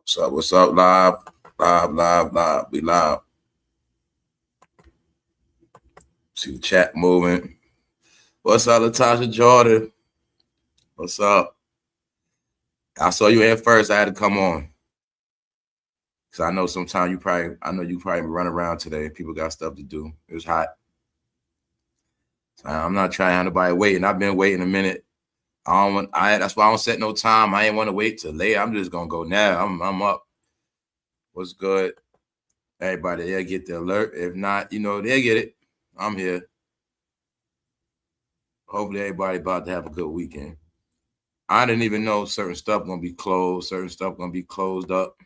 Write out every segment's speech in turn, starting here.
What's up? What's up? Live, live, live, live. We live. See the chat moving. What's up, Latasha Jordan? What's up? I saw you here first. I had to come on. Because I know sometimes you probably run around today. People got stuff to do. It was hot. So I'm not trying to have nobody waiting. I've been waiting a minute. That's why I don't set no time. I ain't want to wait till later. I'm just gonna go now. I'm up. What's good? Everybody, they'll get the alert. If not, they'll get it. I'm here. Hopefully everybody about to have a good weekend. I didn't even know certain stuff gonna be closed, certain stuff gonna be closed up.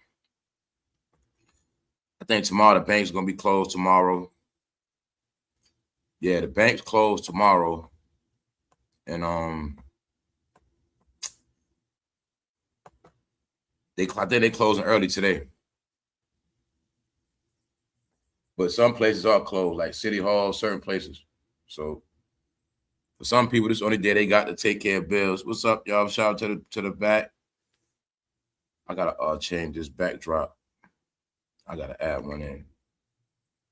I think tomorrow the bank's gonna be closed tomorrow. Yeah, the bank's closed tomorrow. And I think they closing early today. But some places are closed, like City Hall, certain places. So for some people, this is the only day they got to take care of bills. What's up, y'all? Shout out to the back. I gotta change this backdrop. I gotta add one in.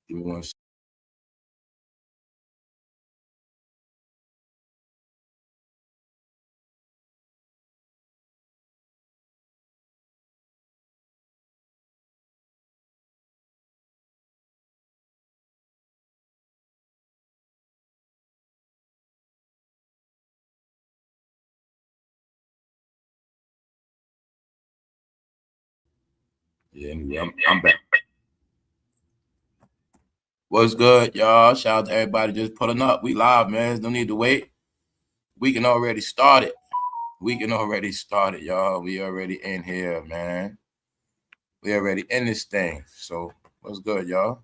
Give me one second. Yeah, I'm back. What's good, y'all? Shout out to everybody just pulling up. We live, man. There's no need to wait. We can already start it. Y'all. We already in here, man. We already in this thing. So what's good, y'all?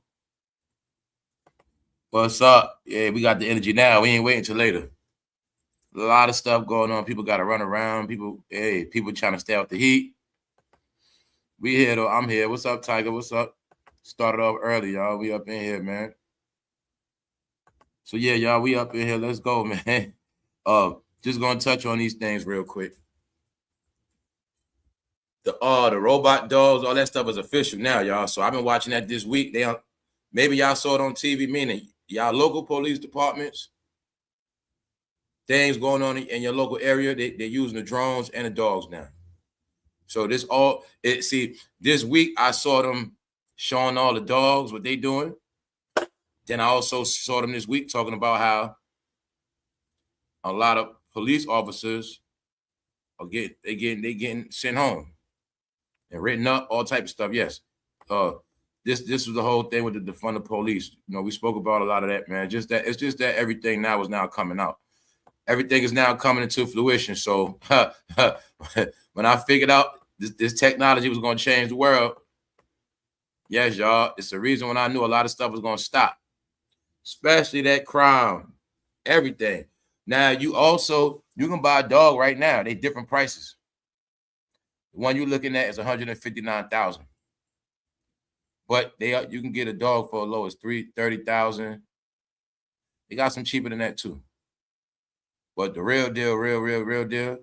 What's up? Yeah, we got the energy now. We ain't waiting till later. A lot of stuff going on. People got to run around. People trying to stay out the heat. We here though. I'm here. What's up, Tiger? What's up? Started off early, y'all. We up in here, man. So yeah, y'all, we up in here. Let's go, man. Just gonna touch on these things real quick. The robot dogs, all that stuff is official now, y'all. So I've been watching that this week. Maybe y'all saw it on TV, meaning y'all local police departments, things going on in your local area, they're using the drones and the dogs now. So this week I saw them showing all the dogs what they doing. Then I also saw them this week talking about how a lot of police officers are getting sent home and written up, all type of stuff. Yes. This was the whole thing with the defund the police. We spoke about a lot of that, man. It's just that everything now is now coming out. Everything is now coming into fruition. So when I figured out this technology was going to change the world, yes, y'all, it's the reason when I knew a lot of stuff was going to stop, especially that crime, everything. Now you can buy a dog right now. They different prices. The one you're looking at is $159,000. But you can get a dog for as low as $30,000. They got some cheaper than that too. But the real deal, real deal,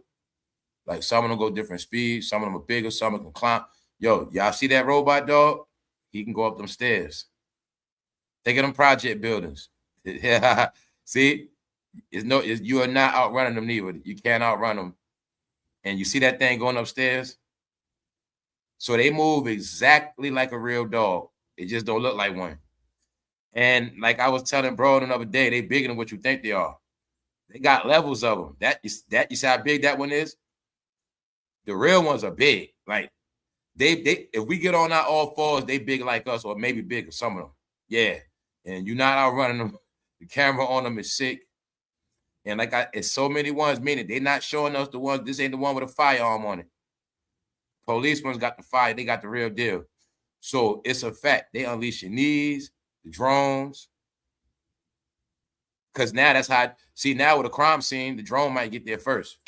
like some of them go different speeds, some of them are bigger, some of them can climb. Yo, y'all see that robot dog? He can go up them stairs. Think of them project buildings. See, you are not outrunning them neither. You can't outrun them. And you see that thing going upstairs? So they move exactly like a real dog. They just don't look like one. And like I was telling bro the other day, they bigger than what you think they are. They got levels of them. You see how big that one is? The real ones are big. Like they if we get on our all fours, they big like us, or maybe bigger, some of them. Yeah. And you're not outrunning them. The camera on them is sick. And it's so many ones, meaning they're not showing us the ones. This ain't the one with a firearm on it. Police ones got the fire. They got the real deal. So it's a fact. They unleash your knees, the drones. Because now that's how, now with a crime scene, the drone might get there first.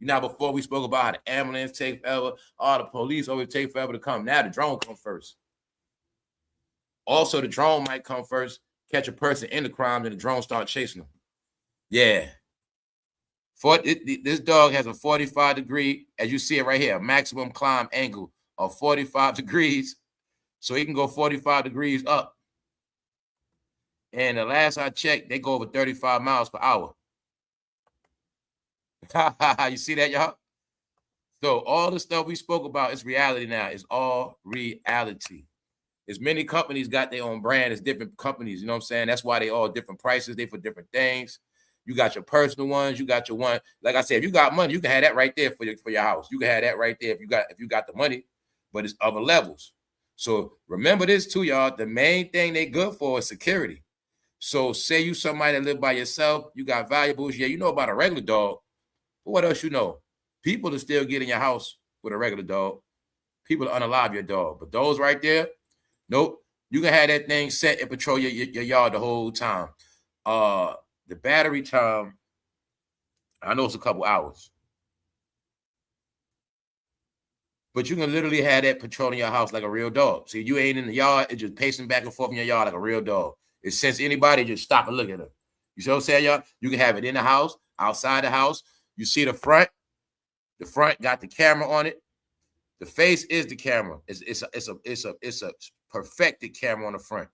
Before we spoke about how the ambulance take forever, the police always take forever to come. Now the drone comes first. Also, the drone might come first, catch a person in the crime, then the drone start chasing them. Yeah. This dog has a 45-degree, as you see it right here, maximum climb angle of 45 degrees. So he can go 45 degrees up. And the last I checked, they go over 35 miles per hour. You see that, y'all? So all the stuff we spoke about is reality now. It's all reality. As many companies got their own brand as different companies. You know what I'm saying? That's why they all different prices. They for different things. You got your personal ones. You got your one. Like I said, if you got money, you can have that right there for your house. You can have that right there if you got the money. But it's other levels. So remember this too, y'all. The main thing they good for is security. So say you somebody that live by yourself. You got valuables. Yeah, you know about a regular dog. But what else you know? People will still get in your house with a regular dog. People will unalive your dog. But those right there, nope. You can have that thing set and patrol your yard the whole time. The battery time, I know it's a couple hours. But you can literally have that patrolling your house like a real dog. See, you ain't in the yard, it's just pacing back and forth in your yard like a real dog. It sense anybody, just stop and look at them. You see what I'm saying, y'all? You can have it in the house, outside the house. You see the front. The front got the camera on it. The face is the camera. It's a perfected camera on the front.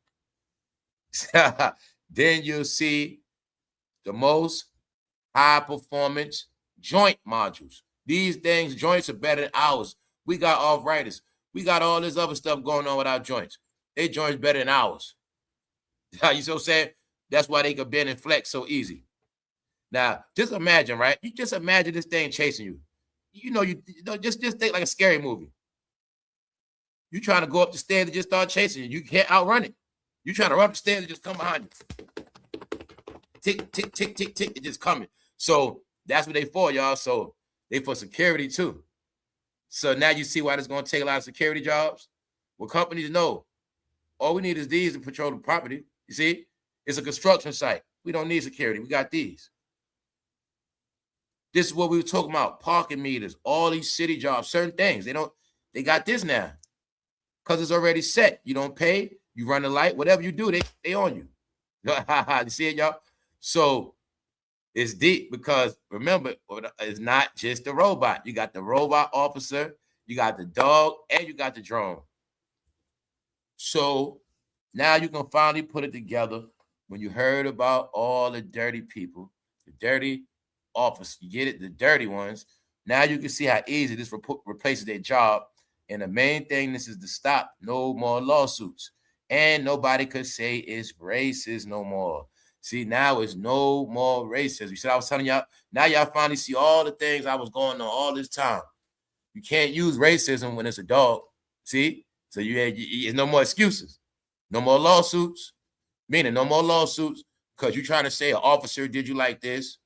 Then you'll see the most high performance joint modules. These things, joints are better than ours. We got off-riders. We got all this other stuff going on with our joints. They joints better than ours. You see what I'm saying? That's why they can bend and flex so easy. Now, just imagine, right? You just imagine this thing chasing you. You know, just think like a scary movie. You trying to go up the stairs and just start chasing you. You can't outrun it. You trying to run up the stairs and just come behind you. Tick, tick, tick, tick, tick. It's just coming. So that's what they for, y'all. So they for security too. So now you see why it's going to take a lot of security jobs. Well, companies know all we need is these to patrol the property. You see, it's a construction site. We don't need security. We got these. This is what we were talking about. Parking meters, all these city jobs, certain things. They got this now. Because it's already set. You don't pay, you run the light, whatever you do, they on you. You see it, y'all? So it's deep because remember, it's not just the robot. You got the robot officer, you got the dog, and you got the drone. So now you can finally put it together when you heard about all the dirty people, the dirty office, you get it, the dirty ones. Now you can see how easy this replaces their job. And the main thing, this is to stop no more lawsuits. And nobody could say it's racist no more. See, now it's no more racism. You see, I was telling y'all, now y'all finally see all the things I was going on all this time. You can't use racism when it's a dog. See? So it's no more excuses. No more lawsuits. Meaning no more lawsuits because you're trying to say an officer did you like this.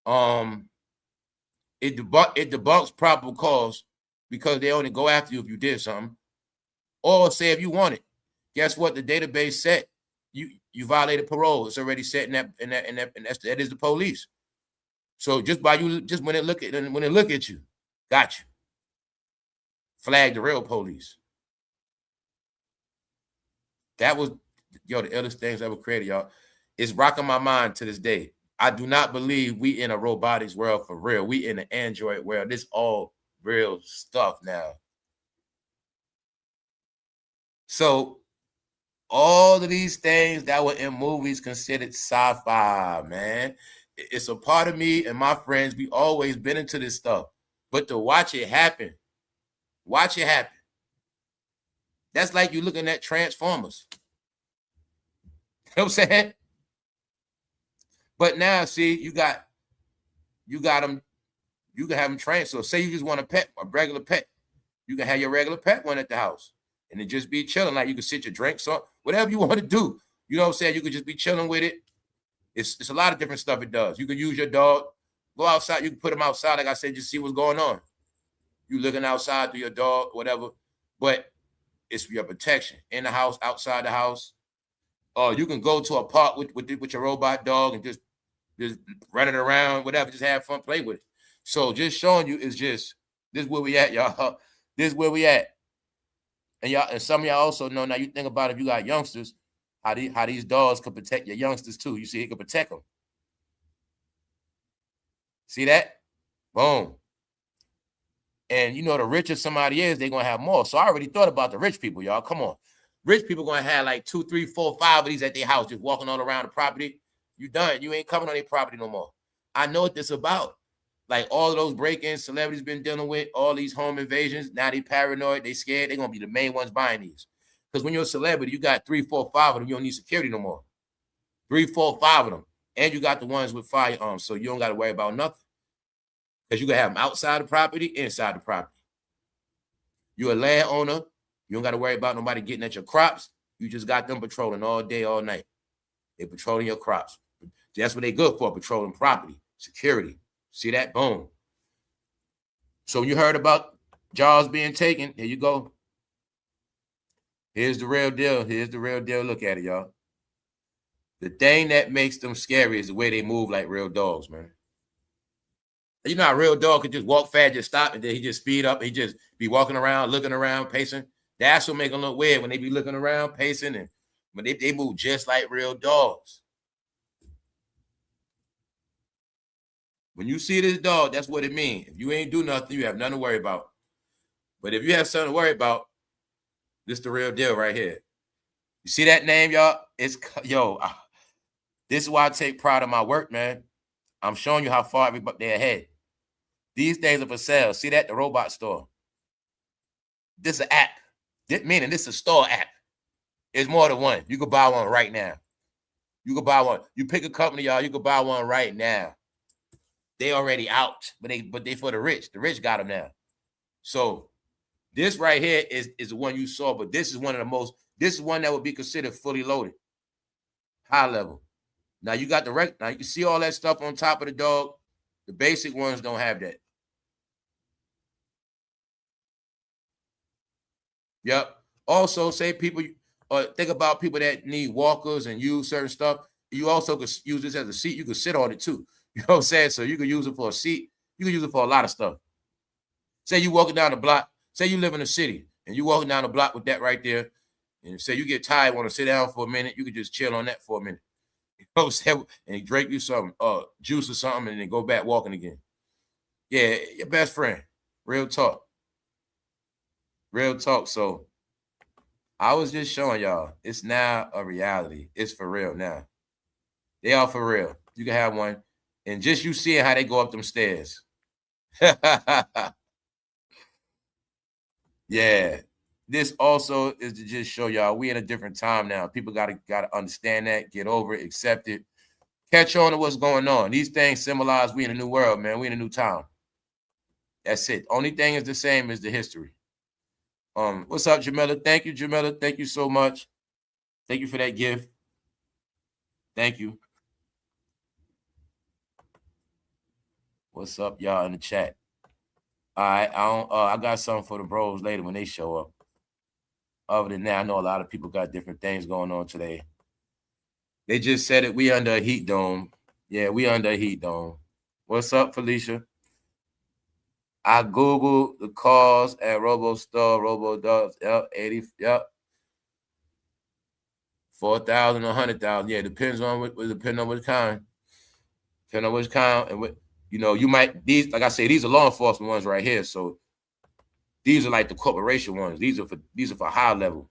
It debunks probable cause because they only go after you if you did something. Or say if you want it. Guess what? The database set you violated parole. It's already set in that is the police. So just when they look at you, got you. Flag the real police. That was the illest things ever created, y'all. It's rocking my mind to this day. I do not believe we in a robotics world for real. We in an Android world. This all real stuff now. So all of these things that were in movies considered sci-fi, man. It's a part of me and my friends. We always been into this stuff. But to watch it happen, that's like you looking at Transformers. You know what I'm saying? But now, see, you got them, you can have them trained. So say you just want a regular pet. You can have your regular pet one at the house. And it just be chilling. Like you can sit your drinks on, whatever you want to do. You know what I'm saying? You could just be chilling with it. It's a lot of different stuff it does. You can use your dog, go outside. You can put them outside. Like I said, just see what's going on. You looking outside through your dog, whatever. But it's for your protection. In the house, outside the house. You can go to a park with your robot dog and just run it around, whatever. Just have fun, play with it. So just showing you is just, this is where we at, y'all. This is where we at. And some of y'all also know, now you think about if you got youngsters, how these dogs could protect your youngsters too. You see, it could protect them. See that? Boom. And you know, the richer somebody is, they're gonna have more. So I already thought about the rich people, y'all. Come on. Rich people gonna have like 2, 3, 4, 5 of these at their house, just walking all around the property. You done. You ain't coming on their property no more. I know what this about. Like all of those break-ins celebrities been dealing with, all these home invasions. Now they paranoid, they scared. They're gonna be the main ones buying these. Because when you're a celebrity, you got 3, 4, 5 of them. You don't need security no more. 3, 4, 5 of them. And you got the ones with firearms, so you don't got to worry about nothing. Because you can have them outside the property, inside the property. You're a landowner. You don't got to worry about nobody getting at your crops. You just got them patrolling all day, all night. They're patrolling your crops. That's what they good for, patrolling property, security. See that? Boom. So when you heard about jobs being taken, there you go. Here's the real deal. Here's the real deal. Look at it, y'all. The thing that makes them scary is the way they move like real dogs, man. You know how a real dog could just walk fast, just stop, and then he just speed up. He just be walking around, looking around, pacing. That's what make them look weird when they be looking around, pacing, and when they move just like real dogs. When you see this dog, that's what it means. If you ain't do nothing, you have nothing to worry about. But if you have something to worry about, this the real deal right here. You see that name, y'all? It's this is why I take pride in my work, man. I'm showing you how far everybody they're ahead. These days are for sale. See that? The robot store. This is an app. Meaning this is a store app. It's more than one. You can buy one right now. You can buy one. You pick a company, y'all. You can buy one right now. They already out, but they for the rich. The rich got them now. So this right here is the one you saw, but this is one of the most. This is one that would be considered fully loaded, high level. Now you got the now you can see all that stuff on top of the dog. The basic ones don't have that. Yep. Also, say people, think about people that need walkers and use certain stuff. You also could use this as a seat. You could sit on it too. You know what I'm saying? So you could use it for a seat. You could use it for a lot of stuff. Say you walking down the block. Say you live in a city and you walking down the block with that right there. And say you get tired, want to sit down for a minute. You could just chill on that for a minute. You know what I'm saying? And drink you some juice or something and then go back walking again. Yeah, your best friend. Real talk. Real talk. So I was just showing y'all, it's now a reality. It's for real now. They are for real. You can have one. And just you seeing how they go up them stairs. Yeah. This also is to just show y'all we in a different time now. People gotta understand that, get over it, accept it, catch on to what's going on. These things symbolize we in a new world, man. We in a new time. That's it. Only thing is the same as the history. What's up, Jamila? Thank you, Jamila. Thank you so much. Thank you for that gift. Thank you. What's up, y'all in the chat? All right, I got something for the bros later when they show up. Other than that, I know a lot of people got different things going on today. They just said it. We under a heat dome. Yeah, we under a heat dome. What's up, Felicia? I Googled the calls at RoboStore, RoboDogs, 80, yep. 4,000 or 100,000. Yeah, depends on which kind. Depending on which kind. And what, you know, you might, these, like I say, these are law enforcement ones right here. So these are like the corporation ones. These are for high level.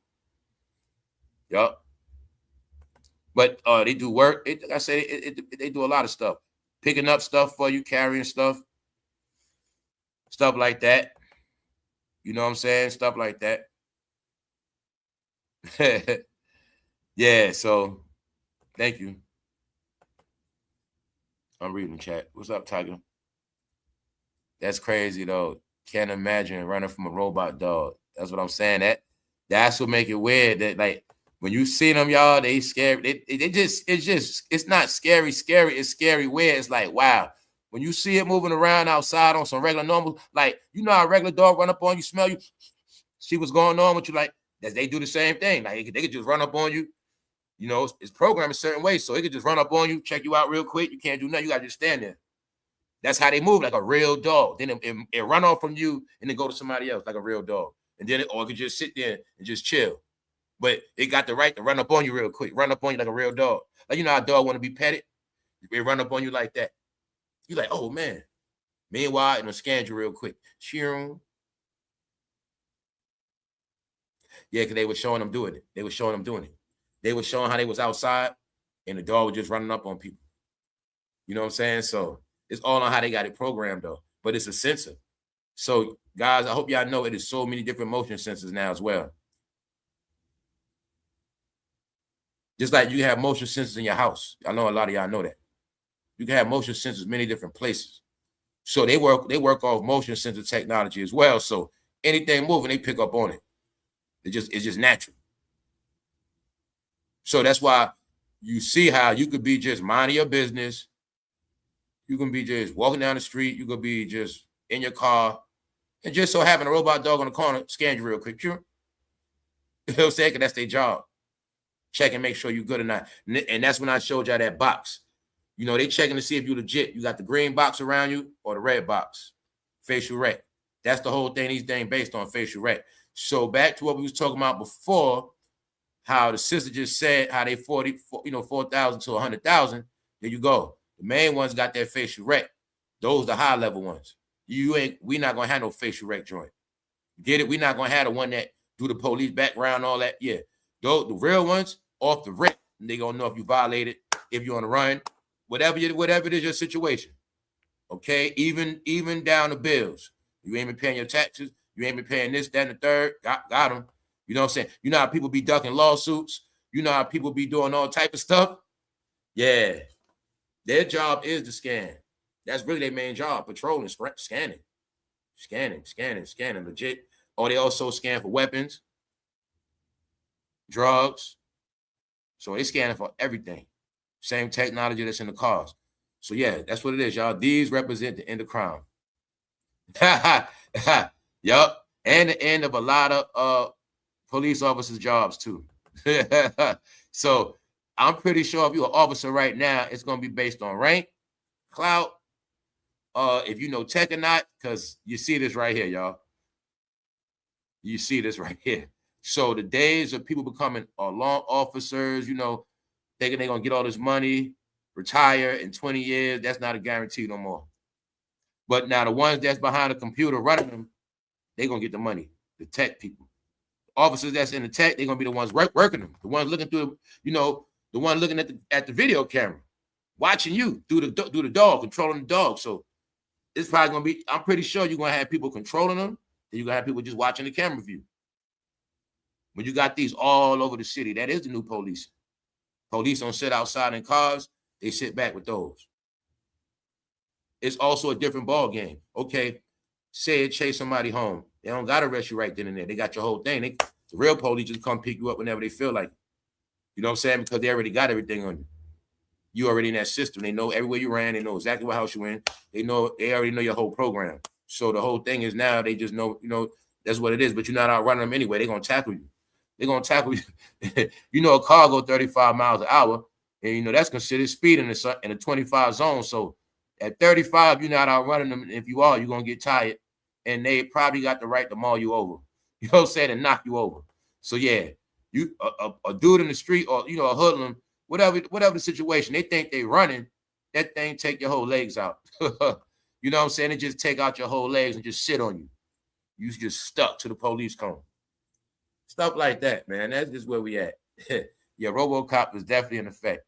Yep. But they do work. Like I say, they do a lot of stuff. Picking up stuff for you, carrying stuff. Stuff like that. You know what I'm saying? Stuff like that. Yeah, so thank you. I'm reading the chat. What's up, Tiger? That's crazy, though. Can't imagine running from a robot dog. That's what I'm saying. That's what make it weird. That, like, when you see them, y'all, they scary. It's not scary. It's scary weird. It's like, wow. When you see it moving around outside on some regular normal, like, you know how a regular dog run up on you, smell you, see what's going on with you, like, they do the same thing. Like, they could just run up on you. You know, it's programmed a certain way, so it could just run up on you, check you out real quick. You can't do nothing. You got to just stand there. That's how they move, like a real dog. Then it run off from you and then go to somebody else, like a real dog. And then or it could just sit there and just chill. But it got the right to run up on you real quick, run up on you like a real dog. Like, you know how a dog want to be petted? They run up on you like that. You're like, oh, man. Meanwhile, it'll scan you real quick. Cheering. Yeah, because they were showing them doing it. They were showing them doing it. They were showing how they was outside and the dog was just running up on people. You know what I'm saying? So it's all on how they got it programmed though. But it's a sensor. So guys, I hope y'all know it is so many different motion sensors now as well. Just like you have motion sensors in your house. I know a lot of y'all know that. You can have motion sensors many different places. So they work off motion sensor technology as well. So anything moving, they pick up on it. It's just natural. So that's why you see how you could be just minding your business. You can be just walking down the street. You could be just in your car. And just so having a robot dog on the corner, scan you real quick. You know what I'm saying? Because that's their job. Check and make sure you're good or not. And that's when I showed y'all that box. You know, they checking to see if you legit. You got the green box around you or the red box. Facial rec. That's the whole thing. These things based on facial rec. So back to what we was talking about before, how the sister just said how they 4,000 to 100,000. There you go. The main ones got that facial rec. Those the high level ones. We not gonna have no facial rec joint. Get it? We not gonna have the one that do the police background, all that. Yeah. Those the real ones off the rip. They gonna know if you violated, if you're on the run, whatever it is your situation. Okay, even down the bills. You ain't been paying your taxes. You ain't been paying this, that, and the third. Got them. You know what I'm saying? You know how people be ducking lawsuits. You know how people be doing all type of stuff. Yeah, their job is to scan. That's really their main job: patrolling, scanning, legit. Or they also scan for weapons, drugs. So they scanning for everything. Same technology that's in the cars. So yeah, that's what it is, y'all. These represent the end of crime. Yup. And the end of a lot of police officers' jobs too. So I'm pretty sure if you're an officer right now, it's gonna be based on rank, clout, if you know tech or not, because you see this right here, y'all. You see this right here. So the days of people becoming law officers, you know, thinking they're gonna get all this money, retire in 20 years, that's not a guarantee no more. But now the ones that's behind the computer running them, they're gonna get the money, the tech people. Officers that's in the tech, they're gonna be the ones working them, the ones looking through, you know, the one looking at the video camera, watching you through the dog, controlling the dog. So it's probably gonna be, I'm pretty sure you're gonna have people controlling them, and you're gonna have people just watching the camera view. When you got these all over the city, that is the new police. Police don't sit outside in cars, they sit back with those. It's also a different ball game. Okay, say it chase somebody home. They don't got to arrest you right then and there. They got your whole thing. The real police just come pick you up whenever they feel like it. You know what I'm saying? Because they already got everything on you. You already in that system. They know everywhere you ran. They know exactly what house you in. They already know your whole program. So the whole thing is now they just know, you know, that's what it is. But you're not outrunning them anyway. They're going to tackle you. They're going to tackle you. You know, a car go 35 miles an hour. And, you know, that's considered speed in a 25 zone. So at 35, you're not outrunning them. If you are, you're going to get tired. And they probably got the right to maul you over. You know what I'm saying? And knock you over. So, yeah, you a dude in the street or, you know, a hoodlum, whatever the situation, they think they running, that thing take your whole legs out. You know what I'm saying? It just take out your whole legs and just sit on you. You just stuck to the police cone. Stuff like that, man. That's just where we at. Yeah, RoboCop is definitely in effect.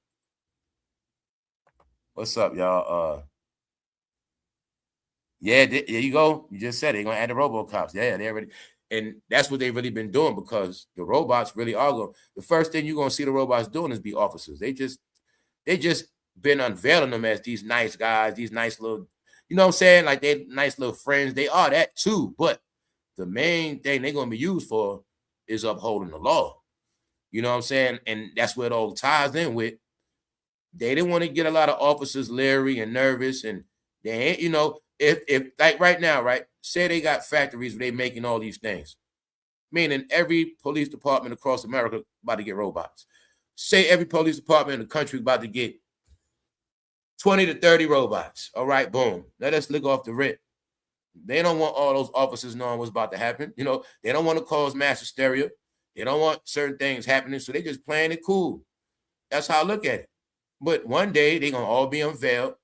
What's up, y'all? Yeah, there you go. You just said they're gonna add the RoboCops. Yeah, they already, and that's what they've really been doing because the robots really are going. The first thing you're gonna see the robots doing is be officers. They just been unveiling them as these nice guys, these nice little, you know what I'm saying? Like they nice little friends. They are that too, but the main thing they're gonna be used for is upholding the law. You know what I'm saying? And that's where it all ties in with. They didn't want to get a lot of officers leery and nervous, and they ain't, you know, if like right now, right? Say they got factories where they making all these things, meaning every police department across America about to get robots. Say every police department in the country about to get 20 to 30 robots. All right, boom. Let us lick off the rip. They don't want all those officers knowing what's about to happen. You know, they don't want to cause mass hysteria. They don't want certain things happening, so they just playing it cool. That's how I look at it. But one day they're gonna all be unveiled.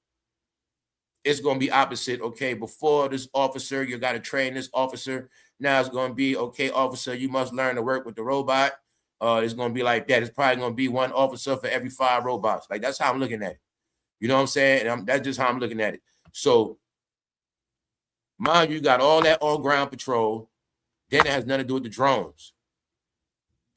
it's going to be opposite. Okay, before this officer, you got to train this officer. Now it's going to be, okay, officer, you must learn to work with the robot. It's going to be like that. It's probably going to be one officer for every 5 robots. Like, that's how I'm looking at it. You know what I'm saying? And that's just how I'm looking at it. So, mind you, got all that on-ground patrol. Then it has nothing to do with the drones.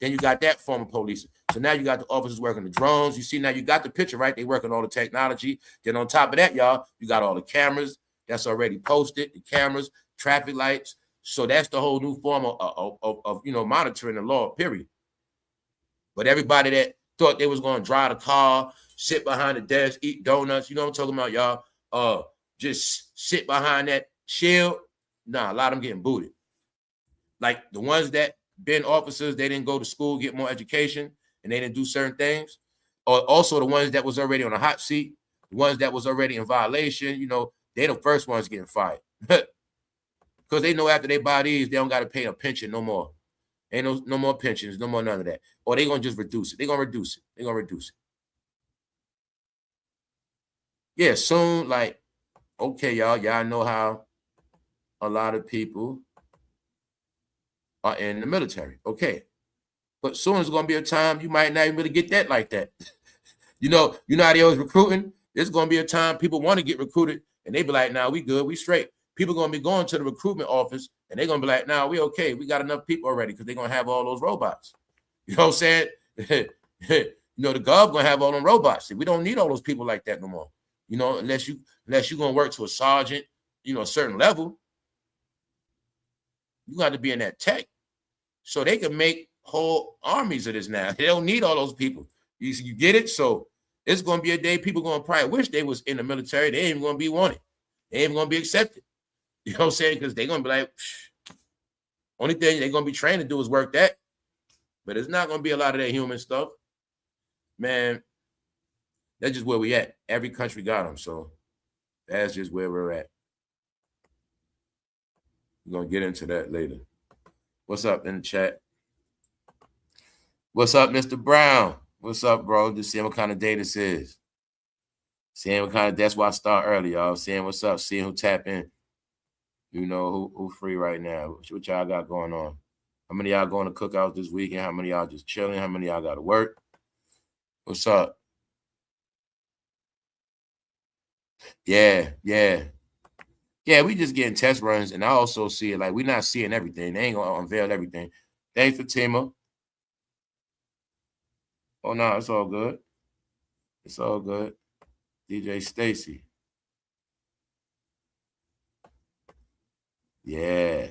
Then you got that form of policing. So now you got the officers working the drones. You see, now you got the picture, right? They working all the technology. Then on top of that, y'all, you got all the cameras that's already posted, the cameras, traffic lights. So that's the whole new form of monitoring the law, period. But everybody that thought they was going to drive the car, sit behind the desk, eat donuts, you know what I'm talking about, y'all? Just sit behind that shield. Nah, a lot of them getting booted. Like the ones that been officers, they didn't go to school, get more education, and they didn't do certain things. Or also the ones that was already on a hot seat, the ones that was already in violation, they the first ones getting fired. Because they know after they buy these, they don't got to pay a pension no more. Ain't no more pensions, no more none of that. Or they going to just reduce it. They're going to reduce it. They're going to reduce it. Yeah, soon, like, okay, y'all know how a lot of people are in the military. Okay. But soon there's going to be a time you might not even really get that like that. you know how they always recruiting? There's going to be a time people want to get recruited, and they be like, nah, we good, we straight. People going to be going to the recruitment office, and they're going to be like, nah, we okay. We got enough people already because they're going to have all those robots. You know what I'm saying? The gov going to have all them robots. We don't need all those people like that no more. Unless you're going to work to a sergeant, a certain level. You got to be in that tech. So they can make whole armies of this now. They don't need all those people. You get it? So it's going to be a day people going to probably wish they was in the military. They ain't even going to be wanted. They ain't even going to be accepted. You know what I'm saying? Because they're going to be like, only thing they're going to be trained to do is work that. But it's not going to be a lot of that human stuff. Man, that's just where we at. Every country got them. So that's just where we're at. We're going to get into that later. What's up in the chat? What's up, Mr. Brown? What's up, bro? Just seeing what kind of day this is. Seeing what kind of, that's why I start early, y'all. Seeing what's up, seeing who tap in. Who free right now. What y'all got going on? How many y'all going to cookouts this weekend? How many y'all just chilling? How many y'all got to work? What's up? Yeah. We just getting test runs, and I also see it like we're not seeing everything. They ain't gonna unveil everything. Thanks for Tima. Oh no, it's all good. It's all good. DJ Stacy. Yeah,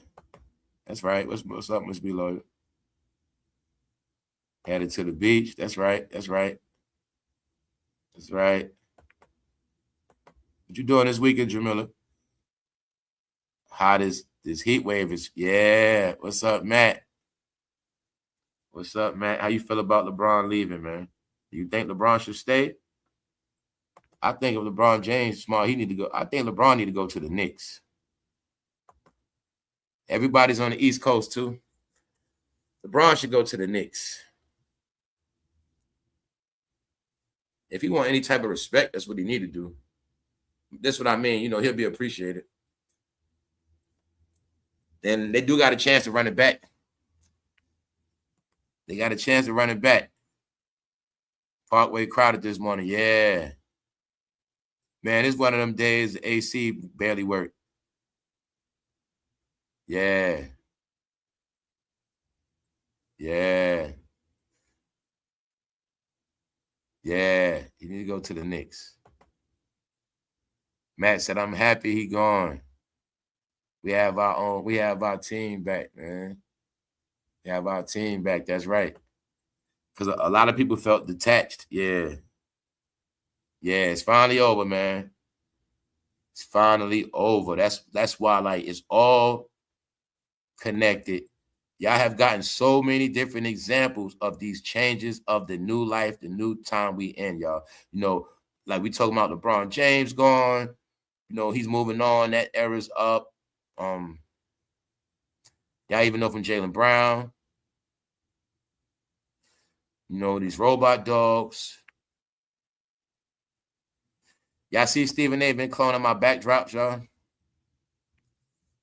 that's right. What's up, Miss B Loyal? Headed to the beach. That's right. That's right. That's right. What you doing this weekend, Jamila? Hot as this heat wave is. Yeah. What's up, Matt? What's up, Matt? How you feel about LeBron leaving, man? Do you think LeBron should stay? I think if LeBron James is smart, he need to go. I think LeBron need to go to the Knicks. Everybody's on the East Coast too. LeBron should go to the Knicks. If he want any type of respect, that's what he need to do. That's what I mean. He'll be appreciated. And they do got a chance to run it back. They got a chance to run it back. Parkway crowded this morning. Yeah. Man, it's one of them days the AC barely worked. Yeah. Yeah. Yeah. You need to go to the Knicks. Matt said, I'm happy he gone. We have our team back, man. We have our team back. That's right. Because a lot of people felt detached. Yeah. Yeah, it's finally over, man. It's finally over. That's why, like, it's all connected. Y'all have gotten so many different examples of these changes of the new life, the new time we in, y'all. Like we talking about LeBron James gone. He's moving on. That era's up. Y'all even know from Jaylen Brown. These robot dogs. Y'all see Stephen A. been cloning my backdrops, y'all?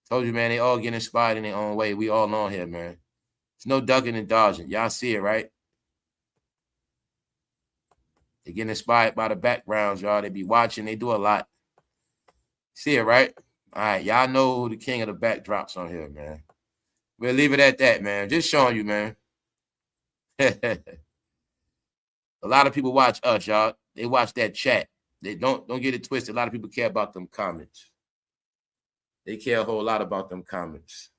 Told you, man, they all get inspired in their own way. We all on here, man. There's no ducking and dodging. Y'all see it, right? They get inspired by the backgrounds, y'all. They be watching. They do a lot. See it, right? All right, y'all know who the king of the backdrops on here, man. We'll leave it at that, man. Just showing you, man. A lot of people watch us, y'all. They watch that chat. They don't get it twisted. A lot of people care about them comments. They care a whole lot about them comments.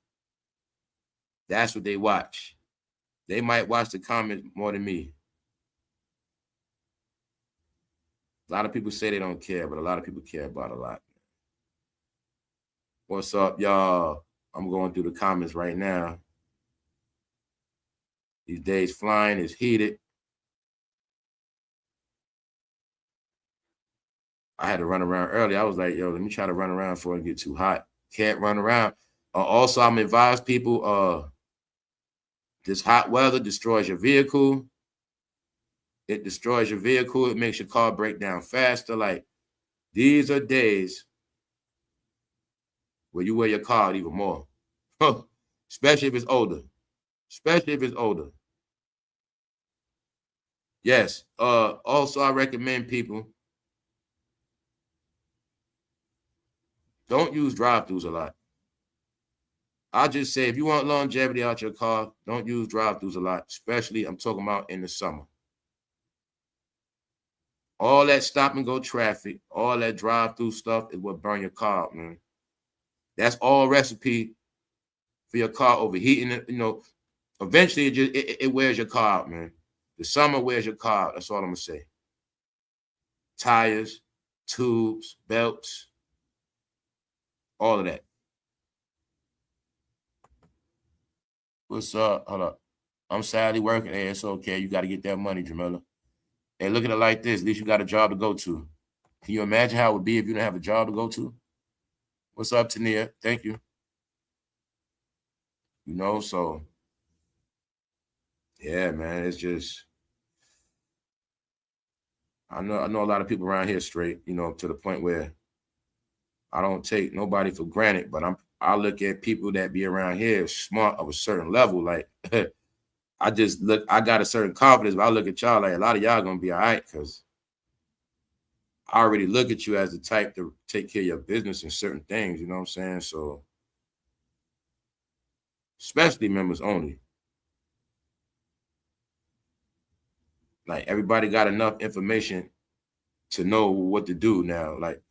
That's what they watch. They might watch the comments more than me. A lot of people say they don't care, but a lot of people care about a lot. What's up, y'all? I'm going through the comments right now. These days flying is heated. I had to run around early. I was like, yo, let me try to run around before it get too hot. Can't run around. Also, I'm advise people, this hot weather destroys your vehicle. It destroys your vehicle. It makes your car break down faster. Like, these are days where you wear your car out even more. Especially if it's older. Especially if it's older. Yes. Also, I recommend people don't use drive-thrus a lot. I'll just say if you want longevity out your car, don't use drive-thrus a lot, especially I'm talking about in the summer. All that stop and go traffic, all that drive-through stuff is what burn your car out, man. That's all recipe for your car overheating. You know, eventually it wears your car out, man. The summer wears your car out. That's all I'm gonna say. Tires, tubes, belts, all of that. What's up? Hold up. I'm sadly working. Hey, it's okay. You got to get that money, Jamila. Hey, look at it like this. At least you got a job to go to. Can you imagine how it would be if you didn't have a job to go to? What's up, Tania? Thank you. You know, so yeah, man, it's just I know a lot of people around here straight, you know, to the point where I don't take nobody for granted, but I look at people that be around here smart of a certain level. Like I got a certain confidence, but I look at y'all like a lot of y'all gonna be all right because I already look at you as the type to take care of your business and certain things, you know what I'm saying? So especially members only. Like everybody got enough information to know what to do now. Like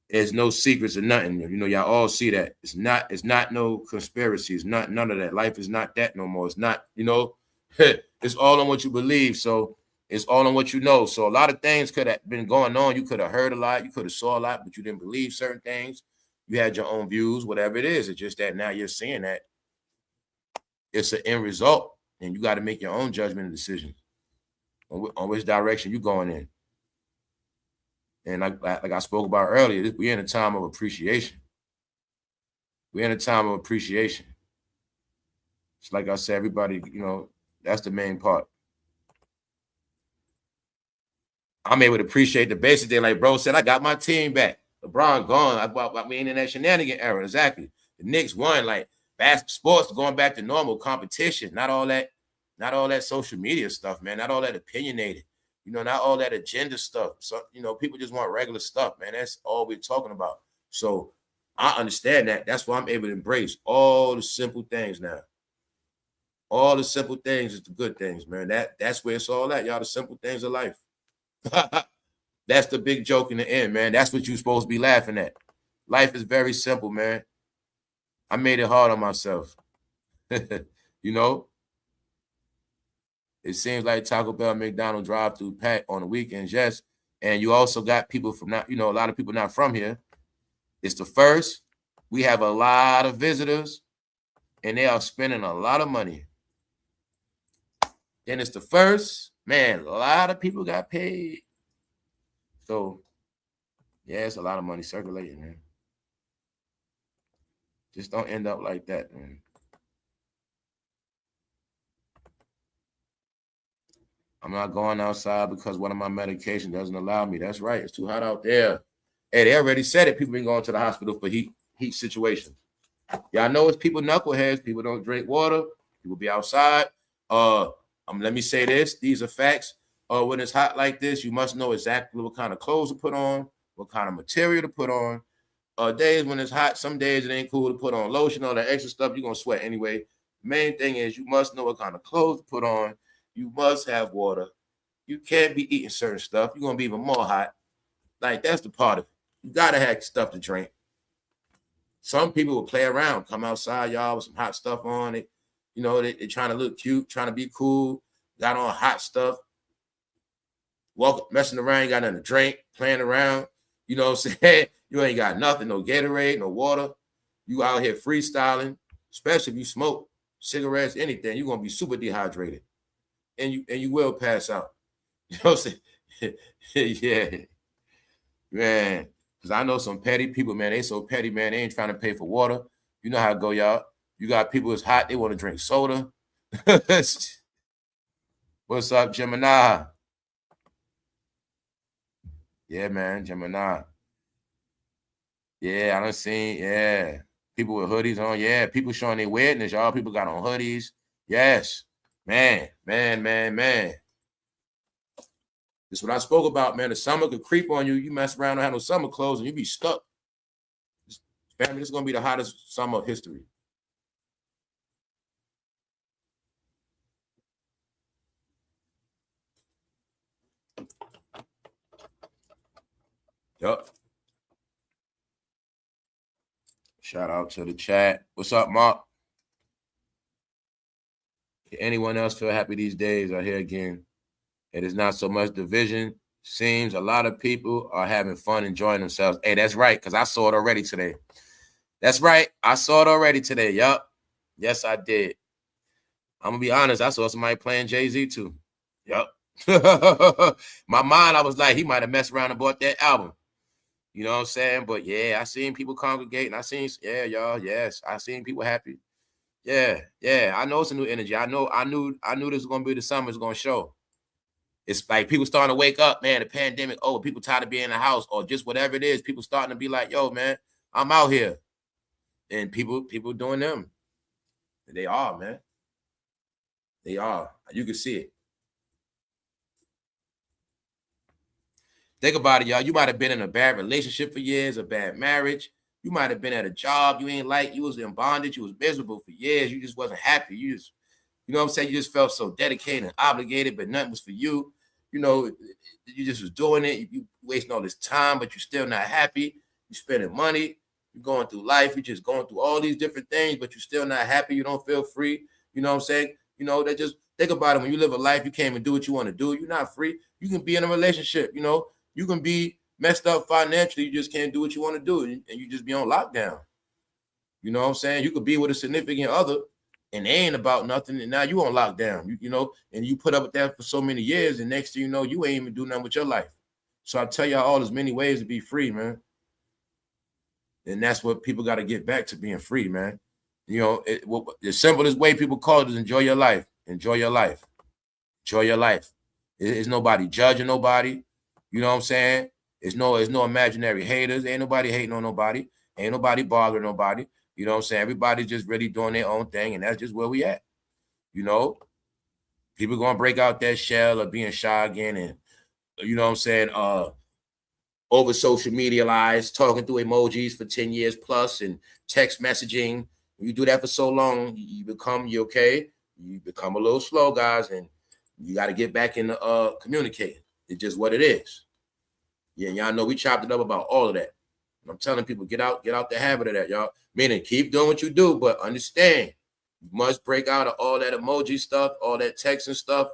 there's no secrets or nothing. You know, y'all all see that. It's not no conspiracy. It's not none of that. Life is not that no more. It's not, you know, it's all on what you believe. So it's all on what you know. So a lot of things could have been going on. You could have heard a lot. You could have saw a lot, but you didn't believe certain things. You had your own views, whatever it is. It's just that now you're seeing that it's an end result, and you got to make your own judgment and decision on which direction you're going in. And like I spoke about earlier, we're in a time of appreciation. We're in a time of appreciation. It's like I said, everybody, you know, that's the main part. I'm able to appreciate the basic thing. Like bro said, I got my team back. LeBron gone. We ain't in that shenanigan era. Exactly. The Knicks won. Like sports going back to normal competition. Not all that social media stuff, man. Not all that opinionated. You know, not all that agenda stuff. So, you know, people just want regular stuff, man. That's all we're talking about. So I understand that. That's why I'm able to embrace all the simple things now. All the simple things is the good things, man. That's where it's all at, y'all. The simple things of life. That's the big joke in the end, man. That's what you're supposed to be laughing at. Life is very simple, man. I made it hard on myself. You know? It seems like Taco Bell, McDonald's drive-through pack on the weekends, yes. And you also got people from not, you know, a lot of people not from here. It's the first. We have a lot of visitors, and they are spending a lot of money. Then it's the first. Man, a lot of people got paid. So, yeah, it's a lot of money circulating, man. Just don't end up like that, man. I'm not going outside because one of my medications doesn't allow me. That's right. It's too hot out there. Hey, they already said it. People been going to the hospital for heat situations. Y'all know it's people knuckleheads. People don't drink water. People be outside. Let me say this. These are facts. When it's hot like this, you must know exactly what kind of clothes to put on, what kind of material to put on. Days when it's hot, some days it ain't cool to put on lotion, all that extra stuff. You're going to sweat anyway. Main thing is you must know what kind of clothes to put on. You must have water. You can't be eating certain stuff. You're going to be even more hot. Like, that's the part of it. You got to have stuff to drink. Some people will play around, come outside, y'all, with some hot stuff on it. You know, they're trying to look cute, trying to be cool, got on hot stuff. Messing around, you got nothing to drink, playing around. You know what I'm saying? You ain't got nothing, no Gatorade, no water. You out here freestyling, especially if you smoke cigarettes, anything, you're going to be super dehydrated. And you will pass out. You know what I'm saying? Yeah. Man, because I know some petty people, man. They so petty, man. They ain't trying to pay for water. You know how it go, y'all. You got people that's hot. They want to drink soda. What's up, Gemini? Yeah, man, Gemini. Yeah, I done seen, yeah. People with hoodies on. Yeah, people showing their weirdness, y'all. People got on hoodies. Yes. Man. This is what I spoke about, man. The summer could creep on you. You mess around and have no summer clothes and you be stuck. Family, this is going to be the hottest summer of history. Yup. Shout out to the chat. What's up, Mark? Can anyone else feel happy these days? I hear again. It is not so much division. Seems a lot of people are having fun, enjoying themselves. Hey, that's right, because I saw it already today. That's right. I saw it already today. Yup. Yes, I did. I'm going to be honest. I saw somebody playing Jay-Z too. Yup. My mind, I was like, he might have messed around and bought that album. You know what I'm saying? But yeah, I seen people congregating. I seen, yeah, y'all. Yes, I seen people happy. Yeah. I know it's a new energy. I knew this was gonna be the summer. It's gonna show. It's like people starting to wake up, man. The pandemic, people tired of being in the house, or just whatever it is. People starting to be like, yo, man, I'm out here. And people doing them. They are, man. They are. You can see it. Think about it, y'all. You might have been in a bad relationship for years, a bad marriage. You might have been at a job you ain't like. You was in bondage. You was miserable for years. You just wasn't happy. You know what I'm saying? You just felt so dedicated and obligated, but nothing was for you. You know, you just was doing it. You wasting all this time, but you're still not happy. You spending money. You're going through life. You're just going through all these different things, but you're still not happy. You don't feel free. You know what I'm saying? You know, they just think about it. When you live a life, you can't even do what you want to do. You're not free. You can be in a relationship, you know. You can be messed up financially. You just can't do what you want to do. And you just be on lockdown. You know what I'm saying? You could be with a significant other and they ain't about nothing. And now you on lockdown, you know, and you put up with that for so many years. And next thing you know, you ain't even do nothing with your life. So I tell y'all all there's many ways to be free, man. And that's what people got to get back to, being free, man. You know, the simplest way people call it is enjoy your life. Enjoy your life. Enjoy your life. There's nobody judging nobody. You know what I'm saying? There's no imaginary haters. Ain't nobody hating on nobody. Ain't nobody bothering nobody. You know what I'm saying? Everybody's just really doing their own thing, and that's just where we at. You know? People gonna break out that shell of being shy again, and you know what I'm saying? Over social media lies, talking through emojis for 10 years plus and text messaging. When you do that for so long, you become a little slow, guys, and you got to get back into communicating. It's just what it is. Yeah, y'all know we chopped it up about all of that. And I'm telling people, get out the habit of that, y'all. Meaning keep doing what you do, but understand, you must break out of all that emoji stuff, all that texting stuff.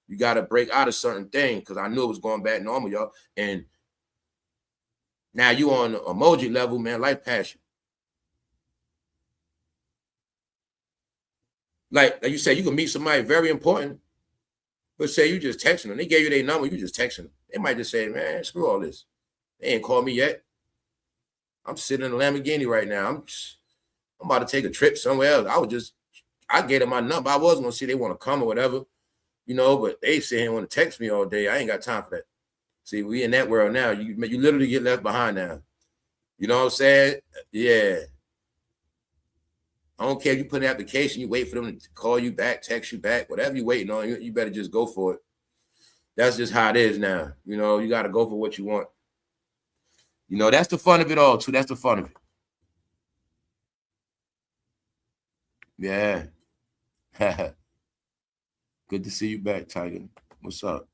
You got to break out of certain things, because I knew it was going back normal, y'all. And now you on the emoji level, man, life passion. Like you said, you can meet somebody very important, but say you just texting them. They gave you their number, you just texting them. They might just say, man, screw all this. They ain't called me yet. I'm sitting in a Lamborghini right now. I'm about to take a trip somewhere else. I gave them my number. I was going to see they want to come or whatever. You you know, but they sit here and want to text me all day. I ain't got time for that. See, we in that world now. You literally get left behind now. You know what I'm saying? Yeah. I don't care if you put an application, you wait for them to call you back, text you back, whatever you're waiting on, you better just go for it. That's just how it is now. You know, you got to go for what you want. You know, that's the fun of it all, too. That's the fun of it. Yeah. Good to see you back, Tiger. What's up?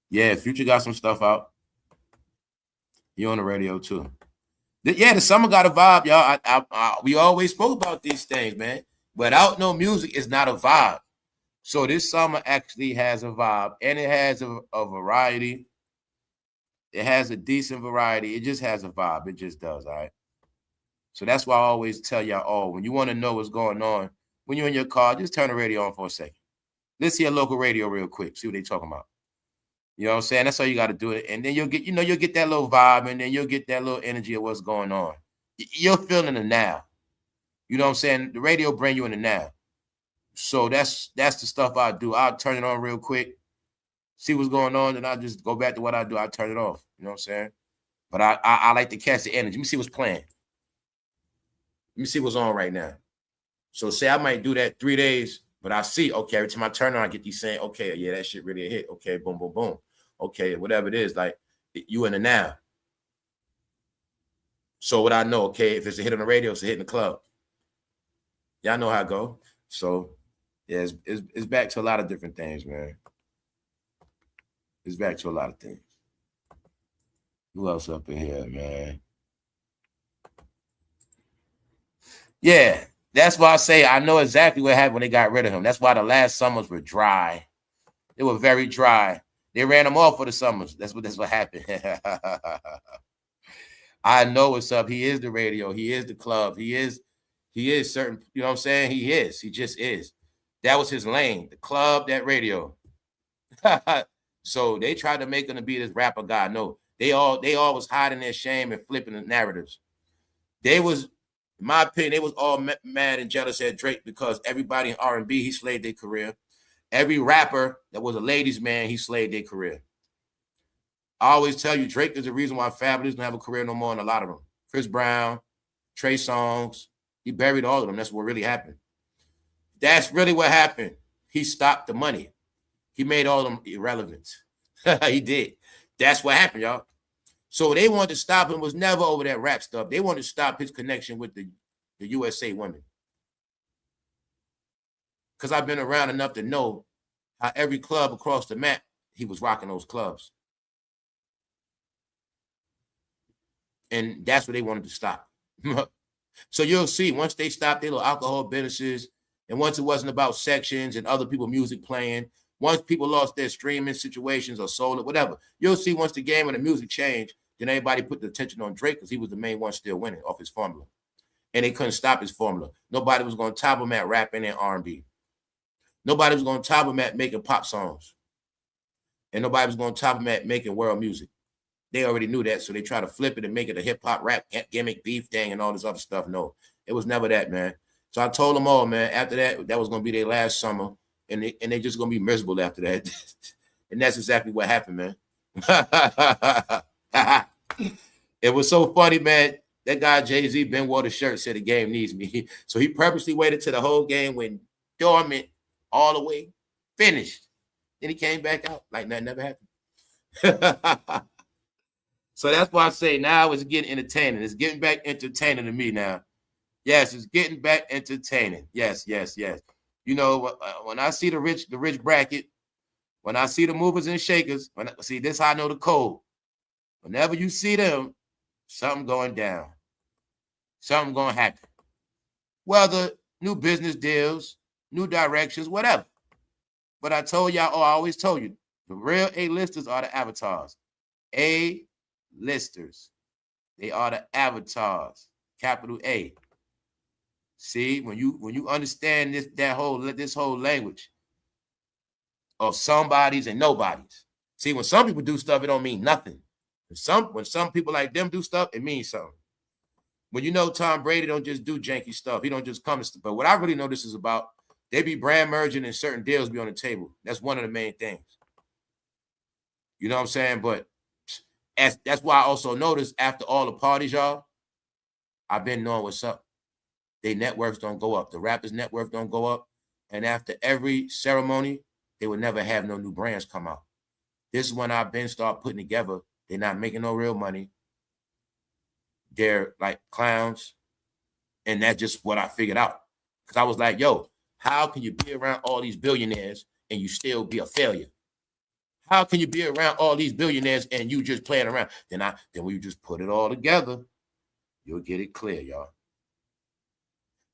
Yeah, Future got some stuff out. You on the radio, too. Yeah, the summer got a vibe, y'all. We always spoke about these things, man. Without no music, it's not a vibe. So this summer actually has a vibe, and it has a variety. It has a decent variety. It just has a vibe. It just does, all right? So that's why I always tell y'all, when you want to know what's going on, when you're in your car, just turn the radio on for a second. Let's hear local radio real quick. See what they're talking about. You know what I'm saying? That's how you got to do it. And then you'll get that little vibe, and then you'll get that little energy of what's going on. You're feeling the now. You know what I'm saying? The radio bring you in the now. So that's the stuff I do. I'll turn it on real quick, see what's going on, and I'll just go back to what I do. I'll turn it off. You know what I'm saying? But I like to catch the energy. Let me see what's playing. Let me see what's on right now. So say I might do that 3 days, but I see, okay, every time I turn on, I get these saying, okay, yeah, that shit really a hit. Okay, boom, boom, boom. Okay, whatever it is, like you in the now. So what I know, okay, if it's a hit on the radio, it's a hit in the club. Y'all know how it go. So yeah, it's back to a lot of different things, man. It's back to a lot of things. Who else up in here, man? Yeah, that's why I say I know exactly what happened when they got rid of him. That's why the last summers were dry. They were very dry. They ran him off for the summers. That's what happened. I know what's up. He is the radio. He is the club. He is certain, you know what I'm saying? He is. He just is. That was his lane. The club, that radio. So they tried to make him to be this rapper guy. No, they all was hiding their shame and flipping the narratives. They was, in my opinion, they was all mad and jealous at Drake because everybody in R&B, he slayed their career. Every rapper that was a ladies' man, he slayed their career. I always tell you, Drake is the reason why Fabulous don't have a career no more in a lot of them. Chris Brown, Trey Songz, he buried all of them. That's what really happened. That's really what happened. He stopped the money. He made all of them irrelevant. He did. That's what happened, y'all. So they wanted to stop him. Was never over that rap stuff. They wanted to stop his connection with the USA women. Because I've been around enough to know how every club across the map, he was rocking those clubs. And that's what they wanted to stop. So you'll see, once they stopped their little alcohol businesses, and once it wasn't about sections and other people's music playing, once people lost their streaming situations or sold it, whatever, you'll see once the game and the music changed, then everybody put the attention on Drake because he was the main one still winning off his formula. And they couldn't stop his formula. Nobody was going to top him at rapping and R&B. Nobody was going to top him at making pop songs. And nobody was going to top him at making world music. They already knew that, so they try to flip it and make it a hip-hop rap gimmick beef thing and all this other stuff. No, it was never that, man. So I told them all, man, after that was going to be their last summer, and they just going to be miserable after that. And that's exactly what happened, man. It was so funny, man. That guy, Jay-Z, Ben wore the shirt, said the game needs me. So he purposely waited till the whole game went dormant all the way, finished. Then he came back out like nothing never happened. So that's why I say now it's getting entertaining. It's getting back entertaining to me now. Yes, it's getting back entertaining. Yes. You know, when I see the rich bracket, when I see the movers and shakers, see this, how I know the code. Whenever you see them, something going down. Something going to happen. Whether new business deals, new directions, whatever. But I told y'all, I always told you, the real A-listers are the avatars. A-listers. They are the avatars. Capital A. See, when you understand this whole language of somebodies and nobodies. See, when some people do stuff, it don't mean nothing. When some people like them do stuff, it means something. When you know Tom Brady don't just do janky stuff, he don't just come to stuff. But what I really know this is about, They be brand merging and certain deals be on the table. That's one of the main things. You know what I'm saying? But that's why I also noticed after all the parties, y'all, I've been knowing what's up. Their net worths don't go up. The rappers' net worth don't go up. And after every ceremony, they would never have no new brands come out. This is when I've been start putting together. They're not making no real money. They're like clowns. And that's just what I figured out. Because I was like, yo, how can you be around all these billionaires and you still be a failure? How can you be around all these billionaires and you just playing around? Then when you just put it all together, you'll get it clear, y'all.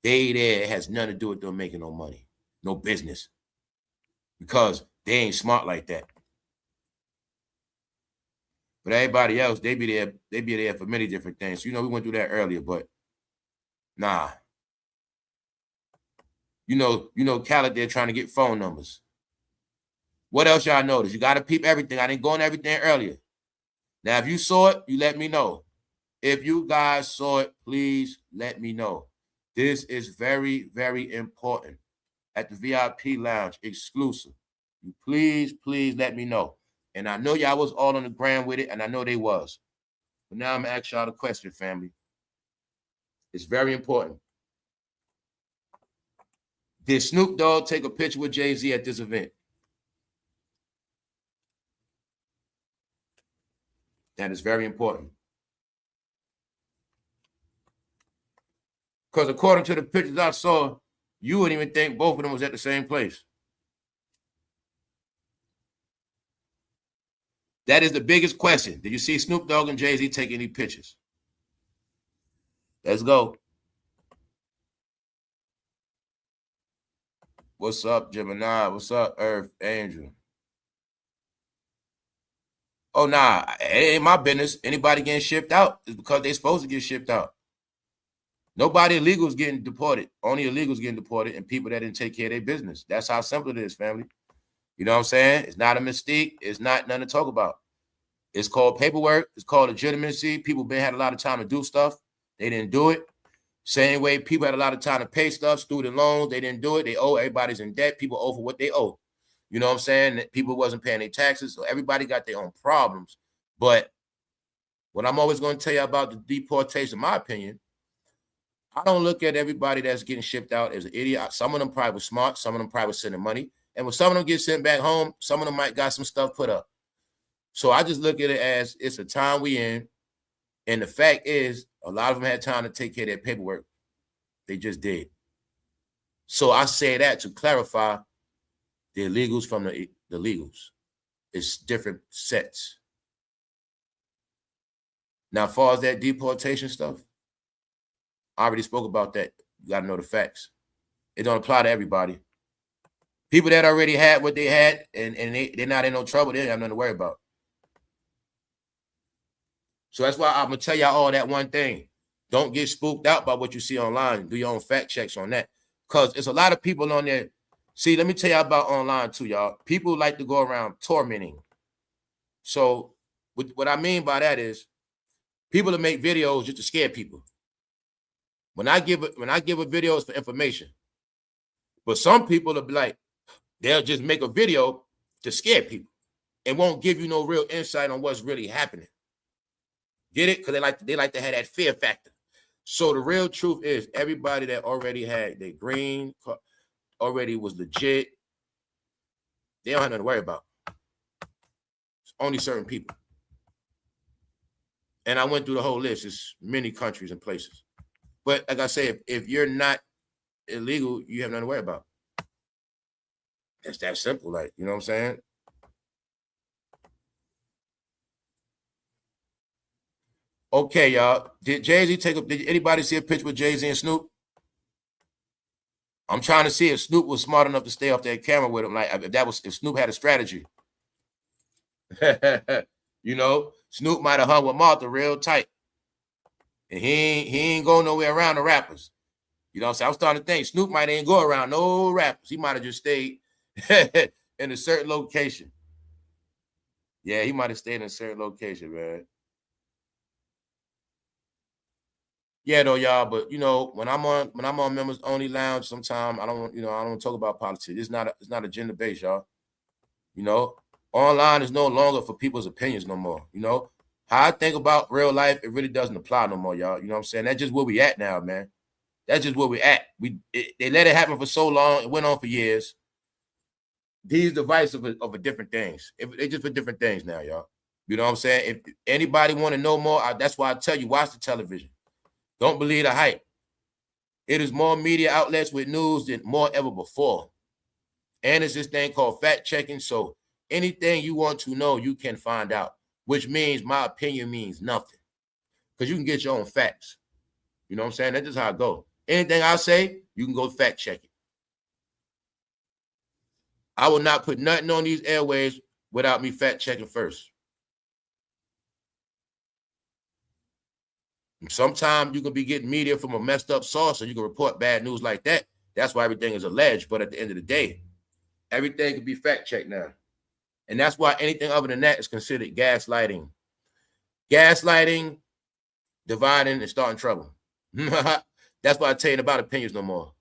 They there has nothing to do with them making no money, no business. Because they ain't smart like that. But everybody else, they be there for many different things. You know, we went through that earlier, but nah. You know, Khaled there trying to get phone numbers. What else y'all notice? You got to peep everything. I didn't go on everything earlier. Now, if you saw it, you let me know. If you guys saw it, please let me know. This is very, very important. At the VIP lounge, exclusive. You please let me know. And I know y'all was all on the ground with it, and I know they was. But now I'm going to ask y'all the question, family. It's very important. Did Snoop Dogg take a picture with Jay-Z at this event? That is very important. Because according to the pictures I saw, you wouldn't even think both of them was at the same place. That is the biggest question. Did you see Snoop Dogg and Jay-Z taking any pictures? Let's go. What's up, Gemini? What's up, Earth Angel? Oh, nah, it ain't my business. Anybody getting shipped out is because they're supposed to get shipped out. Nobody illegal is getting deported. Only illegals getting deported and people that didn't take care of their business. That's how simple it is, family. You know what I'm saying? It's not a mystique. It's not nothing to talk about. It's called paperwork. It's called legitimacy. People had a lot of time to do stuff. They didn't do it. Same way people had a lot of time to pay stuff, student loans. They didn't do it. They owe. Everybody's in debt. People owe for what they owe. You know what I'm saying? People wasn't paying their taxes. So everybody got their own problems. But what I'm always going to tell you about the deportation, in my opinion, I don't look at everybody that's getting shipped out as an idiot. Some of them probably were smart. Some of them probably were sending money. And when some of them get sent back home, some of them might got some stuff put up. So I just look at it as it's a time we in. And the fact is, a lot of them had time to take care of their paperwork. They just did. So I say that to clarify the illegals from the legals. It's different sets. Now, as far as that deportation stuff, I already spoke about that. You got to know the facts. It don't apply to everybody. People that already had what they had and they're not in no trouble, they don't have nothing to worry about. So that's why I'm going to tell y'all all that one thing. Don't get spooked out by what you see online. Do your own fact checks on that. Because there's a lot of people on there. See, let me tell y'all about online too, y'all. People like to go around tormenting. So what I mean by that is people that make videos just to scare people. When I give a video, it's for information. But some people will be like, they'll just make a video to scare people and won't give you no real insight on what's really happening. Get it? Because they like to have that fear factor. So the real truth is everybody that already had their green, already was legit, they don't have nothing to worry about. It's only certain people. And I went through the whole list. It's many countries and places. But like I say, if you're not illegal, you have nothing to worry about. That's that simple, like, you know what I'm saying? Okay, y'all. Did anybody see a picture with Jay-Z and Snoop? I'm trying to see if Snoop was smart enough to stay off that camera with him. Like if Snoop had a strategy. You know, Snoop might have hung with Martha real tight. And he ain't going nowhere around the rappers. You know what I'm saying? I was starting to think Snoop might ain't go around no rappers. He might have just stayed in a certain location. Yeah, he might have stayed in a certain location, man. Yeah, though, y'all. But you know, when I'm on members only lounge, sometimes I don't talk about politics. It's not agenda based, y'all. You know, online is no longer for people's opinions no more. You know, how I think about real life, it really doesn't apply no more, y'all. You know what I'm saying? That's just where we at now, man. That's just where we at. They let it happen for so long. It went on for years. These devices of a different things. They just for different things now, y'all. You know what I'm saying? If anybody want to know more, that's why I tell you, watch the television. Don't believe the hype. It is more media outlets with news than more ever before. And it's this thing called fact checking. So anything you want to know, you can find out, which means my opinion means nothing because you can get your own facts. You know what I'm saying? That's just how I go. Anything I say, you can go fact check it. I will not put nothing on these airways without me fact checking first. Sometimes you can be getting media from a messed up source and you can report bad news like that. That's why everything is alleged. But at the end of the day, everything can be fact checked now. And that's why anything other than that is considered gaslighting. Gaslighting, dividing, and starting trouble. That's why I tell you about opinions no more.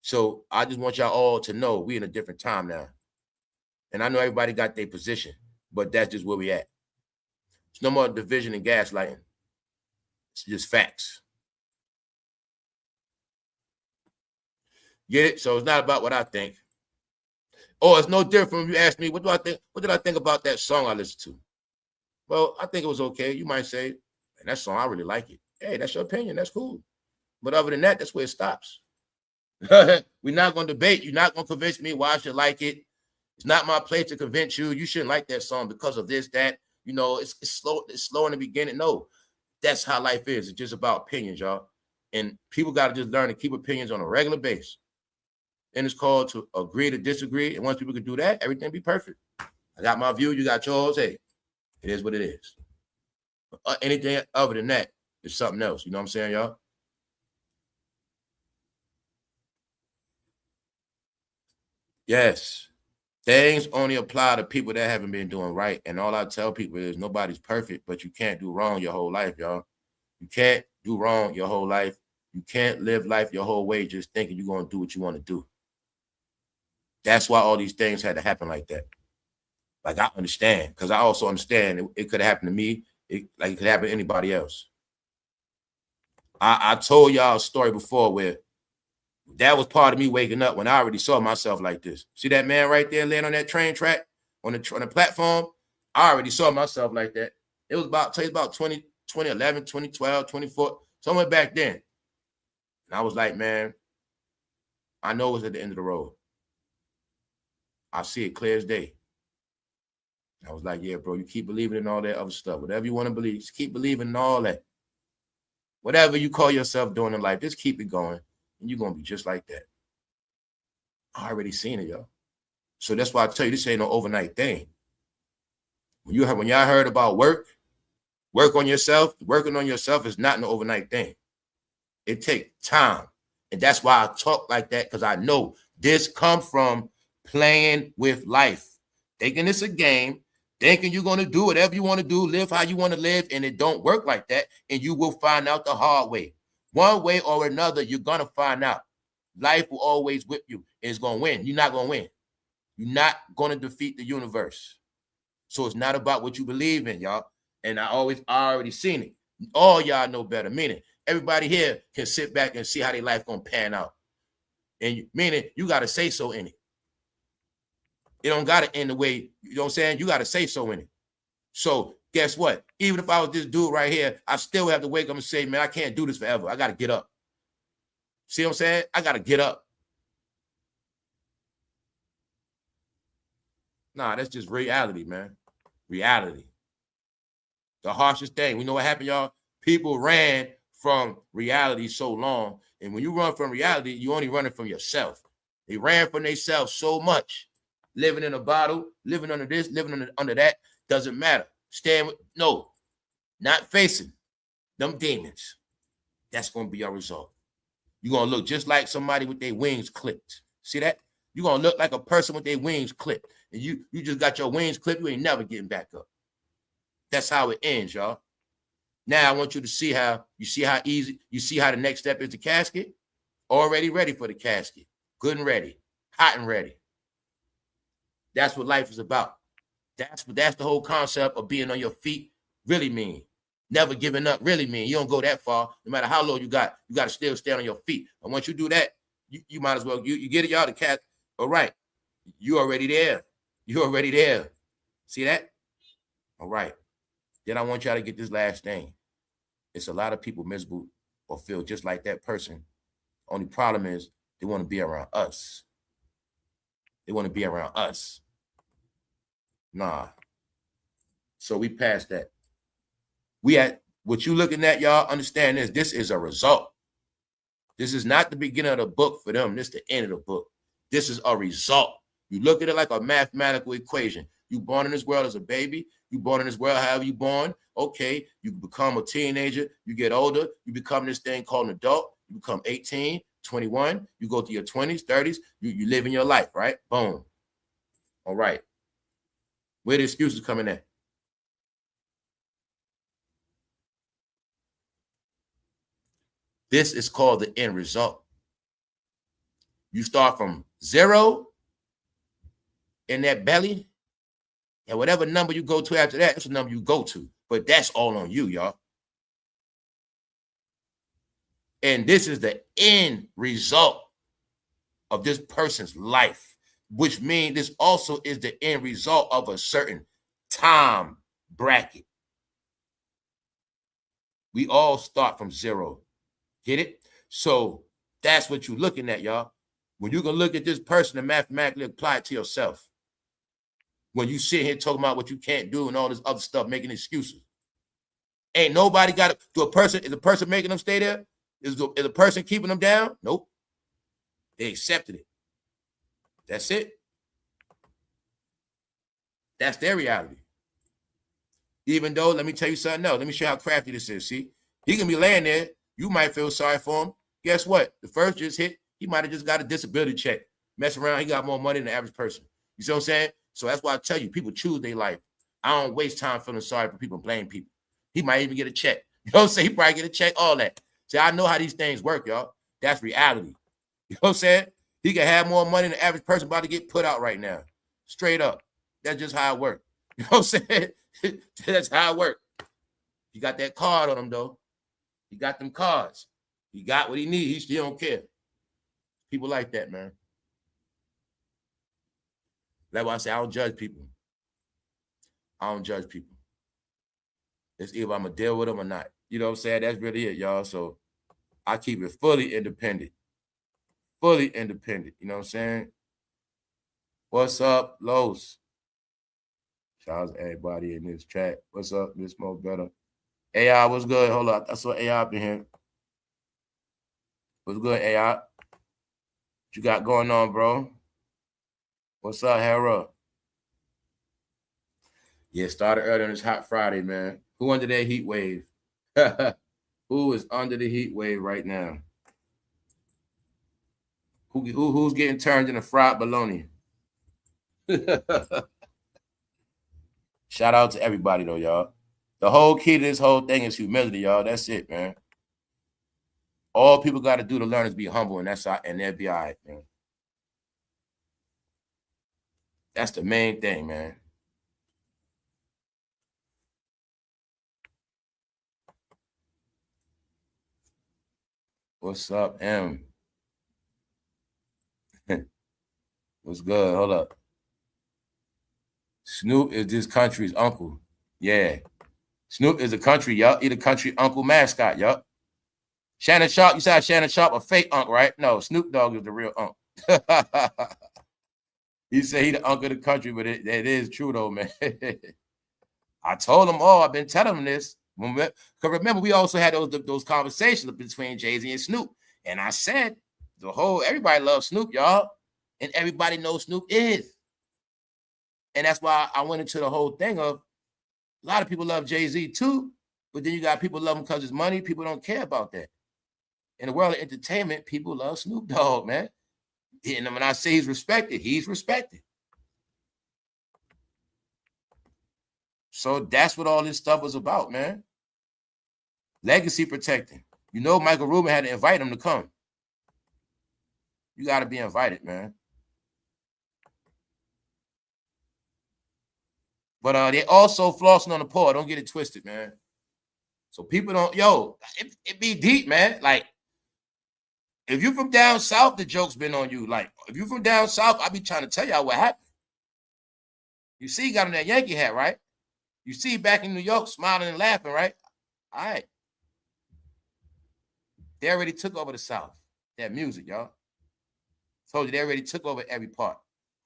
So I just want y'all all to know we're in a different time now. And I know everybody got their position, but that's just where we at. It's no more division and gaslighting. It's just facts. Get it? So it's not about what I think. Oh, it's no different when you ask me, what do I think? What did I think about that song I listened to? Well, I think it was okay. You might say, and that song, I really like it. Hey, that's your opinion. That's cool. But other than that, that's where it stops. We're not going to debate. You're not going to convince me why I should like it. It's not my place to convince you. You shouldn't like that song because of this, that. You know, it's slow. It's slow in the beginning. No, that's how life is. It's just about opinions, y'all. And people got to just learn to keep opinions on a regular basis. And it's called to agree to disagree. And once people can do that, everything be perfect. I got my view. You got yours. Hey, it is what it is. Anything other than that is something else. You know what I'm saying, y'all? Yes. Things only apply to people that haven't been doing right. And all I tell people is nobody's perfect, but you can't do wrong your whole life, y'all. You can't do wrong your whole life. You can't live life your whole way just thinking you're going to do what you want to do. That's why all these things had to happen like that. Like, I understand, because I also understand it could have happened to me. It could happen to anybody else. I told y'all a story before where that was part of me waking up when I already saw myself like this. See that man right there laying on that train track on the platform? I already saw myself like that. It was about 2011, 2012, 2014, somewhere back then. And I was like, man, I know it was at the end of the road. I see it clear as day. I was like, yeah, bro, you keep believing in all that other stuff. Whatever you want to believe, just keep believing in all that. Whatever you call yourself doing in life, just keep it going. And you're going to be just like that. I already seen it, y'all. So that's why I tell you, this ain't no overnight thing. When y'all heard about work on yourself, working on yourself is not an overnight thing. It takes time. And that's why I talk like that, because I know this comes from playing with life. Thinking it's a game, thinking you're going to do whatever you want to do, live how you want to live, and it don't work like that, and you will find out the hard way. One way or another, you're going to find out. Life will always whip you. It's going to win. You're not going to win. You're not going to defeat the universe. So it's not about what you believe in, y'all. And I already seen it. All y'all know better. Meaning, everybody here can sit back and see how their life going to pan out. And meaning, you got to say so in it. It don't got to end the way, you know what I'm saying? You got to say so in it. So guess what? Even if I was this dude right here, I still have to wake up and say, man, I can't do this forever. I got to get up. See what I'm saying? I got to get up. Nah, that's just reality, man. Reality. The harshest thing. We know what happened, y'all? People ran from reality so long. And when you run from reality, you only running from yourself. They ran from themselves so much. Living in a bottle, living under this, living under that, doesn't matter. Not facing them demons. That's going to be your result. You're going to look just like somebody with their wings clipped. See that? You're going to look like a person with their wings clipped. And you just got your wings clipped, you ain't never getting back up. That's how it ends, y'all. Now I want you to see how easy, you see how the next step is the casket. Already ready for the casket. Good and ready. Hot and ready. That's what life is about. That's the whole concept of being on your feet really mean. Never giving up really mean. You don't go that far. No matter how low you got to still stand on your feet. And once you do that, you might as well, you get it, y'all, the cat. All right. You already there. You already there. See that? All right. Then I want y'all to get this last thing. It's a lot of people miserable or feel just like that person. Only problem is they want to be around us. They want to be around us. Nah. So we passed that. We at what you looking at, y'all, understand this. This is a result. This is not the beginning of the book for them. This is the end of the book. This is a result. You look at it like a mathematical equation. You born in this world as a baby. You born in this world however you born. Okay, you become a teenager. You get older. You become this thing called an adult. You become 18, 21. You go to your 20s, 30s. You live in your life, right? Boom. All right. Where the excuses coming at? This is called the end result. You start from 0 in that belly, and whatever number you go to after that, that's the number you go to. But that's all on you, y'all. And this is the end result of this person's life, which means this also is the end result of a certain time bracket. We all start from 0. Get it? So that's what you're looking at, y'all. When you can look at this person and mathematically apply it to yourself. When you sit here talking about what you can't do and all this other stuff, making excuses. Ain't nobody got to do a person. Is the person making them stay there? Is the person keeping them down? Nope. They accepted it. That's it. That's their reality. Even though, let me tell you something else. Let me show you how crafty this is. See, he can be laying there. You might feel sorry for him. Guess what? The first just hit. He might have just got a disability check. Mess around. He got more money than the average person. You see what I'm saying? So that's why I tell you, people choose their life. I don't waste time feeling sorry for people, blame people. He might even get a check. You know what I'm saying? He probably get a check, all that. See, I know how these things work, y'all. That's reality. You know what I'm saying? He can have more money than the average person about to get put out right now. Straight up. That's just how it works. You know what I'm saying? That's how it works. He got that card on him, though. He got them cards. He got what he needs. He still don't care. People like that, man. That's why I say I don't judge people. I don't judge people. It's either I'm going to deal with them or not. You know what I'm saying? That's really it, y'all. So I keep it fully independent. Fully independent. You know what I'm saying? What's up, Los? Shout out to everybody in this chat. What's up, Miss Mo Better? AI, what's good? Hold up. I saw AI up in here. What's good, AI? What you got going on, bro? What's up, Hera? Yeah, started early on this hot Friday, man. Who under that heat wave? Who is under the heat wave right now? Who's getting turned into fried bologna? Shout out to everybody, though, y'all. The whole key to this whole thing is humility, y'all. That's it, man. All people got to do to learn is be humble, and they'll be all right, man. That's the main thing, man. What's up, M? What's good? Hold up. Snoop is this country's uncle. Yeah. Snoop is a country, y'all. He the country uncle mascot, y'all. Shannon Sharp, you said Shannon Sharp a fake uncle, right? No, Snoop Dogg is the real uncle. He said he the uncle of the country, but it is true though, man. I told him all. I've been telling him this. Because remember, we also had those conversations between jayz and Snoop. And I said, everybody loves Snoop, y'all. And everybody knows Snoop is. And that's why I went into the whole thing of a lot of people love jayz too, but then you got people love him because it's money. People don't care about that. In the world of entertainment, people love Snoop Dogg, man. And when I say he's respected, he's respected. So that's what all this stuff was about, man. Legacy protecting. You know, Michael Rubin had to invite him to come. You got to be invited, man. But they also flossing on the poor. Don't get it twisted, man. So people don't, it be deep, man. Like, if you from down south, the joke's been on you. Like, if you from down south, I be trying to tell y'all what happened. You see, he got on that Yankee hat, right? You see back in New York smiling and laughing, right? All right. They already took over the South. That music, y'all. Told you they already took over every part.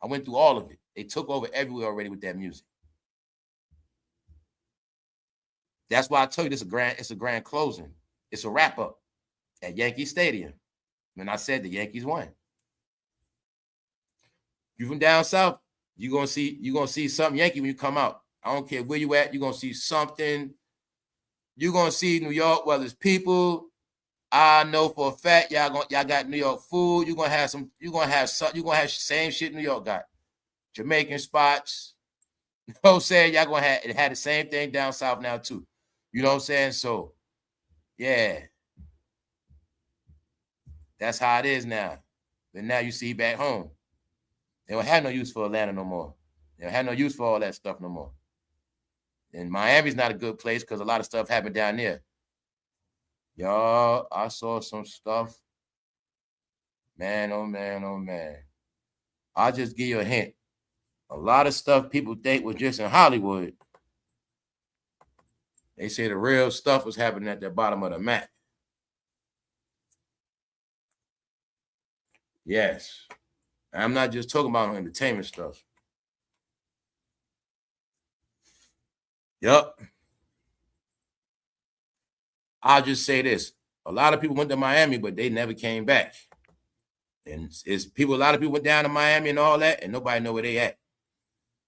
I went through all of it. They took over everywhere already with that music. That's why I told you it's a grand closing. It's a wrap up at Yankee Stadium. When I said the Yankees won. You from down south, you're gonna see something Yankee when you come out. I don't care where you at, you're gonna see something. You're gonna see New York, whether it's people. I know for a fact y'all got New York food. You're gonna have same shit New York got. Jamaican spots. You know what I'm saying? Y'all gonna have the same thing down south now too. You know what I'm saying? So yeah. That's how it is now. But now you see back home. They don't have no use for Atlanta no more. They don't have no use for all that stuff no more. And Miami's not a good place because a lot of stuff happened down there. Y'all, I saw some stuff. Man, oh man, oh man. I'll just give you a hint. A lot of stuff people think was just in Hollywood. They say the real stuff was happening at the bottom of the map. Yes. I'm not just talking about entertainment stuff. Yup. I'll just say this. A lot of people went to Miami, but they never came back. And a lot of people went down to Miami and all that, and nobody know where they at.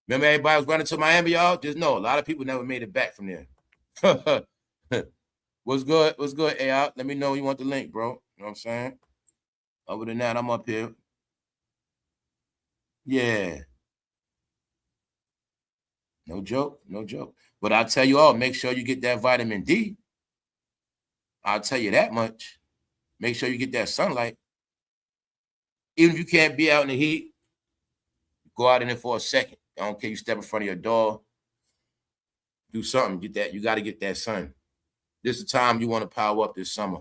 Remember everybody was running to Miami, y'all? Just know a lot of people never made it back from there. What's good? What's good, AI? Let me know you want the link, bro. You know what I'm saying? Other than that, I'm up here. Yeah. No joke, no joke. But I tell you all, make sure you get that vitamin D. I'll tell you that much. Make sure you get that sunlight. Even if you can't be out in the heat, go out in it for a second. I don't care. You step in front of your door, do something. Get that. You got to get that sun. This is the time you want to power up this summer.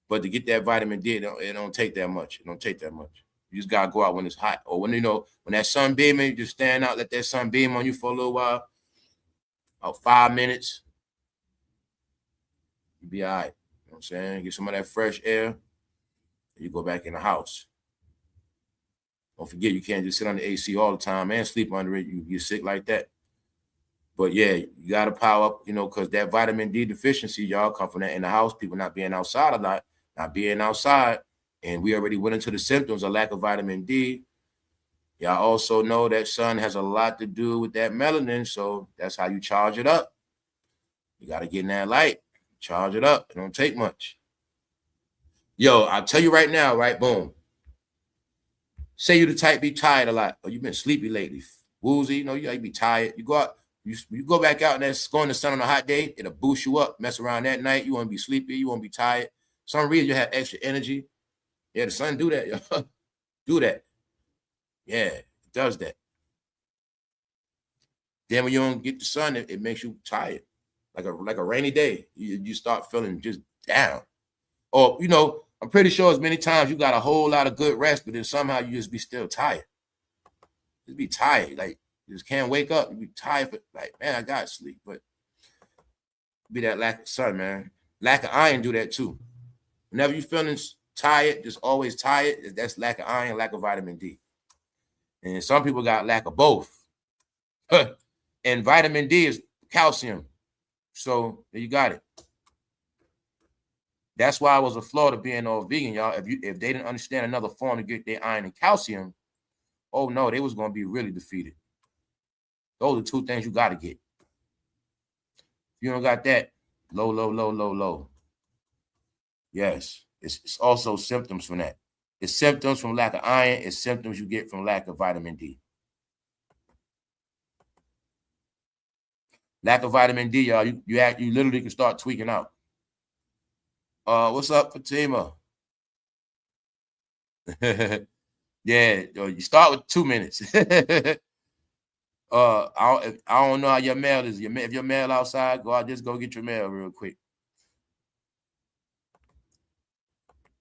But to get that vitamin D, it don't take that much. It don't take that much. You just got to go out when it's hot. Or when, when that sun beaming, you just stand out, let that sun beam on you for a little while. About 5 minutes. You'll be all right. You know what I'm saying? Get some of that fresh air. You go back in the house. Don't forget, you can't just sit on the AC all the time and sleep under it. You get sick like that. But yeah, you got to power up, because that vitamin D deficiency, y'all, come from that in the house. People not being outside a lot, not being outside. And we already went into the symptoms of lack of vitamin D. Y'all also know that sun has a lot to do with that melanin. So that's how you charge it up. You got to get in that light, charge it up. It don't take much. Yo, I'll tell you right now, right? Boom. Say you the type be tired a lot, or you've been sleepy lately, woozy, you be tired. You go out, you go back out and that's going to sun on a hot day, it'll boost you up, mess around that night. You want to be sleepy, you want to be tired. Some reason you have extra energy. Yeah, the sun do that, yo. Do that. Yeah, it does that. Then when you don't get the sun, it makes you tired. Like a rainy day. You start feeling just down. Or, I'm pretty sure as many times you got a whole lot of good rest, but then somehow you just be still tired. Just be tired. Like, you just can't wake up. You be tired, but like, man, I got to sleep. But be that lack of sun, man. Lack of iron do that too. Whenever you feeling tired, just always tired, that's lack of iron, lack of vitamin D. And some people got lack of both. And vitamin D is calcium. So there you got it. That's why I was a flaw to being all vegan, y'all. If they didn't understand another form to get their iron and calcium, oh no, they was gonna be really defeated. Those are two things you got to get. If you don't got that, low. Yes, it's also symptoms from that. It's symptoms from lack of iron. It's symptoms you get from lack of vitamin D. Lack of vitamin D, y'all, you literally can start tweaking out. What's up, Fatima? Yeah, you start with 2 minutes. I don't know how your mail is. If your mail outside, go out, just go get your mail real quick.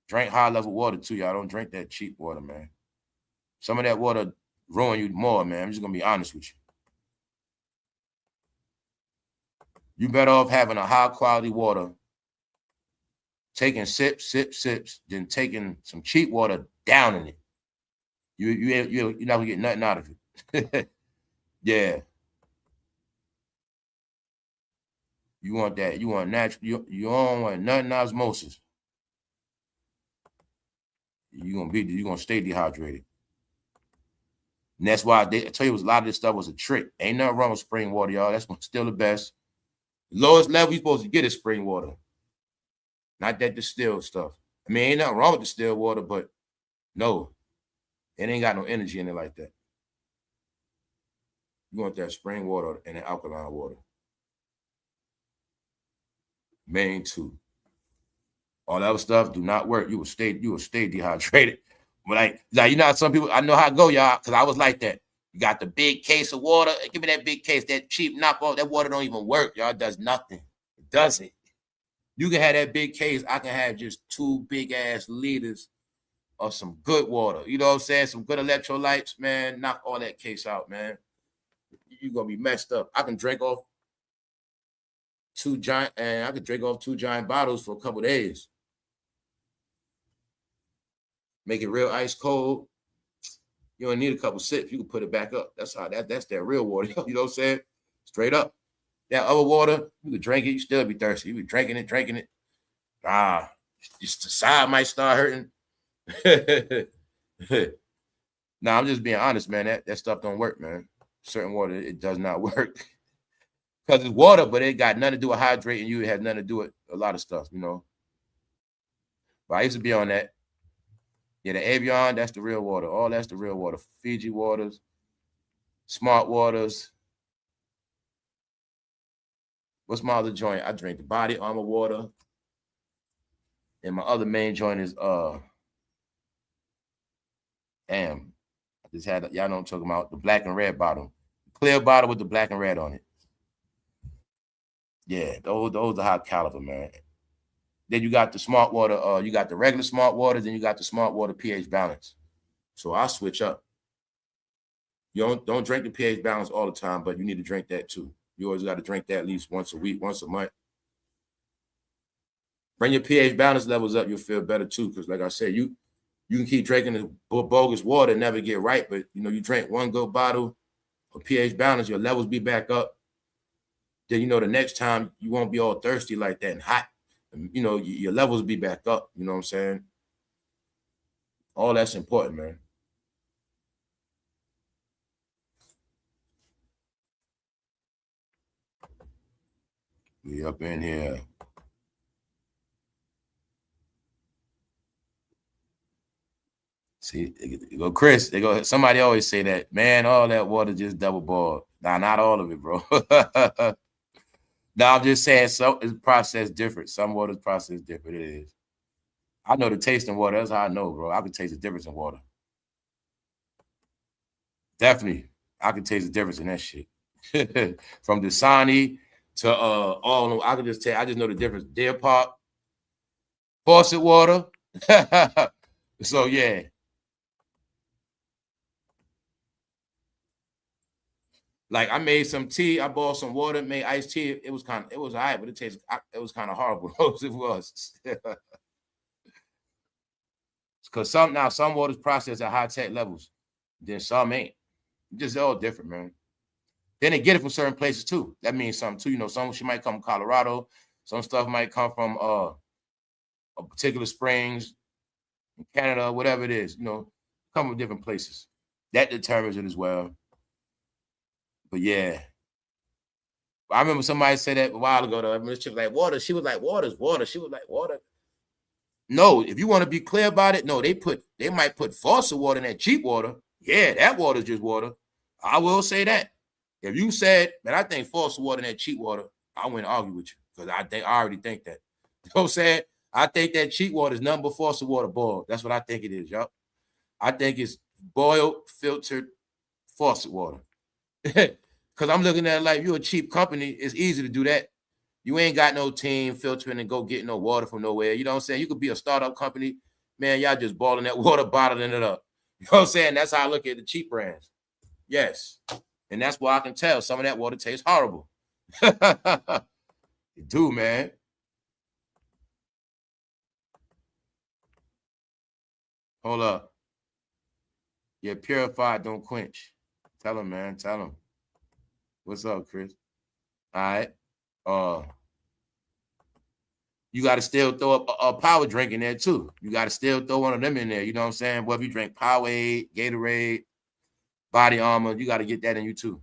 Drink high level water too, y'all. Don't drink that cheap water, man. Some of that water ruin you more, man. I'm just gonna be honest with you. You better off having a high quality water, taking sips, than taking some cheap water down in it. You're not gonna get nothing out of it. Yeah. You want that. You want natural. You don't want nothing osmosis. You're gonna stay dehydrated. And that's why I tell you a lot of this stuff was a trick. Ain't nothing wrong with spring water, y'all. That's still the best. The lowest level you're supposed to get is spring water. Not that distilled stuff. I mean, ain't nothing wrong with distilled water, but no, it ain't got no energy in it like that. You want that spring water and that alkaline water. Main two. All that other stuff do not work. You will stay dehydrated. But like you know, some people, I know how to go, y'all, because I was like that. You got the big case of water. Give me that big case, that cheap knockoff. That water don't even work, y'all. It does nothing. It doesn't. You can have that big case. I can have just 2 big ass liters of some good water. You know what I'm saying? Some good electrolytes, man. Knock all that case out, man. You're gonna be messed up. I can drink off 2 giant bottles for a couple days. Make it real ice cold. You don't need a couple sips. You can put it back up. That's that real water. You know what I'm saying? Straight up. That other water, you could drink it, you still be thirsty. You be drinking it. Just the side might start hurting. Nah, I'm just being honest, man. That stuff don't work, man. Certain water, it does not work. Because it's water, but it got nothing to do with hydrating you. It has nothing to do with a lot of stuff, you know. But I used to be on that. Yeah, the Avion, that's the real water. All that's the real water. Fiji waters, smart waters. What's my other joint? I drink the Body Armor water. And my other main joint is damn. I just had y'all know what I'm talking about. The black and red bottle. Clear bottle with the black and red on it. Yeah, those are high caliber, man. Then you got the smart water, you got the regular smart water, then you got the smart water pH balance. So I switch up. You don't drink the pH balance all the time, but you need to drink that too. You always got to drink that at least once a week, once a month. Bring your pH balance levels up, you'll feel better too. Because like I said, you can keep drinking the bogus water and never get right. But you know, you drink one good bottle of pH balance, your levels be back up. Then you know the next time you won't be all thirsty like that and hot. You know, your levels be back up. You know what I'm saying? All that's important, man. We up in here. See, they go Chris. They go. Somebody always say that, man. All that water just double boiled. Nah, not all of it, bro. No, I'm just saying. So it's processed different. Some water's processed different. It is. I know the taste in water. That's how I know, bro. I can taste the difference in water. Definitely, I can taste the difference in that shit. From Dasani to all. I can just tell. I just know the difference. Deer Park, faucet water. So yeah. Like I made some tea, I bought some water, made iced tea. It was all right, but it was kind of horrible. It was. Because some water's processed at high tech levels, then some ain't. Just all different, man. Then they get it from certain places too. That means something too. You know, some she might come from Colorado, some stuff might come from a particular springs, in Canada, whatever it is. You know, come from different places. That determines it as well. But yeah, I remember somebody said that a while ago. Though. I remember she was like, water. She was like, water's water. She was like, water. No, if you want to be clear about it, no, they might put faucet water in that cheap water. Yeah, that water's just water. I will say that. If you said, man, I think faucet water in that cheap water, I wouldn't argue with you because I already think that. You know what I'm saying? I think that cheap water is nothing but faucet water boiled. That's what I think it is, y'all. I think it's boiled, filtered faucet water. Because I'm looking at it like you're a cheap company. It's easy to do that. You ain't got no team filtering and go get no water from nowhere. You know what I'm saying? You could be a startup company. Man, y'all just boiling that water, bottling it up. You know what I'm saying? That's how I look at the cheap brands. Yes. And that's why I can tell some of that water tastes horrible. It do, man. Hold up. Yeah, purified, don't quench. Tell him, man. Tell him. What's up, Chris? All right. You got to still throw a power drink in there too. You got to still throw one of them in there. You know what I'm saying? Whether you drink Powerade, Gatorade, Body Armor, you got to get that in you too.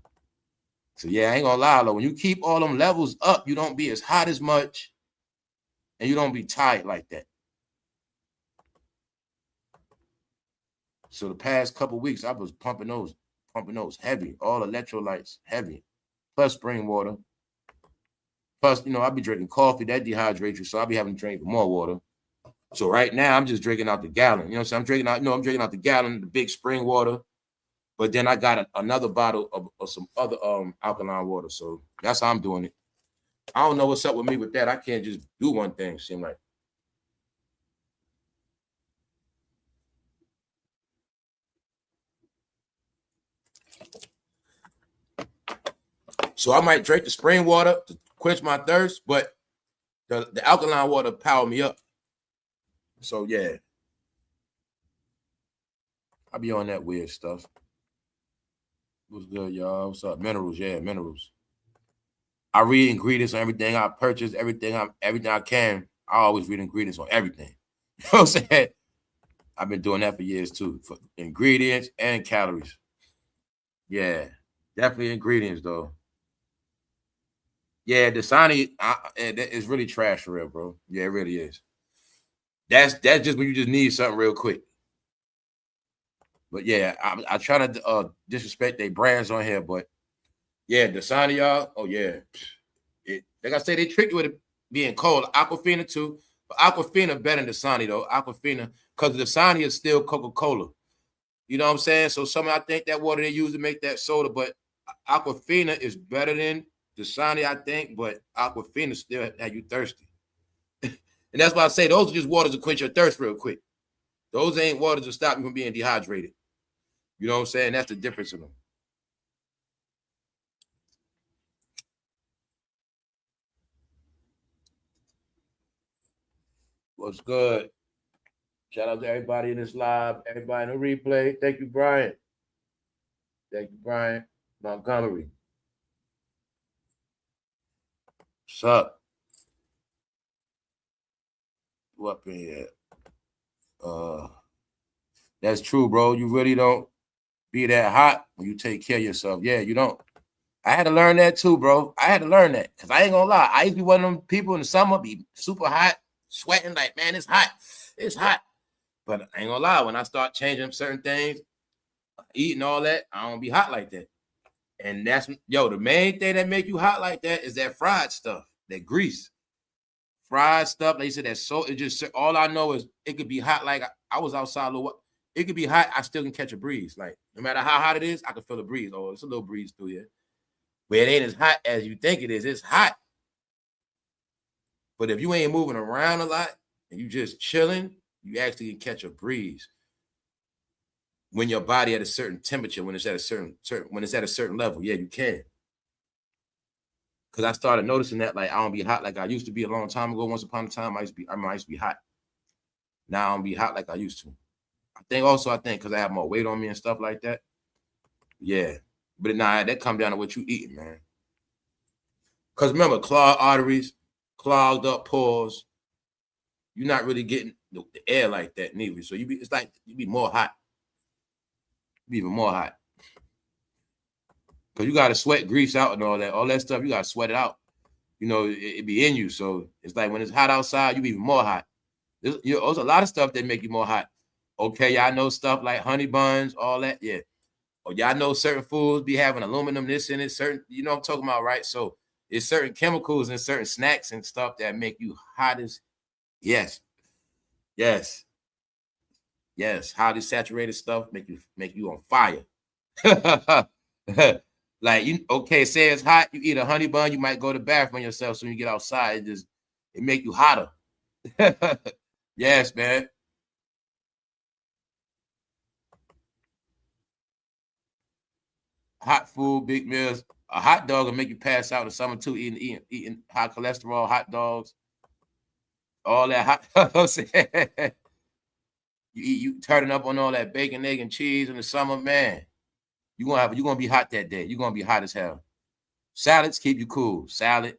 So yeah, I ain't gonna lie though. When you keep all them levels up, you don't be as hot as much, and you don't be tired like that. So the past couple weeks, I was pumping those heavy, all electrolytes heavy, plus spring water. Plus, you know, I'll be drinking coffee, that dehydrates you, so I'll be having to drink more water. So right now, I'm just drinking out the gallon. You know what I'm saying? I'm drinking out the gallon, the big spring water. But then I got another bottle of some other alkaline water. So that's how I'm doing it. I don't know what's up with me with that. I can't just do one thing, seem like. So I might drink the spring water to quench my thirst, but the alkaline water power me up. So yeah, I be on that weird stuff. What's good, y'all? What's up? Minerals, yeah, minerals. I read ingredients on everything I purchase, everything I can. I always read ingredients on everything. You know what I'm saying? I've been doing that for years too, for ingredients and calories. Yeah, definitely ingredients though. Yeah, Dasani is really trash for real, bro. Yeah, it really is. That's just when you just need something real quick. But yeah, I try to disrespect their brands on here, but yeah, Dasani, y'all. Oh yeah, like I said, they tricked you with it being cold. Aquafina too, but Aquafina better than Dasani though. Aquafina, because Dasani is still Coca-Cola. You know what I'm saying? So some I think that water they use to make that soda, but Aquafina is better than Dasani, I think, but Aquafina still have you thirsty. And that's why I say those are just waters to quench your thirst real quick. Those ain't waters to stop you from being dehydrated. You know what I'm saying? That's the difference in them. What's good? Shout out to everybody in this live, everybody in the replay. Thank you, Brian. Thank you, Brian Montgomery. What's up? Who up in here? That's true, bro. You really don't be that hot when you take care of yourself. Yeah, you don't. I had to learn that too, bro. I had to learn that because I ain't gonna lie. I used to be one of them people in the summer be super hot, sweating like, man, it's hot. It's hot. But I ain't gonna lie. When I start changing certain things, eating all that, I don't be hot like that. And that's the main thing that make you hot like that is that fried stuff, that grease. Fried stuff, like you said, that salt. It just all I know is it could be hot. Like I was outside a little. It could be hot. I still can catch a breeze. Like no matter how hot it is, I can feel a breeze. Oh, it's a little breeze through here. But it ain't as hot as you think it is. It's hot. But if you ain't moving around a lot and you just chilling, you actually can catch a breeze. When your body at a certain temperature, when it's at a certain level, yeah, you can. Because I started noticing that like I don't be hot like I used to be a long time ago. Once upon a time, I used to be hot. Now I don't be hot like I used to. I think because I have more weight on me and stuff like that. Yeah. But nah, that come down to what you eating, man. Because remember, clogged arteries, clogged up pores, you're not really getting the air like that neither. So it's like you be more hot. You be even more hot. Because you got to sweat grease out and all that stuff, you got to sweat it out. You know, it be in you. So it's like when it's hot outside, you be even more hot. There's a lot of stuff that make you more hot. Okay, y'all know stuff like honey buns, all that, yeah. Or y'all know certain foods be having aluminum, this and it, certain, you know what I'm talking about, right? So it's certain chemicals and certain snacks and stuff that make you hot as, yes. Yes. Yes. Highly saturated stuff make you on fire. Like you okay, say it's hot, you eat a honey bun, you might go to the bathroom yourself. So when you get outside, it make you hotter. Yes, man. Hot food, big meals. A hot dog will make you pass out in the summer too, eating high cholesterol hot dogs. All that hot you turning up on all that bacon, egg, and cheese in the summer, man. You're gonna be hot that day. You're gonna be hot as hell. Salads keep you cool. Salad.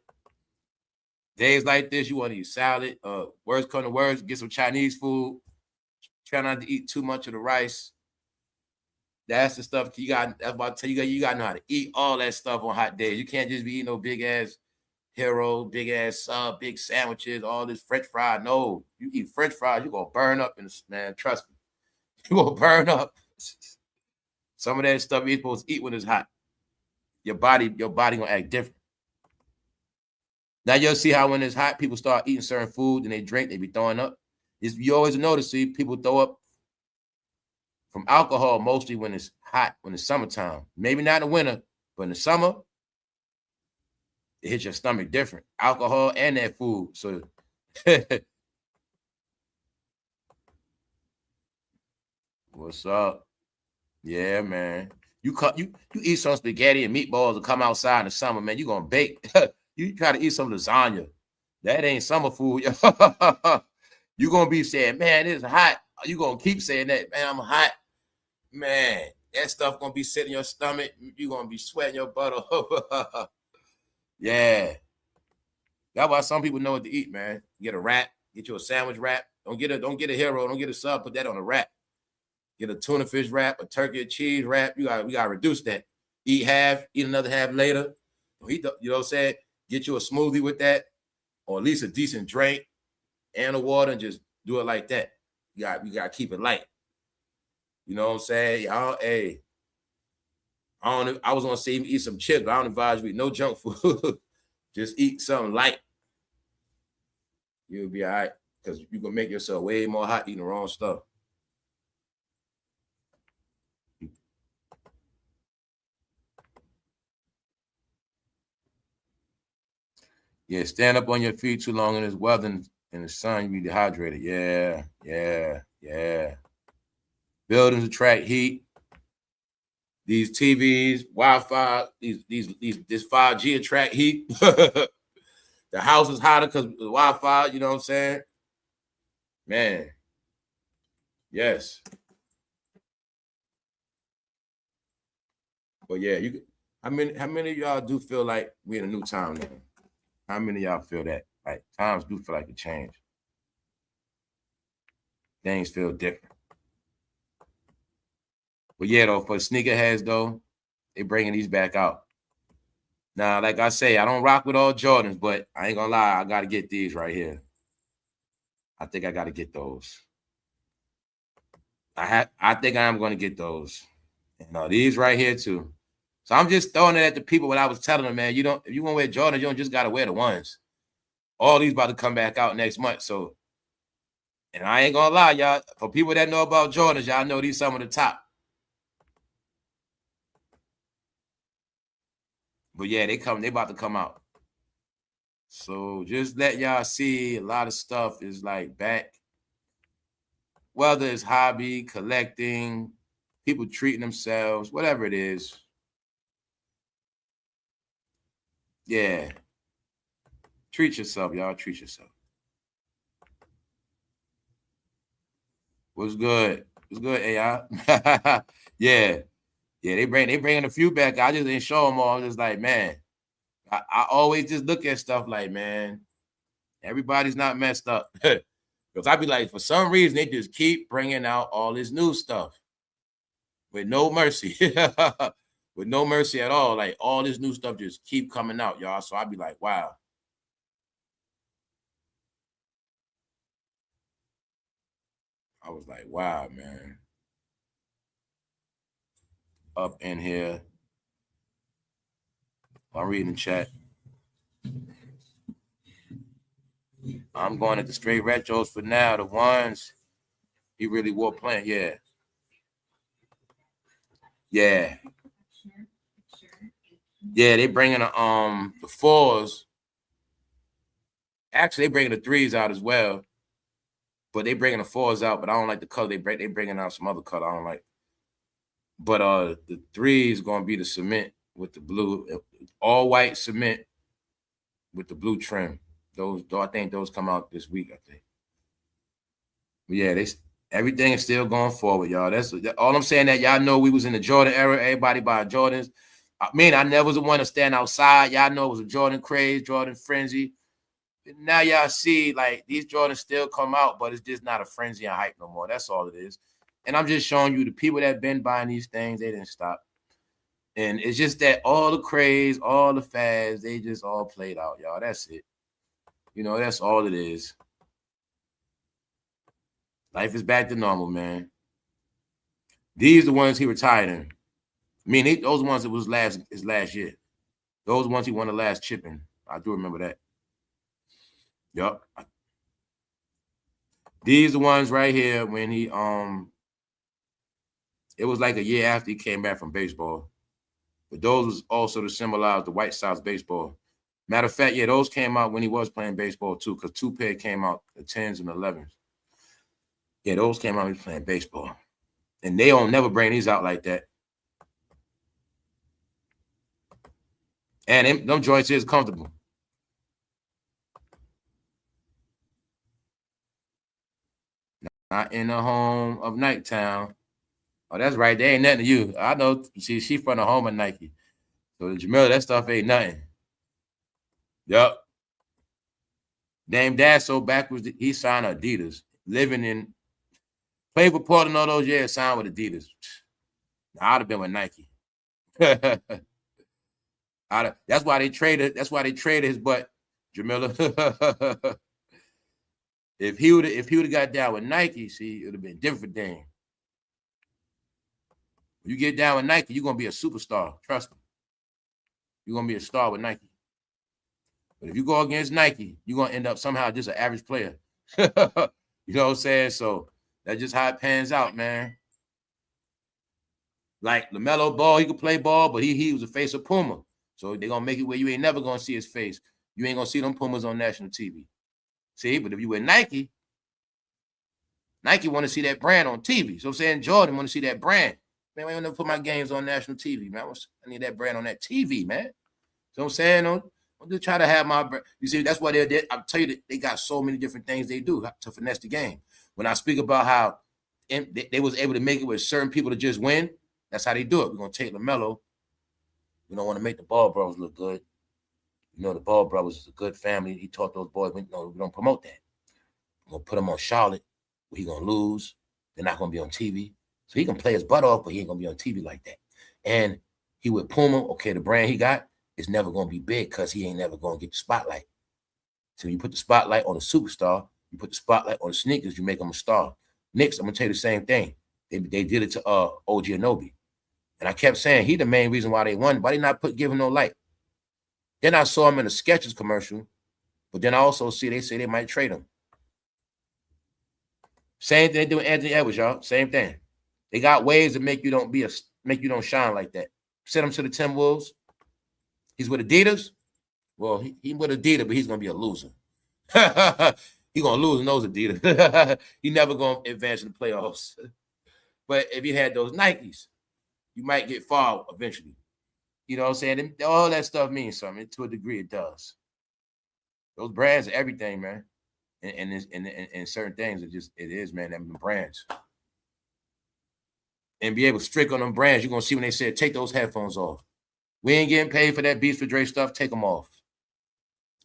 Days like this, you want to eat salad. Words come to words, get some Chinese food. Try not to eat too much of the rice. That's the stuff you got. That's what I tell you. You got to know how to eat all that stuff on hot days. You can't just be eating no big ass hero, big ass sub, big sandwiches, all this French fry. No, you eat French fries, you're gonna burn up. Man, trust me, you're gonna burn up. Some of that stuff you're supposed to eat when it's hot. Your body gonna act different. Now you'll see how when it's hot, people start eating certain food and they drink, they be throwing up. You always notice, see, people throw up from alcohol mostly when it's hot, when it's summertime. Maybe not in the winter, but in the summer, it hits your stomach different. Alcohol and that food. So what's up? Yeah, man. You eat some spaghetti and meatballs and come outside in the summer, man. You're gonna bake. You try to eat some lasagna. That ain't summer food. You're gonna be saying, man, it's hot. You're gonna keep saying that, man, I'm hot. Man, that stuff gonna be sitting in your stomach. You're gonna be sweating your butt off. Yeah. That's why some people know what to eat, man. Get a wrap, get you a sandwich wrap. Don't get a hero, don't get a sub, put that on a wrap. Get a tuna fish wrap, a turkey and cheese wrap. We gotta reduce that. Eat half, eat another half later. You know what I'm saying? Get you a smoothie with that, or at least a decent drink and a water, and just do it like that. You gotta keep it light. You know what I'm saying? Y'all, hey, I was gonna say eat some chips, but I don't advise you eat no junk food. Just eat something light. You'll be all right, because you're gonna make yourself way more hot eating the wrong stuff. Yeah, stand up on your feet too long in this weather in the sun, you be dehydrated. Yeah. Buildings attract heat. These TVs, Wi-Fi, this 5G attract heat. The house is hotter because of the Wi-Fi, you know what I'm saying? Man. Yes. But yeah, how many of y'all do feel like we're in a new time now? How many of y'all feel that? Like times do feel like a change. Things feel different. But yeah, though, for sneakerheads though, they bringing these back out. Now, like I say, I don't rock with all Jordans, but I ain't gonna lie, I gotta get these right here. I think I gotta get those. I think I am gonna get those. These right here too. So I'm just throwing it at the people when I was telling them, man, if you want to wear Jordan, you don't just gotta wear the ones. All these about to come back out next month. So, and I ain't gonna lie, y'all. For people that know about Jordans, y'all know these some of the top. But yeah, they about to come out. So just let y'all see a lot of stuff is like back. Whether it's hobby, collecting, people treating themselves, whatever it is. Yeah. Treat yourself, y'all. Treat yourself. What's good? What's good, AI? Yeah. Yeah, they bringing a few back. I just didn't show them all. I'm just like, man, I always just look at stuff like, man, everybody's not messed up. Because I be like, for some reason, they just keep bringing out all this new stuff with no mercy. With no mercy at all. Like, all this new stuff just keep coming out, y'all. So I be like, wow. I was like, wow, man. Up in here. I'm reading the chat. I'm going at the straight retros for now. The ones he really wore playing. Yeah. Yeah. Yeah, they bringing the fours. Actually, they bringing the threes out as well. But they bringing the fours out, but I don't like the color. They bringing out some other color I don't like. But the three is gonna be the cement with the blue, all white cement with the blue trim. Those, I think those come out this week. I think. But yeah, everything is still going forward, y'all. That's all I'm saying. That y'all know we was in the Jordan era. Everybody buying Jordans. I mean, I never was the one to stand outside. Y'all know it was a Jordan craze, Jordan frenzy. Now y'all see like these Jordans still come out, but it's just not a frenzy and hype no more. That's all it is. And I'm just showing you the people that been buying these things, they didn't stop. And it's just that all the craze, all the fads, they just all played out, y'all. That's it. You know, that's all it is. Life is back to normal, man. These are the ones he retired in. I mean, those ones that was his last year. Those ones he won the last chip in. I do remember that. Yup. These are the ones right here when he it was like a year after he came back from baseball. But those was also to symbolize the White Sox baseball. Matter of fact, yeah, those came out when he was playing baseball too, because 2 pair came out, the 10s and 11s. Yeah, those came out when he was playing baseball. And they don't never bring these out like that. And them joints is comfortable. Not in the home of Nighttown. Oh, that's right. They ain't nothing to you. I know. She from the home of Nike. So Jamila, that stuff ain't nothing. Yup. Damn dad so backwards, he signed Adidas. Living in, played for Portland all those years, signed with Adidas. I'd have been with Nike. That's why they traded his butt, Jamila. If he would have got down with Nike, see, it would have been a different thing. When you get down with Nike, you're gonna be a superstar. Trust me. You're gonna be a star with Nike. But if you go against Nike, you're gonna end up somehow just an average player. You know what I'm saying? So that's just how it pans out, man. Like LaMelo Ball, he could play ball, but he was the face of Puma. So they're gonna make it where you ain't never gonna see his face. You ain't gonna see them Pumas on national TV. See, but if you with Nike want to see that brand on TV. So I'm saying Jordan want to see that brand. Man, I don't never put my games on national TV, man. I need that brand on that TV, man. So I'm saying, I'm just try to have my brand. You see, that's why they're I'll tell you that they got so many different things they do to finesse the game. When I speak about how they was able to make it with certain people to just win, that's how they do it. We're going to take LaMelo. We don't want to make the Ball brothers look good. You know, the Ball brothers is a good family. He taught those boys, we don't promote that. We're going to put them on Charlotte, where he's going to lose. They're not going to be on TV. So he can play his butt off, but he ain't going to be on TV like that. And he with Puma, okay, the brand he got is never going to be big because he ain't never going to get the spotlight. So you put the spotlight on a superstar, you put the spotlight on the sneakers, you make him a star. Knicks, I'm going to tell you the same thing. They did it to OG Anunoby. And I kept saying he the main reason why they won. Why they not give him no light? Then I saw him in a Skechers commercial, but then I also see they say they might trade him. Same thing they do with Anthony Edwards, y'all. Same thing. They got ways to make you don't shine like that. Send him to the Timberwolves. He's with Adidas. Well, he with Adidas, but he's gonna be a loser. He's gonna lose in those Adidas. He never gonna advance in the playoffs. But if you had those Nikes, you might get far eventually. You know what I'm saying? All that stuff means something. To a degree, it does. Those brands are everything, man. And certain things, it is, man. Them brands. And be able to strict on them brands. You're gonna see when they said, take those headphones off. We ain't getting paid for that Beats for Dre stuff. Take them off.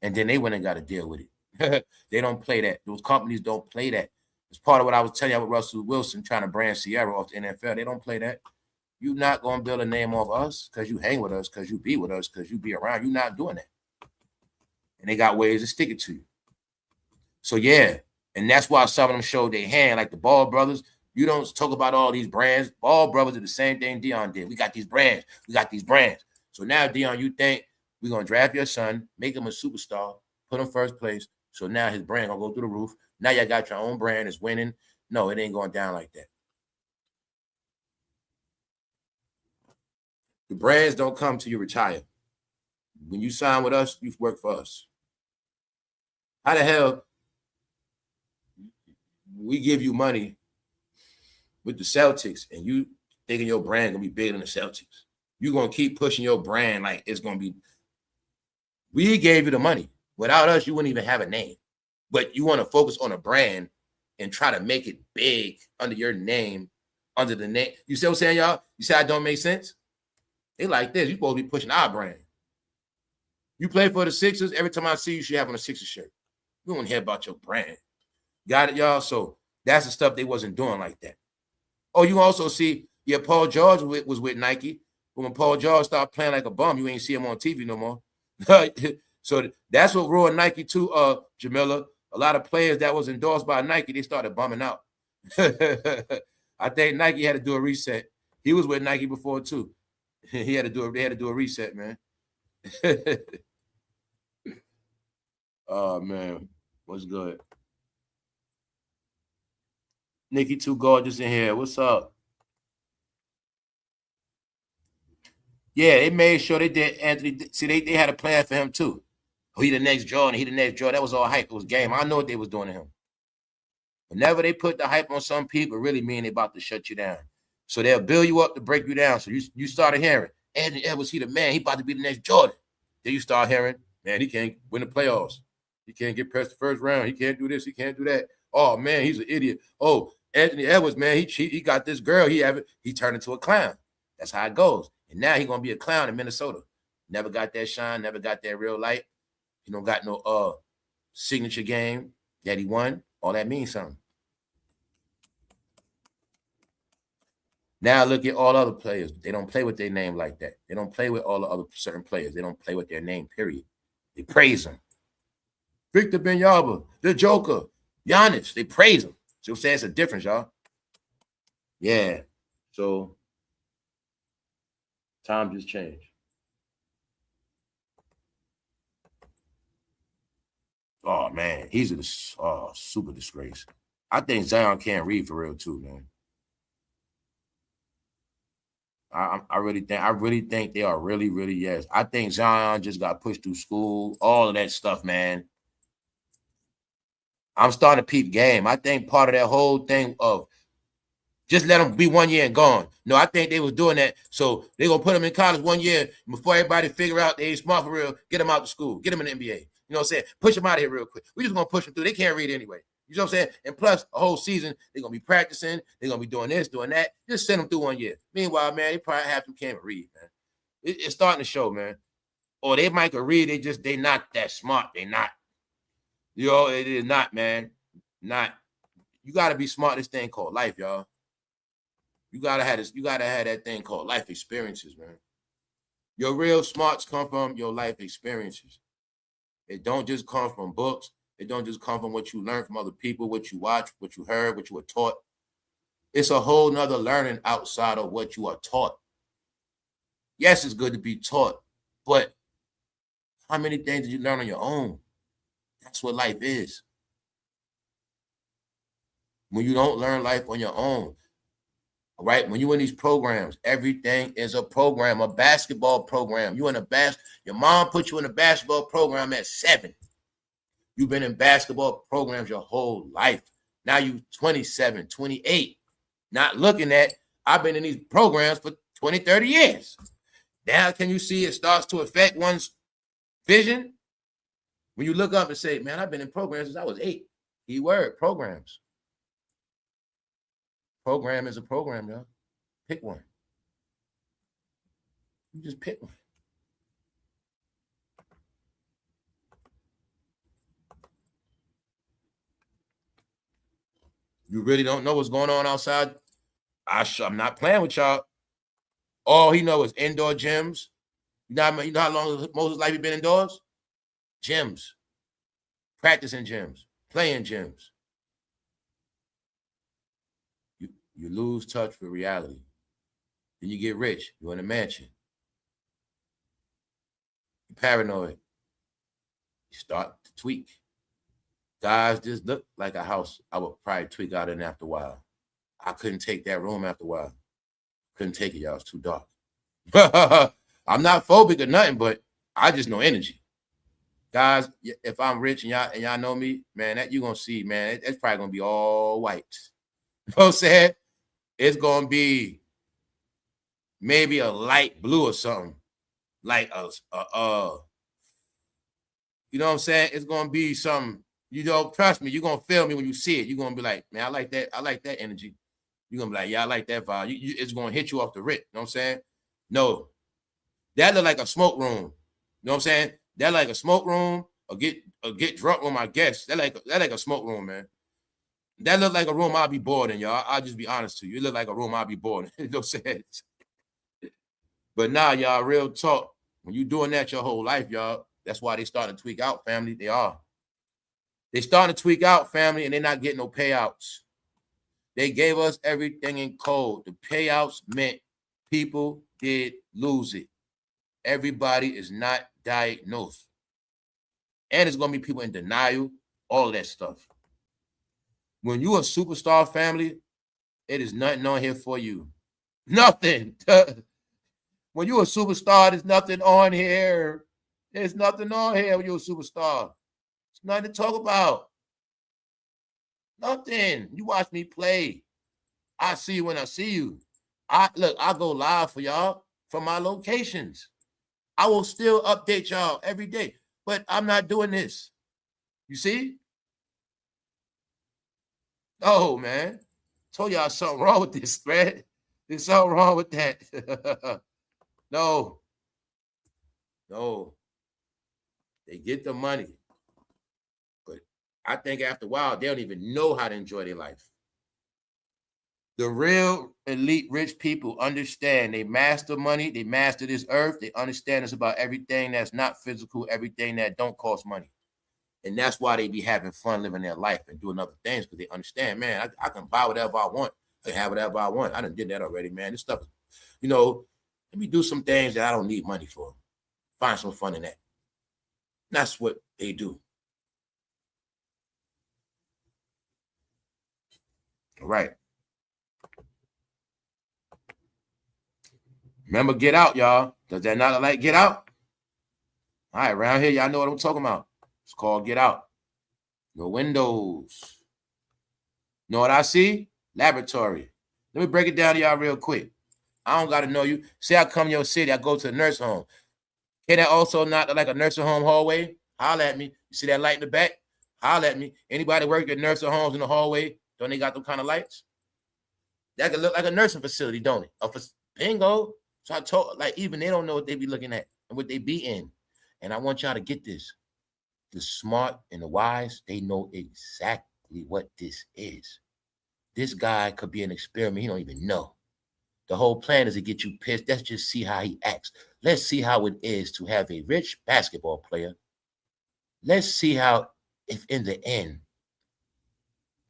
And then they went and got to deal with it. They don't play that. Those companies don't play that. It's part of what I was telling you with Russell Wilson trying to brand Sierra off the NFL. They don't play that. You're not going to build a name off us because you hang with us, because you be with us, because you be around. You're not doing that. And they got ways to stick it to you. So, yeah. And that's why some of them showed their hand, like the Ball brothers. You don't talk about all these brands. Ball brothers did the same thing Deion did. We got these brands. So now, Deion, you think we're going to draft your son, make him a superstar, put him first place, So now his brand gonna go through the roof. Now you got your own brand, it's winning. No, it ain't going down like that. The brands don't come till you retire. When you sign with us, you work for us. How the hell we give you money with the Celtics and you thinking your brand gonna be bigger than the Celtics? You're gonna keep pushing your brand like it's gonna be. We gave you the money. Without us, you wouldn't even have a name. But you want to focus on a brand and try to make it big under your name, under the name. You see what I'm saying, y'all? You say I don't make sense? They like this. You're supposed to be pushing our brand. You play for the Sixers. Every time I see you, should have on a Sixers shirt. We don't hear about your brand. Got it, y'all? So that's the stuff they wasn't doing like that. Oh, you also see, yeah, Paul George was with Nike. But when Paul George started playing like a bum, you ain't see him on TV no more. So that's what ruined Nike too, Jamila. A lot of players that was endorsed by Nike, they started bumming out. I think Nike had to do a reset. He was with Nike before too. They had to do a reset, man. Oh man, what's good? Nikki Too Gorgeous in here. What's up? Yeah, they made sure they did Anthony. See, they had a plan for him too. Oh, he the next Jordan. He the next Jordan. That was all hype. It was game. I know what they was doing to him. Whenever they put the hype on some people, really mean they about to shut you down. So they'll build you up to break you down. So you started hearing, Anthony Edwards, he the man. He about to be the next Jordan. Then you start hearing, man, he can't win the playoffs. He can't get past the first round. He can't do this. He can't do that. Oh, man, he's an idiot. Oh, Anthony Edwards, man, he got this girl. He turned into a clown. That's how it goes. And now he's going to be a clown in Minnesota. Never got that shine. Never got that real light. He don't got no signature game that he won. All that means something. Now look at all other players. They don't play with their name like that. They don't play with all the other certain players. They don't play with their name, period. They praise them. Victor Benyama, the Joker, Giannis, they praise him. See what I'm saying? It's a difference, y'all. Yeah. So time just changed. Oh, man. He's a super disgrace. I think Zion can't read for real, too, man. I really think they are really, yes. I think Zion just got pushed through school, all of that stuff, man. I'm starting to peep game. I think part of that whole thing of just let them be 1 year and gone. No, I think they was doing that. So they're going to put them in college 1 year before everybody figure out they ain't smart for real. Get them out of school. Get them in the NBA. You know what I'm saying? Push them out of here real quick. We just going to push them through. They can't read anyway. You know what I'm saying? And plus, a whole season, they're going to be practicing. They're going to be doing this, doing that. Just send them through 1 year. Meanwhile, man, they probably have them can't read, man. It's starting to show, man. Or they might can read. They not that smart. They not. You know, it is not, man. Not. You got to be smart this thing called life, y'all. You got to have this. You got to have that thing called life experiences, man. Your real smarts come from your life experiences. It don't just come from books. It don't just come from what you learn from other people, what you watch, what you heard, what you were taught. It's a whole nother learning outside of what you are taught. Yes, it's good to be taught, but how many things did you learn on your own? That's what life is. When you don't learn life on your own, all right? When you're in these programs, everything is a program, a basketball program. You in a your mom put you in a basketball program at 7. You've been in basketball programs your whole life. Now you 27, 28. Not looking at, I've been in these programs for 20, 30 years. Now can you see it starts to affect one's vision? When you look up and say, man, I've been in programs since I was 8. Keyword, programs. Program is a program, y'all. Pick one. You just pick one. You really don't know what's going on outside? I'm not playing with y'all. All he knows is indoor gyms. You know how long most of his life he been indoors? Gyms. Practicing gyms. Playing gyms. You lose touch with reality. Then you get rich. You're in a mansion. You're paranoid. You start to tweak. Guys, this looked like a house I would probably tweak out in after a while. I couldn't take that room after a while. Couldn't take it, y'all. It's too dark. I'm not phobic or nothing, but I just know energy. Guys, if I'm rich and y'all know me, man, that you're gonna see, man, it's probably gonna be all white. You know what I'm saying? It's gonna be maybe a light blue or something, like you know what I'm saying? It's gonna be something. You know, trust me, you're gonna feel me when you see it. You're gonna be like, man, I like that energy. You're gonna be like, yeah, I like that vibe. It's gonna hit you off the rip. You know what I'm saying? No, that look like a smoke room. You know what I'm saying? That like a smoke room, or get drunk room, I guess. That like a smoke room, man. That look like a room I'll be bored in, y'all. I'll just be honest to you. It look like a room I'll be bored in. You know what I'm saying? But now, y'all, real talk. When you doing that your whole life, y'all, that's why they starting to tweak out, family. They are. They starting to tweak out, family, and they're not getting no payouts. They gave us everything in code. The payouts meant people did lose it. Everybody is not diagnosed. And it's going to be people in denial, all of that stuff. When you a superstar, family, it is nothing on here for you. Nothing. When you a superstar, there's nothing on here. There's nothing on here when you're a superstar. It's nothing to talk about. Nothing. You watch me play. I see you when I see you. I go live for y'all from my locations. I will still update y'all every day, but I'm not doing this. You see? Oh, man. Told y'all something wrong with this, man. There's something wrong with that. No. They get the money. But I think after a while, they don't even know how to enjoy their life. The real elite rich people understand. They master money. They master this earth. They understand it's about everything that's not physical, everything that don't cost money. And that's why they be having fun living their life and doing other things, because they understand, man, I can buy whatever I want. I can have whatever I want. I done did that already, man. This stuff, let me do some things that I don't need money for. Find some fun in that. That's what they do. All right. Remember, Get Out, y'all. Does that not look like Get Out? All right, around here, y'all know what I'm talking about. It's called Get Out. No windows. Know what I see? Laboratory. Let me break it down to y'all real quick. I don't got to know you. Say I come to your city, I go to a nursing home. Can that also not look like a nursing home hallway? Holler at me. You see that light in the back? Holler at me. Anybody work at nursing homes in the hallway? Don't they got them kind of lights? That could look like a nursing facility, don't it? Bingo. So I told, even they don't know what they be looking at and what they be in. And I want y'all to get this. The smart and the wise, they know exactly what this is. This guy could be an experiment. He don't even know. The whole plan is to get you pissed. Let's just see how he acts. Let's see how it is to have a rich basketball player. Let's see how, if in the end,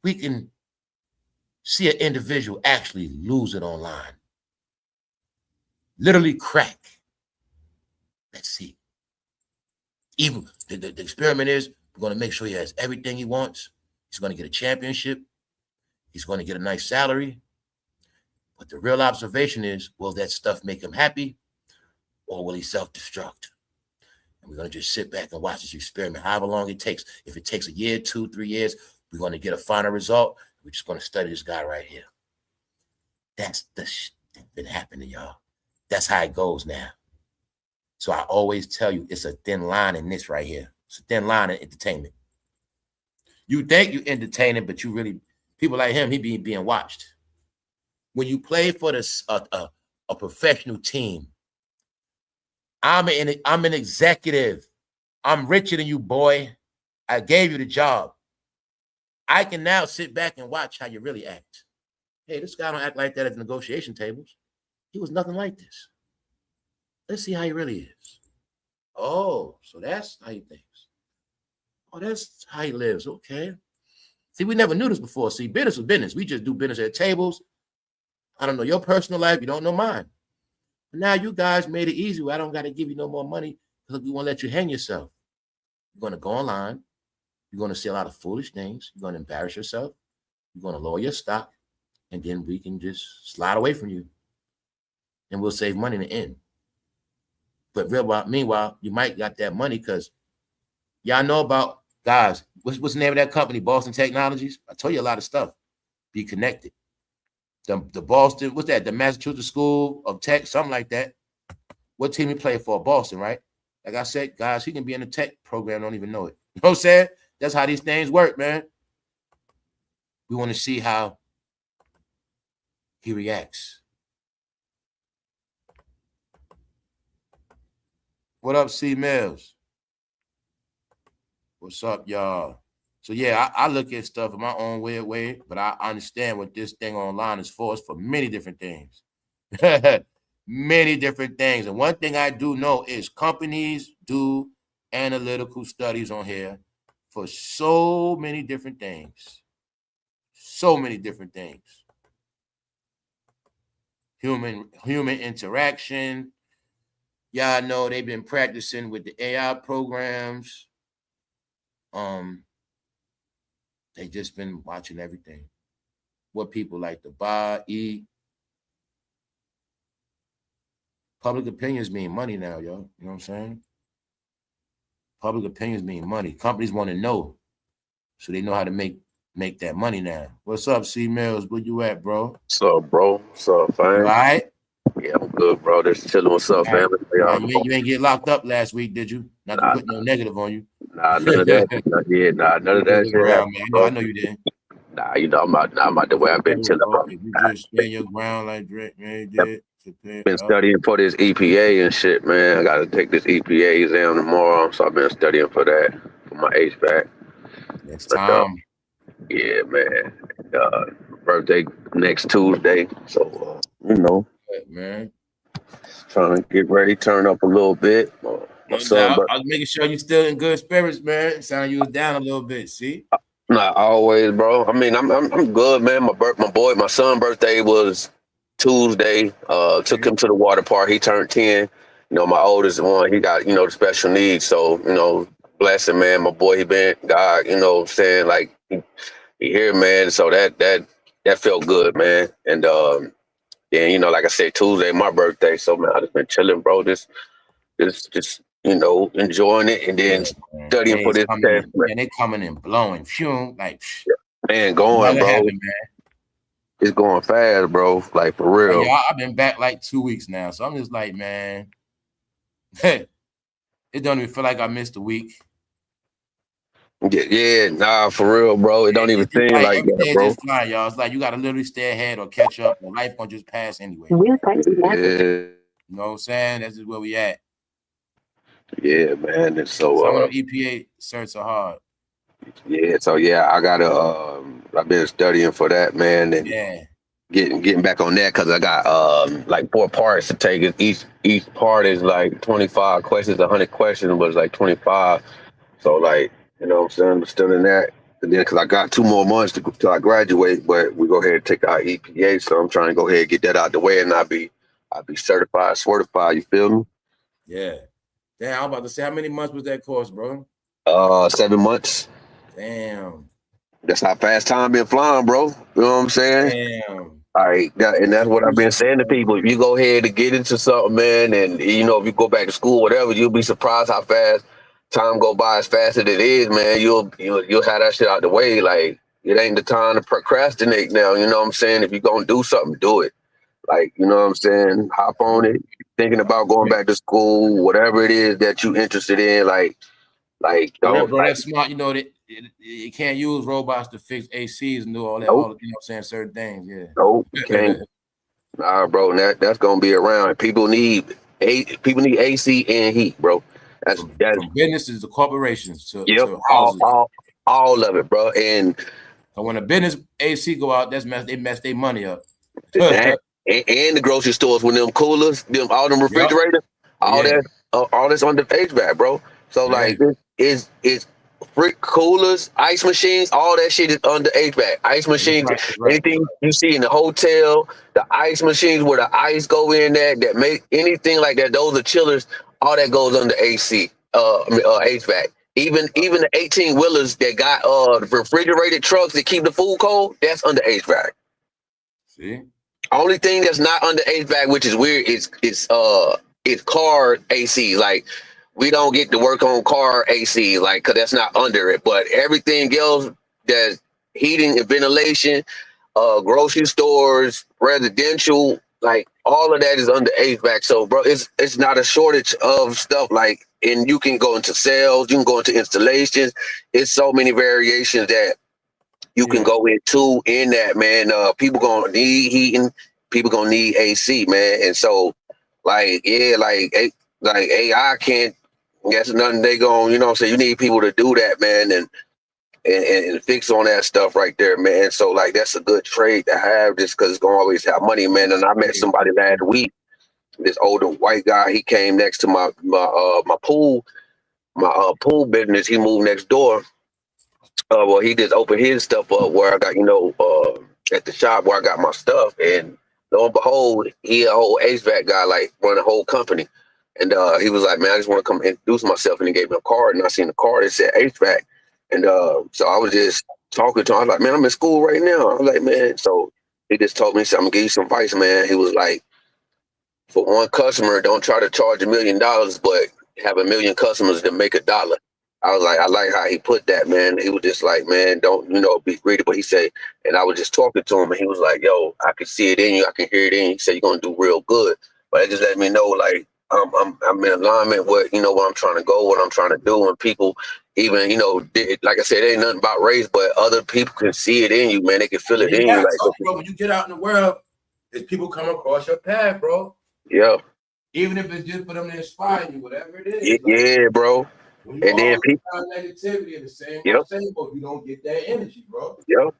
we can see an individual actually lose it online. Literally crack. Let's see. Even the experiment is, we're going to make sure he has everything he wants. He's going to get a championship. He's going to get a nice salary. But the real observation is, will that stuff make him happy, or will he self-destruct? And we're going to just sit back and watch this experiment, however long it takes. If it takes a year, 2, 3 years, we're going to get a final result. We're just going to study this guy right here. That's the shit that's been happening, y'all. That's how it goes now. So I always tell you, it's a thin line in this right here. It's a thin line in entertainment. You think you're entertaining, but you really, people like him, he being watched. When you play for a professional team, I'm an executive. I'm richer than you, boy. I gave you the job. I can now sit back and watch how you really act. Hey, this guy don't act like that at the negotiation tables. He was nothing like this. Let's see how he really is. Oh, so that's how he thinks. Oh, that's how he lives. Okay. See, we never knew this before. See, business was business. We just do business at tables. I don't know your personal life. You don't know mine. But now you guys made it easy where I don't got to give you no more money because we want to let you hang yourself. You're going to go online. You're going to see a lot of foolish things. You're going to embarrass yourself. You're going to lower your stock, and then we can just slide away from you, and we'll save money in the end. But meanwhile, you might got that money because y'all know about, guys, what's the name of that company, Boston Technologies? I told you a lot of stuff. Be connected. The Boston, what's that? The Massachusetts School of Tech, something like that. What team he played for? Boston, right? Like I said, guys, he can be in the tech program, don't even know it. You know what I'm saying? That's how these things work, man. We want to see how he reacts. What up, C Mills? What's up, y'all? So yeah, I look at stuff in my own weird way, but I understand what this thing online is for. It's for many different things. Many different things. And one thing I do know is companies do analytical studies on here for so many different things. So many different things. Human interaction. Y'all know they've been practicing with the AI programs. They just been watching everything. What people like to buy, eat. Public opinions mean money now, y'all. You know what I'm saying? Public opinions mean money. Companies want to know, so they know how to make that money now. What's up, C Mills? Where you at, bro? What's up, bro? What's up, fam? All right? Yeah, I'm good, bro. Just chilling. What's up, family? You ain't get locked up last week, did you? Not to put no negative on you. Nah, none of that. None of that shit around, happened, man. I know you didn't. Nah, I'm out the way I've been chilling, bro. If you just stand your ground like Drake did. Been studying for this EPA and shit, man. I got to take this EPA exam tomorrow, so I've been studying for that, for my HVAC. Next time. Yeah, man. Birthday next Tuesday, so man. Trying to get ready, turn up a little bit. I was making sure you're still in good spirits, man. It sounded you was down a little bit. See? Not always, bro. I mean, I'm good, man. My son's birthday was Tuesday. Took him to the water park. He turned 10. You know, my oldest one, he got, the special needs. So, bless him, man. My boy, he been God, what I'm saying? Like he here, man. So that felt good, man. And then, like I said, Tuesday, my birthday. So man, I just been chilling, bro. Just enjoying it and then studying for this test. And they coming and blowing. Phew, like man, going, bro. Happen, man. It's going fast, bro. Like for real. Y'all, I've been back like 2 weeks now, so I'm just like, man, it don't even feel like I missed a week. Yeah, nah, for real, bro. It don't even seem like that, bro. Just flying, y'all. It's like you gotta literally stay ahead or catch up, or life gonna just pass anyway. Yeah. You know what I'm saying? That's just where we at. Yeah, man. And so some of the EPA certs are hard. Yeah, so yeah, I gotta I've been studying for that, man, and getting back on that because I got like 4 parts to take. Each part is like 25 questions, 100 questions was like 25. So like, you know what I'm saying, I'm still in that. And then because I got 2 more months till I graduate, but we go ahead and take our EPA. So I'm trying to go ahead and get that out the way, and I'll be certified. You feel me? Yeah. Damn, I'm about to say, how many months was that course, bro? 7 months. Damn. That's how fast time been flying, bro. You know what I'm saying? Damn. All right, and that's what I've been saying to people. If you go ahead and get into something, man, and if you go back to school, whatever, you'll be surprised how fast time go by. As fast as it is, man, you'll have that shit out the way. Like, it ain't the time to procrastinate now. You know what I'm saying? If you're gonna do something, do it. Like, you know what I'm saying? Hop on it. Thinking about going back to school, whatever it is that you interested in, like bro, that's smart. You know that you can't use robots to fix ACs and do all that. All, you know what I'm saying? Certain things, yeah. Nope, can't. Nah, bro, that's gonna be around. People need AC and heat, bro. That's from businesses to corporations to houses. All of it, bro. And so when a business AC go out, they mess their money up. And the grocery stores with them coolers, all them refrigerators, all that's on the HVAC, bro. So like it's freak coolers, ice machines, all that shit is under HVAC. Ice machines, anything you see in the hotel, the ice machines where the ice go in there that make anything like that, those are chillers, all that goes under AC, HVAC. Even the 18-wheelers that got refrigerated trucks that keep the food cold, that's under HVAC. See? Only thing that's not under HVAC, which is weird, is car AC. Like, we don't get to work on car AC, like, cause that's not under it. But everything else, that's heating and ventilation, grocery stores, residential, like all of that is under HVAC. So, bro, it's not a shortage of stuff. Like, and you can go into sales, you can go into installations. It's so many variations that you can go into in that, man. People gonna need heating, people gonna need AC, man. And so, like, yeah, like AI can't. That's nothing they going. You know what I'm saying? You need people to do that, man, and fix on that stuff right there, man. So, like, that's a good trade to have, just because it's gonna always have money, man. And I met somebody last week. This older white guy, he came next to my pool business. He moved next door. Well, he just opened his stuff up where I got, at the shop where I got my stuff, and lo and behold, he a whole HVAC guy, like run a whole company. And he was like, man, I just want to come introduce myself, and he gave me a card, and I seen the card that said HVAC, and so I was just talking to him. I was like, man, I'm in school right now. I was like, man, so he just told me, he said, I'm gonna give you some advice, man. He was like, for one customer, don't try to charge $1 million, but have 1 million customers to make $1. I was like, I like how he put that, man. He was just like, man, don't, be greedy. But he said, and I was just talking to him, and he was like, yo, I can see it in you. I can hear it in you. He said, you're going to do real good. But it just let me know, like, I'm in alignment with, what I'm trying to go, what I'm trying to do. And people even, like I said, it ain't nothing about race, but other people can see it in you, man. They can feel it in you. Like, bro, when you get out in the world, there's people come across your path, bro. Yeah. Even if it's just for them to inspire you, whatever it is. Yeah, bro. When you and then people negativity in the same but you don't get that energy, bro. Yep.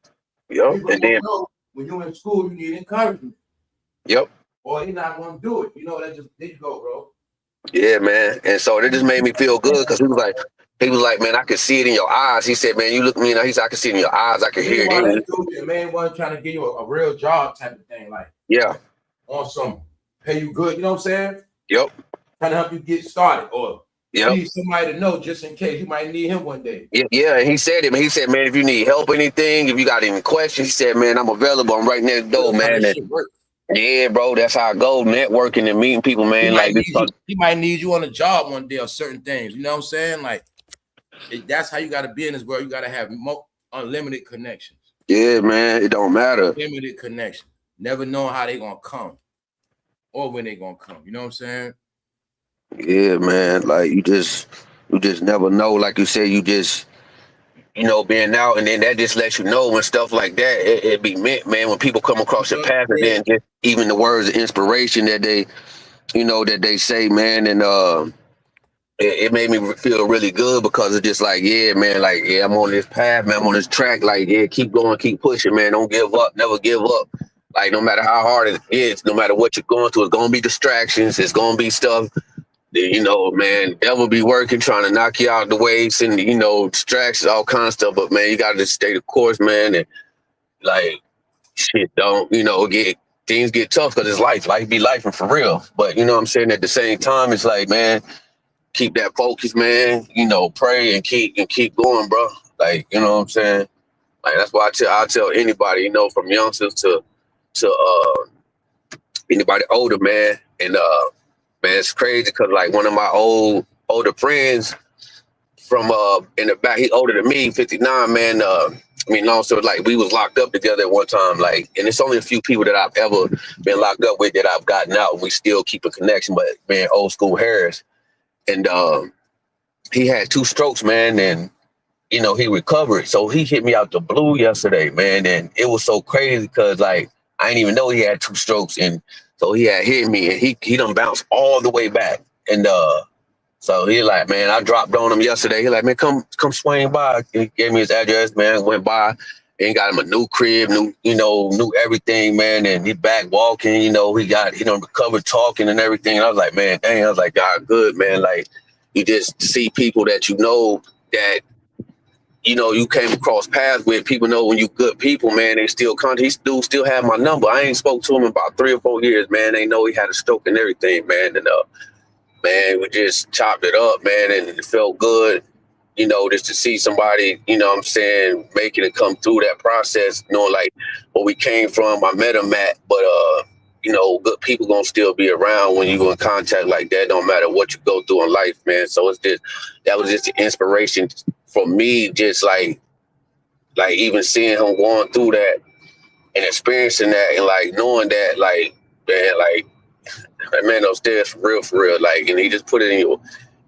And then when you're in school, you need encouragement. Yep. Or you're not gonna do it. That just there you go, bro. Yeah, man. And so it just made me feel good, because he was like, man, I can see it in your eyes. He said, man, you look me, he said, I can see it in your eyes. I can hear it in you. The man wasn't trying to give you a real job type of thing, like on some pay you good. You know what I'm saying? Yep. Trying to help you get started, or Yep. need somebody to know just in case you might need him one day. Yeah, and he said it. He said, man, if you need help, anything, if you got any questions, he said, man, I'm available. I'm right next door, man. Yeah, bro, that's how I go, networking and meeting people, man. He might need you on a job one day or certain things. You know what I'm saying? Like, that's how you got to be in this world. You got to have unlimited connections. Yeah, man, it don't matter. Unlimited connections. Never knowing how they gonna come or when they gonna come. You know what I'm saying? Yeah, man. Like, you just never know. Like you said, you just, being out, and then that just lets you know when stuff like that, it be meant, man, when people come across your path, and then just even the words of inspiration that they, that they say, man, and it made me feel really good, because it's just like, yeah, man, like, yeah, I'm on this path, man, I'm on this track, like, yeah, keep going, keep pushing, man, don't give up, never give up. Like, no matter how hard it is, no matter what you're going through, it's gonna be distractions, it's gonna be stuff. Man, devil be working, trying to knock you out the waves, and, distractions, all kinds of stuff. But, man, you got to just stay the course, man. And, like, shit, don't, things get tough, because it's life. Life be life, and for real. But, I'm saying, at the same time, it's like, man, keep that focus, man. Pray and keep going, bro. Like, you know what I'm saying? Like, that's why I tell anybody, from youngsters to anybody older, man. And, man, it's crazy, because like one of my older friends from in the back, he older than me, 59, man. Long story, like, we was locked up together at one time, like, and it's only a few people that I've ever been locked up with that I've gotten out, and we still keep a connection. But, man, old school Harris, and he had 2 strokes, man, and he recovered. So he hit me out the blue yesterday, man, and it was so crazy, because like, I didn't even know he had 2 strokes, and so he had hit me, and he done bounced all the way back. And so he like, man, I dropped on him yesterday. He like, man, come swing by. He gave me his address, man, went by, and got him a new crib, new everything, man. And he back walking, he done recovered talking and everything. And I was like, man, dang, I was like, God, good, man. Like, you just see people that that you came across paths with. People know when you good people, man, they still contact. He still have my number. I ain't spoke to him in about 3 or 4 years, man. They know he had a stroke and everything, man. And man, we just chopped it up, man, and it felt good. you know, just to see somebody, you know what I'm saying, making it come through that process, knowing like where we came from, I met him at, but you know, good people gonna still be around when you go in contact like that, no matter what you go through in life, man. So it's just, that was just the inspiration for me, just like even seeing him going through that and experiencing that and like knowing that, like, man, like that man upstairs for real, like, and he just put it in your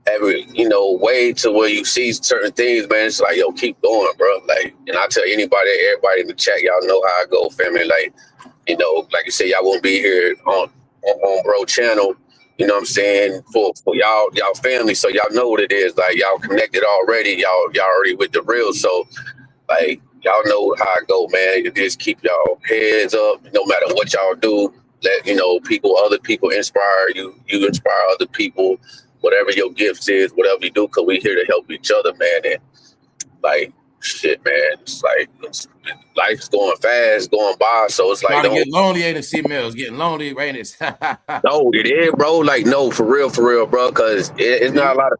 every, you know, way to where you see certain things, man. It's like, yo, keep going, bro. Like, and I tell anybody, everybody in the chat, y'all know how I go, family. Like, you know, like you said, y'all won't be here on bro channel, you know what I'm saying, for y'all family, so y'all know what it is. Like, y'all connected already, y'all already with the real. So like, y'all know how I go, man. You just keep y'all heads up, no matter what y'all do. Let, you know, other people inspire you. You inspire other people. Whatever your gifts is, whatever you do, because we here to help each other, man. And like, shit, man, it's like life's going fast, going by. So it's like, don't get lonely, ain't it? C-Mills getting lonely, right? No, it is, bro. Like, no, for real, bro. Because it's not a lot of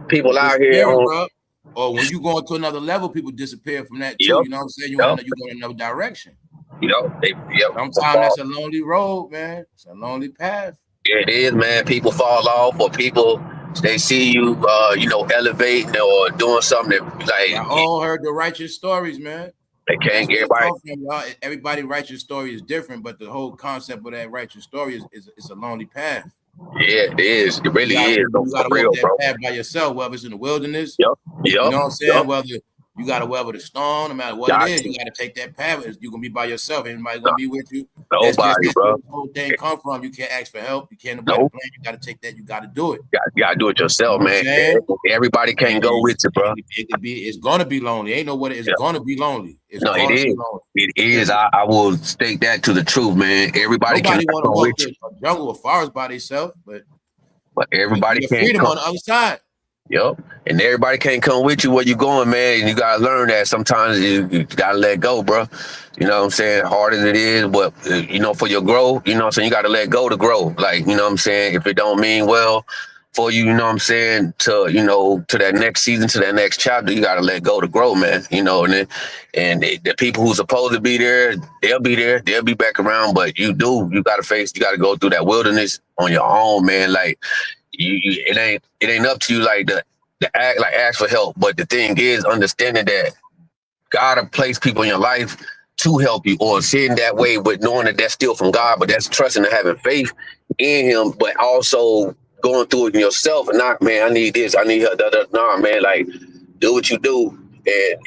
people out here. Bro. Or when you go into another level, people disappear from that too. Yep. You know what I'm saying? You go in another direction. You know, sometimes that's a lonely road, man. It's a lonely path. Yeah, it is, man. People fall off, or people, they see you, you know, elevating or doing something that, like, I all heard the righteous stories, man. They can't get everybody righteous story is different, but the whole concept of that righteous story is a lonely path. Yeah, it is. It really is. You gotta walk that path by yourself, whether it's in the wilderness. You know what I'm saying? Whether you gotta weather the storm, no matter what it is, you gotta take that path. You're gonna be by yourself. Anybody gonna be with you? Nobody, bro. The whole thing come from. You can't ask for help. You can't nobody plan. You gotta take that. You gotta do it. You gotta do it yourself, man. Everybody can't go with you, bro. It's gonna be lonely. Ain't no what it's gonna be lonely. It is. It is. I will state that to the truth, man. Everybody can't want to walk through a jungle or forest by themselves, but everybody can't freedom on the other side. Yep. And everybody can't come with you where you going, man. And you gotta learn that sometimes you gotta let go, bro. You know what I'm saying? Hard as it is, but you know, for your growth, you know what I'm saying, you gotta let go to grow. Like, you know what I'm saying? If it don't mean well for you, you know what I'm saying, to, you know, to that next season, to that next chapter, you gotta let go to grow, man. You know, and the people who's supposed to be there, they'll be there, they'll be back around, but you gotta go through that wilderness on your own, man. Like, it ain't up to you like to ask for help. But the thing is, understanding that God will place people in your life to help you, or seeing that way, but knowing that that's still from God, but that's trusting and having faith in Him, but also going through it yourself and not, man, I need this, I need her. Nah, man, like, do what you do, and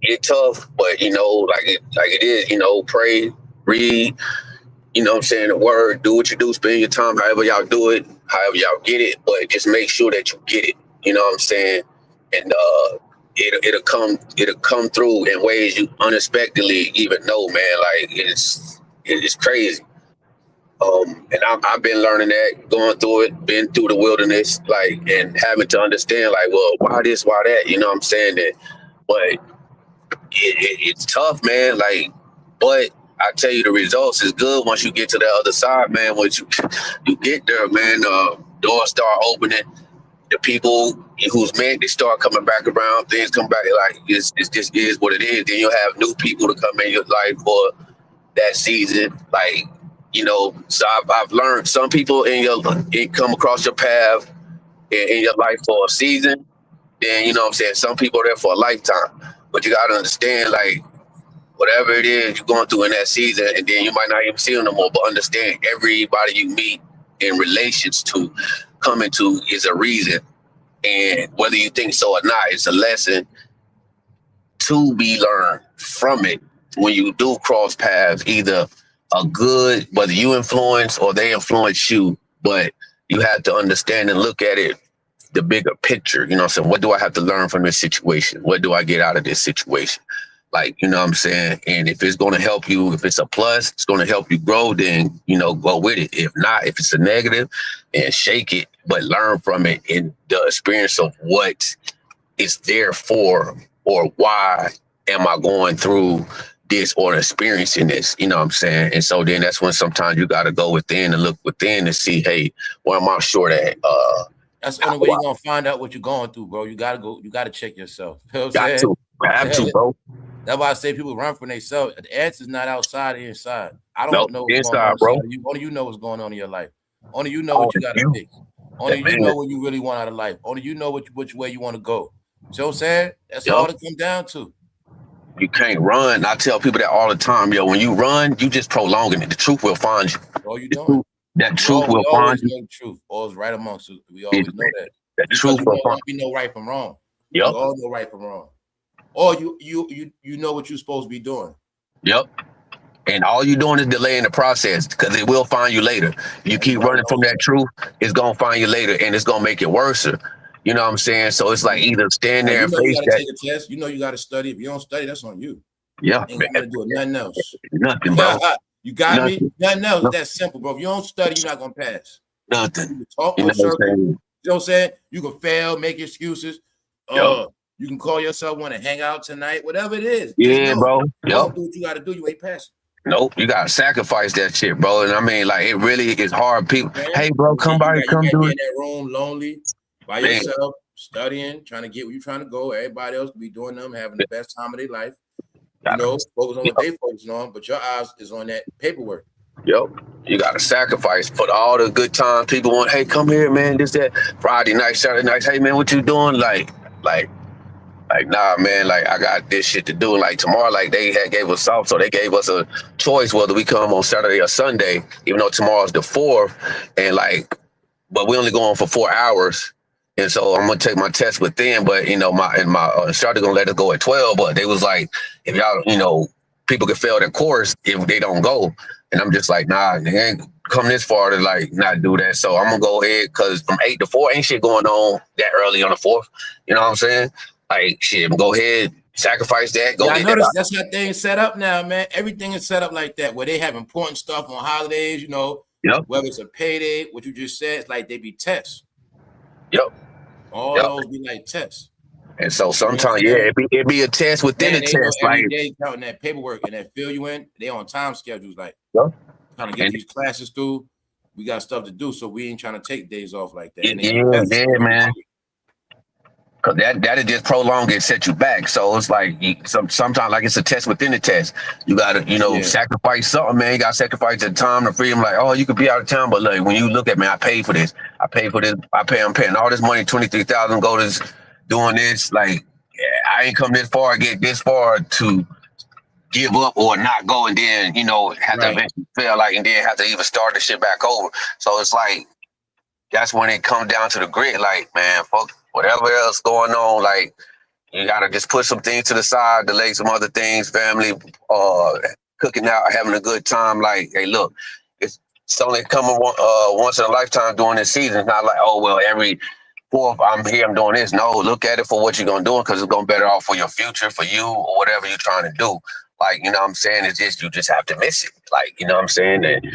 it's tough, but you know, like it is, you know, pray, read. You know what I'm saying? The word, do what you do, spend your time however y'all do it, however y'all get it, but just make sure that you get it. You know what I'm saying? And it'll come through in ways you unexpectedly even know, man. Like, it's crazy. And I've been learning that, going through it, been through the wilderness, like, and having to understand, like, well, why this, why that? You know what I'm saying? But it's tough, man. Like, but I tell you, the results is good once you get to the other side, man. Once you get there, man, doors start opening. The people who's meant, they start coming back around. Things come back, like, it's just is what it is. Then you'll have new people to come in your life for that season. Like, you know, so I've learned some people it come across your path in your life for a season. Then, you know what I'm saying, some people are there for a lifetime. But you got to understand, like, whatever it is you're going through in that season, and then you might not even see them no more, but understand everybody you meet in relations to coming to is a reason. And whether you think so or not, it's a lesson to be learned from it when you do cross paths, either a good, whether you influence or they influence you, but you have to understand and look at it, the bigger picture. You know what I'm saying? What do I have to learn from this situation? What do I get out of this situation? Like, you know what I'm saying? And if it's going to help you, if it's a plus, it's going to help you grow, then, you know, go with it. If not, if it's a negative, and shake it, but learn from it in the experience of what it's there for, or why am I going through this or experiencing this, you know what I'm saying? And so then that's when sometimes you got to go within and look within and see, hey, where am I short at? That's the only way you're gonna find out what you're going through, bro. You gotta go. You gotta check yourself. You know what I'm saying? Have to, bro. That's why I say people run from themselves. The answer's not outside or inside. I don't know what's inside, going on bro. inside you. Only you know what's going on in your life. Only you know what you gotta fix. Only you know what you really want out of life. Only you know which way you want to go. So I'm saying that's all it comes down to. You can't run. I tell people that all the time, yo. When you run, you just prolonging it. The truth will find you. All you doing. That truth will find you. Know the truth. All's right amongst us. We always know that. That truth will find you. Know right from wrong. Yep. We all know right from wrong. Or you know what you're supposed to be doing. Yep. And all you're doing is delaying the process because it will find you later. You keep running from that truth, it's gonna find you later, and it's gonna make it worse. You know what I'm saying? So it's like either stand there and face you gotta that. Take a test. You know you gotta study. If you don't study, that's on you. Yeah, ain't gonna do nothing else. Nothing, bro. You got me? Nothing else. That's simple, bro. If you don't study, you're not gonna pass. Nothing. You can talk in circles. You know what I'm saying? You can fail, make excuses. You can call yourself, want to hang out tonight, whatever it is. Yeah, bro. Don't do what you got to do. You ain't passing. Nope, you gotta sacrifice that shit, bro. And I mean, like, it really is hard. People, hey, bro, come by, come do it. In that room, lonely, by yourself, studying, trying to get where you're trying to go. Everybody else be doing them, having the best time of their life. You know, focus on what they focusing on, but your eyes is on that paperwork. Yep, you gotta sacrifice for all the good times. People want, hey, come here, man. This, that. Friday night, Saturday night. Hey, man, what you doing? Like, nah, man, like, I got this shit to do. Like, tomorrow, like, they gave us off, so they gave us a choice whether we come on Saturday or Sunday, even though tomorrow's the 4th, and, like, but we only go on for 4 hours, and so I'm gonna take my test with them, but, you know, my instructor gonna let us go at 12, but they was like, if y'all, you know, people can fail their course if they don't go, and I'm just like, nah, they ain't come this far to, like, not do that, so I'm gonna go ahead, because from 8 to 4, ain't shit going on that early on the 4th, you know what I'm saying? Like, shit, go ahead, sacrifice that. Go I noticed that's how things set up now, man. Everything is set up like that, where they have important stuff on holidays, you know, whether it's a payday, what you just said, it's like they be tests. Yep. All those be like tests. And so sometimes, it be a test within a test. Every day counting that paperwork and that fill you in, they on time schedules, like trying to get these classes through. We got stuff to do, so we ain't trying to take days off like that. Yeah, man. Cause that'll just prolong it, set you back. So it's like sometimes, like, it's a test within the test. You gotta, you know, sacrifice something, man. You gotta sacrifice the time, the freedom. Like, oh, you could be out of town, but like, when you look at, man, I paid for this. I'm paying all this money, $23,000, go to doing this. Like, I ain't come this far, get this far to give up or not go, and then, you know, have to eventually fail, like, and then have to even start the shit back over. So it's like, that's when it comes down to the grit. Like, man, fuck whatever else going on, like, you gotta just put some things to the side, delay some other things, family, cooking out, having a good time. Like, hey, look, it's only coming once in a lifetime during this season. It's not like, oh, well, every 4th I'm here, I'm doing this. No, look at it for what you're gonna do, because it's gonna better off for your future, for you, or whatever you're trying to do. Like, you know what I'm saying? It's just, you just have to miss it. Like, you know what I'm saying? And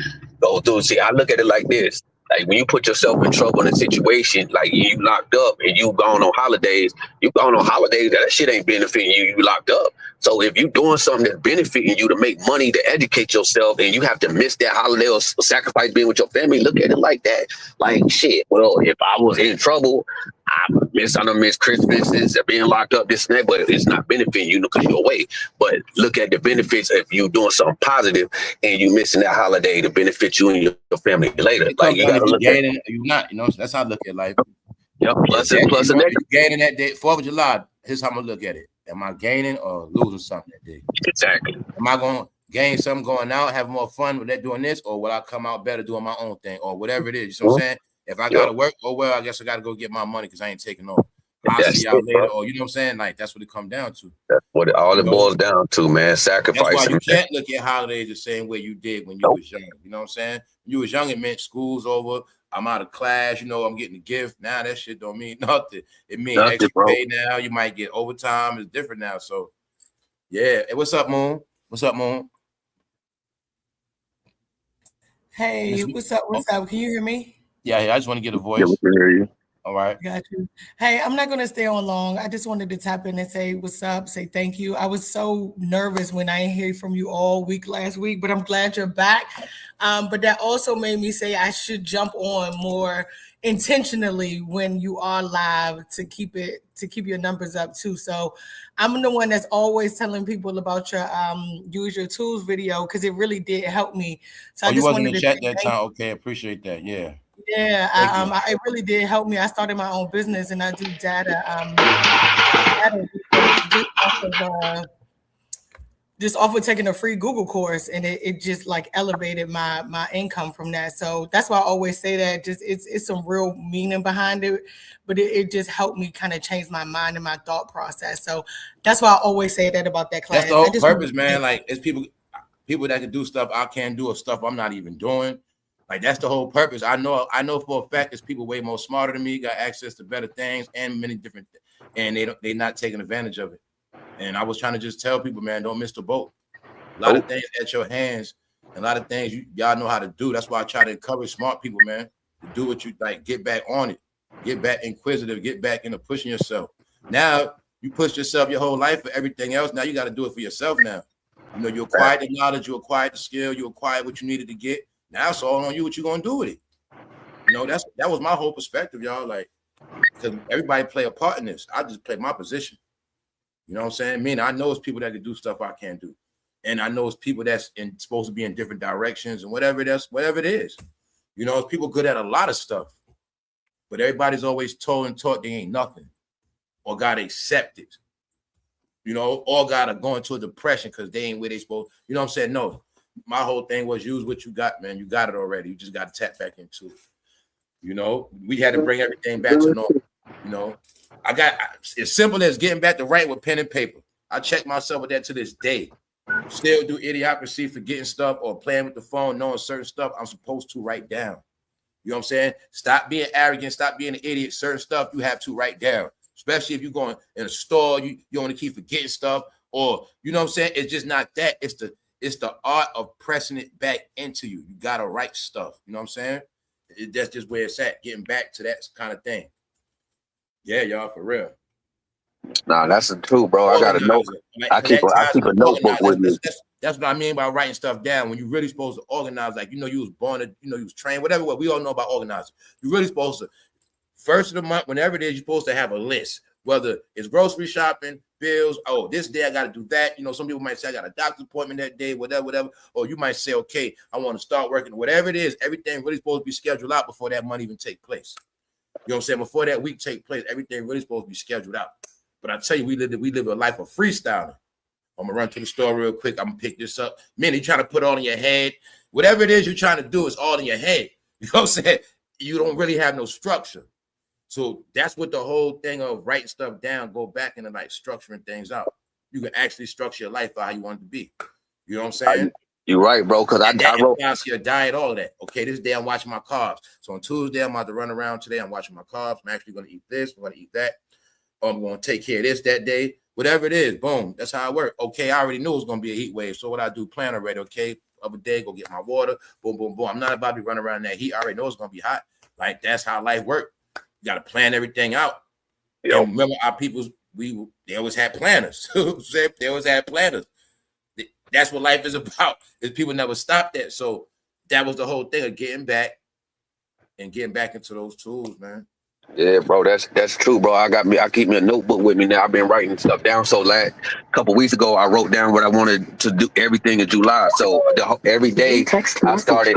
go through. See, I look at it like this. Like, when you put yourself in trouble in a situation, like, you locked up and you gone on holidays, that shit ain't benefiting you, you locked up. So if you doing something that's benefiting you to make money, to educate yourself, and you have to miss that holiday or sacrifice being with your family, look at it like that. Like, shit, well, if I was in trouble, I don't miss Christmases, being locked up, this and that, but it's not benefiting you because you're away. But look at the benefits if you doing something positive and you missing that holiday to benefit you and your family later. Like, you gotta look at it. You're not, you know, that's how I look at life. Yep. Plus a negative. Gaining that day, 4th of July, here's how I'm gonna look at it. Am I gaining or losing something that day? Exactly. Am I gonna gain something going out, have more fun with that doing this, or will I come out better doing my own thing, or whatever it is? You know what I'm saying? If I gotta work, oh well, I guess I gotta go get my money because I ain't taking off. I'll see y'all later, or you know what I'm saying? Like, that's what it comes down to. That's what all it boils down to, man. Sacrifice. That's why you can't look at holidays the same way you did when you was young. You know what I'm saying? When you was young, it meant school's over. I'm out of class, you know, I'm getting a gift. Now that shit don't mean nothing. It means extra pay now. You might get overtime. It's different now. So, yeah. Hey, what's up, Moon? What's up, Moon? Hey, what's up? What's up? Can you hear me? Yeah, I just want to get a voice. Yeah, we can hear you. All right. Got you. Hey, I'm not going to stay on long. I just wanted to tap in and say what's up, say thank you. I was so nervous when I didn't hear from you all week last week, but I'm glad you're back. But that also made me say I should jump on more intentionally when you are live to keep your numbers up too. So I'm the one that's always telling people about your use your tools video because it really did help me. So I you just wasn't wanted in the to chat say that thank time. you. Okay, appreciate that. Yeah. Yeah, it really did help me. I started my own business and I do data research just off of taking a free Google course, and it just like elevated my income from that. So that's why I always say that just it's some real meaning behind it, but it just helped me kind of change my mind and my thought process. So that's why I always say that about that class. That's the whole purpose, man. Like it's people that can do stuff I can't do or stuff I'm not even doing. Like that's the whole purpose. I know for a fact there's people way more smarter than me, got access to better things and many different and they're not taking advantage of it. And I was trying to just tell people, man, don't miss the boat. A lot of things at your hands, and a lot of things y'all know how to do. That's why I try to encourage smart people, man, to do what you like, get back on it, get back inquisitive, get back into pushing yourself. Now you push yourself your whole life for everything else. Now you got to do it for yourself now. You know, you acquired the knowledge, you acquired the skill, you acquired what you needed to get. Now it's all on you what you're gonna do with it. You know, that was my whole perspective, y'all. Like, because everybody play a part in this. I just play my position. You know what I'm saying? I mean, I know it's people that can do stuff I can't do. And I know it's people that's supposed to be in different directions and whatever it is. You know, it's people good at a lot of stuff. But everybody's always told and taught they ain't nothing. Or got accepted. You know, or got to go into a depression because they ain't where they supposed. You know what I'm saying? No. My whole thing was use what you got, man. You got it already. You just got to tap back into it. You know, we had to bring everything back to normal. You know, I got as simple as getting back to write with pen and paper. I check myself with that to this day. Still do idiocracy, forgetting stuff or playing with the phone, knowing certain stuff I'm supposed to write down. You know what I'm saying? Stop being arrogant. Stop being an idiot. Certain stuff you have to write down, especially if you're going in a store, you want to keep forgetting stuff or, you know what I'm saying? It's just not that. It's the art of pressing it back into you. You got to write stuff. You know what I'm saying? That's just where it's at, getting back to that kind of thing. Yeah, y'all, for real. Nah, that's the truth, bro. I got to know. I keep a notebook with me. That's what I mean by writing stuff down. When you're really supposed to organize, like, you know, you was born to, you know, you was trained, whatever. What we all know about organizing. You're really supposed to, first of the month, whenever it is, you're supposed to have a list. Whether it's grocery shopping, bills, oh, this day I got to do that. You know, some people might say I got a doctor's appointment that day, whatever. Or you might say, okay, I want to start working. Whatever it is, everything really supposed to be scheduled out before that month even take place. You know what I'm saying? Before that week take place, everything really supposed to be scheduled out. But I tell you, we live a life of freestyling. I'm gonna run to the store real quick. I'm gonna pick this up. Man, you trying to put all in your head. Whatever it is you're trying to do is all in your head. You know what I'm saying? You don't really have no structure. So that's what the whole thing of writing stuff down, go back into like structuring things out. You can actually structure your life how you want it to be. You know what I'm saying? You're right, bro. Because I wrote your diet, all of that. Okay, this day I'm watching my carbs. So on Tuesday, I'm about to run around today. I'm watching my carbs. I'm actually going to eat this. I'm going to eat that. I'm going to take care of this that day. Whatever it is, boom. That's how it works. Okay, I already knew it was going to be a heat wave. So what I do, plan already. Okay, other day, go get my water. Boom, boom, boom. I'm not about to be running around in that heat. I already know it's going to be hot. Like, that's how life works. You got to plan everything out. Yep. And remember, our peoples, they always had planners. They always had planners. That's what life is about. Is people never stopped that. So that was the whole thing of getting back into those tools, man. Yeah, bro, that's true, bro. I keep me a notebook with me now. I've been writing stuff down. So a couple weeks ago, I wrote down what I wanted to do everything in July. So every day I started.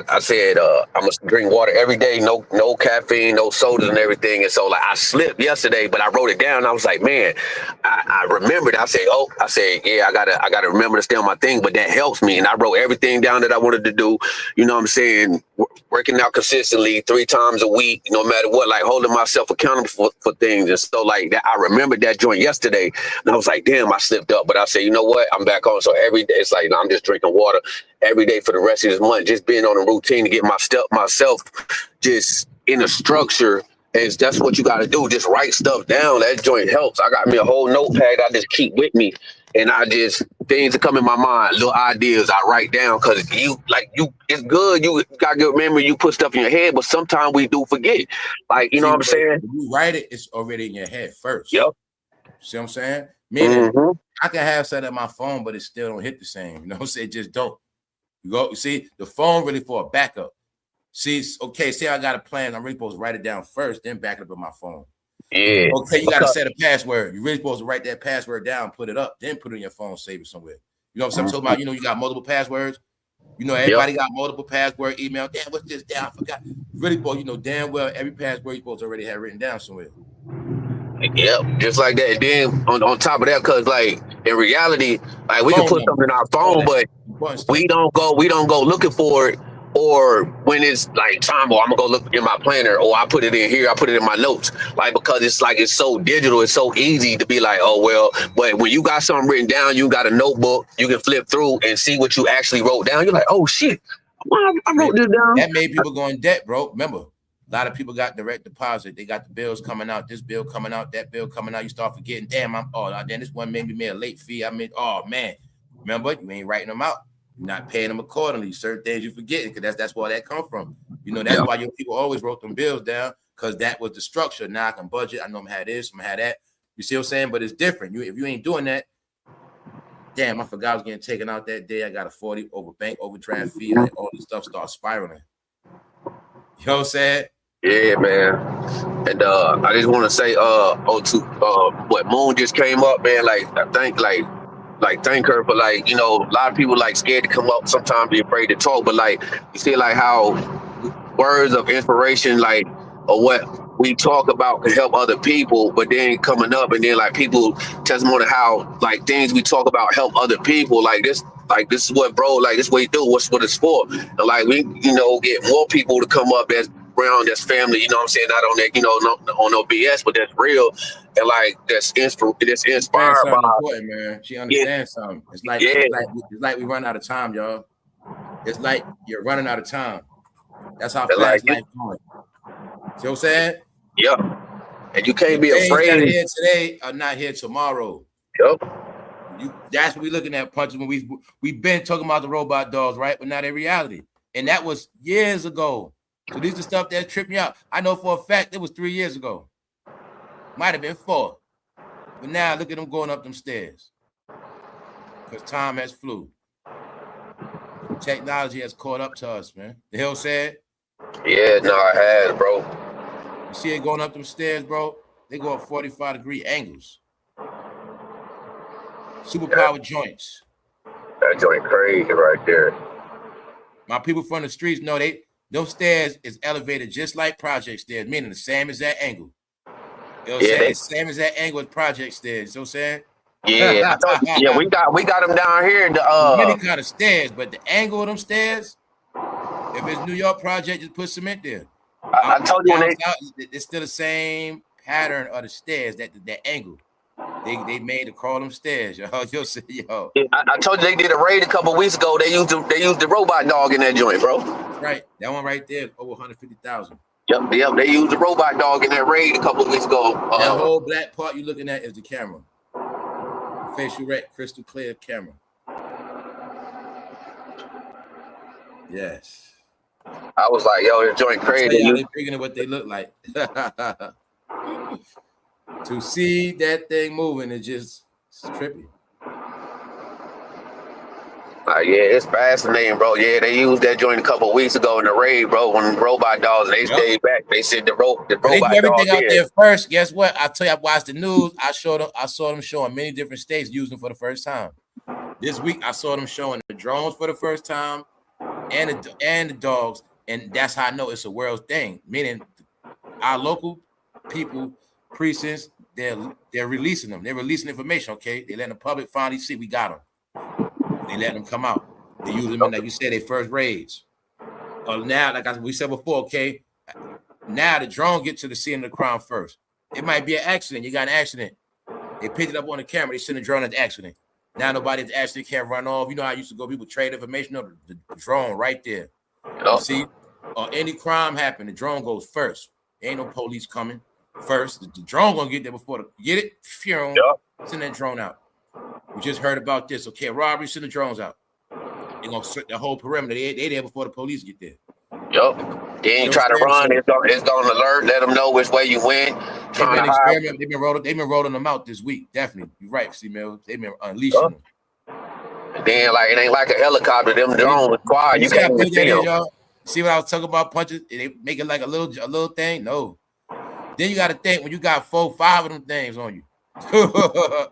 I said I'm gonna drink water every day, no caffeine, no sodas and everything. And so like I slipped yesterday, but I wrote it down. I was like, man, I remembered. I said, yeah, I gotta remember to stay on my thing, but that helps me. And I wrote everything down that I wanted to do. You know what I'm saying? Working out consistently 3 times a week, no matter what, like holding myself accountable for things. And so like that, I remembered that joint yesterday, and I was like, damn, I slipped up. But I said, you know what? I'm back on. So every day it's like, no, I'm just drinking water every day for the rest of this month, just being on a routine to get myself just in a structure. And that's what you got to do. Just write stuff down. That joint helps. I got me a whole notepad I just keep with me. and I just things that come in my mind, little ideas I write down because it's good. You gotta get remember you put stuff in your head, but sometimes we do forget. Like you know what I'm saying? When you write it, it's already in your head first. Yep. See what I'm saying? Meaning I can have set up my phone, but it still don't hit the same. You know what I'm saying? It just don't. You see, the phone really for a backup. See, okay, say I got a plan. I'm really supposed to write it down first, then back it up on my phone. Yeah. Okay, you got to set a password. You're really supposed to write that password down, put it up, then put it in your phone, save it somewhere. You know what I'm talking about? You know, you got multiple passwords. You know, everybody got multiple password, email. Damn, what's this down? I forgot. Really, boy, you know damn well every password you're supposed to already have written down somewhere. Yep, just like that. And then on top of that, because like in reality, like we can put something in our phone, but we don't go looking for it. Or when it's like time, or I'm gonna go look in my planner, or I put it in here, I put it in my notes, like because it's so digital, it's so easy to be like, oh well. But when you got something written down, you got a notebook, you can flip through and see what you actually wrote down. You're like, oh shit, I wrote this down. That made people go in debt, bro. Remember, a lot of people got direct deposit. They got the bills coming out, this bill coming out, that bill coming out. You start forgetting, damn, then this one made me a late fee. I mean, oh man, remember you ain't writing them out. Not paying them accordingly. Certain things you forget because that's where that come from. You know, that's why your people always wrote them bills down because that was the structure. Now I can budget. I know I'm gonna have this, I'm gonna have that. You see what I'm saying? But it's different. If you ain't doing that, damn, I forgot I was getting taken out that day. I got a 40 over bank overdraft fee, and all this stuff starts spiraling. You know what I'm saying? Yeah, man. And I just want to say, what Moon just came up, man. Like I think, thank her for a lot of people scared to come up. Sometimes be afraid to talk, but you see how words of inspiration, or what we talk about can help other people, but then coming up and then people testimony how things we talk about help other people. This is what this is what you do. What it's for. And we get more people to come up that's family, you know what I'm saying? Not on that, on no BS, but that's real and that's inspired by important, man. She understands something. It's like we run out of time, y'all. It's like you're running out of time. That's how fast life's going. See what I'm saying? Yeah. And you can't be afraid. That are here today are not here tomorrow. Yep. That's what we're looking at, punches. When we've been talking about the robot dogs, right? But not in reality. And that was years ago. So these are stuff that tripped me out. I know for a fact it was 3 years ago. Might have been 4. But now look at them going up them stairs. Because time has flew. Technology has caught up to us, man. The hell said? Yeah, no, I had, bro. You see it going up them stairs, bro? They go up 45-degree angles. Superpower joints. That joint crazy right there. My people from the streets know those stairs is elevated just like project stairs, meaning the same as that angle. You know what I'm saying? Same as that angle as project stairs. You know what I'm saying? Yeah, yeah, we got them down here. Many kind of stairs, but the angle of them stairs, if it's New York project, just put cement there. I told you it's still the same pattern of the stairs, that angle. They made to call them stairs, yo. Yo. I told you they did a raid a couple weeks ago. They used the robot dog in that joint, bro. Right, that one right there, over 150,000. Yep. They used the robot dog in that raid a couple of weeks ago. That whole black part you looking at is the camera. Facial rec, crystal clear camera. Yes. I was like, yo, this joint crazy. They're bigger than what they look like. To see that thing moving is just trippy. Yeah, it's fascinating, bro. Yeah, they used that joint a couple of weeks ago in the raid, bro. When robot dogs, they stayed back. They said the robot they do everything out there first. Guess what? I tell you, I watched the news. I saw them showing many different states using for the first time. This week, I saw them showing the drones for the first time, and the dogs, and that's how I know it's a world thing. Meaning, our local people, precincts, they're releasing them. They're releasing information. Okay, they letting the public finally see we got them. They let them come out. They use them in, like you said, their first raids. Now, we said before, okay, now the drone gets to the scene of the crime first. It might be an accident. You got an accident. They picked it up on the camera. They send the drone at the accident. Now nobody at the accident can't run off. You know how I used to go, people trade information on the drone right there. You see, any crime happen, the drone goes first. Ain't no police coming first. The drone gonna get there before get it. Send that drone out. We just heard about this. Okay, robbery, send the drones out. They're gonna search the whole perimeter. They there before the police get there. Yup. They ain't try to run. It's gonna alert. Let them know which way you went. They've been rolling them out this week. Definitely, you're right, C-Mill. They've been unleashing them. Then like it ain't like a helicopter. Them drones quiet. You can't even see them. See what I was talking about? Punches. They make it like a little thing. No. Then you got to think when you got 4, 5 of them things on you. 4,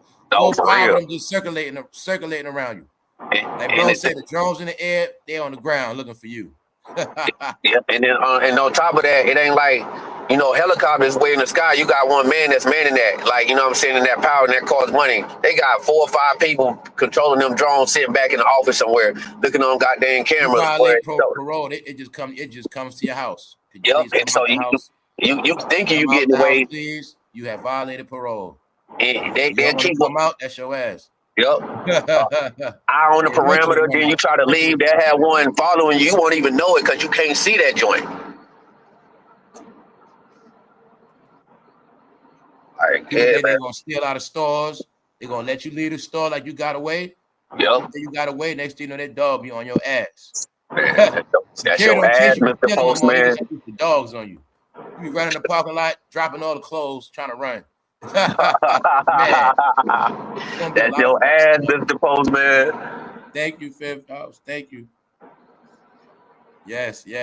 5 of them just circulating around you. Like bro said, the drones in the air, they on the ground looking for you. Yep. And then and on top of that, it ain't like, you know, helicopters way in the sky. You got one man that's manning that, like, you know what I'm saying, in that power, and that costs money. They got 4 or 5 people controlling them drones, sitting back in the office somewhere, looking on goddamn cameras. Parole, it just comes to your house. Yep. And so you think you getting away. You have violated parole. And they'll keep them out. That's your ass. Yep. Eye on the perimeter. Then you try to leave. They have one following you. You won't even know it because you can't see that joint. They're gonna steal out of stores. They're gonna let you leave the store like you got away. Yep. You got away. Next thing you know, that dog be on your ass. That's your ass, Mr. Postman. The dogs on you. You be running the parking lot, dropping all the clothes, trying to run. That's your ass, Mr. Postman. Thank you, Fifth House. Thank you. Yes. We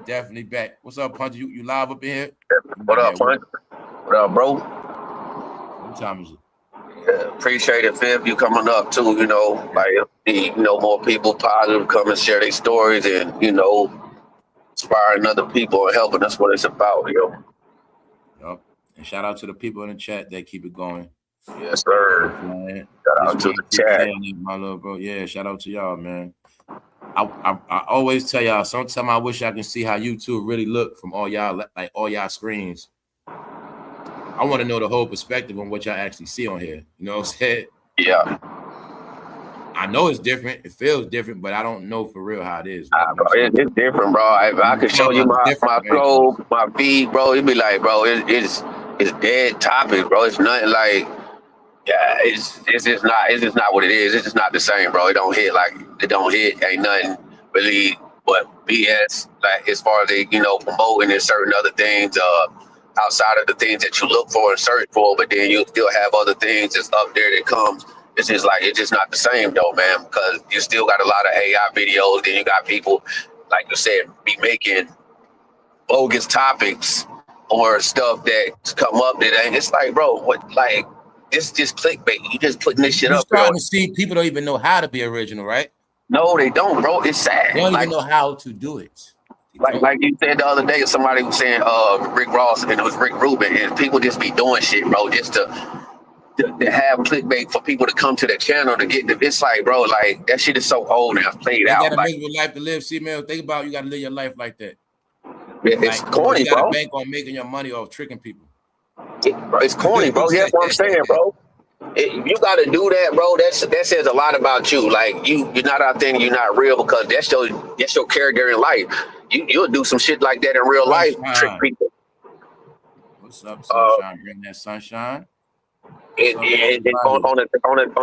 definitely back. What's up, Punch? You live up in here? What up, Punch? What up, bro? What time is it? Yeah, appreciate it, Fifth. You coming up too, you know, like, you know, more people positive come and share their stories and, you know, inspiring other people and helping. That's what it's about, yo. Yep. And shout out to the people in the chat that keep it going. Yes, sir. Shout out to the chat. My little bro. Yeah, shout out to y'all, man. I always tell y'all, sometimes I wish I can see how YouTube really look from all y'all screens. I want to know the whole perspective on what y'all actually see on here. You know what I'm saying? Yeah. I know it's different. It feels different, but I don't know for real how it is. Bro, it's different, bro. If I could show you my flow, my feed, bro, it'd be like, bro, it's dead topic, bro. It's nothing like, yeah, it's just not what it is. It's just not the same, bro. It don't hit. Ain't nothing really but BS. Like as far as they, you know, promoting and certain other things, outside of the things that you look for and search for, but then you still have other things that's up there that comes. It's just like, it's just not the same though, man, because you still got a lot of AI videos. Then you got people, like you said, be making bogus topics or stuff that come up that ain't. It's like, bro, what, like, it's just clickbait. You just putting this shit up, bro. You're starting to see people don't even know how to be original, right? No, they don't, bro. It's sad. They don't even know how to do it. Like you said the other day, somebody was saying Rick Ross and it was Rick Rubin, and people just be doing shit, bro, just to have clickbait for people to come to the channel to get the. It's like, bro, like that shit is so old now, played out. You got a miserable life to live, C-Mill. Think about it, you got to live your life like that. It's corny, you got bro. To bank on making your money off tricking people. It's corny, bro. That's what I'm saying, bro. You got to do that, bro. That says a lot about you. Like you're not authentic, you're not real, because that's your character in life. You'll do some shit like that in real life, trick people. What's up, sunshine? Bring that sunshine. And on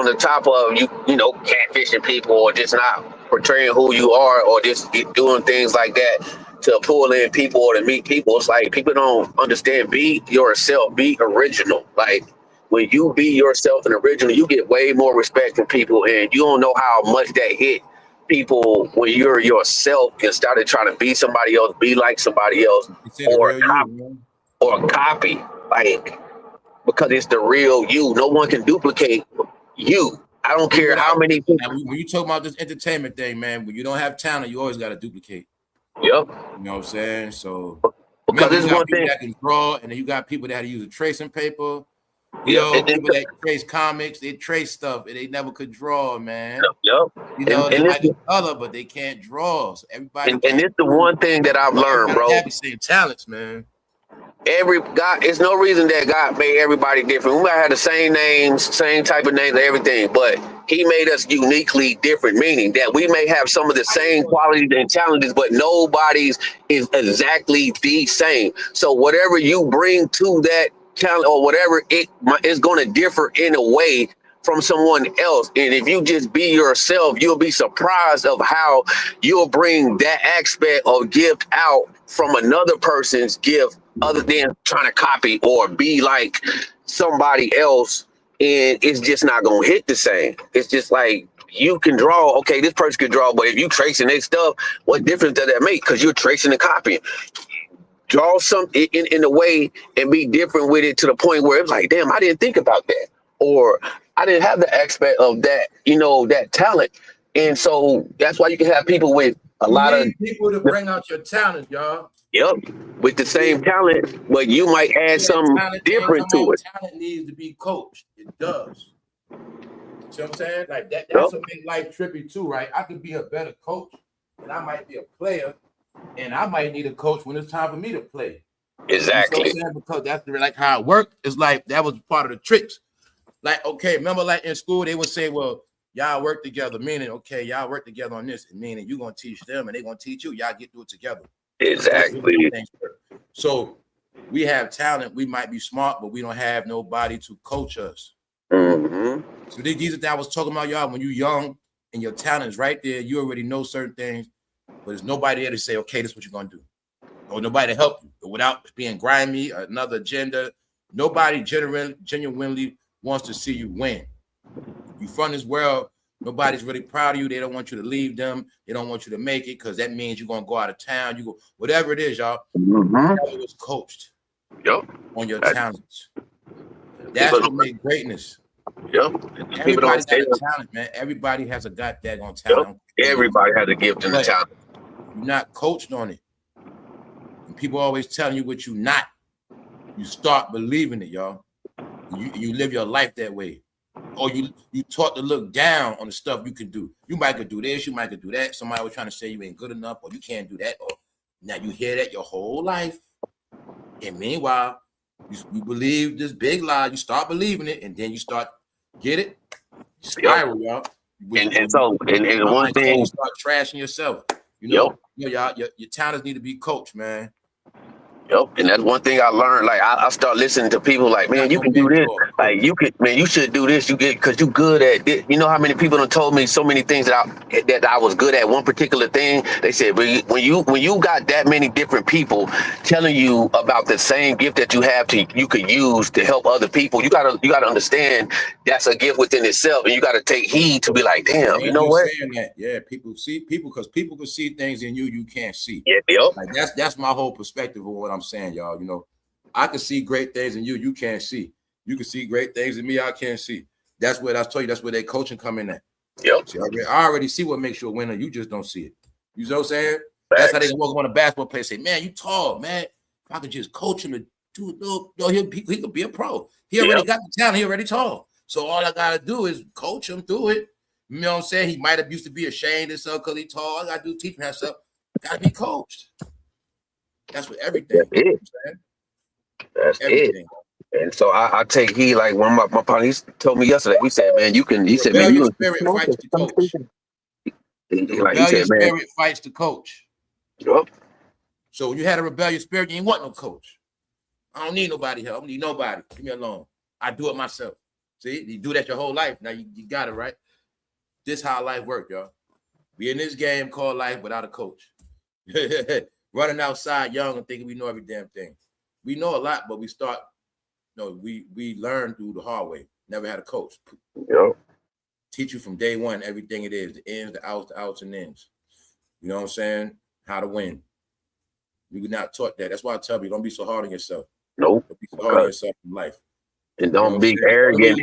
the top of you know, catfishing people or just not portraying who you are or just doing things like that to pull in people or to meet people. It's like people don't understand. Be yourself. Be original. Like when you be yourself and original, you get way more respect from people, and you don't know how much that hit people when you're yourself and started trying to be somebody else, be like somebody else, or copy. Like, because it's the real you. No one can duplicate you. I don't care how many people. When you talk about this entertainment thing, man, when you don't have talent, you always got to duplicate. Yep. You know what I'm saying? So because there's one thing that can draw, and then you got people that had to use a tracing paper. You know, people that trace comics, they trace stuff, and they never could draw, man. Yep. You know, they like the color, but they can't draw. So everybody. And it's the one thing that I've learned, bro. Have the same talents, man. It's no reason that God made everybody different. We might have the same names, same type of names, everything, but he made us uniquely different, meaning that we may have some of the same qualities and challenges, but nobody's is exactly the same. So whatever you bring to that talent or whatever, it's going to differ in a way from someone else. And if you just be yourself, you'll be surprised of how you'll bring that aspect or gift out from another person's gift, other than trying to copy or be like somebody else. And it's just not going to hit the same. It's just like, you can draw, okay, this person can draw, but if you tracing their stuff, what difference does that make? Because you're tracing and copying. Draw something in a way and be different with it to the point where it's like, damn, I didn't think about that. Or I didn't have the aspect of that, that talent. And so that's why you can have people with a lot of people to bring out your talent, y'all. Yep, with the same talent, but you might add something different to it. Talent needs to be coached. It does. See what I'm saying? Like that's a big life trippy too, right? I could be a better coach, and I might be a player, and I might need a coach when it's time for me to play. Exactly. You know what I'm saying? Because that's like how it worked. It's like that was part of the tricks. Like, okay, remember, like in school, they would say, well, y'all work together, meaning, okay, y'all work together on this, meaning you're going to teach them and they're going to teach you. Y'all get through it together. Exactly. So we have talent. We might be smart, but we don't have nobody to coach us. Mm-hmm. So these are that I was talking about, y'all. When you're young and your talent is right there, you already know certain things, but there's nobody there to say, okay, this is what you're going to do. Or nobody to help you. But without being grimy, another agenda, nobody genuinely wants to see you win. You from this world, nobody's really proud of you. They don't want you to leave them. They don't want you to make it because that means you're going to go out of town. You go, whatever it is, y'all. It was coached on your talents. That's what makes greatness. Everybody got a talent, man. Everybody has a goddamn talent. Everybody has a gift and a talent. You're not coached on it. And people always telling you what you're not. You start believing it, y'all. You live your life that way. Or you taught to look down on the stuff you can do. You might could do this, you might could do that. Somebody was trying to say you ain't good enough, or you can't do that. Or now you hear that your whole life. And meanwhile, you believe this big lie, you start believing it, and then you start get it, spiral, y'all. And one thing, you start trashing yourself. Y'all, your talents need to be coached, man. And that's one thing I learned. Like I start listening to people like, man, you can do this. Like you should do this. You get because you good at this. You know how many people have told me so many things that I was good at one particular thing. They said, when you got that many different people telling you about the same gift that you have you could use to help other people, you gotta understand that's a gift within itself, and you gotta take heed to be like, damn, you know what? Yeah, people because people can see things in you can't see. Like that's my whole perspective of what I'm saying, y'all. I can see great things in you can't see. You can see great things in me I can't see. That's where I told you. That's where their coaching come in at. See, I already see what makes you a winner. You just don't see it. You know what I'm saying? That's how they walk on a basketball player. Say, man, you tall, man. If I could just coach him to do he could be a pro. He already got the talent. He already tall. So all I gotta do is coach him through it. You know what I'm saying? He might have used to be ashamed of himself because he tall. All I gotta do is teach him how to gotta be coached. That's what everything. That's everything. And so I take heed. Like one of my partners told me yesterday. He said, "Man, you can." He said, "Man, you." Spirit fights the coach. Rebellious spirit fights the coach. Yep. So when you had a rebellious spirit, you ain't want no coach. I don't need nobody help. I don't need nobody. Leave me alone. I do it myself. See, you do that your whole life. Now you got it right. This how life works, y'all. We in this game called life without a coach. Running outside young and thinking we know every damn thing. We know a lot, but we learn through the hard way. Never had a coach. Teach you from day one everything it is, the ins, the outs, and ins. You know what I'm saying? How to win. We were not taught that. That's why I tell you, don't be so hard on yourself. Nope. Don't be so hard on yourself in life. And don't be arrogant.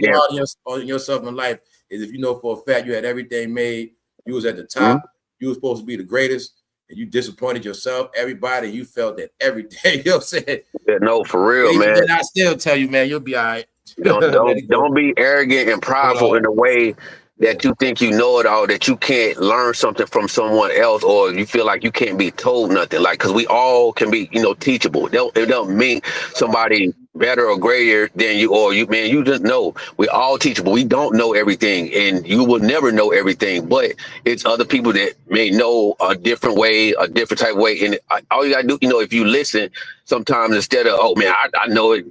On yourself in life is if you know for a fact you had everything made, you was at the top, you were supposed to be the greatest, and you disappointed yourself, everybody, you felt that every day. You know what I'm saying? No, for real, man. And I still tell you, man, you'll be all right. Don't be arrogant and prideful in a way that you think you know it all, that you can't learn something from someone else, or you feel like you can't be told nothing. Like, because we all can be, teachable. It don't mean somebody better or greater than you, or you, man, you just know. We all teachable. We don't know everything, and you will never know everything. But it's other people that may know a different way, a different type of way. And all you gotta do, if you listen, sometimes instead of, oh man, I know it,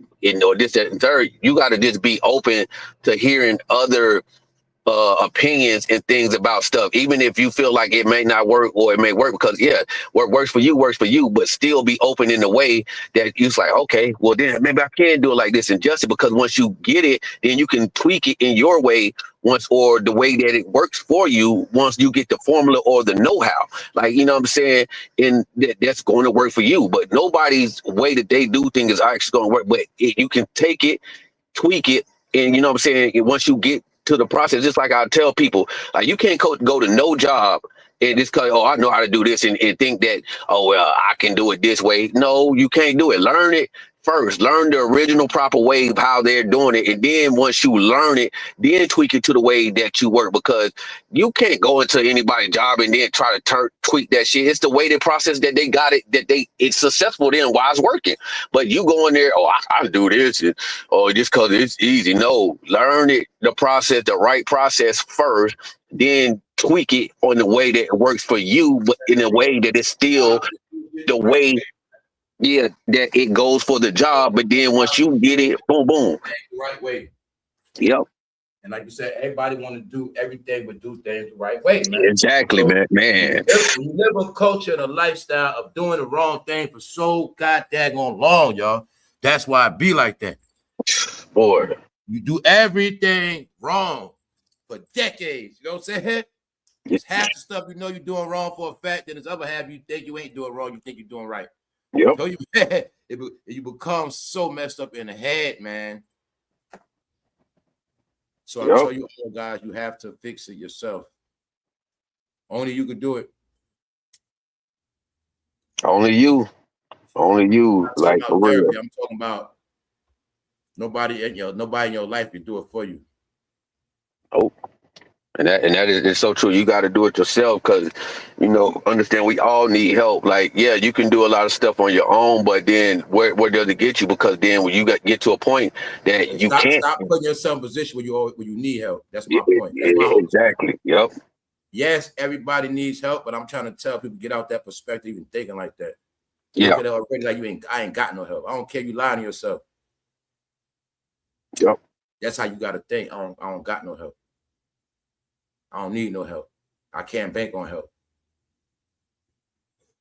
this, that, and third, you gotta just be open to hearing other opinions and things about stuff, even if you feel like it may not work or it may work, because what works for you, but still be open in the way that you're like, okay, well then maybe I can do it like this and just it, because once you get it, then you can tweak it in your way or the way that it works for you once you get the formula or the know-how, like, you know what I'm saying, and that's going to work for you. But nobody's way that they do things is actually going to work, but you can take it, tweak it, and you know what I'm saying, once you get to the process, just like I tell people, like, you can't go to no job and just cause, oh, I know how to do this, and think that, oh, well, I can do it this way. No, you can't do it. Learn it first. Learn the original proper way of how they're doing it, and then once you learn it, then tweak it to the way that you work, because you can't go into anybody's job and then try to tweak that shit. It's the way the process that they got it, it's successful, then why it's working. But you go in there, oh, I do this, and, oh, just because it's easy. No, learn it, the process, the right process first, then tweak it on the way that it works for you, but in a way that it's still the way, that it goes for the job. But then once you get it, boom, boom. The right way. Yep. And like you said, everybody want to do everything, but do things the right way, man. Exactly, so, man. You live a culture and a lifestyle of doing the wrong thing for so goddamn long, y'all. That's why I be like that. Boy. You do everything wrong for decades. You know what I'm saying? It's half the stuff you're doing wrong for a fact, then there's other half you think you ain't doing wrong, you think you're doing right. Yep. So you become so messed up in the head, man. So I tell you all, guys, you have to fix it yourself. Only you could do it. Only you. Like, for real. I'm talking about nobody in your life can do it for you. Oh. And that is so true. You got to do it yourself, because, understand, we all need help. Like, yeah, you can do a lot of stuff on your own, but then where does it get you? Because then when you get to a point that you can't. Stop putting yourself in a position where you need help. That's my point. That's my exactly. Yep. Yes, everybody needs help, but I'm trying to tell people, get out that perspective, even thinking like that. Yeah. Look at it already like I ain't got no help. I don't care if you lying to yourself. Yep. That's how you got to think. I don't got no help. I don't need no help. I can't bank on help.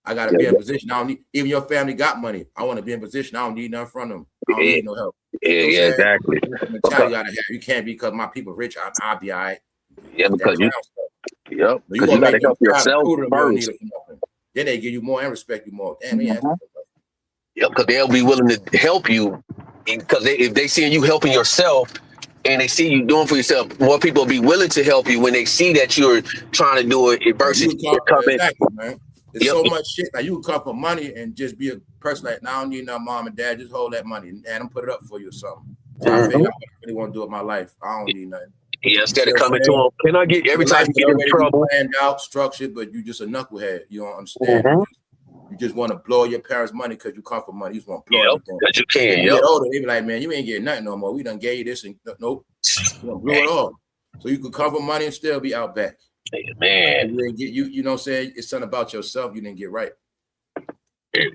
I got to be in a position. I don't need, even your family got money. I want to be in a position. I don't need nothing from them. I don't need no help. Yeah, exactly. You gotta have. You can't be because my people rich. I'll be all right. Yeah, because because you got to help yourself first. Then they give you more and respect you more. Damn, Yep, because they'll be willing to help you, because if they see you helping yourself, and they see you doing for yourself, more people will be willing to help you when they see that you're trying to do it versus exactly, man. There's so much shit. Like, you can come for money and just be a person like, I don't need no mom and dad. Just hold that money and them put it up for you or something. So I think I really want to do it in my life. I don't need nothing. Yeah, instead of coming to them, can I get every time you get in trouble? Planned out, structured, but you just a knucklehead. You don't understand. You just want to blow your parents' money because you come for money. You just want to blow everything. Because you can. You get older, they be like, man, you ain't getting nothing no more. We done gave you this and nope. You know, blew it all. So you could come for money and still be out back. Man. You know what I'm saying? It's something about yourself you didn't get right.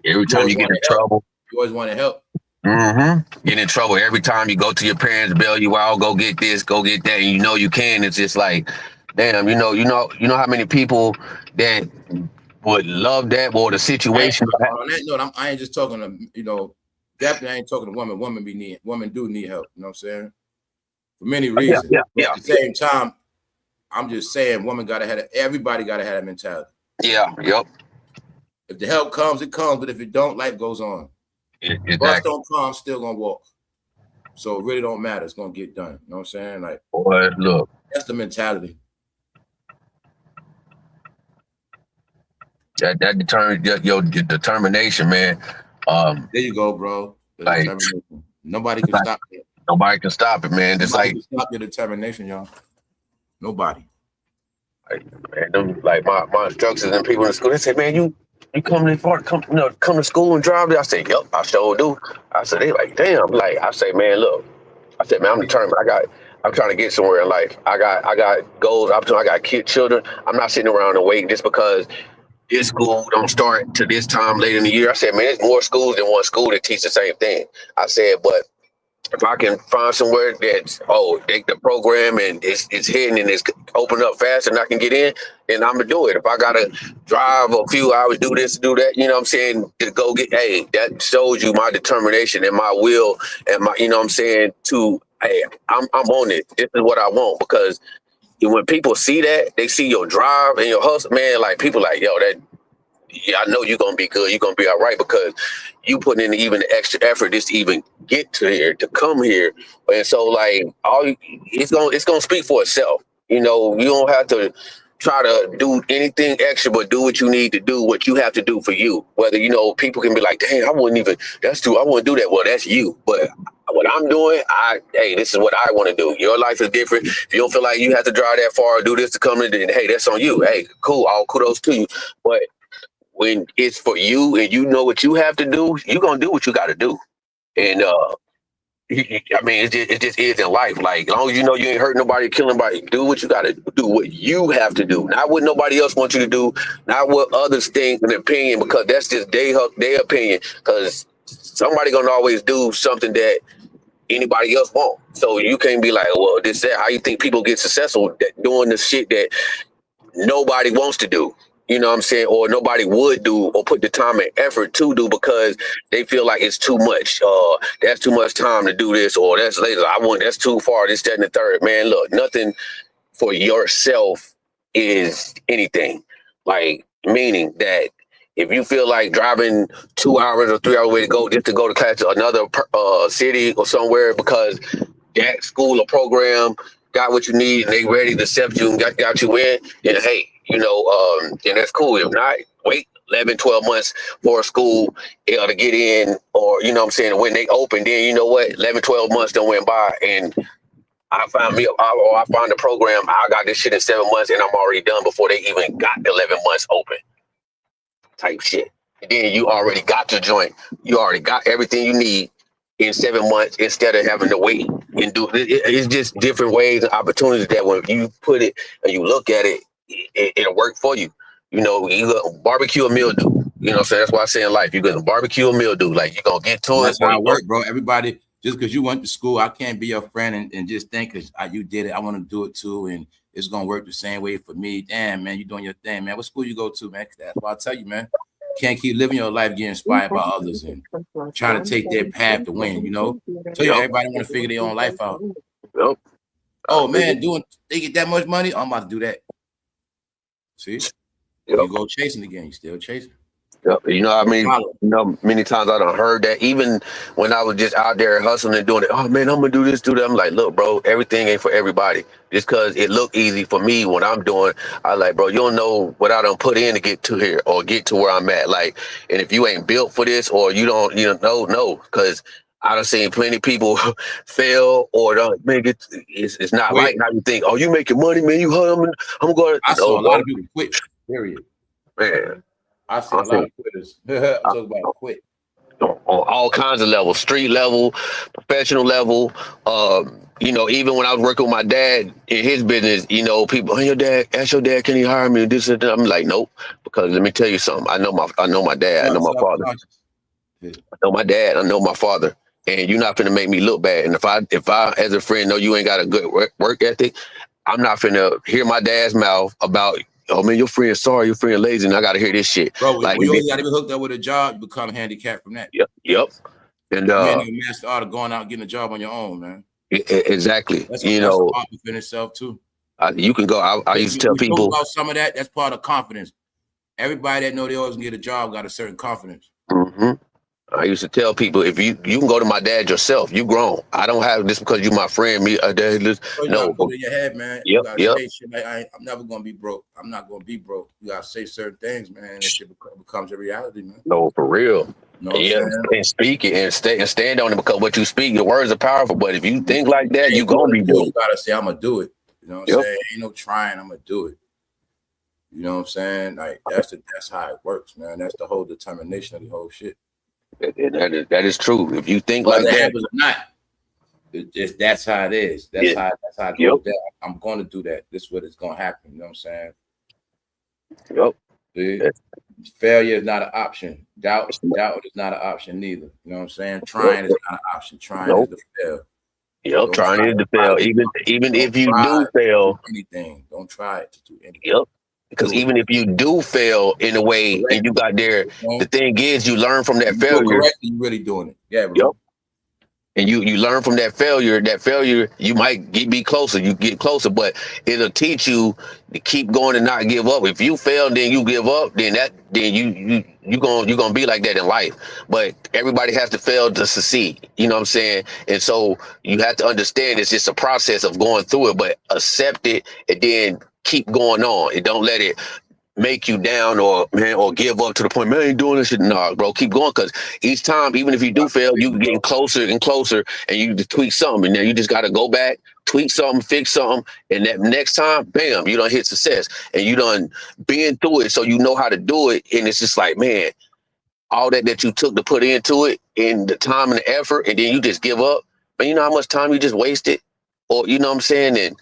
Every time you get in trouble. You always want to help. Get in trouble every time you go to your parents, bail you out, go get this, go get that, and you can. It's just like, damn, you know how many people that would love that, or the situation. On that note, I ain't just talking to, definitely I ain't talking to women. Women do need help. You know what I'm saying? For many reasons. Yeah. At the same time, I'm just saying, everybody gotta have that mentality. Yeah. Yep. If the help comes, it comes. But if it don't, life goes on. Exactly. Bus don't come, still gonna walk. So it really don't matter. It's gonna get done. You know what I'm saying? Like, boy, look, that's the mentality. That determines your determination, man. There you go, bro. Like, nobody can stop it. Nobody can stop it, man. Just nobody can stop your determination, y'all. Nobody. Like, man, my instructors and people in school, they say, man, you come this far, come to school and drive there? I said, yep, I sure do. I said, they like, damn. Like, I say, man, look. I said, man, I'm determined. I'm trying to get somewhere in life. I got goals, opportunities. I got children. I'm not sitting around and waiting just because this school don't start to this time later in the year. I said, man, there's more schools than one school that teach the same thing. I said, but if I can find somewhere that's the program and it's hitting and it's open up fast and I can get in, then I'm gonna do it. If I gotta drive a few hours, do this, do that, you know what I'm saying, to go get, hey, that shows you my determination and my will and my, you know what I'm saying, to, hey, I'm on it. This is what I want, because when people see that, they see your drive and your hustle, man, like people like, yo, I know you're gonna be good, you're gonna be all right, because you put in even the extra effort just to even get to here, to come here. And so like it's gonna speak for itself. You know, you don't have to try to do anything extra, but do what you need to do, what you have to do for you. Whether, you know, people can be like, dang, I wouldn't do that. Well, that's you. But what I'm doing, hey, this is what I want to do. Your life is different. If you don't feel like you have to drive that far or do this to come in, then hey, that's on you. Hey, cool, all kudos to you. But when it's for you and you know what you have to do, you're going to do what you got to do. And, I mean, it just is in life. Like, as long as you know you ain't hurt nobody, killing nobody, do what you got to do, what you have to do. Not what nobody else wants you to do, not what others think and opinion, because that's just their opinion. Because somebody going to always do something that anybody else won't. So you can't be like, well, that. How you think people get successful doing the shit that nobody wants to do? You know what I'm saying? Or nobody would do or put the time and effort to do because they feel like it's too much. That's too much time to do this, or that's later. That's too far, this, that, and the third. Man, look, nothing for yourself is anything. Like, meaning that if you feel like driving 2 hours or 3 hours away to go just to go to class to another city or somewhere because that school or program got what you need and they ready to accept you and got you in, then hey, you know, and that's cool. If not, wait 11, 12 months for a school to get in, or, you know what I'm saying, when they open, then you know what, 11, 12 months don't went by and I found a program, I got this shit in 7 months and I'm already done before they even got 11 months open type shit. And then you already got your joint. You already got everything you need in 7 months instead of having to wait and do it. It's just different ways and opportunities that when you put it and you look at it, it'll work for you. You know, you got barbecue a mildew. You know what I'm saying? That's why I say in life, you're going to barbecue a mildew. Like, you're going to get to it. That's how it work, bro. Everybody, just because you went to school, I can't be your friend and just think because you did it, I want to do it too. And it's going to work the same way for me. Damn, man, you doing your thing, man. What school you go to, man? That's why I tell you, man. Can't keep living your life getting inspired by others and trying to take their path to win, you know? Tell you, everybody want to figure their own life out. Yep. Oh, man, they get that much money? I'm about to do that. See? Yep. You go chasing again. You still chasing. Yep. You know, I mean, many times I done heard that. Even when I was just out there hustling and doing it, oh man, I'm gonna do this, do that. I'm like, look, bro, everything ain't for everybody. Just cause it look easy for me when I'm doing, I like, bro, you don't know what I done put in to get to here or get to where I'm at. Like, and if you ain't built for this or you don't, no, cause I done seen plenty of people fail or don't make it. It's not like how you think. Oh, you making money, man. You I'm going. I saw a lot of people quit. Period. Man, I see a lot of quitters. I'm talking about quit on all kinds of levels, street level, professional level. You know, even when I was working with my dad in his business, you know, people, ask your dad, can he hire me? This and that. I'm like, nope, because let me tell you something. I know my dad. I know my father. I know my dad. I know my father. And you're not finna make me look bad. And if I as a friend know you ain't got a good work ethic, I'm not finna hear my dad's mouth about, oh man, your friend's sorry, your friend lazy, and I gotta hear this shit. Bro, like, you always gotta be hooked up with a job, you become handicapped from that. Yep. And man, you master art of going out and getting a job on your own, man. Exactly. That's you know, in itself too. You can go. I used to tell people about some of that. That's part of confidence. Everybody that know they always get a job got a certain confidence. Mm-hmm. I used to tell people, if you can go to my dad yourself, you grown. I don't have this because you my friend. Me, dad. No, put it in your head, man. Yep. Say shit like, I'm never gonna be broke. I'm not gonna be broke. You gotta say certain things, man. And it shit becomes a reality, man. No, for real. No, and speak it and stand on it, because what you speak, your words are powerful. But if you think like that, you gonna be doing. You gotta say, I'm gonna do it. You know what I'm saying? Ain't no trying. I'm gonna do it. You know what I'm saying? Like that's how it works, man. That's the whole determination of the whole shit. And that is true. If you think Whether like it that, happens or not, that's how it is. That's how it goes down. I'm going to do that. This is what is going to happen. You know what I'm saying? Yep. See? Failure is not an option. Doubt is not an option neither. You know what I'm saying? Trying is not an option. Trying is to fail. Yep, trying is to fail. Even if you do fail, anything, don't try it to do anything. Yep. Because even if you do fail in a way and you got there, the thing is you learn from that failure. You really doing it. Yeah, bro. Yep. And you learn from that failure. That failure, you might be closer. You get closer, but it'll teach you to keep going and not give up. If you fail, then you give up. Then you're gonna be like that in life. But everybody has to fail to succeed. You know what I'm saying? And so you have to understand it's just a process of going through it, but accept it and then keep going on. And don't let it make you down or give up to the point, man, I ain't doing this shit. Nah, bro, keep going, because each time, even if you do fail, you getting closer and closer, and you tweak something, and then you just got to go back, tweak something, fix something, and that next time, bam, you done hit success, and you done been through it, so you know how to do it. And it's just like, man, all that you took to put into it, and the time and the effort, and then you just give up. But you know how much time you just wasted, or you know what I'm saying? And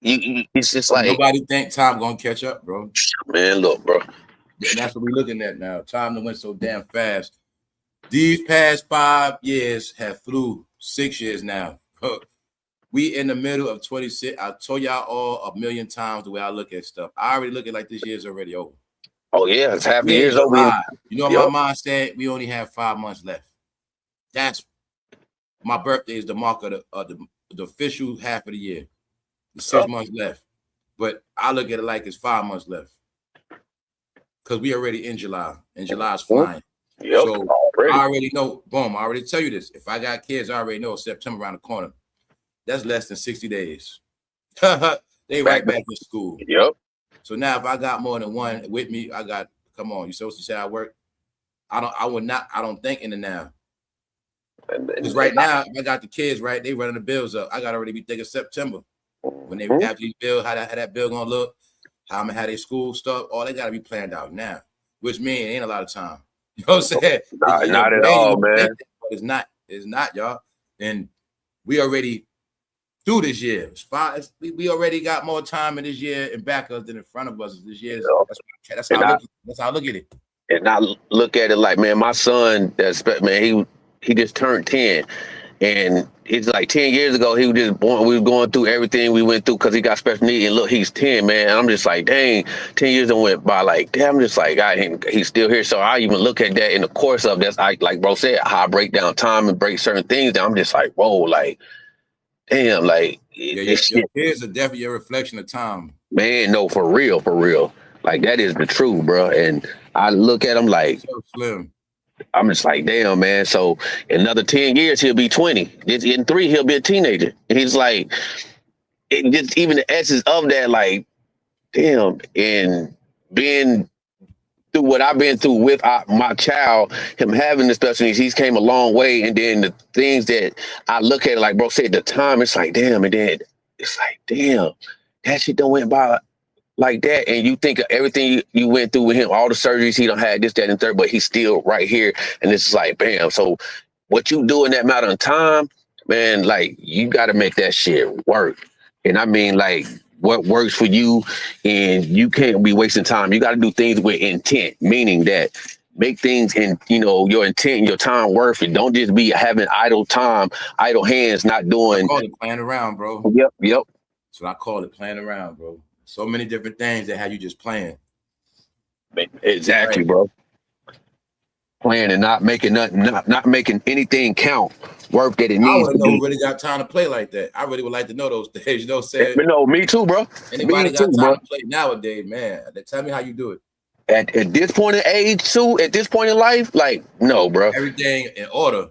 it's just like, nobody think time gonna catch up, bro. Man, look, bro. And that's what we're looking at now. Time that went so damn fast. These past 5 years have flew 6 years now. We in the middle of 26. I told y'all all a million times the way I look at stuff. I already look at like this year's already over. Oh yeah, it's half the year's over. You know what my mind said? We only have 5 months left. That's my birthday is the mark of the official half of the year. 6 months left. But I look at it like it's 5 months left. Because we already in July. And July's flying. Yep, so I already know, boom, I already tell you this. If I got kids, I already know September around the corner. That's less than 60 days. They right back in school. Yep. So now if I got more than one with me, I got, come on, you supposed to say I work? I don't think in the now. Because right now, if I got the kids, right, they running the bills up. I got to already be thinking September. When they have these bills, how that bill gonna look, how I'm gonna have their school stuff, all they gotta be planned out now. Which means it ain't a lot of time. You know what I'm saying? Not at all, man. It's not, y'all. And we already through this year. We already got more time in this year in back of us than in front of us this year. That's how I look at it. And I look at it like, man, my son, he just turned 10. And it's like 10 years ago, he was just born. We were going through everything we went through because he got special needs. And look, he's 10, man. I'm just like, dang, 10 years went by. Like, damn, I'm just like, he's still here. So I even look at that in the course of this. Like bro said, how I break down time and break certain things down. I'm just like, whoa, like, damn, like, your kids are definitely a reflection of time. Man, no, for real. Like, that is the truth, bro. And I look at him like, so slim. I'm just like, damn, man. So in another 10 years, he'll be 20. In 3, he'll be a teenager. And he's like, just even the essence of that, like, damn. And being through what I've been through with my child, him having the special needs, he's came a long way. And then the things that I look at, like bro said, the time, it's like, damn. And then it's like, damn, that shit done went by like that. And you think of everything you went through with him, all the surgeries he done had, this, that, and third, but he's still right here. And it's like, bam. So what you do in that matter of time, man, like, you got to make that shit work. And I mean, like, what works for you, and you can't be wasting time. You got to do things with intent, meaning that make things in, your intent and your time worth it. Don't just be having idle time, idle hands, not doing. I call it playing around, bro. Yep. That's what I call it, playing around, bro. So many different things that have you just playing. Exactly, right, bro. Playing and not making nothing, not making anything count, work that it needs. I want to know who really got time to play like that. I really would like to know those days. You know what I'm saying? No, me too, bro. Anybody got time to play nowadays, man? Tell me how you do it. At this point in age, too, at this point in life, like, no, bro. Everything in order.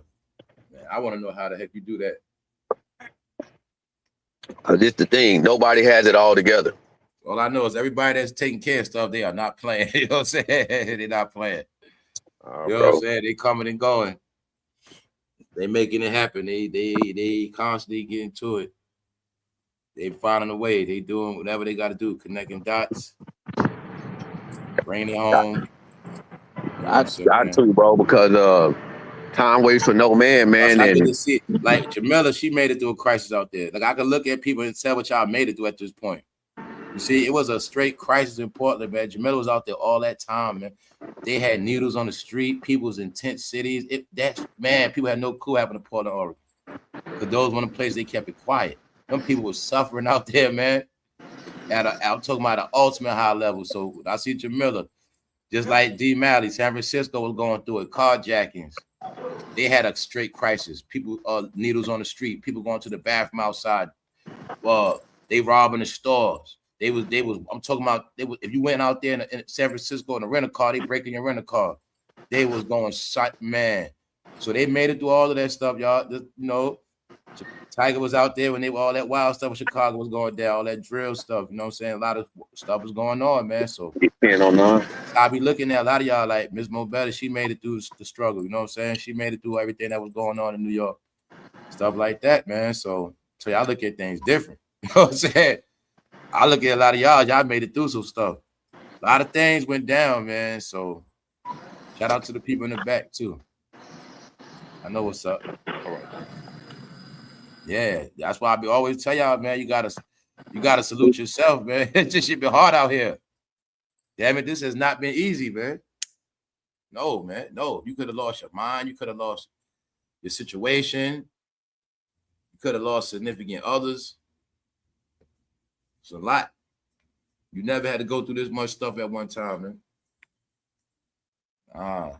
Man, I want to know how the heck you do that. This the thing. Nobody has it all together. All I know is everybody that's taking care of stuff, they are not playing. You know what I'm saying? They're not playing. You know what I'm saying? They coming and going. They making it happen. They constantly getting to it. They finding a way. They doing whatever they got to do, connecting dots. bring it home. I too, bro, because time waits for no man, man. I get And to see, like Jamila, she made it through a crisis out there. Like I can look at people and tell what y'all made it through at this point. You see, it was a straight crisis in Portland, man. Jamila was out there all that time, man. They had needles on the street. People was in tent cities. People had no clue happened to Portland, Oregon. Because those one of the places they kept it quiet. Them people was suffering out there, man. I'm talking about an ultimate high level. So I see Jamila, just like D. Malice, San Francisco was going through it, carjackings. They had a straight crisis. People, needles on the street. People going to the bathroom outside. They robbing the stores. I'm talking about, if you went out there in San Francisco in a rental car, they breaking your rental car. They was going, man. So they made it through all of that stuff, y'all. You know, Tiger was out there when all that wild stuff in Chicago was going down, all that drill stuff. You know what I'm saying? A lot of stuff was going on, man. So I be looking at a lot of y'all like Miss Mobetta. She made it through the struggle. You know what I'm saying? She made it through everything that was going on in New York, stuff like that, man. So y'all look at things different. You know what I'm saying? I look at a lot of y'all made it through some stuff. A lot of things went down, man. So shout out to the people in the back too. I know what's up. All right. Yeah, that's why I be always tell y'all, man, you gotta salute yourself, man. It just should be hard out here. Damn it, this has not been easy, man. No, man, no. You could have lost your mind. You could have lost your situation. You could have lost significant others. It's a lot. You never had to go through this much stuff at one time, man.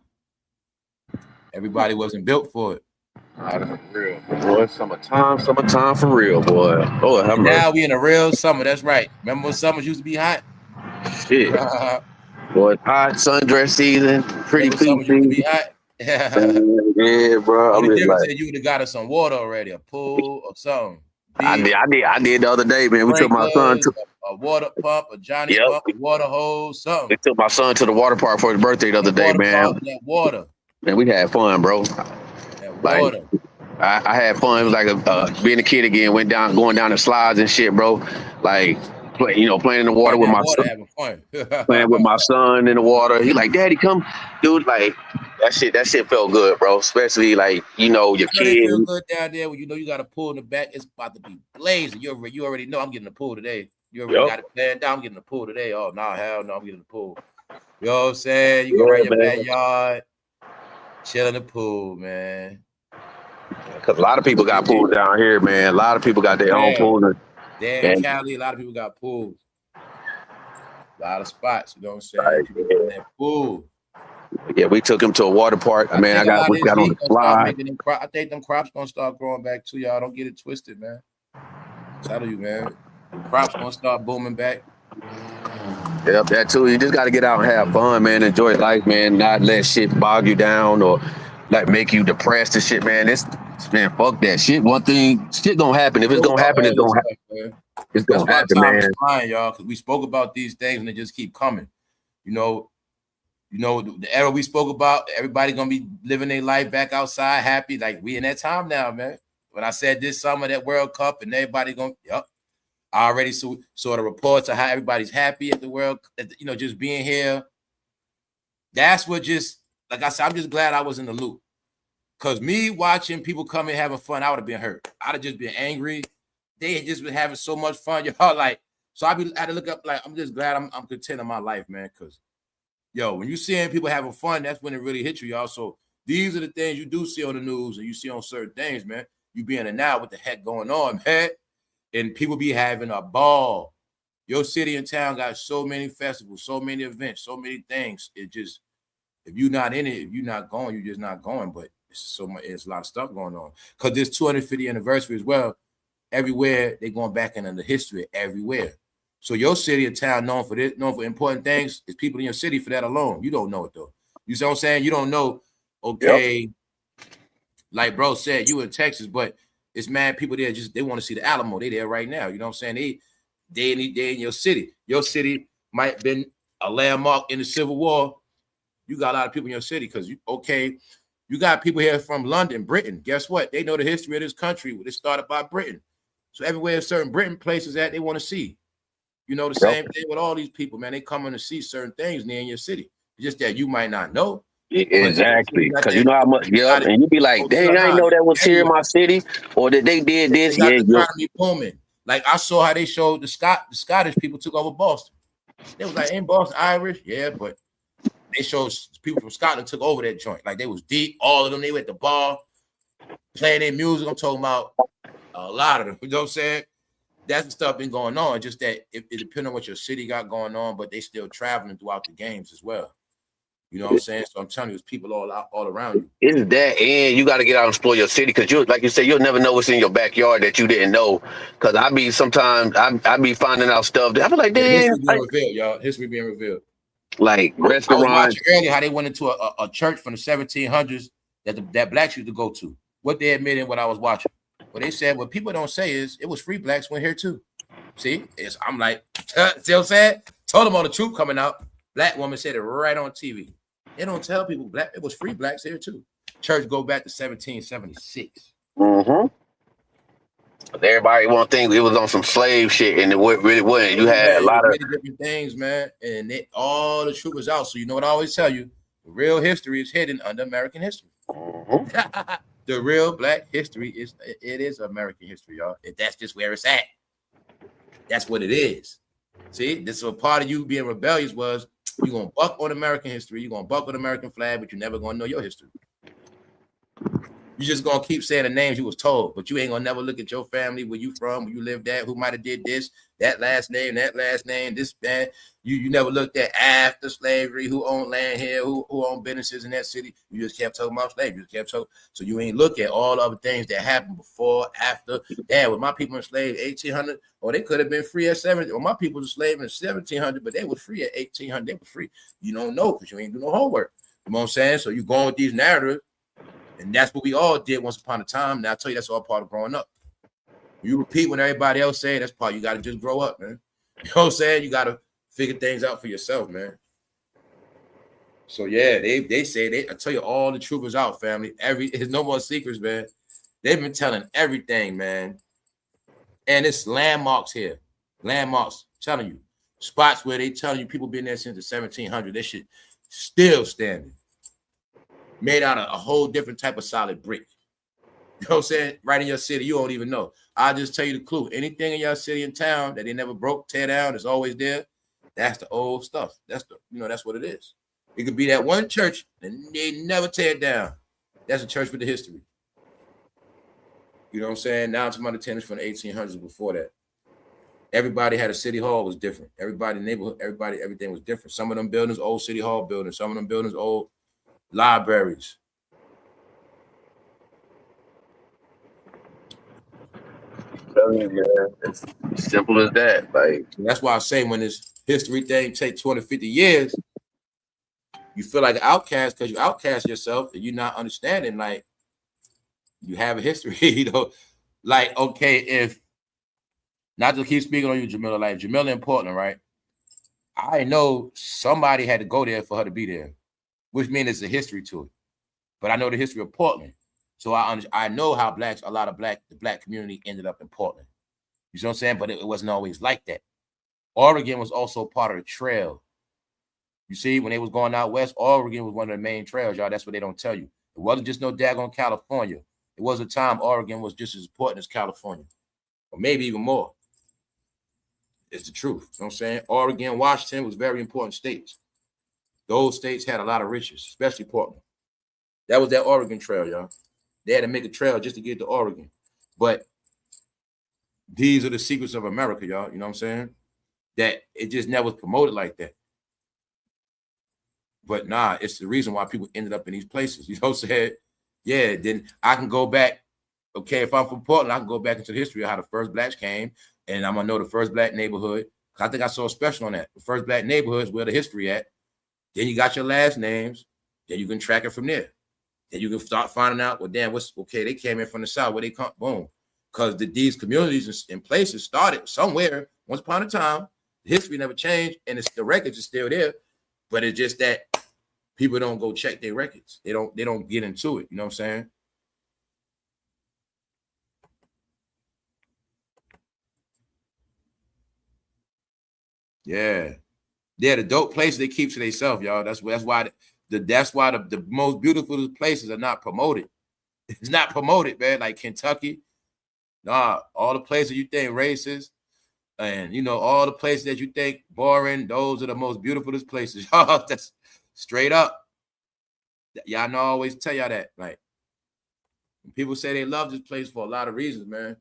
Everybody wasn't built for it. For real, boy. Summertime for real, boy. Oh, now we in a real summer. That's right. Remember when summers used to be hot? Shit. Boy, hot sundress season, pretty summers used to be hot. Yeah, bro. Only difference is you would have got us some water already, a pool or something. I did the other day, man. We took my son to a water pump, a Johnny pump, a water hose, something. We took my son to the water park for his birthday the other day, man. That water. Man, we had fun, bro. Water. I had fun. It was like being a kid again. Going down the slides and shit, bro. Like playing in the water with my son. Having fun. Playing with my son in the water. He like, Daddy, come, dude. Like that shit felt good, bro. Especially like your kid. Feel good down there when you got a pool in the back. It's about to be blazing. You already know I'm getting the pool today. You already got it planned down. I'm getting the pool today. Oh no, hell no, I'm getting the pool. You know what I'm saying? You go right in your backyard, chill in the pool, man. Because a lot of people got pools down here, man. A lot of people got their own pools. There in Cali, a lot of people got pools. A lot of spots, you know what I'm saying? People got that pool. Yeah, we took him to a water park. We got on the slide. I think them crops gonna start growing back too, y'all. Don't get it twisted, man. I'm telling you, man. The crops gonna start booming back. Yep, that too. You just gotta get out and have fun, man. Enjoy life, man. Not let shit bog you down or like make you depressed and shit, man. Man, fuck that shit. One thing, shit gonna happen. If it's gonna happen, it's gonna happen. It's gonna happen, man. Fine, y'all, because we spoke about these things and they just keep coming. You know, the era we spoke about, everybody gonna be living their life back outside, happy. Like we in that time now, man. When I said this summer, that World Cup, and everybody gonna, I already saw the reports of how everybody's happy at the World, just being here. That's what like I said, I'm just glad I was in the loop. Because me watching people come in having fun, I would have been hurt. I'd have just been angry. They had just been having so much fun. Y'all so I had to look up, like, I'm just glad I'm content in my life, man. Because, when you seeing people having fun, that's when it really hits you, y'all. So these are the things you do see on the news and you see on certain things, man. You be in and out, what the heck going on, man? And people be having a ball. Your city and town got so many festivals, so many events, so many things. It just, if you're not in it, if you're not going, you're just not going. But it's a lot of stuff going on. Because this 250th anniversary as well, everywhere they going back into the history, everywhere. So your city and town known for this, known for important things, is people in your city for that alone. You don't know it though. You see what I'm saying? You don't know, okay, like bro said, you in Texas, but it's mad people there, they want to see the Alamo. They there right now. You know what I'm saying? They in your city. Your city might have been a landmark in the Civil War. You got a lot of people in your city because you got people here from London, Britain. Guess what? They know the history of this country. It started by Britain. So everywhere certain Britain places that they want to see. You know, the same thing with all these people, man. They coming to see certain things near in your city. It's just that you might not know. Exactly, because you know how much, and you be like, dang, I didn't know that was here in my city, or that they did this. They got the economy booming. Like I saw how they showed the Scottish people took over Boston. They was like, ain't Boston Irish? Yeah, but they showed people from Scotland took over that joint. Like they was deep, all of them. They went to the bar, playing their music. I'm talking about a lot of them. You know what I'm saying? That's the stuff been going on. Just that it depends on what your city got going on, but they still traveling throughout the games as well. You know what I'm saying? So I'm telling you, there's people all around you. It's that, and you got to get out and explore your city, because you, like you said, you'll never know what's in your backyard that you didn't know. Because I be sometimes I be finding out stuff that I be like, damn. History being revealed, y'all. History being revealed. Like restaurants. I was watching earlier how they went into a church from the 1700s that blacks used to go to. What they admitted what I was watching. What they said, what people don't say is it was free blacks went here too. See, I'm like, see what I'm saying? Told them on the truth coming out. Black woman said it right on TV. They don't tell people it was free blacks here too. Church go back to 1776. Mm-hmm. But everybody won't think it was on some slave shit, and it really wasn't. You had a lot of different things, man, and all the truth is out. So you know what I always tell you: the real history is hidden under American history. Mm-hmm. The real black history is American history, y'all. That's just where it's at. That's what it is. See, this is a part of you being rebellious was you're gonna buck on American history, you're gonna buck on American flag, but you're never gonna know your history. You're just gonna keep saying the names you was told, but you ain't gonna never look at your family, where you from, where you lived at, who might have did this, that last name, this, that. You never looked at after slavery, who owned land here, who owned businesses in that city. You just kept talking about slavery. You just kept talking. So you ain't look at all the other things that happened before, after. Damn, with my people enslaved 1800, or they could have been free at 70, or my people were enslaved in 1700, but they were free at 1800. They were free. You don't know because you ain't do no homework. You know what I'm saying? So you going with these narratives. And that's what we all did once upon a time. Now I tell you, that's all part of growing up. You repeat when everybody else say, that's part you got to just grow up, man. You know what I'm saying? You got to figure things out for yourself, man. So yeah, they say I tell you, all the truth is out, family. There's no more secrets, man. They've been telling everything, man. And it's landmarks here. Landmarks, telling you. Spots where they telling you people been there since the 1700s. This shit still standing. Made out of a whole different type of solid brick. You know what I'm saying? Right in your city, you don't even know. I'll just tell you the clue. Anything in your city and town that they never broke, tear down, is always there. That's the old stuff. That's what it is. It could be that one church and they never tear it down. That's a church with the history. You know what I'm saying? Now to my tenants from the 1800s before that. Everybody had a city hall was different. Everybody neighborhood, everything was different. Some of them buildings, old city hall buildings. Some of them buildings, old libraries. It's simple as that. Like that's why I say when this history thing take 20, 50 years, you feel like an outcast because you outcast yourself and you're not understanding. Like you have a history, you know. Like okay, if not to keep speaking on you, Jamila. Like Jamila in Portland, right? I know somebody had to go there for her to be there, which means there's a history to it. But I know the history of Portland. So I know how the black community ended up in Portland. You see what I'm saying? But it wasn't always like that. Oregon was also part of the trail. You see, when they was going out west, Oregon was one of the main trails, y'all. That's what they don't tell you. It wasn't just no daggone California. It was a time Oregon was just as important as California, or maybe even more. It's the truth. You know what I'm saying? Oregon, Washington was very important states. Those states had a lot of riches, especially Portland. That was that Oregon Trail, y'all. They had to make a trail just to get to Oregon. But these are the secrets of America, y'all. You know what I'm saying? That it just never was promoted like that. But nah, it's the reason why people ended up in these places. You know what I'm saying? Yeah, then I can go back. Okay, if I'm from Portland, I can go back into the history of how the first blacks came, and I'm gonna know the first black neighborhood. I think I saw a special on that. The first black neighborhood is where the history at. Then you got your last names. Then you can track it from there. Then you can start finding out, well, damn, they came in from the South, where they come, boom. Because these communities and places started somewhere once upon a time. The history never changed, and the records are still there. But it's just that people don't go check their records. They don't get into it. You know what I'm saying? Yeah. Yeah, the dope places they keep to themselves, y'all. That's why the most beautiful places are not promoted. It's not promoted, man. Like Kentucky, nah, all the places you think racist, and you know, all the places that you think boring, those are the most beautifulest places. Y'all, that's straight up. Y'all know I always tell y'all that. Like, people say they love this place for a lot of reasons, man.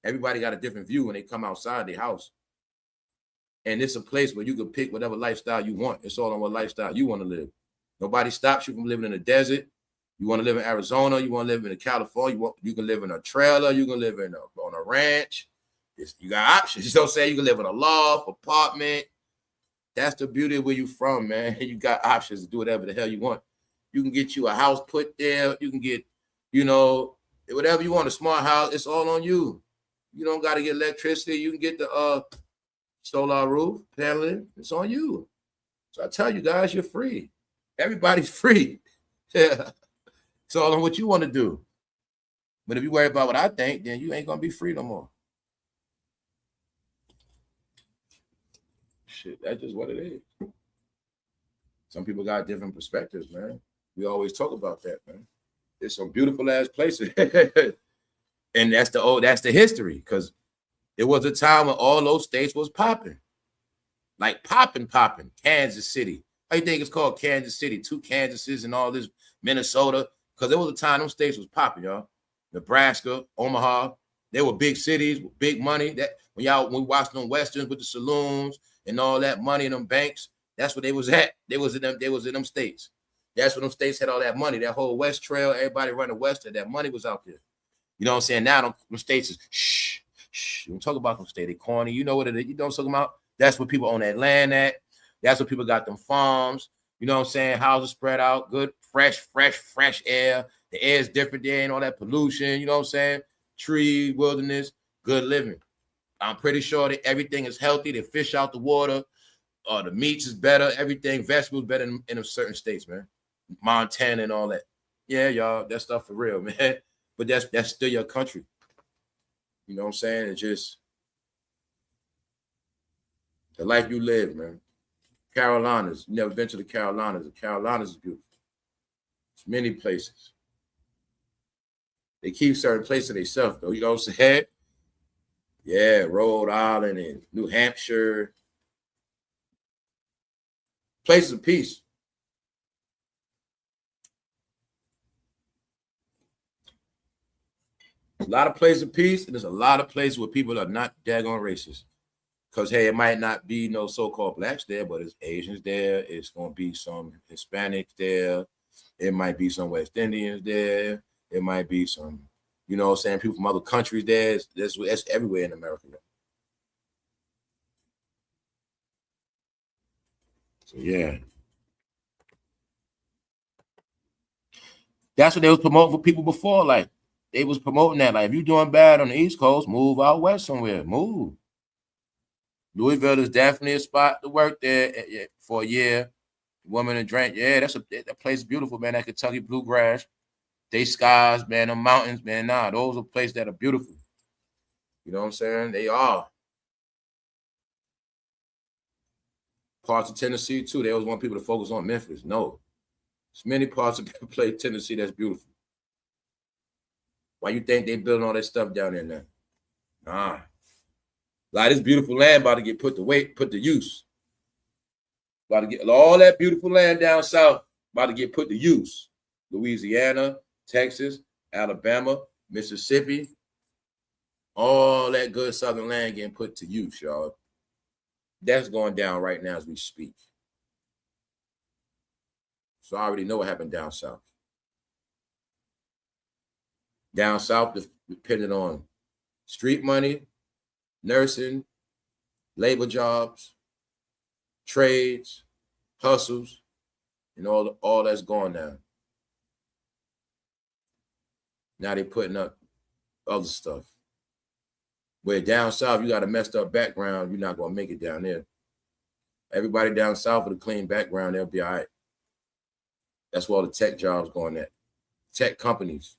Everybody got a different view when they come outside their house. And it's a place where you can pick whatever lifestyle you want. It's all on what lifestyle you want to live. Nobody stops you from living in the desert. You want to live in Arizona. You want to live in California. You can live in a trailer. You can live on a ranch. You got options. You know what I'm saying? You can live in a loft, apartment. That's the beauty of where you from, man. You got options to do whatever the hell you want. You can get you a house put there. You can get, you know, whatever you want, a smart house. It's all on you. You don't got to get electricity. You can get the solar roof, paneling. It's on you. So I tell you guys, you're free. Everybody's free. Yeah. It's all on what you want to do. But if you worry about what I think, then you ain't going to be free no more. Shit, that's just what it is. Some people got different perspectives, man. We always talk about that, man. There's some beautiful ass places. And that's the history, because it was a time when all those states was popping. Like popping. Kansas City. How you think it's called Kansas City? 2 Kansases and all this, Minnesota. Because there was a time those states was popping, y'all. Nebraska, Omaha. They were big cities with big money. That when we watched them westerns with the saloons and all that money in them banks, that's where they was at. They was in them states. That's when them states had all that money. That whole West Trail, everybody running western, that money was out there. You know what I'm saying? Now them states is shh. Don't talk about them states. They corny. You know what it is. You know what I'm talking about? That's where people own that land at. That's where people got them farms. You know what I'm saying? Houses spread out, good, fresh air. The air is different there, ain't all that pollution. You know what I'm saying? Tree, wilderness, good living. I'm pretty sure that everything is healthy. They fish out the water. The meats is better. Everything, vegetables better in certain states, man. Montana and all that. Yeah, y'all, that stuff for real, man. But that's still your country. You know what I'm saying? It's just the life you live, man. Carolinas. You never been to the Carolinas. The Carolinas is beautiful. It's many places. They keep certain places to themselves, though. You know what I'm saying? Yeah, Rhode Island and New Hampshire. Places of peace. A lot of places of peace, and there's a lot of places where people are not daggone racist. Because, hey, it might not be no so-called blacks there, but it's Asians there. It's going to be some Hispanics there. It might be some West Indians there. It might be some, you know what I'm saying, people from other countries there. That's everywhere in America. So, yeah. That's what they was promoting for people before. Like, they was promoting that. Like, if you're doing bad on the East Coast, move out west somewhere. Move. Louisville is definitely a spot to work there for a year. Woman and drink. Yeah, that place is beautiful, man. That Kentucky bluegrass. They skies, man, the mountains, man. Nah, those are places that are beautiful. You know what I'm saying? They are. Parts of Tennessee, too. They always want people to focus on Memphis. No. There's many parts of Tennessee that's beautiful. Why you think they building all that stuff down there now? Nah. Like, this beautiful land about to get put to use. About to get all that beautiful land down south about to get put to use. Louisiana, Texas, Alabama, Mississippi, all that good southern land getting put to use, y'all. That's going down right now as we speak. So I already know what happened down south. Down south, depending on street money, nursing, labor jobs, trades, hustles, and all that's going down. Now they're putting up other stuff. Where down south, you got a messed up background, you're not going to make it down there. Everybody down south with a clean background, they'll be all right. That's where all the tech jobs going at. Tech companies.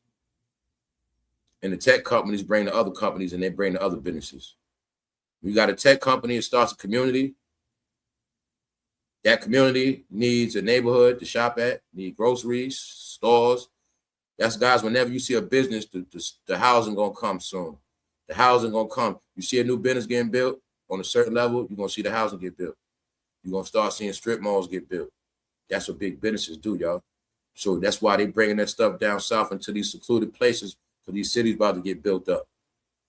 And the tech companies bring the other companies and they bring the other businesses. You got a tech company, it starts a community. That community needs a neighborhood to shop at, need groceries, stores. That's guys, whenever you see a business, the housing gonna come soon. The housing gonna come. You see a new business getting built on a certain level, you're gonna see the housing get built. You're gonna start seeing strip malls get built. That's what big businesses do, y'all. So that's why they bringing that stuff down south into these secluded places, because these cities about to get built up.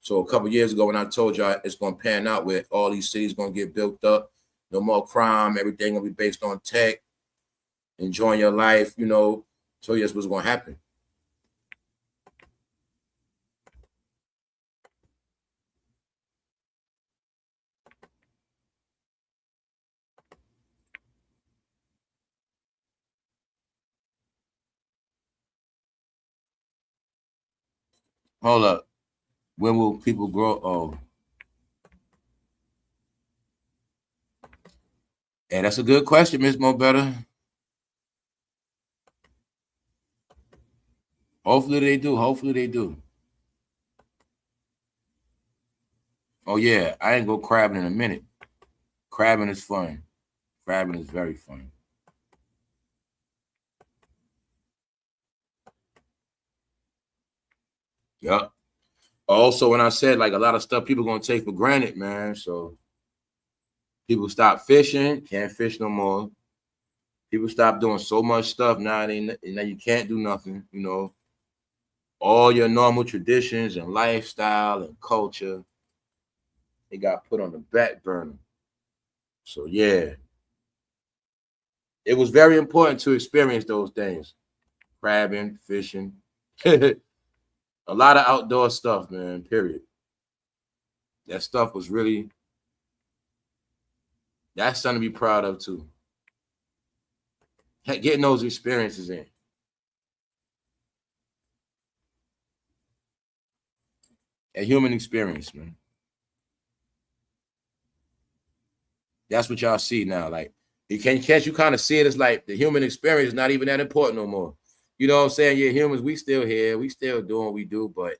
So a couple years ago when I told y'all it's gonna pan out where all these cities gonna get built up, no more crime, everything gonna be based on tech, enjoying your life, you know, told you that's what's gonna happen. Hold up. When will people grow? Oh. And that's a good question, Miss Mo Better. Hopefully they do. Hopefully they do. Oh, yeah. I ain't go crabbing in a minute. Crabbing is fun. Crabbing is very fun. Yep. Also, when I said like a lot of stuff people gonna take for granted, man. So people stop fishing, can't fish no more. People stop doing so much stuff now. Now you can't do nothing. You know, all your normal traditions and lifestyle and culture, they got put on the back burner. So yeah, it was very important to experience those things: crabbing, fishing, a lot of outdoor stuff, man. Period. That stuff was really. That's something to be proud of too. Getting those experiences in. A human experience, man. That's what y'all see now. Like, can't you kind of see it as like the human experience is not even that important no more. You know what I'm saying? Yeah, humans, we still here. We still doing what we do. But,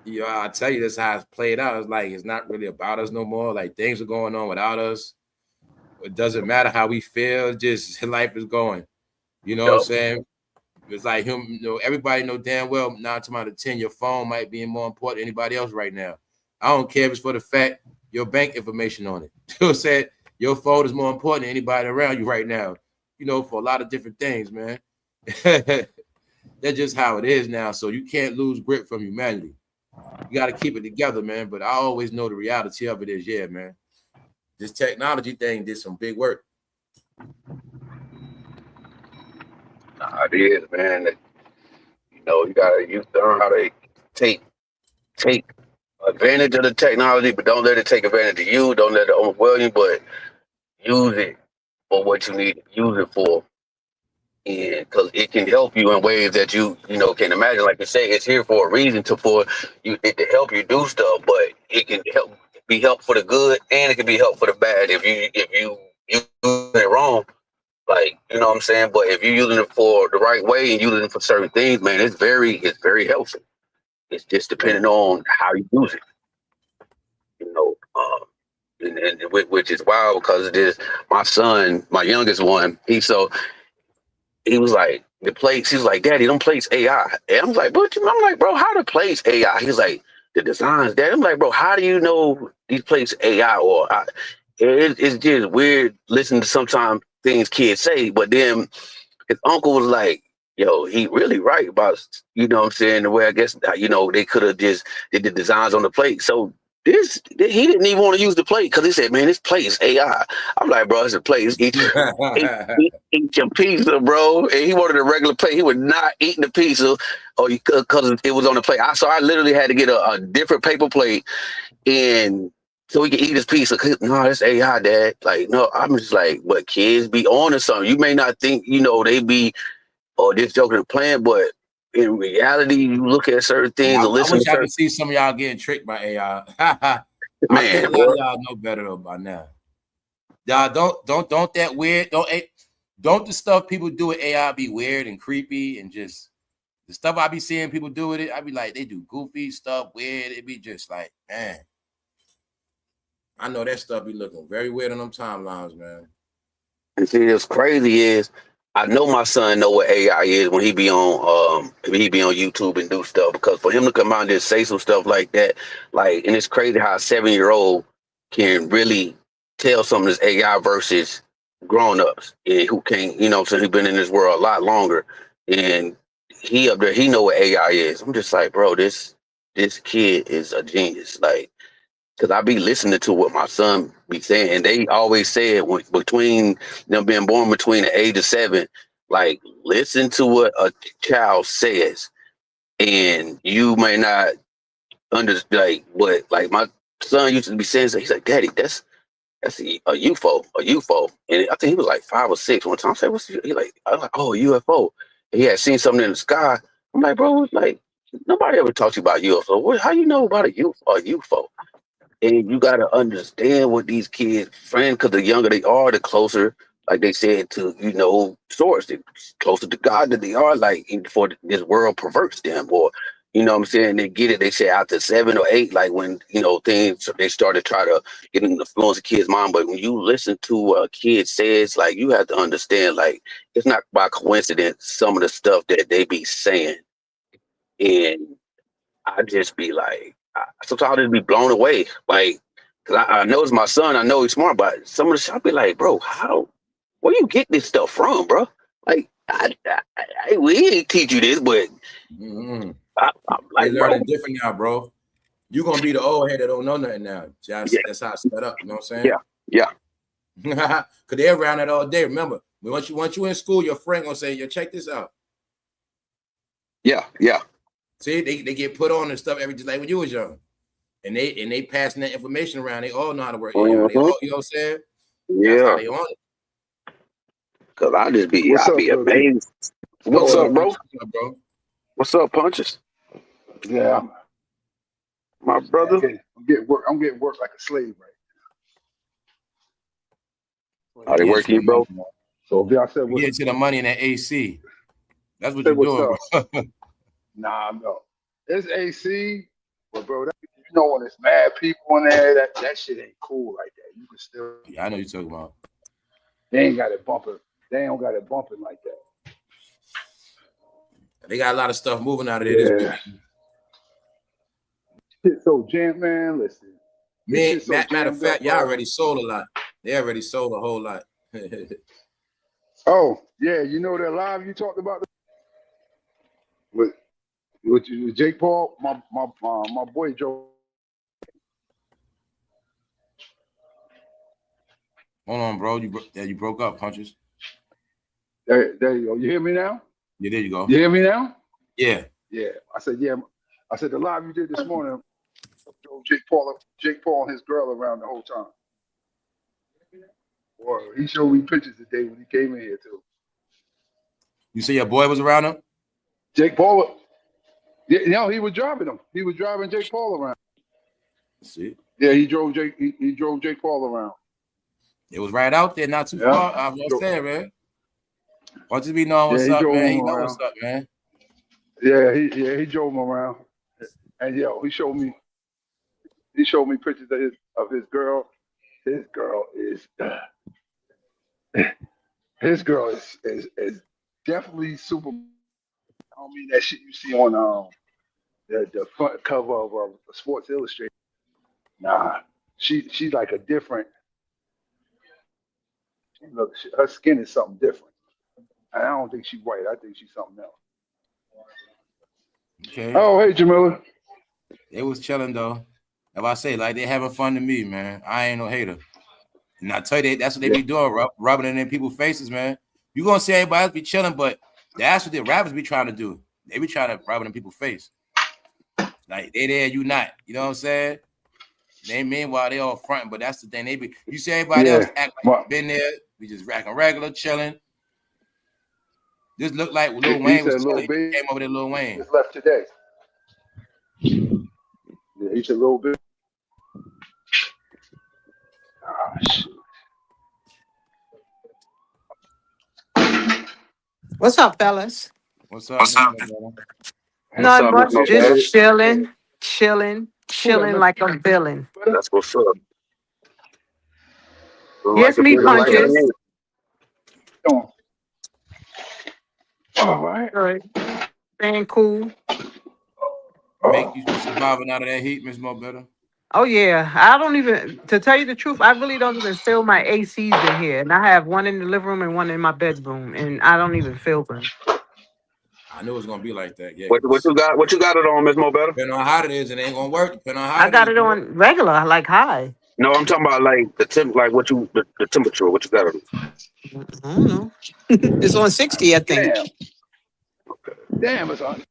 you know, I tell you, that's how it's played out. It's like, it's not really about us no more. Like, things are going on without us. It doesn't matter how we feel. Just life is going. You know what I'm saying? It's like him, you know, everybody know damn well 9 times out of 10 your phone might be more important than anybody else right now. I don't care if it's for the fact your bank information on it. You know what I'm saying? Your phone is more important than anybody around you right now, you know, for a lot of different things, man. That's just how it is now. So you can't lose grip from humanity. You got to keep it together, man. But I always know the reality of it is, yeah, man, this technology thing did some big work. Nah, it is, man. You know, you learn how to take advantage of the technology, but don't let it take advantage of you. Don't let it overwhelm you, but use it for what you need to use it for. And because it can help you in ways that you can imagine. Like you say, it's here for a reason for you to help you do stuff, but it can be help for the good and it can be help for the bad if you use it wrong. Like, you know what I'm saying? But if you're using it for the right way and using it for certain things, man, it's very helpful. It's just depending on how you use it, you know. And which is wild because it is my son, my youngest one. He was like, the plates. He was like, Daddy, them plates AI. And I'm like, what? I'm like, bro, how the plates AI? He's like, the designs, Dad. I'm like, bro, how do you know these plates AI? It's just weird listening to sometimes things kids say, but then his uncle was like, yo, he really right about, you know what I'm saying, the way I guess, they could have just did the designs on the plate. So he didn't even want to use the plate because he said, man, this plate is AI. I'm like, bro, it's a plate. Eat your pizza, bro. And he wanted a regular plate. He would not eat the pizza because it was on the plate. So I literally had to get a different paper plate and so he can eat his pizza. No, that's AI, Dad. Like, no, I'm just like, but kids be on or something. You may not think, they be just joking and playing, but in reality, you look at certain things and listen. I wish I could see some of y'all getting tricked by AI. I think a lot of y'all know better by now. Y'all don't that weird. Don't the stuff people do with AI be weird and creepy and just the stuff I be seeing people do with it. I be like, they do goofy stuff, weird. It be just like, man. I know that stuff be looking very weird on them timelines, man. And see, what's crazy is I know my son know what AI is when he be on YouTube and do stuff, because for him to come out and just say some stuff like that, like, and it's crazy how a 7-year-old can really tell some of this AI versus grown-ups and who can't, so he been in this world a lot longer, and he up there, he know what AI is. I'm just like, bro, this kid is a genius, like. Because I be listening to what my son be saying, and they always say it between them being born between the age of 7, like, listen to what a child says, and you may not understand, like, what, like, my son used to be saying, he's like, Daddy, that's a UFO, and I think he was like 5 or 6 one time. I said, what's he like? I was like, oh, a UFO. And he had seen something in the sky. I'm like, bro, like, nobody ever talked to you about UFO. How you know about a UFO? And you got to understand what these kids, friend, because the younger they are, the closer, like they said, to, source, the closer to God that they are, like, before this world perverts them, or, what I'm saying, they get it, they say after 7 or 8, like when, things, they start to try to get in the influence of kids' mind. But when you listen to what a kid says, like, you have to understand, like, it's not by coincidence, some of the stuff that they be saying. And I just be like, sometimes I'd be blown away. Like, cause I know it's my son, I know he's smart, but some of the shit, I be like, bro, where you get this stuff from, bro? Like, we didn't teach you this, but I'm like, they learning different now, bro. You gonna be the old head that don't know nothing now. That's how it's set up. You know what I'm saying? Yeah. Cause they're around it all day. Remember, once you in school, your friend gonna say, "Yo, check this out." Yeah. See, they get put on and stuff just like when you was young, and they passing that information around. They all know how to work. They all, you know what I'm saying? Yeah. That's how they on it. Cause I just be amazed. What's up, bro? What's up, Punches? Yeah, my brother. I'm getting work like a slave right now. How they working you, bro? So if y'all said get to the money in that AC. That's what you're doing, bro. Nah, no. It's AC, but bro, when there's mad people in there, that shit ain't cool like that. You can still. Yeah, I know you're talking about. They ain't got it bumping. They don't got it bumping like that. They got a lot of stuff moving out of there this week. Shit so jam, man. Listen. Man, matter of fact, y'all already sold a lot. They already sold a whole lot. Oh, yeah, you know that live you talked about with Jake Paul, my boy Joe. Hold on, bro. You broke up, Punches. There you go. You hear me now? Yeah, there you go. You hear me now? Yeah. Yeah. I said the live you did this morning, Jake Paul and his girl around the whole time. Boy, he showed me pictures today when he came in here too. You say your boy was around him? Jake Paul. Yeah, no, he was driving him. He was driving Jake Paul around. See? Yeah, he drove Jake Paul around. It was right out there, not too far. I'm just saying, man. Punches be knowing what's up, man. He know what's up, man. Yeah, he drove him around, and he showed me pictures of his girl. His girl is definitely super. I don't mean that shit you see on the front cover of Sports Illustrated. Nah, she's like a different. Look, her skin is something different. I don't think she's white. I think she's something else. Okay. Oh, hey, Jamila. It was chilling though. If I say like they having fun to me, man, I ain't no hater. And I tell you, that's what they be doing, rubbing it in people's faces, man. You gonna say everybody else be chilling, but that's what the rappers be trying to do. They be trying to rub it in people's face. Like they there, you not. You know what I'm saying? They meanwhile they all fronting, but that's the thing. They be. You see everybody else act like been there. We just racking regular, chilling. This looked like Lil Wayne was chilling. He came over to Lil Wayne. Just left today. Yeah, he said Lil Bit. Ah, shit. What's up, fellas? What's up? Not much, just chilling like I'm feeling. That's what's up. Yes, me, Punches. doing? All right. All right. Staying cool. Make you surviving out of that heat, Miss Mo better. Oh yeah, I don't even. To tell you the truth, I really don't even feel my ACs in here, and I have one in the living room and one in my bedroom, and I don't even feel them. I knew it was gonna be like that. Yeah. What you got? What you got it on, Miss Mo better? Depending on how it is, it ain't gonna work. Depending on how I got it on regular, like high. No, I'm talking about like the temp, like what you the temperature. What you got it on? I don't know. It's on 60, I think. Damn, it's on.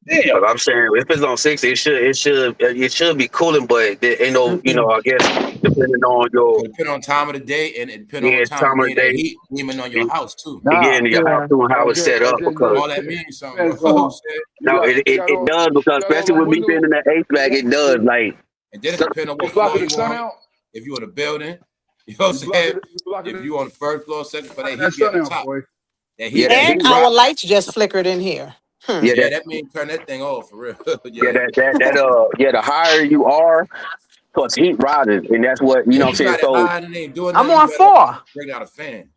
Damn. But I'm saying if it's on 60, it should be cooling, but there ain't no, I guess depending on your depending on time of the day and depending on time of the day, heat even on your house too. Again, your house too and how it's set up because all that means something. Bro. No, it does because especially with me being in that HVAC, it does like. And then it depends on what floor you on. If you in a building, you know what I'm saying. If you on the first floor, second floor, that heat at the top. And our lights just flickered in here. Yeah, that means turn that thing off for real. The higher you are, plus heat rises, and that's what you know. What I'm saying so. I'm on 4. Bring out a fan.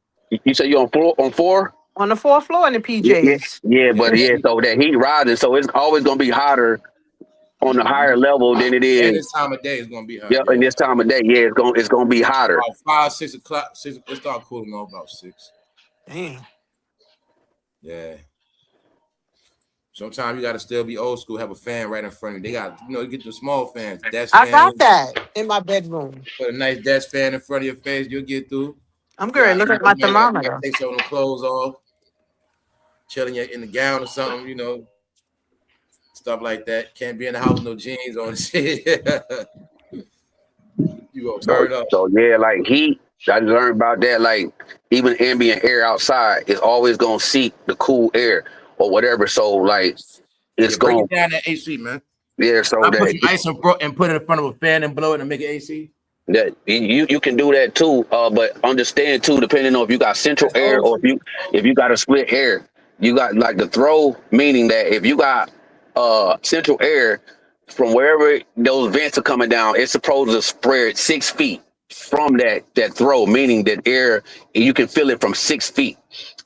You say you're on 4? On the 4th floor in the PJs. So that heat rises, so it's always gonna be hotter on the higher level than it is. And this time of day is gonna be hotter. Yeah, and this time of day, it's gonna be hotter. About 5, 6 o'clock. It start cooling on about 6. Damn. Yeah. Sometimes you gotta still be old school. Have a fan right in front of you. They got, you get the small fans. I got that in my bedroom. Put a nice desk fan in front of your face. You'll get through. I'm good. Look at my thermometer. Take some of the clothes off. Chilling in the gown or something. Stuff like that. Can't be in the house with no jeans on. You gonna burn up. So like heat. I learned about that. Like even ambient air outside is always gonna seek the cool air or whatever. So like it's going down that AC, man. Yeah. So I put some ice and put it in front of a fan and blow it and make it AC. That you can do that too. But understand too, depending on if you got central air or if you got a split air, you got like the throw, meaning that if you got central air from wherever those vents are coming down, it's supposed to spread 6 feet from that throw, meaning that air, you can feel it from 6 feet.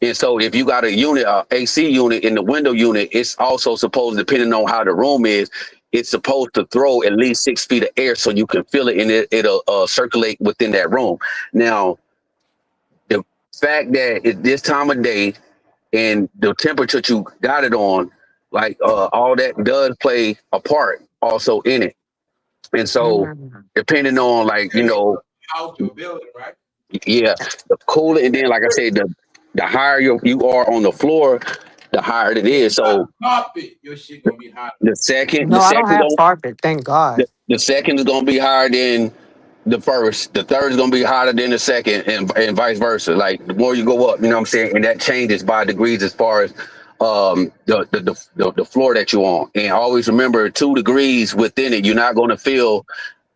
And so if you got a unit, AC unit in the window unit, it's also supposed, depending on how the room is, it's supposed to throw at least 6 feet of air so you can feel it and it'll circulate within that room. Now, the fact that it's this time of day and the temperature you got it on, like all that does play a part also in it. And so depending on how to build it, right? Yeah, the cooler, and then like I said, the higher you are on the floor, the higher it is. So carpet, your shit gonna be hot. The second, I don't have carpet, thank God. The second is gonna be higher than the first. The third is gonna be hotter than the second, and vice versa. Like the more you go up, you know what I'm saying, and that changes by degrees as far as the floor that you're on. And always remember, 2 degrees within it, you're not gonna feel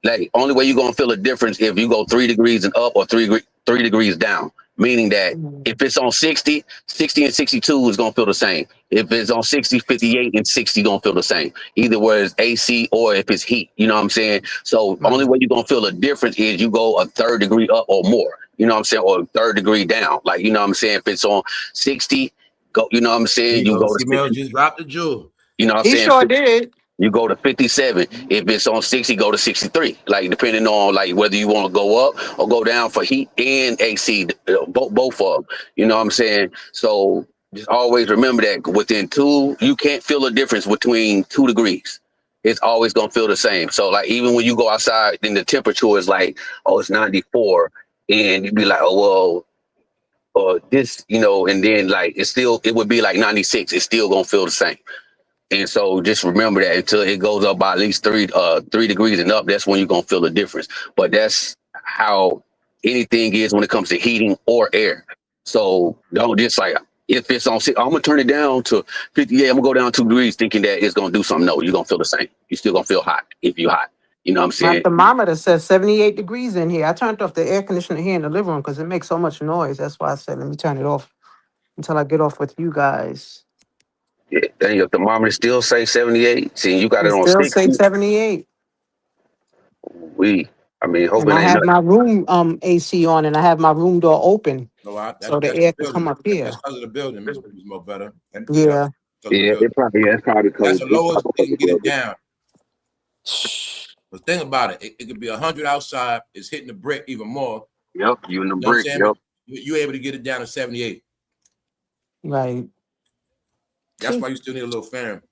like, only way you're gonna feel a difference if you go 3 degrees and up or 3 degrees down. Meaning that if it's on 60 and 62 is gonna feel the same. If it's on 60, 58 and 60 gonna feel the same. Either whether it's AC or if it's heat, you know what I'm saying? So only way you're gonna feel a difference is you go a 3rd degree up or more, you know what I'm saying, or a 3rd degree down. Like, you know what I'm saying? If it's on 60, go, you know what I'm saying? You go to 60. Just dropped the jewel. You know what I'm saying? He sure did. You go to 57. If it's on 60, go to 63. Like depending on like whether you want to go up or go down for heat and AC, both of them. You know what I'm saying? So just always remember that within 2, you can't feel a difference between 2 degrees. It's always gonna feel the same. So like even when you go outside and the temperature is like, oh, it's 94, and you'd be like, oh well, or this, and then like it would be like 96. It's still gonna feel the same. And so just remember that until it goes up by at least 3 degrees and up, that's when you're going to feel the difference. But that's how anything is when it comes to heating or air. So don't just like, if it's on 6, I'm going to turn it down to 58. I'm going to go down 2 degrees thinking that it's going to do something. No, you're going to feel the same. You're still going to feel hot if you're hot. You know what I'm saying? My thermometer says 78 degrees in here. I turned off the air conditioner here in the living room because it makes so much noise. That's why I said, let me turn it off until I get off with you guys. Yeah, then your thermometer still say 78. See, you got it on still 60. Say 78. I I mean, And hoping I ain't have nothing. my room AC on, and I have my room door open, No, so the that's the air can come building. up here. That's because of the building, Miss Mo Better. And Yeah. because of the Yeah, building. it's probably because That's the lowest we can get it of down. But think about it. It could be 100 outside. It's hitting the brick even more. Yep, you in the You know what I'm brick. saying? Yep. You're able to get it down to 78. Right. That's why you still need a little fan.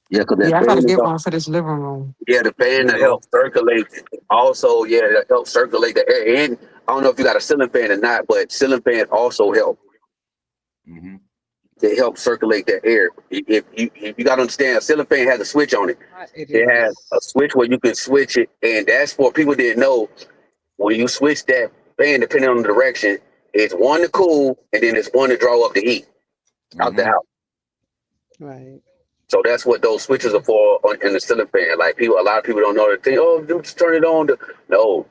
Yeah, because that Yeah, I gotta fan is get up. one for this living room. Yeah, the fan to help circulate. Also, yeah, to help circulate the air. And I don't know if you got a ceiling fan or not, but ceiling fans also help. Mm-hmm. They help circulate the air. If you got to understand, a ceiling fan has a switch on it. It has a switch where you can switch it, and that's for people didn't know. When you switch that fan, depending on the direction, it's one to cool, and then it's one to draw up the heat out the house. Right. So that's what those switches are for in the ceiling fan. Like a lot of people don't know that thing. Oh, just turn it on. No,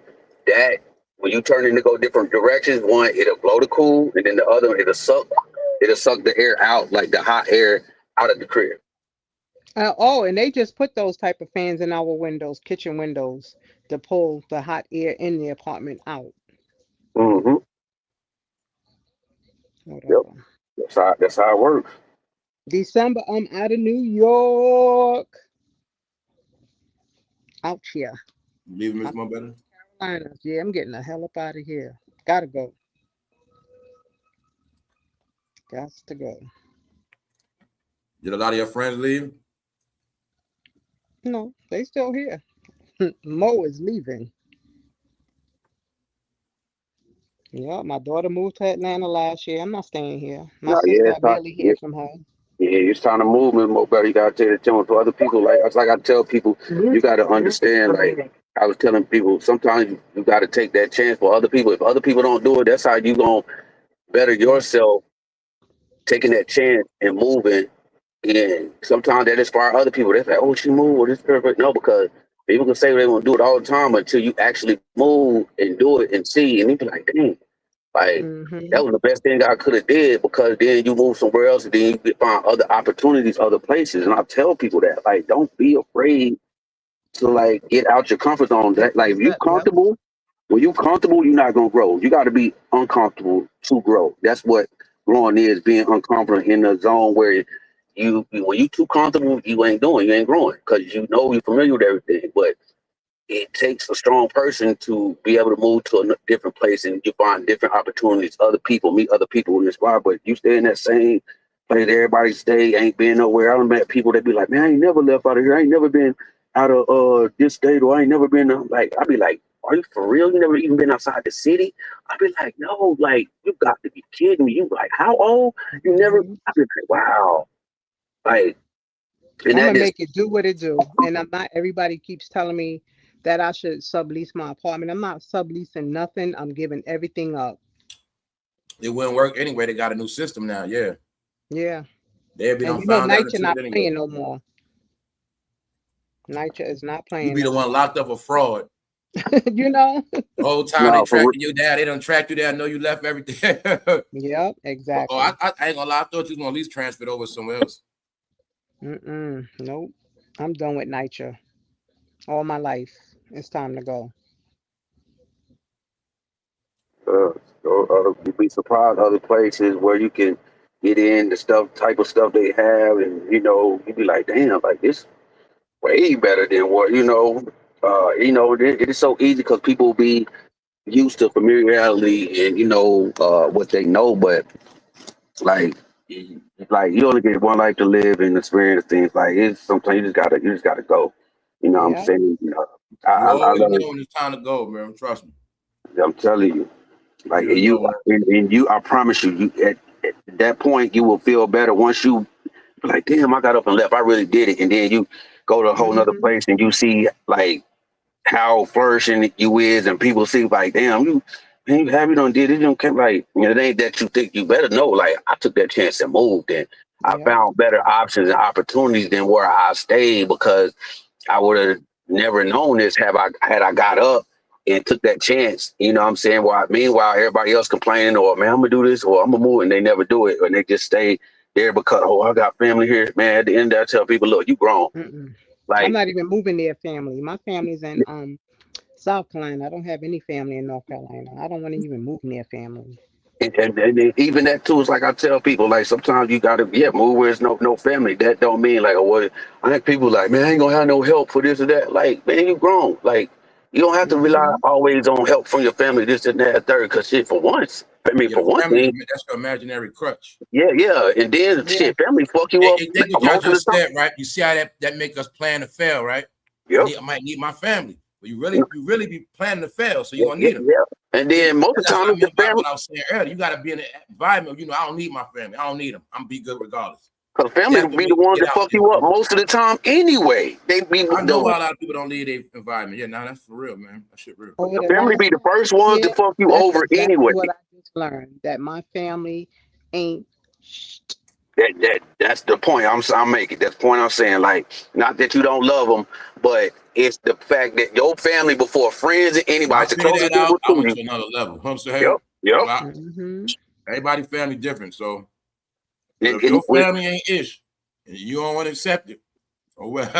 that when you turn it to go different directions, one it'll blow the cool, and then the other it'll suck the air out, like the hot air out of the crib. And they just put those type of fans in our windows, kitchen windows, to pull the hot air in the apartment out. Mm-hmm. Yep. That's how it works. December, I'm out of New York. Out here. Leaving Miss Mo Better? Carolina. Yeah, I'm getting the hell up out of here. Gotta go. Got to go. Did a lot of your friends leave? No, they still here. Mo is leaving. Yeah, my daughter moved to Atlanta last year. I'm not staying here. My sister, I barely hear from her. Yeah, it's time to move, Ms. Mo Better. You gotta take the time for other people. Like I tell people, you gotta understand. Like I was telling people, sometimes you gotta take that chance for other people. If other people don't do it, that's how you gonna better yourself. Taking that chance and moving, and sometimes that inspire other people. They're like, "Oh, she moved. This perfect." No, because people can say they want to do it all the time until you actually move and do it and see, and you be like, "Dang, like that was the best thing I could have did." Because then you move somewhere else, and then you can find other opportunities, other places. And I tell people that, like, don't be afraid to like get out your comfort zone. That like, if you comfortable, when you comfortable, you're not gonna grow. You got to be uncomfortable to grow. That's what growing is, being uncomfortable in a zone where when you too comfortable, you ain't growing because you know you're familiar with everything. But it takes a strong person to be able to move to a different place and you find different opportunities, meet other people who inspire. But you stay in that same place, everybody stay, ain't been nowhere. I done met people that be like, man, I ain't never left out of here. I ain't never been out of this state, or I ain't never been like, I be like, are you for real? You never even been outside the city? I be like, no, like, you got to be kidding me. You like, how old? You never? I be like, wow. Like, I'm gonna make it do what it do. And I'm not, everybody keeps telling me that I should sublease my apartment. I'm not subleasing nothing. I'm giving everything up. It wouldn't work anyway. They got a new system now. Yeah. Yeah. They'll be And found out NYCHA not playing no more. NYCHA is not playing. You be the one locked up for fraud. You know? The whole time they tracking you down. They done tracked you down. Know you left everything. Yep, exactly. I ain't gonna lie. I thought you was gonna at least transfer it over somewhere else. Nope. I'm done with NYCHA. All my life. It's time to go. You'd be surprised other places where you can get in the type of stuff they have, and you'd be like, damn, like this way better than what it is so easy because people be used to familiarity and what they know, but like you only get one life to live and experience things. Like it's sometimes you just gotta go. You know what I'm saying? I always know when it's time to go, man. Trust me. I'm telling you. Like I promise you, at that point you will feel better once you like, damn, I got up and left. I really did it. And then you go to a whole nother place and you see like how flourishing you is, and people see like, damn, you done did it. You can't like, it ain't that you think you better know. Like I took that chance and moved, and I found better options and opportunities than where I stayed, because I would have never known this had I got up and took that chance. You know what I'm saying? Meanwhile, everybody else complaining, or man, I'm gonna do this, or I'm gonna move, and they never do it, and they just stay there because, oh, I got family here. Man, at the end, I tell people, look, you grown. Like, I'm not even moving near family. My family's in South Carolina. I don't have any family in North Carolina. I don't want to even move near family. And even that too is like I tell people, like sometimes you gotta move where there's no family. That don't mean like, oh, what I think people like, man, I ain't gonna have no help for this or that. Like, man, you grown. Like, you don't have to rely always on help from your family, this and that, third. Cause shit, for once, I mean, for one thing, that's your imaginary crutch. Yeah, and then shit, family fuck you up. Think what y'all just said, right? You see how that make us plan to fail, right? Yep. I might need my family, but you really be planning to fail, so you're gonna need them. Yeah. And then most of the time, it's the family. What I was saying earlier, you got to be in an environment. You know, I don't need my family. I don't need them. I'm be good regardless. Because family will be the ones that fuck you up most of the time anyway. They be. I know a lot of people don't need their environment. Yeah, now that's for real, man. That shit real. The family be the first ones to fuck you over anyway. What I just learned, that my family ain't. That's the point I'm making. That's the point I'm saying. Like, not that you don't love them, but it's the fact that your family before friends and anybody. I went to another level. Yep. Everybody family different, so if your family ain't ish and you don't want to accept it, oh well.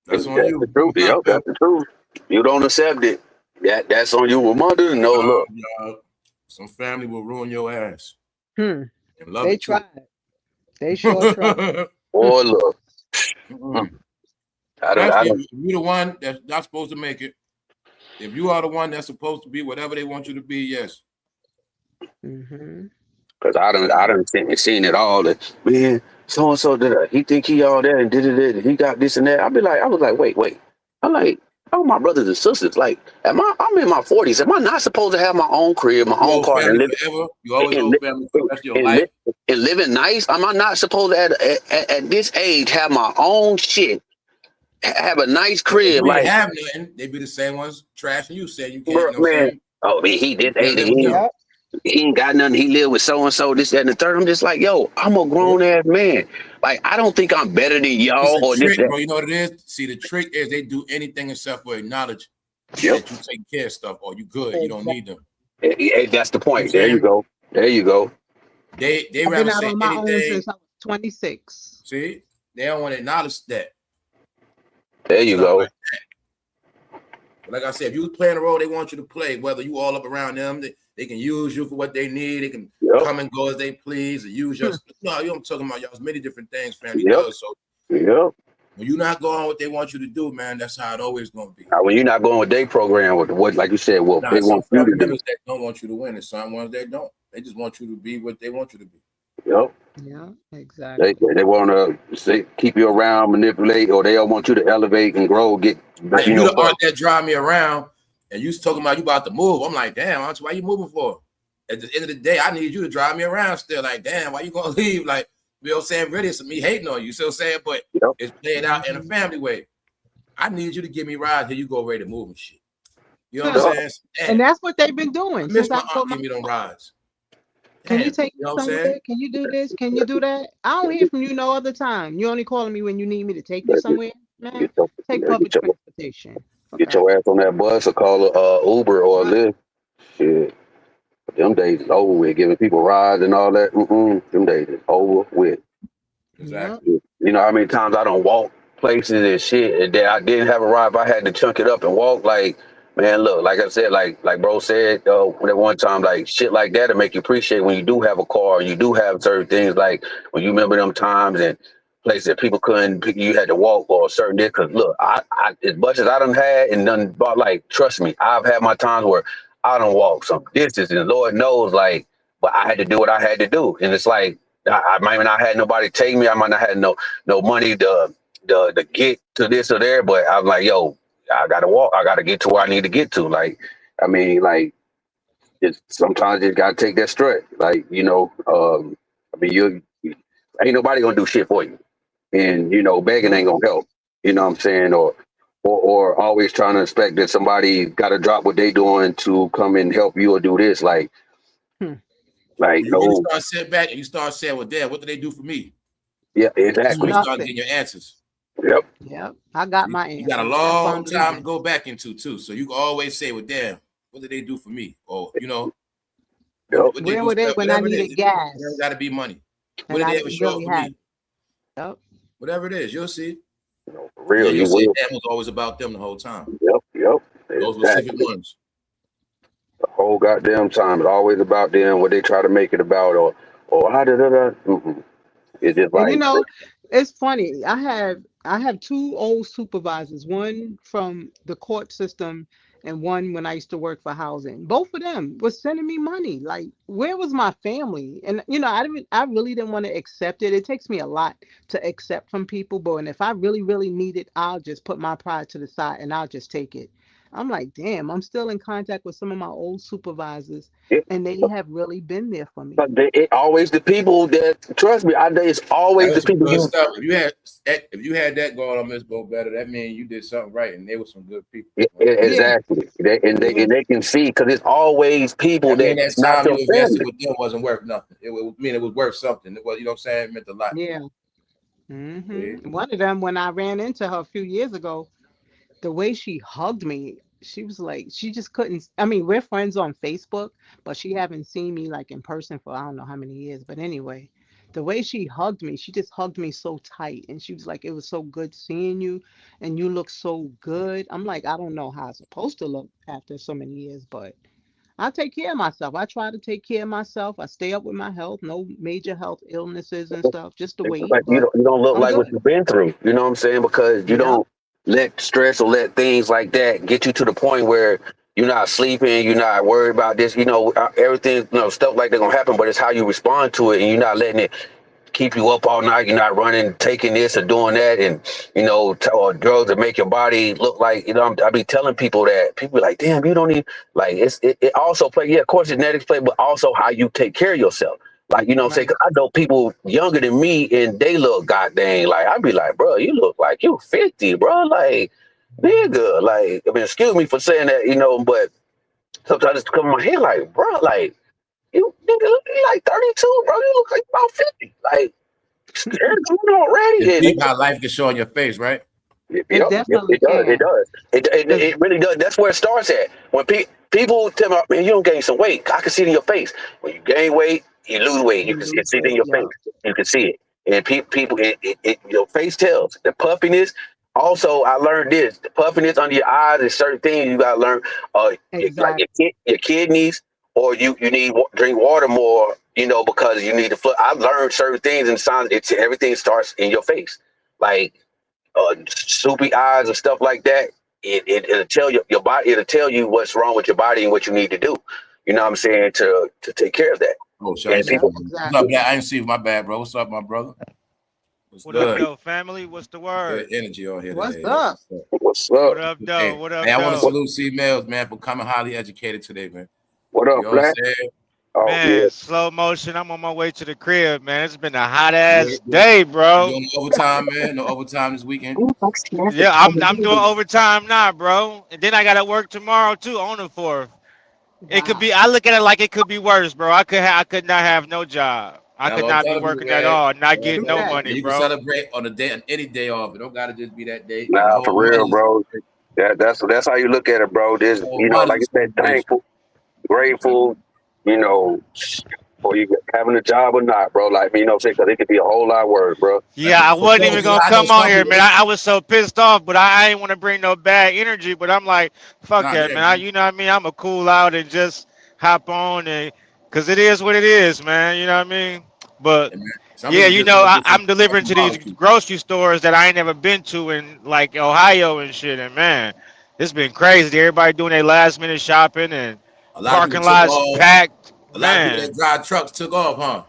That's on you. The truth. Yep, that's the truth. You don't accept it. That's on you. With mother, no look. Some family will ruin your ass. They tried. They sure tried. Boy, look. I don't. If you're the one that's not supposed to make it, if you are the one that's supposed to be whatever they want you to be, yes. Because I done seen it all. That man, so and so did he think he all that and did it? He got this and that. I was like, wait. I'm like, oh, my brothers and sisters. Like, I'm in my 40s. Am I not supposed to have my own crib, my own car, and live? You always owe family for the rest of your life. And living nice. Am I not supposed to at this age have my own shit? Have a nice crib. Like, have nothing. They be the same ones trashing you. Saying you can't. Man. Oh, man, he did. He ain't got nothing. He live with so and so, this, that, and the third. I'm just like, yo, I'm a grown ass man. Like, I don't think I'm better than y'all or trick, this. Bro, you know what it is? See, the trick is they do anything except for acknowledge that you take care of stuff or you good. You don't need them. Hey, that's the point. There you go. They I've rather been out say on my anything. own since I was 26. See, they don't want to acknowledge that. There you go. Like I said, if you playing the role they want you to play, whether you all up around them, they can use you for what they need. They can come and go as they please, or use your. No, you don't talking about y'all. Many different things family does. So when you're not going what they want you to do, man, that's how it always gonna be. Now, when you're not going with their program, what like you said, what they want you to do. That don't want you to win, and some ones that don't. They just want you to be what they want you to be. Yeah, exactly. They want to keep you around, manipulate, or they don't want you to elevate and grow. Like you the art that drive me around, and you talking about you about to move. I'm like, damn, why you moving for? At the end of the day, I need you to drive me around still. Like, damn, why you gonna leave? Like, you know what I'm saying? Really, it's me hating on you. So saying, but it's playing out in a family way. I need you to give me rides. Here you go ready to move and shit. You know what I'm saying? And that's what they've been doing. Miss my aunt give me them rides. Can you take me somewhere? Can you do this? Can you do that? I don't hear from you no other time. You only calling me when you need me to take you somewhere, man. Take public transportation. Get your ass on that bus or call a Uber or a Lyft. Shit. Them days is over with. Giving people rides and all that. Them days is over with. Exactly. You know how many times I don't walk places and shit, and then I didn't have a ride, but I had to chunk it up and walk. Like, man, look, like I said, like bro said, that one time, like shit like that to make you appreciate when you do have a car, and you do have certain things, like when you remember them times and places that people couldn't pick, you had to walk or certain days. Cause look, I as much as I done had and done bought, like, trust me, I've had my times where I don't walk some distance, and Lord knows, like, but I had to do what I had to do, and it's like I might not have nobody take me, I might not have no money to get to this or there, but I'm like, yo, I gotta walk. I gotta get to where I need to get to. Like, I mean, like, it's sometimes you gotta take that strut. Like, you know, I mean, you ain't nobody gonna do shit for you, and you know, begging ain't gonna help. You know what I'm saying? Or always trying to expect that somebody got to drop what they doing to come and help you or do this. Like, like you really start sitting back and you start saying, "Well, Dad, what do they do for me?" Yeah, exactly. You start getting your answers. Yep. I got my answer. You got a long time to go back into too, so you can always say, "Well, damn, what did they do for me?" Or you know, where were they when I needed gas? There got to be money. What did they ever show up for me? Yep. Whatever it is, you'll see. You know, for real, Yeah, you you say will. that was always about them the whole time. Yep. Those Exactly. specific ones. The whole goddamn time. It's always about them, what they try to make it about, or how It's just And like, it's funny. I have two old supervisors, one from the court system and one when I used to work for housing. Both of them was sending me money. Like, where was my family? And I really didn't want to accept it. It takes me a lot to accept from people, but and if I really, really need it, I'll just put my pride to the side and I'll just take it. I'm like, damn, I'm still in contact with some of my old supervisors, it, and they have really been there for me. but it always the people that trust me. It's That always the was some people good you. stuff. If you had that going on Miss Bo Better, that means you did something right, and they were some good people. Yeah. Exactly. They can see because it's always people I mean, that that not time your you invested family. with them wasn't worth nothing. It was worth something. It was, you know what I'm saying? It meant a lot. Yeah. Yeah. One of them, when I ran into her a few years ago, the way she hugged me, she was like, she just couldn't. I mean, we're friends on Facebook, but she haven't seen me like in person for I don't know how many years. But anyway, the way she hugged me, she just hugged me so tight, and she was like, "It was so good seeing you, and you look so good." I'm like, I don't know how I'm supposed to look after so many years, but I take care of myself. I try to take care of myself. I stay up with my health, no major health illnesses and stuff, just the weight, Like but you don't look I'm like what good. you've been through. You know what I'm saying? Because you Yep, don't let stress or let things like that get you to the point where you're not sleeping, you're not worried about this. Everything, stuff like that gonna happen, but it's how you respond to it, and you're not letting it keep you up all night. You're not running, taking this or doing that, and or drugs that make your body look like. I be telling people that people be like, damn, you don't need like it also play. Yeah, of course, genetics play, but also how you take care of yourself. Like, you know what I'm saying? right. 'Cause I know people younger than me and they look goddamn like I be like, bro, you look like you 50, bro. Like, nigga, like, I mean, excuse me for saying that, but sometimes it's come in my head like, bro, like, you nigga look like 32, bro. You look like about 50. Like, scared of you It's already. And deep how life can show on your face, right? Yep, It it definitely does. It can. does. Cause It really does. That's where it starts at. When people tell me, man, you don't gain some weight. I can see it in your face. When you gain weight, you lose weight. You you can lose see it in weight. your face. Yeah, You can see it. And people, your face tells. The puffiness. Also, I learned this. The puffiness under your eyes is certain things you got to learn. Like exactly. your kidneys, or you need drink water more. Because you need to flood. I learned certain things and signs. Everything starts in your face. Like soupy eyes and stuff like that, it'll tell your body, it'll tell you what's wrong with your body and what you need to do. You know what I'm saying, to take care of that. Oh, shit, I And ain't see Yeah, people, you. What's up, exactly. Black? I ain't see you. My bad, bro. What's up, my brother? What's What up, good? though, family? What's the Good word? energy on here What's today. That's up? what's up. what's What up? up, though? Hey, What hey, up, I want to though? salute C males, man, for coming highly educated today, man. What You up, know what I'm Black? saying? Oh yeah, Man, slow motion. I'm on my way to the crib, man. It's been a hot You, ass you, day, you bro. doing overtime, man? No overtime this weekend? Yeah, I'm doing overtime now, bro. And then I gotta work tomorrow too on the fourth. It could Wow. be. I look at it like it could be worse, bro. I could not have no job. I That's could what I'm not be telling people, working at man. all, not That's getting what no I'm Exactly. money, And you can bro. celebrate on any day off. It don't gotta just be that day. The nah, whole for real, month is bro. That's how you look at it, bro. the There's, whole month like is you a said, celebration. thankful, grateful, you know, for you having a job or not, bro. Like, what I'm saying, because it could be a whole lot worse, bro. Yeah, I For wasn't sure, even 'cause gonna I know come on some here, people. man. I was so pissed off, but I ain't want to bring no bad energy. But I'm like, fuck Nah, that, yeah, man. man. You know what I mean? I'm going to cool out and just hop on, and cause it is what it is, man. You know what I mean? But And man, some yeah, people just want to get I'm delivering some to these barbecue. grocery stores that I ain't never been to in like Ohio and shit. And man, it's been crazy. Everybody doing their last minute shopping and A lot of people parking took lots off. packed. A lot of people that Man, drive trucks took off, huh?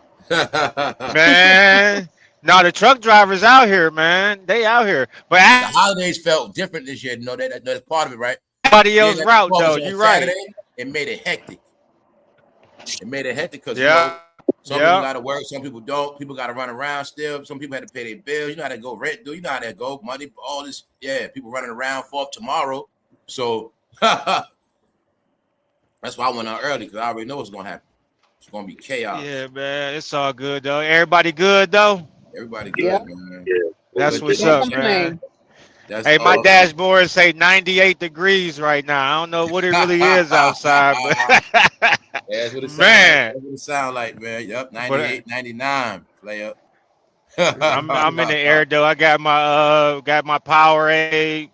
man. No, the truck drivers out here, man. They out here, but The holidays felt different this year. You know that's part of it, right? everybody Being else that the route 4th though. was on You right. Saturday, it made it hectic. It made it hectic because Yeah, some people yeah. got to work, some people don't. People got to run around still. Some people had to pay their bills. You know how to go rent, do you know how that go? Money, all this, yeah. People running around for tomorrow. So that's why I went out early because I already know what's gonna happen. It's gonna be chaos. Yeah, man. It's all good though. Everybody good though. Everybody Yeah, good, man. yeah. That's Good what's day, Can't up, man. man. complain. That's Hey, my all. dashboard say 98 degrees right now. I don't know what it really is outside, but That's what it sound like. man. That's what it sound like, man. Yep, But 98, 99, player. I'm in the air though. I got my Powerade,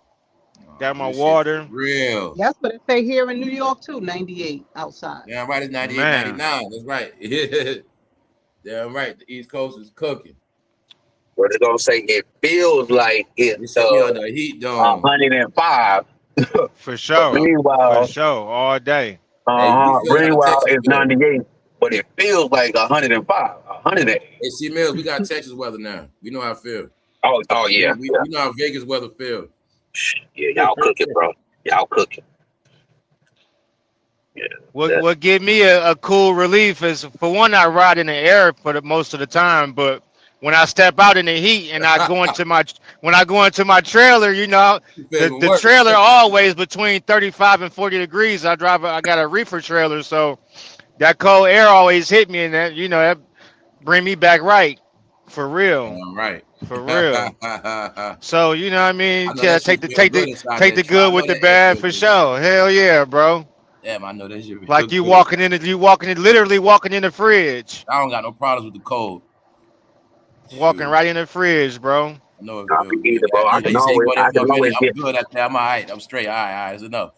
got my This shit water. real. Yes, but if they here in New York too, 98 outside. Yeah, right. It's 98, Man, 99. That's right. Damn right. The East Coast is cooking. What they gonna say? It feels like They it's set me on the heat dome. 105. for But sure, for meanwhile, sure, all day. Hey, we still got meanwhile Texas it's weather. 98. But it feels like 105, 108. Hey, C Mills, we got Texas weather now. We know how it feels. Oh yeah, We know how Vegas weather feels. yeah. Y'all cooking, bro. Y'all cooking. Yeah. What give me a cool relief is, for one, I ride in the air for the most of the time, but when I step out in the heat and I go into my trailer, you know, the trailer always between 35 and 40 degrees. I got a reefer trailer, so that cold air always hit me, and that, you know, that bring me back right, for real. All right. For real. So, you know what I mean? I know Yeah, that shit feel good inside that the trailer. I good know with the that air bad feel for good. sure. Hell yeah, bro. Damn, I know that shit feel Like good. literally walking in the fridge. I don't got no problems with the cold. Walking Shoot. right in the fridge, bro. I know it Nah, feels me good. either, bro. I You can say you always, go there I for a can minute, always I'm get, good after that. I'm all right. I'm straight. All right, it's enough.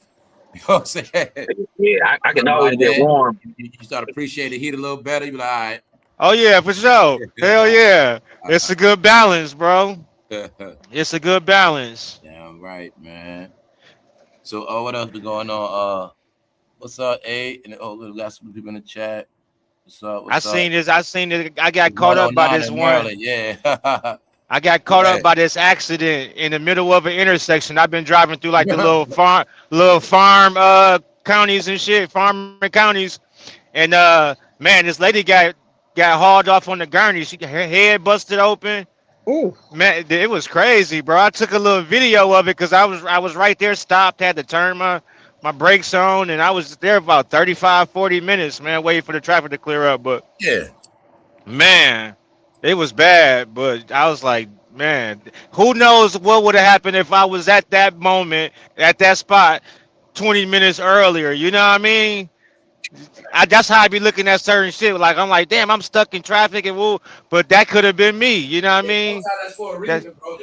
You know what I'm saying? yeah, I can But always by get then, warm. you start appreciating the heat a little better. You be like, Oh yeah, for sure. Hell yeah. all It's a good balance, bro. right. It's a good balance. Damn right, man. So, what else been going on? What's up, A? And we got some people in the chat. What's up? I What's up? seen this. I seen it. I got caught up by 109 this in one. Maryland. Yeah. I got caught up by this accident in the middle of an intersection. I've been driving through like the little farm counties and shit, farming counties, and man, this lady got hauled off on the gurney. Her head busted open. Ooh, Man, it was crazy, bro. I took a little video of it because I was right there, stopped, had to turn my brakes on, and I was there about 35, 40 minutes, man, waiting for the traffic to clear up. But Yeah. man, it was bad. But I was like, man, who knows what would have happened if I was at that moment, at that spot, 20 minutes earlier. You know what I mean? That's how I be looking at certain shit. Like, I'm like, damn, I'm stuck in traffic and woo, but that could have been me. You know what I mean? Sometimes that's for a That reason, bro.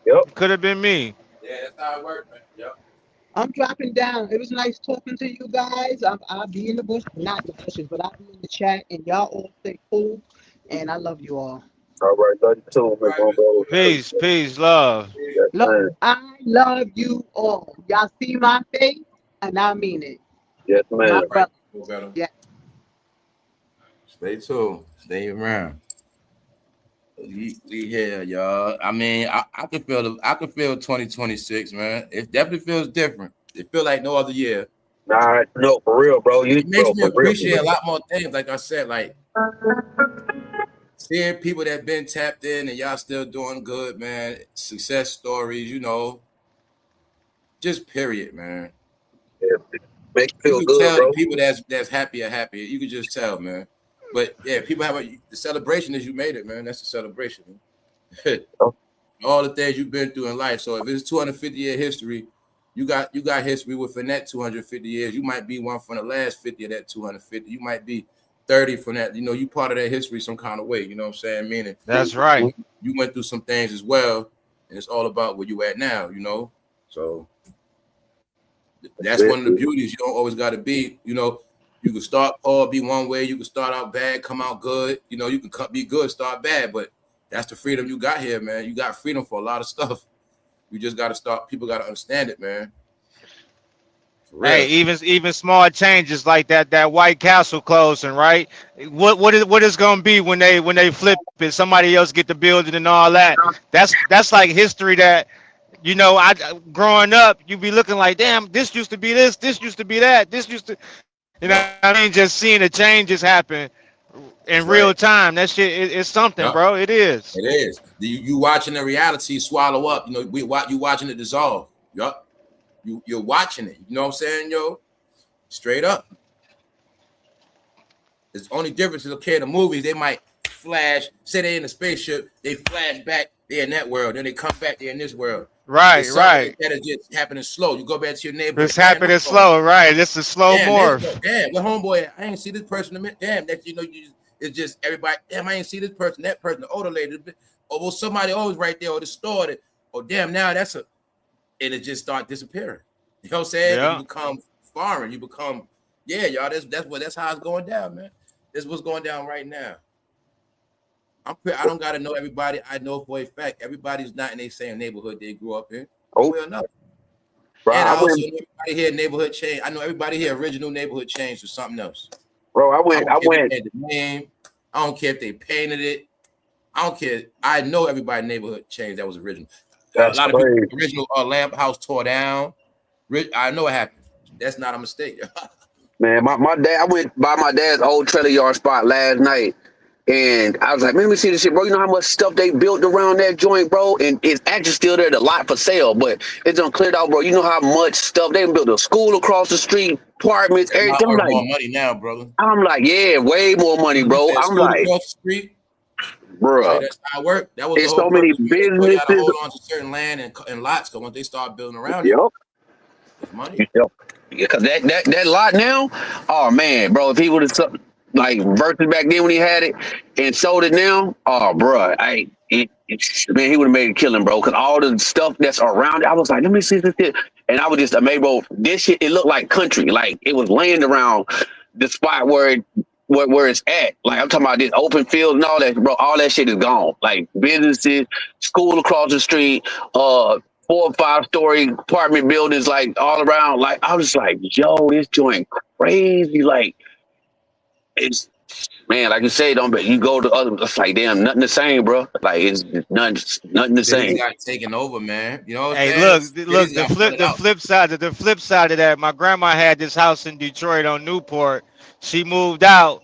Yep. could have been me. Yeah, that's how it works, man. Yep. I'm dropping down. It was nice talking to you guys. I'll be in the bush, not the bushes, but I'll be in the chat, and y'all all stay cool. And I love you all. All right, love you too, Right, man. Bro. Peace, love. Yes, Look, man. I love you all. Y'all see my face, and I mean it. Yes, My man. brother. Yeah. Stay tuned. Stay around. We here, y'all. I mean, I can feel 2026, man. It definitely feels different. It feels like no other year. Nah, no, for real, bro. It makes me for real, appreciate a lot more things. Like I said, like seeing people that been tapped in and y'all still doing good, man. Success stories, you know. Just period, man. Yeah, make you You feel can good, tell bro. the people that's happy are happy. You can just tell, man. But yeah, people have the celebration is you made it, man. That's the celebration. Man. All the things you've been through in life. So if it's 250-year history, you got history within that 250 years. You might be one from the last 50 of that 250. You might be 30 from that. You know, you part of that history some kind of way. You know what I'm saying? Meaning That's right. you went through some things as well, and it's all about where you at now. You know, so that's one of the beauties. You don't always got to be. You know, you can start or be one way. You can start out bad, come out good. You know, you can be good, start bad, but that's the freedom you got here, man. You got freedom for a lot of stuff. You just got to start. People got to understand it, man. Hey, even small changes like that White Castle closing, right? What is gonna be when they flip it? Somebody else get the building and all that. That's like history that, you know. I growing up, you be looking like, damn, this used to be this used to be that, this used to, you know what I mean? Just seeing the changes happen in real time. That shit is something, bro. It is. It is. You watching the reality swallow up. You know, you watching it dissolve. Yup. You're watching it. You know what I'm saying, yo? Straight up. It's only difference is, okay, the movies, they might flash, say they're in a spaceship, they flash back, they're in that world, then they come back, they're in this world. Right. That is just happening slow. You go back to your neighborhood. It's happening slow, right? It's a slow morph. Damn, what homeboy? I ain't see this person in a minute. Damn, that you know, It's just everybody, damn, I ain't see this person, that person, the older lady, or well, somebody always right there, or the store that, oh damn, now that's a, and it just start disappearing. You know what I'm saying? Yeah. You become foreign, you become, yeah, y'all, that's how it's going down, man. This is what's going down right now. I don't gotta know everybody. I know for a fact everybody's not in the same neighborhood they grew up in. Oh, Well, no. bro, And I also went, know everybody here neighborhood change. I know everybody here original neighborhood changed to something else. bro, I I don't care if went. they had the name. I don't care if they painted it. I don't care. I know everybody neighborhood changed that was original. That's a lot crazy. of people original lamp house tore down. I know it happened. That's not a mistake. Man, my dad, I went by my dad's old trailer yard spot last night, and I was like, man, let me see this shit, bro. You know how much stuff they built around that joint, bro? And it's actually still there, the lot for sale, but it's uncleared out, bro. You know how much stuff they built a school across the street, apartments, everything. I'm like, more money now, brother. I'm like, yeah, way more money, bro. I'm like, across the street, bro, that's how it worked. That was there's the whole so many purpose. They got to businesses. hold on to certain land and lots, because once they start building around it, Yep. it's money. Yep. Yeah, cause that lot now, oh man, bro, if he would have like versus back then when he had it and sold it now, oh bro, man, he would have made a killing, bro. Cause all the stuff that's around it, I was like, let me see this shit, and I was just amazed, bro. This shit, it looked like country, like it was land around the spot where it's at. Like I'm talking about this open field and all that, bro. All that shit is gone. Like businesses, school across the street, 4 or 5 story apartment buildings, like all around. Like I was like, yo, this joint crazy. Like it's, man, like you say, you go to other. It's like damn, nothing the same, bro. Like it's nothing the same. Got taken over, man. You know what I'm Hey, saying? look. The flip side of that. My grandma had this house in Detroit on Newport. She moved out.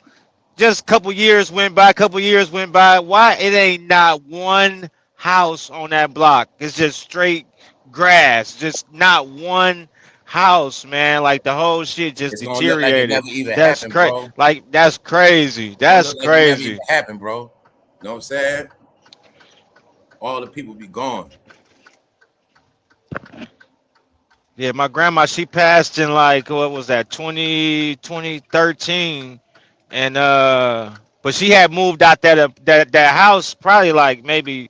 Just a couple years went by. Why it ain't not one house on that block? It's just straight grass. Just not one house, man. Like the whole shit just It's gonna look like it deteriorated. never even That's happened, crazy. bro. Like that's crazy. That's It never even crazy. happened, bro. You know what I'm saying? All the people be gone. Yeah, my grandma, she passed in like what was that, 2013, and but she had moved out that house probably like maybe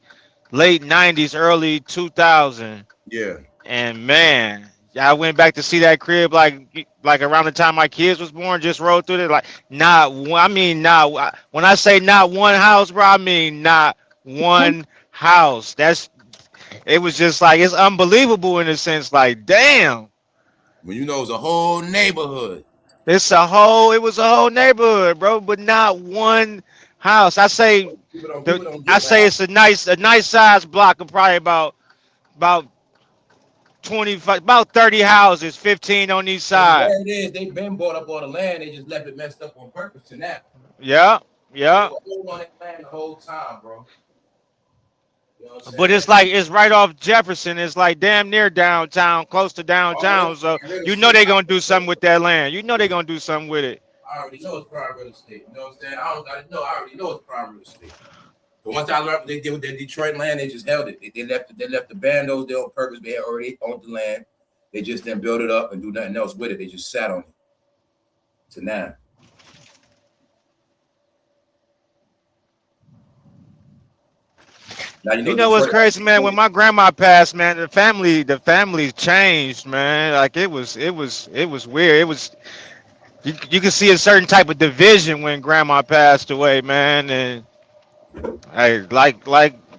late 90s, early 2000. Yeah. And man, I went back to see that crib like around the time my kids was born. Just rode through it like not one. I mean, not when I say not one house, bro. I mean not one house. It was just like it's unbelievable in a sense. Like damn, When you know it's a whole neighborhood. it was a whole neighborhood, bro, but not one house. I say it's a nice size block of probably about 25, about 30 houses, 15 on each side. There it is. They've been bought up all the land. They just left it messed up on purpose to that. Yeah. They were holding on that land the whole time, bro. You know But it's like it's right off Jefferson. It's like damn near downtown, close to downtown. So you know they're gonna do something with that land. You know they're gonna do something with it. I already know it's prime real estate. You know what I'm saying? I already know it's prime real estate. But once I learned what they did with their Detroit land, they just held it. They left the bandos there on purpose. They had already owned the land. They just didn't build it up and do nothing else with it. They just sat on it. To now. Now, you know what's crazy, man? When my grandma passed, man, the family changed, man. Like it was weird. It was you can see a certain type of division when grandma passed away, man. And I like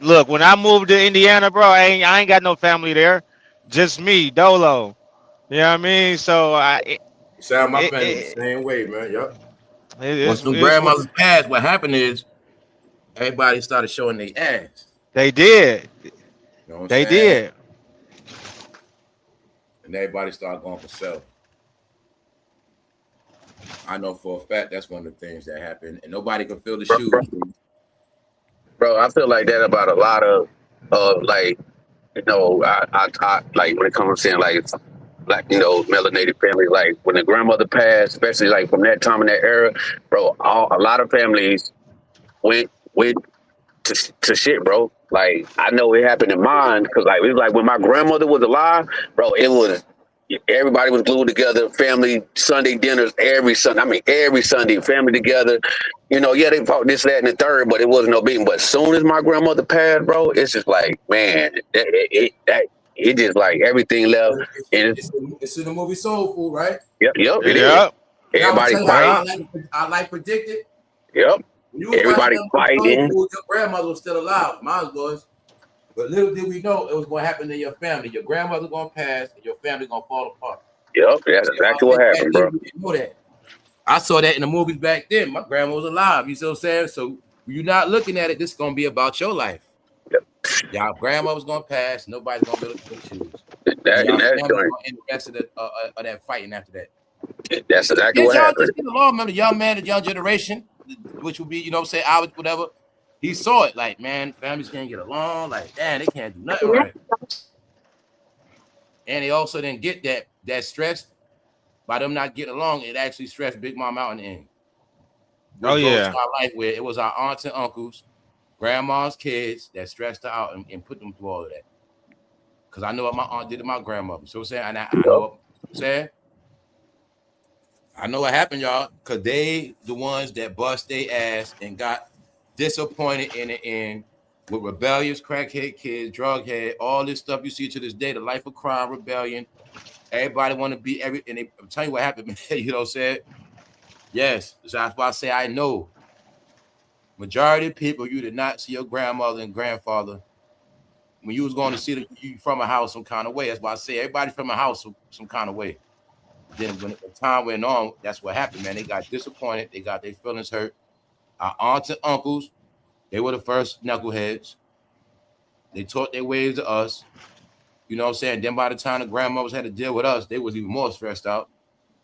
look, when I moved to Indiana, bro, I ain't got no family there, just me, Dolo. You know what I mean? So sound my family the same way, man. Yup. Once the grandmothers passed, what happened is everybody started showing their ass. They did. You know they did. And everybody started going for self. I know for a fact that's one of the things that happened, and nobody can fill the shoes. Bro, I feel like that about a lot of like, you know, I like when it comes to saying like you know, melanated family, like when the grandmother passed, especially like from that time in that era, bro, a lot of families went to shit, bro. Like I know it happened in mine because like it was like when my grandmother was alive, bro. It was everybody was glued together. Family Sunday dinners every Sunday. I mean, every Sunday, family together. You know, yeah, they fought this, that, and the third, but it wasn't no beating. But as soon as my grandmother passed, bro, it's just like, man, it just like everything left. And It's in the movie Soul Food, right? Yep, it is. Everybody fighting. I like predicted. Yep. You Everybody fighting. Food, your grandmother was still alive. Mine was. But little did we know it was going to happen to your family. Your grandmother going to pass, and your family going to fall apart. Yep, that's exactly what happened, bro. You know that. I saw that in the movies back then. My grandma was alive. You see what I'm saying? So you're not looking at it. This is going to be about your life. Yep. Y'all grandma was going to pass. Nobody's going to be able to put shoes. That's going to end the rest of that fighting after that. That's exactly what happened. Just get along, remember, young man, the young generation, which would be, you know, say I would, whatever. He saw it like, man, families can't get along. Like, damn, they can't do nothing right. And they also didn't get that stress by them not getting along. It actually stressed Big Mom out in the end. Oh yeah, our life where it was our aunts and uncles, grandma's kids that stressed her out and put them through all of that. Because I know what my aunt did to my grandmother. So I'm saying, and I know what I'm saying. I know what happened, y'all, because they the ones that bust their ass and got disappointed in the end with rebellious crackhead kids, drug head, all this stuff you see to this day, the life of crime, rebellion. Everybody want to be and I'm telling you what happened, man. You know what I'm saying? Yes. So that's why I say I know. Majority of people, you did not see your grandmother and grandfather when you was going to see you from a house some kind of way. That's why I say everybody from a house some kind of way. Then when the time went on, that's what happened, man. They got disappointed. They got their feelings hurt. Our aunts and uncles, they were the first knuckleheads. They taught their ways to us. You know what I'm saying? Then by the time the grandmothers had to deal with us, they was even more stressed out.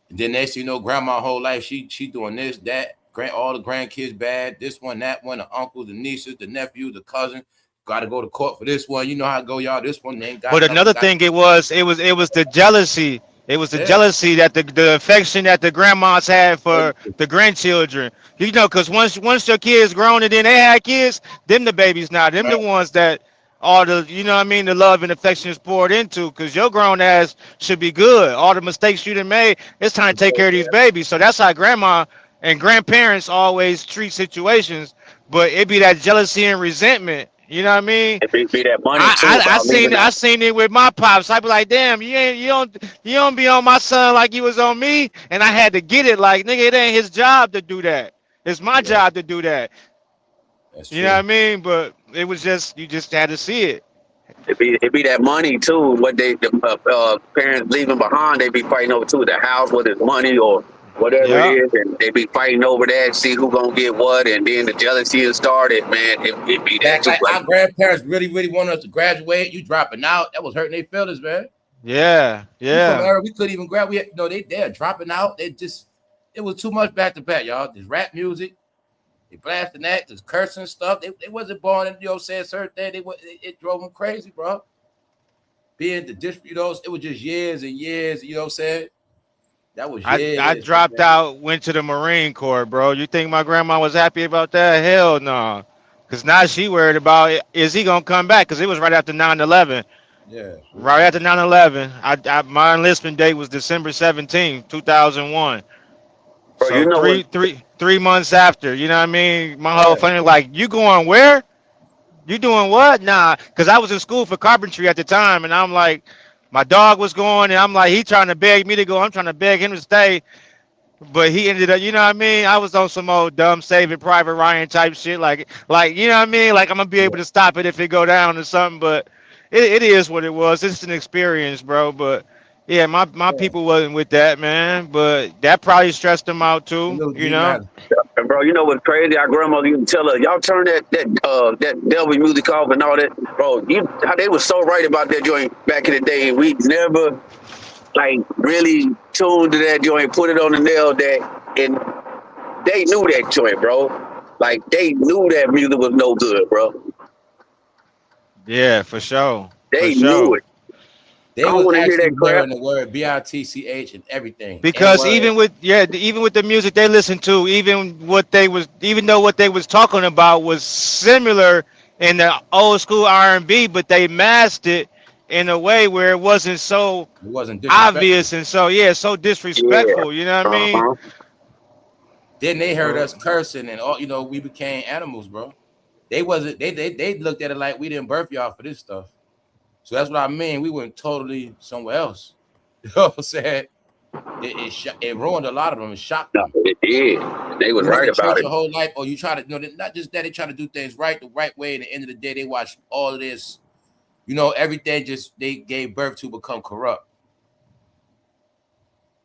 And then next, you know, grandma whole life, she doing this, that, all the grandkids bad, this one, that one, the uncles, the nieces, the nephews, the cousin. Got to go to court for this one. You know how it go, y'all. This one ain't got. But another thing, it was the jealousy. It was the jealousy that the affection that the grandmas had for the grandchildren. You know, because once your kids grown and then they had kids, them the babies now. Them the ones that all the, you know what I mean, the love and affection is poured into. Because your grown ass should be good. All the mistakes you done made, it's time to take care of these babies. So that's how grandma and grandparents always treat situations. But it be that jealousy and resentment. You know what I mean? It be that money too. I seen it with my pops. I be like, damn, you don't be on my son like you was on me, and I had to get it. Like, nigga, it ain't his job to do that. It's my job to do that. That's you know what I mean? But it was just you just had to see it. It be that money too. What the parents leaving behind, they be fighting over too. The house, whether it's money or whatever it is, and they be fighting over that, see who gonna get what, and then the jealousy is started, man. It be that too. Like our grandparents really wanted us to graduate. You dropping out, that was hurting their feelings, man. Yeah. We couldn't even grab. They're dropping out. It was too much back to back, y'all. This rap music, they blasting that, this cursing stuff. They wasn't born in, you know, saying certain things. It drove them crazy, bro. Being the district, you know, it was just years and years. You know what I'm saying? That was I dropped out, went to the Marine Corps, bro. You think my grandma was happy about that? Hell no. Because now she worried about, is he going to come back? Because it was right after 9/11. Yeah. Right after 9/11. My enlistment date was December 17th, 2001. Bro, so you know 3 months after, you know what I mean? My whole family like, you going where? You doing what? Nah, because I was in school for carpentry at the time, and I'm like, my dog was going, and I'm like, he trying to beg me to go. I'm trying to beg him to stay. But he ended up, you know what I mean? I was on some old dumb Saving Private Ryan type shit. Like, you know what I mean? Like, I'm going to be able to stop it if it go down or something. But it is what it was. It's an experience, bro. But, yeah, my people wasn't with that, man. But that probably stressed them out, too, you know? And bro, you know what's crazy? Our grandmother used to tell us, y'all turn that devil music off and all that. Bro, how they was so right about that joint back in the day. We never like really tuned to that joint, put it on the nail that, and they knew that joint, bro. Like they knew that music was no good, bro. Yeah, for sure. They knew it. They was actually wearing the word BITCH and everything. Because even with the music they listened to, even though what they was talking about was similar in the old school R&B, but they masked it in a way where it wasn't so It wasn't disrespectful. obvious and so Yeah. disrespectful. You know what I mean? Uh-huh. Then they heard us cursing and all, we became animals, bro. They wasn't they looked at it like we didn't birth y'all for this stuff. So that's what I mean. We went totally somewhere else. You know what I'm saying? It ruined a lot of them. It shocked them. No, it did. They was You went right to about church it. your whole life, or you try to, not just that, they try to do things right, the right way. At the end of the day, they watch all of this, everything they gave birth to become corrupt.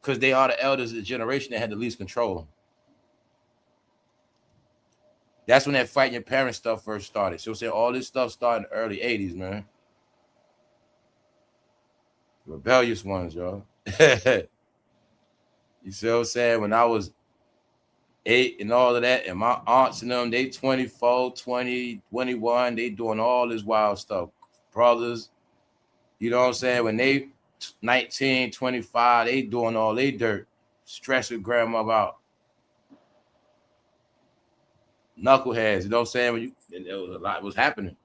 Because they are the elders of the generation that had the least control. That's when that fighting your parents stuff first started. So say all this stuff started in the early 80s, man. Rebellious ones, y'all. You see what I'm saying? When I was 8 and all of that, and my aunts and them, they 24, 20, 21, they doing all this wild stuff. Brothers, you know what I'm saying? When they 19, 25, they doing all they dirt, stressing grandma out. Knuckleheads, you know what I'm saying? There was a lot was happening.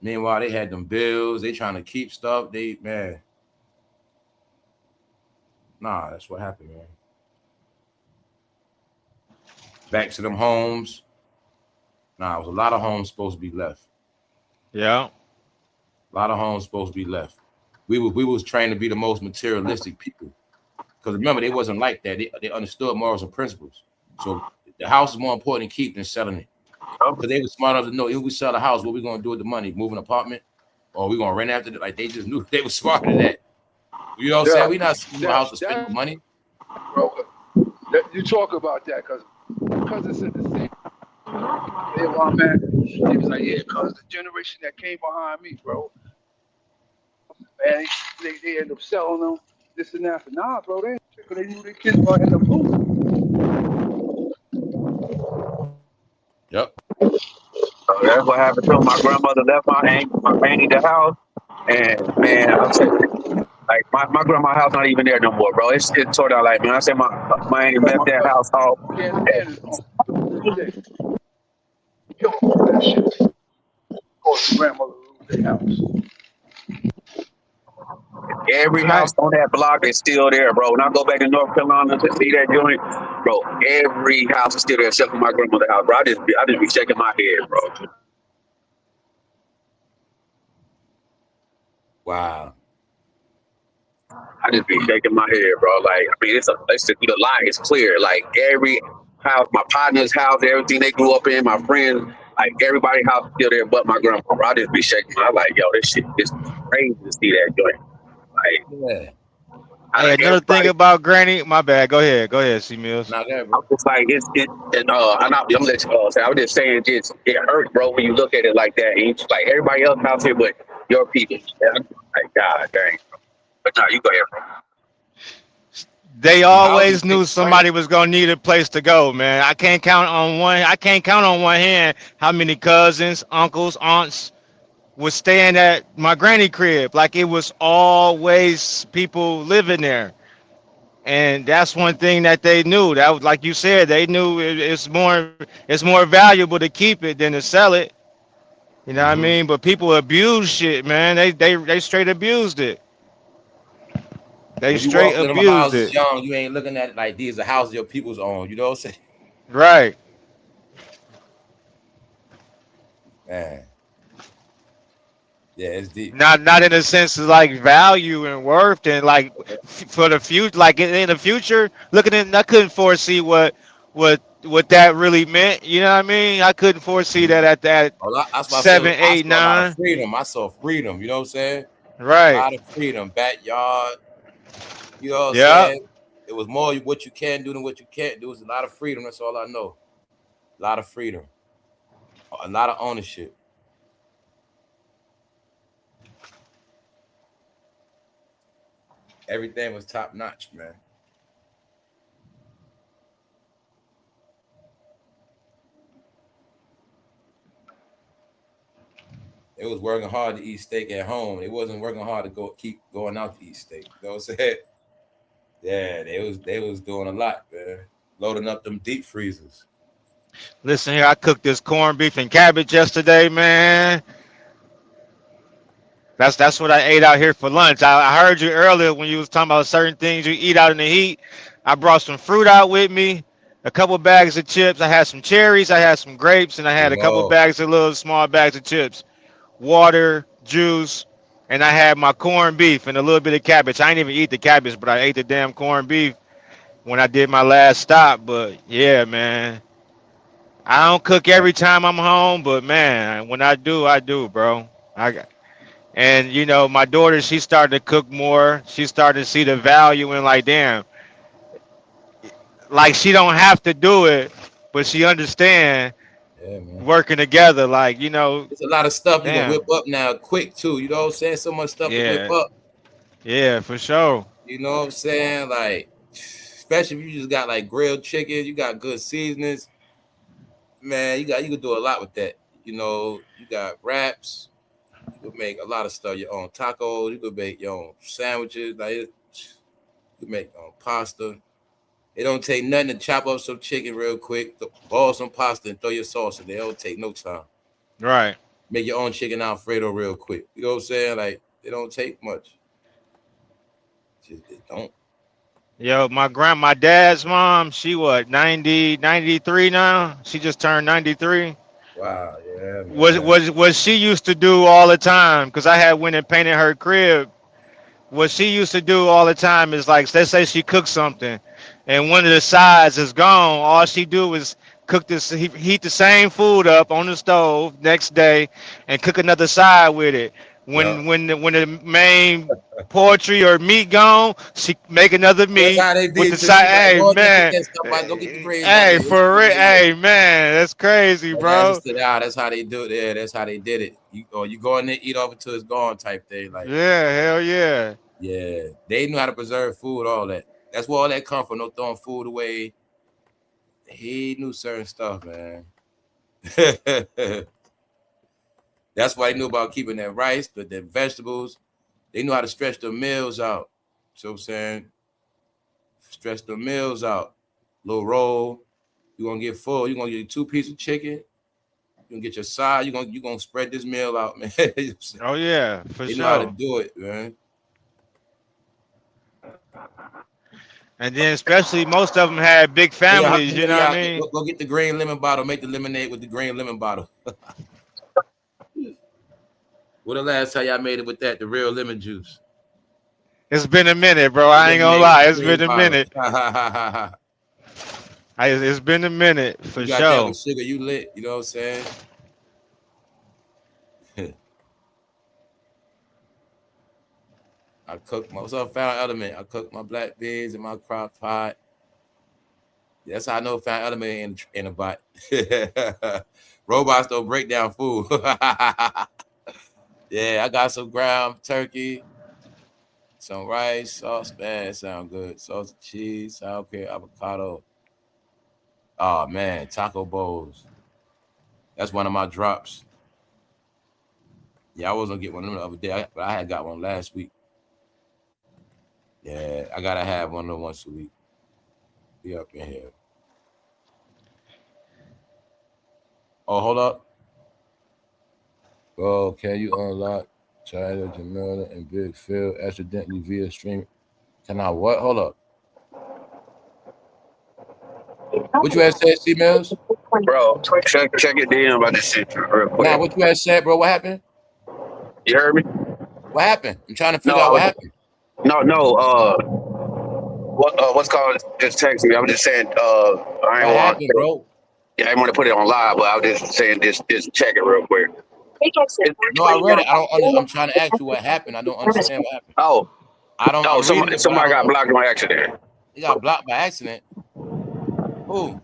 Meanwhile, they had them bills, they trying to keep stuff. Nah, that's what happened, man. Back to them homes. Nah, it was a lot of homes supposed to be left. Yeah. A lot of homes supposed to be left. We was trained to be the most materialistic people. Because remember, they wasn't like that. They understood morals and principles. So the house is more important to keep than selling it. Because they were smart enough to know if we sell the house, what we gonna do with the money? Move an apartment? Or we gonna rent after it? Like they just knew they were smarter than that. You know what I'm saying? We not selling the house to spend no money. Bro, you talk about that because it's in the same. Hey, well, man, he was like, yeah, because the generation that came behind me, bro, man, they end up selling them this and that. Nah, bro, they knew their kids were end up losing. Yep. So that's what happened to him. My grandmother left my auntie the house, and man, I'm saying, like my grandma's house not even there no more, bro. It's tore down. Like, man, I said my auntie left that house off. Grandmother lose their house. Every house on that block is still there, bro. When I go back to North Carolina to see that joint, bro, every house is still there except for my grandmother's house, bro. I just be shaking my head, bro. Wow. I just be shaking my head, bro. Like, I mean, the line is clear. Like every house, my partner's house, everything they grew up in, my friends, like everybody's house is still there but my grandma, bro. I just be shaking my like, yo, this shit is crazy to see that joint. Like, Yeah. Hey, another thing about Granny, my bad. Go ahead, C Mills. Not there, bro. It's like I'm gonna let you say. I was just saying, it hurts, bro, when you look at it like that. And it's like everybody else out here, but your people. Like, God dang. But no, you go ahead, bro. They always knew somebody was gonna need a place to go, man. I can't count on one hand how many cousins, uncles, aunts was staying at my granny crib. Like it was always people living there. And that's one thing that they knew. That was like you said, they knew it's more valuable to keep it than to sell it. You know what I mean? But people abuse shit, man. They straight abused it. They When you straight walk into them abused houses it. young, you ain't looking at it like these are houses your people's own. You know what I'm saying? Right. Man. Yeah, it's deep. Not in the sense of like value and worth and like for the future, like in the future, looking at, I couldn't foresee what that really meant. You know what I mean? I couldn't foresee that at that That's why I said 7, I 8, saw a lot of 9. freedom. I saw freedom. You know what I'm saying? Right. A lot of freedom. Backyard. You know what I'm Yeah. saying? It was more what you can do than what you can't do. It's a lot of freedom. That's all I know. A lot of freedom. A lot of ownership. Everything was top notch, man. It was working hard to eat steak at home. It wasn't working hard to keep going out to eat steak. You know what I'm saying? Yeah, they was doing a lot, man. Loading up them deep freezers. Listen here, I cooked this corned beef and cabbage yesterday, man. That's what I ate out here for lunch. I heard you earlier when you was talking about certain things you eat out in the heat. I brought some fruit out with me, a couple bags of chips. I had some cherries, I had some grapes, and I had a couple Lord. bags of little small bags of chips, water, juice, and I had my corned beef and a little bit of cabbage. I didn't even eat the cabbage, but I ate the damn corned beef when I did my last stop. But yeah, man, I don't cook every time I'm home, but man, when I do, bro. I and you know, my daughter, she started to cook more. She started to see the value in like, damn, like she don't have to do it, but she understand Yeah, man. working together. Like, you know, There's a lot of stuff you can damn, whip up now quick too. You know what I'm saying? So much stuff to whip yeah, up. yeah, for sure. You know what I'm saying? Like, especially if you just got like grilled chicken, you got good seasonings. Man, you can do a lot with that. You know, you got wraps. You can make a lot of stuff. Your own tacos. You can make your own sandwiches. Like, you can make your own pasta. It don't take nothing to chop up some chicken real quick, boil some pasta, and throw your sauce in there. It don't take no time. Right. Make your own chicken Alfredo real quick. You know what I'm saying? Like, it don't take much. It don't. Yo, my dad's mom, she what, 90, 93 now? She just turned 93. Wow, yeah, man. What she used to do all the time, because I had went and painted her crib. What she used to do all the time is like, let's say she cooks something, and one of the sides is gone. All she do is cook this, heat the same food up on the stove next day, and cook another side with it. Yeah. When the main poultry or meat gone, she make another That's meat how they with did the too. She side. like, Hey go get man, that stuff. Like, go get the greens out of hey here. for real, hey man, that's crazy, My dad bro. just said, that's how they do it. Yeah, that's how they did it. You go in there, eat off until it's gone type thing. Like, Yeah, hell yeah. yeah, they knew how to preserve food, all that. That's where all that come from. No throwing food away. He knew certain stuff, man. That's why he knew about keeping that rice, but the vegetables. They knew how to stretch the meals out. So I'm saying, stretch the meals out. Little roll. You're gonna get full. You're gonna get 2 pieces of chicken. You're gonna get your side. You're gonna spread this meal out, man. Oh yeah, for They know how to sure. do it, man. And then especially most of them had big Yeah, families, you know what I mean? go get the green lemon bottle. Make the lemonade with the green lemon bottle. When the last time y'all made it with that, the real lemon juice? It's been a minute, bro. The I ain't gonna lemonade with lie. the It's green been a bottle. minute. It's been a minute for You got that with sure. sugar, you lit. You know what I'm saying? I cooked what's up, Found Element? I cooked my black beans in my crock pot. That's how I know Found Element in a bot. Robots don't break down food. Yeah, I got some ground turkey, some rice, sauce. Man, it sound good. Sauce, cheese, sour cream, avocado. Oh man, taco bowls. That's one of my drops. Yeah, I was gonna get one of them the other day, but I had got one last week. Yeah, I gotta have one of them once a week. Be up in here. Oh, hold up. Oh, can you unlock China, Jamila, and Big Phil accidentally via stream? Can I what? Hold up. What you had said, C-Mills? Bro, check it DM about this shit real quick. Nah, what you had said, bro? What happened? You heard me? What happened? I'm trying to figure out what happened. No. What's called? Just text me. I was just saying. I What happened, bro? Yeah, I didn't want to put it on live, but I was just saying, just check it real quick. No, I read it. I'm trying to ask you what happened. I don't understand what happened. Oh, I don't. I'm reading it, somebody got blocked by accident. He got blocked by accident. Who?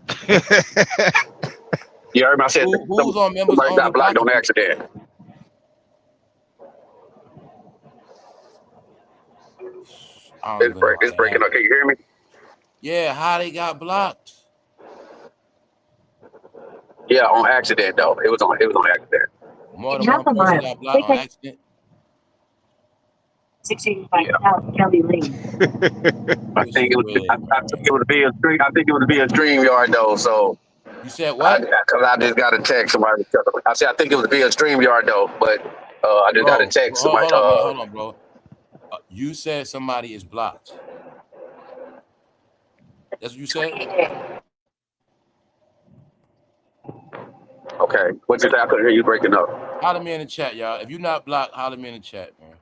You heard me? I said who's on members? Somebody got blocked on accident. It's breaking up. Can you hear me? Yeah, how they got blocked? Yeah, on accident though. It was on accident. More than one person got blocked on accident. 685 Kelly Lane. I think it was via stream. I think it was via StreamYard though. So you said what? Because I just got a text. Somebody. I said I think it was via StreamYard though, but I just got a text. Somebody, hold on, bro. You said somebody is blocked. That's what you said? Okay. What you say? I couldn't hear you breaking up. Holler me in the chat, y'all. If you're not blocked, holler me in the chat, man.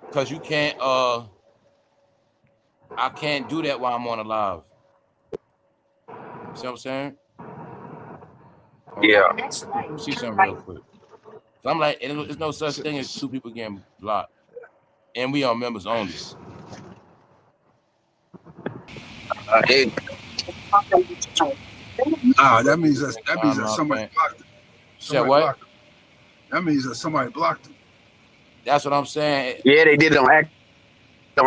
Because you can't, I can't do that while I'm on a live. See what I'm saying? Yeah. Let me see something real quick. So I'm like, there's no such thing as two people getting blocked. And we are members only. That means that somebody blocked him. Somebody blocked him. That means that somebody blocked him. That's what I'm saying. Yeah, they did it on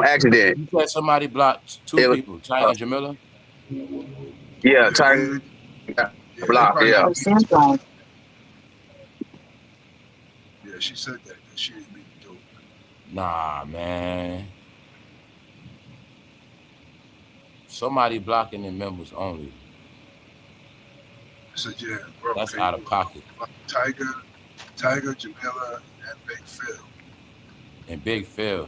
accident. You said somebody blocked two people, Ty and Jamila? Yeah, Ty blocked, yeah. Yeah, she said that she didn't mean to do it. Nah, man. Somebody blocking the members only. I said, yeah, bro. That's out of pocket. Tiger, Jamila, and Big Phil. And Big Phil.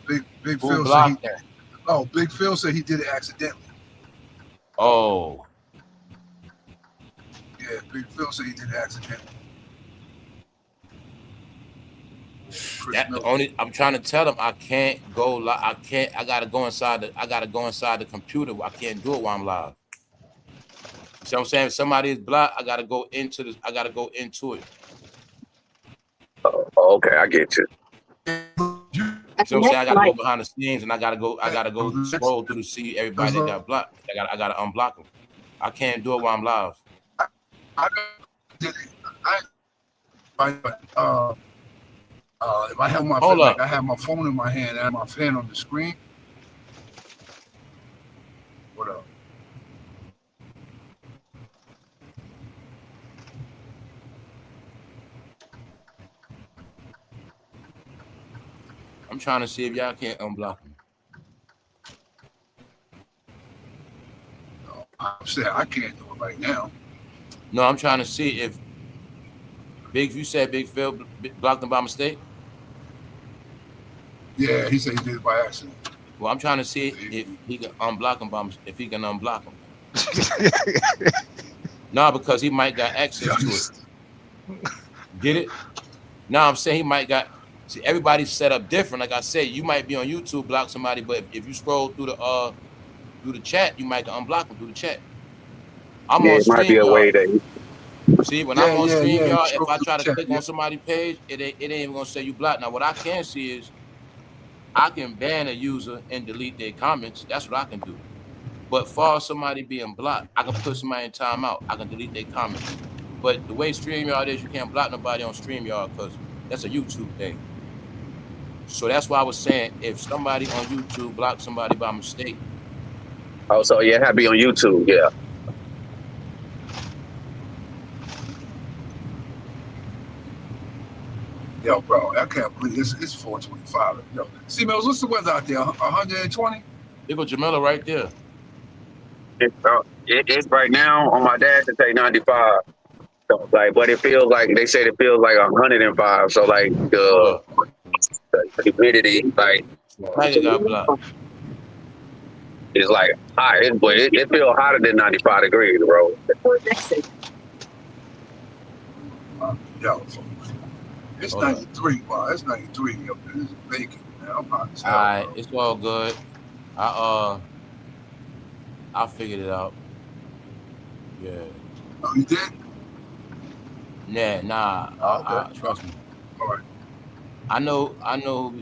Big Who Phil blocked said that? Big Phil said he did it accidentally. Oh. Yeah, Big Phil said he did it accidentally. I'm trying to tell them I can't go live. I gotta go inside the computer. I can't do it while I'm live. You see what I'm saying? If somebody is blocked, I gotta go into it. Oh, okay, I get you. So I'm saying I gotta go behind the scenes and I gotta go scroll through to see everybody that got blocked. I gotta unblock them. I can't do it while I'm live. If I have my I have my phone in my hand and I have my fan on the screen. What up? I'm trying to see if y'all can't unblock him. No, I'm saying I can't do it right now. No, I'm trying to see if you said Big Phil blocked him by mistake. Yeah, he said he did it by accident. Well, I'm trying to see if he can unblock him if he can unblock him. No, because he might got access to it. Get it? No, I'm saying he might got. See, everybody's set up different. Like I said, you might be on YouTube, block somebody, but if you scroll through the chat, you might unblock them through the chat. I'm on it might be a way that. See, when I'm on stream, y'all, if I try to click on somebody's page, it ain't even gonna say you blocked. Now, what I can see is I can ban a user and delete their comments. That's what I can do. But for somebody being blocked, I can put somebody in timeout. I can delete their comments. But the way StreamYard is, you can't block nobody on StreamYard because that's a YouTube thing. So that's why I was saying if somebody on YouTube blocked somebody by mistake. Oh, so yeah, it had to be on YouTube, yeah. Yo, bro, I can't believe it's 425. Yo, see, man, what's the weather out there? 120? There go Jamila right there. It's right now on my dash to say 95. So, like, but it feels like they said it feels like 105. So like the humidity, like it's like hot, but it feels hotter than 95 degrees, bro. Yo, it's 93, bro. It's 93. Yo, it's vacant, man. I'm hot as hell. All right, it's all good. I figured it out. Yeah. Oh, you did? Yeah, nah. Okay. Trust me. All right. I know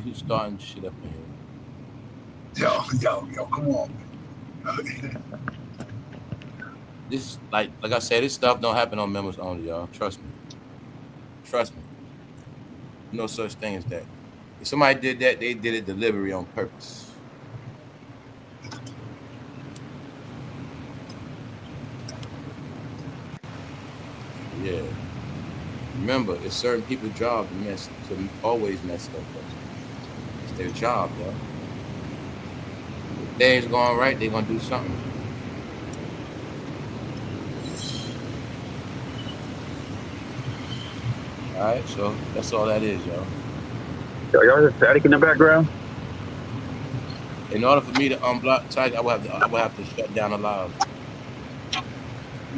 who's starting shit up in Yo, here. come on. This like I said, this stuff don't happen on members only, y'all. Trust me. No such thing as that. If somebody did that, they did it delivery on purpose. Yeah. Remember, it's certain people's job to always mess up. It's their job, yo. If things going right, they're gonna do something. All right, so that's all that is, y'all. Y'all just static in the background? In order for me to unblock Tiger, I would have to shut down the live.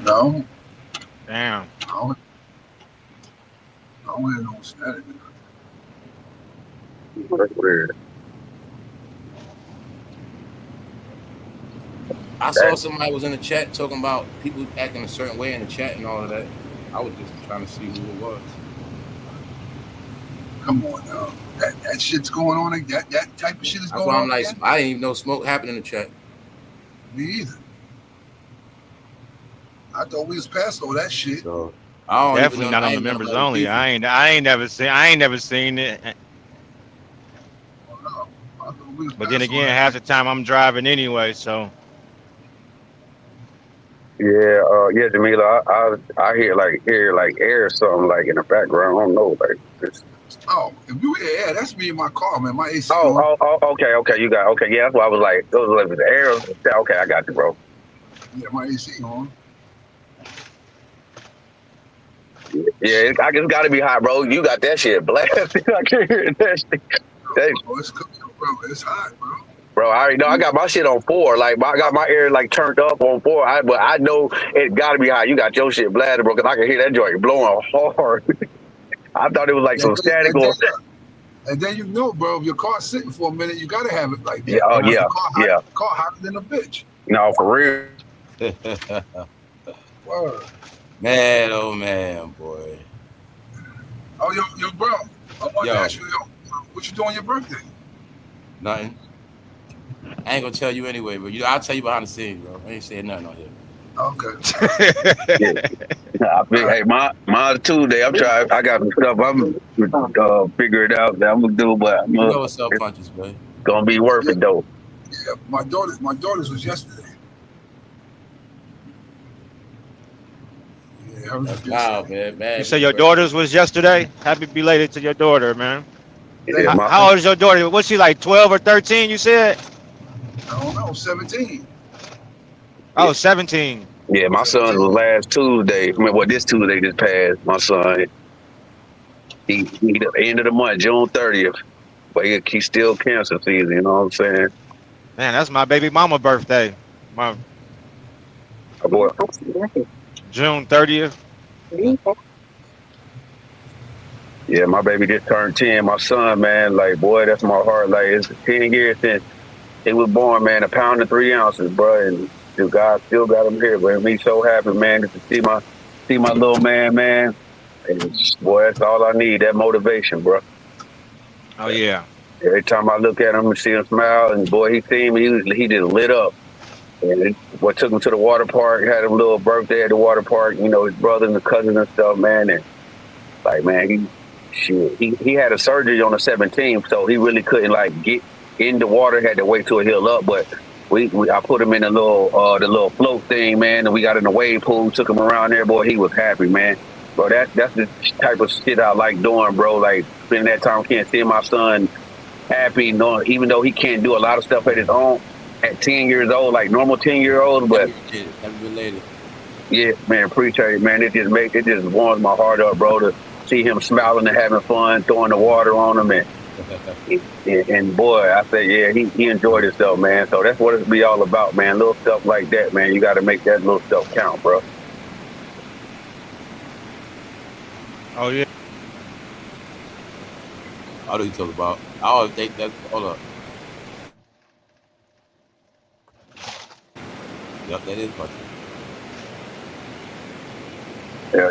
No. Damn. I don't have no static. That's weird. I saw somebody was in the chat talking about people acting a certain way in the chat and all of that. I was just trying to see who it was. Come on now. That shit's going on. That type of shit is That's going why I'm on like, again? I didn't even know smoke happened in the chat. Me either. I thought we was past all that shit. So I don't Definitely even know. not on the members only. Beefing. I ain't never seen it. No, I thought we was But then past all again, that. half the time I'm driving anyway, so. Yeah, Jamila, I hear like air or something like in the background. I don't know, like this. Oh, if you hear air, that's me in my car, man. My AC on. Okay. You got yeah. That's why I was like, it was like the air. Okay, I got you, bro. Yeah, my AC on. Yeah, I guess it's got to be hot, bro. You got that shit blasted. I can hear that shit. Oh, it's cooking, bro. It's hot, bro. Bro, I already know. I got my shit on 4. Like, I got my air like turned up on 4. But I know it got to be hot. You got your shit blasted, bro, because I can hear that joint blowing hard. I thought it was like some static or. And then you know, bro, if your car's sitting for a minute, you gotta have it like that. Yeah, oh yeah, The car hotter than a bitch. No, for real. Word. Man, oh man, boy. Oh, yo, bro. I want to ask you, what you doing on your birthday? Nothing. I ain't gonna tell you anyway, but I'll tell you behind the scenes, bro. I ain't saying nothing on here. Okay. Hey, my Tuesday. I'm trying. I got some stuff. I'm figure it out that I'm gonna do, but you know what's up, punches, man. Gonna be worth it though. Yeah, my daughters was yesterday. Yeah, wow, man. You say your daughters was yesterday? Happy belated to your daughter, man. Yeah, how old is your daughter? What's she like, 12 or 13, you said? I don't know, 17. Oh, 17. Yeah, my son was last Tuesday. I mean, this Tuesday just passed. My son, he the end of the month, June 30th. But he's still cancer season. You know what I'm saying? Man, that's my baby mama birthday. My boy. June 30th. Yeah, my baby just turned 10. My son, man, like, boy, that's my heart. Like, it's 10 years since he was born, man. 1 pound and 3 ounces, bro. And God still got him here, but me so happy, man, to see my little man. And boy, that's all I need. That motivation, bro. Oh yeah. Every time I look at him and see him smile, and boy, he seen me, he just lit up. And what took him to the water park, had a little birthday at the water park. You know, his brother and the cousins and stuff, man. And like, man, he had a surgery on the 17th, so he really couldn't like get in the water. Had to wait till it healed up. But I put him in the little float thing, man, and we got in the wave pool, took him around there. Boy, he was happy, man. Bro, that's the type of shit I like doing, bro. Like spending that time, can't see my son happy, even though he can't do a lot of stuff at his own at 10 years old, like normal 10-year-olds. But yeah, man, appreciate it, man. It just warms my heart up, bro, to see him smiling and having fun, throwing the water on him, and boy, I say, yeah, he enjoyed himself, man. So that's what it be all about, man. Little stuff like that, man. You got to make that little stuff count, bro. Oh yeah. I know you talk about. I always think that. Hold up. Yep, that is punches. Yeah,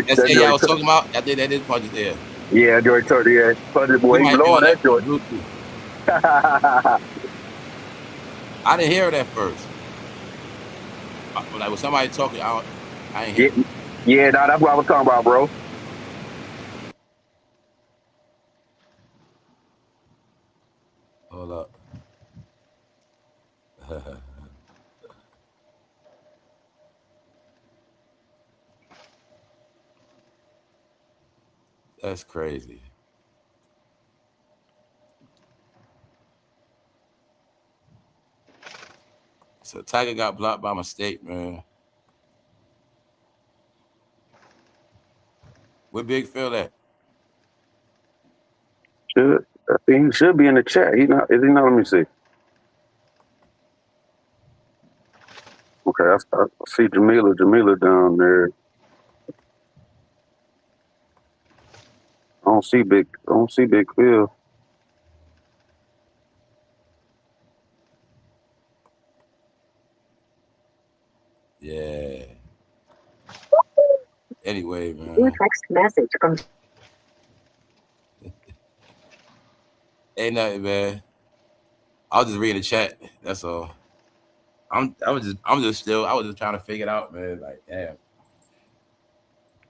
that's y'all was talking about. I think that is punches there. Yeah, George Turtle, yeah. Punches, boy, he blowing that joint. I didn't hear it at first. Like when somebody talking, I ain't hear it. Yeah, nah, that's what I was talking about, bro. Hold up. That's crazy. So Tiger got blocked by mistake, man. Where Big Phil at? I think he should be in the chat. He not? Is he not? Let me see. Okay, I see Jamila down there. I don't see Big Phil. Yeah. Anyway, man. New text message from. Ain't nothing, man. I'll just read the chat. That's all. I was just trying to figure it out, man. Like, damn.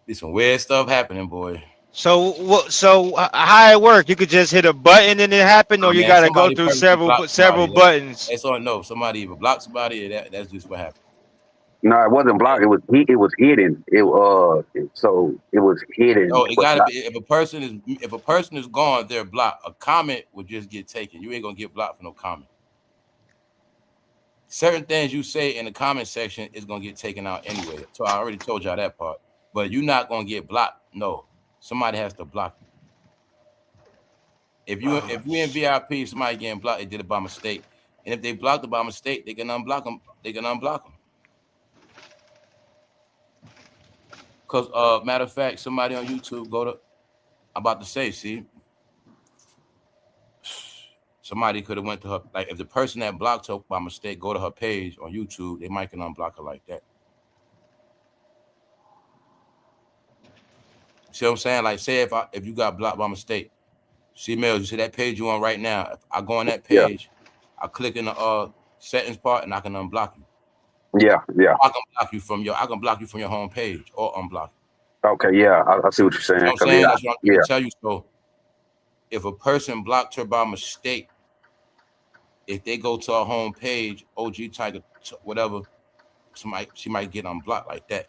There's some weird stuff happening, boy. So what? So how it work? You could just hit a button and it happen, or you Man, gotta go somebody through purposely blocked somebody. buttons. That's all I know. Somebody either blocked somebody, or that's just what happened. No, it wasn't blocked. It was hidden. So it was hidden. No, it gotta be if a person is gone, they're blocked. A comment would just get taken. You ain't gonna get blocked for no comment. Certain things you say in the comment section is gonna get taken out anyway. So I already told y'all that part. But you're not gonna get blocked. No, somebody has to block you. If you in VIP, somebody getting blocked, they did it by mistake. And if they blocked it by mistake, they can unblock them. Cause matter of fact, somebody on YouTube I'm about to say, see, somebody could have went to her, like if the person that blocked her by mistake go to her page on YouTube, they might can unblock her like that. See what I'm saying? Like, say if you got blocked by mistake, see, Mel, you see that page you on right now? If I go on that page, I click in the settings part, and I can unblock you. Yeah. I can block you from your home page or unblock you. Okay, yeah, I see what you're saying. You know what I'm saying? That's what I'm trying to tell you. So, if a person blocked her by mistake, if they go to her home page, OG Tiger, whatever, she might get unblocked like that.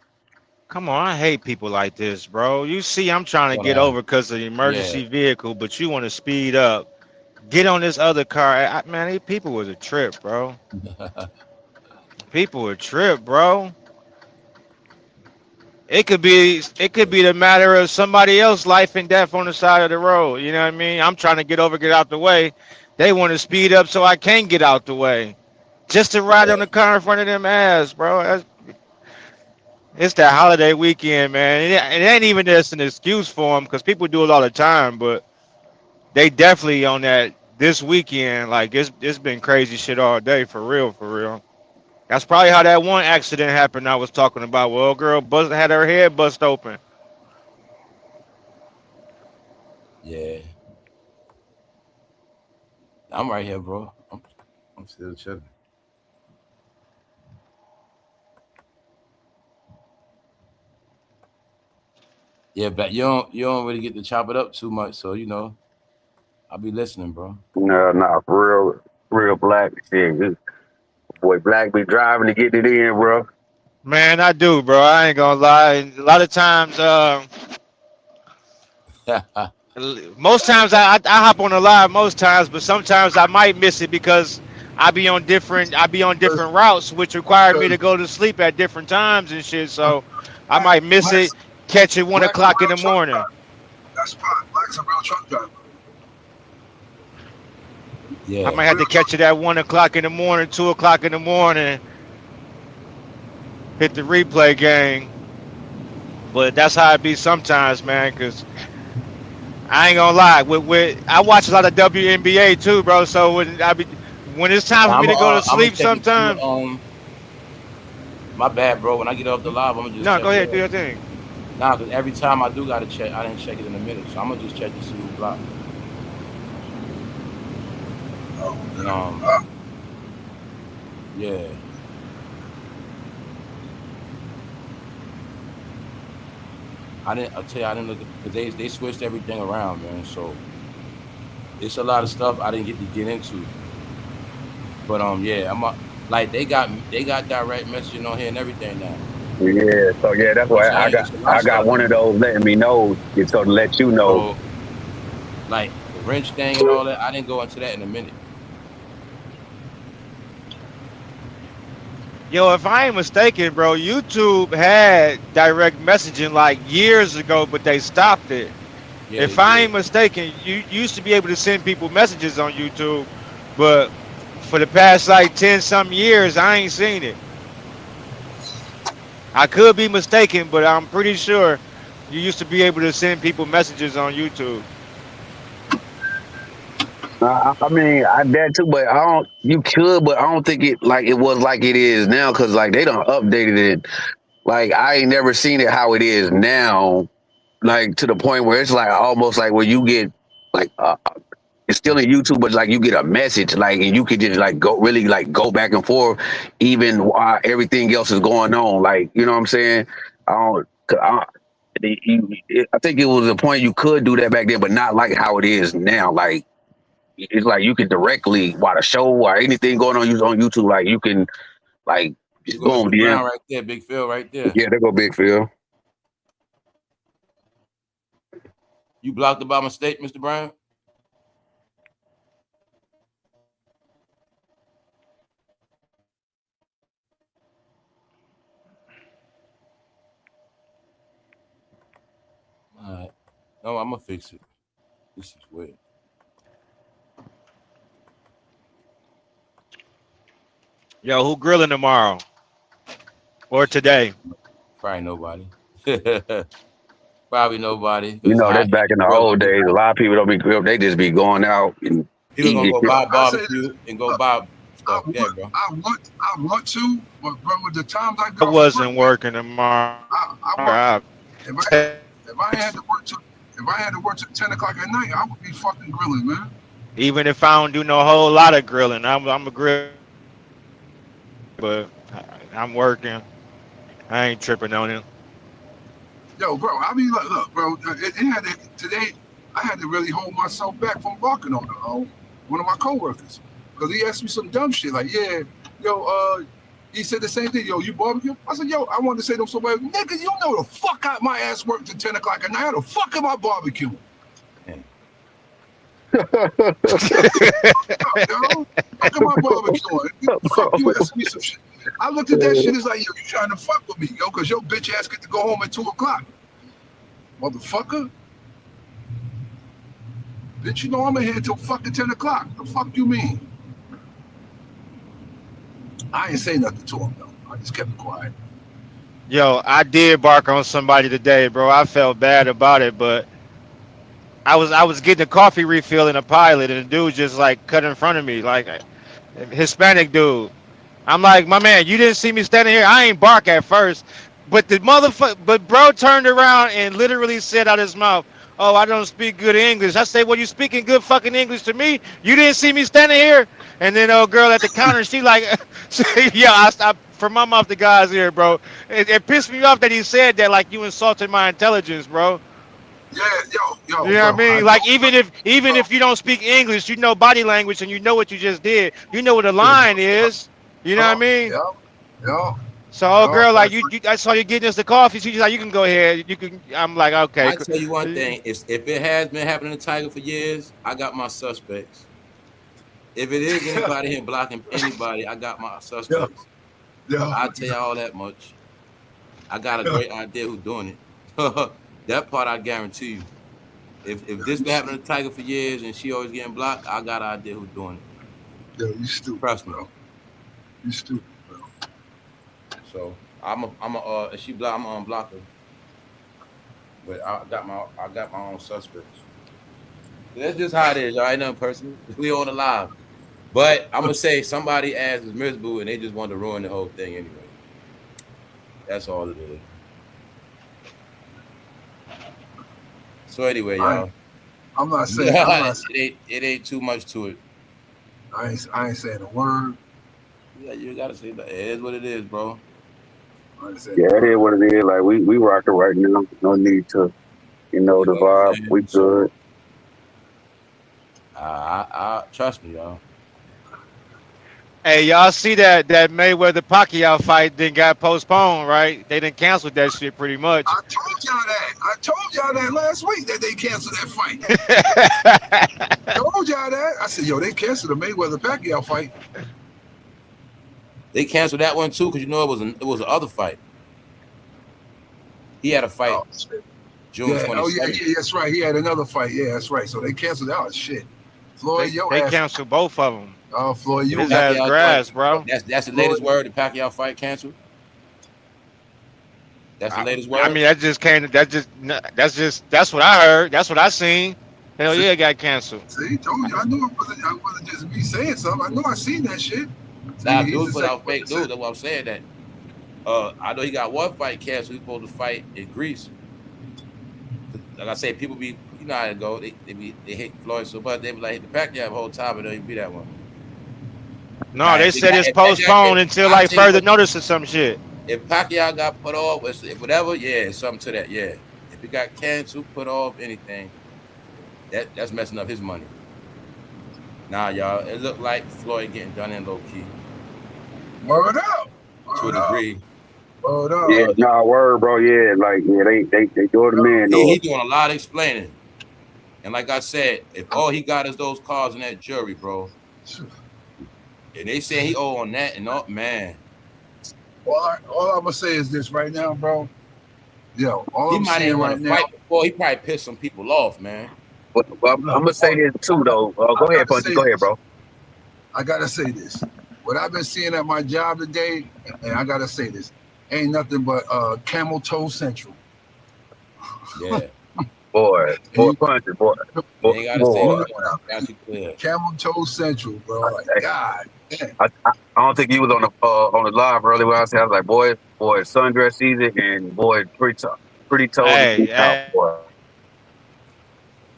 Come on, I hate people like this, bro. You see, I'm trying to get over because of the emergency vehicle, but you want to speed up. Get on this other car. Man, these people was a trip, bro. People were a trip, bro. It could be the matter of somebody else's life and death on the side of the road. You know what I mean? I'm trying to get out the way. They want to speed up so I can get out the way. Just to ride on the car in front of them ass, bro. It's that holiday weekend, man. It ain't even just an excuse for them because people do it all the time, but they definitely on that this weekend. Like, it's been crazy shit all day, for real. That's probably how that one accident happened I was talking about. Well, girl had her head bust open. Yeah. I'm right here, bro. I'm still chilling. Yeah, but you don't really get to chop it up too much, so I'll be listening, bro. No, for real black shit. Boy, Black be driving to get it in, bro. Man, I do, bro. I ain't gonna lie. A lot of times, most times I hop on the live most times, but sometimes I might miss it because I be on different routes, which require me to go to sleep at different times and shit. So I might miss it, catch it 1 o'clock in the morning. That's fine. Black's a real truck driver. Yeah. I might have to catch it at 1 o'clock in the morning, 2 o'clock in the morning. Hit the replay gang. But that's how it be sometimes, man, because I ain't gonna lie. I watch a lot of WNBA too, bro. So when it's time for me to go to sleep sometimes. My bad, bro. When I get off the live, I'm gonna just go ahead, do your thing. Nah, because every time I do gotta check, I didn't check it in a minute, so I'm gonna just check to see who's blocked. Yeah. I didn't look because they switched everything around, man. So it's a lot of stuff I didn't get to get into. But like they got direct messaging on here and everything now. Yeah, so yeah, that's why I got one of those letting me know, so to let you know. So, like the wrench thing and all that, I didn't go into that in a minute. Yo, if I ain't mistaken, bro, YouTube had direct messaging like years ago, but they stopped it. Yeah, they If I ain't did. mistaken, you used to be able to send people messages on YouTube, but for the past like 10 some years, I ain't seen it. I could be mistaken, but I'm pretty sure you used to be able to send people messages on YouTube. I mean, I that too, but I don't. You could, but I don't think it like it was like it is now because like they done updated it. Like I ain't never seen it how it is now. Like to the point where it's like almost like where you get like it's still in YouTube, but like you get a message like and you could just like go really like go back and forth even while everything else is going on. Like you know what I'm saying? I don't. I think it was a point you could do that back then, but not like how it is now. Like it's like you can directly watch a show or anything going on YouTube. Like you can like You just go boom, Mr. DM. Brown right there, Big Phil right there. Yeah, there go Big Phil. You blocked it by mistake, Mr. Brown? All right. No, I'm gonna fix it. This is weird. Yo, who grilling tomorrow or today? Probably nobody. Probably nobody. You Cause know, I that's back in the old days. A lot of people don't be grilled. They just be going out and people gonna eating. go Bro, buy I say barbecue and go look, buy I stuff. Yeah, bro. want to, but bro, with the times I I got from work, wasn't working tomorrow. I work. I If I had to work till 10 o'clock at night, I would be fucking grilling, man. even if I don't do no whole lot of grilling, I'm a grill, but I'm working. I ain't tripping on it. Yo, bro, I mean, look, bro, it had to, today. I had to really hold myself back from barking on one of my coworkers because he asked me some dumb shit like, yeah, yo, he said the same thing. Yo, you barbecue? I said, yo, I wanted to say to him somebody, nigga, you know the fuck out my ass worked till 10 o'clock at night. How the fuck am I barbecuing? Yo, fuck am I barbecuing? Fuck you asking me some shit. I looked at that shit as like, yo, you trying to fuck with me, yo, because your bitch ass get to go home at 2 o'clock. Motherfucker. Bitch, you know I'm in here till fucking 10 o'clock. The fuck you mean? I ain't say nothing to him, though. I just kept it quiet. Yo, I did bark on somebody today, bro. I felt bad about it, but I was getting a coffee refill in a pilot, and the dude just like cut in front of me, like a Hispanic dude. I'm like, my man, you didn't see me standing here. I ain't bark at first, but the motherfucker, but bro turned around and literally said out his mouth, "Oh, I don't speak good English." I say, "Well, you speaking good fucking English to me? You didn't see me standing here?" And then old girl at the counter, she like, yeah, I from my mouth to God's ear, bro. It pissed me off that he said that, like you insulted my intelligence, bro. Yeah, yo, You know what I bro. mean? Like even if you don't speak English, you know body language and you know what you just did. You know what a line is. You know what I mean? Yeah. So old girl, like I saw you getting us the coffee. She's like, you can go ahead. You can. I'm like, okay. I tell you one thing: if it has been happening to Tiger for years, I got my suspects. If it is anybody here blocking anybody, I got my suspects. Yeah. I'll tell you all that much. I got a great idea who's doing it. That part I guarantee you. If this been happening to Tiger for years and she always getting blocked, I got an idea who's doing it. Yo, you stupid. Trust me. Bro. You stupid, bro. So if she block, I'm gonna unblock her. But I got my own suspects. That's just how it is, y'all. Ain't nothing personal. We on the live. But I'm gonna say somebody ass is miserable and they just want to ruin the whole thing anyway. That's all it is. So anyway, y'all. I'm not saying it ain't too much to it. I ain't saying a word. Yeah, you gotta say that. It is what it is, bro. Yeah, it is what it is. Like we rocking right now. No need to, the vibe. We good. I trust me, y'all. Hey, y'all see that Mayweather Pacquiao fight then got postponed, right? They didn't cancel that shit pretty much. I told y'all that last week that they canceled that fight. I told y'all that. I said, yo, they canceled the Mayweather Pacquiao fight. They canceled that one too because you know it was an other fight. He had a fight June 27th. Oh yeah, that's right. He had another fight. Yeah, that's right. So they canceled out. Shit, Floyd, they canceled both of them. Oh, Floyd, his ass grass, bro. That's the latest word. The Pacquiao fight canceled. That's the latest word. I mean, that just came. That's what I heard. That's what I seen. Hell yeah, it got canceled. See, told you. I knew it wasn't just me saying something. I know I seen that shit. Nah, dude put out fake news. That's what I'm saying. That I know he got one fight canceled. He's supposed to fight in Greece. Like I say, people be, you know how it go. They hate Floyd so much. They be like, the Pacquiao the whole time, but don't even be that one. No, they said it's postponed until like further notice or some shit. If Pacquiao got put off, whatever, yeah, something to that, yeah. If it got canceled, put off, anything, that's messing up his money. Nah, y'all, it looked like Floyd getting done in low key. Word up. To a degree. Word up. Yeah, nah, word, bro. Yeah, like they do the man. He doing a lot of explaining, and like I said, if all he got is those cars in that jury, bro, and they say he owe on that and all, man. Well, all I'm gonna say is this right now, bro. Yo, all I'm saying right now. Before he probably pissed some people off, man. Well, I'm gonna say this too, though. Go ahead, Punchy. Go ahead, bro. I gotta say this. What I've been seeing at my job today, and I gotta say this, ain't nothing but camel toe central. Yeah. boy, Punchy, boy. You gotta say that. Got you clear. Camel toe central, bro. Like, God. I don't think he was on the live earlier when I said, I was like, boy, sundress season and boy, pretty tough. Hey. Boy.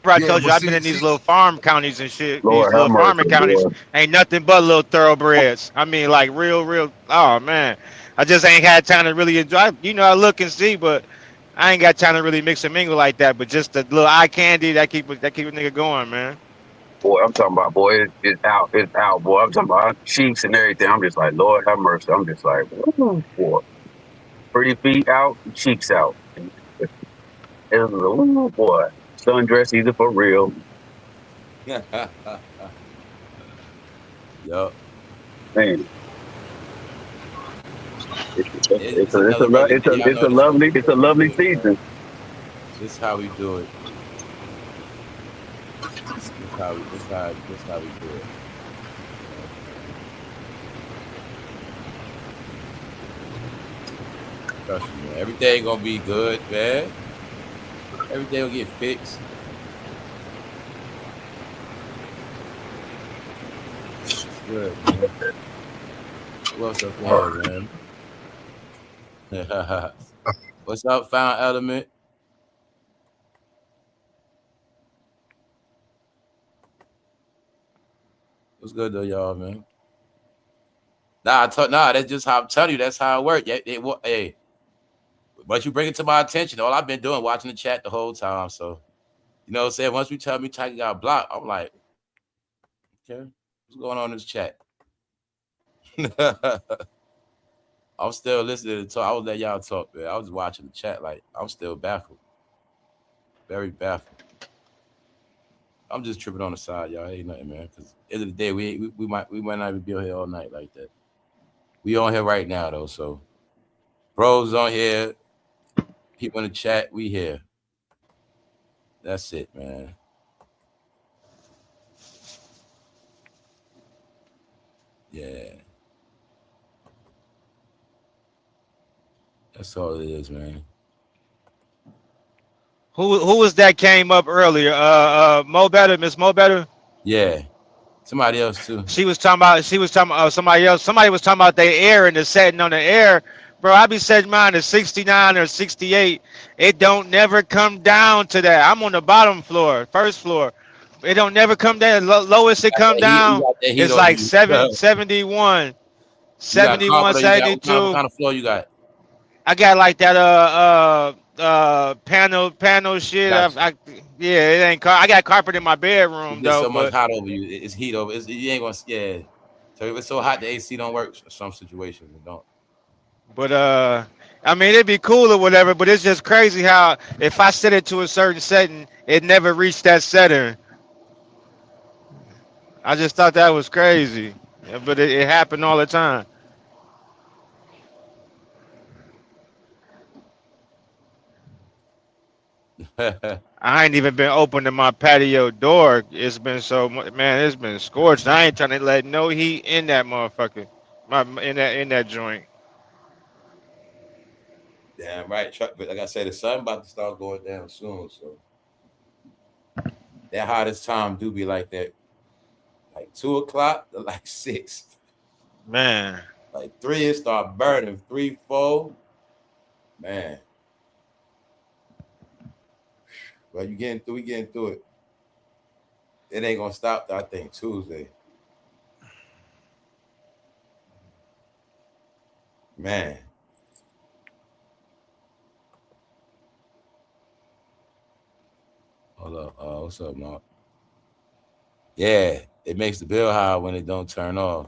I told you I've been in these little farm counties and shit. Lord, these little farming counties ain't nothing but little thoroughbreds. I mean, like real. Oh man, I just ain't had time to really enjoy. You know, I look and see, but I ain't got time to really mix and mingle like that. But just the little eye candy that keep a nigga going, man. Boy, I'm talking about, boy, it's out, boy. I'm talking about cheeks and everything. I'm just like, Lord have mercy. I'm just like, boy, pretty feet out, cheeks out. Ooh, boy. Sundress either for real. Yup. Man. It's a lovely season. This is how we do it. This how we do it. Trust me, man. Everything gonna be good, man. Everything will get fixed. Good, man. What's up, man? What's up, Found Element? What's good though, y'all, man? That's just how I'm telling you. That's how it works. Hey, but you bring it to my attention. All I've been doing, watching the chat the whole time. So, you know what I'm saying? Once you tell me Tiger got blocked, I'm like, okay, what's going on in this chat? I'm still listening to talk. I was letting y'all talk, man. I was watching the chat, like I'm still baffled. Very baffled. I'm just tripping on the side, y'all. Ain't nothing, man. Because end of the day, we might not even be on here all night like that. We on here right now though, so bros on here, people in the chat, we here. That's it, man. Yeah. That's all it is, man. Who was that came up earlier? Miss Mo Better? Yeah. Somebody else too. She was talking about somebody else. Somebody was talking about their air and the setting on the air. Bro, I be setting mine to 69 or 68. It don't never come down to that. I'm on the bottom floor, first floor. It don't never come down. Lowest it come down is like 71, 71, 72. What kind of floor you got? I got like that panel shit. Gotcha. Yeah, it ain't. I got carpet in my bedroom though. So much hot over you. It's heat over. You ain't gonna. Yeah. So if it's so hot, the AC don't work. Some situations it don't. But I mean, it'd be cool or whatever. But it's just crazy how if I set it to a certain setting, it never reached that setting. I just thought that was crazy. Yeah, but it happened all the time. I ain't even been opening my patio door. It's been so much, man. It's been scorched. I ain't trying to let no heat in that motherfucker. In that joint. Damn right, Chuck. But like I said, the sun about to start going down soon. So that hottest time do be like that, like 2 o'clock to like 6. Man. Like 3, it start burning. 3, 4. Man. Well, we getting through it. It ain't gonna stop, I think, Tuesday. Man. Hold up. What's up, Mark? Yeah, it makes the bill high when it don't turn off.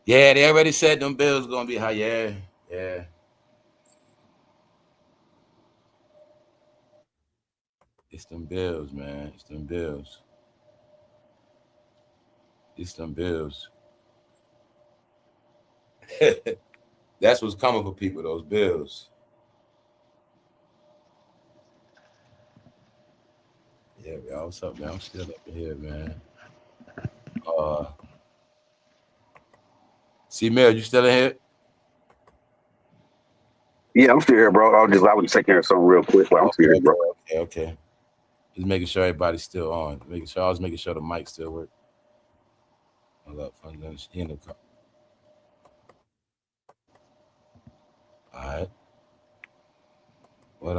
Yeah, they already said them bills gonna be high. Yeah. It's them bills, man. It's them bills. That's what's coming for people, those bills. Yeah, man. What's up, man? I'm still up here, man. C-Mail, you still in here? Yeah, I'm still here, bro. I was take care of something real quick, but I'm still here, bro. Okay. Just making sure everybody's still on. I was making sure the mic still works. Hold up, he in the car. All right. But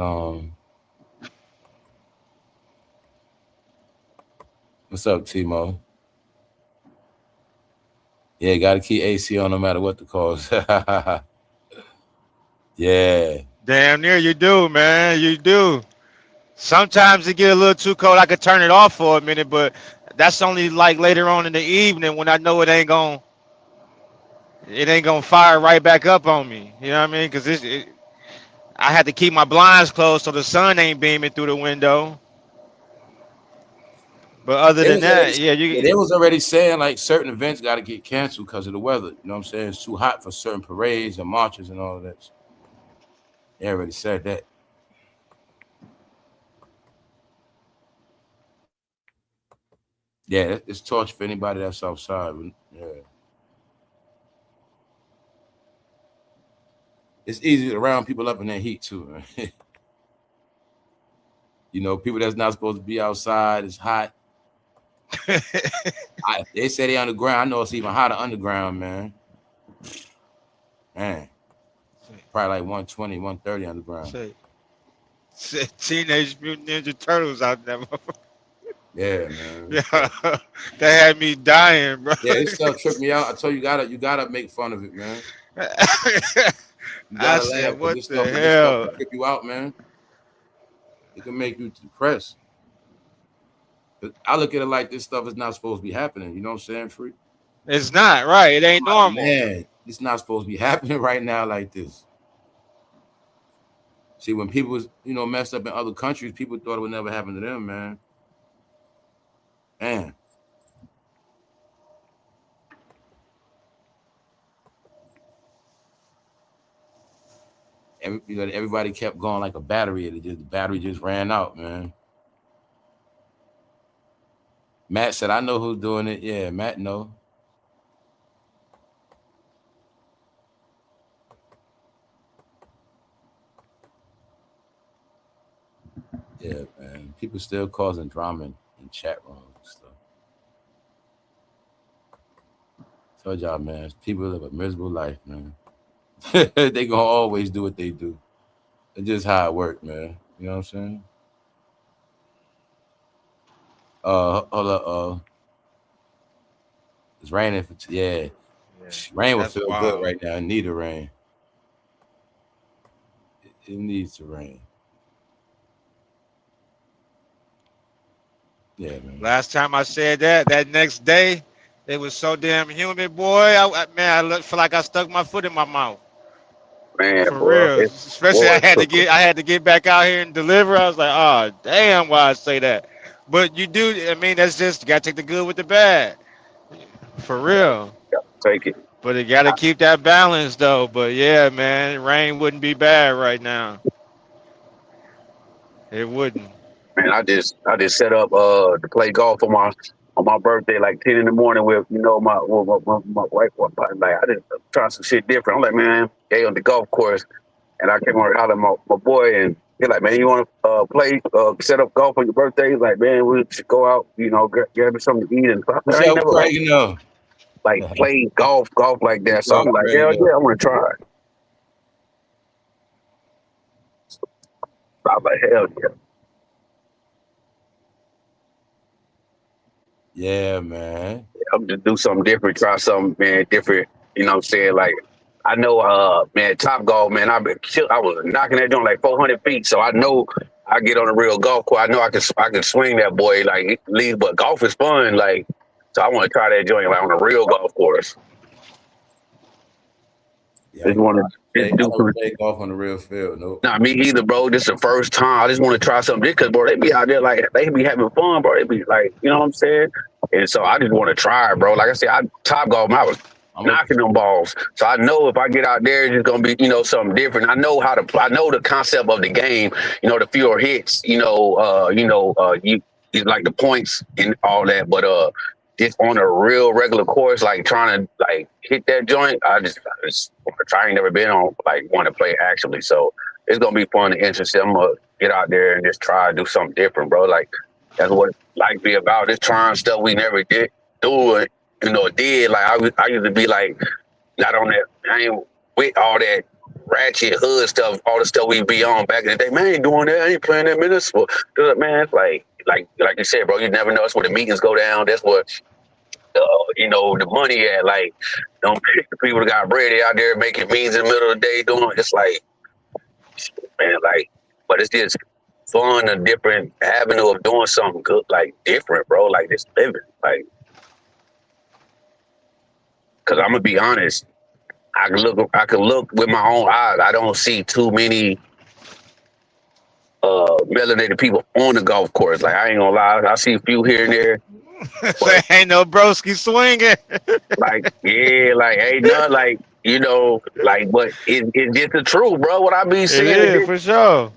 what's up, Timo? Yeah, gotta keep AC on no matter what the cause. Yeah. Damn near you do, man. You do. Sometimes it get a little too cold. I could turn it off for a minute, but that's only like later on in the evening when I know it ain't gonna fire right back up on me. You know what I mean? Because I had to keep my blinds closed so the sun ain't beaming through the window. But other than that, they was already saying like certain events got to get canceled because of the weather. You know what I'm saying? It's too hot for certain parades and marches and all of that. They already said that. Yeah, it's torch for anybody that's outside. Yeah. It's easy to round people up in that heat too. You know, people that's not supposed to be outside. It's hot. They say they underground. I know it's even hotter underground, man. Man, probably like 120, 130 underground. Teenage Mutant Ninja Turtles out there. Yeah, man. Yeah, that had me dying, bro. Yeah, this stuff tripped me out. I told you, you gotta make fun of it, man. I said, what the hell? This stuff can trip you out, man. It can make you depressed. But I look at it like this stuff is not supposed to be happening. You know what I'm saying, Free? It's not, right. It ain't normal. Man, it's not supposed to be happening right now like this. See, when people was, messed up in other countries, people thought it would never happen to them, man. Man. Everybody kept going like a battery. The battery just ran out, man. Matt said, I know who's doing it. Yeah, Matt know. Yeah, man. People still causing drama in chat rooms and stuff. Told y'all, man, people live a miserable life, man. They gonna always do what they do. It's just how it works, man. You know what I'm saying? Hold up. It's raining yeah. Rain would feel good right now. I need a rain. It needs to rain. Yeah, man. Last time I said that next day, it was so damn humid, boy. I feel like I stuck my foot in my mouth. Man, for real. Especially I had to get back out here and deliver. I was like, oh damn, why I say that? But you do. I mean, that's just you gotta take the good with the bad. For real. Take it. But you gotta keep that balance though. But yeah, man, rain wouldn't be bad right now. It wouldn't. Man, I just set up to play golf on my birthday, like 10 in the morning with my wife. Like I just try some shit different. I'm like, man, hey, on the golf course, and I came over holler at my boy, and he's like, man, you want to play set up golf on your birthday? He's like, man, we should go out, grab me something to eat. And stuff. What's up, Craig? Like play golf like that. So I'm like, Craig, hell yeah, I want to try. I'm like, hell yeah. Yeah, man. I'm just do something different, try something, man, different. You know what I'm saying? Like, I know, man, Top Golf, man, I was knocking that joint like 400 feet. So I know I get on a real golf course. I know I can swing that boy, like, leave, but golf is fun. Like, so I want to try that joint like on a real golf course. Yeah, I don't play golf on the real field. Nope. Nah, me either, bro. This is the first time. I just want to try something because, bro, they be out there like they be having fun, bro. They be like, you know what I'm saying? And so I just want to try, bro. Like I said, Top Golf, I was knocking them balls. So I know if I get out there, it's just gonna be, something different. I know the concept of the game. The fewer hits. You like the points and all that, but just on a real regular course, like trying to like hit that joint, I just want to try. I ain't never been on like want to play actually, so it's gonna be fun and interesting. I'm gonna get out there and just try to do something different, bro. Like that's what life be about. Just trying stuff we never did do it, did. Like I used to be like not on that. I ain't with all that ratchet hood stuff, all the stuff we be on back in the day. Man, I ain't doing that. I ain't playing that municipal. Man, it's like you said, bro. You never know. That's where the meetings go down. That's what. The money at, like, don't pick the people that got bread out there making means in the middle of the day doing. It's like, man, like, but it's just fun, a different avenue of doing something good, like different, bro. Like just living, like, because I'm gonna be honest, I can look with my own eyes. I don't see too many melanated people on the golf course. Like I ain't gonna lie, I see a few here and there. Ain't no broski swinging. Like, yeah, like ain't none, like, but it's just the truth, bro. What I be saying, yeah, for sure.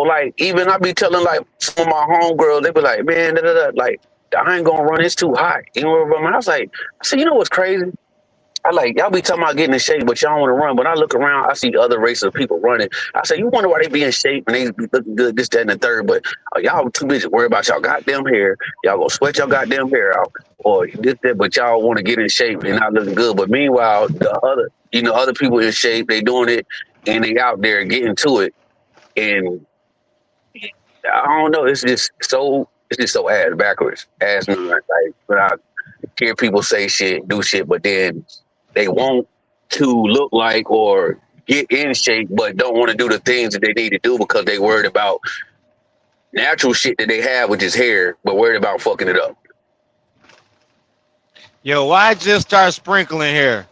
Like even I be telling like some of my homegirls, they be like, man, like I ain't gonna run, it's too hot. I was like, what's crazy? I like y'all be talking about getting in shape, but y'all want to run. But I look around, I see other races of people running. I say, you wonder why they be in shape and they be looking good, this, that, and the third. But y'all too busy worried about y'all goddamn hair. Y'all gonna sweat y'all goddamn hair out, or this, that. But y'all want to get in shape and not looking good. But meanwhile, the other people in shape, they doing it and they out there getting to it. And I don't know, it's just so ass backwards, ass nut. Like when I hear people say shit, do shit, but then they want to look like or get in shape, but don't want to do the things that they need to do because they worried about natural shit that they have, which is hair, but worried about fucking it up. Yo, why just start sprinkling here?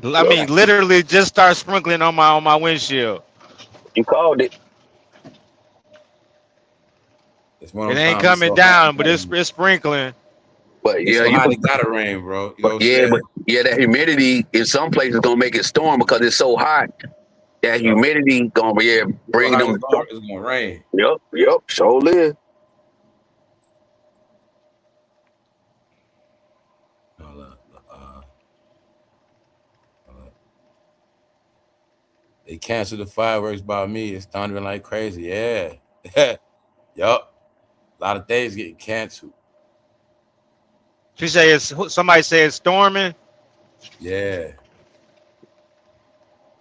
I mean, literally just start sprinkling on my windshield. You called it. It ain't coming down, but it's sprinkling. But yeah, you gotta rain, bro. But that humidity in some places gonna make it storm because it's so hot. That humidity gonna bring them. It's gonna rain. Yep, sure live. They canceled the fireworks by me. It's thundering like crazy. Yeah. Yup. A lot of things getting canceled. Somebody say it's storming. Yeah.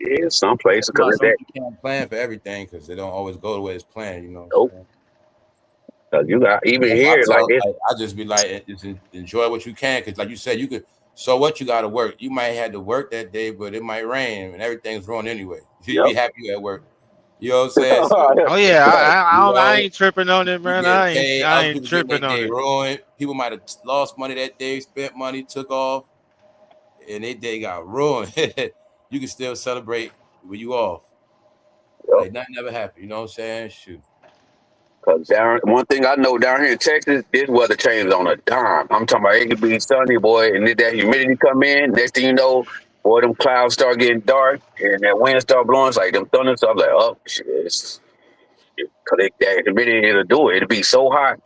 Yeah, some places because you can't plan for everything because they don't always go the way it's planned. Nope. You got even here like this. I just be like, just enjoy what you can because, like you said, you could. So what you got to work? You might have to work that day, but it might rain and everything's ruined anyway. You be happy at work. You know what I'm saying? So, oh yeah, I ain't tripping on it, man. I ain't tripping on it. Ruined. People might have lost money that day, spent money, took off, and their day got ruined. You can still celebrate when you off. Like nothing ever happened. You know what I'm saying? Shoot. Cause one thing I know down here in Texas, this weather changes on a dime. I'm talking about it could be sunny, boy, and then that humidity come in. Next thing you know, boy, them clouds start getting dark and that wind start blowing. It's like them thunder. So I'm like, oh shit. Because the minute it'll do it, it'll be so hot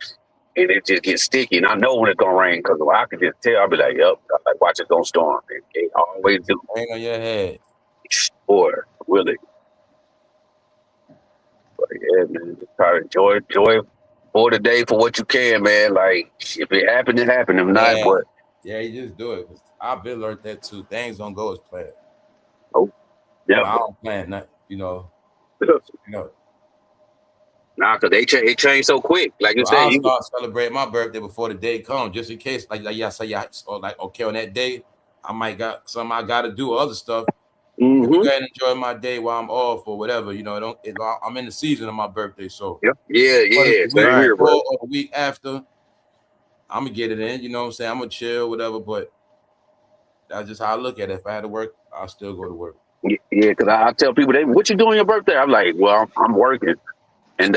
and it just gets sticky. And I know when it's gonna rain because I can just tell. I'll be like, "Yep," I'm like, watch it gonna storm. It always do. Rain on your head. Boy, will it? But yeah, man, just try to enjoy for the day for what you can, man. Like if it happened, it happened. If not, but yeah, you just do it. I've been learned that too. Things don't go as planned. Oh, yeah. I don't plan nothing, you know. Nah, cause it changed so quick. Like you said, I'll start celebrating my birthday before the day comes, just in case. Like y'all say, or like okay, on that day, I might got something I got to do or other stuff. Mm-hmm. Let me go ahead and enjoy my day while I'm off or whatever. You know, I'm in the season of my birthday, so yeah. The week or the week after, I'm gonna get it in. You know what I'm saying? I'm gonna chill, whatever. But that's just how I look at it. If I had to work, I'll still go to work. Yeah, because I tell people, what you doing on your birthday? I'm like, well, I'm working. And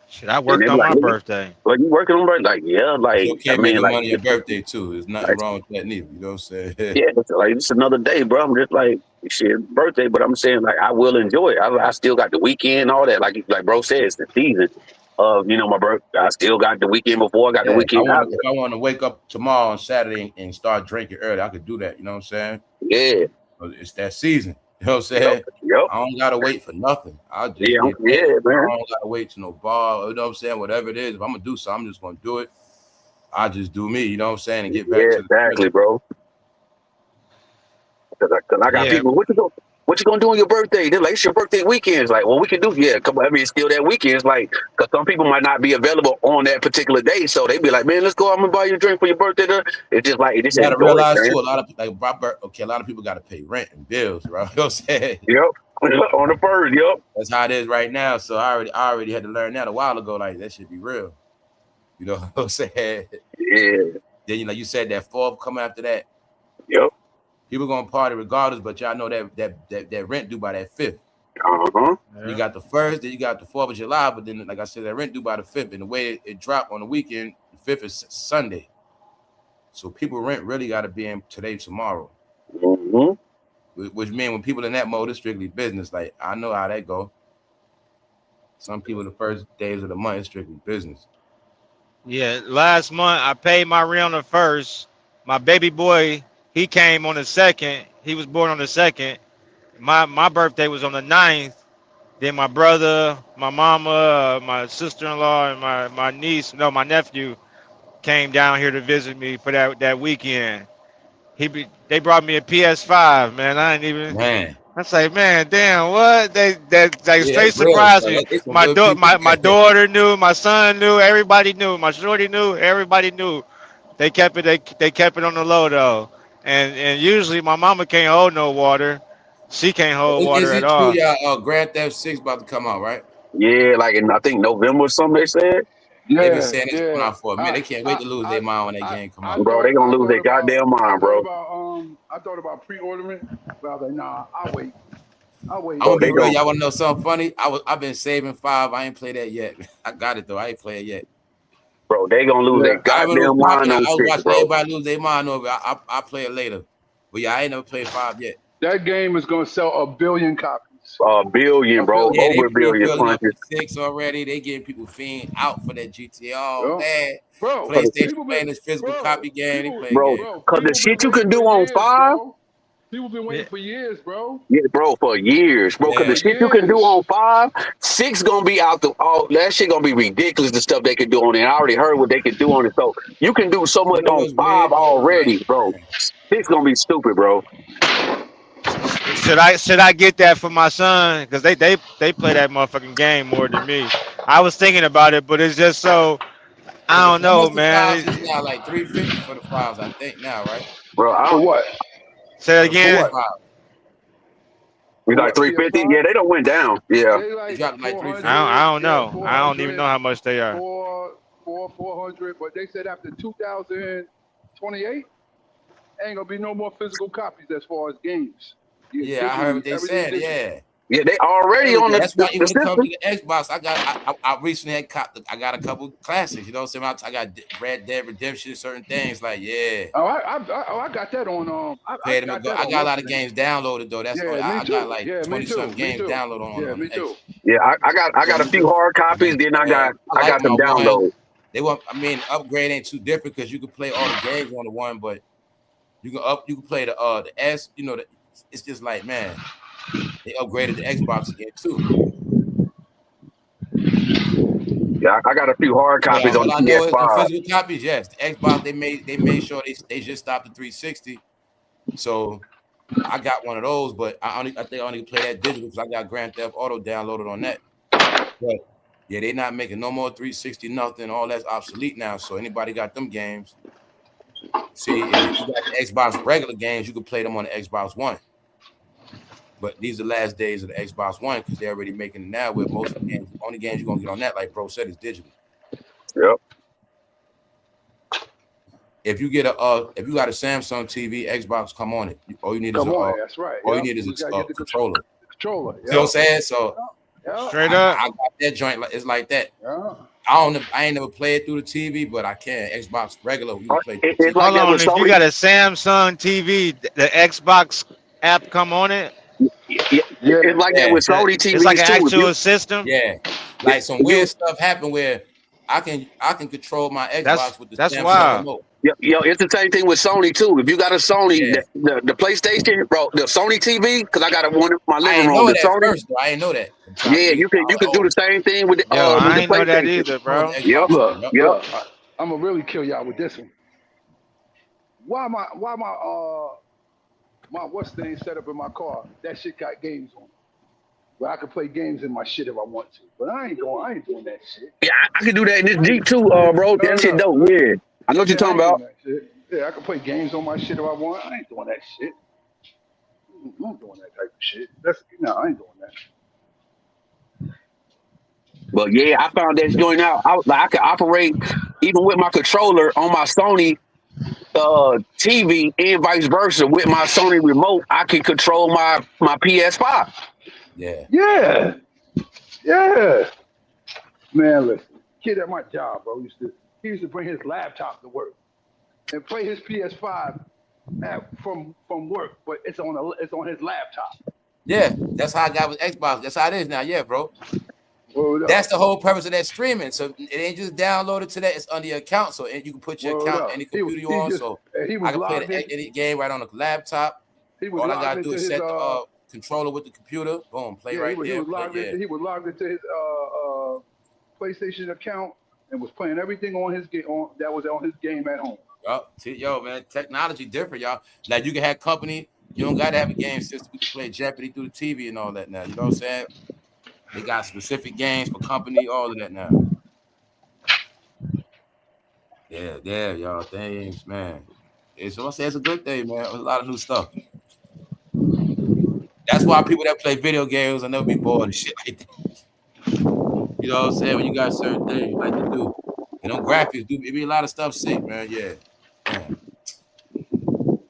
shit, I worked on my birthday. Like you working on birthday? Like yeah, like you can't make money on your birthday too. There's nothing wrong with that neither. You know what I'm saying? Yeah, it's like it's another day, bro. I'm just like shit, birthday, but I'm saying like I will enjoy it. I still got the weekend, all that. Like bro said, it's the season of my birthday. I still got the weekend before. I got the weekend. If I want to wake up tomorrow on Saturday and start drinking early, I could do that. You know what I'm saying? Yeah, it's that season. You know what I'm saying? Yep. I don't gotta wait for nothing. I just man. I don't gotta wait to no bar. You know what I'm saying? Whatever it is, if I'm gonna do something, I'm just gonna do it. I just do me. You know what I'm saying? And get back to exactly, bro. Because I got people. What you gonna do on your birthday? They're like, it's your birthday weekend. It's like, well, we can do come on. I mean, it's still that weekend. It's like, because some people might not be available on that particular day, so they be like, man, let's go. I'm gonna buy you a drink for your birthday. It's just like, it's you gotta realize too. A lot of a lot of people gotta pay rent and bills, right? You know what I'm saying? Yep. On the first, yep. That's how it is right now. So I already had to learn that a while ago. Like that should be real. You know what I'm saying? Yeah. Then you said that fourth coming after that. Yep. People gonna party regardless, but y'all know that rent due by that 5th. Uh-huh. You got the 1st, then you got the 4th of July, but then like I said, that rent due by the 5th. And the way it dropped on the weekend, the 5th is Sunday. So people rent really gotta be in today, tomorrow. Mm-hmm. Which means when people in that mode, it's strictly business. Like I know how that go. Some people the first days of the month is strictly business. Yeah, last month I paid my rent on the 1st. My baby boy, he came on the 2nd. He was born on the 2nd. My birthday was on the 9th. Then my brother, my mama, my sister-in-law, and my nephew came down here to visit me for that weekend. They brought me a PS5, man. I ain't even. Man. I say, man, damn, what? They straight surprised me. My daughter knew, my son knew, everybody knew, my shorty knew, everybody knew. They kept it. They kept it on the low though. And usually my mama can't hold no water. She can't hold water at all. Is it true, Grand Theft 6 about to come out, right? Yeah, like in I think November or something they said. Yeah, they've been saying it's coming out for a minute. They can't wait to lose their mind when that game come out. Bro, they gonna lose their goddamn mind, bro. I thought about pre-ordering, but I was like, nah, I'll wait. I'm gonna be real. Y'all wanna know something funny? I've been saving 5. I ain't played that yet. I got it though. I ain't played it yet. Bro, they gonna lose their goddamn mind on 6, bro. I was watching everybody lose their mind over. I play it later. But yeah, I ain't never played 5 yet. That game is gonna sell 1 billion copies. 1 billion, bro. Yeah, over 1 billion punches. 6 already. They getting people fiend out for that GTA. Oh man, bro. PlayStation playing this physical copy game. Bro, because the shit you can do on 5. People been waiting for years, bro. Yeah, bro, for years, bro. Because the shit you can do on 5, 6 gonna be out that shit gonna be ridiculous. The stuff they can do on it. I already heard what they can do on it. So you can do so much on 5 already, bro. 6 gonna be stupid, bro. Should I get that for my son? Because they play that motherfucking game more than me. I was thinking about it, but it's just so I don't know, man. It's now like $350 for the 5s, I think now, right? Bro, I don't what? Say that again. We like $350. Yeah, they don't went down. Yeah, they dropped like $350. I don't know. I don't even know how much they are. 400, but they said after 2028, ain't gonna be no more physical copies as far as games. Yeah, I heard what they said. Yeah, they already on the. That's why even when it comes to the Xbox, I recently had I got a couple classics. You know what I'm saying? I got Red Dead Redemption, certain things like Oh, I got that on. I got a lot of games downloaded though. That's I got like 20-something games downloaded on. Yeah, me too. Yeah, I got a few hard copies. Then I got some downloads. They want. I mean, upgrade ain't too different because you can play all the games on the one, but you can play the S. You know, it's just like, man, they upgraded the Xbox again too. Yeah, I got a few hard copies on the PS5. Physical copies, yes. The Xbox, they made sure they just stopped the 360. So I got one of those, but I think I only play that digital because I got Grand Theft Auto downloaded on that. But yeah, they're not making no more 360 nothing. All that's obsolete now. So anybody got them games? See, if you got the Xbox regular games, you can play them on the Xbox One. But these are the last days of the Xbox One because they're already making it now with most of the games. The only games you're gonna get on that, like Bro said, is digital. Yep. If you get if you got a Samsung TV, Xbox come on it. All you need is that's right. All you need is a controller. Controller. You know what I'm saying? So straight up, I got that joint. It's like that. Yeah. I ain't never played through the TV, but I can. Xbox regular, you can play. It's like hold on, if you got a Samsung TV, the Xbox app come on it. It's like that with Sony TV. It's like an actual system. Yeah, like some weird stuff happen where I can control my Xbox with the Samsung remote. Yo, it's the same thing with Sony too. If you got a Sony, the PlayStation, bro, the Sony TV, because I got one in my living room. I didn't know that. Yeah, you can do the same thing with the I ain't know that either, bro. Yep. I'm gonna really kill y'all with this one. Why my what's the name set up in my car? That shit got games on it. Where I can play games in my shit if I want to. But I ain't doing that shit. Yeah, I can do that in this Jeep too, bro. That shit dope. Yeah. I know what you're talking about. Yeah, I can play games on my shit if I want. I ain't doing that shit. I'm not doing that type of shit. I ain't doing that. But yeah, I found that joint out. I could operate even with my controller on my Sony TV and vice versa. With my Sony remote, I can control my PS5. Yeah. Man, listen, kid at my job, bro, he used to bring his laptop to work and play his PS5 from work, but it's on his laptop. Yeah, that's how I got with Xbox. That's how it is now. Yeah, bro. That's the whole purpose of that streaming. So it ain't just downloaded to that. It's under your account, so you can put your account any computer you on. So I can play any game right on the laptop. All I gotta do is set the controller with the computer. Boom, play right there. He was logged into his PlayStation account and was playing everything on his game that was on his game at home. Yo, man, technology different, y'all. Like you can have company. You don't gotta have a game system. You can play Jeopardy through the TV and all that now. You know what I'm saying? They got specific games for company, all of that now. Yeah, y'all. Things, man. It's a good thing, man. There's a lot of new stuff. That's why people that play video games will never be bored and shit like that. You know what I'm saying? When you got certain things you like to do. You know, graphics do it be a lot of stuff sick, man. Yeah.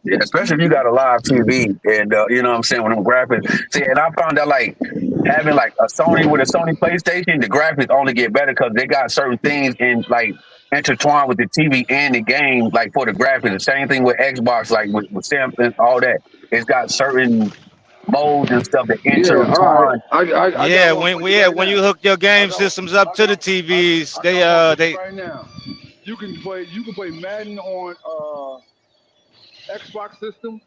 Yeah, especially if you got a live TV and you know what I'm saying, with them graphics. See, and I found out like having like a Sony with a Sony PlayStation, the graphics only get better because they got certain things in like intertwined with the TV and the game, like for the graphics. The same thing with Xbox, like with Samsung, all that. It's got certain modes and stuff that intertwine. When you hook your game systems up to the TVs, they right now. You can play Madden on Xbox system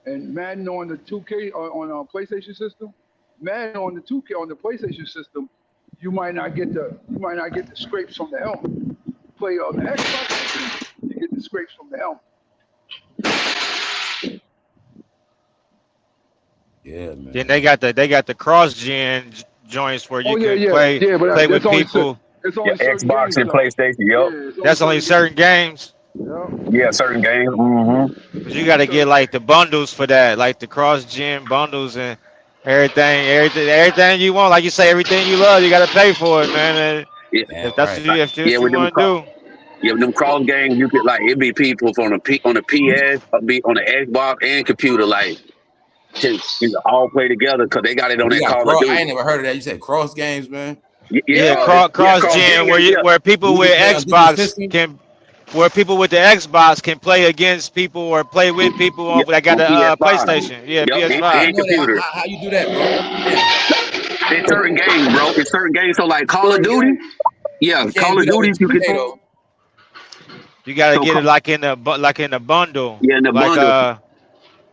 and Madden on the 2K on a PlayStation system. Madden on the 2K on the PlayStation system, you might not get the scrapes from the helmet. Play on the Xbox system, you get the scrapes from the helmet. Yeah, man. Then they got the cross-gen joints where you can play with people. Xbox and PlayStation. Yep. That's only certain games. Yeah, certain games. Mm-hmm. You got to get like the bundles for that, like the cross-gen bundles and everything you want. Like you say, everything you love, you got to pay for it, man. If that's what you want to do. Yeah, with them cross games, you could like it'd be people on the PS, be on the Xbox and computer, like all play together because they got it on their Call of Duty. I ain't never heard of that. You said cross games, man. Cross-gen where people with Xbox can. Where people with the Xbox can play against people or play with people that got a PlayStation. Yeah, PS5. How you do that, bro? It's certain games, bro. It's certain games. So like Call of Certain Duty, games. yeah, You can't Call do of that Duty, with you can. 2K though. You gotta So get it like in a bundle, yeah, in the like bundle.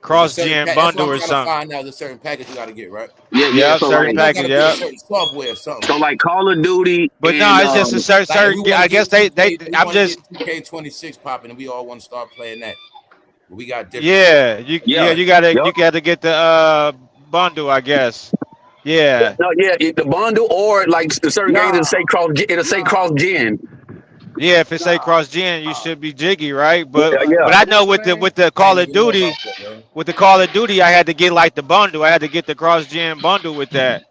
There's a cross certain gen pack. That's what bundle I'm or trying to something. find out. There's a certain package you got to get, right? Yeah, yeah. Yep, So certain like, It got package. to be a Yep. certain software or something. so like Call of Duty But no, and it's just a Like if we certain. want I to guess get they. 2K, we I'm want to just. get 2K26 popping, and we all want to start playing that. But we got different shit. Yeah, yeah, you gotta yep. get the bundle, I guess. Yeah. No, yeah, the bundle or like the certain games Nah, it'll say nah, cross gen. Yeah, if it say nah. cross gen, you should be jiggy, right? Yeah, yeah. But I know What's the name? with the I Call ain't of even know about Duty, that, man. I had to get like the bundle. I had to get the cross gen bundle with that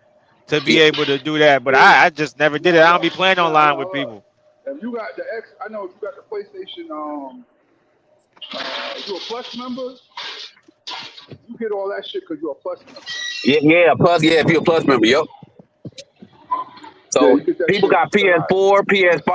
to be Yeah. able to do that. But See, I just never did it. nah, I don't be look, playing nah, online nah, with look. people. If you got the X, I know if you got the PlayStation, if you're a Plus member, you get all that shit because you're a Plus member. Yeah, plus yeah, if you're a plus member, yep. Yeah, So you get that people shit got a lot. PS4,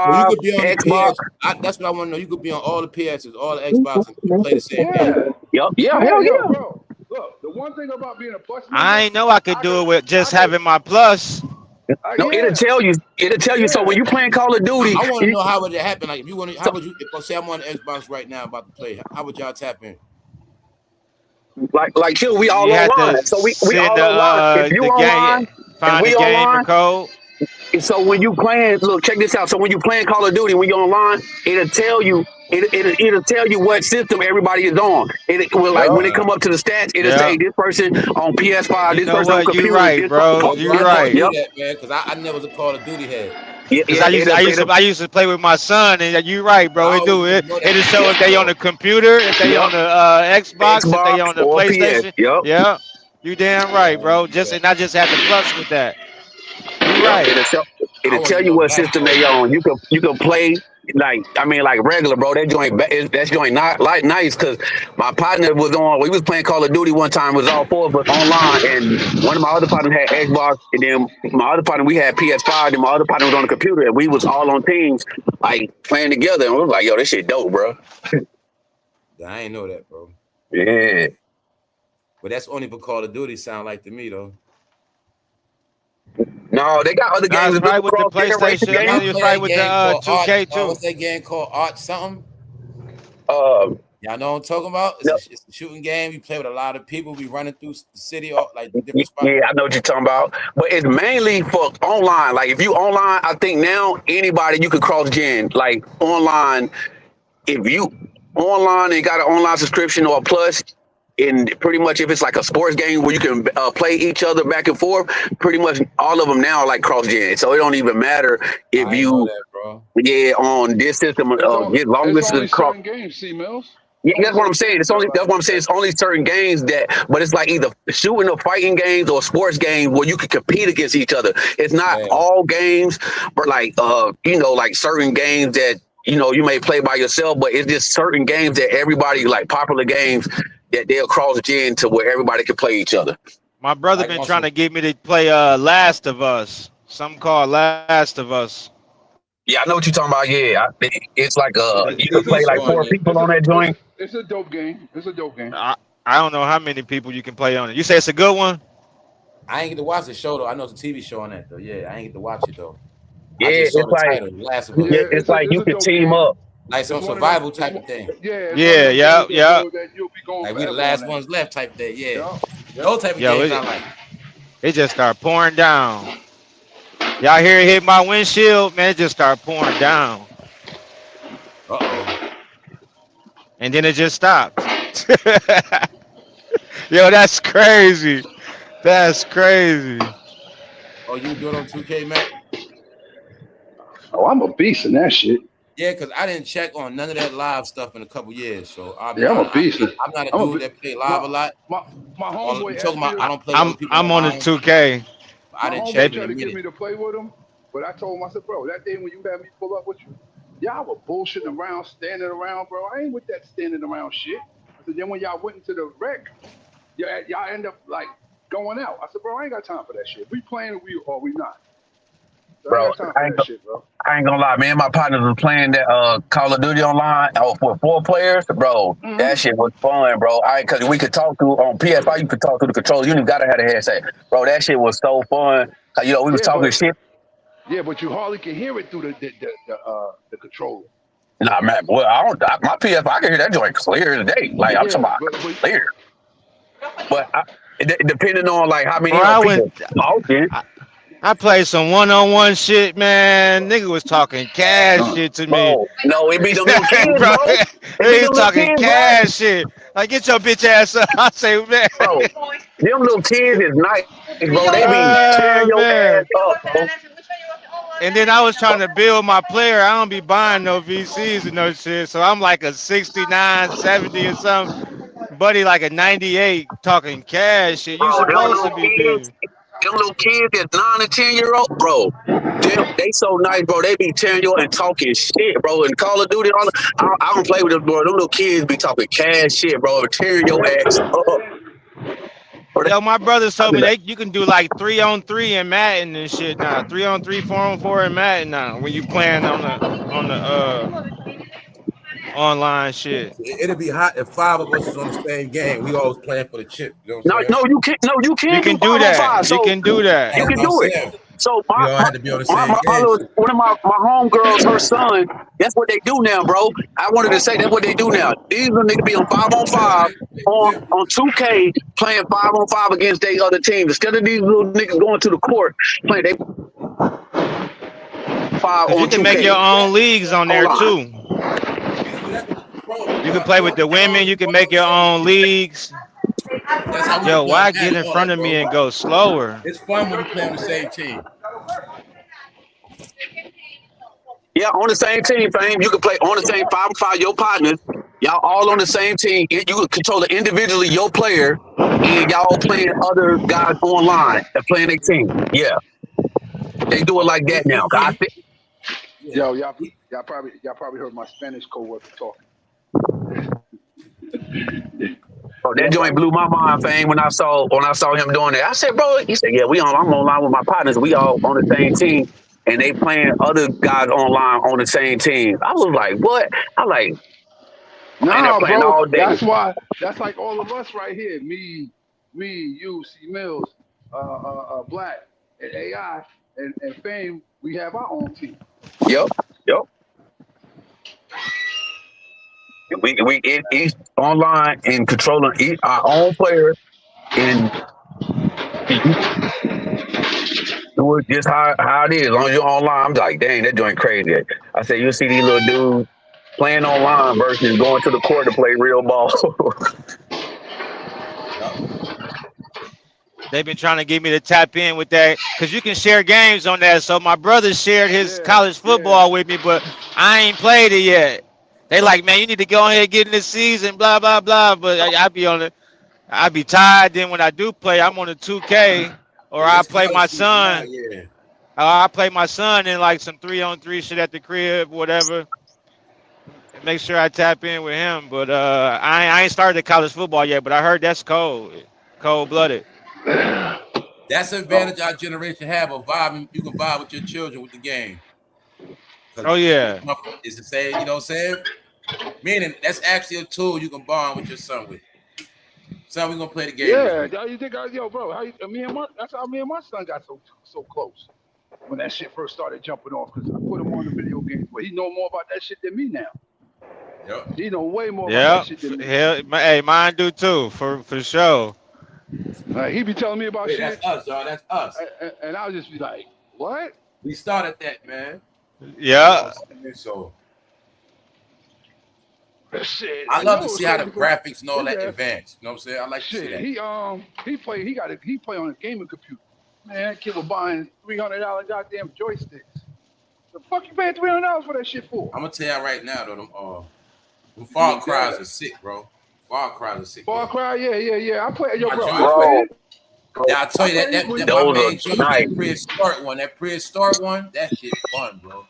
Well, you PS5, could be on the Xbox. PS. That's what I want to know. You could be on all the PSs, all the Xbox, and play the same game. Yeah, Yep, yeah, yeah, hell yo, yeah. bro. Look, the one thing about being a Plus I member, ain't know I could I do could, it with I just could, having my plus. No, it'll yeah, tell you. It'll tell you. So yeah. when you playing Call of Duty, I want to know how would it happen. Like if you want to, how so, would you? If say I'm on the Xbox right now about to play, how would y'all tap in? like chill, we all You had to online. So we send all online. If you the game, online and find the we gamer online, code. and so when you playing, look, check this out. So when you playing Call of Duty, when you're online, it'll tell you. It'll tell you what system everybody is on. It will like when it Yup. come up to the stats, it'll say Yeah. this person on PS5, You this know person on what? You computer, right, this. bro. Oh, You I never right. knew Yep. that, man, because I never was a Call of Duty head. Yeah, Cause yeah. I used to play with my son, and you right, But I bro. always wanted to know that It'll for show if PS they on though. the computer, if they Yep. on the Xbox, if Xbox they on the or PS. PlayStation. Yep. Yeah, you damn Yeah, right, I didn't bro. know Just that. and I just had the plus with that. You Yep, right. I it'll want tell to you know if what that's system so, they on. man. You can play like regular, bro. That joint not like nice because my partner was on. We was playing Call of Duty one time. It was all four of us online, and one of my other partners had Xbox, and then my other partner we had PS5, and my other partner was on the computer, and we was all on teams like playing together, and we was like, "Yo, this shit dope, bro." I ain't know that, bro. Yeah. But that's only for Call of Duty. Sound like to me though. No, they got other Nah, games it's to do probably with the cross generation PlayStation. I Y'all think games. it's play probably that with the game called Art. 2K too. What's that game called? Art something. Um, Y'all know what I'm talking about? no, It's a shooting game. You play with a lot of people. We running through the city, all like different spots. yeah, I know what you're talking about, but it's mainly for online. Like if you online, I think now anybody you can cross gen. Like online, if you online and got an online subscription or a plus, and pretty much if it's like a sports game where you can play each other back and forth, pretty much all of them now are like cross gen. So it don't even matter if I ain't know you that, bro. on this system as long It's as it's only cross. certain games, C Mills. Yeah, It's only that's what I'm certain saying. games that allow That's you what to I'm do saying. that It's shit. only certain games but it's like either shooting or fighting games or sports games where you can compete against each other. It's not Yeah. all games, but like like certain games that you may play by yourself, but it's just certain games that everybody like popular games that they'll cross gen to where everybody can play each other. My brother Like been on trying some to get me to play Last of Us. Something called Last of Us. Yeah, I know what you're talking about. Yeah, it's like the you can It's TV play a like show on four there. people on that joint. it's a dope game. It's a dope game. I don't know how many people you can play on it. You say it's a good one? I ain't get to watch the show though. I know it's a TV show on that though. Yeah, I ain't get to watch it though. I Yeah, just saw it's the like title, The Last of yeah, Us. Yeah, it's like it's you a can dope team game. up. Like some It's one of them. survival type of thing. It's one of Yeah, them yeah, games yeah. that you'll be going Like we the forever last on ones left type of thing. Yeah. that. Those type of Yo, games I like. it just started pouring down. Y'all hear it hit my windshield? Man, it just started pouring down. Uh-oh. And then it just stopped. Yo, that's crazy. That's crazy. Oh, you do it on 2K, Mac? Oh, I'm a beast in that shit. Yeah, because I didn't check on none of that live stuff in a couple years. So I'll be Yeah, I'm a honest. beast. I'm not a I'm a dude be- that play live a my lot. my homeboy You asked talking me. about I don't play with other people I'm on the online. 2K. I My didn't homeboy check in tried a to get minute. me to play with him, but I told him, I said, bro, that day when you had me pull up with you, y'all were bullshitting around, standing around, bro. I ain't with that standing around shit. I said, then when y'all went into the wreck, y'all end up like going out. I said, bro, I ain't got time for that shit. We playing or we not. So I Bro, ain't got time for that shit, bro. I ain't gonna lie, me and my partners was playing that Call of Duty online for 4 players, bro. Mm-hmm. That shit was fun, bro. Cause we could talk to on PS5, you could talk to the controller. You didn't gotta have a headset, bro. That shit was so fun. You know, we was talking shit. Yeah, but you hardly can hear it through the controller. Nah, man. Well, my PF, I can hear that joint clear as day. Like I'm talking about clear. But depending on like how many Bro, people talking. I played some one-on-one shit, man. Nigga was talking cash shit to me. Bro, no, it be them little kids, Bro, bro. It be he them was little talking kids, cash shit. Like, get your bitch ass up. I say, man. bro. Them little kids is nice, bro. They be tearing your Man. ass up, bro. And then I was trying to build my player. I don't be buying no VCs and no shit. So I'm like a 69, 70 or something. Buddy like a 98 talking cash shit. You Bro, supposed to be being. them little kids that's 9 and 10-year-old, bro. They so nice, bro. They be tearing you up and talking shit, bro. And Call of Duty, I don't play with them, bro. Them little kids be talking cash shit, bro, and tearing your ass up. Yo, my brother told me you can do like 3-on-3 in Madden and shit now. 3-on-3, 4-on-4 in Madden now when you playing on the online shit. It'll be hot if 5 of us is on the same game. We always playing for the chip. You know what I'm saying? No, you can't. No, you You can can do that. 5-on-5. So You can do that. you can do it. So we all had to be on the same game. one of my homegirls, her son, that's what they do now, bro. I wanted to say that's what they do now. These little niggas be on 5-on-5 on 2K playing 5-on-5 against their other teams. Instead of these little niggas going to the court playing they 5 on 2K. You can make your own leagues on there too. You can play with the women. You can make your own leagues. Yo, why get in front of me and go slower? It's fun when we play on the same team. Yeah, on the same team, fam. You can play on the same 5-on-5, your partners. Y'all all on the same team. You can control it individually, your player, and y'all playing other guys online and playing their team. Yeah. They do it like that now. Yo, y'all probably heard my Spanish coworker talking. Oh, that joint blew my mind, fam, when I saw him doing that. I said, bro, he said, yeah, I'm online with my partners. We all on the same team. And they playing other guys online on the same team. I was like, what? I'm like, nah, playing bro. all day. That's like all of us right here. Me, you, C Mills, Black, and AI, and Fame. We have our own team. Yep. We each online and controlling our own players and do it just how it is. As long as you're online, I'm like, dang, that joint crazy. I said, you'll see these little dudes playing online versus going to the court to play real ball. They've been trying to get me to tap in with that because you can share games on that. So my brother shared his college football with me, but I ain't played it yet. They like, man, you need to go ahead and get in this season, blah, blah, blah. But I be tired. Then when I do play, I'm on the 2K or I play my son. I play my son in like some 3-on-3 shit at the crib, whatever. Make sure I tap in with him. But I ain't started the college football yet, but I heard that's cold-blooded. That's the advantage our generation have of vibing. You can vibe with your children with the game. Oh, yeah. It's the same, you know what I'm saying? Meaning that's actually a tool you can bond with your son with. Son, we're gonna play the game. Yeah, you think bro, that's how me and my son got so close when that shit first started jumping off, because I put him on the video games, but he know more about that shit than me now. Yep. He know way more about that shit than me. Hey, mine do too, for sure. He be telling me about shit. That's us, y'all. That's us. And I'll just be like, what? We started that, man. Yeah. So shit, I love to see how the graphics and all that advance. You know what I'm saying? I like to see that. He play on a gaming computer. Man, that kid was buying $300 goddamn joysticks. The fuck you paying $300 for that shit for? I'm gonna tell you right now though, them Far Cries are sick, bro. Far Cries are sick. Far Cry, yeah. I play, bro. Yeah, I tell you that my main joint, that prehistoric one, that shit fun, bro.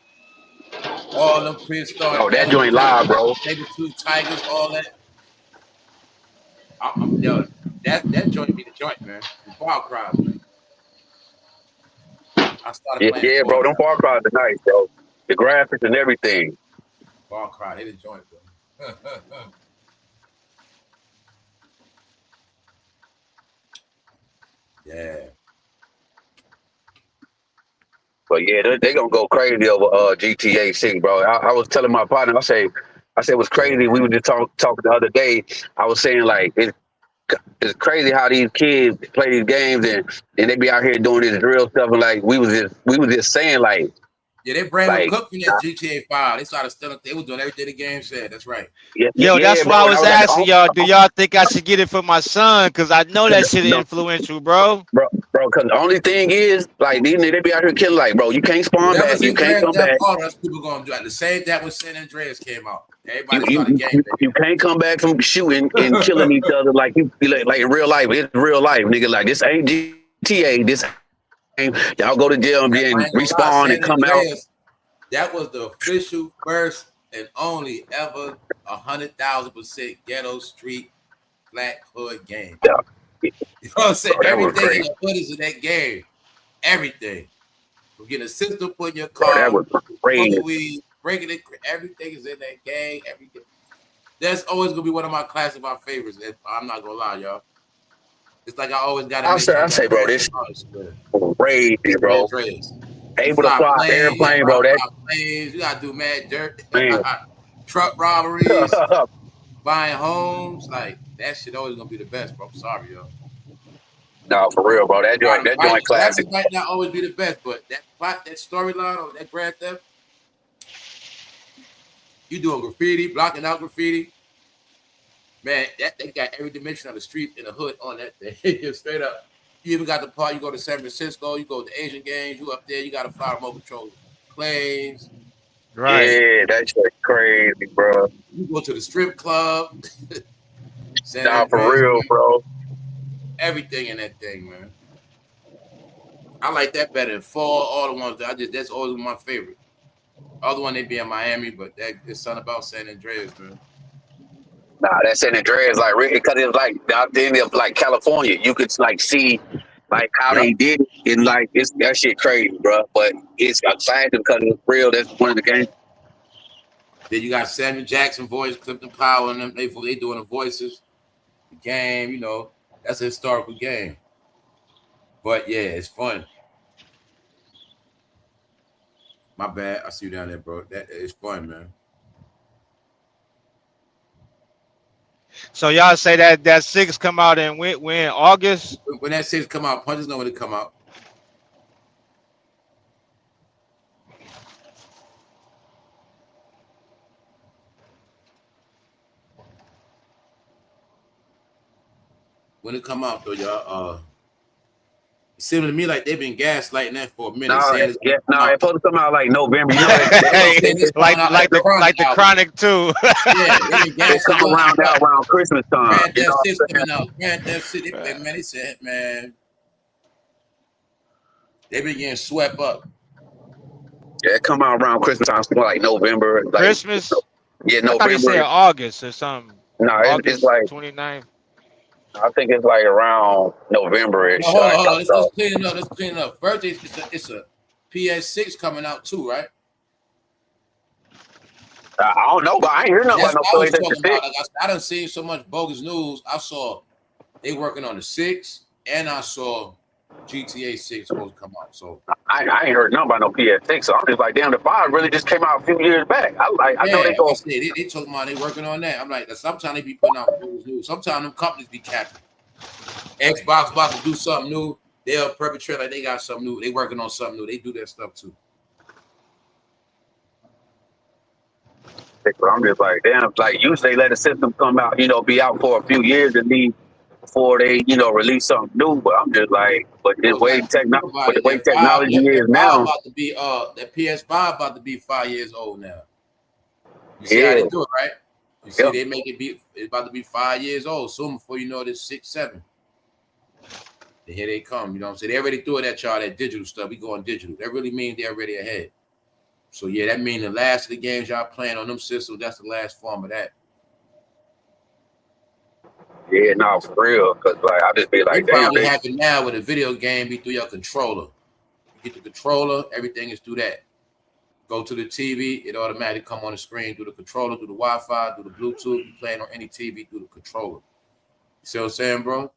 All them prehistoric. Oh, that joint live, bro. Saber-tooth tigers, all that. Yo, that joint be the joint, man. The Far Cries, man. I started playing. Yeah, bro. Them Far Cries are nice, bro. The graphics and everything. Far Cry, they the joint, bro. Yeah. But yeah, they gonna go crazy over GTA 6, bro. I was telling my partner, I said what's crazy. We were just talking the other day. I was saying like it's crazy how these kids play these games and they be out here doing this drill stuff and like we was just saying like. Yeah, they Brandon Cook from that GTA 5. They started stealing. They was doing everything the game said. That's right. Yo, that's why I was asking y'all. Do y'all think I should get it for my son? Cause I know that shit influential, bro. Bro, cause the only thing is, like, these niggas, they be out here killing, like, bro, you can't spawn back, you can't come back. All those people gonna do it. The same that when San Andreas came out. Everybody started game. You can't come back from shooting and killing each other like in real life. It's real life, nigga. Like, this ain't GTA. This ain't, y'all go to jail and then respawn and come out. That was the official first and only ever 100,000% ghetto street black hood game. Yeah. You know what I'm saying? Everything in the hood is in that game. Everything. From getting a system, putting your car, that was crazy. Weed, breaking it, everything is in that game. Everything. That's always gonna be one of my classic, my favorites. I'm not gonna lie, y'all. It's like I always gotta. I say, bro, this crazy, bro. Able to fly airplane, bro. Planes. You gotta do mad dirt, truck robberies, buying homes. Like that shit always gonna be the best, bro. I'm sorry, yo. No, for real, bro. That joint classic. Might not always be the best, but that plot, that storyline, or that Grand Theft, you doing graffiti, blocking out graffiti. Man, they got every dimension of the street in the hood on that thing. Straight up. You even got the part, you go to San Francisco, you go to Asian games, you up there, you got to fly remote control planes. Right. Yeah, that's crazy, bro. You go to the strip club. Nah, for real, bro. Everything in that thing, man. I like that better than all the ones that's always my favorite. Other one they be in Miami, but it's something about San Andreas, man. Nah, that San Andreas, like, because it was like out the end of like California, you could like see like how they did it, and like that shit crazy, bro. But it's exciting because it's real. That's one of the games. Then you got Samuel Jackson voice, Clifton Powell, and them. They doing the voices. The game, you know, that's a historical game. But yeah, it's fun. My bad. I see you down there, bro. That is fun, man. So y'all say that 6 come out in when August? When that 6 come out, punches know when it come out. When it come out though, y'all, it seems to me like they've been gaslighting that for a minute. It's supposed to come out like November. You know, like the Chronic too. Yeah, they come around Christmas time. Grand Theft City, man, they said, man, they been getting swept up. Yeah, come out around Christmas time, like November. Like, Christmas? Yeah, November. I thought you said August or something. No, it's like 29th. I think it's like around November-ish. Hold on. Let's clean it up. First, it's a PS6 coming out too, right? I don't know, but I ain't hear nothing about no PlayStation 6. I done seen so much bogus news. I saw they working on the 6, and I saw GTA 6 supposed to come out. So I ain't heard nothing about no PS6. So I'm just like, damn, the 5 really just came out a few years back. I know they go. They talking about they working on that. I'm like, sometimes they be putting out bogus news. Sometimes them companies be capping. Xbox about to do something new. They'll perpetrate like they got something new. They working on something new. They do that stuff too. But I'm just like, damn, like usually they let a system come out, be out for a few years and then before they, release something new. But I'm just like, the way technology is now, about to be that PS5 about to be 5 years old now. You see how they do it, right? You see they make it's about to be 5 years old soon before you know it, it's 6, 7. And here they come, you know what I'm saying? They already threw it at y'all, that digital stuff. We going digital. That really means they're already ahead. So yeah, that means the last of the games y'all playing on them systems, that's the last form of that. Yeah, no, for real. Cause like I just be like, damn. Probably happen now with a video game be through your controller. You get the controller, everything is through that. Go to the TV, it automatically come on the screen through the controller, through the Wi-Fi, through the Bluetooth. You playing on any TV through the controller. You see what I'm saying, bro?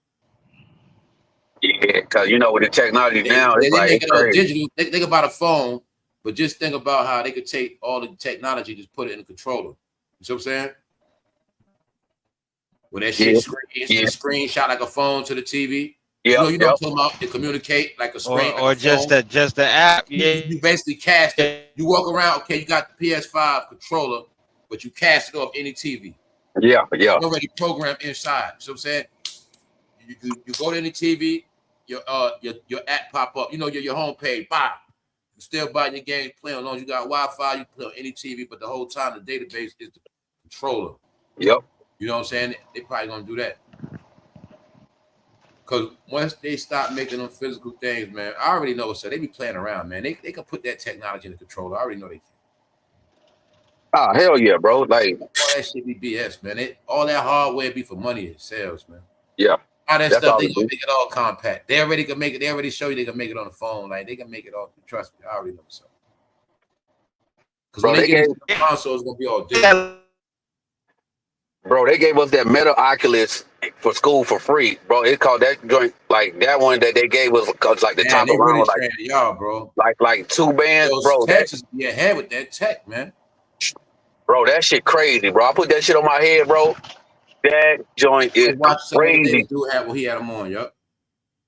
Yeah, because with the technology now, They it's like make it's it all crazy. digital. Think about a phone, but just think about how they could take all the technology, just put it in a controller. You see what I'm saying? When that shit screenshot like a phone to the TV. Yeah, You know what I'm talking about? To communicate like a screen, like or a phone. just the app. You basically cast it. You walk around, okay, you got the PS5 controller, but you cast it off any TV. Yeah. It's already programmed inside. So I'm saying, you go to any TV, your app pop up. Your homepage. Bye. You still buy your games, play on. As long as you got Wi-Fi, you play on any TV. But the whole time, the database is the controller. Yep. You know what I'm saying? They probably gonna do that. Because once they stop making them physical things, man, I already know. So they be playing around, man. They can put that technology in the controller. I already know they can. Oh, hell yeah, bro. Like, all that shit be BS, man. All that hardware be for money and sales, man. Yeah. All that stuff, they gonna make it all compact. They already can make it. They already show you they can make it on the phone. Like, they can make it all. Trust me, I already know so. Because when they get into the console, it's gonna be all digital. Bro, they gave us that Meta Oculus for school for free, bro. It called that joint, like that one that they gave us, like the top of really like y'all, bro. Like 2 bands, those bro. Texas be ahead with that tech, man. Bro, that shit crazy, bro. I put that shit on my head, bro. That joint is crazy. What he had them on, yup.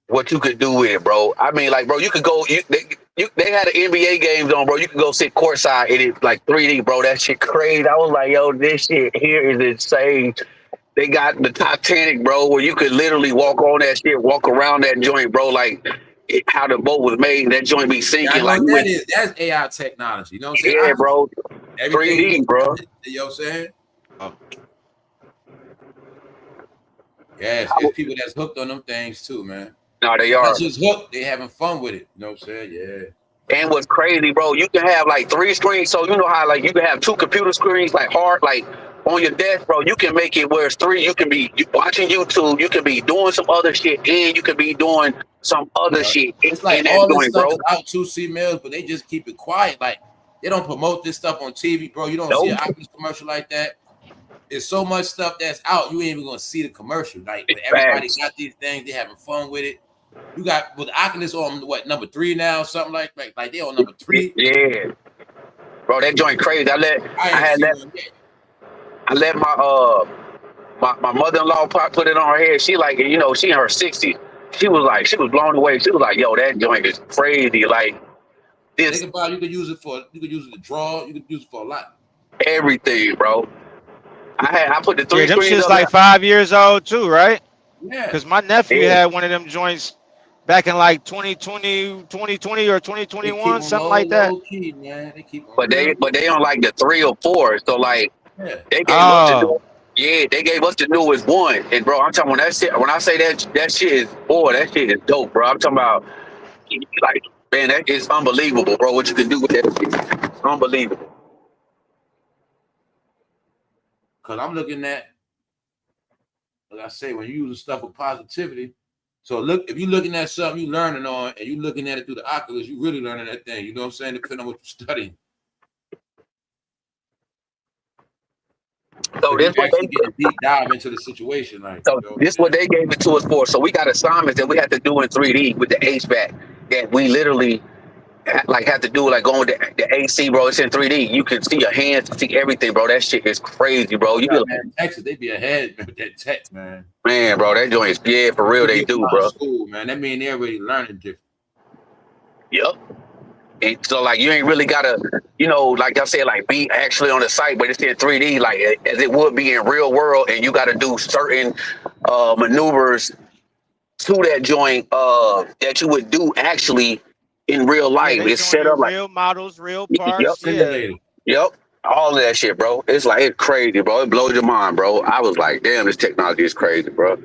What you could do with it, bro. I mean, like, bro, you could go. They had the NBA games on, bro. You could go sit courtside and it's like 3D, bro. That shit crazy. I was like, yo, this shit here is insane. They got the Titanic, bro, where you could literally walk on that shit, walk around that joint, bro. Like how the boat was made, that joint be sinking. Like that's AI technology. You know what I'm saying? Yeah, bro. 3D, bro. You know what I'm saying? Yes, there's people that's hooked on them things too, man. No, they are. Not just hooked, they having fun with it. You know what I'm saying? Yeah. And what's crazy, bro, you can have like 3 screens. So you know how like you can have 2 computer screens, like hard, like on your desk, bro. You can make it where it's 3. You can be watching YouTube, you can be doing some other shit, and you can be doing some other shit. It's like all this stuff is out to see mails, but they just keep it quiet. Like they don't promote this stuff on TV, bro. You don't see an Oculus commercial like that. There's so much stuff that's out, you ain't even gonna see the commercial. Like everybody got these things, they having fun with it. You got with Oculus on what number 3 now, something like they on number 3. Yeah, bro, that joint crazy. I let my mother-in-law put it on her head. She like, you know, she in her 60s. She was blown away. She was like, yo, that joint is crazy. Like this. Think about it, you could use it to draw. You could use it for a lot. Everything, bro. I put the 3 them screens shit's up like 5 years old too, right? Yeah. Because my nephew had one of them joints back in like 2020 or 2021, something like that. Key, man. But they on like the 3 or 4. So like they gave us the newest one. And bro, I'm talking when that shit. When I say that shit is that shit is dope, bro. I'm talking about like, man, that is unbelievable, bro. What you can do with that shit. It's unbelievable. Cause I'm looking at, like I say, when you use stuff with positivity. So look, if you're looking at something you learning on, and you looking at it through the Oculus, you really learning that thing. You know what I'm saying? Depending on what you're studying. So this what they get a deep dive into the situation, like. So this what they gave it to us for. So we got assignments that we had to do in 3D with the HVAC that we literally have to do, like going to the AC, bro. It's in 3D. You can see your hands, see everything, bro. That shit is crazy, bro. You like, Texas, they be ahead with that tech, man. Man, bro, that joint is for real. They do, bro. School, man. That mean they're already learning different. Yep. And so like you ain't really gotta, you know, like I said, like be actually on the site, but it's in 3D, like as it would be in real world, and you gotta do certain maneuvers to that joint that you would do actually in real life. It's set up like real models, real parts. Yep. All of that shit, bro. It's like it's crazy, bro. It blows your mind, bro. I was like, damn, this technology is crazy, bro.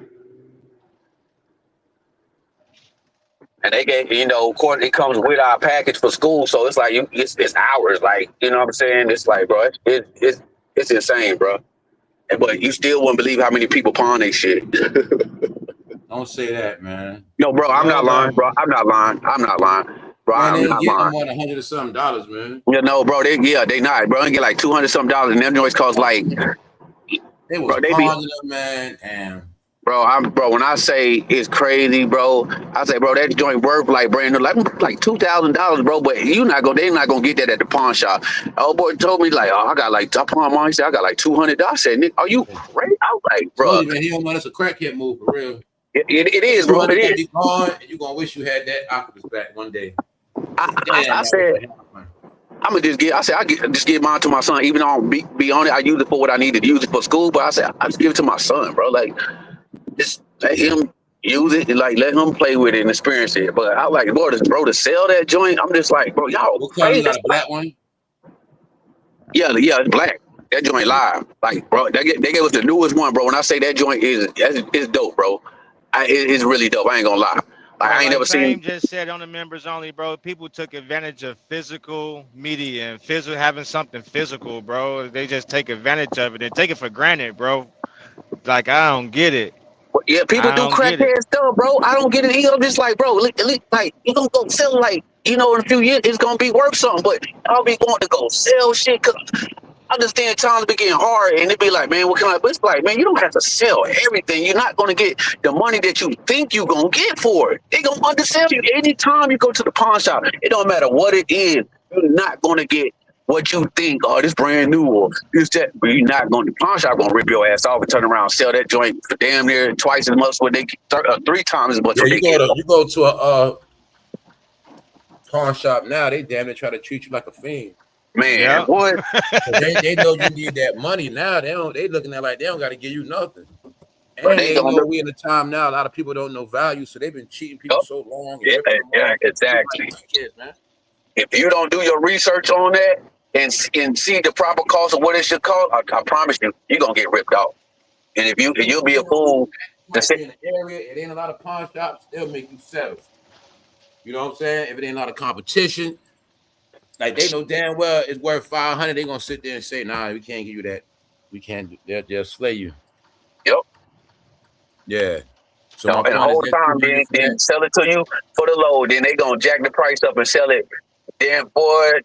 And they gave, you know, of course, it comes with our package for school, so it's like it's ours, like, you know what I'm saying? It's like, bro, it's insane, bro. But you still wouldn't believe how many people pawn they shit. Don't say that, man. No, bro, I'm not lying, bro. I'm not lying. Bro, man, I'm not lying. More than $100 or something, man. You know, bro, they not, bro. They get like $200 something, and them joints cost like. They was pawning them, man. Damn. Bro, when I say it's crazy, bro, I say, bro, that joint worth like brand new, like $2,000, bro. But they're not gonna get that at the pawn shop. Old boy told me like, oh, I got like, I pawn mine. He said I got like $200. I said, Nick, are you crazy? I was like, bro, man, he don't know that's a crackhead move for real. It is, bro. It is. Gone, and you're gonna wish you had that octopus back one day. I said, I'm gonna just just give mine to my son, even though I don't be on it. I use it for what I need to use it for school, but I said I just give it to my son, bro. Like, just let him use it and like let him play with it and experience it. But I like, bro, to sell that joint, I'm just like, bro, y'all. What color is that, a black one? Yeah, it's black. That joint live, like, bro. They gave us the newest one, bro. When I say that joint is dope, bro. It's really dope. I ain't gonna lie. Like, I ain't never seen. Just said on the members only, bro. People took advantage of physical media and having something physical, bro. They just take advantage of it and take it for granted, bro. Like, I don't get it. Yeah, people do crackhead stuff, bro. I don't get it either. I'm just like, bro, like you gonna go sell, like, in a few years it's gonna be worth something, but I'll be going to go sell shit because I understand times be getting hard, and it be like, man, what can I? But it's like, man, you don't have to sell everything. You're not gonna get the money that you think you're gonna get for it. They gonna undersell you anytime you go to the pawn shop. It don't matter what it is. You're not gonna get what you think. Oh, this brand new or this that. But you're not going to the pawn shop. Gonna rip your ass off and turn around and sell that joint for damn near twice as much. What they 3 times as much. Yeah, you go to a pawn shop now. They damn near try to treat you like a fiend. Man, what? they know you need that money now. They looking at like they don't got to give you nothing. And they know we in a time now. A lot of people don't know value, so they've been cheating people so long. Yeah, exactly. If you don't do your research on that and see the proper cost of what it should cost, I promise you're gonna get ripped off. And you'll be a fool. In the area, it ain't a lot of pawn shops. They'll make you settle. You know what I'm saying? If it ain't a lot of competition. Like, they know damn well it's worth $500. They're gonna sit there and say, nah, we can't give you that. We can't. They'll slay you. Yep. Yeah. So and the whole time then sell it to you for the low. Then they gonna jack the price up and sell it. Damn, boy,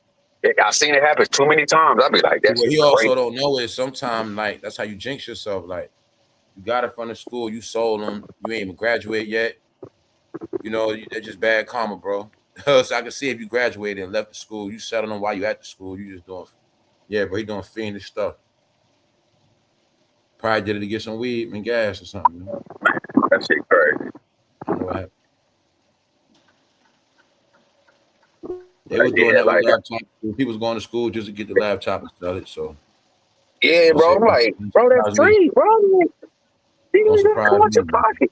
I've seen it happen too many times. I'll be like, that's what he also don't know is sometimes, like, that's how you jinx yourself. Like, you got it from the school, you sold them, you ain't even graduate yet. You know, that's just bad karma, bro. So I can see if you graduated and left the school, you settle them while you at the school, you just doing, yeah, bro, he doing fiendish stuff. Probably did it to get some weed and gas or something. You know? That shit crazy. I know what happened. They was doing that with laptop. People was going to school just to get the laptop and sell it. So yeah, bro, I'm like, bro, that's free, bro. You just come out your pocket.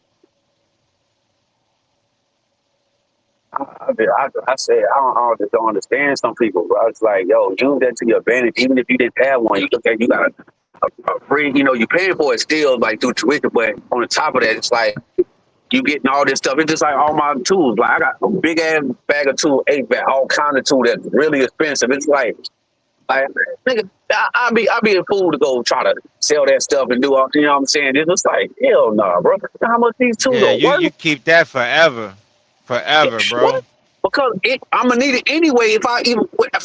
I said, I just don't understand some people, bro. It's like, yo, use that to your advantage. Even if you didn't have one, you got a free, you're paying for it still, like, through tuition. But on the top of that, it's like, you getting all this stuff. It's just like all my tools. Like, I got a big ass bag of tools, 8-bag, all kind of tools that's really expensive. It's like nigga, I'll be a fool to go try to sell that stuff and do all, you know what I'm saying? It's just like, hell no, bro. How much these tools are worth? You keep that forever, bro. What? Because I'm gonna need it anyway. If I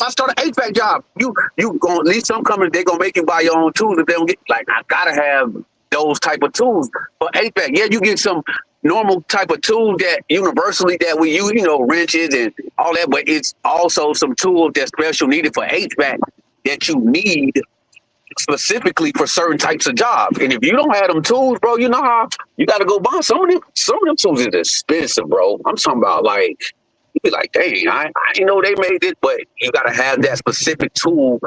start an HVAC job, you gonna at least some companies, they're gonna make you buy your own tools. If they don't get, like, I gotta have those type of tools for HVAC. Yeah, you get some normal type of tools that universally that we use, wrenches and all that, but it's also some tools that's special needed for HVAC that you need specifically for certain types of jobs. And if you don't have them tools, bro, you know how you got to go buy some of them tools is expensive, bro. I'm talking about, like, you be like, dang, I didn't know they made it, but you got to have that specific tool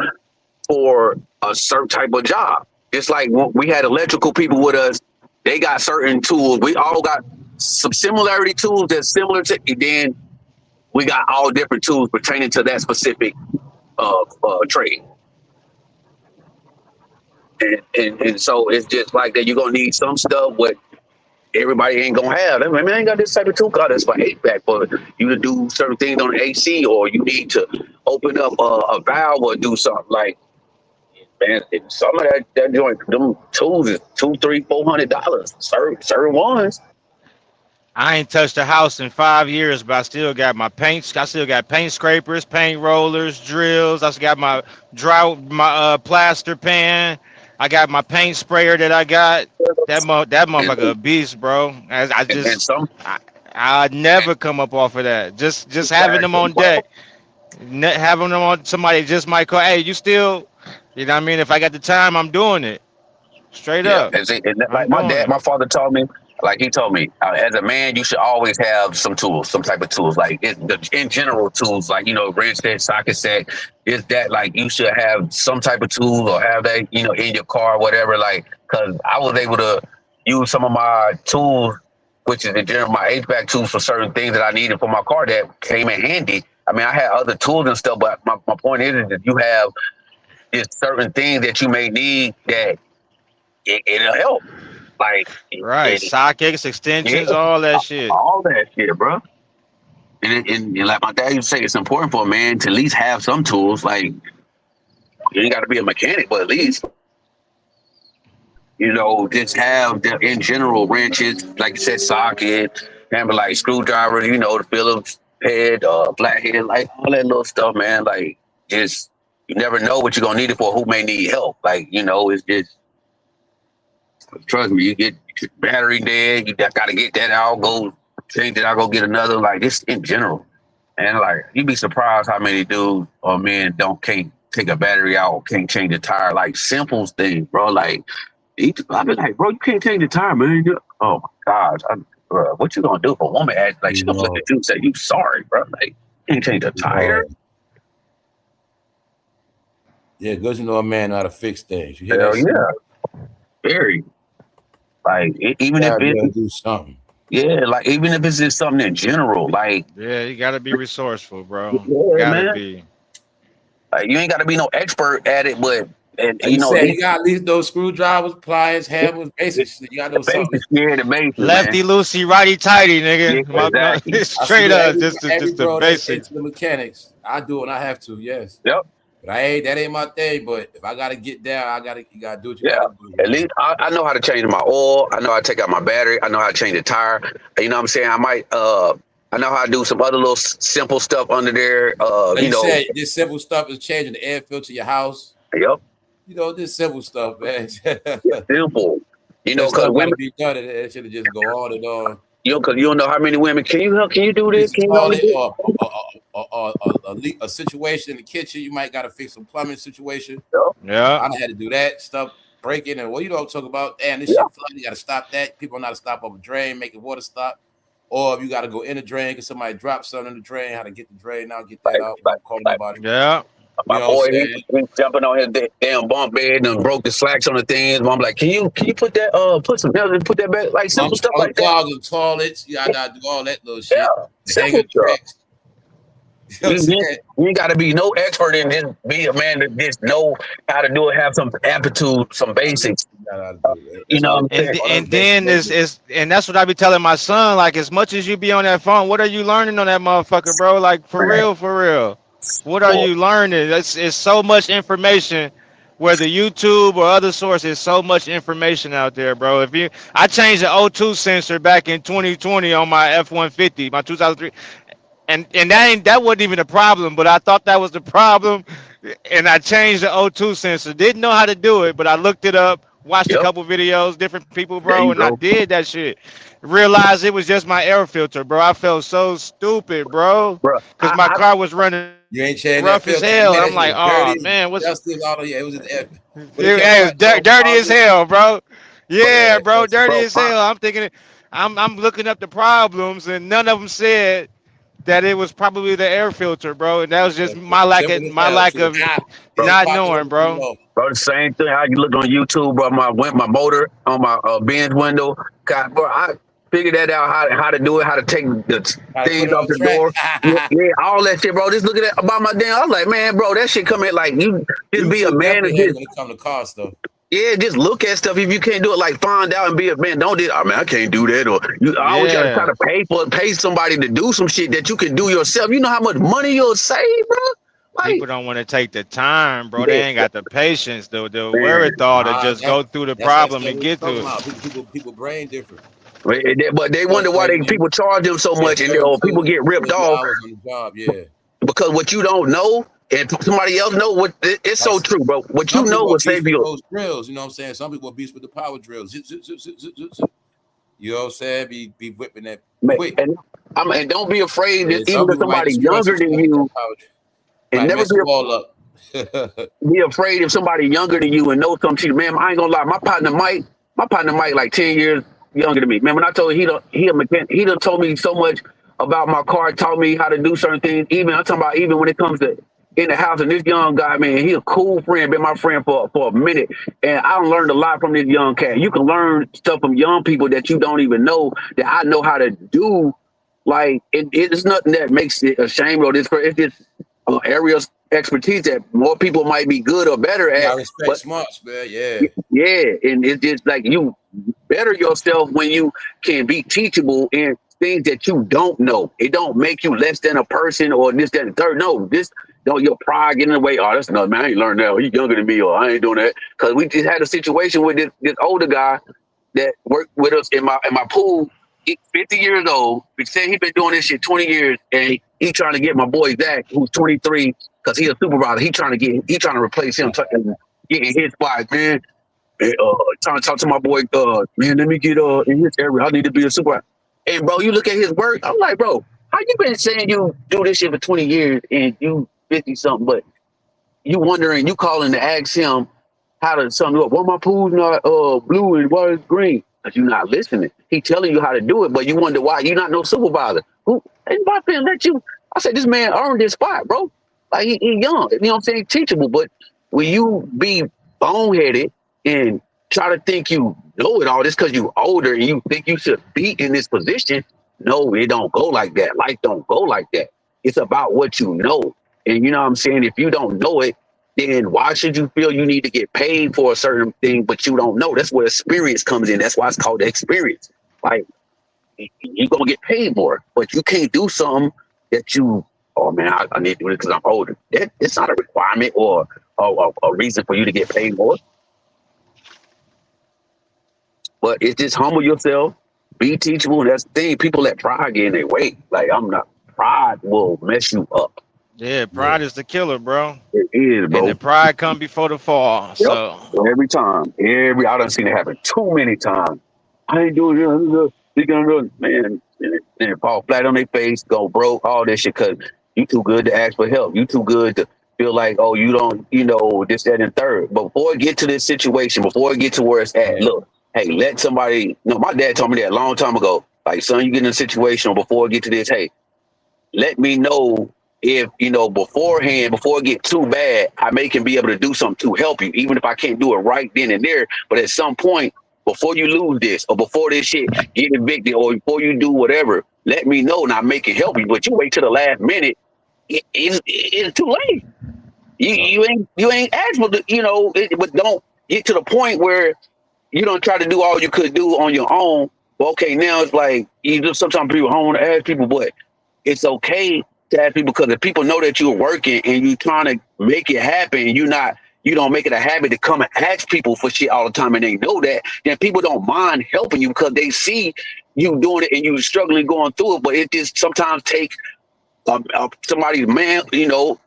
for a certain type of job. It's like we had electrical people with us. They got certain tools. We all got some similarity tools that's similar to, and then we got all different tools pertaining to that specific trade. And so it's just like that. You're going to need some stuff, but everybody ain't going to have. I mean, I ain't got this type of tool card that's for HVAC, but you to do certain things on the AC, or you need to open up a valve or do something like, man, some of that joint, them tools is $200, $300, $400. Certain ones. I ain't touched a house in 5 years, but I still got my paints. I still got paint scrapers, paint rollers, drills. I still got my plaster pan. I got my paint sprayer that I got. That and, motherfucker a beast, bro. As I and just some I never come up off of that. Just having them exactly, on deck, having them on somebody just might call. Hey, you still? You know what I mean? If I got the time, I'm doing it. Straight yeah, up, like I'm doing it. my father told me, like he told me, as a man, you should always have some tools, some type of tools, like in general tools, like wrench set, socket set. Is that like you should have some type of tool or have that in your car, whatever. Like, because I was able to use some of my tools, which is in general my HVAC tools for certain things that I needed for my car that came in handy. I mean, I had other tools and stuff, but my point is that you have just certain things that you may need that it'll help. Like, Right, sockets, yeah, extensions, all that shit. all that shit, bro. And like my dad used to say, it's important for a man to at least have some tools. Like, you ain't got to be a mechanic, but at least, just have in general wrenches, like you said, socket, and like screwdriver, the Phillips head, flathead, like all that little stuff, man. Like, just, you never know what you're going to need it for, who may need help. Like, it's just, trust me, you get battery dead, you got to get that out, go change it out, go get another, like just in general. And like, you'd be surprised how many dudes or men can't take a battery out, can't change a tire, like simple things, bro. Like, I'd be like, bro, you can't change the tire, man. Oh my gosh, bro, what you gonna do if a woman acts like she gonna look at you and say, you sorry, bro? Like, you can't change a tire. Yeah, good to know a man how to fix things. You hear Hell that? Yeah. Very. Like, even if it do something. Yeah, like even if it's just something in general, like Yeah, you gotta be resourceful, bro. yeah, Gotta man. be. Like, you ain't got to be no expert at it, but You said you got at least those screwdrivers, pliers, hammers, basics. You got to know something. Yeah, the basics, Lefty loosey, righty tighty, nigga. Yeah, exactly. Straight up, just the basics. The mechanics. I do and I have to. Yes. Yep. But that ain't my thing. But if I gotta get down, you gotta do what you Yeah. gotta do. At least I know how to change my oil. I know how to take out my battery. I know how to change the tire. You know what I'm saying? I might I know how to do some other little simple stuff under there. You said this simple stuff is changing the air filter to your house. Yep. This simple stuff, man. Simple. Because women be done, it should just go on and on. Because you don't know how many women can you do this? Can you a situation in the kitchen, you might gotta fix some plumbing situation. Yeah. I had to do that stuff, breaking and talk about. Damn, this shit flooding. You gotta stop that. People know how to stop up a drain, make the water stop. Or if you gotta go in the drain because somebody dropped something in the drain, how to get the drain out, get that out. Call nobody. Yeah. My boy, he jumping on his damn bunk bed and broke the slacks on the things. I'm like, can you put that put some nails and put that back, like simple stuff like that. The toilets, you gotta do all that little shit. Simple stuff. You got to be no expert in this. Be a man that just know how to do it. Have some aptitude, some basics. And then and that's what I be telling my son. Like, as much as you be on that phone, what are you learning on that motherfucker, bro? Like, for real. What are you learning? It's so much information. Whether YouTube or other sources, so much information out there, bro. I changed the O2 sensor back in 2020 on my F-150, my 2003. And that wasn't even a problem, but I thought that was the problem, and I changed the O2 sensor. Didn't know how to do it, but I looked it up, watched a couple videos, different people, bro, and I did that shit. Realized it was just my air filter, bro. I felt so stupid, bro, because my car was running rough as hell. I'm like, oh man, what's it was dirty as hell, bro. Yeah, bro, dirty as hell. I'm thinking, I'm looking up the problems, and none of them said that it was probably the air filter, bro, and that was just my lack of not knowing, bro. Bro, the same thing. How you look on YouTube, bro? My motor on my Benz window, God, bro. I figured that out how to do it, how to take the things off the door, yeah, all that shit, bro. Just look at that about my damn. I was like, man, bro, that shit come in like you just be a man and just when it come to car stuff. Yeah, just look at stuff. If you can't do it, like find out and be a man. Don't do it. I mean, I can't do that. Or I always gotta try to pay somebody to do some shit that you can do yourself. You know how much money you'll save, bro? Like, people don't want to take the time, bro. They ain't got the patience, the wherewithal to just go through the problem and get to it. People brain different. But they wonder why people charge them so much, and people get ripped off. On the job, yeah. Because what you don't know, And somebody else know what it's so true, bro. What you know will save you. Those drills, you know what I'm saying? Some people are beast with the power drills. You know what I'm saying? Be whipping that quick. And don't be afraid that even if somebody younger than you, and never be afraid if somebody younger than you and know something. Man, I ain't gonna lie. My partner Mike like 10 years younger than me. Man, when I told him he a mechanic, he done told me so much about my car, taught me how to do certain things. Even I'm talking about even when it comes to in the house. And this young guy, man, he a cool friend, been my friend for a minute. And I learned a lot from this young cat. You can learn stuff from young people that you don't even know that I know how to do. Like it's nothing that makes it a shame or this. It's just areas expertise that more people might be good or better at. I respect smarts, man. Yeah. Yeah. And it's just like you better yourself when you can be teachable in things that you don't know. It don't make you less than a person or this, that, and third. No, this don't your pride get in the way. Oh, that's another man. I ain't learned that. He's younger than me, or I ain't doing that. Because we just had a situation with this older guy that worked with us in my pool. He's 50 years old. He said he been doing this shit 20 years, and he trying to get my boy Zach, who's 23, because he's a supervisor. He trying to replace him, get in his spot, man. And, trying to talk to my boy, man, let me get in his area. I need to be a supervisor. And bro, you look at his work. I'm like, bro, how you been saying you do this shit for 20 years and you 50 something, but you wondering, you calling to ask him how to something up. Why my pool's not blue and why it's green? Because you're not listening. He telling you how to do it, but you wonder why you not no supervisor. Who anybody finna let you? I said, this man earned this spot, bro. Like he young, you know what I'm saying? Teachable, but when you be boneheaded and try to think you know it all, just because you older and you think you should be in this position, no, it don't go like that. Life don't go like that. It's about what you know. And you know what I'm saying? If you don't know it, then why should you feel you need to get paid for a certain thing, but you don't know? That's where experience comes in. That's why it's called experience. Like, you're going to get paid more, but you can't do something that you, oh man, I need to do it because I'm older. It's not a requirement or a reason for you to get paid more. But it's just humble yourself, be teachable. And that's the thing. People let pride get in their way. Like, pride will mess you up. Yeah, pride is the killer, bro. It is, bro. And the pride come before the fall. Yep. So every time, I done seen it happen too many times. I ain't doing it, man. And fall flat on their face, go broke, all that shit. Cause you too good to ask for help. You too good to feel like, oh, you don't, this, that, and third. But before it get to this situation, before it get to where it's at, look, hey, let somebody. No, my dad told me that a long time ago. Like, son, you get in a situation before it get to this. Hey, let me know. If, beforehand, before it get too bad, I can be able to do something to help you, even if I can't do it right then and there. But at some point, before you lose this, or before this shit get evicted, or before you do whatever, let me know and I can help you. But you wait till the last minute, it's too late. You ain't asked for but don't get to the point where you don't try to do all you could do on your own. Well, okay, now it's like sometimes people don't want to ask people, but it's okay to ask people, because if people know that you're working and you trying to make it happen, you don't make it a habit to come and ask people for shit all the time, and they know that, then people don't mind helping you because they see you doing it and you struggling going through it. But it just sometimes takes somebody's man, to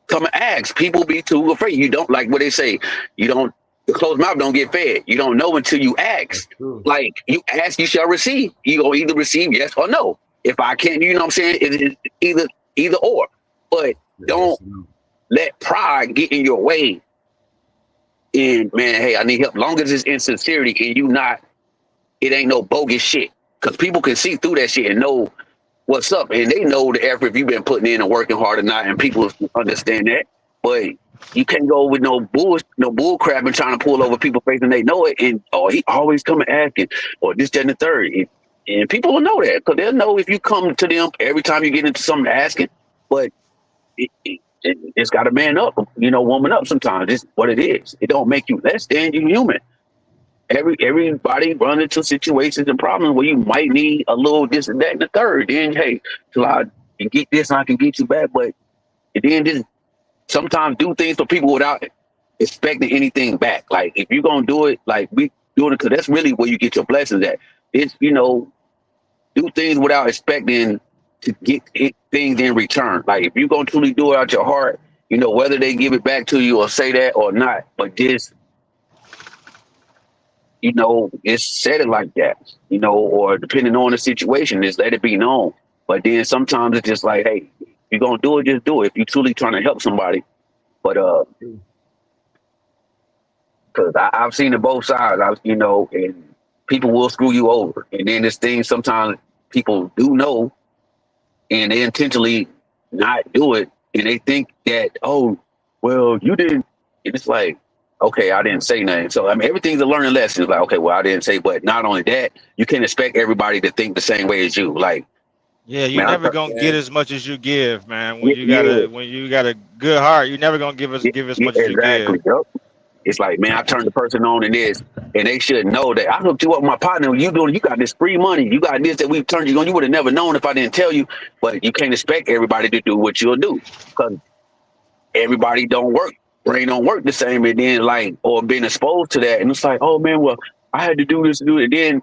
come and ask. People be too afraid. You don't, like what they say, the closed mouth don't get fed. You don't know until you ask. Like, you ask, you shall receive. You gonna either receive yes or no. If I can't, you know what I'm saying? It's either or. But don't let pride get in your way. And man, hey, I need help. Long as it's insincerity and it ain't no bogus shit. Because people can see through that shit and know what's up. And they know the effort you've been putting in and working hard or not. And people understand that. But you can't go with no bull crap and trying to pull over people's face and they know it. And he always coming asking, or this, that, and the third. And people will know that, because they'll know if you come to them every time you get into something asking. But it's got to man up, woman up sometimes. It's what it is. It don't make you less than. You human. Everybody run into situations and problems where you might need a little this and that and the third. Then, hey, till I can get this and I can get you back. But then just sometimes do things for people without expecting anything back. Like, if you're going to do it, like we doing it, because that's really where you get your blessings at. It's, do things without expecting to get things in return. Like, if you're going to truly do it out your heart you know, whether they give it back to you or say that or not, but just, you know, just said it like that, you know, or depending on the situation, just let it be known. But then sometimes it's just like, hey, if you're gonna do it, just do it. If you're truly trying to help somebody. But because I've seen it both sides, you know, and people will screw you over. And then this thing, sometimes people do know, and they intentionally not do it, and they think that, oh, well, you didn't. And it's like, okay, I didn't say nothing. So I mean, everything's a learning lesson. It's like, okay, well, I didn't say, but not only that, you can't expect everybody to think the same way as you. Like, yeah, you're man, never gonna get as much as you give, man. When you got a good heart, you're never gonna give as much as you give. Exactly. Yep. It's like, man, I turned the person on in this, and they should know that I hooked you up with my partner. You got this free money. You got this that we've turned you on. You would have never known if I didn't tell you. But you can't expect everybody to do what you'll do, because everybody don't work. Brain don't work the same. And then like, or being exposed to that, and it's like, oh man, well, I had to do this, and then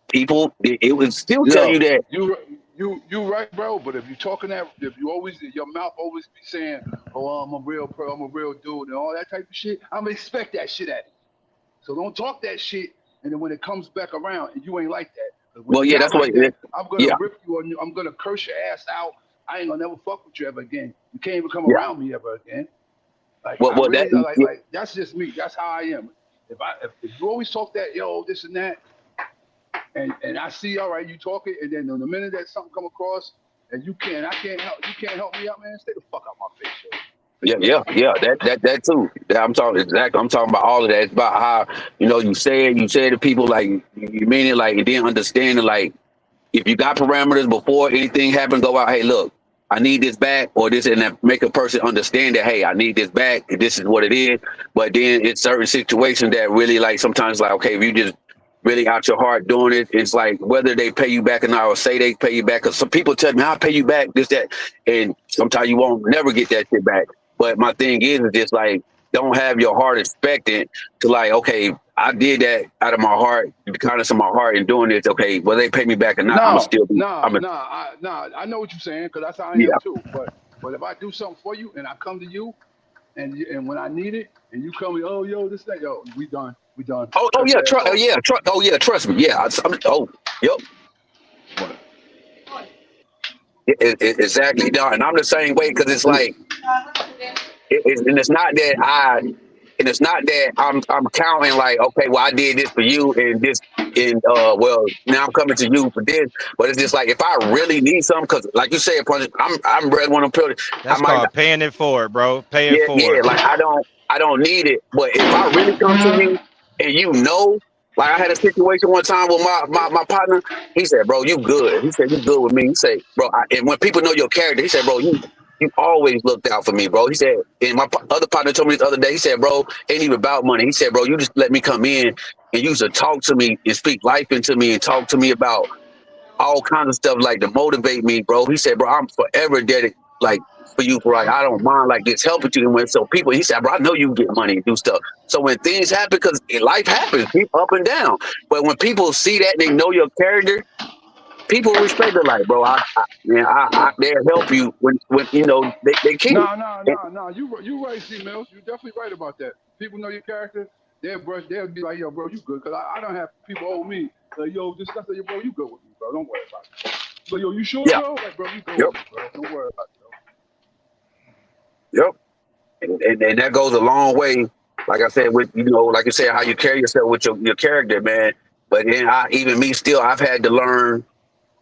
people, it would still tell you that. You right, bro. But if you're talking that, if you always, your mouth always be saying, "Oh, I'm a real pro, I'm a real dude," and all that type of shit, I'm gonna expect that shit at you. So don't talk that shit, and then when it comes back around, and you ain't like that. Well, yeah, that's like what. That, I'm gonna rip you on you. I'm gonna curse your ass out. I ain't gonna never fuck with you ever again. You can't even come around me ever again. Like, well, really, like that's just me. That's how I am. If you always talk that, yo, this and that. And I see, all right, you talking, and then the minute that something come across, and I can't help me out, man. Stay the fuck out my face, yo. Yeah. That too. I'm talking exactly. I'm talking about all of that. It's about how, you know, you say it to people, like you mean it, like, and then understanding, like, if you got parameters before anything happens, go out, hey, look, I need this back, or this, and that, make a person understand that, hey, I need this back, and this is what it is. But then it's certain situations that really, like, sometimes, like, okay, if you just really out your heart doing it, it's like whether they pay you back or not, or say they pay you back, because some people tell me, I'll pay you back, this, that, and sometimes you won't never get that shit back. But my thing is just like, don't have your heart expectant to, like, okay, I did that out of my heart, the kindness of my heart, and doing this, okay, whether they pay me back or not, I'm gonna still be. I know what you're saying, because that's how I am too. But if I do something for you and I come to you, and when I need it, and you come me, oh, yo, this, that, yo, we done. Oh yeah, trust me. Yeah, yep. Exactly, done. And I'm the same way, because it's like, and it's not that I'm counting, like, okay, well, I did this for you, and this, and well, now I'm coming to you for this. But it's just like, if I really need something, because like you said, I'm ready when I'm put. That's called paying it forward, bro. Pay it forward. Yeah, like I don't need it. But if I really come to you, and you know, like I had a situation one time with my partner. He said, bro, you good. He said, you good with me. He said, bro, and when people know your character, he said, bro, you always looked out for me, bro. He said, and my other partner told me this other day, he said, bro, ain't even about money. He said, bro, you just let me come in and you used to talk to me and speak life into me and talk to me about all kinds of stuff, like, to motivate me, bro. He said, bro, I'm forever dedicated, like, for you, bro. Like, I don't mind, like, this helping you. And when so people, he said, bro, I know you get money and do stuff. So when things happen, because life happens, people up and down. But when people see that and they know your character, people respect it. Like, bro, they'll help you when you know they keep. No. You right, C Mills. You're definitely right about that. People know your character. They'll be like, yo, bro, you good? Because I don't have people owe me. Like, yo, this stuff, yo, bro, you good with me, bro? Don't worry about it. So, yo, you sure, bro? Like, bro, you good with me, bro? Don't worry about it, bro. Yep. And that goes a long way. Like I said, with, you know, like you said, how you carry yourself with your character, man. But then I've had to learn,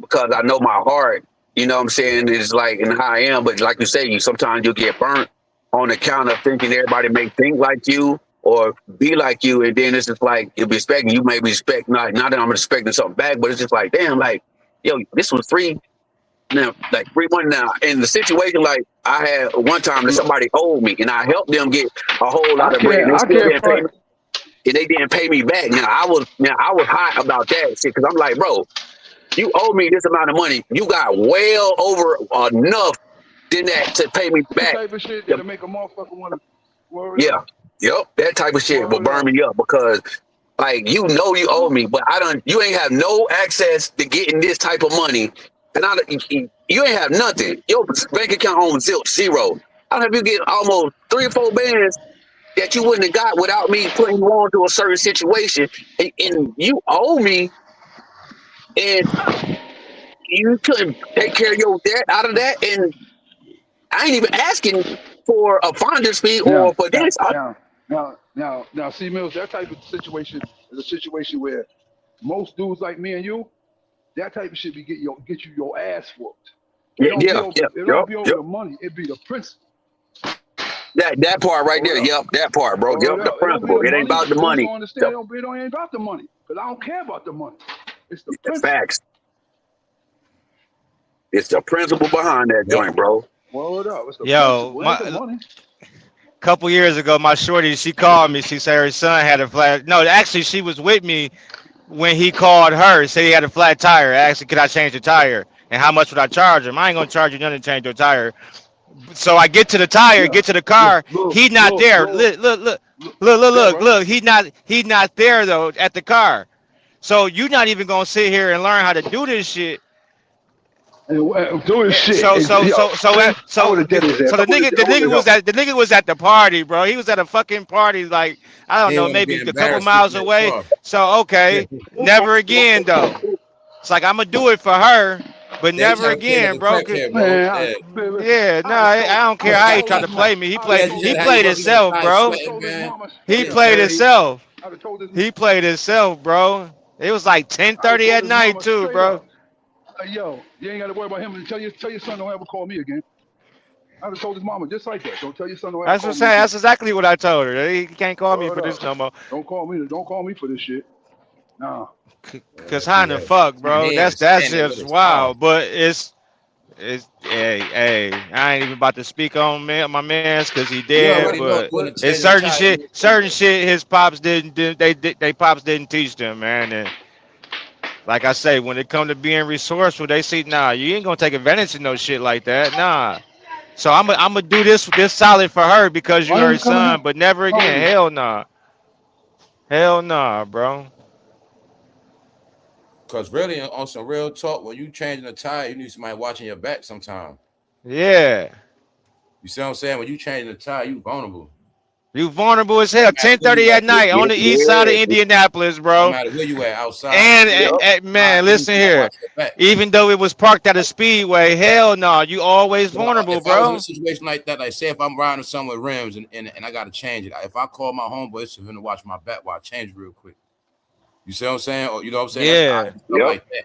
because I know my heart, you know what I'm saying, is like, and how I am. But like you say, sometimes you'll get burnt on account of thinking everybody may think like you or be like you. And then it's just like, you'll be expecting, you may be expecting, not that I'm expecting something back, but it's just like, damn, like, yo, this was free. Now, like, free money now. In the situation, like, I had one time that somebody owed me, and I helped them get a whole lot of bread, and they didn't pay me back. Now I was hot about that shit, because I'm like, bro, you owe me this amount of money. You got well over enough than that to pay me back. That type of shit that'll make a motherfucker want to worry. Yeah. Yep. That type of shit will burn me up, because, like, you know you owe me, but you ain't have no access to getting this type of money. And you ain't have nothing. Your bank account owns zero. I don't know if you get almost 3 or 4 bands that you wouldn't have got without me putting you on to a certain situation, and you owe me, and you couldn't take care of your debt out of that, and I ain't even asking for a finder's fee or for this. Now, see, Mills, that type of situation is a situation where most dudes like me and you, that type of shit get you your ass whooped. It don't be over the money. It be the principle. That part right there. Yep, that part, bro. Yep, the principle. It ain't about the money. You understand? It ain't about the money. Because I don't care about the money. It's the principle. Facts. It's the principle behind that joint, bro. Word up. It's the principle. Couple years ago, my shorty, she called me. She said her son had a flat. No, actually, she was with me when he called her. Said he had a flat tire. Asked, could I change the tire? And how much would I charge him? I ain't gonna charge you nothing to change your tire. So I get to the tire, get to the car. He's not there. Look. He's not there though at the car. So you're not even gonna sit here and learn how to do this shit. Doing shit. So the nigga was at the party, bro. He was at a fucking party, like I don't know, maybe a couple miles away. So okay, never again though. It's like I'm gonna do it for her, but never again, bro. I don't care. I ain't trying to play me. He played himself, bro. He played himself. He played himself, bro. It was like 10:30 at night too, bro. Yo, you ain't got to worry about him. And tell your son don't ever call me again. I would have told his mama just like that. Don't tell your son don't ever That's call what I'm saying. Me That's exactly what I told her. He can't call me for this no more. Don't call me for this shit. Nah. Cause how in the fuck, bro? That's just wild. But it's hey, I ain't even about to speak on my man's cause he dead. But it's certain shit his pops didn't they pops didn't teach them, man. And like I say, when it come to being resourceful, they see, nah, you ain't gonna take advantage of no shit like that, nah. So I'm gonna do this solid for her because you're her son, but never again. Hell nah, bro. Cause really, on some real talk, when you changing a tire, you need somebody watching your back sometime. Yeah. You see what I'm saying? When you changing a tire, you vulnerable. You vulnerable as hell. 10:30 at night on the east side of Indianapolis, bro. No matter where you at, outside. And man, listen here. Even though it was parked at a speedway, hell no, you always vulnerable, bro. If I was in a situation like that, like say if I'm riding somewhere with rims and I gotta change it, if I call my homeboy, it's for him to watch my back while I change it real quick. You see what I'm saying? Or you know what I'm saying? Yeah. Like that.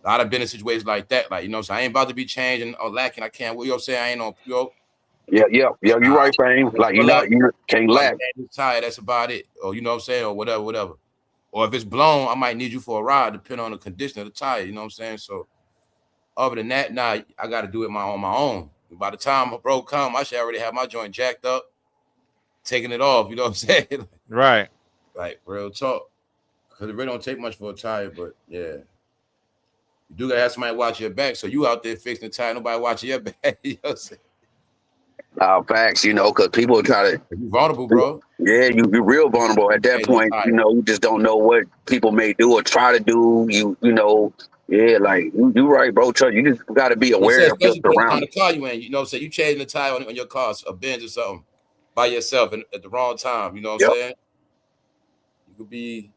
I've been in situations like that, like you know, so I ain't about to be changing or lacking. I can't. You know what I'm saying? I ain't on. Yeah, you right, fame. Like you can't lack. Tire, that's about it. Or you know what I'm saying, or whatever. Or if it's blown, I might need you for a ride, depending on the condition of the tire. You know what I'm saying? So other than that, nah, I got to do it on my own. By the time a bro come, I should already have my joint jacked up, taking it off. You know what I'm saying? Right. Like real talk. Because it really don't take much for a tire, but yeah. You do gotta have somebody watch your back. So you out there fixing the tire, nobody watching your back. You know what I'm saying? Facts, you know, because people try to. You're vulnerable, bro. Yeah, you're real vulnerable at that point. You know, you just don't know what people may do or try to do. You know, yeah, like you right, bro. You just got to be aware of your surroundings. The car you in, you know, say you changing the tire on your car, a Benz or something, by yourself at the wrong time. You know what I'm saying? You could be.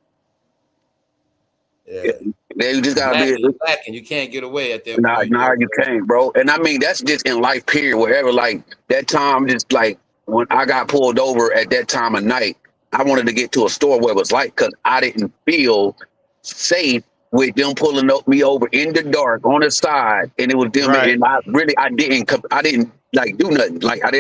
Yeah. You just gotta be lacking. You can't get away at that point. Nah, you can't, bro. And I mean that's just in life, period. Wherever, like that time, just like when I got pulled over at that time of night, I wanted to get to a store where it was light because I didn't feel safe with them pulling me over in the dark on the side, and it was them. Right. And I didn't like do nothing. Like I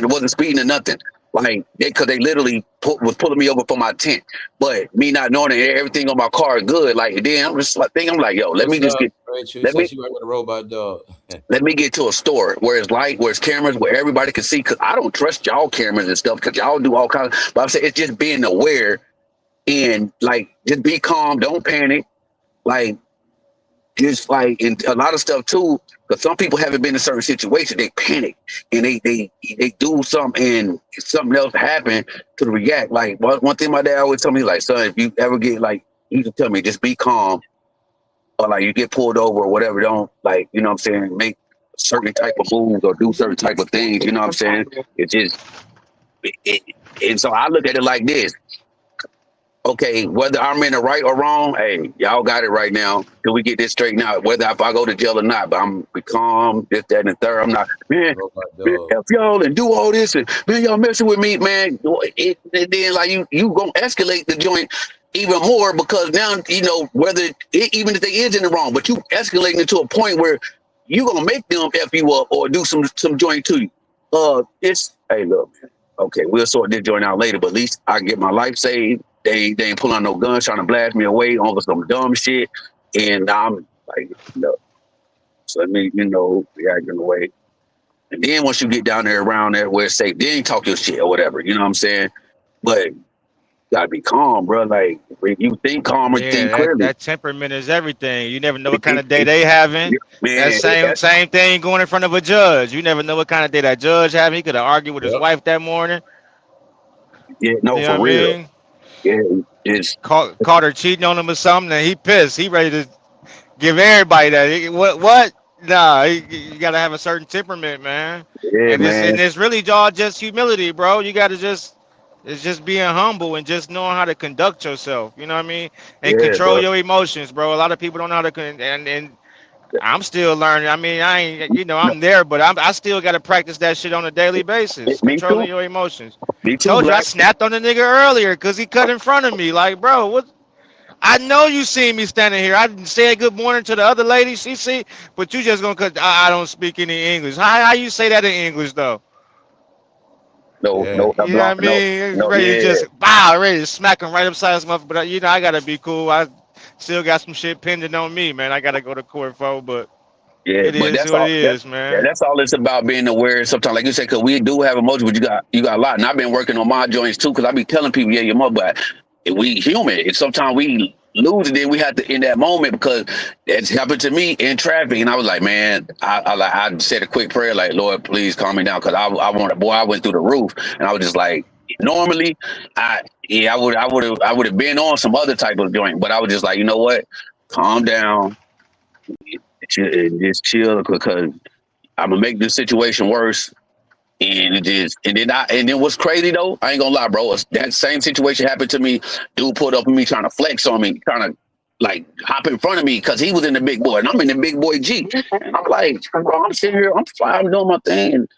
wasn't speeding or nothing. Like because they literally was pulling me over for my tent, but me not knowing that everything on my car is good. Like then I'm just like I'm like, yo, let me get to a store where it's light, where it's cameras, where everybody can see. Because I don't trust y'all cameras and stuff because y'all do all kinds. But I'm saying it's just being aware and like just be calm, don't panic, like just like and a lot of stuff too. Because some people haven't been in certain situations, they panic and they do something and something else happen to react. Like one thing my dad always told me, like, son, if you ever get like, he used to tell me, just be calm, or like you get pulled over or whatever. Don't like, you know what I'm saying, make certain type of moves or do certain type of things. You know what I'm saying? It's just, and so I look at it like this. Okay, whether I'm in the right or wrong, hey, y'all got it right now. Till we get this straightened out, whether if I go to jail or not, but I'm be calm, this, that, and the third. I'm not, man, help y'all and do all this, and man, y'all messing with me, man. And then like you gonna escalate the joint even more because now you know whether even if they is in the wrong, but you escalating it to a point where you gonna make them f you up or do some joint to you. It's hey, look, man. Okay, we'll sort this joint out later, but at least I get my life saved. They ain't pulling out no guns trying to blast me away over some dumb shit. And I'm like, no. So let me, reacting away. And then once you get down there around there where it's safe, then talk your shit or whatever. You know what I'm saying? But you gotta be calm, bro. Like if you think calm or think clearly. That temperament is everything. You never know what kind of day they having. Man, that same thing going in front of a judge. You never know what kind of day that judge having. He could have argued with his wife that morning. Yeah, no, you for real. Mean? Yeah, it's caught her cheating on him or something, and he pissed. He ready to give everybody that. What? Nah, you gotta have a certain temperament, man. Yeah, and it's really all just humility, bro. You gotta it's just being humble and just knowing how to conduct yourself. You know what I mean? And control your emotions, bro. A lot of people don't know how to and I'm still learning. I mean, I ain't, I'm there, but I still got to practice that shit on a daily basis. Controlling your emotions. Me too, Told you I snapped on the nigga earlier because he cut in front of me. Like, bro, what? I know you seen me standing here. I said good morning to the other lady. She see, but you just gonna cut. I don't speak any English. How you say that in English though? No, you know what I mean? Ready to just ready to smack him right upside his mouth. But I gotta be cool. I still got some shit pending on me, man. I gotta go to court for, but it is what it is, man. Yeah, that's all it's about, being aware. Sometimes, like you said, because we do have emotions, but you got a lot. And I've been working on my joints too, because I be telling people, yeah, your mother, but we human. And sometimes we lose it, then we have to in that moment, because it's happened to me in traffic, and I was like, man, I said a quick prayer, like, Lord, please calm me down, because I went through the roof, and I was just like, normally, I would have been on some other type of joint, but I was just like, you know what, calm down. Just chill, because I'm gonna make this situation worse. And then what's crazy though, I ain't gonna lie, bro, that same situation happened to me. Dude pulled up on me trying to flex on me, trying to like hop in front of me because he was in the big boy and I'm in the big boy Jeep. And I'm like, bro, I'm sitting here, I'm flying, doing my thing. And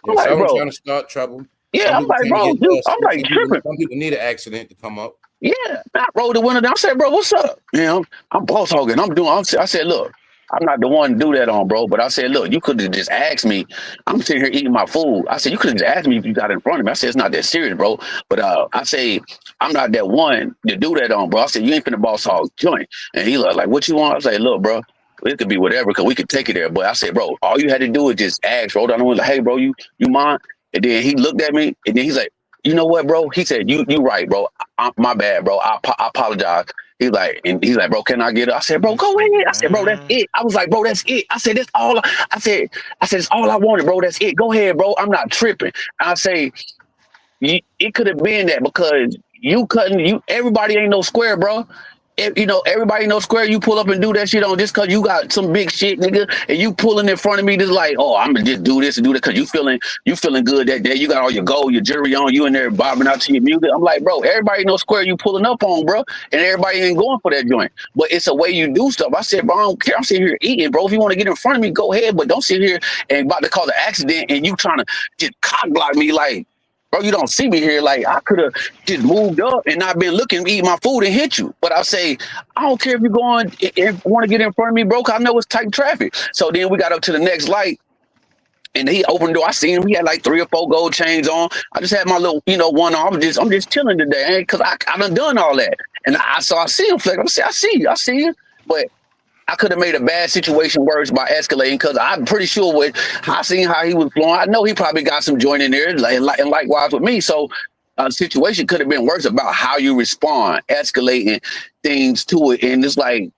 I'm like, bro, trying to start trouble. Yeah, I'm like, bro, dude, I'm like tripping. Some people need an accident to come up. Yeah, I rolled the window down. I said, bro, what's up? I'm boss hogging. I said, look, I'm not the one to do that on, bro. But I said, look, you could have just asked me. I'm sitting here eating my food. I said, you could have just asked me if you got in front of me. I said, it's not that serious, bro. But I say, I'm not that one to do that on, bro. I said, you ain't finna boss hog joint. And he like, what you want? I say, look, bro, it could be whatever, because we could take it there. But I said, bro, all you had to do is just ask, roll down the window, like, hey, bro, you mind? And then he looked at me, and then he's like, you know what, bro? He said, you right, bro. My bad, bro. I apologize. He's like, bro, can I get it? I said, bro, go ahead. I said, bro, that's it. I was like, bro, that's it. I said, that's all. I said, it's all I wanted, bro. That's it. Go ahead, bro. I'm not tripping. I say, it could have been that, because everybody ain't no square, bro. Everybody knows square. You pull up and do that shit on just because you got some big shit, nigga, and you pulling in front of me, just like, oh, I'm gonna just do this and do that because you feeling good that day. You got all your gold, your jewelry on, you in there bobbing out to your music. I'm like, bro, everybody knows square you pulling up on, bro, and everybody ain't going for that joint. But it's a way you do stuff. I said, bro, I don't care. I'm sitting here eating, bro. If you want to get in front of me, go ahead, but don't sit here and about to cause an accident and you trying to just cock block me like, bro, you don't see me here. Like, I could have just moved up and not been looking, eat my food and hit you. But I say, I don't care if you're going and want to get in front of me, bro, because I know it's tight traffic. So then we got up to the next light, and he opened the door. I seen him. He had like 3 or 4 gold chains on. I just had my little, one on. I'm just chilling today, because I done all that. And I see him flex. I see you. But I could have made a bad situation worse by escalating, because I'm pretty sure I seen how he was flowing. I know he probably got some joint in there, and likewise with me. So the situation could have been worse about how you respond, escalating things to it. And it's like,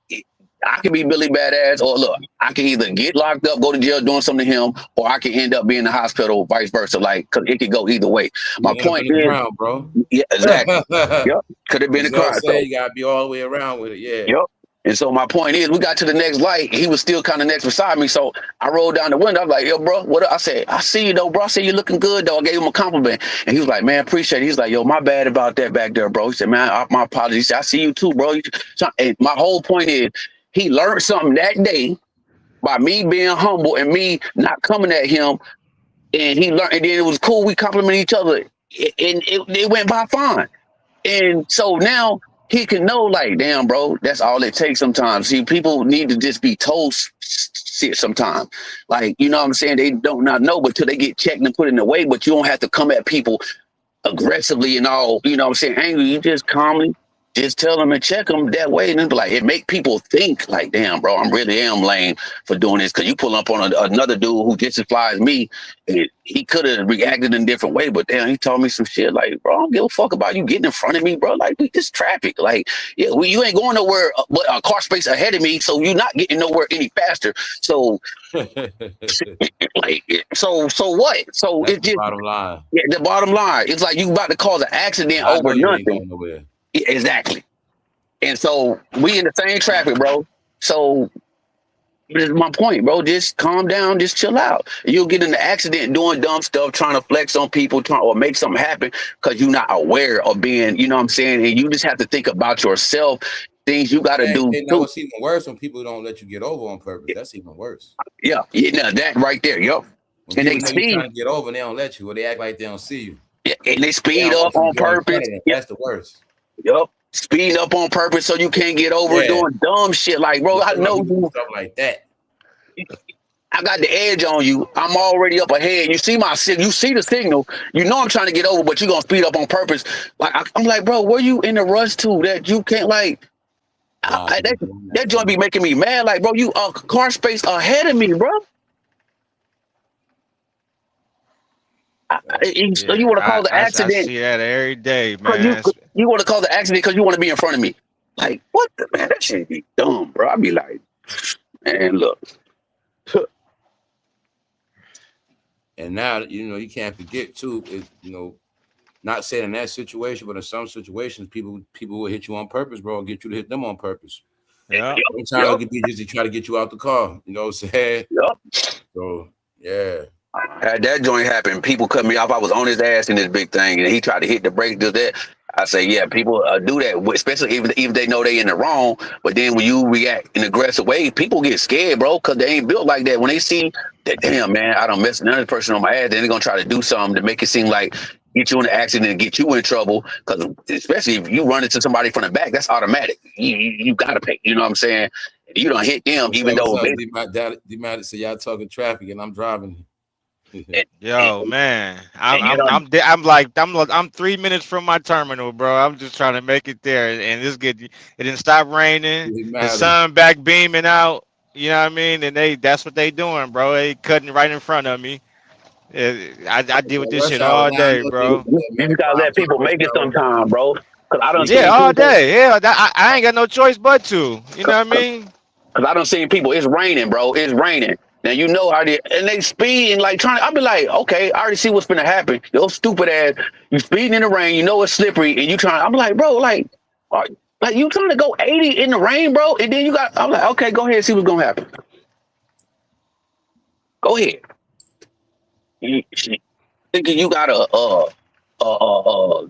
I can be Billy Badass, or look, I can either get locked up, go to jail doing something to him, or I can end up being in the hospital, vice versa. Like, cause it could go either way. My point is, around, bro. Yeah, exactly. Yep. Could have been a crime. So you gotta be all the way around with it. Yeah. Yep. And so my point is, we got to the next light. He was still kind of next beside me. So I rolled down the window. I was like, yo, bro, what up? I said, I see you, though, bro. I said, you looking good, though. I gave him a compliment. And he was like, man, appreciate it. He's like, yo, my bad about that back there, bro. He said, man, my apologies. He said, I see you too, bro. And my whole point is, he learned something that day by me being humble and me not coming at him. And he learned, and then it was cool. We complimented each other. And it went by fine. And so now he can know, like, damn, bro, that's all it takes sometimes. See, people need to just be told shit sometimes. Like, you know what I'm saying? They don't not know, but till they get checked and put in the way, but you don't have to come at people aggressively and all, you know what I'm saying, angry. You just calmly just tell them and check them that way. And then be like, it make people think like, damn, bro, I really am lame for doing this. Cause you pull up on another dude who just as fly as me, and he could have reacted in a different way, but damn, he told me some shit like, bro, I don't give a fuck about you getting in front of me, bro. Like, this traffic. Like, yeah, you ain't going nowhere but a car space ahead of me, so you're not getting nowhere any faster. So like, so what? So That's it's just bottom line. Yeah, the bottom line. It's like you about to cause an accident over nothing. Yeah, exactly. And so we in the same traffic, bro. So this is my point, bro. Just calm down, just chill out. You'll get in an accident doing dumb stuff, trying to flex on people, or make something happen because you're not aware of being, you know what I'm saying? And you just have to think about yourself, things you got to do. You know, it's even worse when people don't let you get over on purpose. That's even worse. Yeah, that right there. Yep. When and they speed. Trying to get over, and they don't let you, or they act like they don't see you. Yeah, and they speed up on purpose. That's the worst. Yep. Speed up on purpose so you can't get over doing dumb shit. Like, bro, I know you stuff like that. I got the edge on you. I'm already up ahead. You see you see the signal. You know I'm trying to get over, but you're gonna speed up on purpose. Like I'm like, bro, were you in a rush to that you can't like? That joint be making me mad. Like, bro, you car space ahead of me, bro. So you want to call the accident? I see that every day, man. You want to call the accident because you want to be in front of me? Like, what the man? That shit be dumb, bro. I be like, man, look. And now, you know, you can't forget too. You know, not saying in that situation, but in some situations, people will hit you on purpose, bro, and get you to hit them on purpose. Yeah. Sometimes it could be just to try to get you out the car. You know what I'm saying? Yep. So yeah. Had that joint happen, people cut me off. I was on his ass in this big thing, and he tried to hit the brake. Do that. I say, yeah, people do that, especially even they know they in the wrong. But then when you react in an aggressive way, people get scared, bro, because they ain't built like that. When they see that, damn, man, I don't mess another person on my ass, then they're gonna try to do something to make it seem like get you in an accident and get you in trouble. Because especially if you run into somebody from the back, that's automatic. You gotta pay. You know what I'm saying? You don't hit them, even though they say y'all talking traffic and I'm driving. Yo, man, I'm 3 minutes from my terminal, bro. I'm just trying to make it there, and it didn't stop raining. The sun back beaming out. You know what I mean? And that's what they doing, bro. They cutting right in front of me. I deal with this shit all day, bro. You gotta let people make it sometime, bro. All day. Yeah, I ain't got no choice but to. You know what I mean? Because I don't see people. It's raining, bro. It's raining. Now you know how they and they speed and like trying. I'll be like, okay, I already see what's gonna happen. Yo, stupid ass, you speeding in the rain. You know it's slippery, and you trying. I'm like, bro, like you trying to go 80 in the rain, bro, and then I'm like, okay, go ahead and see what's gonna happen. Go ahead. Thinking you got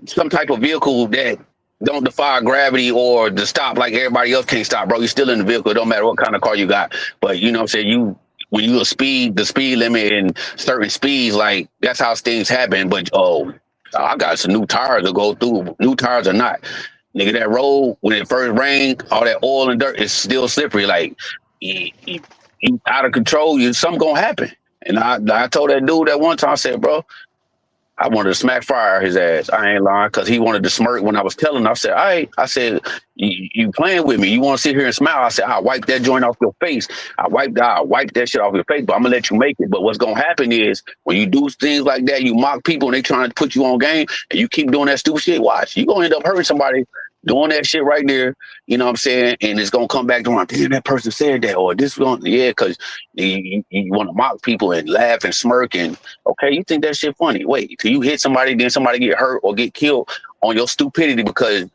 some type of vehicle that don't defy gravity or the stop like everybody else can't stop, bro. You're still in the vehicle. It don't matter what kind of car you got, but you know what I'm saying. When you the speed limit and certain speeds, like that's how things happen. But I got some new tires to go through. New tires or not, nigga, that road when it first rained, all that oil and dirt is still slippery. Like you out of control. Something gonna happen. And I told that dude that one time, I said, bro, I wanted to smack fire his ass. I ain't lying, because he wanted to smirk when I was telling him. I said, all right. I said, you playing with me. You want to sit here and smile? I said, I'll wipe that joint off your face. I'll wipe that shit off your face, but I'm going to let you make it. But what's going to happen is when you do things like that, you mock people and they trying to put you on game, and you keep doing that stupid shit, watch. You're going to end up hurting somebody doing that shit right there. You know what I'm saying? And it's going to come back to him. Damn, that person said that. Or this one. Yeah, because you want to mock people and laugh and smirk. And, okay, you think that shit funny. Wait, till you hit somebody, then somebody get hurt or get killed on your stupidity because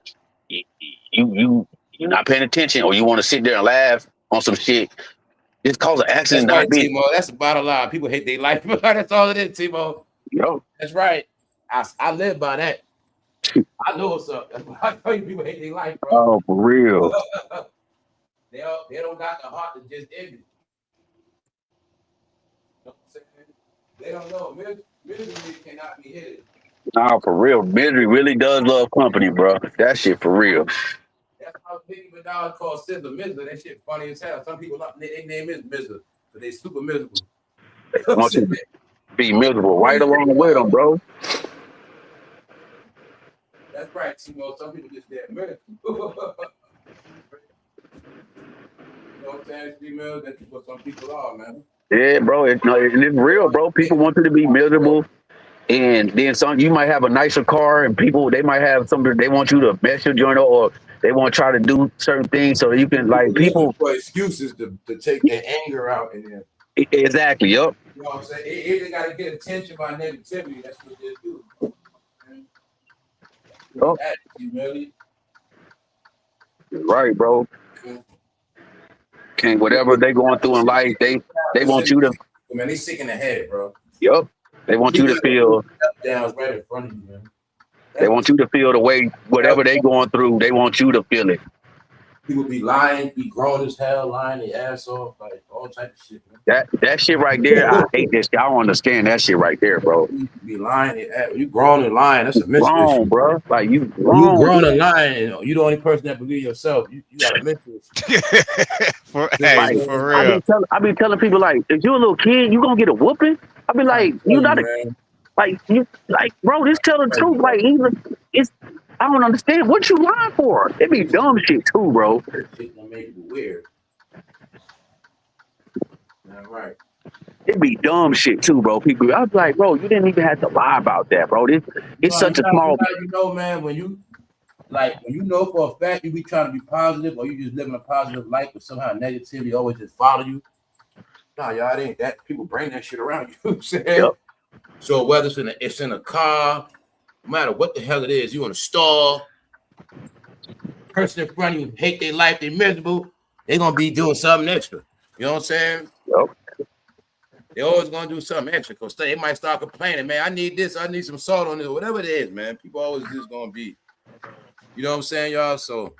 you you're not paying attention, or you want to sit there and laugh on some shit, it's cause an accident. That's right, Timo. That's the bottom line. People hate their life. That's all it is, Timo. Yo, that's right. I live by that. I know what's up. That's why I tell you, people hate their life, bro. Oh, for real. they don't got the heart to just end it. You know what I'm saying? They don't know. Misery cannot be hidden. Nah, for real. Misery really does love company, bro. That shit for real. That's how people now call Sizzler Mizzler. That shit funny as hell. Some people, their name is Mizzler, but they super miserable. Want you to be miserable right along with them, bro. That's right, Timo. Some people just that miserable. You know what I'm saying? Females, that's what some people are, man. Yeah, bro. It's real, bro. People want you to be miserable. And then some, you might have a nicer car, and people, they might have something, they want you to mess your joint up, or they want to try to do certain things so you can, like, people for excuses to take their anger out in there. Exactly, yep. You know what I'm saying? If they got to get attention by negativity, that's what they do. Oh. Really? Right, bro. Can't whatever they going through in life, they want you to. Man, they sick in the head, bro. Yep. They want you to feel down right in front of you, man. They want you to feel the way whatever they going through, they want you to feel it. People be lying, be grown as hell, lying their ass off, like all type of shit, man. That shit right there, I hate this. I don't understand that shit right there, bro. You be lying, you grown and lying. That's a mental wrong, issue, bro. Like you grown and lying. You the only person that believe yourself. You got a mental issue. for real. I be telling people, like, if you a little kid, you gonna get a whooping. I be like, you not bro, this tell the truth. Like, I don't understand what you lying for. It be dumb shit too, bro. Shit gonna make you weird. All right. It be dumb shit too, bro. People, I was like, bro, you didn't even have to lie about that, bro. It's such a small. You know, man, when you know for a fact you be trying to be positive, or you just living a positive life, but somehow negativity always just follow you. Nah, y'all, it ain't that. People bring that shit around you. You know what I'm saying? Yep. So whether it's in a car, no matter what the hell it is, you in a store, person in front of you hate their life, they miserable, they gonna be doing something extra. You know what I'm saying? Yep. They always gonna do something extra because they might start complaining, man. I need this, I need some salt on this, whatever it is, man. People always just gonna be, you know what I'm saying, y'all? So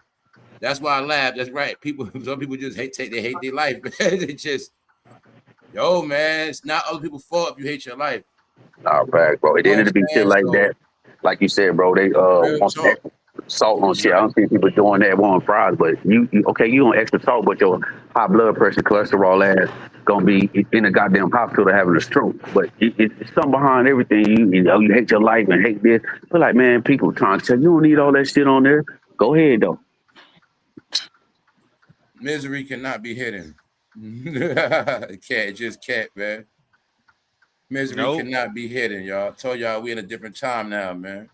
that's why I laugh. That's right. Some people just hate their life, man. They just, yo, man, it's not other people's fault if you hate your life. Nah, fact, bro. It ended to be shit like that. Like you said, bro, they want salt on shit. I don't see people doing that on fries, but you on extra salt, but your high blood pressure, cholesterol ass gonna be in a goddamn hospital having a stroke. But it's something behind everything. You hate your life and hate this. But like, man, people trying to tell you don't need all that shit on there. Go ahead though. Misery cannot be hidden. Can't, man. Misery cannot be hidden, y'all. I told y'all we in a different time now, man.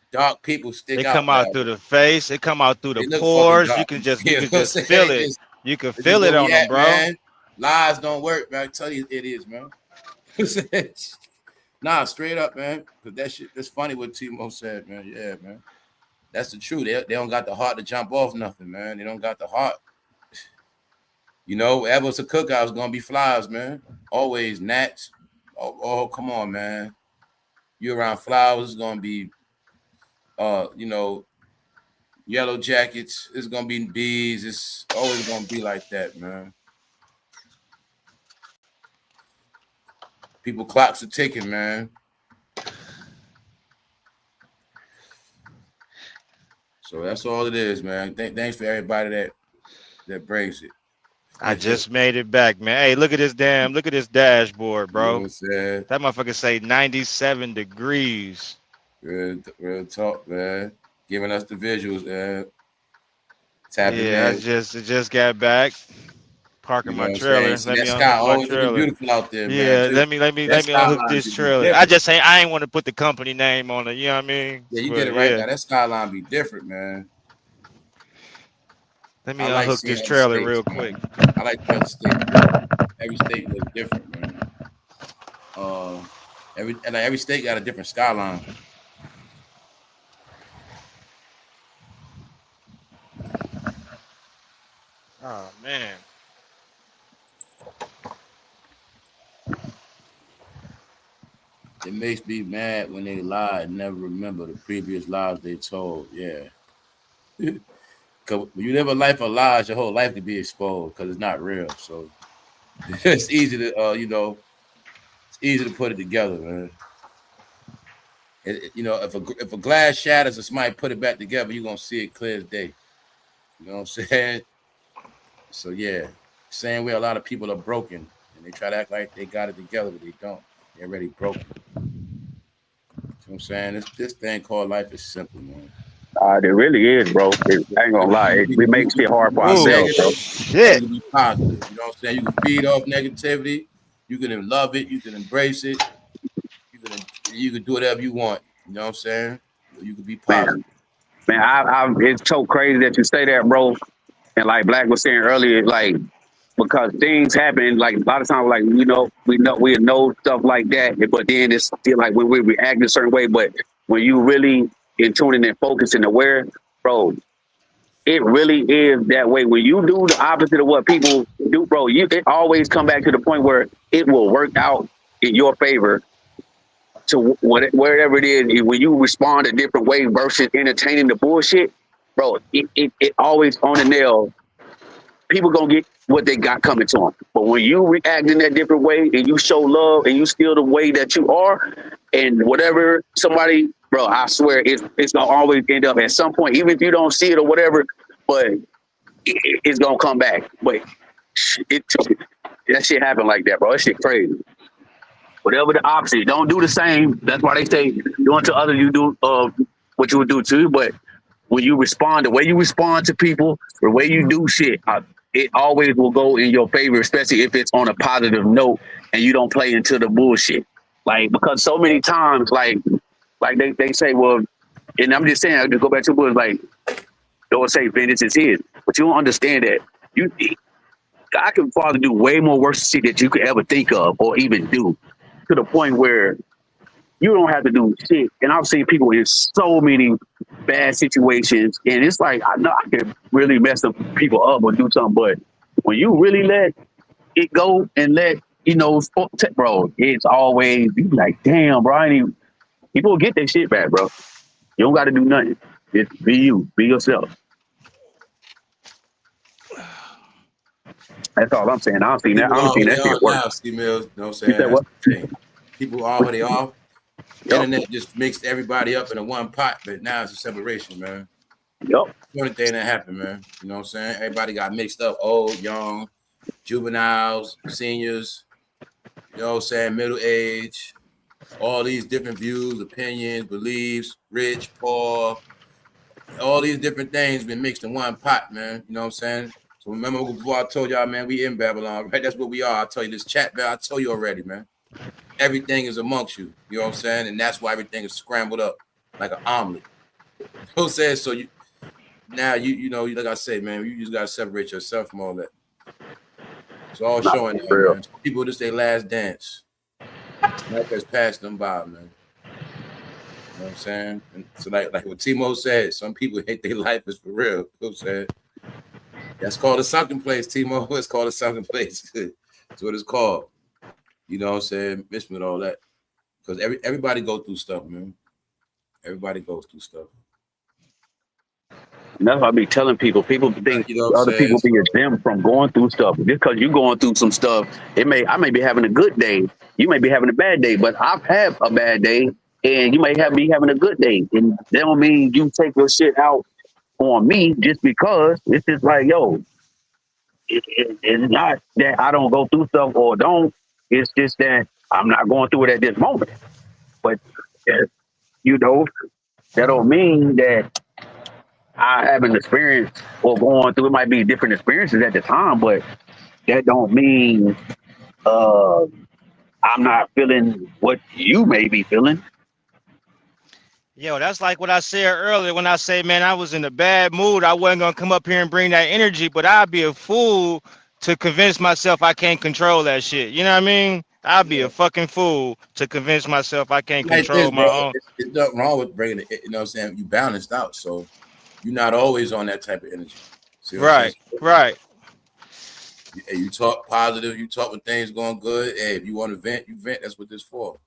Dark people stick out. They come out through the face. They come out through the pores. You can just feel it. You can feel it on them, bro. Man. Lies don't work, man. I tell you it is, man. Nah, straight up, man. Cause that shit, that's funny what Timo said, man. Yeah, man. That's the truth. They don't got the heart to jump off nothing, man. They don't got the heart. You know, wherever it's a cookout, it's gonna be flies, man. Always gnats. Oh, come on, man. You around flowers, it's gonna be yellow jackets, it's gonna be bees, it's always gonna be like that, man. People clocks are ticking, man. So that's all it is, man. Thanks for everybody that brings it. I just made it back, man. Hey, look at this dashboard, bro. You know what that motherfucker say 97 degrees. Real talk, man. Giving us the visuals, man. I just got back. Parking my trailer. Let me unhook my trailer. Beautiful out there, yeah, man. let me unhook this trailer. I ain't want to put the company name on it. You know what I mean? Yeah, you did it right now. That skyline be different, man. Let me unhook this trailer real quick. I like the other states. Every state was different, man. Every state got a different skyline. It makes me mad when they lie and never remember the previous lies they told. Yeah. Because when you live a life of lies, your whole life can be exposed because it's not real. So it's easy to, it's easy to put it together, man. If a glass shatters and somebody put it back together, you're going to see it clear as day. You know what I'm saying? So, yeah. Same way a lot of people are broken and they try to act like they got it together, but they don't. They're already broken. You know what I'm saying? This thing called life is simple, man. It really is, bro. I ain't gonna lie. It makes it hard for ourselves, bro. Shit. You can be positive. You know what I'm saying? You can feed off negativity. You can love it. You can embrace it. You can do whatever you want. You know what I'm saying? You can be positive. Man, it's so crazy that you say that, bro. And like Black was saying earlier, like because things happen, like a lot of times, like we know stuff like that, but then it's still like when we react a certain way. But when you really in tuning and focusing aware, bro, it really is that way. When you do the opposite of what people do, bro, it always come back to the point where it will work out in your favor to wherever it is. When you respond a different way versus entertaining the bullshit, bro, it always on the nail. People gonna get what they got coming to them. But when you react in that different way and you show love and you still the way that you are, and whatever somebody, bro, I swear it's gonna always end up at some point, even if you don't see it or whatever, but it's gonna come back. But that shit happen like that, bro. That shit crazy. Whatever the opposite, don't do the same. That's why they say do unto others you do what you would do to you. But when you respond, the way you respond to people, the way you do shit, it always will go in your favor, especially if it's on a positive note and you don't play into the bullshit. Like, because so many times, like they say, well, and I'm just saying, to go back to the like, they'll say vengeance is his, but you don't understand that God can Father do way more worse shit that you could ever think of or even do, to the point where you don't have to do shit. And I've seen people in so many bad situations, and it's like, I know I can really mess up people up or do something, but when you really let it go and let, bro, it's always, you be like, damn, bro, people get their shit back, bro. You don't got to do nothing. Just be you, be yourself. That's all I'm saying. I'm seeing that shit work. Now, Ski Mills, you know what I'm saying? What? People already off. Internet just mixed everybody up in a one pot, but now it's a separation, man. Yep. The only thing that happened, man. You know what I'm saying? Everybody got mixed up, old, young, juveniles, seniors, you know what I'm saying, middle age, all these different views, opinions, beliefs, rich, poor, all these different things been mixed in one pot, man. You know what I'm saying? So remember before I told y'all, man, we in Babylon, right? That's what we are. I tell you this chat, man, I told you already, man. Everything is amongst you. You know what I'm saying? And that's why everything is scrambled up like an omelet. You know what I'm saying? So you like I say, man, you just gotta separate yourself from all that. It's all showing now, man. People just their last dance. Life has passed them by, man. You know what I'm saying? And so like what Timo said, some people hate their life is for real. You know what I'm saying? That's called a sunken place, Timo. It's called a sunken place. That's what it's called. You know what I'm saying? Miss me with all that. Because everybody go through stuff, man. Everybody goes through stuff. And that's why I be telling people. People think other people be exempt from going through stuff. Just because you're going through some stuff, I may be having a good day. You may be having a bad day, but I've had a bad day, and you may be having a good day. And that don't mean you take your shit out on me just because. It's just like, yo, it's not that I don't go through stuff or don't. It's just that I'm not going through it at this moment. But, that don't mean that I haven't experienced or going through. It might be different experiences at the time, but that don't mean I'm not feeling what you may be feeling. Yo, that's like what I said earlier when I say, man, I was in a bad mood. I wasn't going to come up here and bring that energy, but I'd be a fool to convince myself I can't control that shit. You know what I mean? I'd be a fucking fool to convince myself I can't control my own. There's nothing wrong with bringing it, you know what I'm saying? You balanced out, so you're not always on that type of energy. See what I'm saying? Right. Hey, you talk positive, you talk when things going good. Hey, if you want to vent, you vent. That's what this for.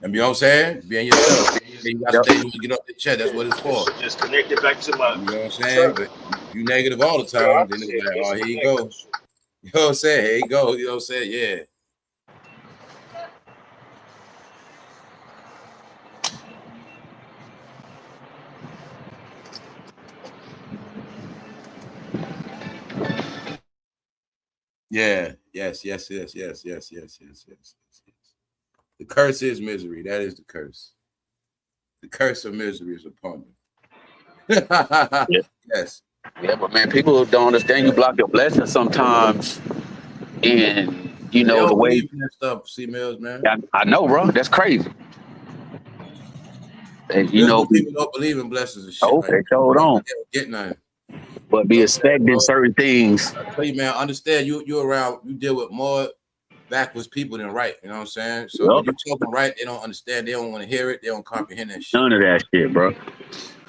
And you know what I'm saying? Being yourself. You got to stay when you get off the chat. That's what it's for. Just connect it back to my. You know what I'm saying? But if you negative all the time, then it's like, oh, here you go. You know what I'm saying? Here you go. You know what I'm saying? Yeah. Yeah. Yes. The curse is misery. That is the curse. The curse of misery is upon you. Yes. Yeah, but man, people don't understand you block your blessings sometimes. And you They know the don't way believe in that stuff, C Mills, man. I know, bro. That's crazy. And you There's know, no people don't believe in blessings and shit oh, like they that. showed They on. don't get none. But be expecting certain things. I tell you, man, understand you around, you deal with more backwards people than right. You know what I'm saying? So when you talking right, they don't understand. They don't want to hear it. They don't comprehend that shit. None of that shit, bro.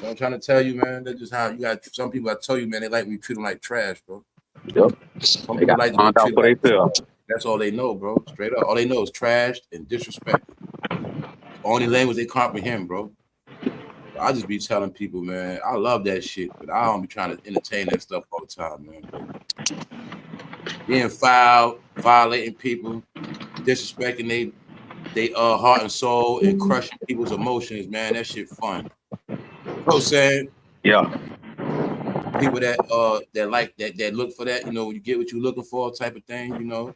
So I'm trying to tell you, man, that's just how you got some people. I tell you, man, they like we treat them like trash, bro. Yep. Some They people got like to be treated for like themselves. that's all they know, bro. Straight up. All they know is trash and disrespect. Only language they comprehend, bro. I just be telling people, man, I love that shit, but I don't be trying to entertain that stuff all the time, man. But being foul, violating people, disrespecting they heart and soul, and crushing people's emotions, man, that shit fun. You know what I'm saying? Yeah. People that like that look for that, you know, you get what you're looking for type of thing, you know.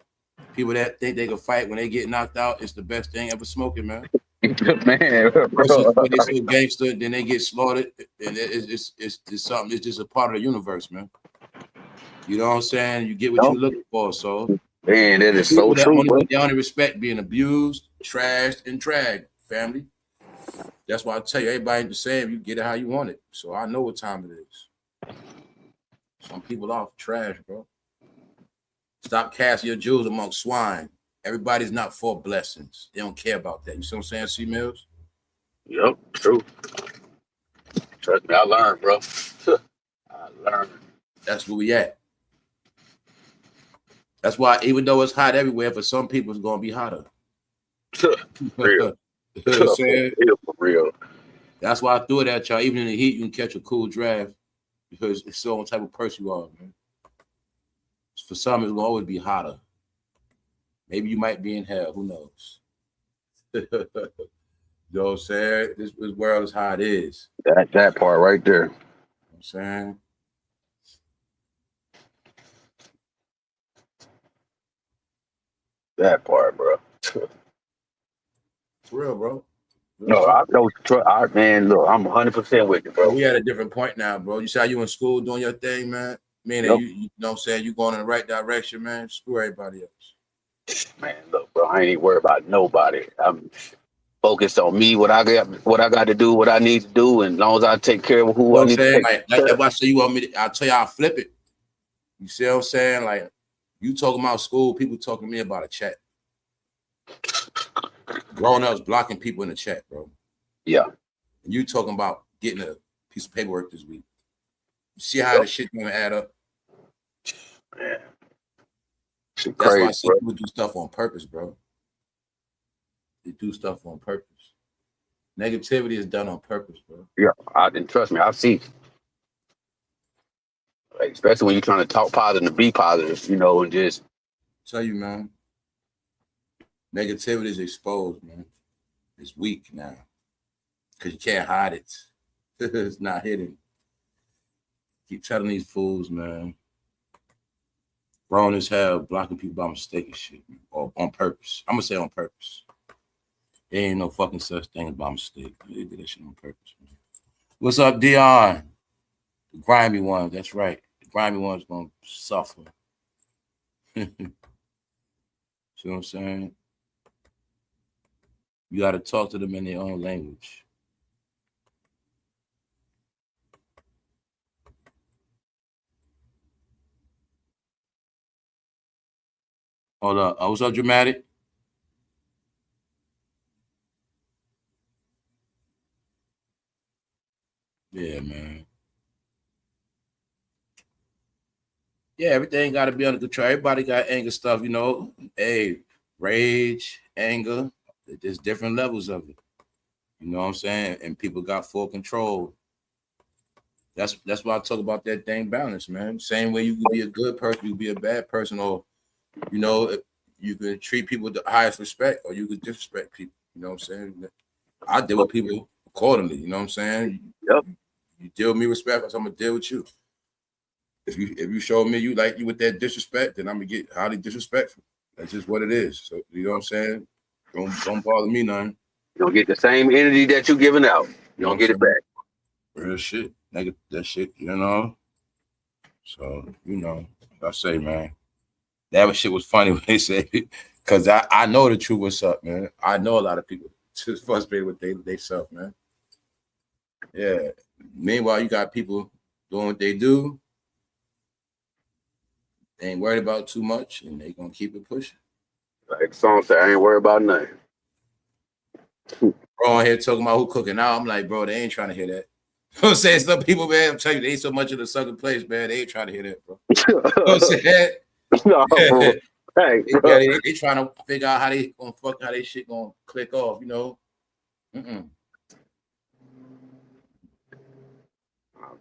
People that think they can fight when they get knocked out, it's the best thing ever smoking, man. Man, bro. When they so gangster, then they get slaughtered, and it's something. It's just a part of the universe, man. You know what I'm saying? You get what you're looking for. So, man, that is so true, bro. They only respect being abused, trashed, and dragged. Family. That's why I tell you, everybody ain't the same. You get it how you want it. So I know what time it is. Some people are trash, bro. Stop casting your jewels among swine. Everybody's not for blessings. They don't care about that. You see what I'm saying, C Mills? Yep, true. Trust me, I learned, bro. I learned. That's where we at. That's why, even though it's hot everywhere, for some people it's gonna be hotter. Real. You know what I'm saying? For real. That's why I threw it at y'all. Even in the heat, you can catch a cool draft because it's so what type of person you are, man. For some, it's gonna always be hotter. Maybe you might be in hell. Who knows? You know what I'm saying? This world is how it is. That part right there. You know what I'm saying? That part, bro. For real, bro. No, I know. Man, look, I'm 100% with you, bro. We at a different point now, bro. You see how you in school doing your thing, man? Meaning, Yep. you know what I'm saying? You going in the right direction, man. Screw everybody else. Man, look, bro, I ain't even worried about nobody. I'm focused on me, what I got to do, what I need to do, and as long as I take care of who I need to take care of. Like I say, you want me to, I'll tell you, I'll flip it. You see what I'm saying? Like, you talking about school, people talking to me about a chat. Grown ups blocking people in the chat, bro. Yeah. And you talking about getting a piece of paperwork this week. You see how the shit gonna add up? Man. That's crazy, why I say people do stuff on purpose, bro. They do stuff on purpose. Negativity is done on purpose, bro. Yeah, and trust me, I've seen. Like, especially when you're trying to talk positive and be positive, you know, and just tell you, man. Negativity is exposed, man. It's weak now. Because you can't hide it. It's not hidden. Keep telling these fools, man. Grown as hell, blocking people by mistake and shit. Or on purpose. I'm going to say on purpose. There ain't no fucking such thing as by mistake. They did that shit on purpose, man. What's up, Dion? The grimy ones, that's right. The grimy ones going to suffer. See what I'm saying? You got to talk to them in their own language. Hold up. What's up, Dramatic? Yeah, man. Yeah, everything got to be under control. Everybody got anger stuff, you know. Hey, rage, anger, There's different levels of it. You know what I'm saying? And people got full control. That's why I talk about that thing balance, man. Same way you can be a good person, you can be a bad person, or you know, you can treat people with the highest respect, or you can disrespect people. You know what I'm saying? I deal with people accordingly. You know what I'm saying? Yep. You deal with me respect, so I'm gonna deal with you. If you show me you with that disrespect, then I'm gonna get highly disrespectful. That's just what it is. So you know what I'm saying? Don't bother me none. You don't get the same energy that you giving out. You don't get it back. Real shit. Nigga, that shit, you know. So, you know, like I say, man, that shit was funny when they said, because I know the truth. What's up, man? I know a lot of people just frustrated with they self, man. Yeah. Meanwhile, you got people doing what they do. They ain't worried about too much, and they gonna keep it pushing. Like the song said, I ain't worried about nothing. Bro, on here talking about who cooking now. I'm like, bro, they ain't trying to hear that. You know what I'm saying? Some people, man, I'm telling you, they ain't so much of the southern place, man. They ain't trying to hear that, bro. You know what I'm saying? No, hey, bro. They trying to figure out how they gonna how they shit gonna click off, you know? I'll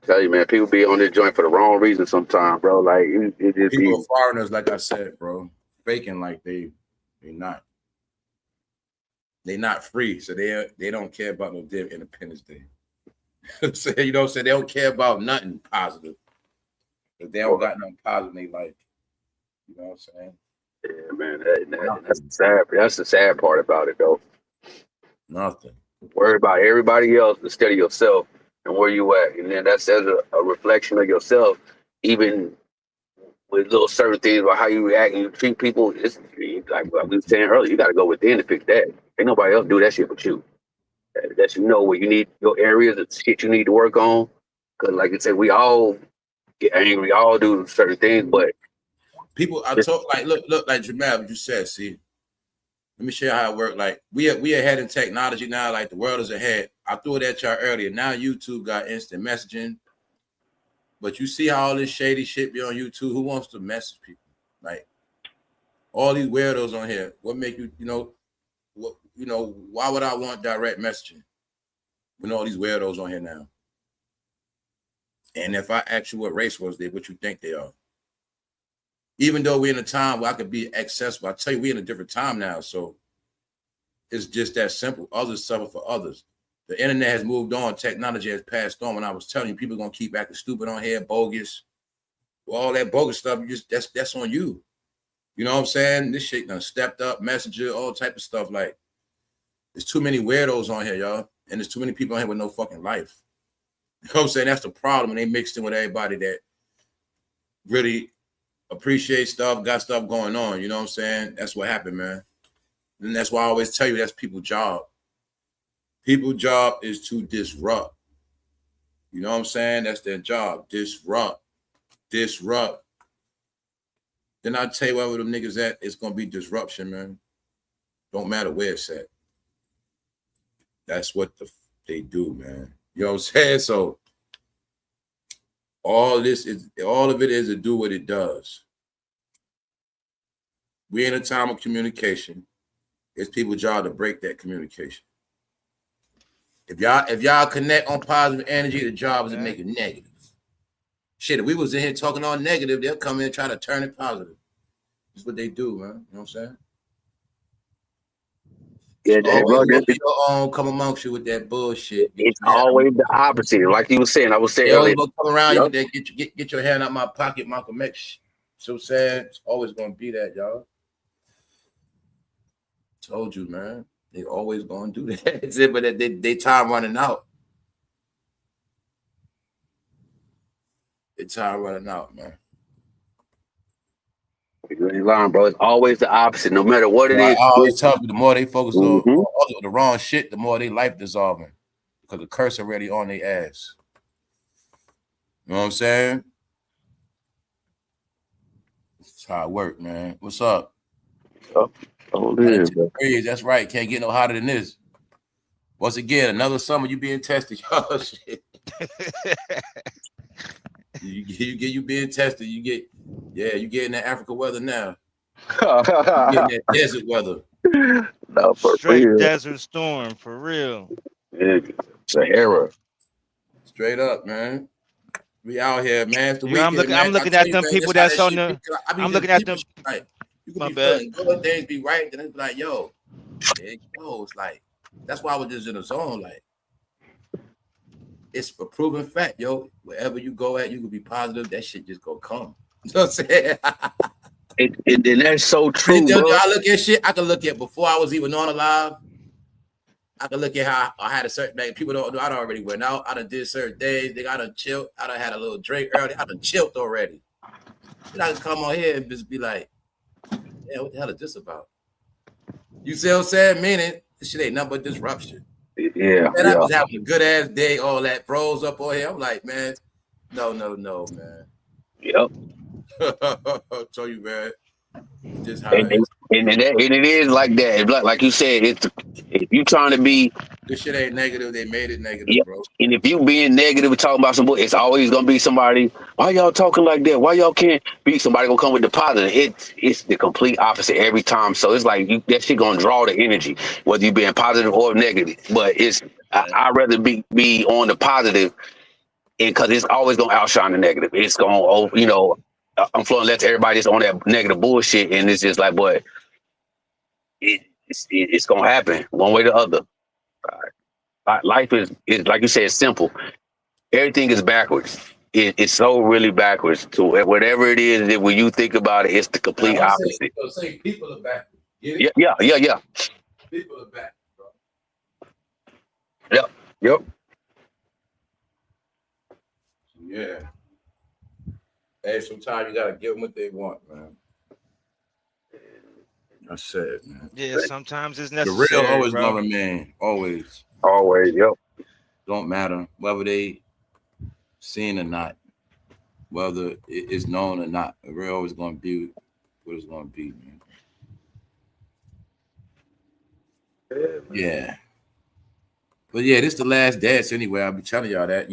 tell you, man, people be on this joint for the wrong reason sometimes, bro. Like it just people are foreigners, like I said, bro, faking like they not. They not free, so they don't care about no damn Independence Day. So, you know what I'm saying? They don't care about nothing positive. If they don't got nothing positive in their life. You know what I'm saying? Yeah, man. That's the sad part about it, though. Nothing. Worry about everybody else instead of yourself and where you at. And then that's a reflection of yourself, even with little certain things about how you react and you treat people. It's like we were saying earlier, you got to go within to fix that. Ain't nobody else do that shit but you. That you know where you need your areas, the shit you need to work on. Because like I said, we all get angry, we all do certain things, but people, I talk like, look, like Jamal, what you said, see, let me show you how it works. Like we ahead in technology now, like the world is ahead. I threw it at y'all earlier. Now YouTube got instant messaging. But you see how all this shady shit be on YouTube? Who wants to message people? Like all these weirdos on here. What make you, why would I want direct messaging when all these weirdos on here now? And if I ask you what race was they, what you think they are? Even though we're in a time where I could be accessible, I tell you, we're in a different time now. So it's just that simple. Others suffer for others. The internet has moved on. Technology has passed on. When I was telling you, people are going to keep acting stupid on here, bogus. Well, all that bogus stuff, that's on you. You know what I'm saying? This shit done stepped up, Messenger, all type of stuff. Like, there's too many weirdos on here, y'all. And there's too many people on here with no fucking life. You know what I'm saying? That's the problem. And they mixed in with everybody that really appreciate stuff, got stuff going on. You know what I'm saying? That's what happened, man. And that's why I always tell you that's people's job. People's job is to disrupt. You know what I'm saying? That's their job. Disrupt. Then I tell you wherever them niggas at, it's gonna be disruption, man. Don't matter where it's at. That's what they do, man. You know what I'm saying? So all of it is to do what it does. We're in a time of communication. It's people's job to break that communication. If y'all connect on positive energy, the job is to make it negative. Shit, if we was in here talking all negative, they'll come in and try to turn it positive. That's what they do, man. You know what I'm saying? Yeah, come amongst you with that bullshit. It's always the opposite. Like you were saying, I was saying earlier. Come around, get your hand out my pocket, Malcolm X. So sad. It's always gonna be that, y'all. Told you, man. They always gonna do that. But they time running out. It's time running out, man. You ain't lying, bro. It's always the opposite, no matter what it is. I always tell you, the more they focus on the wrong shit, the more they life dissolving. Because the curse already on their ass. You know what I'm saying? That's how it work, man. What's up? That's right. Can't get no hotter than this. Once again, another summer you being tested. Oh, shit. you being tested. You getting that Africa weather now. You getting that desert weather. No, for Straight real. Desert Storm, for real. It's an era. Straight up, man. We out here, man. It's the You know, weekend, I'm man. I looking tell at you, them man, people that's how that's that on shit be. the. I be I'm just looking at people them. shit like you could My be bad. feeling good, things be right, then it's be like, yo, it goes like that's why I was just in the zone. Like it's a proven fact, yo. Wherever you go at, you can be positive. That shit just gonna come. You know what I'm saying? And that's so true, bro. I look at shit. I can look at before I was even on alive. I can look at how I had a certain like people don't know. I done already went out. I done did certain days. They got to chill. I done had a little drink early. I done chilled already. Then I can come on here and just be like, yeah, what the hell is this about? You see what I'm saying? Meaning this shit ain't nothing but disruption. Yeah, Man, yeah. I was having a good ass day, all that bros up on here. I'm like, man, no, man. Yep. I'll tell you, man. Just how And, it is. and it is like that. It's like you said, if you trying to be, This shit ain't negative. They made it negative, yep. bro. And if you being negative and talking about some boy, it's always gonna be somebody. Why y'all talking like that? Why y'all can't be somebody gonna come with the positive? It's the complete opposite every time. So it's like that shit gonna draw the energy, whether you being positive or negative. But I'd rather be on the positive, and because it's always gonna outshine the negative. It's gonna I'm flowing left to everybody that's on that negative bullshit, and it's just like, but it's gonna happen one way or the other. Life is like you said, simple. Everything is backwards. It's so really backwards to whatever it is that when you think about it, it's the complete I'm opposite. saying people are back. Get Yeah, it? yeah. People are back, bro. Yep. Yeah. Hey, sometimes you gotta give them what they want, man. That's it, man. Yeah, sometimes it's The necessary, real always bro. gonna remain. Always. Always. Yep. Don't matter whether they seen or not, whether it's known or not. The real always gonna be what it's gonna be, man. Yeah. But yeah, this is the last dance anyway. I'll be telling y'all that,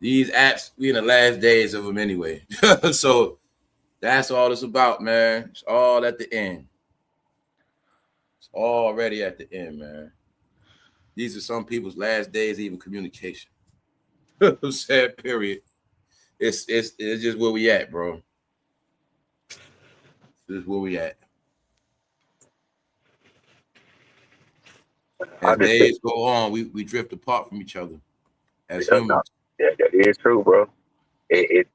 these apps, we in the last days of them anyway. So that's all it's about, man. It's all at the end. It's already at the end, man. These are some people's last days, even communication. Sad period. It's just where we at, bro. This is where we at. As days go on, we drift apart from each other as humans. Yeah, that is true, bro.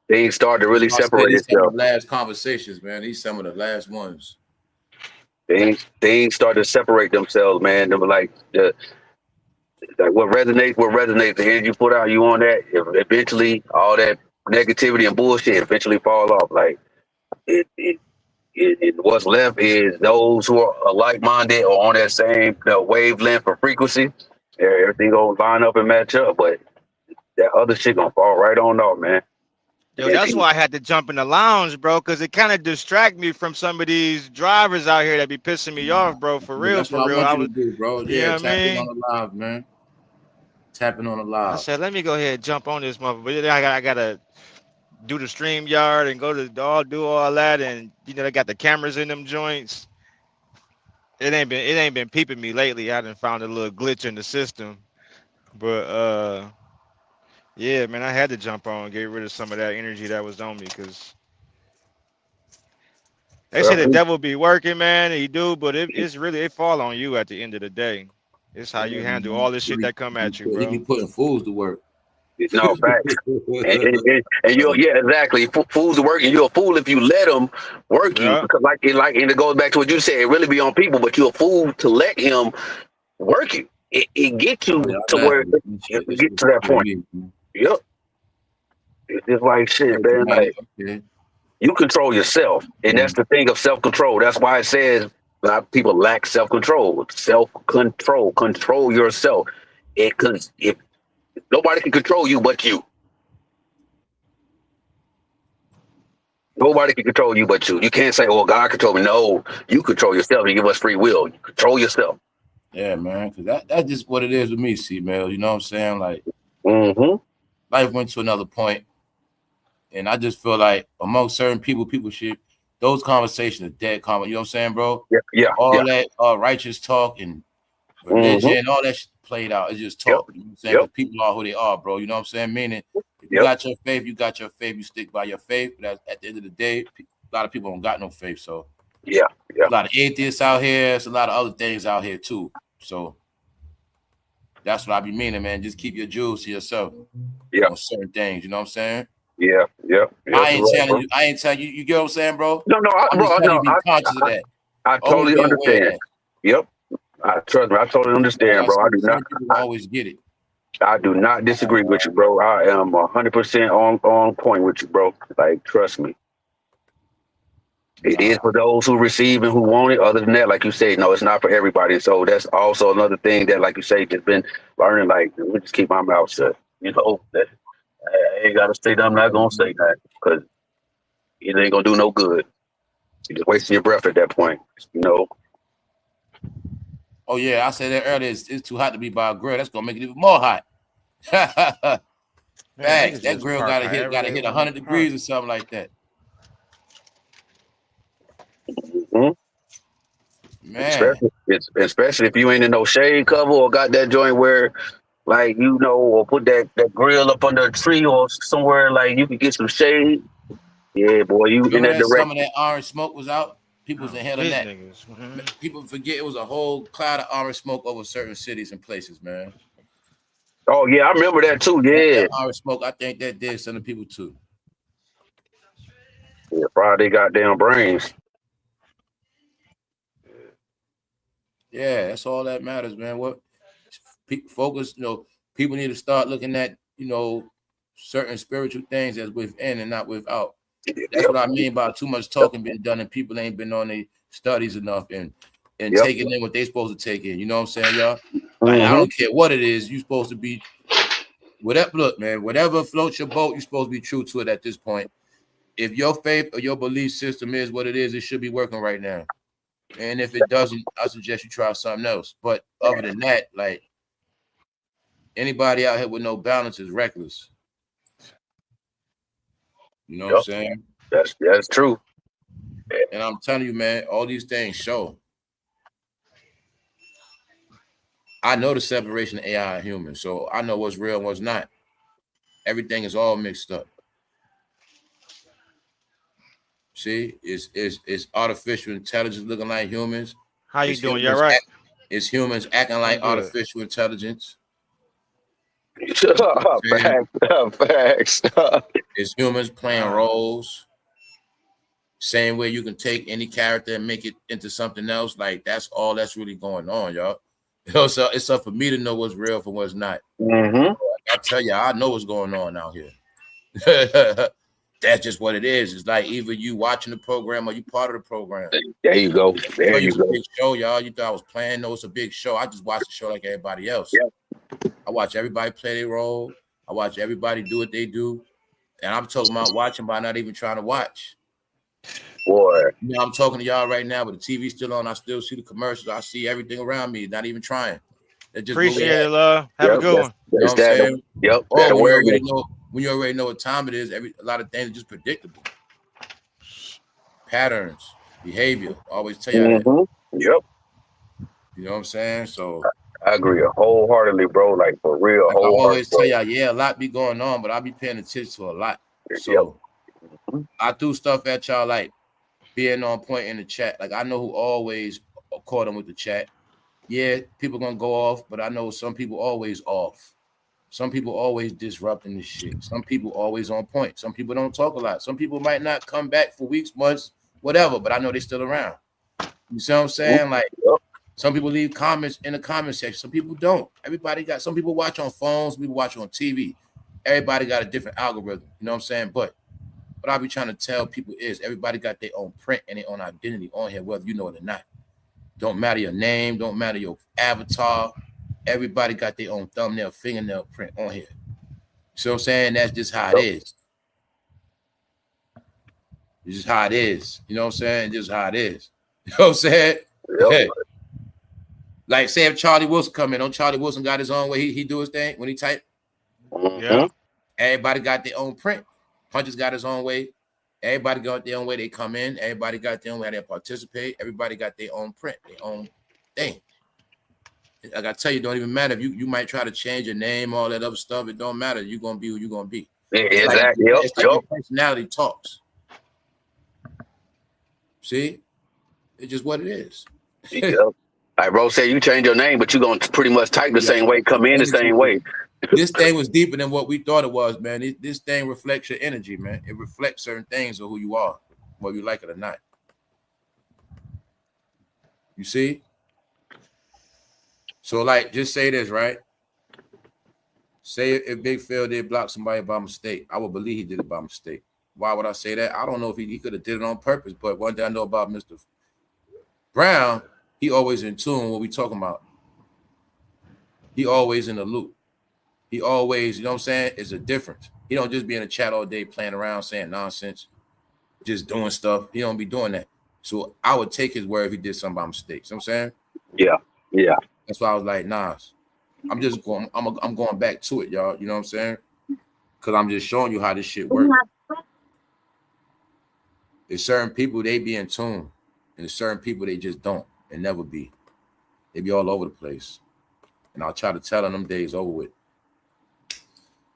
Things start to really separate These some of itself. the last conversations, man. These some of the last ones. Things start to separate themselves, man. They were like what resonates. The energy you put out, you on that. Eventually, all that negativity and bullshit eventually fall off. Like what's left is those who are like-minded or on that same wavelength or frequency. Everything gonna line up and match up, but that other shit gonna fall right on off, man. Yo, that's why I had to jump in the lounge, bro, because it kind of distract me from some of these drivers out here that be pissing me off, bro. For real, That's what I want you to do, bro. You Yeah, know what I mean? on the live, man. Tapping on the I live. said, let me go ahead and jump on this motherfucker. But then I gotta do the stream yard and do all that, and they got the cameras in them joints. It ain't been peeping me lately. I done found a little glitch in the system, but yeah, man, I had to jump on and get rid of some of that energy that was on me because they say the devil be working, man, and he do, but it's really it fall on you at the end of the day. It's how you handle all this shit that come at you, bro. He be putting fools to work. No facts. and you, yeah, exactly. Fools work, and you're a fool if you let them work you, Yeah. because and it goes back to what you said. It really be on people, but you're a fool to let him work you. It gets you to where you get to that point. Yep. It's just like shit, man. Like you control yourself, and that's the thing of self-control. That's why it says a lot of people lack self-control. Self-control, control yourself. Because if nobody can control you but you. Nobody can control you but you. You can't say, "Oh, God control me." No, you control yourself. You give us free will. You control yourself. Yeah, man. Because that's just what it is with me, C-Mail. You know what I'm saying? Like, life went to another point, and I just feel like among certain people should those conversations are dead common. You know what I'm saying, bro? Yeah. All that righteous talk and religion, all that shit played out. It's just talk. You know what I'm saying? Because people are who they are, bro. You know what I'm saying? Meaning, if you got your faith, you got your faith. You stick by your faith. But at the end of the day, a lot of people don't got no faith. So a lot of atheists out here. There's a lot of other things out here too. So that's what I be meaning, man. Just keep your jewels to yourself on certain things. You know what I'm saying? Yeah. I ain't telling you. You get what I'm saying, bro? No, I'm just telling you be conscious of that. I totally understand. Yep. Trust me, I totally understand, bro. I do not always get it. I do not disagree with you, bro. I am 100% on point with you, bro. Like, trust me. It is for those who receive and who want it. Other than that, like you say, no, it's not for everybody. So that's also another thing that, like you say, just been learning. Like, we just keep my mouth shut. You know, that I ain't gotta say that. I'm not gonna say that because it ain't gonna do no good. You're just wasting your breath at that point. You know. Oh yeah, I said that earlier. It's too hot to be by a grill. That's gonna make it even more hot. Facts. That grill gotta hit 100 degrees or something like that. Man, especially if you ain't in no shade cover or got that joint where, like, you know, or put that grill up under a tree or somewhere like you can get some shade. Yeah, boy, you in that direction. Some of that orange smoke was out. People was inhaling that. People forget it was a whole cloud of orange smoke over certain cities and places, man. Oh yeah, I remember that too. Yeah, that orange smoke. I think that did some of people too. Yeah, Friday goddamn brains. Yeah, that's all that matters, man. What focus, you know, people need to start looking at, you know, certain spiritual things as within and not without. That's what I mean by too much talking being done and people ain't been on their studies enough and taking in what they supposed to take in. You know what I'm saying, y'all? Like, I don't care what it is, you supposed to be whatever. Look, man, whatever floats your boat, you're supposed to be true to it at this point. If your faith or your belief system is what it is, it should be working right now. And if it doesn't, I suggest you try something else. But other than that, like, anybody out here with no balance is reckless. You know what I'm saying? That's true. And I'm telling you, man, all these things show. I know the separation of AI and humans, so I know what's real and what's not. Everything is all mixed up. See, it's artificial intelligence looking like humans. How you doing? You're right. It's humans acting like artificial intelligence. Facts. It's humans playing roles. Same way you can take any character and make it into something else. Like, that's all that's really going on, y'all. You know, so it's up for me to know what's real from what's not. I tell you, I know what's going on out here. That's just what it is. It's like either you watching the program or you part of the program. There you go. There you go. A big show, y'all. You thought I was playing? No, it's a big show. I just watch the show like everybody else. I watch everybody play their role. I watch everybody do what they do. And I'm talking about watching by not even trying to watch. Boy. You know, I'm talking to y'all right now, but the TV's still on. I still see the commercials. I see everything around me, not even trying. Just appreciate it, love. Have a good one. You know what I'm saying? Yep. When you already know what time it is, a lot of things are just predictable. Patterns, behavior. I always tell you that. Yep. You know what I'm saying? So I agree wholeheartedly, bro. Like, for real. Like I always tell y'all, yeah, a lot be going on, but I be paying attention to a lot. So I do stuff at y'all like being on point in the chat. Like, I know who always caught them with the chat. Yeah, people gonna go off, but I know some people always off. Some people always disrupting this shit. Some people always on point. Some people don't talk a lot. Some people might not come back for weeks, months, whatever, but I know they're still around. You see what I'm saying? Like, some people leave comments in the comment section. Some people don't. Some people watch on phones, people watch on TV. Everybody got a different algorithm. You know what I'm saying? But what I be trying to tell people is everybody got their own print and their own identity on here, whether you know it or not. Don't matter your name, don't matter your avatar. Everybody got their own thumbnail, fingernail print on here. See what I'm saying? That's just how it is. It's just how it is. You know what I'm saying? Just how it is. You know what I'm saying? Hey. Like, say if Charlie Wilson come in, Charlie Wilson got his own way he do his thing when he type. Yeah. Everybody got their own print. Punches got his own way. Everybody got their own way they come in. Everybody got their own way they participate. Everybody got their own print, their own thing. Like I tell you, it don't even matter if you might try to change your name, all that other stuff. It don't matter. You're gonna be who you're gonna be. Exactly. It's like your personality talks. See, it's just what it is. Like bro said, you change your name, but you're gonna pretty much type the same way, come in the same way. This thing was deeper than what we thought it was, man. This thing reflects your energy, man. It reflects certain things of who you are, whether you like it or not. You see? So, like, just say this, right? Say if Big Phil did block somebody by mistake, I would believe he did it by mistake. Why would I say that? I don't know if he could have did it on purpose, but one thing I know about Mr. Brown, he always in tune with what we talking about. He always in the loop. He always, you know what I'm saying? It's a difference. He don't just be in a chat all day playing around saying nonsense, just doing stuff. He don't be doing that. So I would take his word if he did something by mistake. You know what I'm saying? Yeah. That's why I was like, nah. I'm just going, I'm going back to it, y'all. You know what I'm saying? Because I'm just showing you how this shit works. There's certain people, they be in tune. And there's certain people, they just don't and never be. They be all over the place. And I'll try to tell them days over with.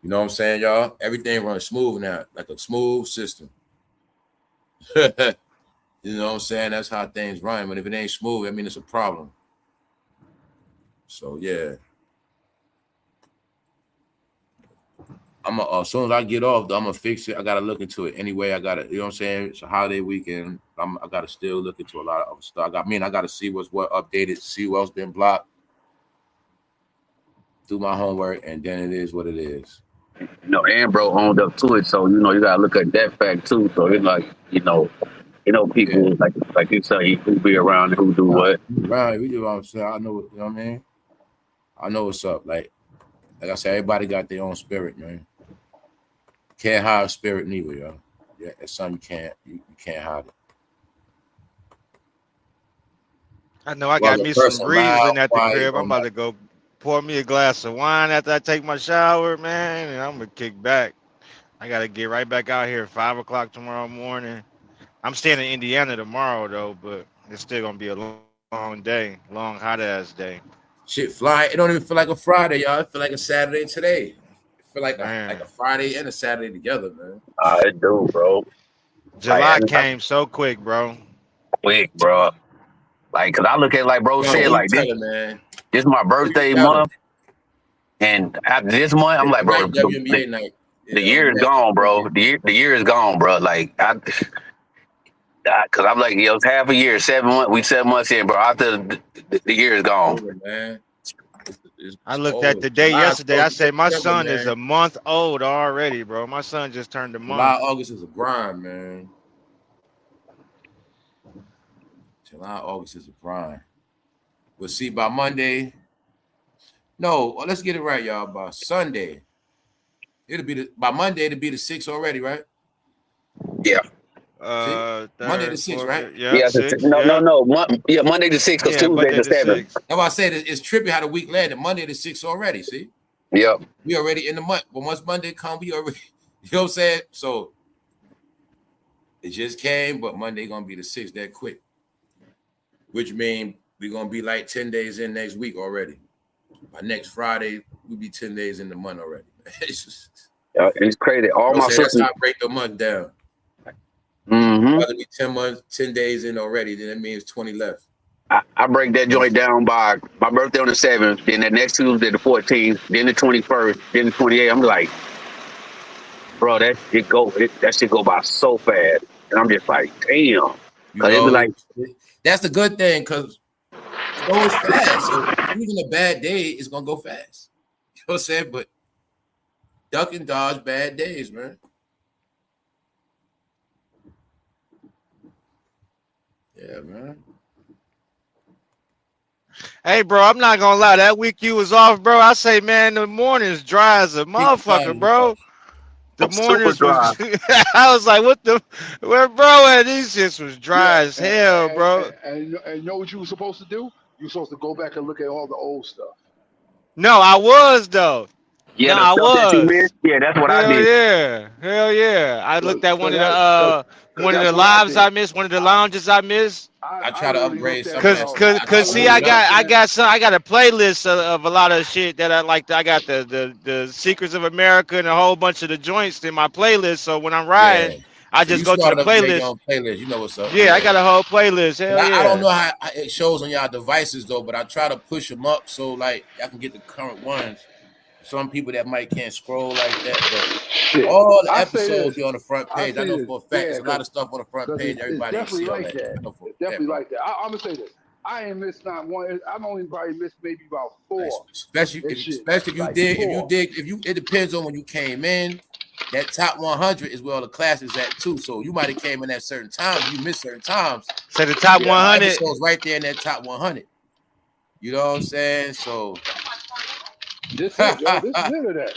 You know what I'm saying, y'all? Everything runs smooth now, like a smooth system. You know what I'm saying? That's how things run. But if it ain't smooth, I mean, it's a problem. So, yeah. As soon as I get off, though, I'm going to fix it. I got to look into it anyway. I got to, you know what I'm saying? It's a holiday weekend. I got to still look into a lot of other stuff. I got to see what's updated, see what's been blocked, do my homework, and then it is what it is. You know, Ambro owned up to it, so you know you gotta look at that fact too. So it's like, you know, people like you say who be around and who do what. Right, we do what I'm saying. I know, you know what I mean? I know what's up. Like I said, everybody got their own spirit, man. Can't hide spirit neither, yo. Yeah, it's something you can't hide it. I know I got me some breezing at the crib. I'm about to go pour me a glass of wine after I take my shower, man, and I'm gonna kick back. I gotta get right back out here at 5 o'clock tomorrow morning. I'm staying in Indiana tomorrow though, but it's still gonna be a long day, long hot ass day. Shit fly. It don't even feel like a Friday, y'all. It feel like a Saturday today. It feel like a Friday and a Saturday together, man. I do, bro. July came so quick, bro. Quick, bro. Like, cause I look at it like bro said, like this is my birthday month, and after this month, I'm like, bro, the year is gone, bro. The year is gone, bro. Like, cause I'm like, yo, it's half a year, 7 months. We 7 months in, bro. After the year is gone. Man. I looked at the day yesterday. I said my son is a month old already, bro. My son just turned a month. July, August is a grind, man. July, August is a grind. We'll see by Monday. No, let's get it right, y'all. By Sunday, by Monday it'll be the 6th already, right? Yeah. Monday the 6th, right? Yeah. 6, no. Monday the 6th, because Tuesday the 7th. That's why I said it's trippy how the week landed. Monday the 6th already. See? Yep. We already in the month. But once Monday come, we already. You know what I'm saying? So it just came, but Monday gonna be the 6th that quick. Which means we're going to be like 10 days in next week already. By next Friday, we'll be 10 days in the month already. It's crazy. All my sisters. That's how I break the month down. Mm-hmm. Rather be 10 days in already, then it means 20 left. I break that joint down by my birthday on the 7th, then the next Tuesday, the 14th, then the 21st, then the 28th. I'm like, bro, that shit go by so fast. And I'm just like, damn. That's the good thing, because it goes fast. So even a bad day is gonna go fast. You know what I'm saying? But duck and dodge bad days, man. Yeah, man. Hey, bro, I'm not gonna lie. That week you was off, bro. I say, man, the morning's dry as a motherfucker, bro. The mornings was, I was like, where bro at? These shits was dry as hell, bro. And you know what you were supposed to do? You were supposed to go back and look at all the old stuff. No, I was though. Yeah, No, the I stuff that you was. missed. Yeah, that's what I Hell did. yeah. Hell yeah. I So, looked at so that, cause, cause one of that's the what I lives did. I missed, one of the lounges I missed. I I try to literally upgrade looked at some of it that all. stuff. I Cause try to see, look it up. I got a playlist of a lot of shit that I like. I got the Secrets of America and a whole bunch of the joints in my playlist. So when I'm Yeah. riding, I So just you go to the started upgrade your playlist. own playlist. You know what's up. Yeah, I Yeah. got a whole playlist. And Hell I don't yeah. know how it shows on y'all devices though, but I try to push them up so like I can get the current ones. Some people that might can't scroll like that, but Shit. all the I say episodes this. be on the front I page. I say know this. for a fact Yeah, there's a lot of stuff on the front page. it's Everybody ain't definitely see all like that. that. I know for It's a fact, definitely bro. like that. I'm gonna say this. I ain't missed not one. I've only probably missed maybe about Like, 4. especially This shit, if you like dig, 4. it depends on when you came in. That top 100 is where all the classes at too. So you might have came in at certain times. You missed certain times. So the top Yeah. 100. Episodes right there in that top 100. You know what I'm saying? So This it, yo. This is it of that.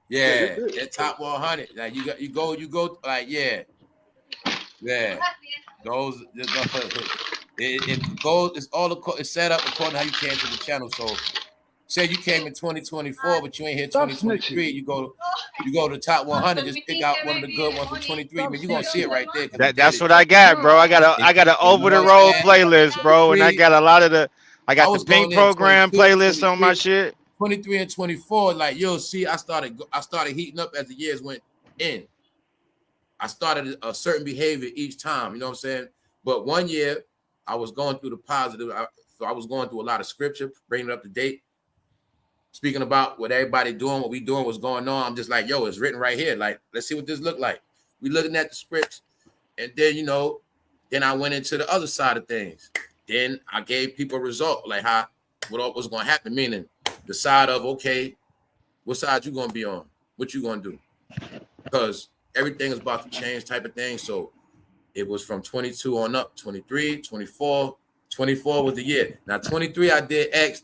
yeah, This is that top 100. Like you go like yeah. Those it goes. It's all it's set up according to how you came to the channel. So say you came in 2024, but you ain't here Stop 2023. snitching. You go to the top 100. Just pick out one of the good ones from 23. I Stop mean, you're gonna see it snitching. right there because we did That's it. what I got, bro. I got an You over know the what I'm road saying? playlist, bro, and I 23. got a lot of I I got the was going pink in program 22, playlist on my 23. shit. 23 and 24, like you'll see, I started heating up as the years went in. I started a certain behavior each time, you know what I'm saying? But one year, I was going through the positive. So I was going through a lot of scripture, bringing it up to date, speaking about what everybody doing, what we doing, what's going on. I'm just like, yo, it's written right here. Like, let's see what this look like. We looking at the scripts, and then then I went into the other side of things. Then I gave people a result, like what was going to happen, meaning the side of, okay, what side you going to be on? What you going to do? Because everything is about to change type of thing. So it was from 22 on up, 23, 24. 24 was the year. Now, 23, I did X.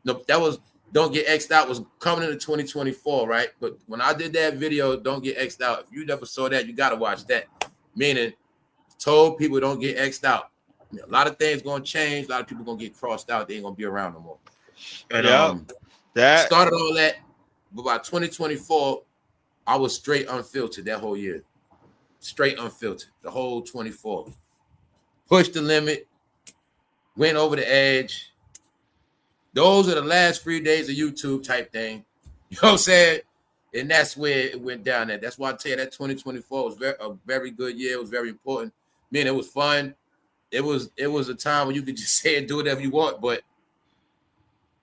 No, that was Don't Get X'd Out was coming into 2024, right? But when I did that video, Don't Get X'd Out, if you never saw that, you got to watch that. Meaning, told people don't get X'd out. A lot of things going to change. A lot of people going to get crossed out. They ain't going to be around no more. And started all that. But by 2024, I was straight unfiltered that whole year. Straight unfiltered. The whole 24. Pushed the limit. Went over the edge. Those are the last 3 days of YouTube type thing. You know what I'm saying? And that's where it went down at. That's why I tell you that 2024 was a very good year. It was very important. Man, it was fun. It was a time when you could just say and do whatever you want. But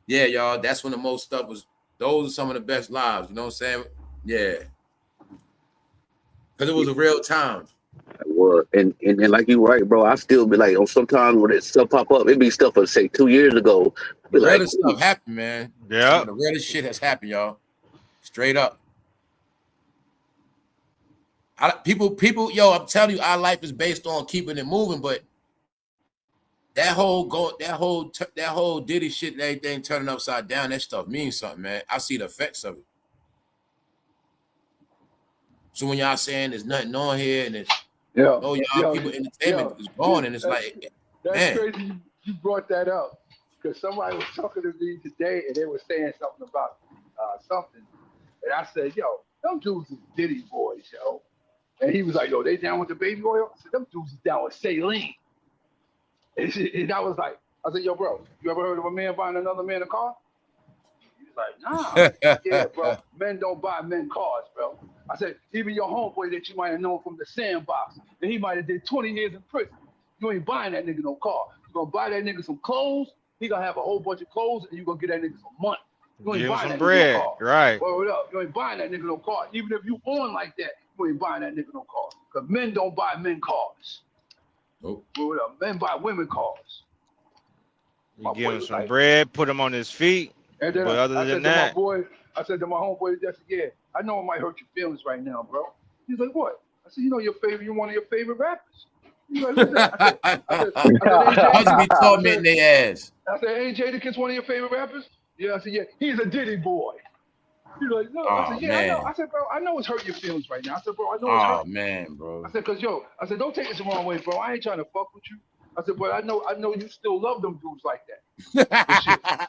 yeah, y'all, that's when the most stuff was. Those are some of the best lives. You know what I'm saying? Yeah. Because it was a real time. And like you right, bro. I still be like, sometimes when it stuff pop up, it be stuff for say 2 years ago. The realest stuff happened, man. Yeah. The realest shit has happened, y'all. Straight up. People, yo, I'm telling you, our life is based on keeping it moving, but that whole Diddy shit and everything turning upside down, that stuff means something, man. I see the effects of it. So when y'all saying there's nothing on here and it's people entertainment is gone, and it's like, that's man. crazy you brought that up because somebody was talking to me today and they were saying something about something, and I said, yo, them dudes is Diddy boys, yo. And he was like, yo, they down with the baby oil? I said, them dudes is down with saline. And I was like, I said, yo, bro, you ever heard of a man buying another man a car? He was like, nah. Yeah, bro, men don't buy men cars, bro. I said, even your homeboy that you might have known from the sandbox, and he might have did 20 years in prison. You ain't buying that nigga no car. You gonna buy that nigga some clothes, he gonna have a whole bunch of clothes, and you gonna get that nigga some money. You ain't buying that nigga no car. Right. Word up. You ain't buying that nigga no car. Even if you on like that, you ain't buying that nigga no car. Because men don't buy men cars. Nope. Word up. Men buy women cars. You give him some bread, put him on his feet. And then but other than that, I said to my homeboy, I know it might hurt your feelings right now, bro. He's like, what? I said, you're one of your favorite rappers. He's like, who's that? I said, AJ. Be tormenting their ass. I said, ain't Jadakiss one of your favorite rappers? Yeah, I said, yeah, he's a Diddy boy. He's like, no. I said, yeah, man. I know. I said, bro, I know it's hurt your feelings right now. I said, bro, I know it's hurt. Oh, man, bro. I said, I said, don't take this the wrong way, bro. I ain't trying to fuck with you. I said, but I know you still love them dudes like that.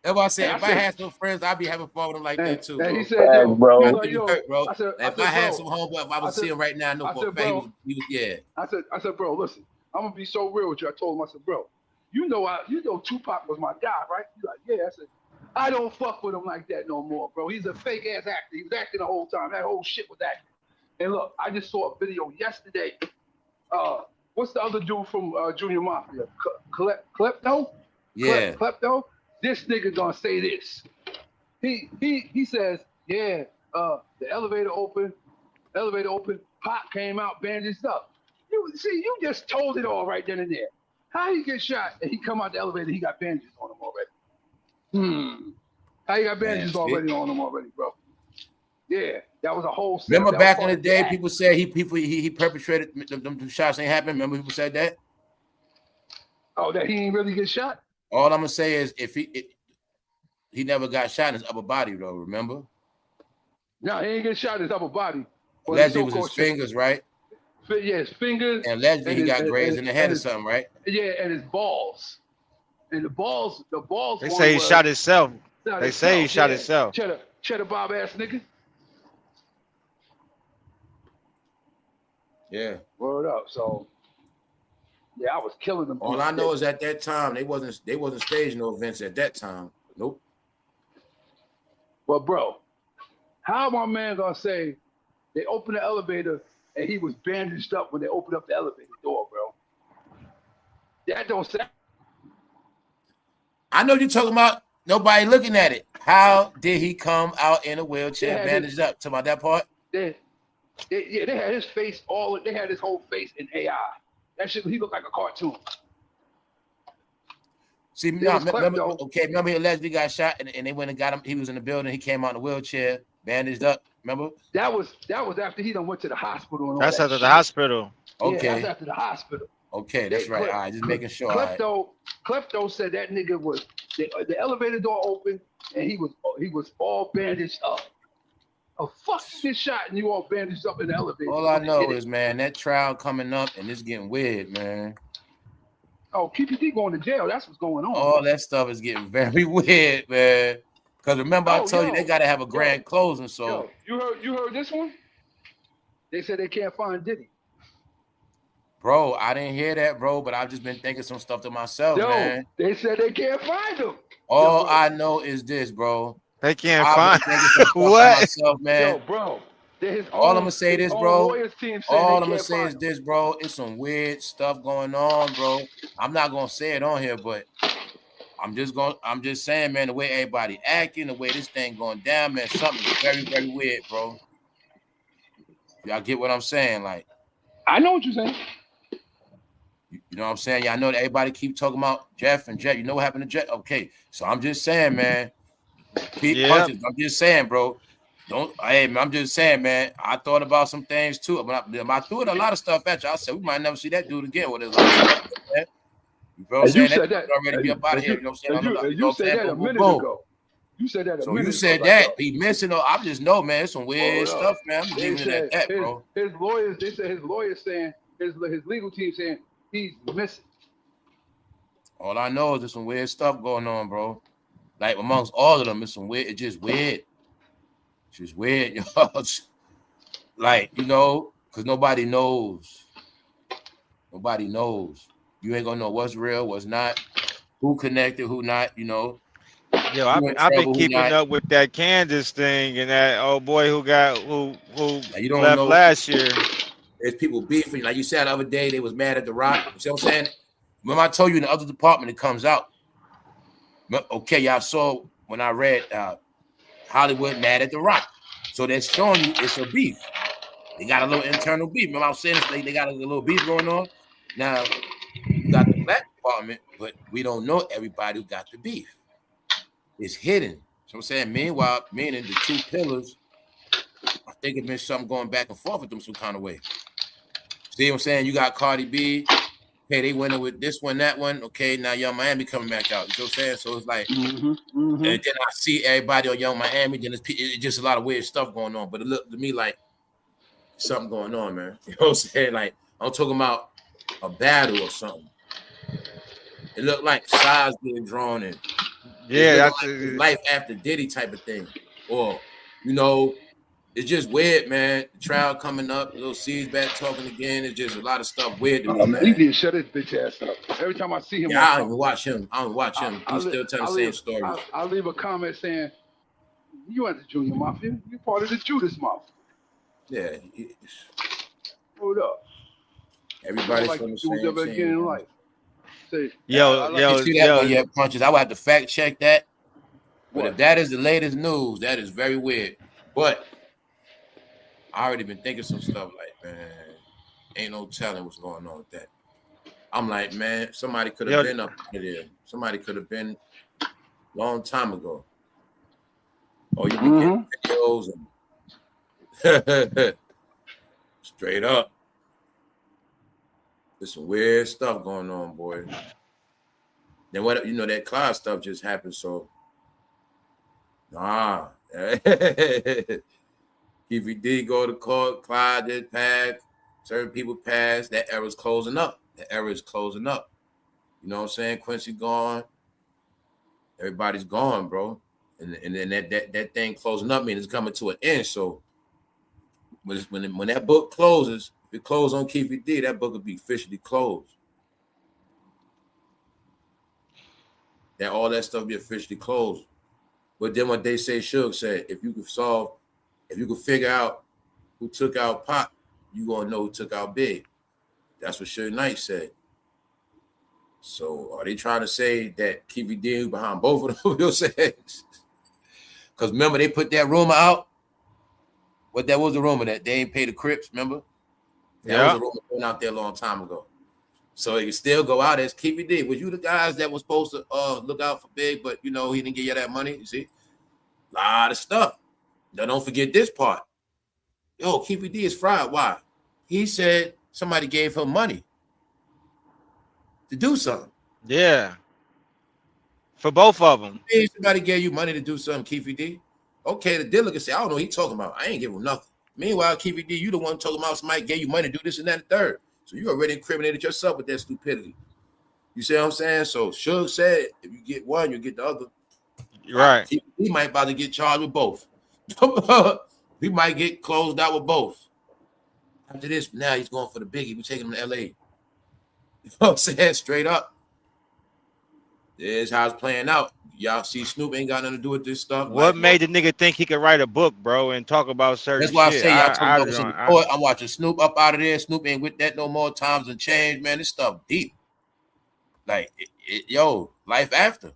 That's why I said, if I had some friends, I'd be having fun with them like that too, bro. He said, yo, bro. he's like, yo, Hurt, bro. I said, If I had some homeboy, if I was seeing right now, I know for a fact he was, yeah. I said, bro, listen, I'm gonna be so real with you. I told him, I said, bro, you know Tupac was my guy, right? He's like, yeah. I said, I don't fuck with him like that no more, bro. He's a fake ass actor. He was acting the whole time. That whole shit was acting. And look, I just saw a video yesterday. What's the other dude from Junior Mafia? Klepto? Yeah. Klepto? This nigga gonna say this. He says, yeah, the elevator open, Pop came out, bandaged up. You just told it all right then and there. How he get shot and he come out the elevator, he got bandages on him already. How you got bandages already on him already, bro? Yeah, that was a whole. Remember back in the day, people said he perpetrated them shots ain't happened. Remember people said that? Oh, that he ain't really get shot? All I'm gonna say is if he never got shot in his upper body though, remember? No, he ain't get shot in his upper body. Allegedly it was his fingers, right? Yeah, his fingers. And allegedly he got grazed in the head or something, right? Yeah, and his balls. And the balls. They say he shot himself. They say he shot himself. Cheddar Bob ass nigga. Yeah. Word up. So yeah, I was killing them. All I know is at that time they wasn't staging no events at that time. Nope. Well, bro, how my man gonna say they opened the elevator and he was bandaged up when they opened up the elevator door, bro? That don't sound. I know you're talking about nobody looking at it. How did he come out in a wheelchair bandaged up? Talking about that part? They had his face they had his whole face in AI. That shit, he looked like a cartoon. See, remember he allegedly got shot and they went and got him. He was in the building. He came out in a wheelchair, bandaged up. Remember? That was after he done went to the hospital. And that's after the hospital. Okay. Yeah, that's after the hospital. Okay, that's right. All right, just making sure. Klepto said that nigga was the elevator door open and he was all bandaged up. A fuck get shot and you all bandaged up in the elevator. All I know is, man, that trial coming up and it's getting weird, man. Oh, KPD going to jail. That's what's going on. All that stuff is getting very weird, man. Because remember, I told you they got to have a grand closing. So you heard this one? They said they can't find Diddy. Bro, I didn't hear that, bro. But I've just been thinking some stuff to myself, man. They said they can't find him. All I know is this, bro. They can't find what? Myself, man. Yo, bro. All I'm gonna say this, bro. All I'm gonna say is this, bro. It's some weird stuff going on, bro. I'm not gonna say it on here, but I'm just saying, man, the way everybody acting, the way this thing going down, man, something very, very weird, bro. Y'all get what I'm saying? Like, I know what you're saying. You know what I'm saying? Y'all know that everybody keep talking about Jeff and Jet. You know what happened to Jet? Okay, so I'm just saying, man. I'm just saying, bro. I'm just saying, man. I thought about some things too. But I threw a lot of stuff at you. I said we might never see that dude again. With his life. You know what I'm saying? Said that already be up out of here. You know what I'm saying? You said that a minute ago. You said that a minute ago. You said that. He missing. I just know, man. It's some weird stuff, man. I'm leaving it at that, bro. His lawyers. They said his lawyers saying his legal team saying he's missing. All I know is there's some weird stuff going on, bro. Like amongst all of them, it's some weird. It's just weird. It's just weird, y'all. Like, you know, because nobody knows. Nobody knows. You ain't gonna know what's real, what's not, who connected, who not. You know. Yo, I've been keeping up with that Kansas thing and that old boy who left last year. There's people beefing. Like you said the other day, they was mad at The Rock. You see what I'm saying? Remember I told you in the other department it comes out. Okay, y'all saw when I read Hollywood mad at The Rock. So they're showing you it's a beef. They got a little internal beef. Remember I was saying this, they got a little beef going on. Now, you got the black department, but we don't know everybody who got the beef. It's hidden. So I'm saying, meanwhile, meaning the two pillars, I think it's been something going back and forth with them some kind of way. See what I'm saying? You got Cardi B. Okay, they went in with this one, that one. Okay, now Young Miami coming back out. You know what I'm saying? So it's like, and then I see everybody on Young Miami. Then it's just a lot of weird stuff going on. But it looked to me like something going on, man. You know what I'm saying? Like, I'm talking about a battle or something. It looked like sides being drawn in. Yeah, that's like life after Diddy type of thing, or you know, it's just weird, man. The trial coming up, little C's back talking again. It's just a lot of stuff weird to me, man. He need to shut his bitch ass up. Every time I see him, yeah, I don't even watch him. I don't watch him. He's still telling the same story. I'll leave a comment saying, "You ain't the Junior Mafia. You part of the Judas Mafia." Yeah. Hold up. Everybody's from the same again in life. Say, yo, Punches. I would have to fact check that. But if that is the latest news, that is very weird. But I already been thinking some stuff like, man, ain't no telling what's going on with that. I'm like, man, somebody could have been up there. Somebody could have been a long time ago. Or you can get videos and straight up. There's some weird stuff going on, boy. Then what, that Clyde stuff just happened, so nah. DVD go to court, Clyde did pass, certain people passed. That era's closing up. The era is closing up. You know what I'm saying? Quincy gone. Everybody's gone, bro. And then that thing closing up means it's coming to an end. So when that book closes, if it closes on Keefy D, that book will be officially closed. That all that stuff be officially closed. But then what they say, Suge said, if you could figure out who took out Pop, you gonna know who took out Big. That's what Suge Knight said. So are they trying to say that Keefy D behind both of them? Because remember they put that rumor out. What that was a rumor that they ain't pay the Crips. Remember? That was a rumor going out there a long time ago. So it can still go out as Keefy D. Was you the guys that was supposed to look out for Big, but he didn't get you that money? You see, a lot of stuff. Now don't forget this part. Yo, Keefy D is fried. Why? He said somebody gave him money to do something. Yeah. For both of them. Hey, somebody gave you money to do something, Keefy D. Okay, the dealer can say, I don't know what he's talking about. I ain't give him nothing. Meanwhile, Keefy D, you the one talking about somebody gave you money to do this and that and third. So you already incriminated yourself with that stupidity. You see what I'm saying? So Suge said, if you get one, you get the other. Right. He might about to get charged with both. He might get closed out with both. After this, now he's going for the biggie. We're taking him to LA. You know what I'm saying? Straight up. This is how it's playing out. Y'all see Snoop ain't got nothing to do with this stuff. What made the nigga think he could write a book, bro, and talk about certain shit? That's why I say I'm watching Snoop up out of there. Snoop ain't with that no more. Times and change, man. This stuff deep. Like, life after.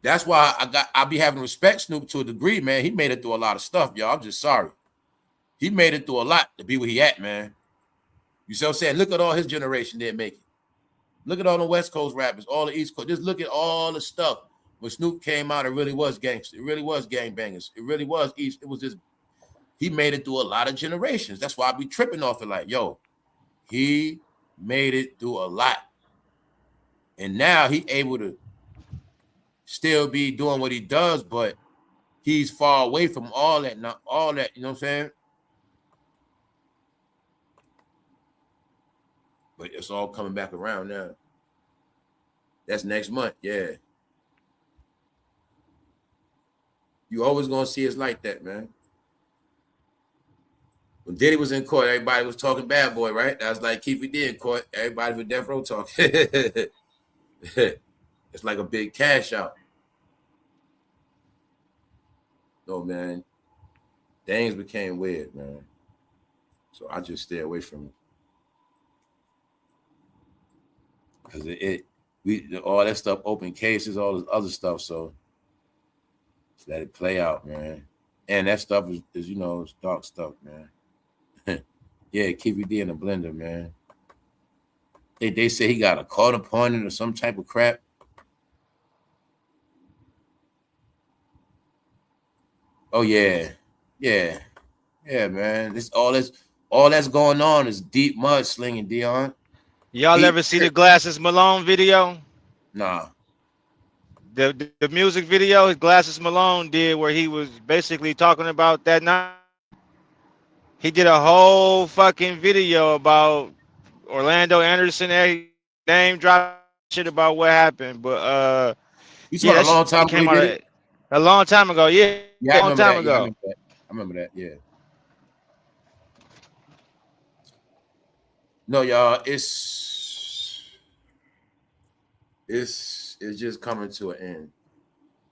That's why I be having respect Snoop to a degree, man. He made it through a lot of stuff, y'all. I'm just sorry. He made it through a lot to be where he at, man. You see what I'm saying? Look at all his generation didn't make it. Look at all the West Coast rappers, all the East Coast. Just look at all the stuff. When Snoop came out, it really was gangster. It really was gangbangers. It really was East. It was just, he made it through a lot of generations. That's why I be tripping off it like, he made it through a lot. And now he able to still be doing what he does, but he's far away from all that, not all that, you know what I'm saying? But it's all coming back around now. That's next month, yeah. You always gonna see us like that, man. When Diddy was in court, everybody was talking bad boy, right? That was like Keefy D in court. Everybody with Death Row talking. It's like a big cash out. No, man. Things became weird, man. So I just stay away from it. Because we all that stuff, open cases, all this other stuff. So just let it play out, man. And that stuff is it's dark stuff, man. Yeah, Keefy D in the blender, man. They say he got a court appointed or some type of crap. Oh yeah, man. This all that's going on is deep mud slinging, Dion. Y'all ever see the Glasses Malone video? Nah. The music video Glasses Malone did where he was basically talking about that night. He did a whole fucking video about Orlando Anderson, name drop shit about what happened, but You yeah, saw a that long shit time came ago out he of did it? it a long time ago. Yeah, Yeah, a I long remember time that. Yeah, I ago. remember that. I remember that. Yeah. No, y'all, it's just coming to an end.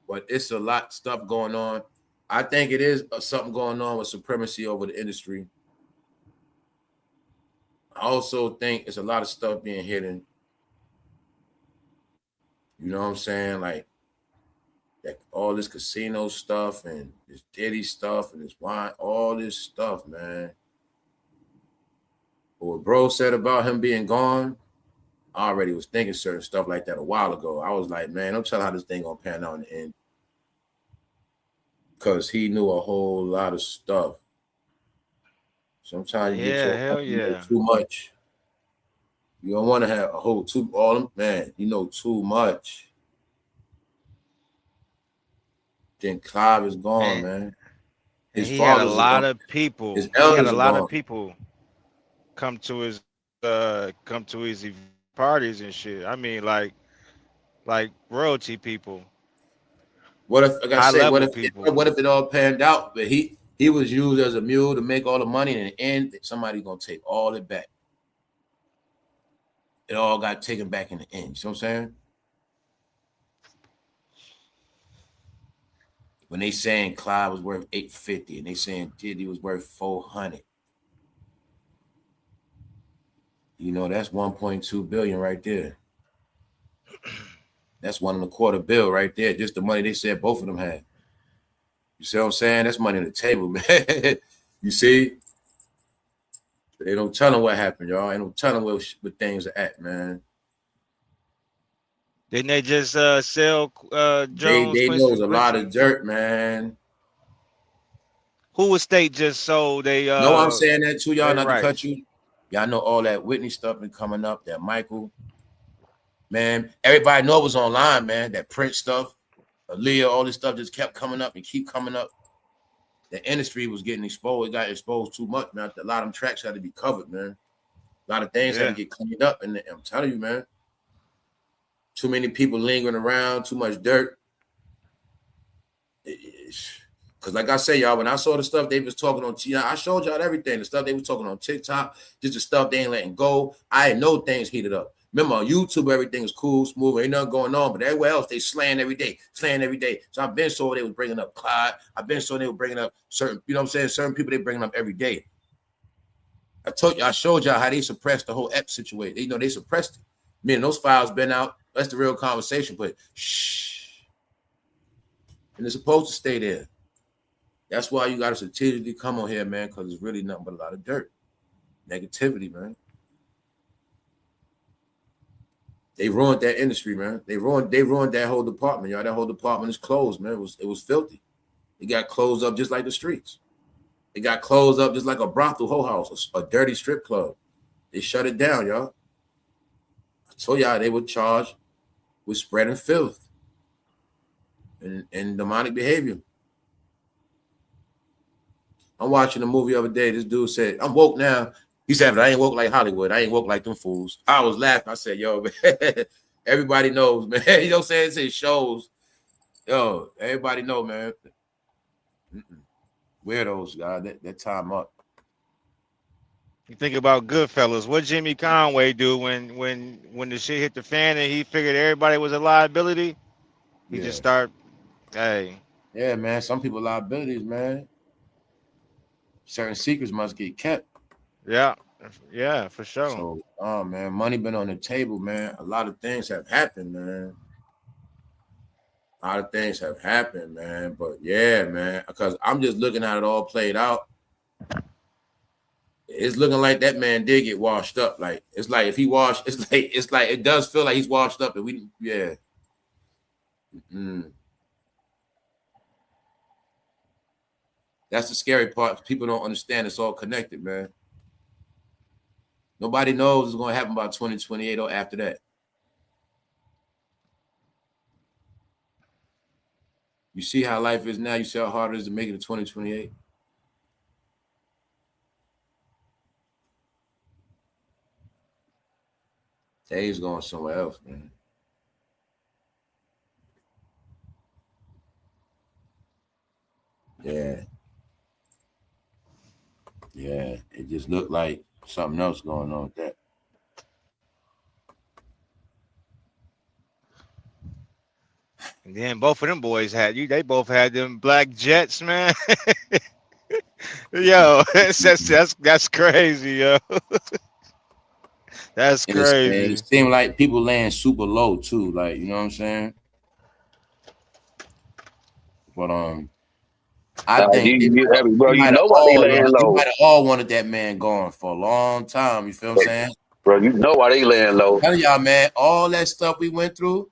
But it's a lot of stuff going on. I think it is something going on with supremacy over the industry. I also think it's a lot of stuff being hidden. You know what I'm saying? Like that, all this casino stuff and this Diddy stuff and this wine, all this stuff, man. But what bro said about him being gone, I already was thinking certain stuff like that a while ago. I was like, man, don't tell how this thing gonna pan out in the end. Because he knew a whole lot of stuff. Sometimes you get Yeah, your hell you know yeah. too much. You don't want to have a whole too all them, man. You know too much. Then Clive is gone, And man. and His he had a fathers are lot gone. of people. His He had a elders are lot of gone. people come to his parties and shit. I mean, like royalty people, What if, like I high say, level people. what if it all panned out, but he was used as a mule to make all the money, and in the end, somebody's gonna take all it back. It all got taken back in the end. You know what I'm saying? When they saying Clyde was worth 850 and they saying Diddy was worth 400, you know, that's 1.2 billion right there. That's $1.25 billion right there. Just the money they said both of them had. You see what I'm saying? That's money on the table, man. You see? They don't tell them what happened, y'all. They don't tell them where things are at, man. Didn't they just sell Jones They knows a lot of Quincy? dirt, man. Who estate just sold No, I'm saying that too, y'all, they not to cut rights? you. Y'all know all that Whitney stuff been coming up, that Michael. Man, everybody know it was online, man. That Prince stuff, Aaliyah, all this stuff just kept coming up and keep coming up. The industry was getting exposed. It got exposed too much, man. A lot of them tracks had to be covered, man. A lot of things had to Yeah. get cleaned up. And I'm telling you, man, too many people lingering around, too much dirt. Because like I say, y'all, when I saw the stuff they was talking on, I showed y'all everything. The stuff they was talking on TikTok, just the stuff they ain't letting go. I didn't know things heated up. Remember on YouTube, everything was cool, smooth, ain't nothing going on. But everywhere else, they slaying every day. So I've been so they was bringing up Clyde. I've been so they were bringing up certain, you know what I'm saying? Certain people they bringing up every day. I told you, I showed y'all how they suppressed the whole Ep situation. You know, they suppressed it. Man, those files been out. That's the real conversation. But shh, and it's supposed to stay there. That's why you got to strategically come on here, man, because it's really nothing but a lot of dirt, negativity, man. They ruined that industry, man. They ruined that whole department, y'all. That whole department is closed, man. It was filthy. It got closed up just like the streets. It got closed up just like a brothel whole house, a dirty strip club. They shut it down, y'all. I told y'all they were charged with spreading filth and demonic behavior. I'm watching a movie the other day. This dude said, I'm woke now. He said, but I ain't woke like Hollywood. I ain't woke like them fools. I was laughing. I said, yo, man, everybody knows, man. You know what I'm saying? It says shows. Yo, everybody know, man. Weirdos, God. That time up. You think about Goodfellas. What Jimmy Conway do when the shit hit the fan and he figured everybody was a liability? He Yeah. just start, hey. Yeah, man. Some people liabilities, man. Certain secrets must get kept. Yeah, for sure. So, oh man, money been on the table, man. A lot of things have happened, man. A lot of things have happened, man. But yeah, man, because I'm just looking at it all played out. It's looking like that man did get washed up. Like it's like if he washed, it's like it does feel like he's washed up, and we yeah. That's the scary part. People don't understand it's all connected, man. Nobody knows what's going to happen by 2028 or after that. You see how life is now. You see how hard it is to make it to 2028. Jay's going somewhere else, man. Yeah. Yeah. It just looked like something else going on with that. And then both of them boys they both had them black jets, man. Yo, that's crazy, yo. That's And it crazy. seemed like people laying super low too, like, you know what I'm saying? But I think they bro, you know why they laying low. might have all wanted that man gone for a long time. You feel what I'm saying? Bro, you know why they laying low. I'm telling y'all, man, all that stuff we went through,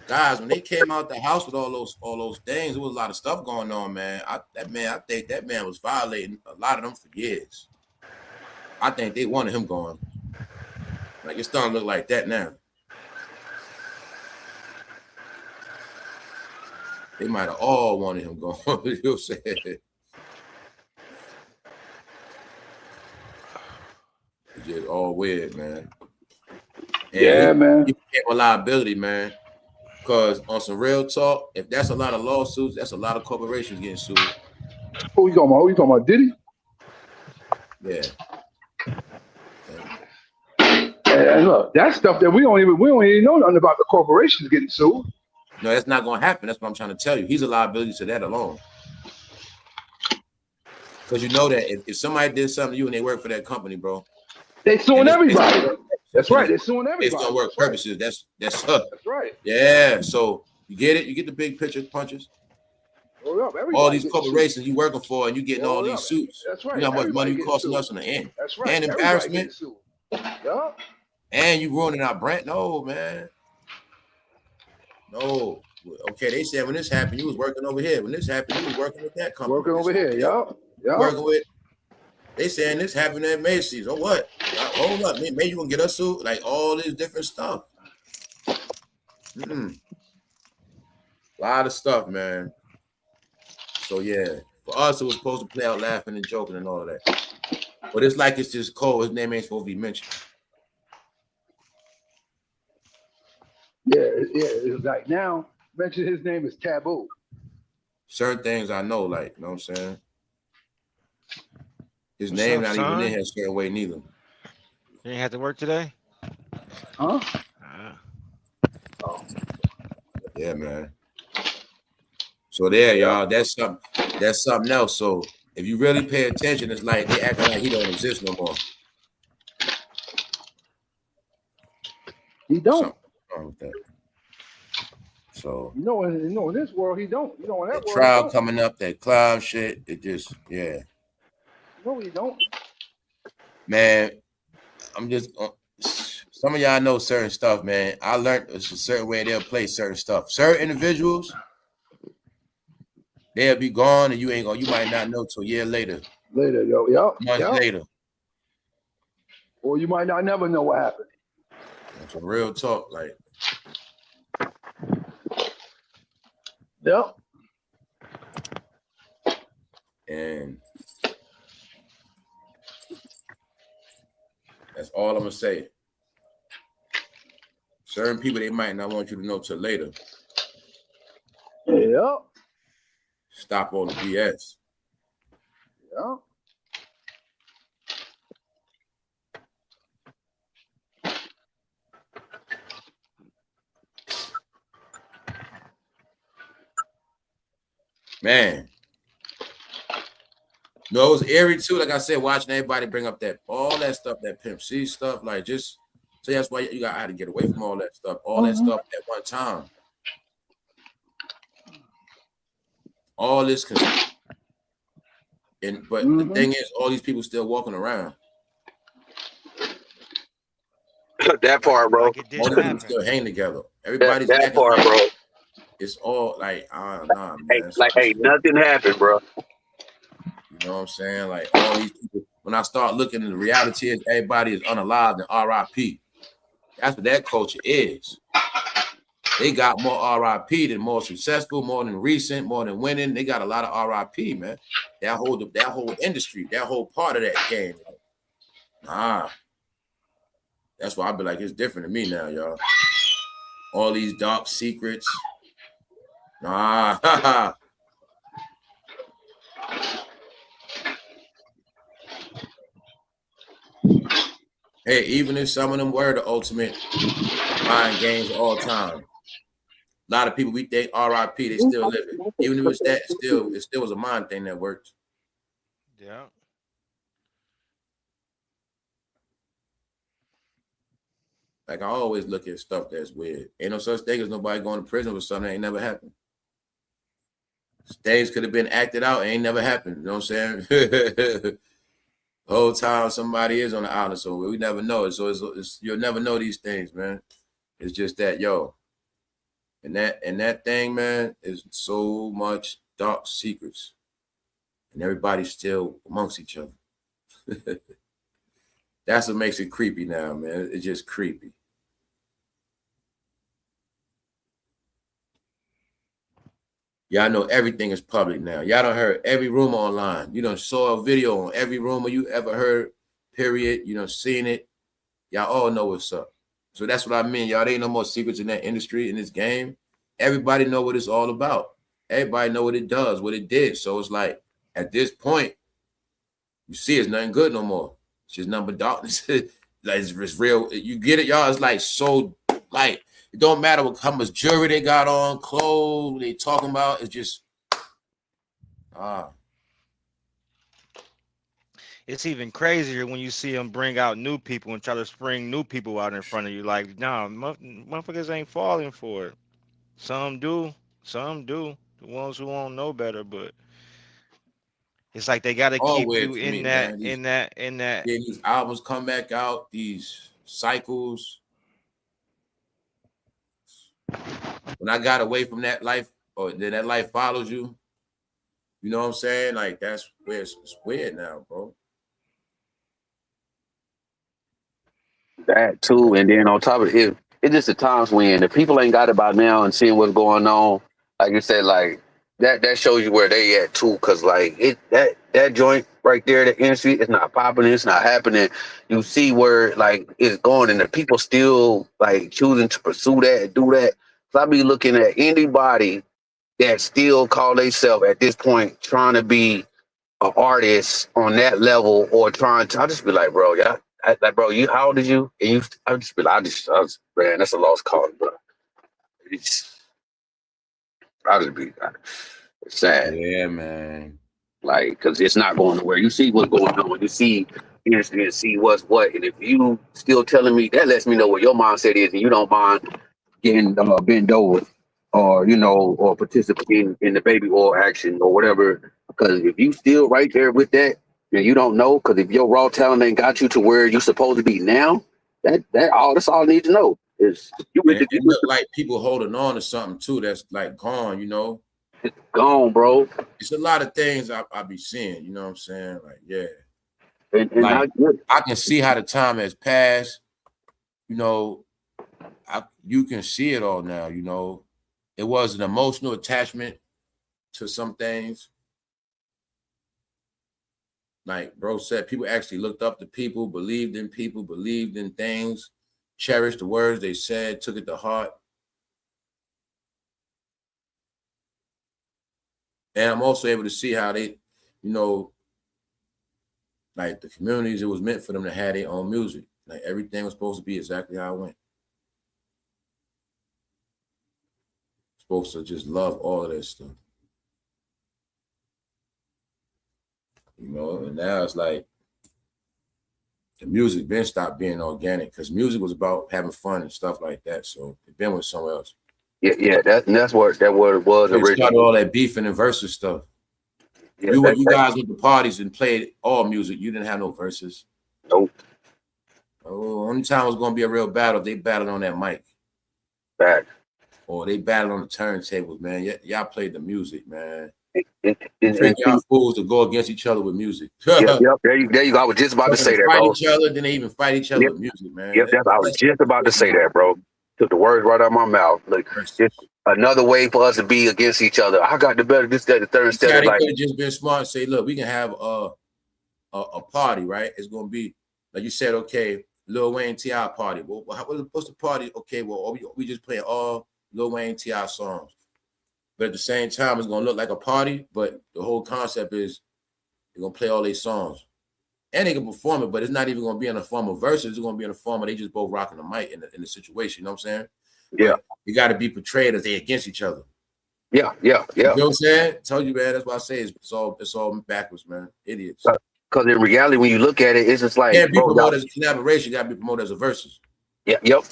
guys, when they came out the house with all those things, there was a lot of stuff going on, man. I think that man was violating a lot of them for years. I think they wanted him gone. Like, it's starting to look like that now. They might have all wanted him gone. You know what I'm saying? It's just all weird, man. And yeah, man. You became a liability, man. Because on some real talk, if that's a lot of lawsuits, that's a lot of corporations getting sued. Who you talking about? Who you talking about? Diddy? Yeah. And look, that stuff that we don't even know nothing about the corporations getting sued. No, that's not going to happen. That's what I'm trying to tell you. He's a liability to that alone. Because you know that if somebody did something to you and they work for that company, bro, they suing everybody. That's right. They're suing everybody. It's gonna work purposes. Right. That's right. Yeah. So you get it. You get the big picture punches. All these corporations you working for, and you getting all these suits. That's right. You know how much money you costing us in the end. That's right. And embarrassment. Yeah. And you ruining our brand. No, man. No. Okay, they said when this happened, you was working over here. When this happened, you was working with that company. Working over here, yeah. Working with. They saying this happened at Macy's. Or what? Hold up, maybe you gonna get us sued? Like all this different stuff. A lot of stuff, man. So yeah, for us it was supposed to play out laughing and joking and all of that. But it's like it's just cold. His name ain't supposed to be mentioned. Yeah. It's like now, mention his name is taboo. Certain things I know, like, you know what I'm saying? His name not even in here a certain way neither. You ain't had to work today? Huh? Yeah, man. So there, y'all. That's something else. So if you really pay attention, it's like they acting like he don't exist no more. He don't. Something wrong with that. So you know, in this world he don't. You know, in that world, trial coming up, that cloud shit. It just No, he don't. Man, I'm just some of y'all know certain stuff, man. I learned it's a certain way they'll play certain stuff. Certain individuals, they'll be gone and you might not know till a year later. Months later. Or you might not never know what happened. That's a real talk, like. Yep. And that's all I'm gonna say. Certain people they might not want you to know till later. Yep. Stop all the BS. Yep. Man. No, it was eerie too. Like I said, watching everybody bring up all that stuff, that Pimp C stuff, like just so that's why you got to get away from all that stuff, that stuff at one time. All this, but the thing is, all these people still walking around. That part, bro. All these people still hang together. Everybody's that part, bro. It's all like, nah, man. Hey, nothing happened, bro. You know what I'm saying? Like all these people, when I start looking at the reality is everybody is unalived and RIP. That's what that culture is. They got more RIP than more successful, more than recent, more than winning. They got a lot of RIP, man. That whole industry, that whole part of that game. Like, nah. That's why I be like, it's different to me now, y'all. All these dark secrets. Nah. Hey, even if some of them were the ultimate mind games of all time, a lot of people we think R.I.P. they still living. Even if it's that, it still was a mind thing that worked. Yeah. Like I always look at stuff that's weird. Ain't no such thing as nobody going to prison for something that ain't never happened. Things could have been acted out, ain't never happened. You know what I'm saying? The whole time somebody is on the island, so we never know it. So it's you'll never know these things, man. It's just that, yo, and that thing, man, is so much dark secrets, and everybody's still amongst each other. That's what makes it creepy now, man. It's just creepy. Y'all know everything is public now. Y'all done heard every rumor online. You done saw a video on every rumor you ever heard, period. You done seen it. Y'all all know what's up. So that's what I mean. Y'all, there ain't no more secrets in that industry, in this game. Everybody know what it's all about. Everybody know what it does, what it did. So it's like, at this point, you see it's nothing good no more. It's just nothing but darkness. Like it's real. You get it, y'all? It's like so, like, it don't matter how much jewelry they got on, clothes they talking about. It's just, It's even crazier when you see them bring out new people and try to spring new people out in front of you. Like, nah, motherfuckers ain't falling for it. Some do, some do. The ones who won't know better, but it's like they gotta all keep weird you to in me, that, man. in that, in that. Yeah, these albums come back out, these cycles. When I got away from that life, or then that life follows you, you know what I'm saying? Like, that's where it's weird now, bro. That too, and then on top of it, it's just the times when the people ain't got it by now and seeing what's going on. Like you said, like that shows you where they at too, cause like that joint right there, the industry, it's not popping, it's not happening. You see where like it's going, and the people still like choosing to pursue that and do that. So I be looking at anybody that still call themselves at this point trying to be an artist on that level or trying to, I'll just be like, bro, yeah, like, bro, you, how old is you? And you, I'll just be like, man, that's a lost cause, bro. It's, I'll just be it's sad. Yeah, man. Like, because it's not going nowhere. You see what's going on. You see, you see what's what. And if you still telling me, that lets me know what your mindset is, and you don't mind getting bent over or, you know, or participating in the baby oil action or whatever. Because if you still right there with that and you don't know, because if your raw talent ain't got you to where you supposed to be now, that's all I need to know is you with And the, it look like people holding on to something too that's like gone, you know. it's gone, bro. It's a lot of things I be seeing, you know what I'm saying? Like, yeah. And Like, I can see how the time has passed, you know. You can see it all now, you know. It was an emotional attachment to some things. Like bro said, people actually looked up to people, believed in things, cherished the words they said, took it to heart. And I'm also able to see how they, you know, like the communities, it was meant for them to have their own music. Like everything was supposed to be exactly how it went. Supposed to just love all of that stuff. You know, and now it's like the music been stopped being organic because music was about having fun and stuff like that. So it been with somewhere else. Yeah, that's what it was They originally. started all that beefing and versus stuff. Yeah, you guys went to parties and played all music. You didn't have no verses. Nope. Oh, only time it was gonna be a real battle if they battled on that mic. Back. Or they battled on the turntables, man. Y'all played the music, man. And Y'all fools to go against each other with music. Yep. There you go. I was just about to say that, fight bro. each other, then they even fight each other with music, man. Yep, I was just about to say that, bro. Took the words right out of my mouth. Like, it's another way for us to be against each other. I got the better, this, that, the third. Instead they of like, could have just been smart and say, look, we can have a party, right? It's gonna be like you said, okay, Lil Wayne T.I. party. Well, what's the party? Okay, well, we just play all Lil Wayne T.I. songs. But at the same time, it's gonna look like a party, but the whole concept is you're gonna play all these songs. and they can perform it, but it's not even going to be in the form of verses. It's going to be in the form of they just both rocking the mic in the situation. You know what I'm saying? Yeah. But you got to be portrayed as they against each other. Yeah. You know what I'm saying? Told you, man. That's why I say it's all backwards, man. Idiots. Because in reality, when you look at it, it's just like, can't be promoted as a collaboration. You got to be promoted as a versus. Yeah. Yep.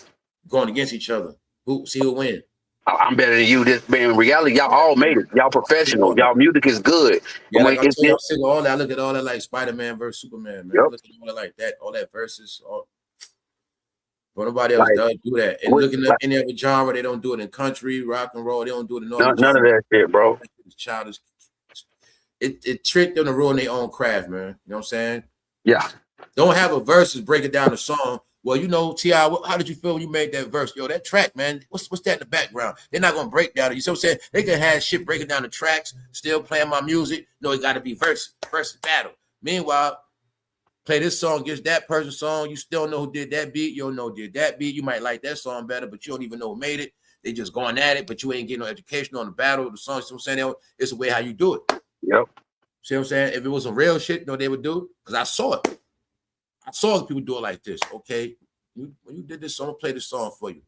Going against each other. See who win. I'm better than you. This, man, in reality, y'all all made it. Y'all professional. Y'all music is good. Yeah, like I'm sick of all that. I look at all that like Spider-Man versus Superman, man. I look at all that like that. All that versus. But nobody else does do that. And looking at any other genre, they don't do it in country, rock and roll. They don't do it in all none of that shit, bro. It's childish. It tricked them to ruin their own craft, man. You know what I'm saying? Yeah. Don't have a versus break it down the song. Well, you know, T.I., how did you feel when you made that verse? Yo, that track, man, what's that in the background? They're not going to break down it. You see what I'm saying? They can have shit breaking down the tracks, still playing my music. No, it got to be versus battle. Meanwhile, play this song against that person's song. You still know who did that beat. You don't know who did that beat. You might like that song better, but you don't even know who made it. They just going at it, but you ain't getting no education on the battle of the song. You see what I'm saying? It's the way how you do it. Yep. See what I'm saying? If it was some real shit, you know what they would do? Because I saw it. I saw people do it like this. Okay, when you did this song, I'm gonna play this song for you.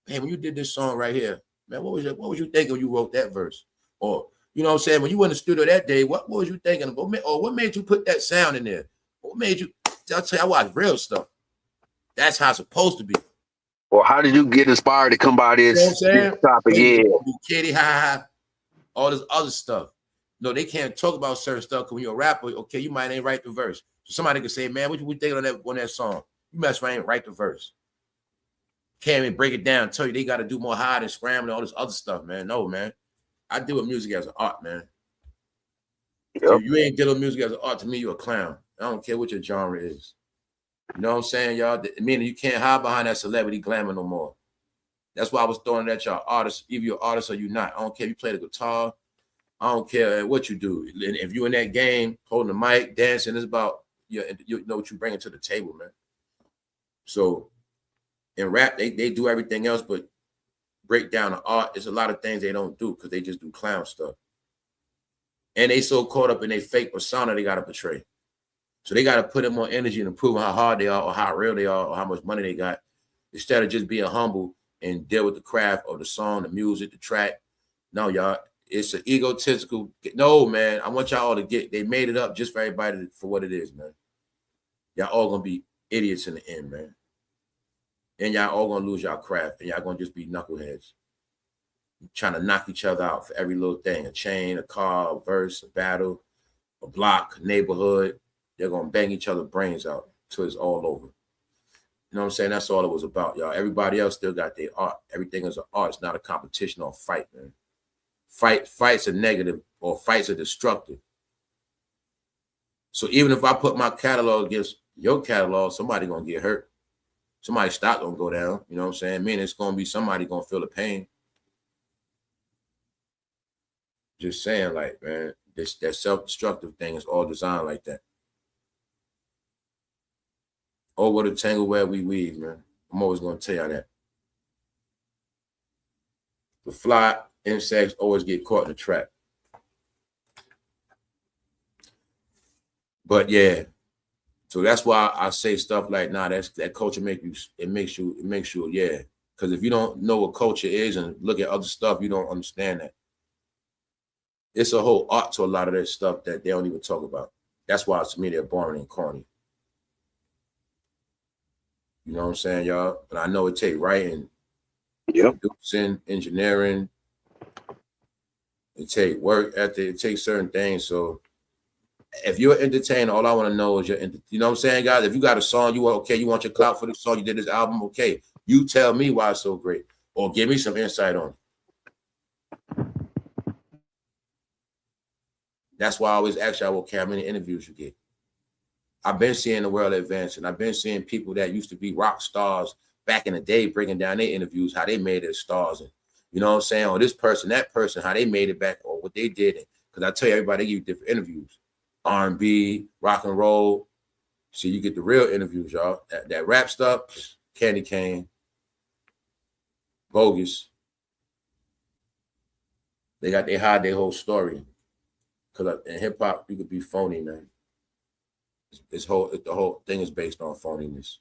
Man, when you did this song right here, man, what was you thinking when you wrote that verse? Or you know what I'm saying? When you went in the studio that day, what was you thinking? Or what made you put that sound in there? What made you? I'll tell you, I watch real stuff. That's how it's supposed to be. Or how did you get inspired to come by this, topic? Yeah, kitty, ha, all this other stuff. No, they can't talk about certain stuff. Because when you're a rapper, okay, you might ain't write the verse. So somebody can say, man, what you thinking on that song? You must ain't write the verse. Can't even break it down. Tell you they got to do more hide and scramble and all this other stuff, man. No, man. I deal with music as an art, man. Yep. So if you ain't dealing with music as an art, to me, you're a clown. I don't care what your genre is. You know what I'm saying, y'all? Meaning you can't hide behind that celebrity glamour no more. That's why I was throwing it at y'all artists. Either you're an artist or you're not. I don't care if you play the guitar. I don't care what you do. If you're in that game, holding the mic, dancing, it's about you know what you bring to the table, man. So in rap, they do everything else, but break down the art. There's a lot of things they don't do because they just do clown stuff. And they so caught up in their fake persona they got to portray. So they got to put in more energy into proving how hard they are or how real they are or how much money they got instead of just being humble and deal with the craft of the song, the music, the track. No, y'all. It's an egotistical. No, man. I want y'all all to get. They made it up just for everybody for what it is, man. Y'all all gonna be idiots in the end, man. And y'all all gonna lose y'all craft, and y'all gonna just be knuckleheads, trying to knock each other out for every little thing: a chain, a car, a verse, a battle, a block, a neighborhood. They're gonna bang each other's brains out till it's all over. You know what I'm saying? That's all it was about, y'all. Everybody else still got their art. Everything is an art. It's not a competition or a fight, man. Fights are negative or fights are destructive. So even if I put my catalog against your catalog, somebody gonna get hurt. Somebody's stock gonna go down. You know what I'm saying? Meaning it's gonna be somebody gonna feel the pain. Just saying, like, man, that self-destructive thing is all designed like that. Oh, what a tangle web we weave, man. I'm always gonna tell y'all that. The fly insects always get caught in the trap. But yeah, so that's why I say stuff like, nah, that culture makes you, yeah. Because if you don't know what culture is and look at other stuff, you don't understand that. It's a whole art to a lot of that stuff that they don't even talk about. That's why to me they're boring and corny. You know what I'm saying, y'all? But I know it takes writing, producing, engineering. It takes work ethic. It takes certain things. So if you're entertained, all I want to know is you know what I'm saying, guys? If you got a song, you want your clout for the song, you did this album, okay. You tell me why it's so great. Or give me some insight on it. That's why I always ask y'all, okay, how many interviews you get? I've been seeing the world advance, and I've been seeing people that used to be rock stars back in the day breaking down their interviews, how they made it stars. And you know what I'm saying? Or this person, that person, how they made it back or what they did. Because I tell you, everybody, they give you different interviews. R&B, rock and roll. So you get the real interviews, y'all. That rap stuff, candy cane, bogus. They hide their whole story. Because in hip hop, you could be phony, man. the whole thing is based on phoniness.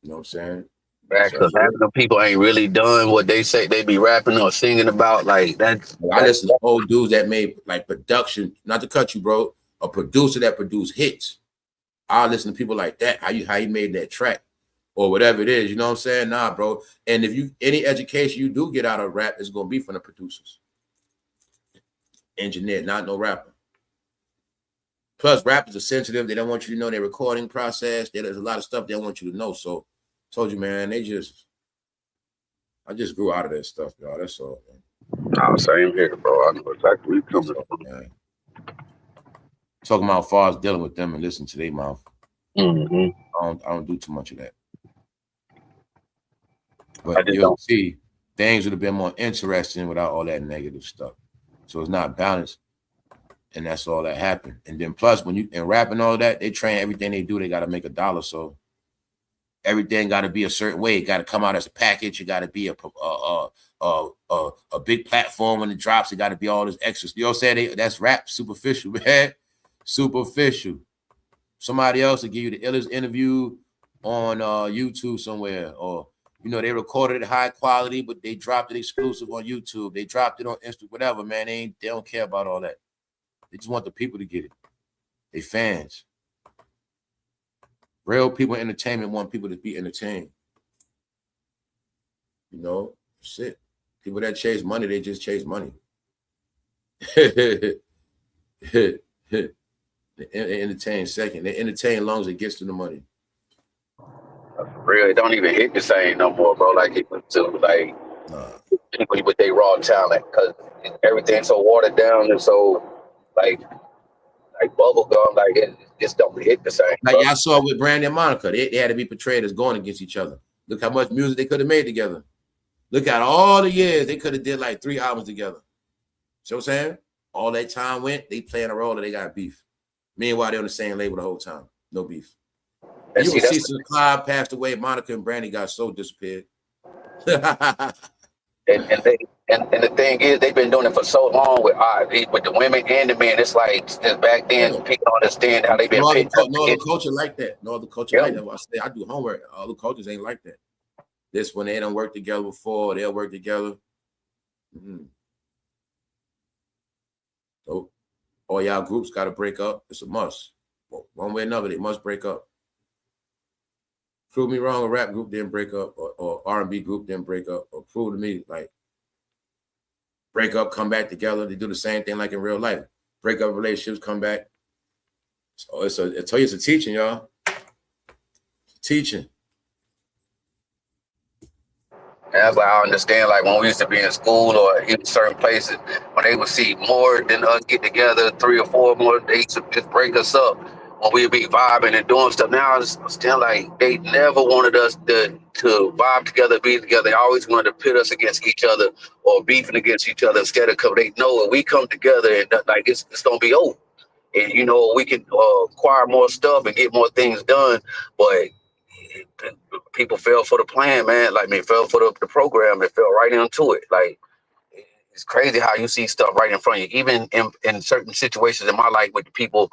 You know what I'm saying? Because half of the people ain't really done what they say they be rapping or singing about. Like that. I listen to old dudes that made like production, not to cut you, bro, a producer that produced hits. I listen to people like that, how he made that track or whatever it is, you know what I'm saying? Nah, bro. And if you any education you do get out of rap, it's gonna be from the producers. Engineer, not no rapper. Plus, rappers are sensitive. They don't want you to know their recording process. There's a lot of stuff they don't want you to know. So, told you, man, I just grew out of that stuff, y'all. That's all, man. Oh, same here, bro. I know exactly where you coming from, man. Talking about as far as dealing with them and listening to their mouth. Mm-hmm. I don't do too much of that. But you'll see things would have been more interesting without all that negative stuff. So it's not balanced. And that's all that happened. And then plus when you in rap and all that, they train everything they do, they got to make $1. So everything got to be a certain way. It got to come out as a package. It got to be a big platform when it drops. It got to be all this extras. You know what I'm saying? That's rap superficial, man. Superficial. Somebody else will give you the illest interview on YouTube somewhere, or you know, they recorded it high quality, but they dropped it exclusive on YouTube. They dropped it on Instagram, whatever, man. They don't care about all that. They just want the people to get it. They fans. Real people in entertainment want people to be entertained. You know, shit. People that chase money, they just chase money. They entertain second. They entertain as long as it gets to the money. Really, don't even hit the same no more, bro. Like it used to, like people with their raw talent, because everything's so watered down and so like bubble gum, like it just don't hit the same. Like y'all saw with Brandy and Monica, they had to be portrayed as going against each other. Look how much music they could have made together. Look at all the years they could have did like 3 albums together. See what I'm saying? All that time went, they playing a role and they got beef. Meanwhile, they're on the same label the whole time. No beef. And you will see since Clyde passed away, Monica and Brandy got so disappeared. and the thing is, they've been doing it for so long with the women and the men. It's like since back then, people don't understand how they've been picked up. No other culture like that. No other culture like that. I do homework. Other cultures ain't like that. This when they don't work together before, they'll work together. So all y'all groups got to break up. It's a must. One way or another, they must break up. Prove me wrong, a rap group didn't break up, or R&B group didn't break up, or prove to me like break up, come back together. They do the same thing like in real life. Break up relationships, come back. So I tell you, it's a teaching, y'all. Teaching. And that's why I understand, like when we used to be in school or in certain places, when they would see more than us get together, 3 or 4 more, they used to just break us up when we'd be vibing and doing stuff. Now it's still like they never wanted us to vibe together, be together. They always wanted to pit us against each other or beefing against each other instead of they know if we come together and like it's gonna be over. And you know, we can acquire more stuff and get more things done, but people fell for the plan, man. Like, fell for the program and fell right into it. Like, it's crazy how you see stuff right in front of you. Even in certain situations in my life with the people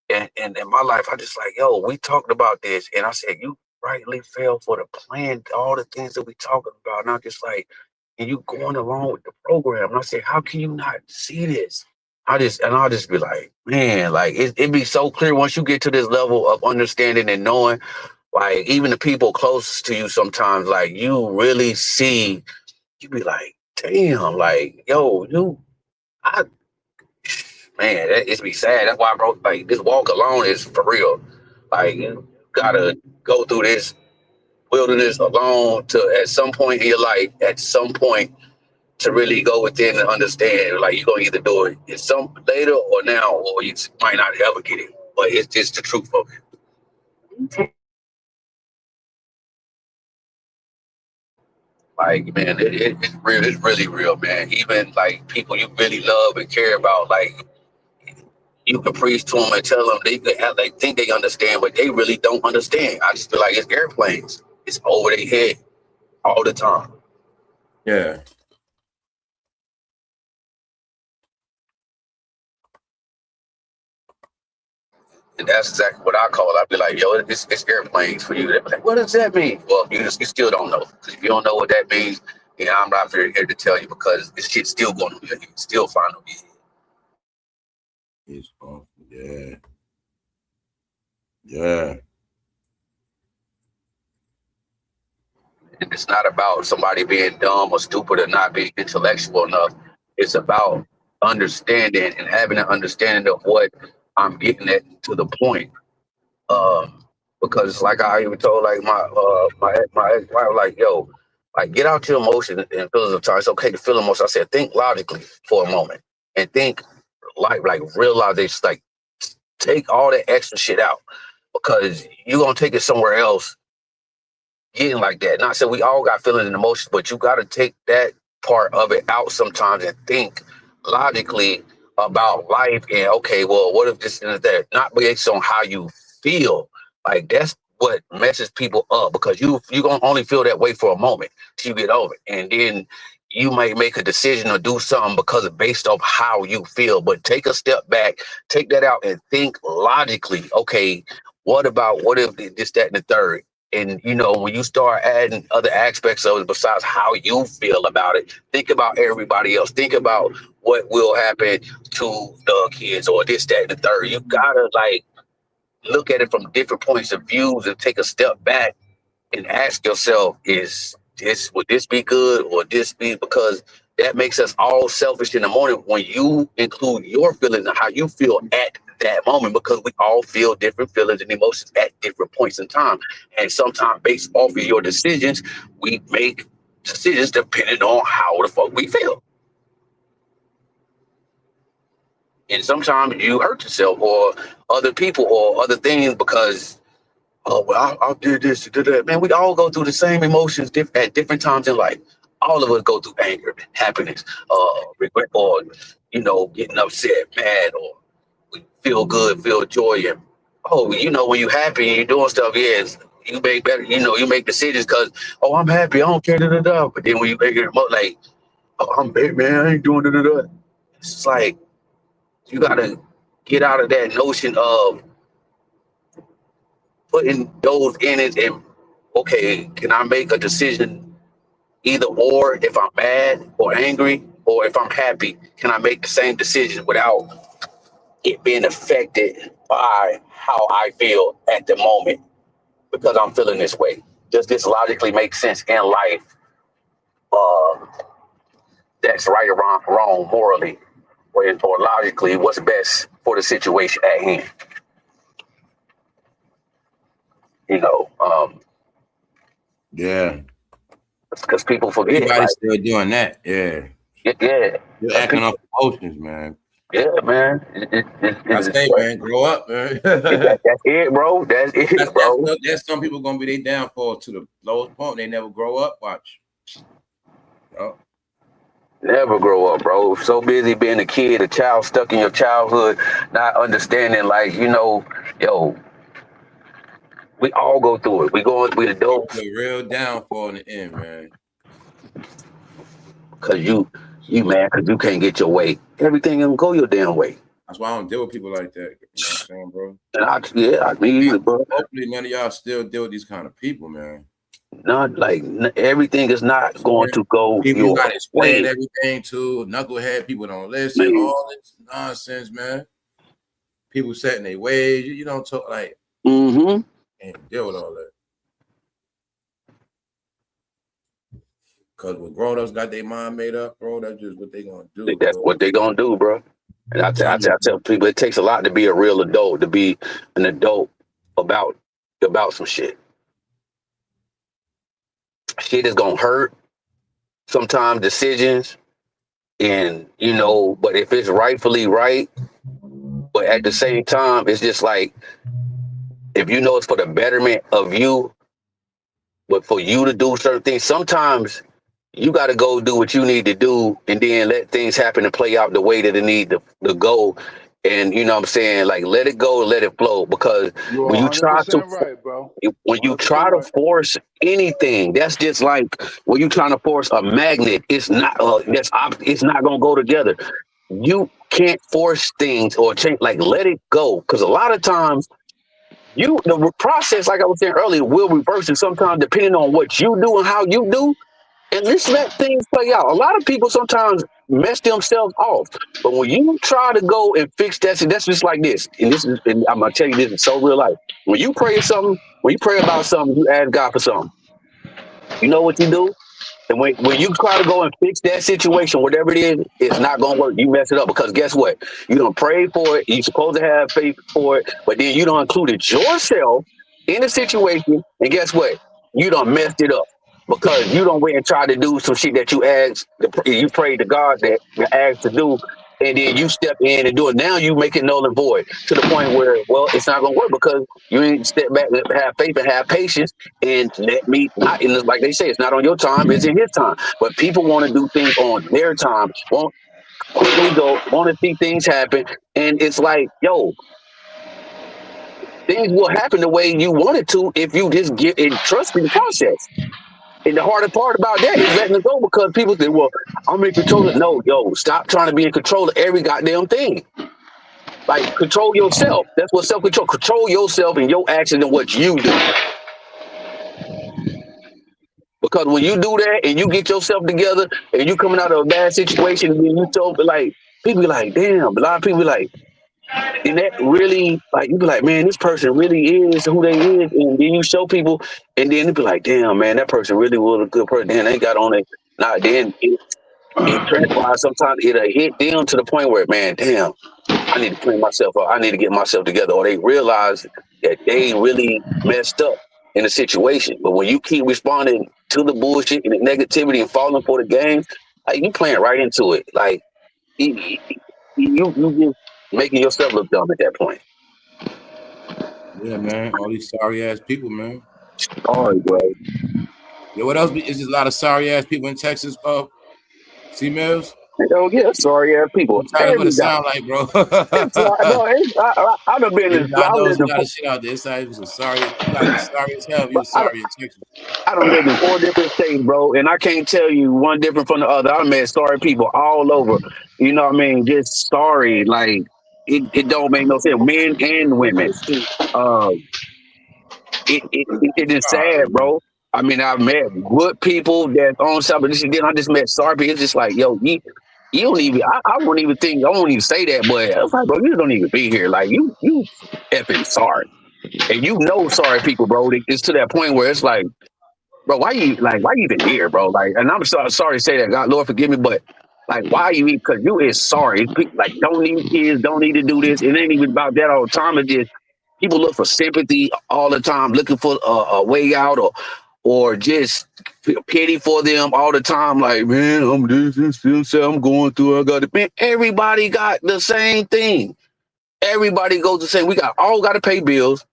and in my life, I just like, yo, we talked about this. And I said, you rightly fell for the plan, all the things that we talking about. And I'm just like, and you going along with the program. And I said, how can you not see this? I'll just be like, man, like it'd be so clear once you get to this level of understanding and knowing. Like, even the people closest to you sometimes, like, you really see, you be like, damn, like, yo, man, it's be sad. That's why, bro, like, this walk alone is for real. Like, you gotta go through this wilderness alone at some point in your life, to really go within and understand. Like, you're gonna either do it later or now, or you might not ever get it. But it's just the truth of it. Like, man, it's real. It's really real, man. Even like people you really love and care about, like you can preach to them and tell them they think they understand, but they really don't understand. I just feel like it's airplanes. It's over their head all the time. Yeah. And that's exactly what I call it. I'd be like, yo, it's airplanes for you. They'd be like, what does that mean? Well, you still don't know. Because if you don't know what that means, then I'm not here to tell you, because this shit's still going on. You can still find them. It's awful. Yeah. Yeah. And it's not about somebody being dumb or stupid or not being intellectual enough. It's about understanding and having an understanding of what I'm getting at to the point. Because like I even told like my ex-wife, like, yo, like get out your emotions and feelings of time. It's okay to feel emotions. I said, think logically for a moment and think like realize it's like take all that extra shit out, because you're gonna take it somewhere else getting like that. Not saying we all got feelings and emotions, but you gotta take that part of it out sometimes and think logically about life and okay, well, what if this and that? Not based on how you feel. Like that's what messes people up, because you gonna only feel that way for a moment till you get over it, and then you might make a decision or do something because it's based off how you feel. But take a step back, take that out, and think logically. Okay, what if this, that, and the third? And you know, when you start adding other aspects of it besides how you feel about it, think about everybody else. Think about what will happen to the kids or this, that, and the third. You gotta like look at it from different points of views and take a step back and ask yourself, would this be good or this be, because that makes us all selfish in the morning when you include your feelings and how you feel at that moment, because we all feel different feelings and emotions at different points in time. And sometimes based off of your decisions, we make decisions depending on how the fuck we feel. And sometimes you hurt yourself or other people or other things because, oh, well, I did this, did that. Man, we all go through the same emotions at different times in life. All of us go through anger, happiness, regret, or, you know, getting upset, mad, or we feel good, feel joy. And, oh, you know, when you're happy and you're doing stuff, yes, you make better, you know, you make decisions because, oh, I'm happy, I don't care, da-da-da. But then when you make it like, oh, I'm bad, man, I ain't doing da-da-da. It's just like, you got to get out of that notion of putting those in it and, okay, can I make a decision either or if I'm mad or angry, or if I'm happy, can I make the same decision without it being affected by how I feel at the moment because I'm feeling this way? Does this logically make sense in life? That's right or wrong morally, or logically, what's best for the situation at hand? You know, yeah. Because people forget. Everybody's like, still doing that. Yeah. Yeah. You're acting up emotions, man. Yeah, man. I say, man, grow up, man. That's it, bro. That's it, bro. That's some people gonna be their downfall to the lowest point. They never grow up. Watch. Bro. Never grow up, bro. So busy being a kid, a child stuck in your childhood, not understanding, like, you know, yo, we all go through it. We adults. A real downfall in the end, man. Cause you because you can't get your way. Everything gonna go your damn way. That's why I don't deal with people like that. You know what I'm saying, bro? I mean, either, bro. Hopefully none of y'all still deal with these kind of people, man. Not like everything is not going to go people your got to explain way. Everything to knucklehead. People don't listen. All this nonsense, man. People setting their ways. You don't talk like and deal with all that. Because when grown-ups got their mind made up, bro, that's just what they gonna do. That's what they gonna do, bro. And I tell people it takes a lot to be a real adult, to be an adult about some shit. Shit is gonna hurt. Sometimes decisions, and you know, but if it's rightfully right, but at the same time, it's just like if you know it's for the betterment of you, but for you to do certain things, sometimes you got to go do what you need to do and then let things happen and play out the way that it need to go. And you know what I'm saying? Like, let it go, let it flow. Because when you try to, when you try to force anything, that's just like when you trying to force a magnet. It's not, it's not going to go together. You can't force things or change. Like, let it go. Because a lot of times, the process, like I was saying earlier, will reverse it sometimes depending on what you do and how you do. And just let things play out. A lot of people sometimes mess themselves off. But when you try to go and fix that, see, that's just like this. And I'm gonna tell you, this is so real life. When you pray about something, you ask God for something. You know what you do? And when you try to go and fix that situation, whatever it is, it's not going to work. You mess it up because guess what? You don't pray for it. You're supposed to have faith for it, but then you don't include yourself in the situation. And guess what? You don't messed it up because you don't went and try to do some shit that you prayed to God that you asked to do. And then you step in and do it. Now you make it null and void to the point where, well, it's not going to work because you ain't step back and have faith and have patience and let me not. And like they say, it's not on your time; it's in His time. But people want to do things on their time, want quick result, want to see things happen, and it's like, yo, things will happen the way you want it to if you just get and trust in the process. And the harder part about that is letting it go because people say, well, I'm in control of. No, yo, stop trying to be in control of every goddamn thing. Like, control yourself. That's what self-control. Control yourself and your actions and what you do. Because when you do that and you get yourself together and you coming out of a bad situation and you so like, people be like, damn, a lot of people be like, and that really, like, you be like, man, this person really is who they is. And then you show people and then it be like, damn, man, that person really was a good person. Then they got on it. Nah, then it transpires. Sometimes it'll hit them to the point where, man, damn, I need to clean myself up. I need to get myself together. Or they realize that they really messed up in the situation. But when you keep responding to the bullshit and the negativity and falling for the games, like, you playing right into it. Like, you just making yourself look dumb at that point. Yeah, man. All these sorry ass people, man. Sorry, bro. Yeah, what else? Is there a lot of sorry ass people in Texas? C-Mills? Oh yeah, sorry ass people. I'm tired of what it sound like, bro. I done been in. I know there's a lot of shit out there. It's like, sorry as hell. You sorry in Texas. I done lived in 4 different states, bro, and I can't tell you one different from the other. I met sorry people all over. You know what I mean? Just sorry, like it don't make no sense. Men and women. It is sad, bro. I mean, I've met good people that on something. Then I just met sorry people. It's just like, yo, you don't even. I won't even think. I won't even say that, but it's like, bro, you don't even be here. Like, you effing sorry, and you know sorry people, bro. It's to that point where it's like, bro, why you even here, bro? Like, and I'm sorry to say that, God, Lord, forgive me, but like, why are you here? Because you is sorry. People, like, don't need kids, don't need to do this. It ain't even about that all the time. It's just people look for sympathy all the time, looking for a way out or just pity for them all the time. Like, man, I'm I'm going through. I got it. Man, everybody got the same thing. Everybody goes the same. We all got to pay bills.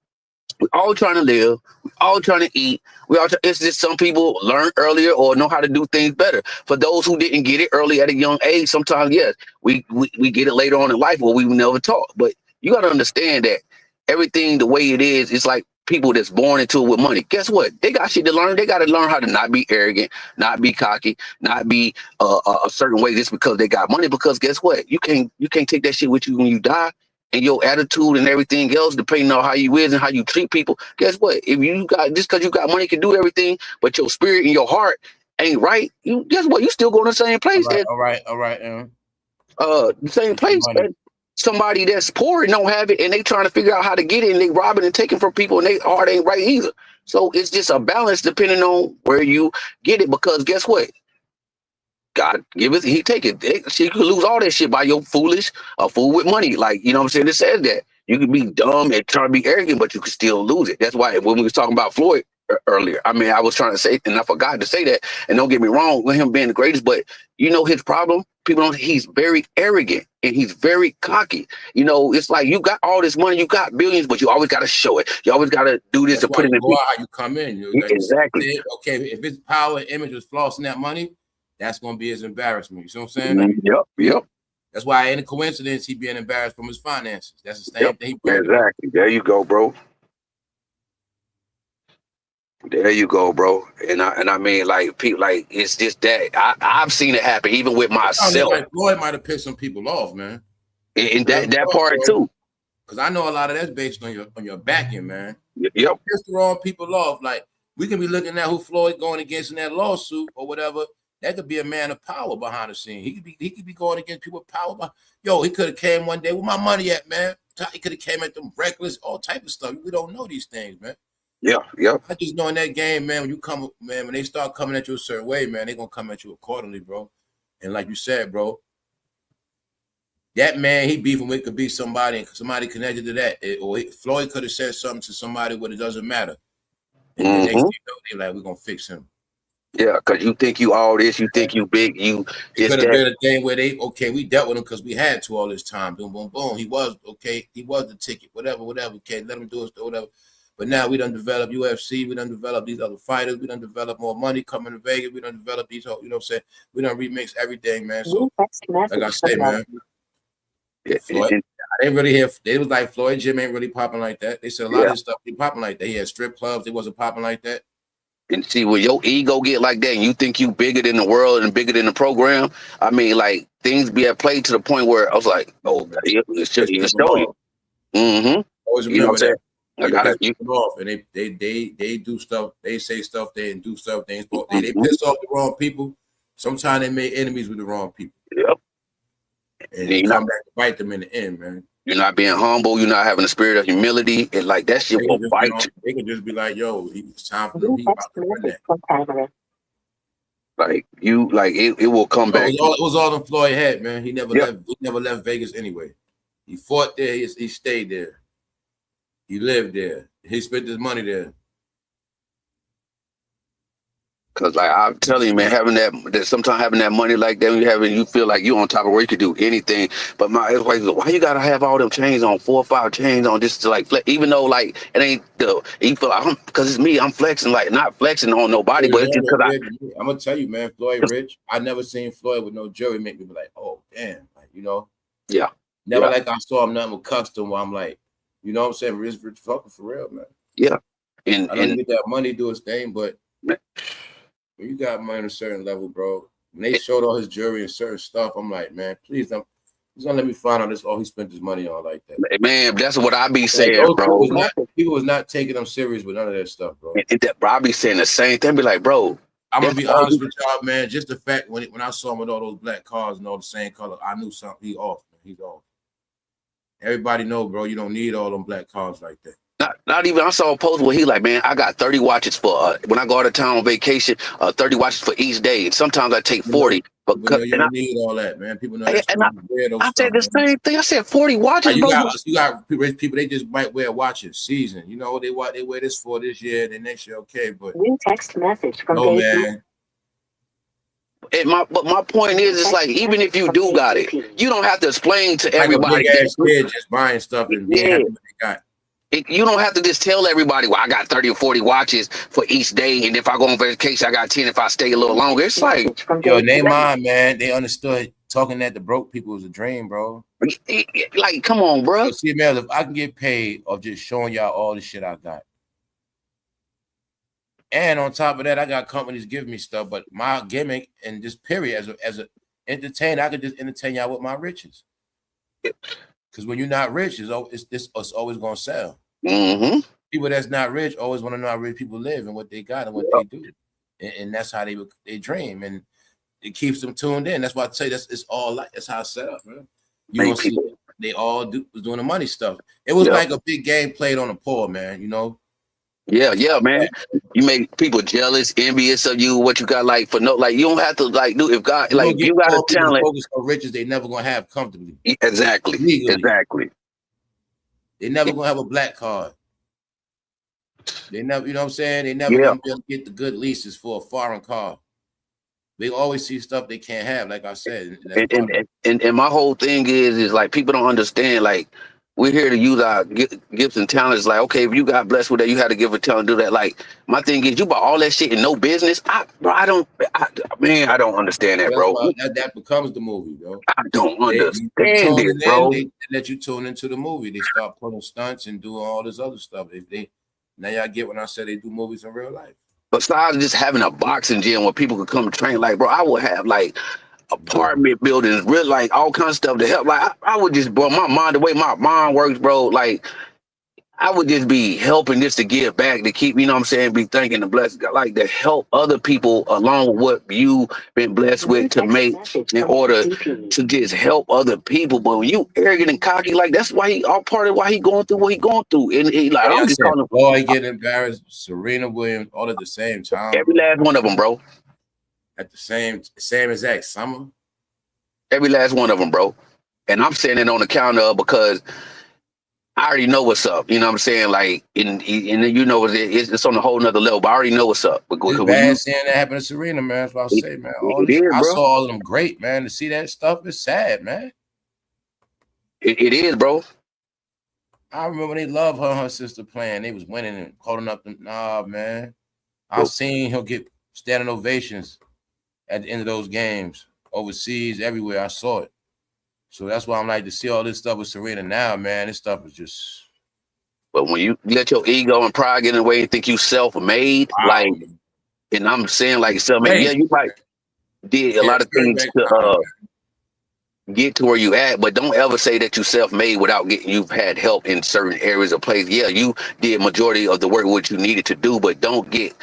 We're all trying to live. We're all trying to eat. It's just some people learn earlier or know how to do things better. For those who didn't get it early at a young age, sometimes, yes, we get it later on in life or we never taught. But you got to understand that everything the way it is, it's like people that's born into it with money. Guess what? They got shit to learn. They got to learn how to not be arrogant, not be cocky, not be a certain way just because they got money. Because guess what? You can't take that shit with you when you die. And your attitude and everything else, depending on how you is and how you treat people, guess what? If you got just because you got money can do everything, but your spirit and your heart ain't right, guess what? You still going to the same place. All right, Aaron. The same place. Somebody that's poor and don't have it, and they trying to figure out how to get it, and they robbing and taking from people, and they heart ain't right either. So it's just a balance depending on where you get it. Because guess what? God give it, He take it. You could lose all that shit by your fool with money. Like, you know what I'm saying? It says that you could be dumb and try to be arrogant, but you could still lose it. That's why when we was talking about Floyd earlier, I mean, I was trying to say, and I forgot to say that. And don't get me wrong with him being the greatest, but you know his problem. People don't. He's very arrogant and he's very cocky. You know, it's like you got all this money, you got billions, but you always got to show it. You always got to do this. That's to put it in. How you come in? Like, exactly. Okay, if his power and image was flossing that money, that's going to be his embarrassment. You see what I'm saying? Like, Yep. That's why, ain't a coincidence he being embarrassed from his finances. That's the same thing. Exactly. There you go, bro. There you go, bro. And I mean, like, people, like, it's just that I've seen it happen even with myself. Like Floyd might have pissed some people off, man. And that part too. Because I know a lot of that's based on your backing, man. Yep. Piss the wrong people off. Like, we can be looking at who Floyd going against in that lawsuit or whatever. That could be a man of power behind the scene. He could be going against people with power. Yo, he could have came one day. Where my money at, man? He could have came at them reckless, all type of stuff. We don't know these things, man. Yeah. I just know in that game, man, when they start coming at you a certain way, man, they're gonna come at you accordingly, bro. And like you said, bro, that man, he beefing with could be somebody connected to that. Floyd could have said something to somebody, but it doesn't matter. And then they're like, we're gonna fix him. Yeah, because you think you all this, you think you big, you it could have been a thing where we dealt with him because we had to all this time. Boom, boom, boom. He was the ticket, whatever. Okay, let him do it, whatever. But now we done develop UFC, we done develop these other fighters, we done develop more money coming to Vegas, we done develop these, you know what I'm saying? We done remix everything, man. So like I say, man, Floyd, I didn't really hear. They was like Floyd Jim ain't really popping like that. They said a lot of this stuff ain't popping like that. He had strip clubs. They wasn't popping like that. And see, when your ego get like that, and you think you bigger than the world and bigger than the program, I mean, like things be at play to the point where I was like, oh, it's just show you. Always remember that. I gotta you off, and they do stuff. They say stuff. They do stuff. They piss off the wrong people. Sometimes they make enemies with the wrong people. Yep. And they come back to bite them in the end, man. You're not being humble. You're not having a spirit of humility. And like that shit will bite you. They can just be like, "Yo, it's time for them. He about to win that." Like you, like it will come back. It was all the Floyd had, man. He never left. He never left Vegas anyway. He fought there. He stayed there. He lived there. He spent his money there. Cause like I'm telling you, man, having that sometimes having that money like that, you feel like you on top of where you could do anything. But my ex-wife was like, why you gotta have all them chains on, 4 or 5 chains on, just to like flex, even though like it ain't you feel like because it's me, I'm flexing, like not flexing on nobody, but it's just because I'm gonna tell you, man, Floyd rich. I never seen Floyd with no jewelry make me be like, oh damn, like never like I saw him nothing with custom where I'm like, you know what I'm saying, rich fucking for real, man. Yeah, and I don't get that money do his thing, but when you got money on a certain level, bro, when they showed all his jewelry and certain stuff, I'm like, man, please don't. He's gonna let me find out this all he spent his money on like that. Man, that's what I be saying, bro. People was not taking them serious with none of that stuff, bro. Bro, I be saying the same thing. Be like, bro, I'm gonna be honest with y'all, man. Just the fact when I saw him with all those black cars and all the same color, I knew something. He off, man. He's off. Everybody know, bro. You don't need all them black cars like that. Not even. I saw a post where he like, man, I got 30 watches for when I go out of town on vacation. 30 watches for each day. And sometimes I take 40. But you don't need all that, man. People know. I said the same thing. I said 40 watches. You got rich people. They just might wear watches season. You know, they wear this for this year, and then next year, okay. But new text message from man. And my point is, it's like even if you do got it, you don't have to explain to everybody. Kid just buying stuff and being happy what they got. You don't have to just tell everybody, well, I got 30 or 40 watches for each day, and if I go on vacation, I got 10 if I stay a little longer. It's like, yo, they mind, man. They understood talking that to broke people was a dream, bro. Like, come on, bro. Yo, see, man, if I can get paid of just showing y'all all the shit I got, and on top of that, I got companies giving me stuff, but my gimmick and just period as a entertainer, I could just entertain y'all with my riches. Because when you're not rich, it's always gonna sell. People that's not rich always want to know how rich people live and what they got and what they do, and that's how they dream, and it keeps them tuned in. That's why I say it's all like that's how it's set up, man. You don't see they all was doing the money stuff. It was like a big game played on the poor, man. You know. Yeah, man. You make people jealous, envious of you, what you got like for you don't have to like do if God like you got a talent. Focus on riches they never gonna have comfortably. Exactly. Legally. Exactly. They never gonna have a black card. They never, you know what I'm saying? They never gonna be able to get the good leases for a foreign car. They always see stuff they can't have, like I said. And my whole thing is like people don't understand like. We're here to use our gifts and talents. Like, okay, if you got blessed with that, you had to give a talent to do that. Like, my thing is, you bought all that shit in no business. I don't understand that, bro. That becomes the movie, bro. I don't understand it, bro. They let you tune into the movie. They start pulling stunts and doing all this other stuff. Now y'all get when I said they do movies in real life. Besides just having a boxing gym where people could come train, like, bro, I would have like. apartment buildings, really like all kinds of stuff to help. Like I would just, bro, my mind, the way my mind works, bro, like I would just be helping just to give back, to keep, you know what I'm saying, be thanking the blessed God, like to help other people along with what you been blessed with to make in order to just help other people. But when you arrogant and cocky, like that's why he all part of why he going through what he going through. And he, like I'm just calling Floyd getting embarrassed, Serena Williams, all at the same time. Every last one of them, bro. At the same exact summer. Every last one of them, bro. And I'm saying it on the counter of because I already know what's up. You know what I'm saying? Like, and you know, it's on a whole nother level, but I already know what's up. It's bad seeing that happen to Serena, man. That's what I say, man. I saw all of them great, man. To see that stuff is sad, man. It is, bro. I remember when they loved her and her sister playing. They was winning and holding up the man. I seen him get standing ovations at the end of those games, overseas, everywhere. I saw it. So that's why I'm like, to see all this stuff with Serena now, man, this stuff is just. But when you let your ego and pride get in the way and think you self-made, like, and I'm saying like self-made, yeah, you might did a lot of things to get to where you at, but don't ever say that you self-made without you've had help in certain areas of place. Yeah, you did majority of the work what you needed to do, but don't get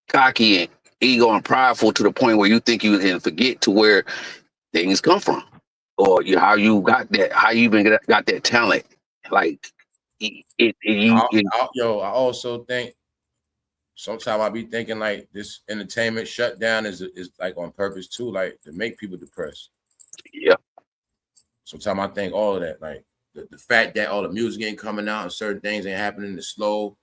cocky and ego and prideful to the point where you think you and forget to where things come from. Or how you got that, how you even got that talent. Like, I also think sometimes I be thinking like this entertainment shutdown is like on purpose too, like to make people depressed. Yeah. Sometimes I think all of that, like the fact that all the music ain't coming out and certain things ain't happening, it's slow.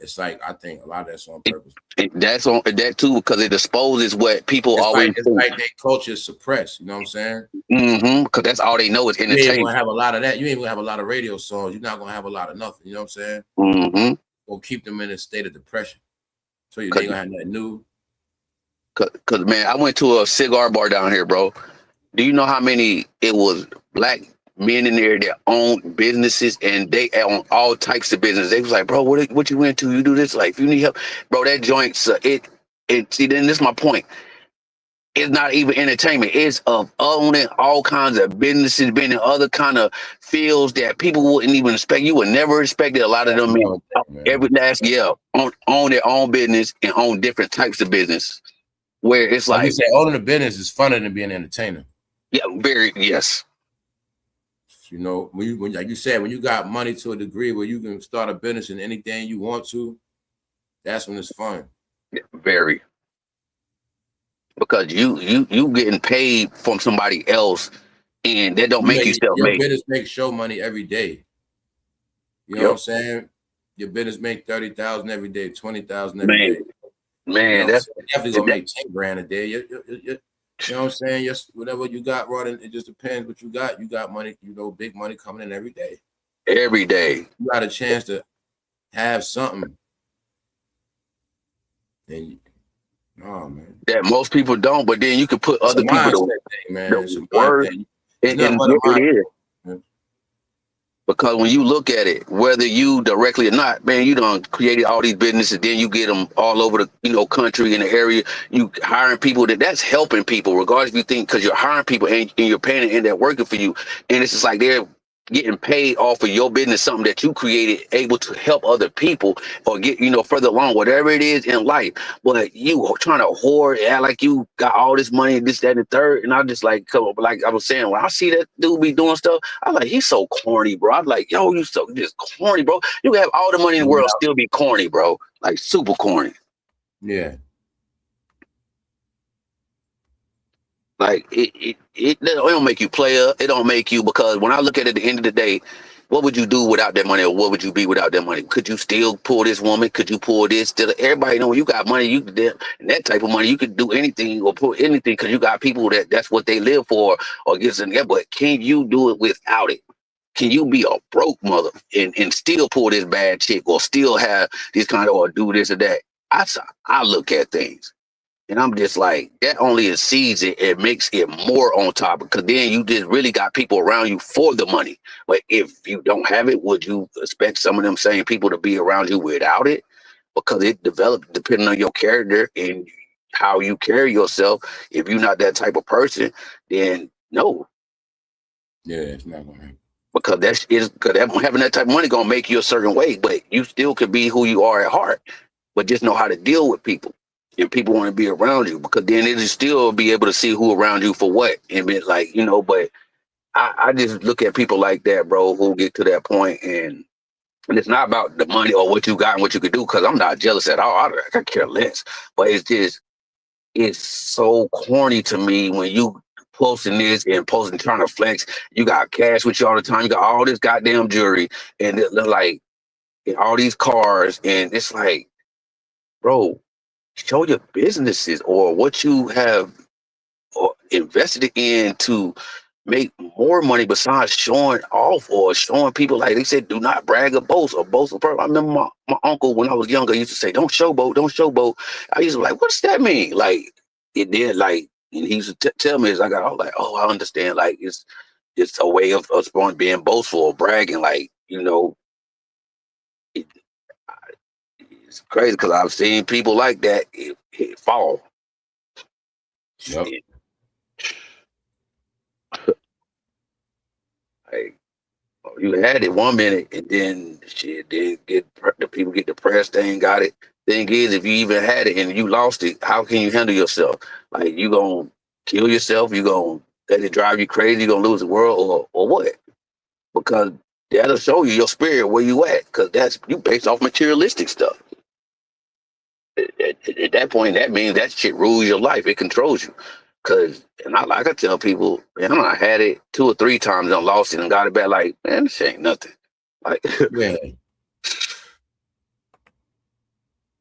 It's like I think a lot of that's on purpose. That's on that too, because it exposes what people always. It's like their culture is suppressed. You know what I'm saying? Mm-hmm. Because that's all they know is entertainment. You ain't gonna have a lot of that. You ain't gonna have a lot of radio songs. You're not gonna have a lot of nothing. You know what I'm saying? Mm-hmm. Gonna keep them in a state of depression. So you ain't gonna have nothing new. Cause man, I went to a cigar bar down here, bro. Do you know how many it was black men in there that own businesses and they own all types of business? They was like, bro, what you into? You do this? Like, if you need help, bro, that joint, see, then this is my point. It's not even entertainment. It's of owning all kinds of businesses, being in other kind of fields that people wouldn't even expect. You would never expect it. A lot of them every last year own their own business and own different types of business. Where it's like you say, owning a business is funner than being an entertainer. Yeah, yes. You know, when like you said, when you got money to a degree where you can start a business in anything you want to, that's when it's fun. Yeah, very. Because you getting paid from somebody else, and that don't make you self-made. Your business makes show money every day. You know what I'm saying? Your business make 30,000 every day, 20,000 every day. Man, you know, that's definitely gonna make 10 grand a day. You know what I'm saying? Yes, whatever you got running, it just depends what you got. You got money, you know, big money coming in every day. Every day. You got a chance to have something. And man. That most people don't, but then you can put other people to work. It is. Because when you look at it, whether you directly or not, man, you done created all these businesses, then you get them all over the country in the area. You hiring people that's helping people, regardless if you think, because you're hiring people and you're paying it and they're working for you. And it's just like they're getting paid off of your business, something that you created, able to help other people or get, further along, whatever it is in life. But you trying to hoard, act like you got all this money, this, that, and the third. And I just like, come up, like I was saying, when I see that dude be doing stuff, I'm like, he's so corny, bro. I'm like, yo, you so just corny, bro. You can have all the money in the world, still be corny, bro. Like super corny. Yeah. Like it don't make you player. It don't make you, because when I look at it at the end of the day, what would you do without that money, or what would you be without that money? Could you still pull this woman? Could you pull this? Still, everybody know when you got money, you could, and that type of money, you could do anything or pull anything, because you got people that's what they live for or gets in there. But can you do it without it? Can you be a broke mother and still pull this bad chick, or still have this kind of, or do this or that? I look at things. And I'm just like, that only exceeds it. It makes it more on top, because then you just really got people around you for the money. But if you don't have it, would you expect some of them same people to be around you without it? Because it develops depending on your character and how you carry yourself. If you're not that type of person, then no. Yeah, it's not gonna happen. Because having that type of money gonna make you a certain way, but you still could be who you are at heart. But just know how to deal with people. If people want to be around you, because then it'll still be able to see who around you for what. And be like, but I just look at people like that, bro, who get to that point, and it's not about the money or what you got and what you could do, because I'm not jealous at all. I care less. But it's so corny to me when you posting this and posting trying to flex. You got cash with you all the time. You got all this goddamn jewelry and like and all these cars, and it's like, bro, show your businesses or what you have or invested in to make more money besides showing off or showing people. Like they said, do not brag or boast or boast. I remember my uncle when I was younger used to say, don't showboat. I used to be like, what's that mean? Like it did, like, and he used to tell me as I got all like, oh, I understand. Like it's a way of us being boastful or bragging. Like, it, it's crazy because I've seen people like that it fall. Yep. Like, you had it 1 minute and then the people get depressed. They ain't got it. Thing is, if you even had it and you lost it, how can you handle yourself? Like, you gonna kill yourself? You gonna let it drive you crazy? You gonna lose the world or what? Because that'll show you your spirit where you at. Because that's you based off materialistic stuff. At that point, that means that shit rules your life. It controls you. And I tell people, man, I had it 2 or 3 times and lost it and got it back. Like, man, this ain't nothing. Like, yeah.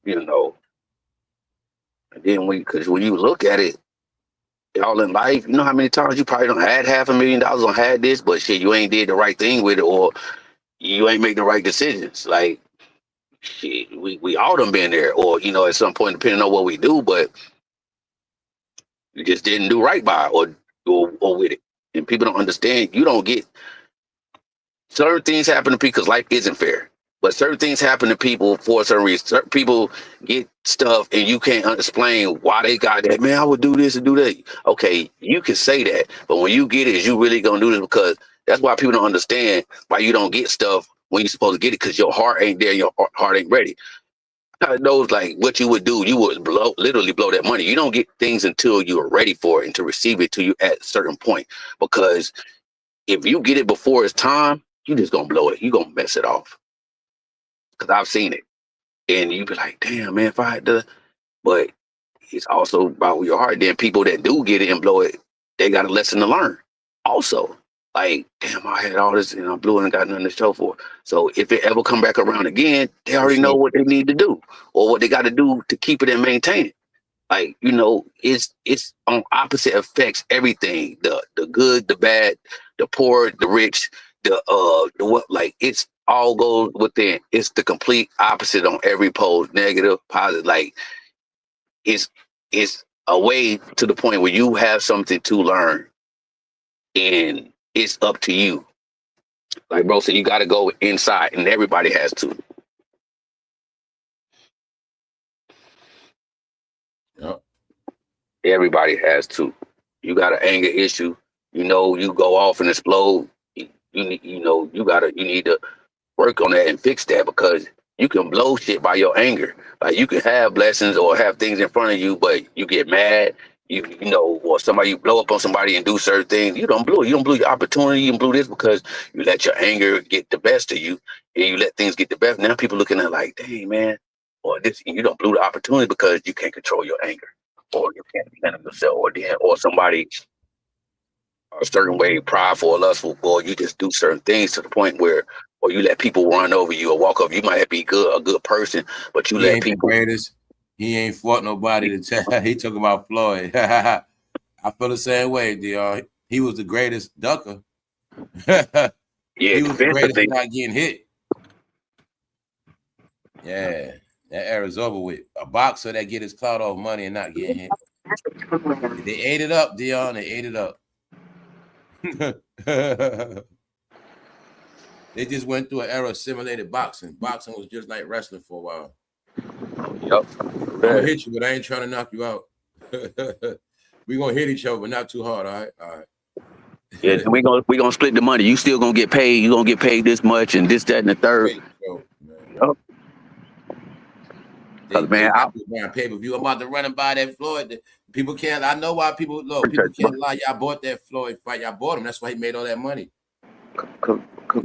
And then because when you look at it, all in life, you know how many times you probably don't had $500,000 on had this, but shit, you ain't did the right thing with it, or you ain't make the right decisions. Like, shit, we all done been there, or at some point, depending on what we do, but you just didn't do right by it or with it. And people don't understand. You don't get certain things happen to people because life isn't fair. But certain things happen to people for a certain reason. Certain people get stuff and you can't explain why they got that. Man, I would do this and do that. Okay, you can say that, but when you get it, is you really gonna do this? Because that's why people don't understand why you don't get stuff when you're supposed to get it, because your heart ain't there, your heart ain't ready. God knows, like, what you would do. You would literally blow that money. You don't get things until you are ready for it and to receive it to you at a certain point. Because if you get it before it's time, you just gonna blow it. You gonna mess it off. Because I've seen it. And you be like, damn, man, if I had to. But it's also about your heart. Then people that do get it and blow it, they got a lesson to learn. Also, like, damn, I had all this and I blew it and got nothing to show for. So if it ever come back around again, they already know what they need to do or what they got to do to keep it and maintain it. Like, it's on opposite effects, everything. The good, the bad, the poor, the rich, the what, like, it's all goes within. It's the complete opposite on every pole, negative, positive. Like, it's a way to the point where you have something to learn and it's up to you. Like bro said, you got to go inside, and everybody has to. Yep. Everybody has to. You got an anger issue. You go off and explode. You need to work on that and fix that, because you can blow shit by your anger. Like, you can have blessings or have things in front of you, but you get mad, or somebody, you blow up on somebody and do certain things. You don't blow your opportunity. You don't blow this because you let your anger get the best of you, and you let things get the best. Now people looking at like, dang, man, or this, you don't blow the opportunity because you can't control your anger, or you can't defend yourself, or somebody a certain way, prideful or lustful, or you just do certain things to the point where, or you let people run over you or walk over. You might be a good person, but you let people. The greatest. He ain't fought nobody to tell. He talking about Floyd. I feel the same way, Dr. He was the greatest ducker. He was the greatest not getting hit. Yeah, that era's over with. A boxer that get his clout off money and not getting hit. They ate it up, Dion. They ate it up. They just went through an era of simulated boxing. Boxing was just like wrestling for a while. Yep. I'm gonna hit you, but I ain't trying to knock you out. We gonna hit each other, but not too hard. All right, all right. Yeah, we gonna split the money. You still gonna get paid. You gonna get paid this much and this, that, and the third. Oh. Man, buying pay-per-view. I'm about to run and buy that Floyd. People can't. I know why people look. People can't lie. Y'all bought that Floyd fight. Y'all bought him. That's why he made all that money. Cause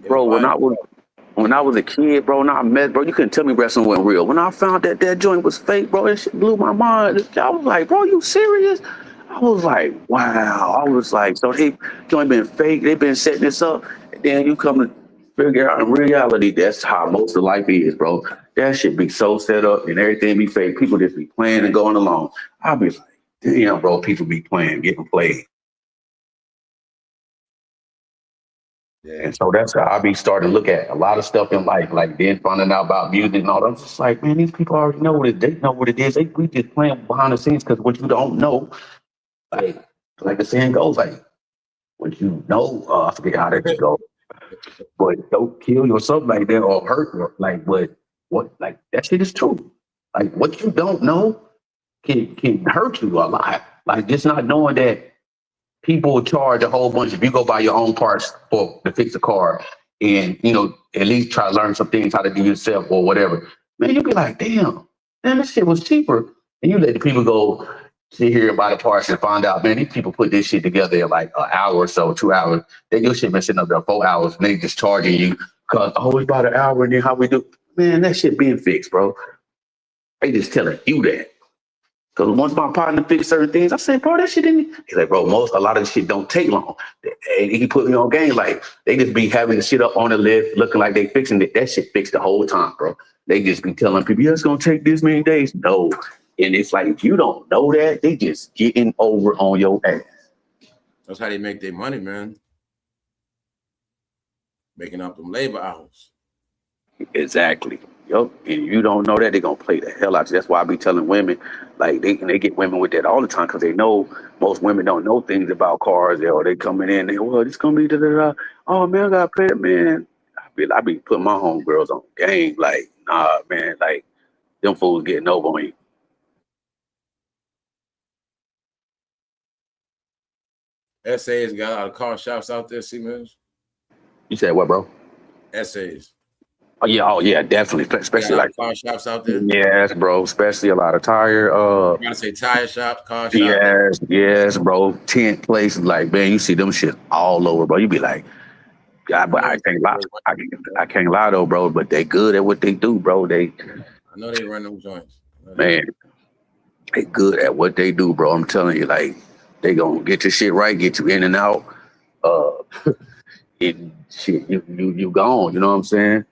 bro, when I was a kid, bro, and I met, bro, you couldn't tell me wrestling wasn't real. When I found that joint was fake, bro, that shit blew my mind. I was like, bro, you serious? I was like, wow. I was like, so they joint been fake. They've been setting this up, and then you come to figure out in reality, that's how most of life is, bro. That shit be so set up and everything be fake. People just be playing and going along. I'll be like, damn, bro, people be playing, getting played. Yeah. And so that's how I be starting to look at a lot of stuff in life, like then finding out about music and all that. I'm just like, man, these people already know what it is. They know what it is. We just playing behind the scenes because what you don't know, like the saying goes, like, what you know, I forget how that go. But don't kill yourself like that or hurt, like, but what, like, that shit is true. Like, what you don't know can hurt you a lot. Like, just not knowing that people charge a whole bunch. If you go buy your own parts to fix a car and, you know, at least try to learn some things how to do yourself or whatever, man, you'll be like, damn, this shit was cheaper. And you let the people go sit here and buy the parts and find out, man, these people put this shit together in like an hour or so, 2 hours. Then your shit been sitting up there 4 hours and they just charging you because, oh, it's about an hour and then how we do. Man, that shit being fixed, bro. They just telling you that. Because once my partner fixed certain things, I said, bro, that shit didn't. He's like, bro, a lot of this shit don't take long. And he put me on game. Like, they just be having the shit up on the lift, looking like they fixing it. That shit fixed the whole time, bro. They just be telling people, yeah, it's going to take this many days. No. And it's like, if you don't know that, they just getting over on your ass. That's how they make their money, man. Making up them labor hours. Exactly. Yup. And you don't know that, they're going to play the hell out of you. That's why I be telling women, like, they get women with that all the time because they know most women don't know things about cars, or they coming in, they, well, it's going to be da-da-da. Oh, man, I got to pay it, man. I be putting my homegirls on game. Like, nah, man, like, them fools getting over on you. SA's got a lot of car shops out there, C-Mills. You said what, bro? SA's. Oh yeah, definitely. Especially like car shops out there. Yes, bro. Especially a lot of tire. You gotta say tire shops, car shops. Yes, bro. Tent places, like, man, you see them shit all over, bro. You be like, God, but I can't lie. I can't lie though, bro. But they good at what they do, bro. I know they run them joints. Man, they good at what they do, bro. I'm telling you, like, they gonna get your shit right, get you in and out. Shit, you gone. You know what I'm saying?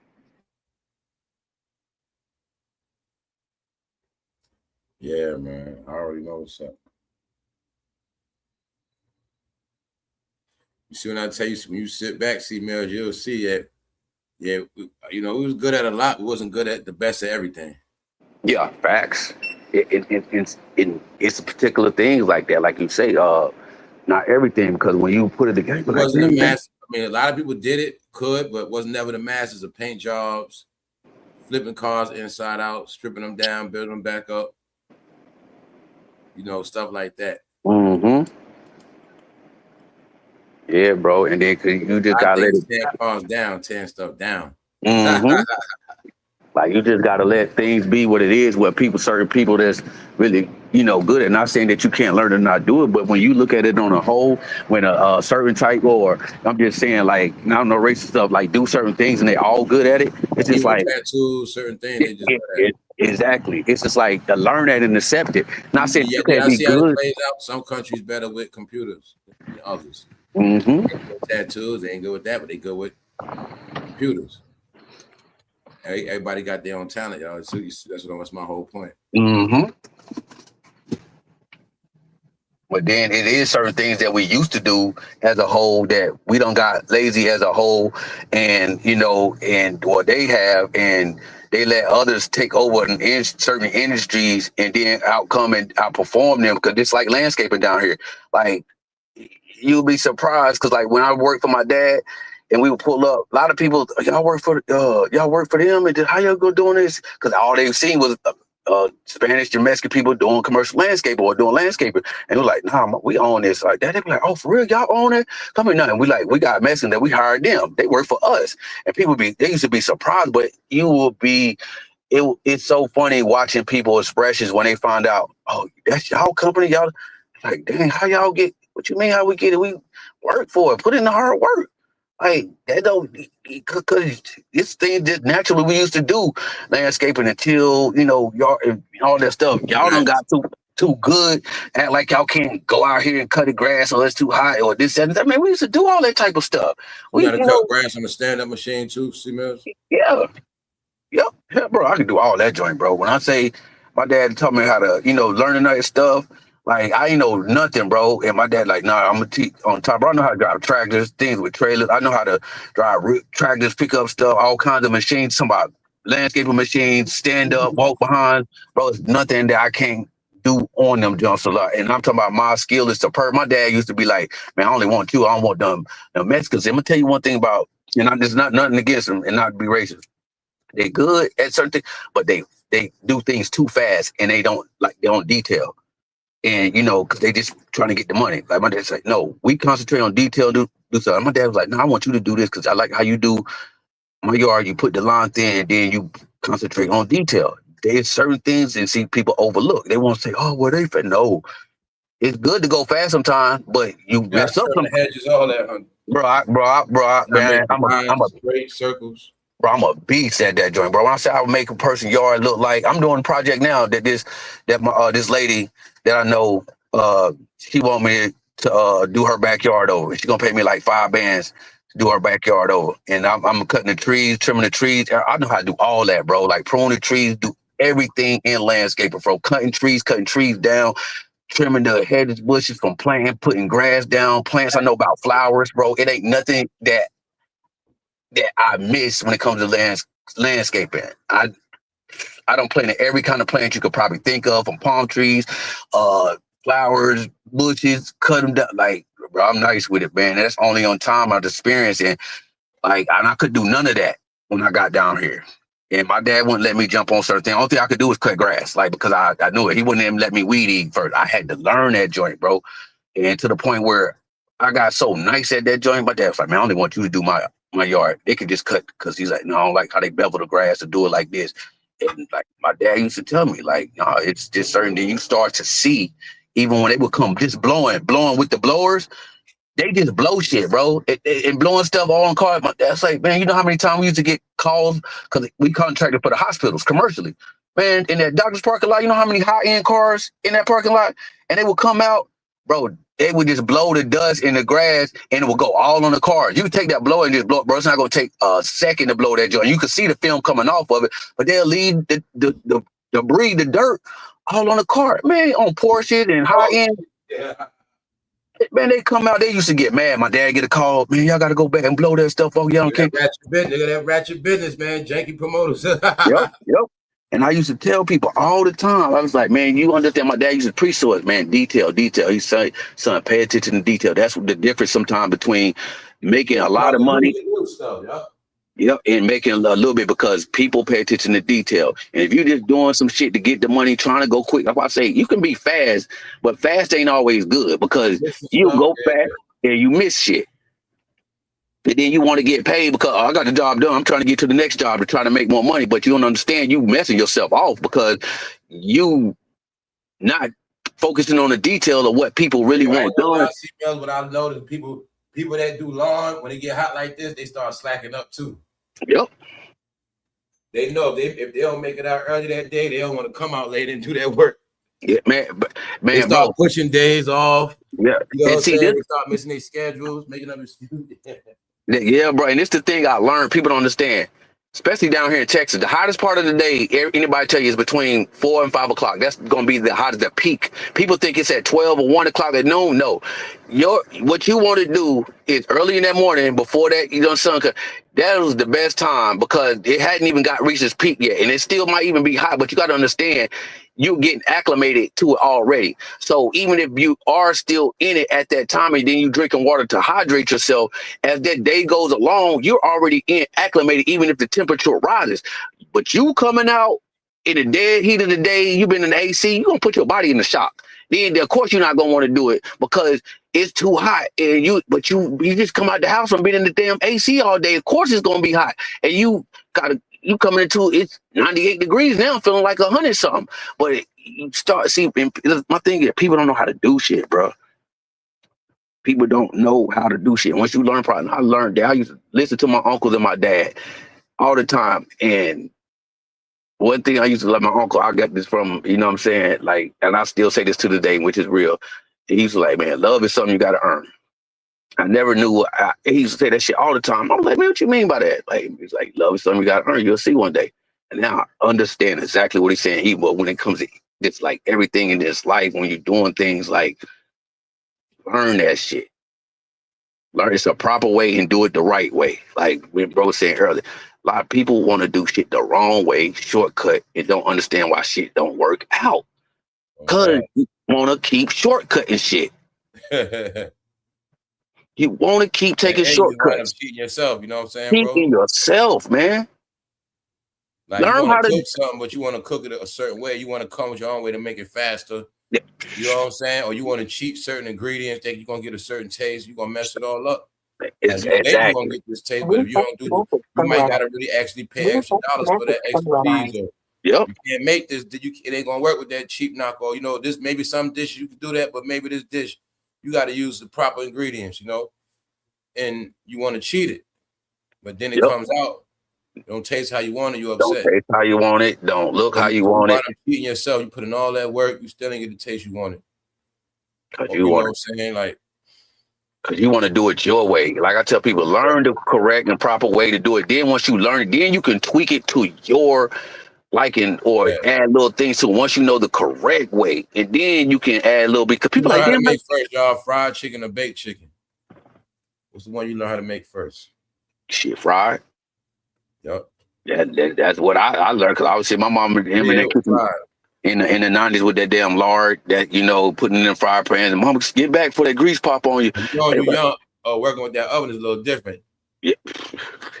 Yeah, man. I already know what's up. You see, when I tell you, when you sit back, C-Mills, you'll see that. Yeah, you know, we was good at a lot. We wasn't good at the best of everything. Yeah, facts. It's particular things like that, like you say. Not everything, because when you put it together, it wasn't the mass. I mean, a lot of people did it, but wasn't never the masses of paint jobs, flipping cars inside out, stripping them down, building them back up. You know, stuff like that. Mm-hmm. Yeah, bro. And then you just gotta let it tear cars down, tearing stuff down. Mm-hmm. Like, you just gotta let things be what it is. What certain people that's really, you know, good at. Not saying that you can't learn to not do it, but when you look at it on a whole, when a certain type, or I'm just saying, like, I don't know, racist stuff, like, do certain things and they all good at it. It's just like tattoos, certain things. They just exactly. It's just like to learn that and accept it. Not saying you can't be good. How it plays out. Some countries better with computers than others. Mm-hmm. Tattoos, they ain't good with that, but they good with computers. Everybody got their own talent, y'all. So that's my whole point. Mm-hmm. But then it is certain things that we used to do as a whole that we don't got lazy as a whole, and you know, and what they have, and they let others take over in certain industries, and then outcome and outperform them. Because it's like landscaping down here. Like, you'll be surprised, because like when I worked for my dad, and we would pull up, a lot of people, y'all work for them, and how y'all go doing this? Because all they've seen was Spanish and Mexican people doing commercial landscaping or doing landscaping, and we're like, nah, we own this like that. They be like, oh, for real, y'all own it? Come here, nothing. We got Mexican that we hired them. They work for us, and they used to be surprised, but you will be. It's so funny watching people expressions when they find out, oh, that's y'all company, y'all. Like, dang, how y'all get? What you mean? How we get it? We work for it. Put in the hard work. Like that don't, because this thing just naturally we used to do landscaping until y'all and all that stuff. Y'all done got too good at like y'all can't go out here and cut the grass or it's too hot or this and that. Man, we used to do all that type of stuff. We gotta cut grass on the stand-up machine too, see, Mills? Yeah. Yeah, bro, I can do all that joint, bro. When I say my dad taught me how to, learning that stuff, like I ain't know nothing, bro. And my dad like, nah, I'm gonna teach on top, bro. I know how to drive tractors, things with trailers. I know how to drive tractors, pick up stuff, all kinds of machines. Some about landscaping machines, stand up, walk behind, bro. It's nothing that I can't do on them jumps a lot. And I'm talking about my skill is superb. My dad used to be like, man, I only want you. I don't want them Mexicans. I'm gonna tell you one thing about, there's not nothing against them and not be racist. They're good at certain things, but they do things too fast and they don't detail. And because they just trying to get the money. Like my dad's like, no, we concentrate on detail, do something. My dad was like, no, I want you to do this because I like how you do my yard. You put the line thin and then you concentrate on detail. There's certain things and see people overlook. They won't say, oh, well, they fit. No, it's good to go fast sometimes, but you mess up some hedges, all that, huh? Bro, man, I'm a straight circles. Bro, I'm a beast at that joint, bro. When I say I would make a person yard look like, I'm doing a project now that this lady that I know, she want me to do her backyard over. She's gonna pay me like $5 to do her backyard over, and I'm cutting the trees, trimming the trees. I know how to do all that, bro. Like prune the trees, do everything in landscaping, from cutting trees down, trimming the hedges, bushes, from planting, putting grass down, plants. I know about flowers, bro. It ain't nothing that I miss when it comes to landscaping. I don't plant in every kind of plant you could probably think of, from palm trees, flowers, bushes, cut them down. Like, bro, I'm nice with it, man. That's only on time I've experienced. And I could do none of that when I got down here. And my dad wouldn't let me jump on certain things. Only thing I could do was cut grass, because I knew it. He wouldn't even let me weed eat first. I had to learn that joint, bro. And to the point where I got so nice at that joint, my dad was like, man, I only want you to do my yard. They could just cut, because he's like, no, I don't like how they bevel the grass to do it like this. And like my dad used to tell me, like, no, it's just certain that you start to see, even when they would come just blowing with the blowers, they just blow shit, bro. And blowing stuff all on cars. My dad's like, man, you know how many times we used to get calls because we contracted for the hospitals commercially. Man, in that doctor's parking lot, you know how many high-end cars in that parking lot? And they would come out, bro, they would just blow the dust in the grass and it would go all on the car. You take that blower and just blow it, bro. It's not going to take a second to blow that joint. You can see the film coming off of it, but they'll leave the debris, the dirt, all on the car. Man, on Porsche and high-end. Yeah. Man, they come out, they used to get mad. My dad get a call, man, y'all got to go back and blow that stuff off. Y'all can't. That ratchet business, man. Janky promoters. Yep. And I used to tell people all the time, I was like, man, you understand, my dad used to preach to us, man, detail. He said, son, pay attention to detail. That's what the difference sometimes between making a lot of money. Yep, and making a little bit, because people pay attention to detail. And if you're just doing some shit to get the money, trying to go quick, like I say, you can be fast, but fast ain't always good, because you go fast and you miss shit. And then you want to get paid because I got the job done. I'm trying to get to the next job to try to make more money, but you don't understand. You messing yourself off because you not focusing on the detail of what people really want done. What I've noticed, people that do lawn, when they get hot like this, they start slacking up too. Yep. They know if they don't make it out early that day, they don't want to come out late and do that work. Yeah, man. They start pushing days off. Yeah, you know, and see, they start missing their schedules, making up excuses. Yeah, bro, and it's the thing I learned. People don't understand, especially down here in Texas. The hottest part of the day, anybody tell you, is between 4 and 5 o'clock. That's going to be the hottest, the peak. People think it's at 12 or 1 o'clock at noon. No, what you want to do is early in that morning, before that, sun. That was the best time, because it hadn't even reached its peak yet, and it still might even be hot. But you got to understand, you're getting acclimated to it already. So even if you are still in it at that time, and then you drinking water to hydrate yourself, as that day goes along, you're already acclimated, even if the temperature rises. But you coming out in the dead heat of the day, you've been in the AC, you're gonna put your body in the shock. Then of course you're not gonna want to do it because it's too hot. And you just come out the house from being in the damn AC all day. Of course it's gonna be hot. And you coming into it's 98 degrees now, feeling like 100 something. But you start my thing is people don't know how to do shit, bro. People don't know how to do shit. Once you learn problem, I learned that. I used to listen to my uncles and my dad all the time. And one thing I used to love my uncle, I got this from, you know what I'm saying? Like, and I still say this to this day, which is real. He used to like, man, love is something you got to earn. I never knew. He used to say that shit all the time. I'm like, man, what you mean by that? Like, he's like, love is something you got to earn. You'll see one day. And now I understand exactly what he's saying. But when it comes to it's like everything in this life, when you're doing things like learn that shit. Learn it's a proper way and do it the right way. Like when bro was saying earlier, a lot of people want to do shit the wrong way, shortcut, and don't understand why shit don't work out. Because you want to keep shortcutting shit. You want to keep taking shortcuts. Cheating yourself, you know what I'm saying, bro? Cheating yourself, man. Like learn how to cook something, but you want to cook it a certain way. You want to come with your own way to make it faster. Yeah. You know what I'm saying? Or you want to cheat certain ingredients, think you're gonna get a certain taste, you're gonna mess it all up. Exactly. You're gonna get this taste, but if you don't do it, you might gotta really actually pay extra dollars for that extra fees. Yep. You can't make this. It ain't gonna work with that cheap knockoff. You know, this maybe some dish you can do that, but maybe this dish you got to use the proper ingredients. You know, and you want to cheat it, but then it comes out. It don't taste how you want it. You upset. Don't taste how you want it. Don't look how you want it. Cheating yourself. You put in all that work. You still ain't get the taste you wanted. Cause you want what I'm saying, like. Because you want to do it your way. Like I tell people, learn the correct and proper way to do it. Then once you learn it, then you can tweak it to your liking or add little things to once you know the correct way. And then you can add a little bit. Because people learn how to make first, y'all, fried chicken or baked chicken. What's the one you learn how to make first? Shit, fried. Yep. That's what I learned because I would say my mom in the kitchen in the 90s with that damn lard that, you know, putting in the fry pans. And mama, get back for that grease pop on you. You're young. Working with that oven is a little different. Yeah.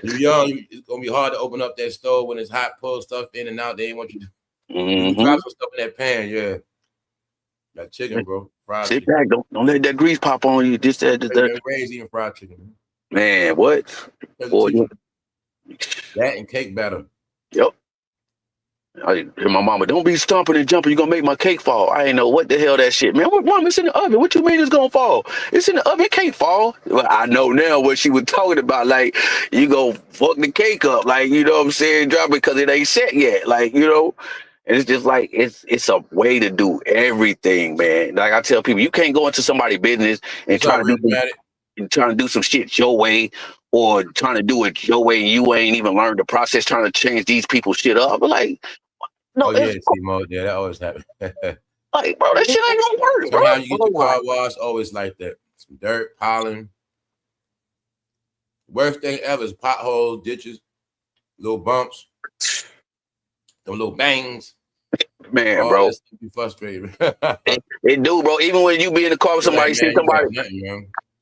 You're young. It's going to be hard to open up that stove when it's hot, pull stuff in and out. They ain't want you to drop some stuff in that pan. Yeah. That chicken, bro. Fried Sit chicken. back. Don't let that grease pop on you. Just that. Ray's eating fried chicken. Man, what? Boy, that and cake batter. Yep. I hear my mama, don't be stomping and jumping. You're going to make my cake fall. I ain't know what the hell that shit. Man, mom, it's in the oven. What you mean it's going to fall? It's in the oven. It can't fall. Well, I know now what she was talking about. Like, you go fuck the cake up. Like, you know what I'm saying? Drop it because it ain't set yet. Like, you know, and it's just like, it's a way to do everything, man. Like I tell people, you can't go into somebody's business and trying to do some shit your way or trying to do it your way and you ain't even learned the process trying to change these people's shit up. But like, no, that always happens. Like, bro, that shit ain't gonna work, bro. Somehow you get your car washed, always like that. Some dirt, pollen. Worst thing ever is potholes, ditches, little bumps, them little bangs. Man, bro. You frustrated. It do, bro. Even when you be in the car with somebody, see somebody.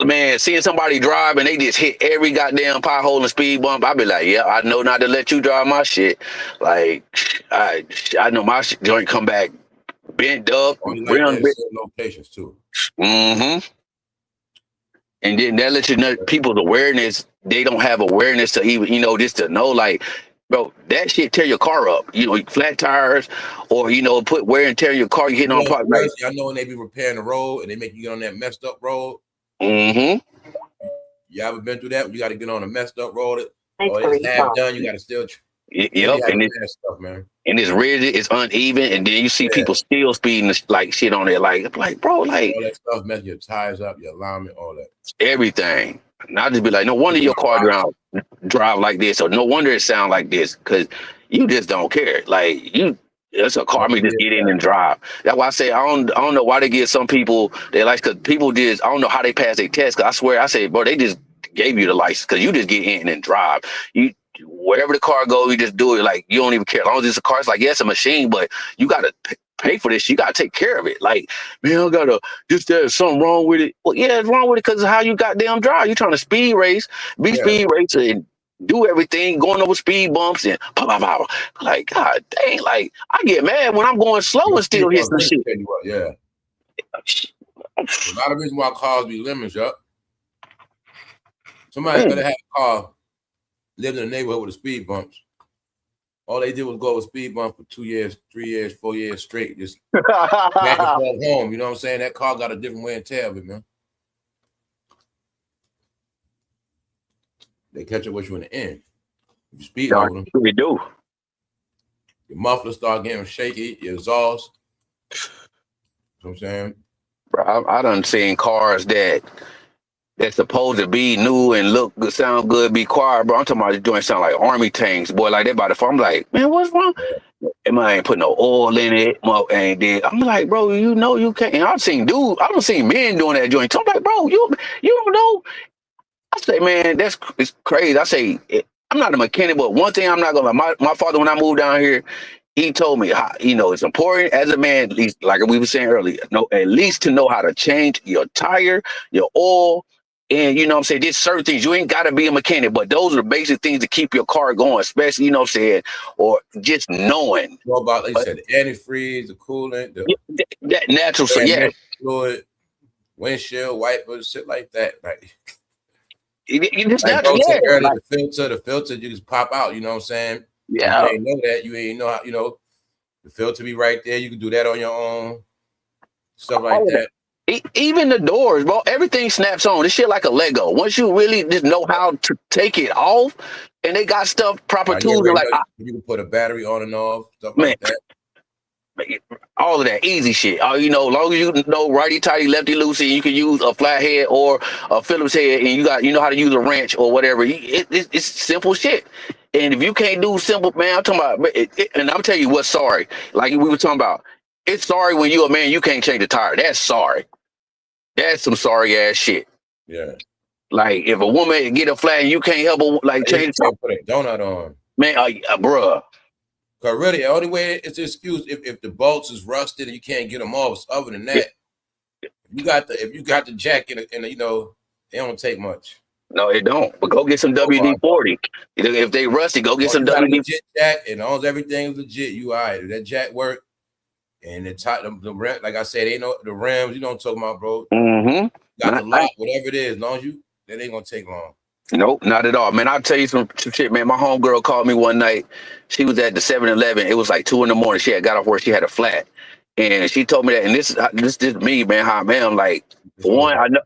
Man, seeing somebody drive and they just hit every goddamn pothole and speed bump, I be like, yeah, I know not to let you drive my shit. Like, I know my joint come back bent up. No patience too. Mm-hmm. And then that lets you know people's awareness, they don't have awareness to even, you know, just to know, like, bro, that shit tear your car up. You know, flat tires or, you know, put wear and tear in your car, you hitting on parts. Like, I know when they be repairing the road and they make you get on that messed up road. Mm-hmm. You ever been through that? You got to get on a messed up road, or it's half done. You got to still. Yep, and it's stuff, man. And it's rigid, it's uneven, and then you see people still speeding like shit on there, like bro, like all that stuff, messing your tires up, your alignment, all that, everything. And I just be like, no wonder your car drive like this, or no wonder it sound like this, because you just don't care. Like you. It's a car. I mean, just get in and drive. That's why I say I don't know why they get some people. They like because people just I don't know how they pass their test. Cause I swear I say, bro, they just gave you the license because you just get in and drive. You wherever the car goes, you just do it. Like you don't even care as long as it's a car. It's like it's a machine, but you gotta pay for this. You gotta take care of it. Like man, I gotta there's something wrong with it. Well, yeah, it's wrong with it because of how you goddamn drive. You trying to speed race, speed racer, and do everything, going over speed bumps and blah, blah, blah. Like, God dang, like I get mad when I'm going slow and still hit some shit. Yeah. A lot of reasons why cars be lemons, yup. Somebody could have had a car, lived in a neighborhood with the speed bumps. All they did was go with speed bump for 2 years, 3 years, 4 years straight. Just back and forth home. You know what I'm saying? That car got a different wear and tear of it, man. They catch up with you in the end. You speed over them. We do. Your muffler start getting shaky, your exhaust. You know what I'm saying? Bro, I done seen cars that's supposed to be new and look good, sound good, be quiet, bro. I'm talking about the joint sound like army tanks, boy. Like they about to fall. I'm like, man, what's wrong? And I ain't put no oil in it. And then I'm like, bro, you know you can't. And I've seen men doing that joint. So I'm like, bro, you don't know. I say, man, it's crazy. I say, I'm not a mechanic, but one thing I'm not gonna. My father, when I moved down here, he told me, how, it's important as a man, at least like we were saying earlier, at least to know how to change your tire, your oil. And you know what I'm saying, there's certain things you ain't got to be a mechanic, but those are the basic things to keep your car going, especially, you know what I'm saying, or just knowing. What about, like you said, the antifreeze, the coolant, that natural stuff, yeah. Fluid, windshield wipers, shit like that. Like, you just like natural, yeah. Like, the filter, you just pop out, you know what I'm saying? Yeah. You ain't know that. You ain't know how, the filter be right there. You can do that on your own. Stuff like that. Even the doors, bro, everything snaps on. This shit like a Lego. Once you really just know how to take it off, and they got stuff, proper tools. Like you can put a battery on and off, stuff man, like that. All of that easy shit. As long as you know righty tighty, lefty loosey, you can use a flathead or a Phillips head, and you know how to use a wrench or whatever. It's simple shit. And if you can't do simple, man, I'm talking about. And I'm telling you what's sorry. Like we were talking about, it's sorry when you a man you can't change the tire. That's sorry. That's some sorry ass shit. Yeah. Like if a woman get a flat and you can't help her, like change the put a donut on. Man, bruh. Cause really, the only way it's an excuse if the bolts is rusted and you can't get them off. Other than that, if you got the jack in it don't take much. No, it don't. But go get some WD-40. If they rusty, go get some WD-40 jack. And as long as everything is legit, you all right. If that jack work and the rim, like I said, ain't no the rims. You know what I'm talking about, bro. Mm-hmm. Got the lock, whatever it is. As long as that ain't gonna take long. Nope, not at all, man. I'll tell you some shit, man. My homegirl called me one night. She was at the 7-Eleven. It was like 2 a.m. She had got off work. She had a flat, and she told me that. And this is me, man. How man, like for one, I know,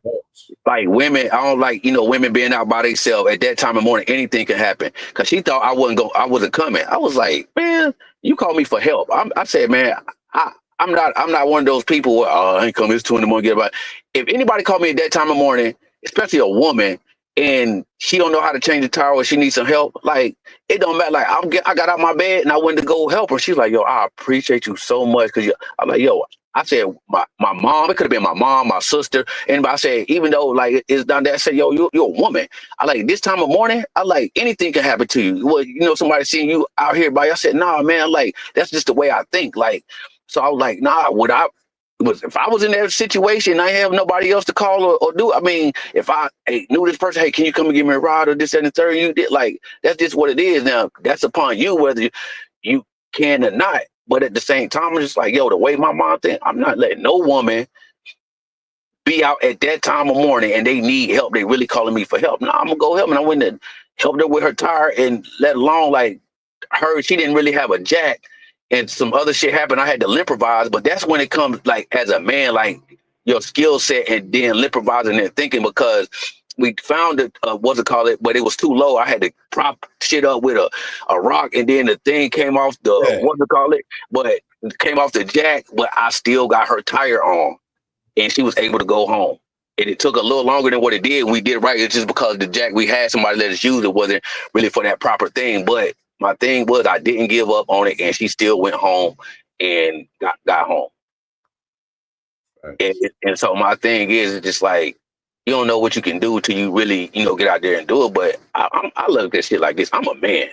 like women. I don't like women being out by themselves at that time of morning. Anything can happen. Cause she thought I wasn't coming. I was like, man, you called me for help. I said, man, I'm not one of those people where I ain't coming. It's 2 a.m. Get about. If anybody called me at that time of morning, especially a woman, and she don't know how to change the tire or she needs some help, like it don't matter. Like I got out my bed and I went to go help her. She's like, yo, I appreciate you so much. Cause I'm like, yo, I said my mom, it could have been my mom, my sister. And I said, even though like it's down there, I said, yo, you're a woman. I like this time of morning, I like anything can happen to you. Well, somebody seeing you out here by, I said, nah, man, like that's just the way I think. Like, so I was like, nah, if I was in that situation and I have nobody else to call or do, I mean, if I knew this person, hey, can you come and give me a ride or this and the third, you did, like, that's just what it is. Now, that's upon you, whether you can or not. But at the same time, I'm just like, yo, the way my mom think, I'm not letting no woman be out at that time of morning and they need help. They really calling me for help. No, I'm gonna go help. And I went and helped her with her tire, and let alone like she didn't really have a jack. And some other shit happened. I had to improvise, but that's when it comes like as a man, like your skill set and then improvising and thinking, because we found it, what's it called it, but it was too low. I had to prop shit up with a rock, and then the thing came off what's it called it, but it came off the jack, but I still got her tire on and she was able to go home. And it took a little longer than what it did. We did right. It's just because the jack we had, somebody let us use it, wasn't really for that proper thing. But my thing was I didn't give up on it, and she still went home and got home. Right. And so my thing is just like, you don't know what you can do till you really, get out there and do it. But I love this shit like this. I'm a man.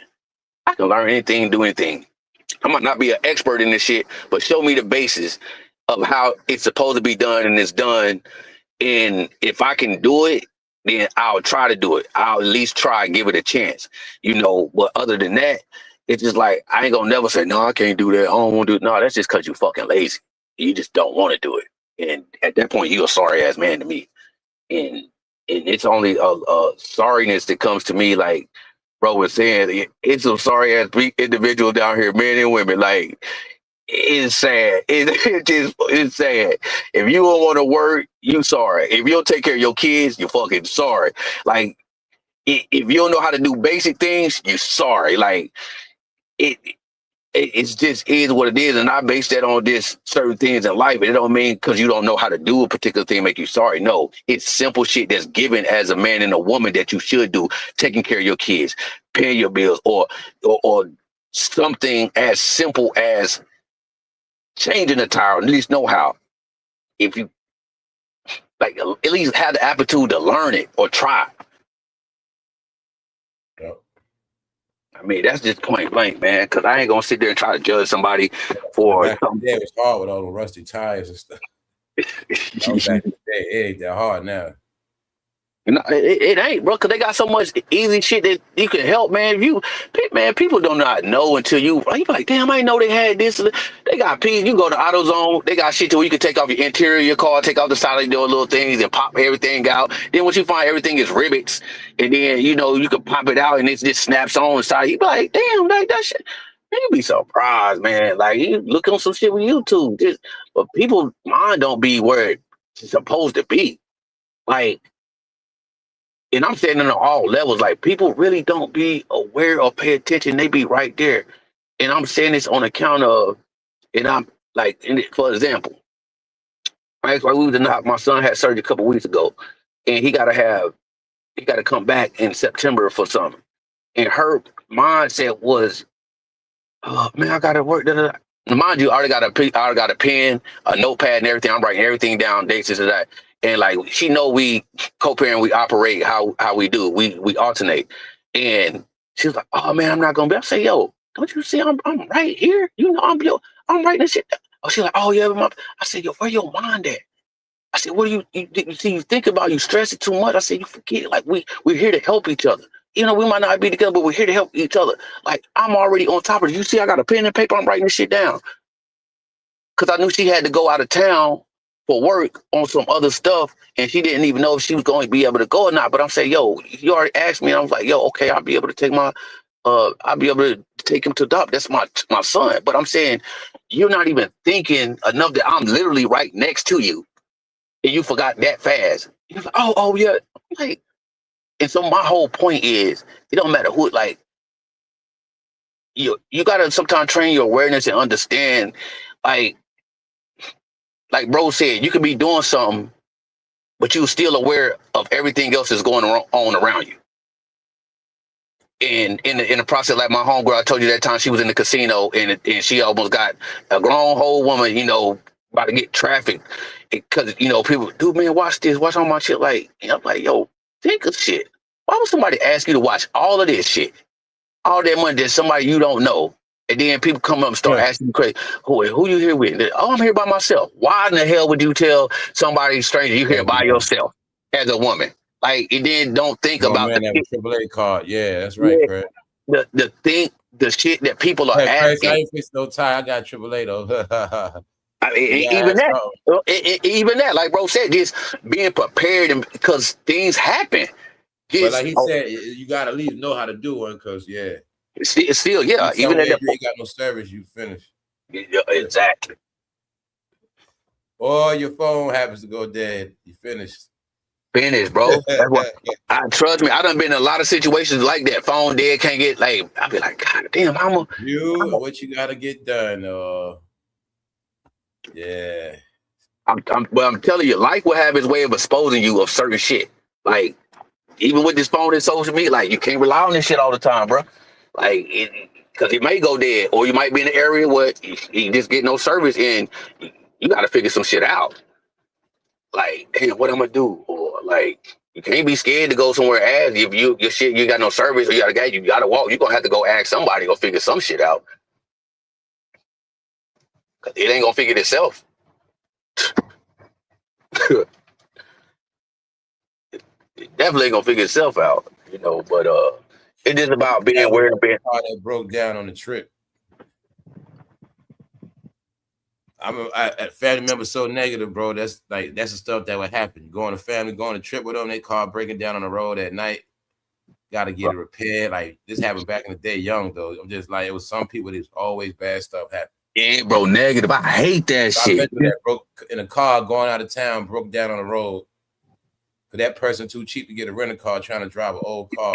I can learn anything, do anything. I might not be an expert in this shit, but show me the basis of how it's supposed to be done and it's done. And if I can do it, then I'll try to do it. I'll at least try and give it a chance, But other than that, it's just like I ain't gonna never say no. I can't do that. I don't want to do it. No, that's just because you fucking lazy. You just don't want to do it. And at that point, you a sorry ass man to me. And it's only a sorriness that comes to me, like bro was saying. It's some sorry ass individuals down here, men and women. Like it's sad. It's sad. If you don't want to work, you sorry. If you don't take care of your kids, you fucking sorry. Like if you don't know how to do basic things, you sorry. Like it. It's just is what it is, and I base that on this certain things in life. It don't mean because you don't know how to do a particular thing make you sorry. No, it's simple shit that's given as a man and a woman that you should do, taking care of your kids, paying your bills, or something as simple as changing a tire. At least know how. If you like, at least have the aptitude to learn it or try. I mean, that's just point blank, man, because I ain't going to sit there and try to judge somebody for something. Yeah, it was hard with all the rusty tires and stuff. Back in the day, it ain't that hard now. It ain't, bro, because they got so much easy shit that you can help, man. People do not know until you be like, damn, I didn't know they had this. They got peas. You go to AutoZone, they got shit to where you can take off your interior of your car, take off the side of your little things and pop everything out. Then once you find everything is rivets, and then, you can pop it out and it just snaps on inside. You be like, damn, like that shit. Man, you be surprised, man. Like, you look on some shit with YouTube. But people's mind don't be where it's supposed to be. Like, and I'm saying on all levels, like people really don't be aware or pay attention. They be right there. And I'm saying this on account of, and I'm like, for example, right, like we was in my son had surgery a couple weeks ago, and he got to come back in September for something. And her mindset was, oh man, I got to work. Da, da, da. Mind you, I already got a pen, a notepad, and everything. I'm writing everything down, dates, this and that. And like she know we co-parent, we operate how we do. We alternate. And she was like, "Oh man, I'm not gonna be." I say, "Yo, don't you see I'm right here? I'm writing this shit down." Oh, she's like, "Oh yeah, I said, "Yo, where your mind at?" I said, "What do you see? You think about, you stress it too much." I said, "You forget it. Like we're here to help each other. We might not be together, but we're here to help each other. Like I'm already on top of it. You see, I got a pen and paper. I'm writing this shit down because I knew she had to go out of town for work on some other stuff, and she didn't even know if she was going to be able to go or not. But I'm saying, yo, you already asked me, and I was like, yo, okay, I'll be able to take I'll be able to take him to the doctor. That's my son. But I'm saying, you're not even thinking enough that I'm literally right next to you, and you forgot that fast. You're like, oh yeah, like, and so my whole point is, it don't matter who, like, you gotta sometimes train your awareness and understand, like bro said, you could be doing something, but you're still aware of everything else that's going on around you. And in the process, like my homegirl, I told you that time she was in the casino and she almost got a grown whole woman, about to get trafficked because, people, dude, man, watch this, watch all my shit. Like, and I'm like, yo, think of shit. Why would somebody ask you to watch all of this shit? All that money that somebody you don't know. And then people come up and start asking you crazy, who you here with? Oh, I'm here by myself. Why in the hell would you tell somebody stranger you here by yourself as a woman? Like, and then don't think about man, that AAA card. Yeah, that's right, Craig. The shit that people are asking. I ain't fixed no tie. I got AAA though. I mean, even that, like bro said, just being prepared, and because things happen. But like he said, you got to at least know how to do one, because still, yeah. Even if you ain't got no service, you finish. Yeah, exactly. Or your phone happens to go dead, you finished. Finished, bro. That's what, trust me, I done been in a lot of situations like that. Phone dead, can't get, like, I'll be like, God damn, what you got to get done. Yeah. I'm telling you, life will have its way of exposing you of certain shit. Like, even with this phone and social media, like, you can't rely on this shit all the time, bro. Like, because it may go dead, or you might be in an area where you just get no service, and you got to figure some shit out. Like, damn, what I'm gonna do? Or like, you can't be scared to go somewhere. As if your shit, you got no service, or you gotta walk. You're gonna have to go ask somebody, go figure some shit out. Cause it ain't gonna figure it itself. definitely ain't gonna figure itself out, you know. But it's just about being That was aware the of being. car that broke down on the trip. A family member so negative, bro. That's the stuff that would happen. Going to trip with them, they car breaking down on the road at night. Got to get it repaired. Like this happened back in the day, young though. I'm just like, it was some people. There's always bad stuff happen. Yeah, bro, negative. I hate that shit. I that broke in a car going out of town, broke down on the road. Cause that person too cheap to get a rental car, trying to drive an old car.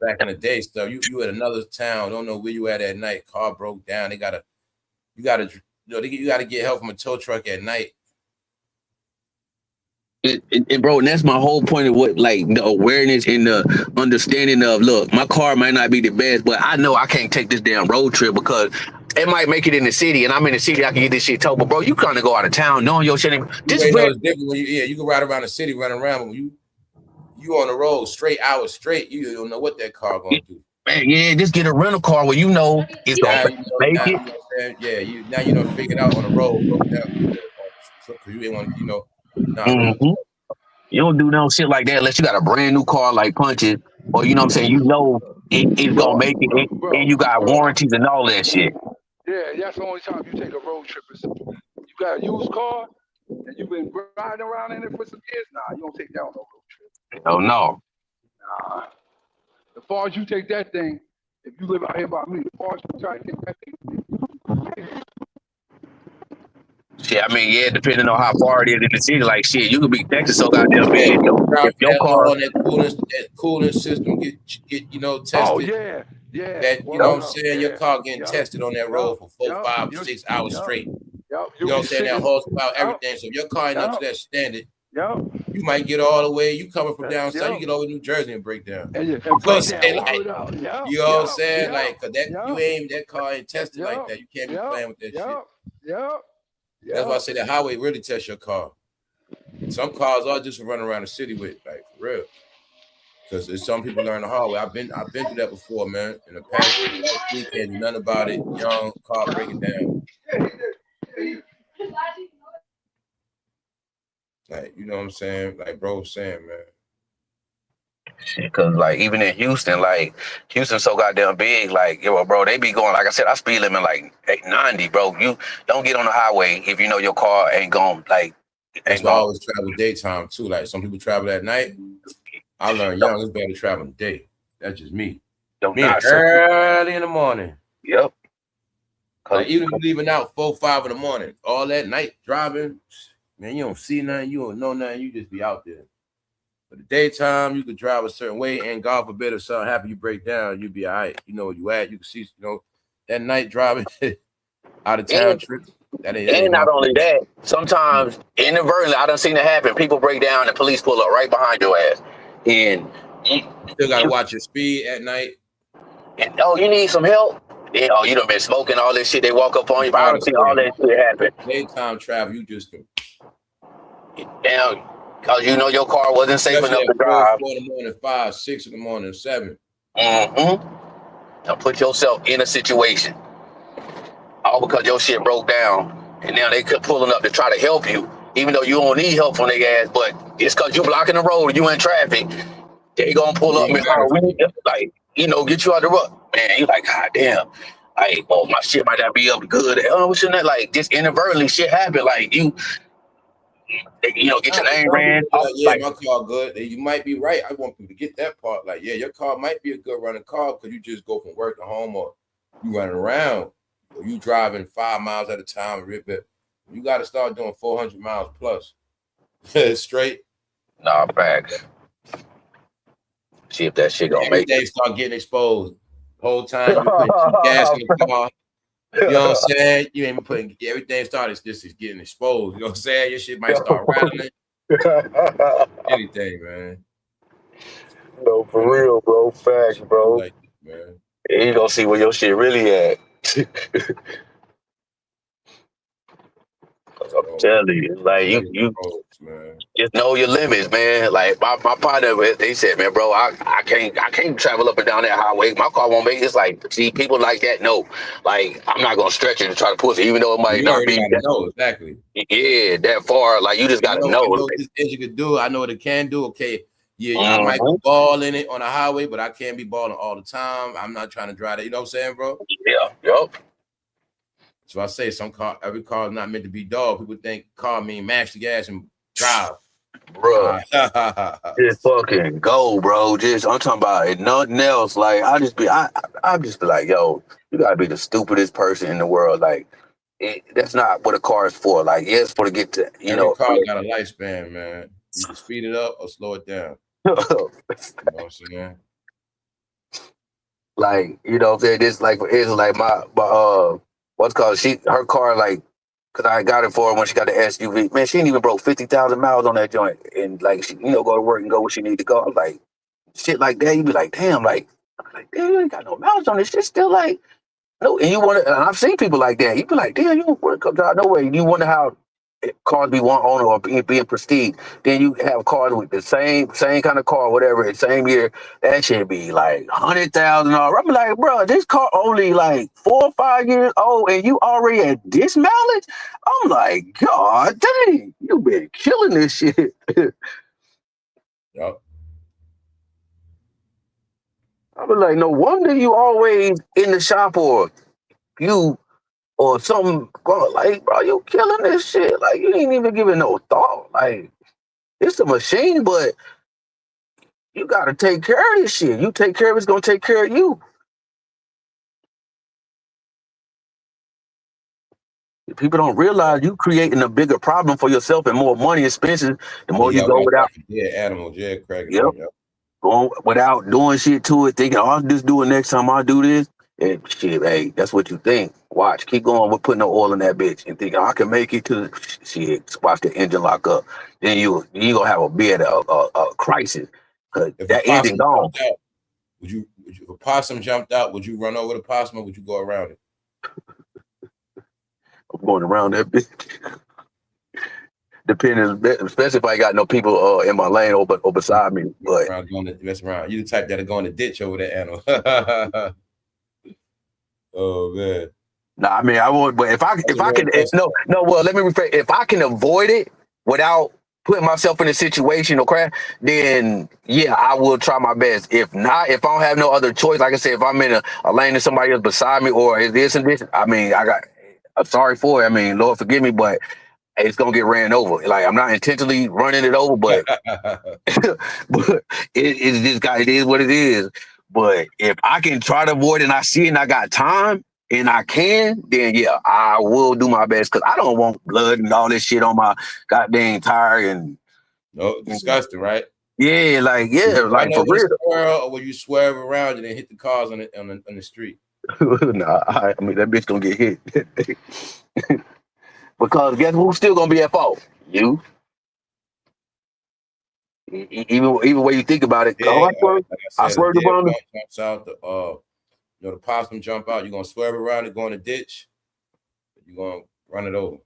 Back in the day, stuff. You at another town, don't know where you at night. Car broke down. You gotta get help from a tow truck at night. Bro, and that's my whole point of what, like, the awareness and the understanding of, look, my car might not be the best, but I know I can't take this damn road trip because it might make it in the city, and I'm in the city, I can get this shit towed. But bro, you kind of go out of town knowing your shit. This is different when you can ride around the city, run around, but when you on the road straight hours straight, you don't know what that car gonna do. Man, yeah, just get a rental car where you know it's gonna make it. Now you don't figure it out on the road, because you ain't want to, You don't do no shit like that unless you got a brand new car like Punches, or you know what I'm saying, you know it's gonna make it, and you got warranties and all that shit. Yeah, that's the only time you take a road trip. You got a used car and you've been riding around in it for some years. Nah, you don't take that on no road trip. Oh no. Nah. As far as you take that thing, if you live out here by me, as far as you try to take that thing. Shit, I mean, yeah, depending on how far it is in the city, like shit, you could be Texas so goddamn bad. If your car on that cooling system get tested. Oh yeah. That you know what I'm saying, your car getting tested on that road for 4, 5, 6 hours straight. You know what I'm saying? That horsepower, everything. So if your car ain't up to that standard, you might get all the way. You coming from down south, you get over New Jersey and break down. You know what I'm saying? Like, cause that car ain't tested like that. You can't be playing with that shit. That's why I say the highway really tests your car. Some cars are just running around the city with, like, for real. Because some people learn the hard way. I've been through that before, man. In the past weekend, nothing about it. Young car breaking down. Like, you know what I'm saying? Like bro was saying, man. Shit, cause like even in Houston, like Houston's so goddamn big, like, yo, bro, they be going, like I said, I speed limit like 90, bro. You don't get on the highway if you know your car ain't going, like, that's why I always travel daytime too. Like some people travel at night. I learned young, it's better to travel in the day. That's just me. Early in the morning. Yep. Like even leaving out 4, 5 in the morning, all that night driving, man, you don't see nothing, you don't know nothing, you just be out there. But the daytime, you could drive a certain way, and God forbid if something happen, you break down, you be all right. You know where you at. You can see, that night driving out of town trips. And not only that, sometimes inadvertently, I done seen it happen. People break down, and police pull up right behind your ass. And you still gotta watch your speed at night. And you need some help? Yeah, you done been smoking all this shit. They walk up on you. But I don't see all that shit happen. Daytime travel, you just can. Down. Because you know your car wasn't safe enough to drive. 4 in the morning, 5, 6 in the morning, 7. Now put yourself in a situation. All because your shit broke down. And now they keep pulling up to try to help you. Even though you don't need help from their ass. But it's because you blocking the road. You in traffic. They gonna pull up and like, get you out the road. Man, you like, God damn. Like, oh, my shit might not be up good. Shouldn't that, like, just inadvertently shit happen. Like, get your name ran. My car good. You might be right. I want people to get that part. Like, your car might be a good running car because you just go from work to home, or you running around, or you driving 5 miles at a time. You got to start doing 400 miles plus straight. Nah, facts. See if that shit gonna make it. They start getting exposed. Whole time you putting gas in the car. You know what I'm saying? You ain't putting everything started just is getting exposed. You know what I'm saying? Your shit might start rattling. Anything, man. No, for real, bro. Facts, bro. Like it, man. And you gonna see where your shit really at. I'm telling you, like you just know your limits, man. Like my partner, they said, man, bro, I can't travel up and down that highway. My car won't make it. It's like, see, people like that know. Like, I'm not gonna stretch it and try to push it, even though it might not be. Know exactly. Yeah, that far. Like, you just gotta know. What this engine could do. I know what it can do. Okay, Yeah, I might go ball in it on the highway, but I can't be balling all the time. I'm not trying to drive it. You know what I'm saying, bro? Yeah, yep. So I say every car is not meant to be dog. People think car mean mash the gas and drive. Bro, just fucking go, bro. I'm talking about it, nothing else. Like I just be like, yo, you gotta be the stupidest person in the world. Like that's not what a car is for. Like it's for to get to Every car got a lifespan, man. You can speed it up or slow it down. You know what I'm saying? Like, you know what I'm saying? This like it's like my what's called her car, like, cause I got it for her when she got the SUV. Man, she ain't even broke 50,000 miles on that joint. And like she, go to work and go where she need to go. I'm like, shit like that, you be like, damn, damn, you ain't got no miles on this shit still, like, no. And you want to, I've seen people like that. You be like, damn, you don't want to come out nowhere. You wonder how cars be one owner or being prestige. Then you have cars with the same kind of car, whatever, the same year. That should be like $100,000. I'm like, bro, this car only like 4 or 5 years old, and you already at this mileage. I'm like, God dang, you been killing this shit. Yep. I was like, no wonder you always in the shop or something. Like, bro, you killing this shit. Like, you ain't even giving no thought. Like, it's a machine, but you gotta take care of this shit. You take care of it's gonna take care of you. People don't realize you creating a bigger problem for yourself and more money expenses the more you go without. Animals, cracking. Yep. Going without doing shit to it, thinking, I'll just do it next time I do this. And shit, hey, that's what you think. Watch, keep going with putting no oil in that bitch and thinking I can make it to the shit. Watch the engine lock up. Then you gonna have a crisis because that engine gone. If a possum jumped out, would you run over the possum or would you go around it? I'm going around that bitch. Depending, especially if I got no people in my lane or beside me. But mess around. You the type that'll go in the ditch over that animal. Oh man. Nah, I mean I won't. But if I can, well, let me rephrase. If I can avoid it without putting myself in a situation or crash, then yeah, I will try my best. If not, if I don't have no other choice, like I said, if I'm in a lane and somebody else beside me or is this and this, I mean, I'm sorry for it. I mean, Lord forgive me, but it's gonna get ran over. Like I'm not intentionally running it over, but but it's just got, it is what it is. But if I can try to avoid it and I see it and I got time and I can, then yeah, I will do my best because I don't want blood and all this shit on my goddamn tire and disgusting, right? Yeah, like for real. Or will you swerve around and then hit the cars on the street? Nah, I mean that bitch gonna get hit. Because guess who's still gonna be at fault? You. Even way you think about it. Yeah, I swerved the ball. Jumps out the possum jump out. You're gonna swerve around and go in the ditch. You're gonna run it over.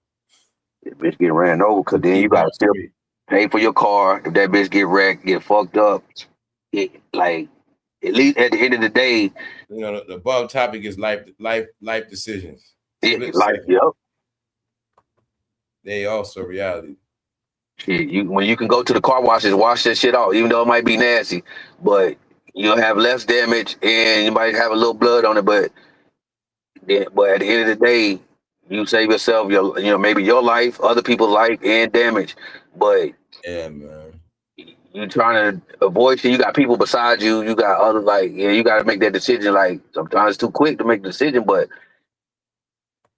That bitch get ran over because then you gotta still pay for your car. If that bitch get wrecked, get fucked up, like at least at the end of the day, the above topic is life decisions. Yep. They also reality. Shit, when you can go to the car washes, wash that shit off, even though it might be nasty, but you'll have less damage and you might have a little blood on it. But at the end of the day, you save yourself maybe your life, other people's life, and damage. But yeah, man, you trying to avoid shit. You got people beside you. You got other you got to make that decision. Like sometimes it's too quick to make the decision, but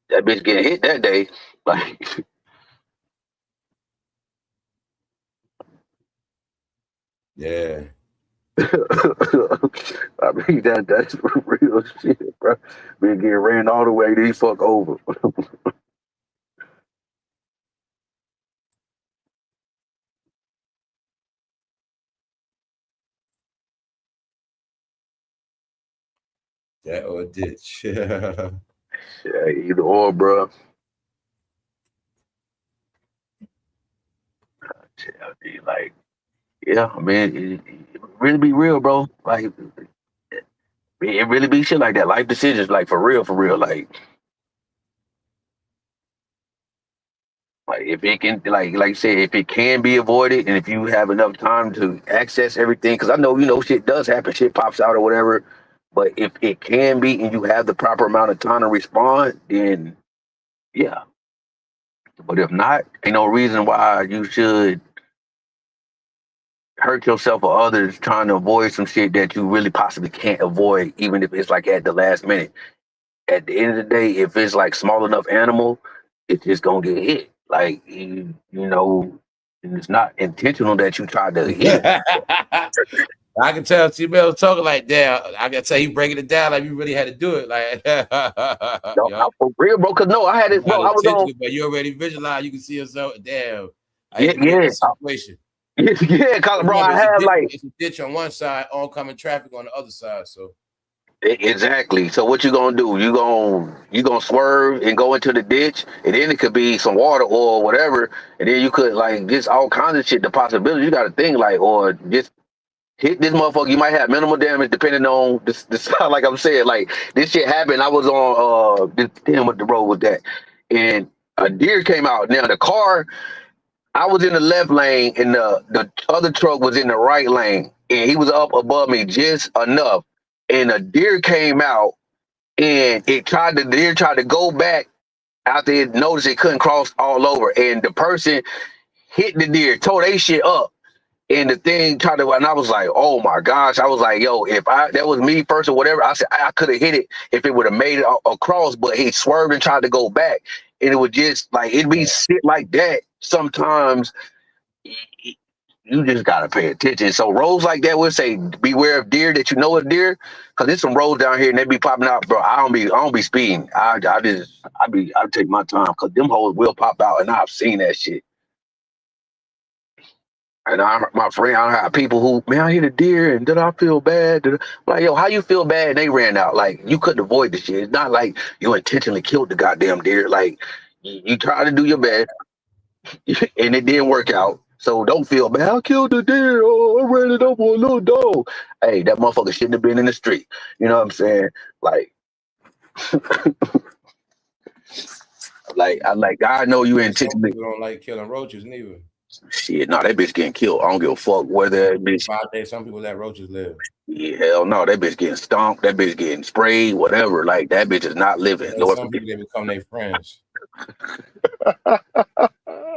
that bitch getting hit that day, like. Yeah. I mean that's real shit, bro. We get ran all the way, these fuck over. That or a ditch. Yeah, either or, bro. Yeah, I mean, it really be real, bro. Like, it really be shit like that. Life decisions, like for real, like. Like if it can, like you said, if it can be avoided, and if you have enough time to access everything, because I know shit does happen, shit pops out or whatever. But if it can be, and you have the proper amount of time to respond, then yeah. But if not, ain't no reason why you should hurt yourself or others trying to avoid some shit that you really possibly can't avoid, even if it's like at the last minute. At the end of the day, if it's like small enough animal, it's just gonna get hit. Like and it's not intentional that you try to hit it. I can tell T-Bell talking like that. I can tell you breaking it down like you really had to do it. Like, No, for real, bro. Cause no, I had it, bro. I was on. But you already visualize. You can see yourself. Damn. Yeah. Situation. Yeah, bro. I have it's a ditch on one side, oncoming traffic on the other side. So. Exactly. So what you gonna do? You gonna swerve and go into the ditch, and then it could be some water or whatever, and then you could like just all kinds of shit. The possibility you got to think like, or just hit this motherfucker. You might have minimal damage depending on this. Like I'm saying, like this shit happened. I was on damn, what the road was that, and a deer came out. Now the car, I was in the left lane, and the other truck was in the right lane, and he was up above me just enough. And a deer came out, and the deer tried to go back after it noticed it couldn't cross all over. And the person hit the deer, tore they shit up. And the thing tried to, and I was like, oh my gosh. I was like, yo, if that was me first or whatever, I said, I could have hit it if it would have made it across, but he swerved and tried to go back. And it was just like, it'd be shit like that. Sometimes you just gotta pay attention. So roads like that would say beware of deer that you know is deer, because there's some roads down here and they be popping out, bro. I don't be speeding. I take my time because them hoes will pop out, and I've seen that shit. And my friend, I have people who, man, I hit a deer and did I feel bad? Like, yo, how you feel bad? And they ran out. Like, you couldn't avoid the shit. It's not like you intentionally killed the goddamn deer. Like, you try to do your best, and it didn't work out. So don't feel bad. I killed the deer. Oh, I ran it up on a little dog. Hey, that motherfucker shouldn't have been in the street. You know what I'm saying? Like, I know you intentionally. People don't like killing roaches neither. Shit, no, that bitch getting killed. I don't give a fuck where that bitch. Some people let roaches live. Yeah, hell no, that bitch getting stomped. That bitch getting sprayed. Whatever. Like that bitch is not living. Some people they become their friends.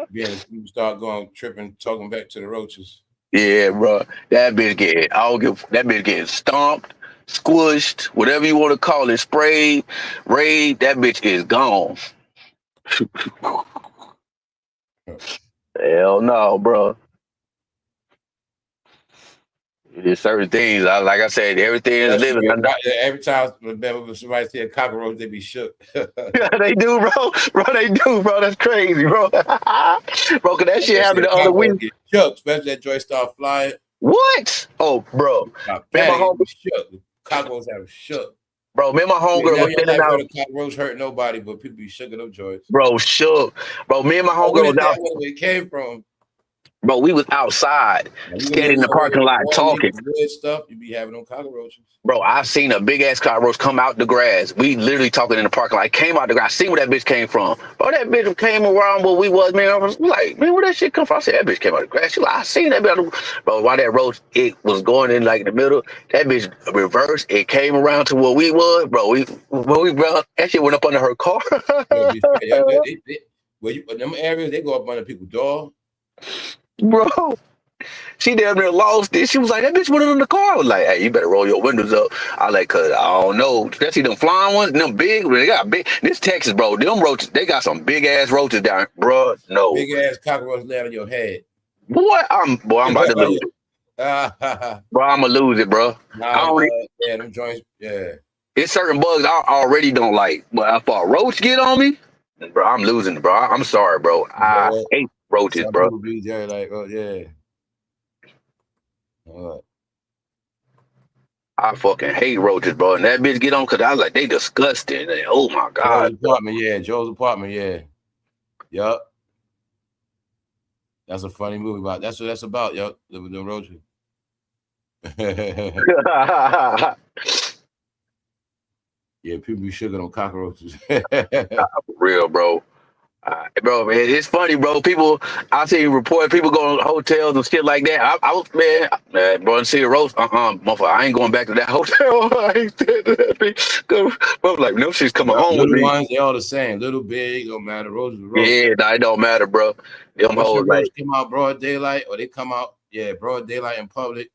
Yeah, you start going tripping, talking back to the roaches. Yeah, bro. That bitch getting stomped, squished, whatever you want to call it, sprayed, rayed. That bitch is gone. Hell no, bro. There's certain things. Like I said, everything is living. Every time somebody see a cockroach, they be shook. Yeah, they do, bro. They do, bro. That's crazy, bro. Bro, cause that shit happened the other week. Get shook, especially that joy start flying. What? Oh, bro. Cockroach have shook. Bro, me and my homegirl was sitting out. Cockroach hurt nobody, but people be shook at them joints. Bro, shook. Bro, me and my homegirl was out. Where it came from. Bro, we was outside, standing in the parking lot talking. Good stuff, you be having them cockroaches. Bro, I seen a big ass cockroach come out the grass. We literally talking in the parking lot. It came out the grass. I seen where that bitch came from. Bro, that bitch came around where we was, man. I was like, man, where that shit come from? I said, that bitch came out the grass. She like, I seen that bitch. Bro, while that roach, it was going in like the middle, that bitch reversed. It came around to where we was, bro. That shit went up under her car. Them areas, they go up under people's door. Bro, she damn near lost it. She was like, that bitch went in the car. I was like, hey, you better roll your windows up. I like, cause I don't know. Especially them flying ones, them big. They got big. This Texas, bro. Them roaches, they got some big ass roaches down, bro. No. Big ass cockroach land on your head. Boy, I'm about to lose it. Bro, I'm gonna lose it, bro. Yeah, them joints, yeah. It's certain bugs I already don't like. But if a roach get on me, bro, I'm losing it, bro. I'm sorry, bro. I hate roaches, bro. Be there like, oh yeah. I fucking hate roaches, bro. And that bitch get on because I was like, they disgusting. And, oh my god. Joe's apartment, yeah. Yup. That's a funny movie about. That's what that's about, yup. The roaches. Yeah, people be sugar on cockroaches. Nah, for real, bro. Bro, man, it's funny, bro. People, I see report people going to hotels and shit like that. I was, man, bro, and see the roast. Motherfucker, I ain't going back to that hotel. I ain't said that. Bro, like, no shit's coming home with Little me. ones, they all the same. Little, big, don't matter. Roaches, roaches. Yeah, nah, it don't matter, bro. Them Once your hoes, like, roaches come out broad daylight, or they come out, broad daylight in public,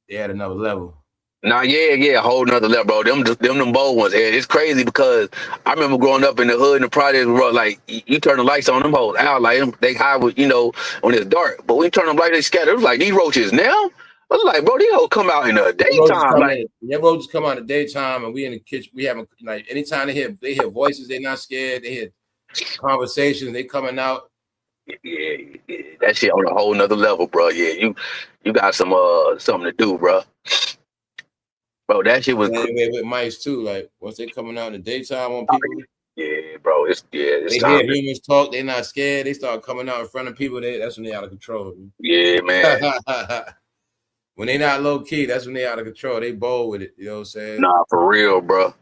they at another level. nah, a whole nother level, bro. Them bold ones. And it's crazy because I remember growing up in the hood and the projects, bro. Like you turn the lights on, them hoes out, like they hide with, when it's dark. But when you turn them lights, they scatter. It was like these roaches now. I was like, bro, these hoes come out in the daytime. Roaches come out in the daytime, and we in the kitchen. We having like anytime they hear voices, they're not scared. They hear conversations, they coming out. Yeah, that shit on a whole nother level, bro. Yeah, you got some something to do, bro. Bro, that shit was with mice too. Like once they coming out in the daytime on people. Yeah, bro. It's they time. Hear humans talk. They not scared. They start coming out in front of people. That's when they out of control. Yeah, man. When they not low key, that's when they out of control. They bold with it. You know what I'm saying? Nah, for real, bro.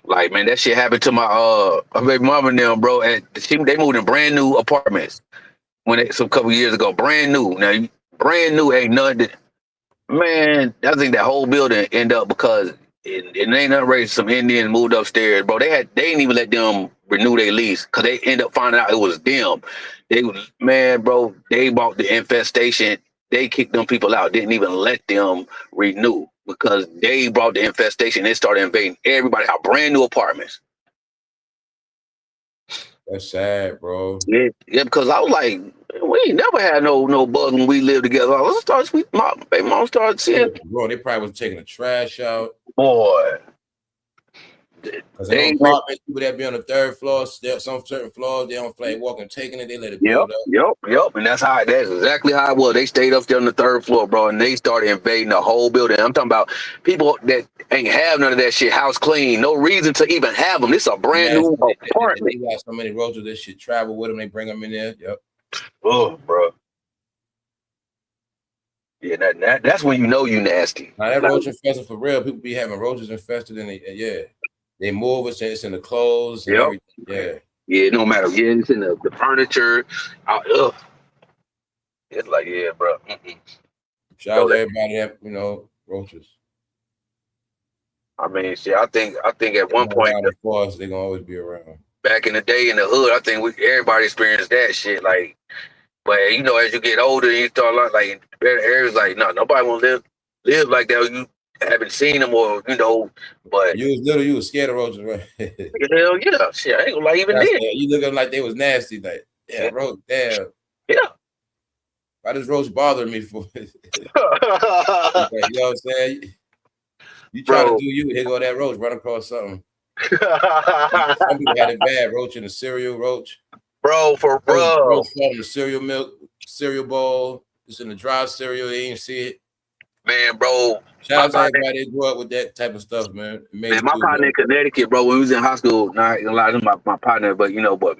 Like, man, that shit happened to my baby mama and them, bro. And they moved in brand new apartments some couple years ago. Brand new. Now, brand new ain't nothing. Man, I think that whole building ended up because it ain't nothing racist. Some Indians moved upstairs, bro. They didn't even let them renew their lease because they ended up finding out it was them. They bought the infestation. They kicked them people out. Didn't even let them renew because they brought the infestation. They started invading everybody out. Brand new apartments. That's sad, bro. Yeah, because I was like, we ain't never had no bugs when we lived together. Let's start. My baby mom started seeing. Bro, they probably was taking the trash out. Boy. Because in apartments, people that be on the third floor, some certain floors, they don't play walking, taking it, they let it build up. Yep. And that's exactly how it was. They stayed up there on the third floor, bro, and they started invading the whole building. I'm talking about people that ain't have none of that shit, house clean, no reason to even have them. This is a brand new apartment. They got so many roaches that shit travel with them. They bring them in there. Yep. Oh, bro. Yeah, that's when you know you nasty. Now that roach infested for real. People be having roaches infested in they move it, it's in the clothes and everything. Yeah, no matter. Yeah, it's in the furniture. It's like, yeah, bro. Shout out to everybody that, roaches. I mean, shit, I think at one point they're gonna always be around. Back in the day in the hood, I think everybody experienced that shit. Like, but as you get older, you start like areas like, no, nobody want to live like that. You haven't seen them or but you was little, you was scared of roaches, right? Hell yeah, shit, I ain't gonna lie, even then. You look at them like they was nasty, like roach, damn. Yeah. Why does roach bother me for? You know what I'm saying? You try to do you, here go that roach, run across something. Some people had it bad, roach in the cereal, roach. Bro, roach in the cereal milk, cereal bowl. It's in the dry cereal, they ain't see it. Man, bro. Shout out to everybody that grew up with that type of stuff, man. Man, my partner in Connecticut, bro, when we was in high school, not a lot of my partner, but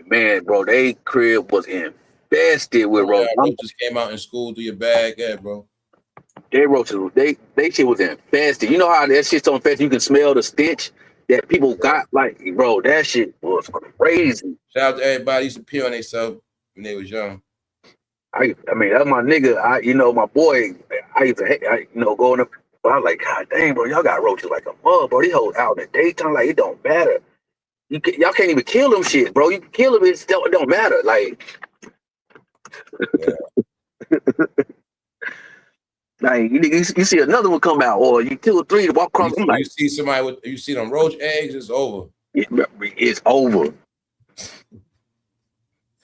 man, bro, they crib was infested with roaches. Roaches came out in school through your bag, bro. They roaches, they shit was infested. You know how that shit's so infested, you can smell the stench that people got, like, bro, that shit was crazy. Shout out to everybody used to pee on themselves when they was young. I mean, that's my nigga. My boy, I used to, going up. But I was like, God dang, bro, y'all got roaches like a mug, bro. These hoes out in the daytime, like, it don't matter. Y'all can't even kill them shit, bro. You can kill them, it don't matter. Like, like you see another one come out, or you 2 or 3 to walk across. You see somebody you see them roach eggs, it's over. It's over.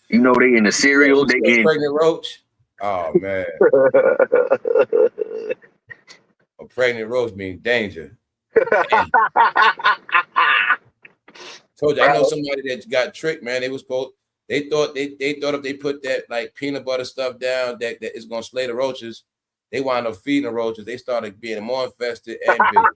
They in the cereal. They in pregnant roach. Oh man. A pregnant roach means danger. Told you, I know somebody that got tricked, man. They thought if they put that like peanut butter stuff down that it's gonna slay the roaches. They wound up feeding the roaches. They started being more infested and bigger.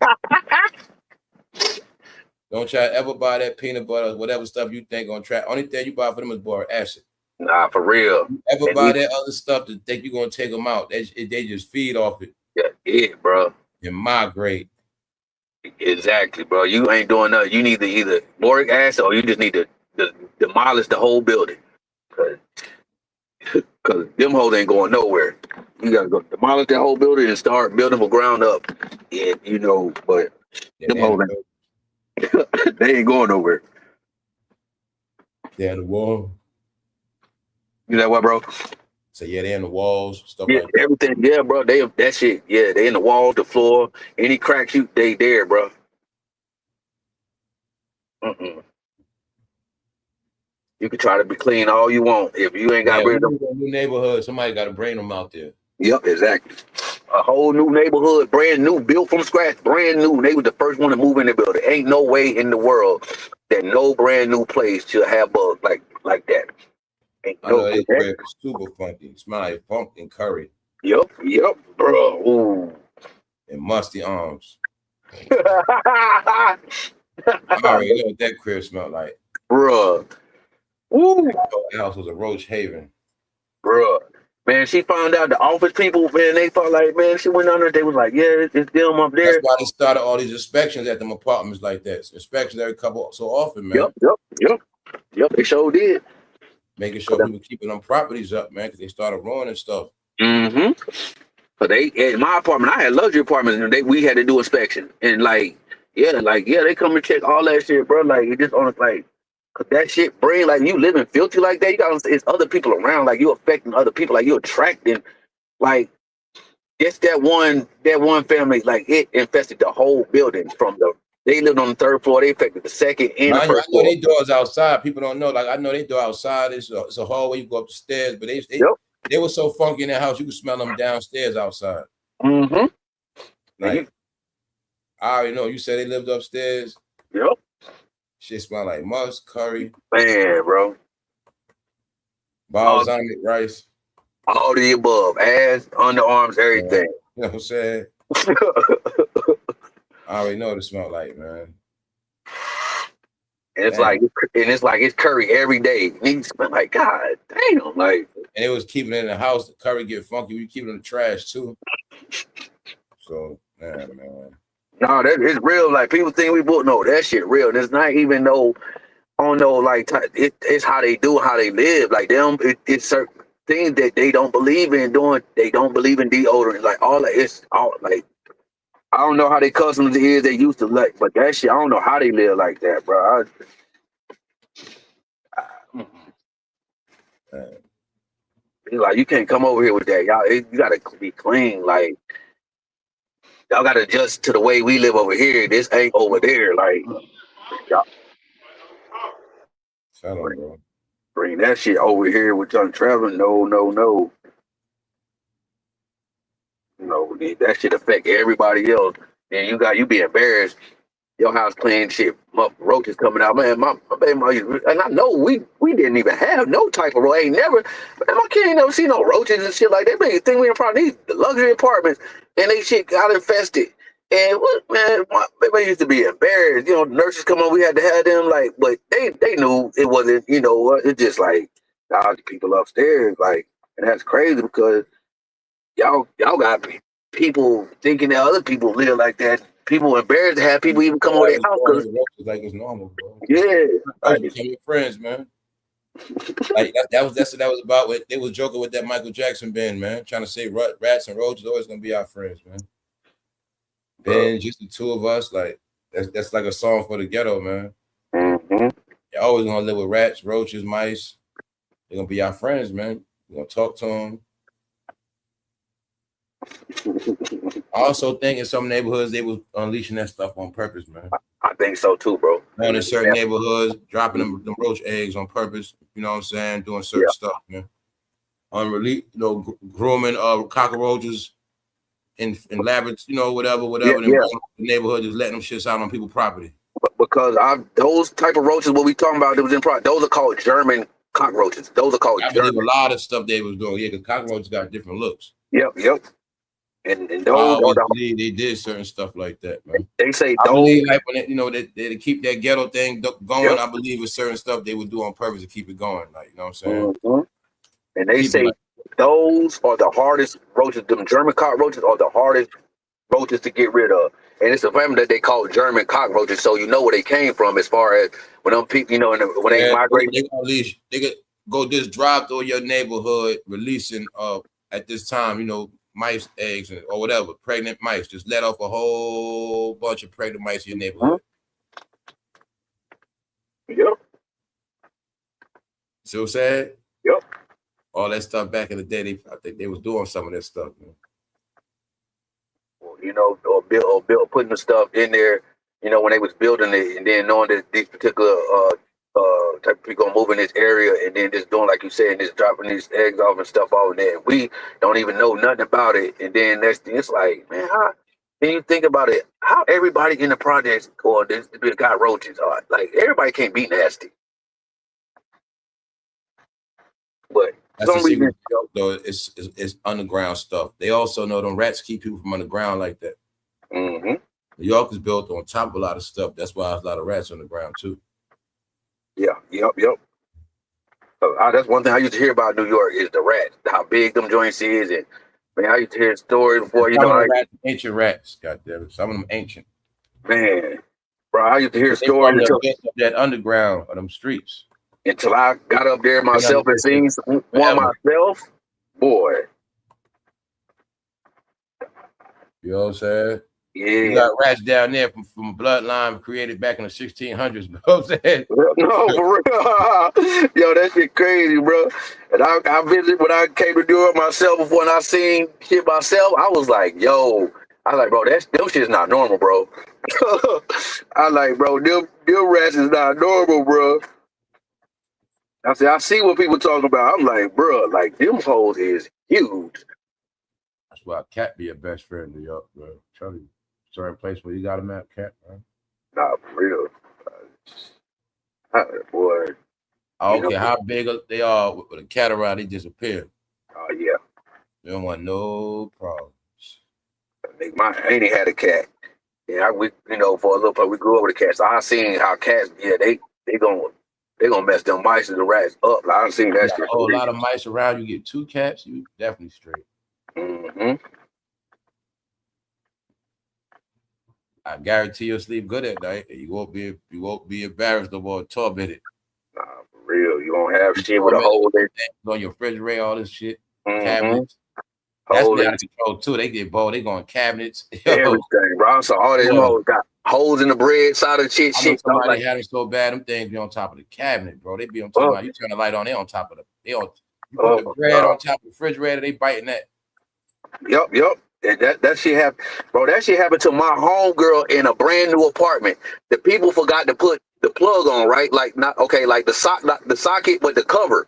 Don't try to ever buy that peanut butter, whatever stuff you think gonna trap. Only thing you buy for them is boric acid. Nah, for real. You ever buy that other stuff to think you're gonna take them out? They just feed off it. Yeah, bro. And migrate. Exactly, bro. You ain't doing nothing. You need either boric acid or you just need to demolish the whole building. Cause them hoes ain't going nowhere. You gotta go demolish that whole building and start building from ground up. And but them hoes they ain't going nowhere. They're in the wall. You know what, bro? So yeah, they're in the walls, stuff Yeah, like that. everything. Yeah, bro. That shit. Yeah, they in the walls, the floor, any cracks they there, bro. You can try to be clean all you want if you ain't got rid of them. A new neighborhood, somebody got to bring them out there. Yep, exactly. A whole new neighborhood, brand new, built from scratch, brand new. They was the first one to move in the building. Ain't no way in the world that no brand new place should have bugs like that. I know they crib is super funky. Smell like funk and curry. Yep, bro. Ooh. And musty arms. I already know what that crib smelled like. Bruh. Woo. The house was a roach haven. Bruh. Man, she found out the office people, man, they felt like, man, she went on there, they was like, yeah, it's them up there. That's why they started all these inspections at them apartments like that. Inspections every couple so often, man. Yep, they sure did. Making sure people keeping them properties up, man, because they started ruining stuff. But in my apartment, I had luxury apartments, and we had to do inspection. And they come and check all that shit, bro. Like, it just on like, cause that shit bring, like, you living filthy like that, you got, it's other people around, like, you affecting other people, like, you attracting, like, just that one family, like, it infested the whole building they lived on the third floor, they affected the second and the first floor. I know they doors outside, people don't know, like, I know they door outside, it's a hallway, you go up the stairs, but they were so funky in that house, you could smell them downstairs outside. Like, I already know, you said they lived upstairs. Yep. Shit smell like musk, curry. Man, bro. Balsamic rice. All the above. Ass, underarms, everything. You know what I'm saying? I already know what it smelled like, man. And it's like it's curry every day. And you smell like, God damn, like. And it was keeping it in the house. The curry get funky. We keep it in the trash too. So, man. No, that is real. Like, people think we both know that shit real. There's not even like, it's how they do, how they live. Like, it's certain things that they don't believe in doing. They don't believe in deodorant. Like, it's all like, I don't know how they customs is they used to like, but that shit, I don't know how they live like that, bro. Like, you can't come over here with that, y'all. You gotta be clean, like. Y'all gotta adjust to the way we live over here. This ain't over there. Like, y'all bring that shit over here with y'all traveling. No. That shit affect everybody else. And you be embarrassed. Your house clean, shit, roaches coming out. Man, my baby, and I know we didn't even have no type of roach. Ain't never, man, my kid ain't never seen no roaches and shit like that. Man, you think we in front of these luxury apartments and they shit got infested. And man, my baby used to be embarrassed. You know, nurses come on, we had to have them, like, but they knew it wasn't, it's just like, the people upstairs, like, and that's crazy because y'all got people thinking that other people live like that. People embarrassed to have people even come over their house because like it's normal, bro. Yeah, like, become your friends, man. Like that's what that was about. They was joking with that Michael Jackson band, man, trying to say rats and roaches always gonna be our friends, man. Then just the two of us, like that's like a song for the ghetto, man. You're always gonna live with rats, roaches, mice. They're gonna be our friends, man. We're gonna talk to them. I also think in some neighborhoods they was unleashing that stuff on purpose, man. I think so too, bro. And in certain neighborhoods, dropping them roach eggs on purpose. You know what I'm saying? Doing certain stuff, man. Grooming cockroaches in laboratories, whatever. The neighborhood is letting them shits out on people's property. Because those type of roaches, what we talking about, that was in those are called German cockroaches. Those are called German. I believe a lot of stuff they was doing, because cockroaches got different looks. Yep. And those believe they did certain stuff like that, man. They say I believe, like, when they keep that ghetto thing going. I believe with certain stuff they would do on purpose to keep it going, like, you know what I'm saying? And they say those are the hardest roaches. Them German cockroaches are the hardest roaches to get rid of. And it's a family that they call German cockroaches, so you know where they came from as far as when them people, you know, when they migrate. They could go just drive through your neighborhood, releasing at this time, you know, mice eggs or whatever, pregnant mice. Just let off a whole bunch of pregnant mice in your neighborhood. Yep. See what I'm saying? Yep. All that stuff back in the day, I think they was doing some of that stuff, man. Well, you know, or putting the stuff in there, you know, when they was building it, and then knowing that these particular type of people gonna move in this area, and then just doing like you said, and just dropping these eggs off and stuff off, and then we don't even know nothing about it, and then next thing it's like, man, how? Then you think about it, how everybody in the projects or this got roaches are like everybody can't be nasty, but that's the secret, though. It's underground stuff. They also know them rats keep people from underground like that. Mm-hmm. New York is built on top of a lot of stuff. That's why there's a lot of rats on the ground too. Yeah, yep. That's one thing I used to hear about New York is the rats, how big them joints is, and man, I used to hear stories before, you know, ancient rats. Goddamn it, some of them ancient. Man, bro, I used to hear stories until that underground or them streets. Until I got up there myself and seen one myself, boy. You know what I'm saying? Yeah. You got rats down there from a bloodline created back in the 1600s. You know what I'm saying? No, for real. Yo, that shit crazy, bro. And I visited when I came to New York myself before, and I seen shit myself. I was like, yo, I was like, bro, them shit's not normal, bro. I like, bro, them rats is not normal, bro. I said, I see what people talking about. I'm like, bro, like them hoes is huge. That's why a cat be your best friend in New York, bro. Tell you, certain place where you got a map cat, man. Nah, for real. Boy. I don't care how big they are with a cat around, they disappear. Oh yeah. They don't want no problems. My auntie had a cat. Yeah, we you know, for a little part we grew up with a cat. So I seen how cats, yeah, they gonna mess them mice and the rats up. Like, I've seen that shit. A lot of mice around, you get 2 cats, you definitely straight. Mm-hmm. I guarantee you'll sleep good at night. You won't be embarrassed no more, tormented. Nah, for real. You won't have shit with a hole in on your refrigerator, all this shit. Mm-hmm. Cabinets. That's out of control too. They get bold. They go in cabinets. Everything, bro. So all these hoes got holes in the bread side of the shit. Somebody had it so bad, them things be on top of the cabinet, bro. They be on top of you turn the light on, they on top of you put the bread on top of the refrigerator, they biting that. Yep. That shit happened, bro. That shit happened to my homegirl in a brand new apartment. The people forgot to put the plug on, right? Like like the socket, but the cover.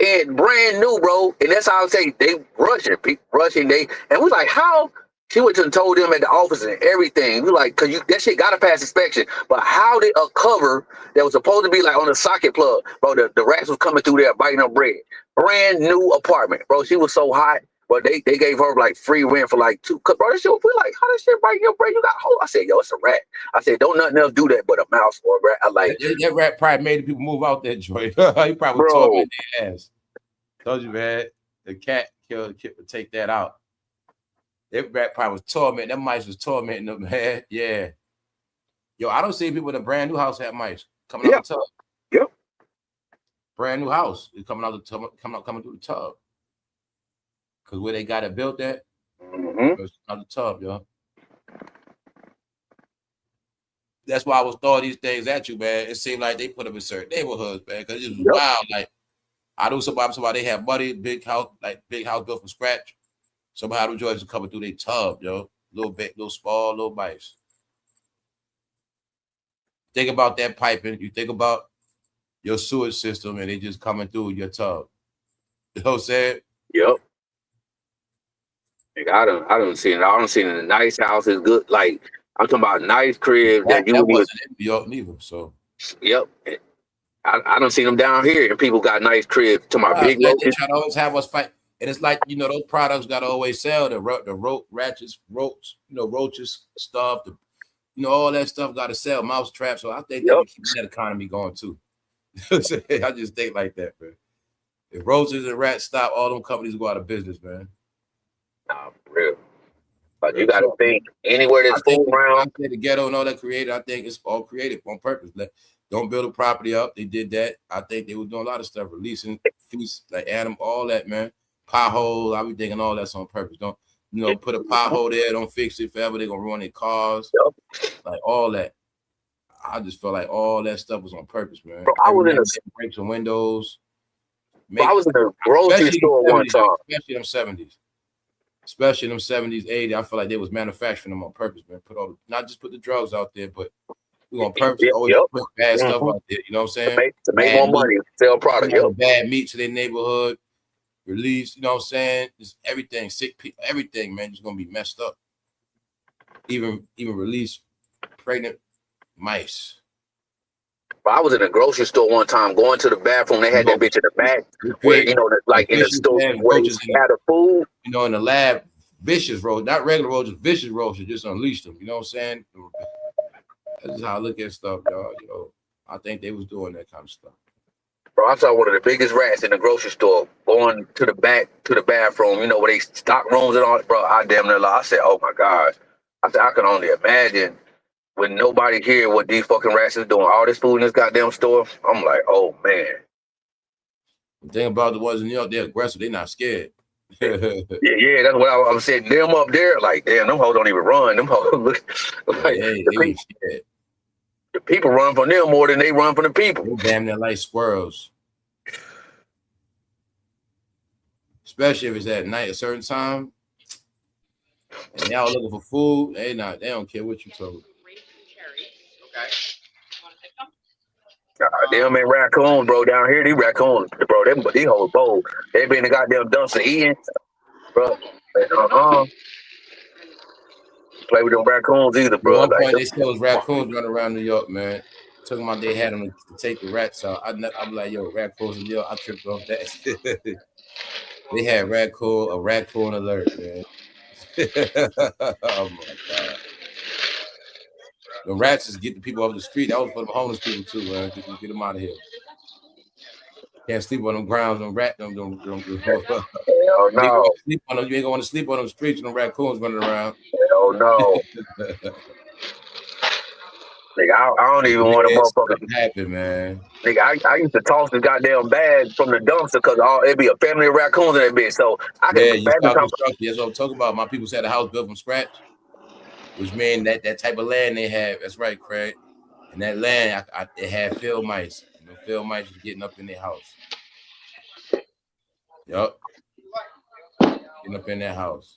And brand new, bro. And that's how I say they rushing. And we like, how? She went and told them at the office and everything. We like, cause that shit gotta pass inspection. But how did a cover that was supposed to be like on the socket plug, bro? The rats was coming through there biting up bread. Brand new apartment, bro. She was so hot. But they gave her like free rent for like 2. Bro, that shit, we like, how that shit biting your bread? You got hole. I said, yo, it's a rat. I said, don't nothing else do that but a mouse or a rat. I like that rat probably made the people move out that joint. He probably talking their ass. Told you, man. The cat killed take that out. That rat probably was tormenting. Them mice was tormenting them, man. Yeah. Yo, I don't see people in a brand new house have mice coming out the tub. Yep. Brand new house is coming out the tub, coming through the tub. Cause where they got it built at, it's out the tub, yo. That's why I was throwing these things at you, man. It seemed like they put them in certain neighborhoods, man. Cause it was wild. Like I knew somebody they had money, big house built from scratch. Somehow them joints are coming through their tub, yo. Little small, little mice. Think about that piping. You think about your sewage system, and they just coming through your tub. You know what I'm saying? Yep. Like, I don't see it. I don't see it in a nice house is good. Like I'm talking about nice cribs that you wasn't in New York neither. So yep. I don't see them down here, and people got nice cribs. To my big they try to always have us fight, and it's like those products got to always sell the roaches, stuff, all that stuff got to sell, mouse traps. So I think that keeps that economy going too. I just think like that, man. If roaches and rats stop, all them companies go out of business, man. Nah, for real. But you got to think anywhere there's food around. I think the ghetto and all that created. I think it's all created on purpose. Don't build a property up. They did that. I think they were doing a lot of stuff, releasing feast like Adam, all that, man. Potholes. I be thinking all that's on purpose. Don't put a pothole there. Don't fix it forever. They're gonna ruin their cars. Yep. Like all that. I just felt like all that stuff was on purpose, man. Bro, I was in break some windows. Bro, I was in a grocery store one time. Especially them 70s. Especially in them 70s, 80s, I feel like they was manufacturing them on purpose, man. Not just put the drugs out there, but we on purpose always put bad stuff out there. You know what I'm saying? To make more money, sell product. Bad meat to their neighborhood, release. You know what I'm saying? Just everything, sick people, everything, man, just gonna be messed up. Even release pregnant mice. I was in a grocery store one time, going to the bathroom. They had that bitch in the back, where like in the store where you had a food. In the lab, vicious roaches, not regular roaches, vicious roaches, just unleashed them. You know what I'm saying? That's just how I look at stuff, y'all. I think they was doing that kind of stuff. Bro, I saw one of the biggest rats in the grocery store going to the back to the bathroom. Where they stock rooms and all. Bro, I damn near I said, oh my gosh. I said, I can only imagine. When nobody here, what these fucking rats is doing, all this food in this goddamn store, I'm like, oh man. The thing about the ones in New York, they're aggressive. They're not scared. yeah, that's what I was saying. Them up there, like, damn, them hoes don't even run. Them hoes look like the people run from them more than they run from the people. They're damn near like squirrels. Especially if it's at night, a certain time. And y'all looking for food, they don't care what you told. Damn, man, raccoons, bro. Down here, these raccoons, bro. These hoes bold. They be in the goddamn dumpster eating, bro. Play with them raccoons either, bro. At one point, they still was raccoons running around New York, man. Talking about they had them to take the rats out. I'm like, yo, raccoons in New York. I tripped off that. They had a raccoon alert, man. Oh my God. The rats just get the people off the street. That was for the homeless people too, man. Get them out of here. Can't sleep on them grounds, them rat them. Hell no. You ain't gonna want to sleep on them streets and them raccoons running around. Hell no. Nigga, I don't even want a motherfucker happen, man. Nigga, I used to toss the goddamn bag from the dumpster because it'd be a family of raccoons in that bitch. So I could that's what I'm talking about. My people had a house built from scratch, which means that type of land they have. That's right, Craig. And that land, it had field mice. And the field mice was getting up in their house. Yup. Getting up in their house.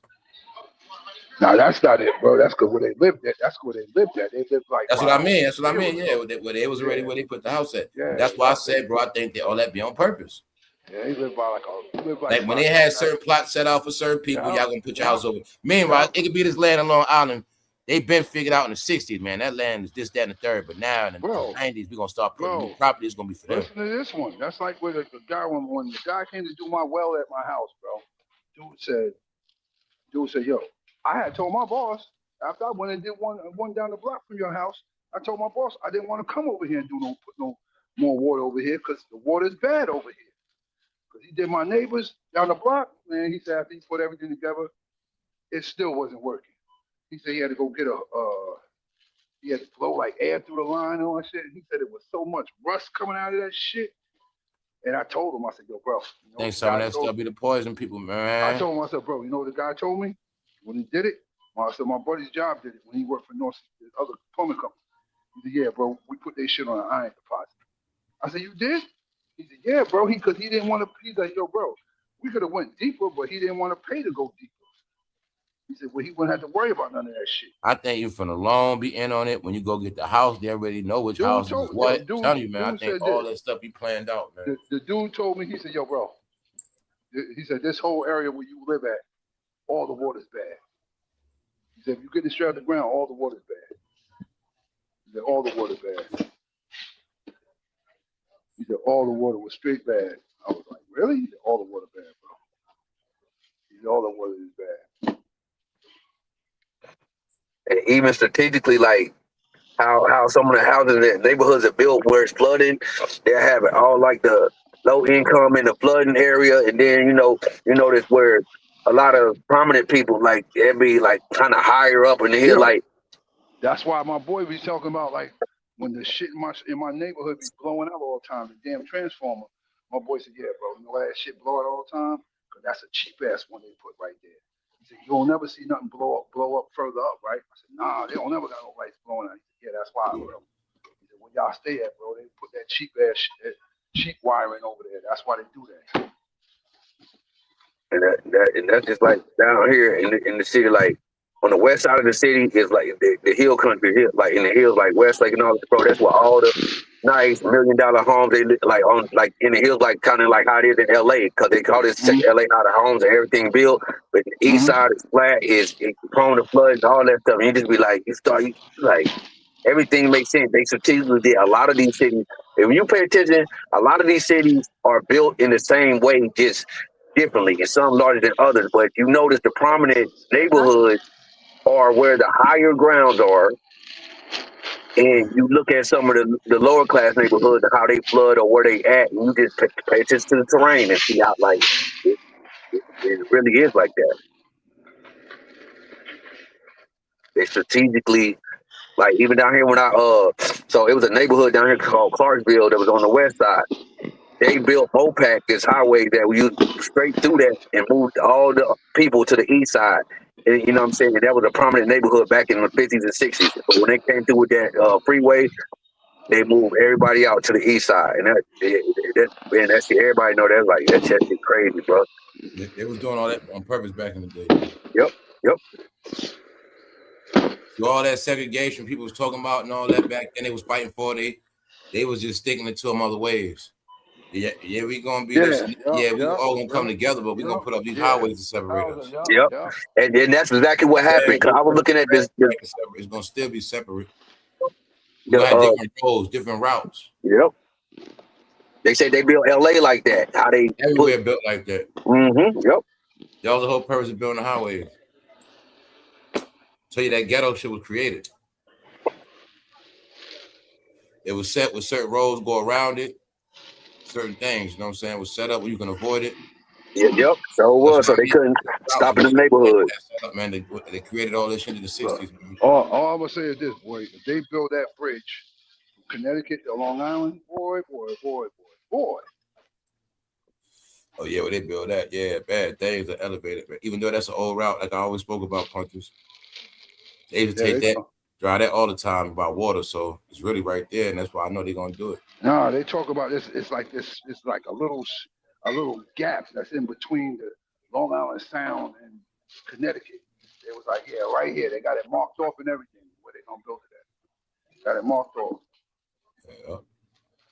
No, that's not it, bro. That's where they lived at. That's where they lived at. They lived like. That's what I mean. Yeah, where they was already where they put the house at. Yeah, that's why I said, bro. I think all that be on purpose. Yeah, they live by like when they had certain plots set out for certain people, y'all gonna put your house over. Meanwhile, it could be this land on Long Island. They've been figured out in the 60s, man. That land is this, that, and the third. But now in the 90s, we're gonna start putting new property. It's gonna be for them. Listen to this one. That's like where the guy when the guy came to do my well at my house, bro. Dude said, yo. I had told my boss after I went and did one down the block from your house. I told my boss I didn't want to come over here and put no more water over here because the water is bad over here. Because he did my neighbors down the block, man. He said after he put everything together, it still wasn't working. He said he had to go get he had to blow like air through the line and all that shit. And he said it was so much rust coming out of that shit. And I told him, I said, yo, bro. I think some of that stuff be the poison people, man. I told him, I said, bro, you know what the guy told me? When he did it, I said, my buddy's job did it when he worked for North, the other plumbing company. He said, yeah, bro, we put that shit on an iron deposit. I said, you did? He said, yeah, bro. Because he didn't want to, he's like, yo, bro, we could have went deeper, but he didn't want to pay to go deeper. He said, well, he wouldn't have to worry about none of that shit. I think you from the loan be in on it. When you go get the house, they already know which house is what. I'm telling you, man, I think all that stuff be planned out, man. The dude told me, he said, yo, bro, he said, this whole area where you live at, all the water's bad. He said, if you get it straight out the ground, all the water's bad. He said, all the water's bad. He said, all the water was straight bad. I was like, really? He said, all the water bad, bro. He said, all the water is bad. And even strategically, like how some of the houses in neighborhoods are built where it's flooding, they're having all like the low income in the flooding area, and then you know that's where a lot of prominent people, like they be like kind of higher up in the hill, Yeah. like. That's why my boy be talking about like when the shit in my neighborhood be blowing up all the time, the damn transformer. My boy said, "Yeah, bro, you know why that shit blow out all the time? Cause that's a cheap ass one they put right there." He said, "You'll never see nothing blow up further up, right?" I said, "Nah, they don't never got no lights blowing out." He said, "Yeah, that's why, bro." He said, "Where y'all stay at, bro? They put that cheap ass cheap wiring over there. That's why they do that." And that's just like down here in the city, like on the west side of the city is like the hill country, hill, like in the hills, like Westlake and all that, bro. That's where all the nice $1 million homes they like on, like in the hills, like kind of like how it is in LA, because they call this LA how the homes and everything built. But the east side is flat, is prone to floods, all that stuff. And you just be like, you like everything makes sense. They strategically did a lot of these cities. If you pay attention, a lot of these cities are built in the same way, just differently, and some larger than others. But you notice the prominent neighborhoods are where the higher grounds are, and you look at some of the lower class neighborhoods and how they flood or where they at, and you just pay attention to the terrain and see how like it really is like that. They strategically, like even down here when so it was a neighborhood down here called Clarksville that was on the west side. They built OPAC, this highway that we used straight through that and moved all the people to the east side. And, you know what I'm saying? And that was a prominent neighborhood back in the 50s and 60s. But when they came through with that freeway, they moved everybody out to the east side. And that shit, everybody know that, like, that shit is crazy, bro. They was doing all that on purpose back in the day. Yep. So all that segregation people was talking about and all that back then they was fighting for, they was just sticking it to them other ways. Yeah, we gonna be this. Yeah, we all gonna come together, but we gonna put up these highways to separate us. Yep. And then that's exactly what happened. Cause I was looking at this. It's gonna still be separate. We gonna have different roads, different routes. Yep. They said they built LA like that. How they everywhere built like that. Yep. That was the whole purpose of building the highways. Tell you that ghetto shit was created. It was set with certain roads go around it, certain things, you know what I'm saying, was set up where you can avoid it. Yep. So it was. So they couldn't stop in the neighborhood. Man, they created all this shit in the 60s. All I'm gonna say is this, boy. If they build that bridge from Connecticut to Long Island, boy. Oh yeah, well they built that. Yeah, bad things are elevated. But even though that's an old route, like I always spoke about punches, they used to take that, dry that all the time about water. So it's really right there, and that's why I know they're gonna do it. No, they talk about this. It's like this. It's like a little gap that's in between the Long Island Sound and Connecticut. It was like, yeah, right here. They got it marked off and everything where they gonna build it at. Got it marked off.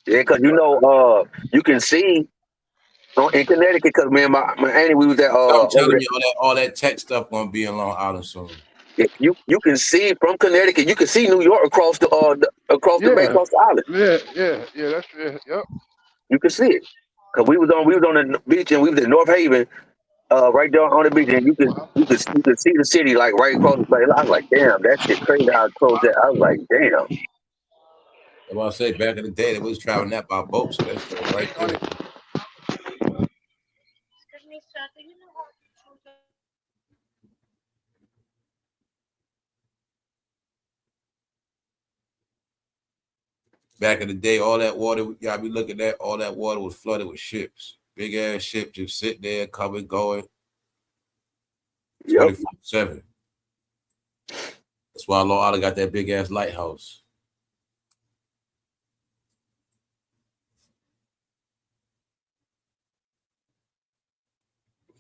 Yeah, because you can see in Connecticut. Because man, my auntie, we was at. I'm telling you, all that tech stuff gonna be in Long Island soon. Yeah, you can see from Connecticut. You can see New York across the bay, across the island. Yeah. That's yep. You can see it because we was on the beach and we was in North Haven, right there on the beach, and you could see the city like right across the bay. I was like, damn, that shit crazy how close that. I was like, damn. That's what I say. Back in the day, they was traveling that by boat, so that's right there. Back in the day, all that water, y'all be looking at, all that water was flooded with ships. Big ass ship just sit there, covered, going 24/7. That's why Long Island got that big ass lighthouse.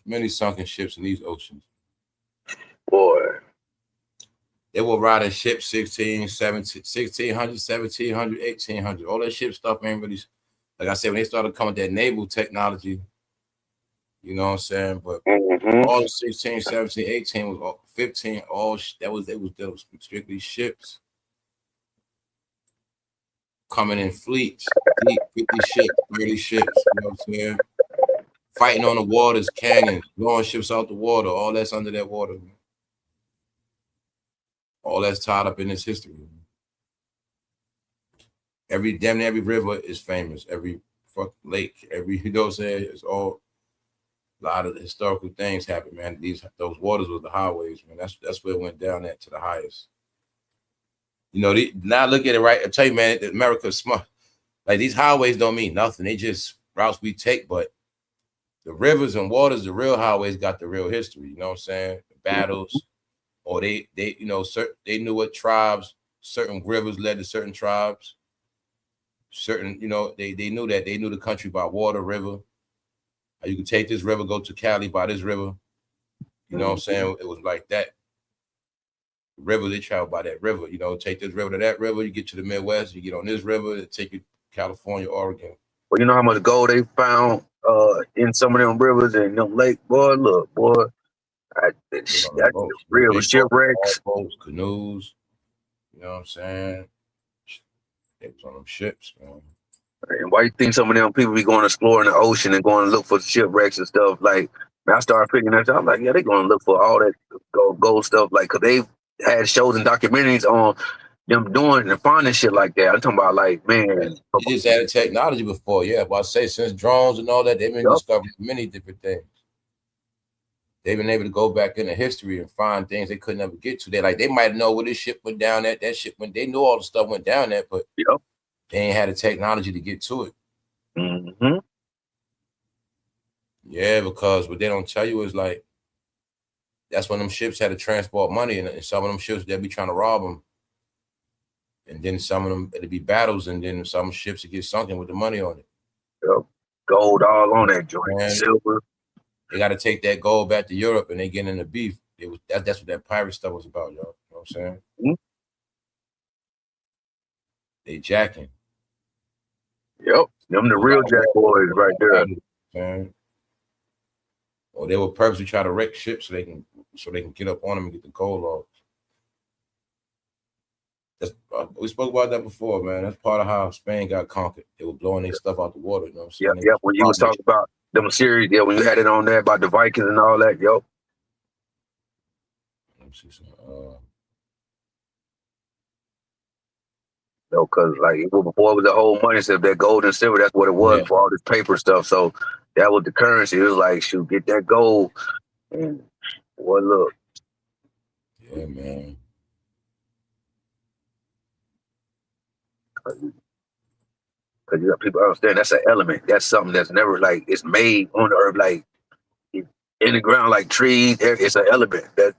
Many sunken ships in these oceans. Boy. They were riding ships 1600, 1700, 1800. All that ship stuff ain't really, like I said, when they started coming with that naval technology, you know what I'm saying? But all the 16, 17, 18 was all 15, all that was strictly ships. Coming in fleets, 50 ships, 30 ships, you know what I'm saying? Fighting on the waters, cannons, blowing ships out the water, all that's under that water. All that's tied up in this history. Damn near every river is famous. Every lake, you know what I'm saying? It's all A lot of historical things happened, man. Those waters was the highways, man. That's where it went down at to the highest. You know, now look at it, right? I tell you, man, America's smart. Like these highways don't mean nothing. They just routes we take, but the rivers and waters, the real highways got the real history. You know what I'm saying? The battles, or they you know, they knew what tribes, certain rivers led to certain tribes. Certain, you know, they knew that. They knew the country by water, river. You could take this river, go to Cali by this river. You know what I'm saying? It was like that. The river, they travel by that river. You know, take this river to that river, you get to the Midwest, you get on this river, it take you to California, Oregon. Well, you know how much gold they found in some of them rivers and them lakes, boy. Look, boy, that's real shipwrecks, boats, canoes. You know what I'm saying? They was on them ships, man. And why you think some of them people be going exploring the ocean and going to look for shipwrecks and stuff? Like, man, I started figuring that out. I'm like, yeah, they going to look for all that gold stuff. Like, cause they've had shows and documentaries on them doing and finding shit like that. I'm talking about, like, man. They just added technology before, yeah. But I say since drones and all that, they've been discovering many different things. They've been able to go back into history and find things they couldn't ever get to. They might know where this ship went down at, that ship went. They know all the stuff went down there, but they ain't had the technology to get to it. Mm-hmm. Yeah, because what they don't tell you is like that's when them ships had to transport money, and some of them ships they'll be trying to rob them, and then some of them it'll be battles, and then some ships will get sunken with the money on it. Yep. Gold all on that joint, silver. They got to take that gold back to Europe, and they get in the beef. That's what that pirate stuff was about, y'all. You know what I'm saying? Mm-hmm. They jacking. Yep, them the real jack boys right there. Man. Or they will purposely try to wreck ships so they can get up on them and get the gold off. We spoke about that before, man. That's part of how Spain got conquered. They were blowing their stuff out the water. You know what I'm saying? Yeah. When you was talking about them series, when you had it on there about the Vikings and all that, Let me see some. No, because before it was the whole money stuff, that gold and silver, that's what it was for all this paper stuff. So that was the currency. It was like, shoot, get that gold. And boy, look. Yeah, man. Because you got people understand that's an element. That's something that's never it's made on the earth, in the ground, like trees. It's an element that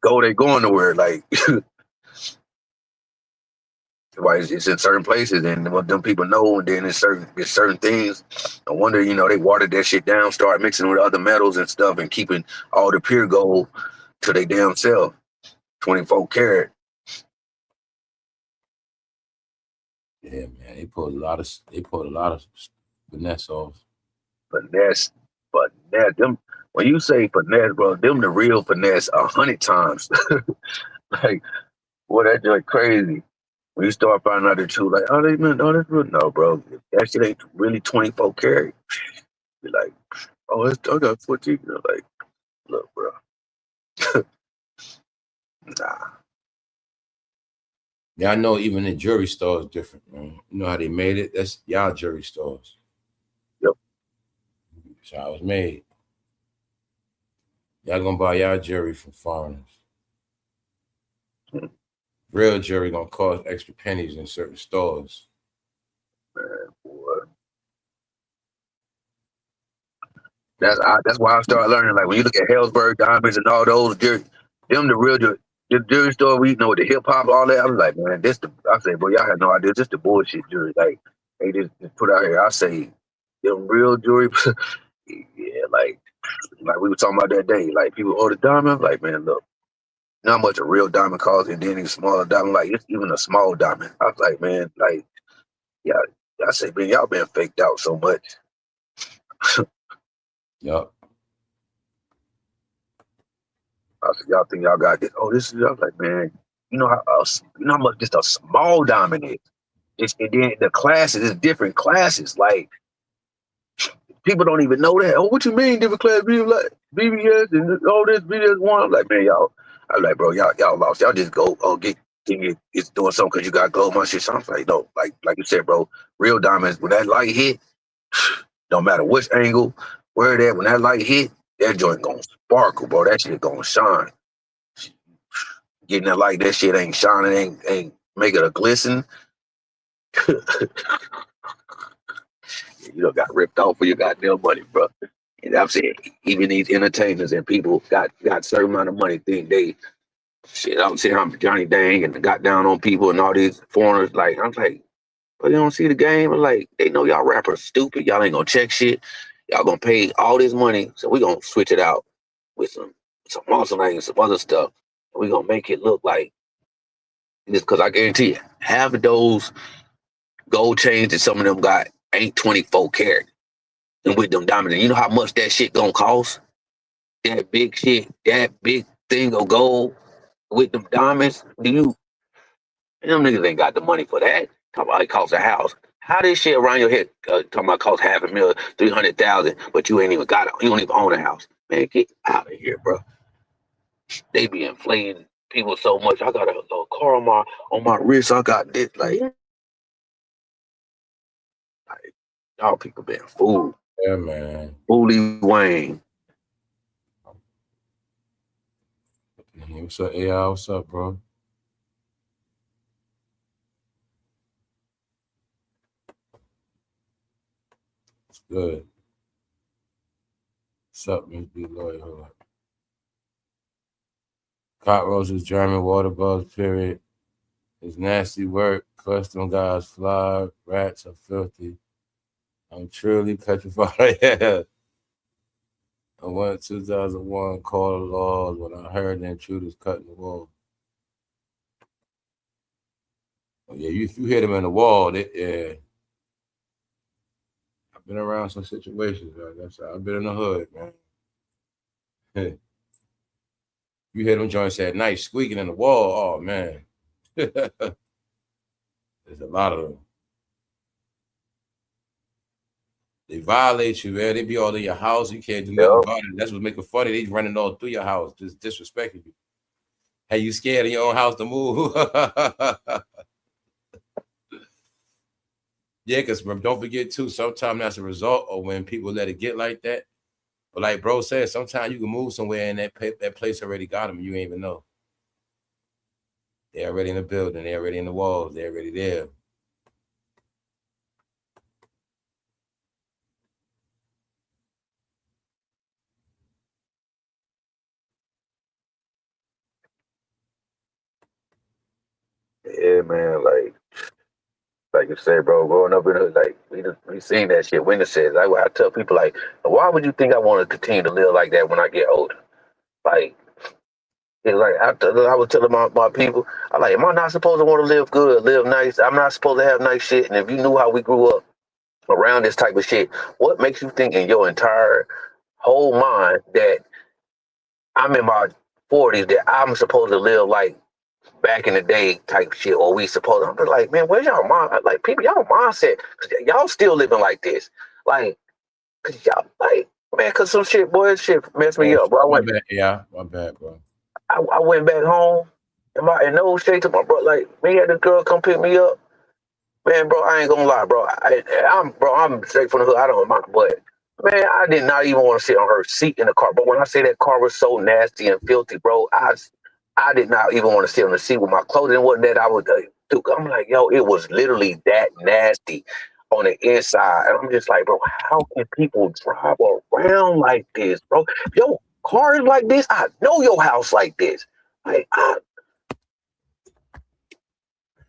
gold ain't going nowhere. Why it's in certain places and what them people know, and then it's certain things. I wonder, they watered that shit down, start mixing with other metals and stuff, and keeping all the pure gold to their damn self, 24 karat. Yeah, man, they put a lot of finesse off. Finesse, them. When you say finesse, bro, them the real finesse 100 times. Boy, that's just crazy. When you start finding out the truth, that's real. No, bro, that shit ain't really 24 karat. You're like, I got 14. You're like, look, bro. Nah. Yeah, I know even the jewelry store is different, man. You know how they made it? That's y'all jewelry stores. Yep. That's how it was made. Y'all gonna buy y'all jewelry from foreigners. Real jewelry gonna cost extra pennies in certain stores. Man, boy. That's why I started learning. When you look at Hellsberg diamonds and all those, them the real jewelry store. We know the hip hop, all that. I was like, man, I say, bro, y'all have no idea. This the bullshit jewelry. They just put out here. I say, them real jewelry. Yeah, like we were talking about that day. People order diamond. I'm like, man, look. Not much a real diamond costs, and then a smaller diamond, it's even a small diamond. I was like, man, yeah, I say, man, y'all been faked out so much. Yup. I said, y'all think y'all got this? Oh, this is. I was like, man, you know how much just a small diamond is. And then the classes is different classes. People don't even know that. Oh, what you mean different class? BBS and all this BBS one. I'm like, man, y'all. I was like, bro, y'all lost. Y'all just go, it's doing something because you got gold money shit. So I was like, no, like you said, bro, real diamonds, when that light hit, don't matter which angle, Where that when that light hit, that joint gonna sparkle, bro. That shit gonna shine. Getting that light, that shit ain't shining, ain't make it a glisten. You done got ripped off for your goddamn money, bro. And I'm saying, even these entertainers and people got certain amount of money think they shit. I'm saying I'm Johnny Dang and got down on people and all these foreigners. Like I'm like, but you don't see the game. I'm like, they know y'all rappers stupid. Y'all ain't gonna check shit. Y'all gonna pay all this money, so we gonna switch it out with some muscle and some other stuff. We gonna make it look like this because I guarantee you, half of those gold chains that some of them got ain't 24 karat. And with them diamonds, you know how much that shit gonna cost? That big shit, that big thing of gold with them diamonds. Them niggas ain't got the money for that. Talking about it costs a house. How this shit around your head talking about cost $500,000, 300,000, but you ain't even got it. You don't even own a house. Man, get out of here, bro. They be inflating people so much. I got a car on my wrist. I got this like y'all people been fooled. Yeah, man. Lilwayne. Hey, what's up, AI? What's up, bro? It's good. What's up, Miss B. Lloyd? Hold up. Cockroaches, German water bugs, period. It's nasty work. Custom guys fly. Rats are filthy. I'm truly petrified. Yeah. I went 2001, called the laws when I heard the intruders cutting the wall. Oh, yeah, you hit them in the wall. Yeah. I've been around some situations. I've been in the hood, man. Hey. You hear them joints at night squeaking in the wall. Oh, man. There's a lot of them. They violate you, man. They be all in your house. You can't do nothing about it. That's what make it funny. They running all through your house, just disrespecting you. Hey, you scared of your own house to move? Yeah, because don't forget, too, sometimes that's a result of when people let it get like that. But like bro said, sometimes you can move somewhere and that place already got them. You ain't even know. They're already in the building. They're already in the walls. They're already there. Yeah, man, like you said, bro, growing up in the hood, like we seen that shit, witnesses. Like I tell people, like, why would you think I want to continue to live like that when I get older? Like, it's like I was telling my people, I like, am I not supposed to want to live good, live nice? I'm not supposed to have nice shit. And if you knew how we grew up around this type of shit, what makes you think in your entire whole mind that I'm in my 40s that I'm supposed to live like back in the day type shit, or we supposed? I'm like, man, where's y'all mind? Like, people, y'all mindset, cause y'all still living like this, like, cause y'all like, man, cause some shit, boy, shit messed me up, bro. My bad, bro. I went back home and no shade to my bro. Like, me and this girl come pick me up, man, bro. I ain't gonna lie, bro. I'm straight from the hood. I don't mind, but man, I did not even want to sit on her seat in the car. But when I say that car was so nasty and filthy, bro, I did not even want to sit on the seat with my clothing. It wasn't that I would do. I'm like, yo, it was literally that nasty on the inside. And I'm just like, bro, how can people drive around like this, bro? Yo, cars like this, I know your house like this. Like, and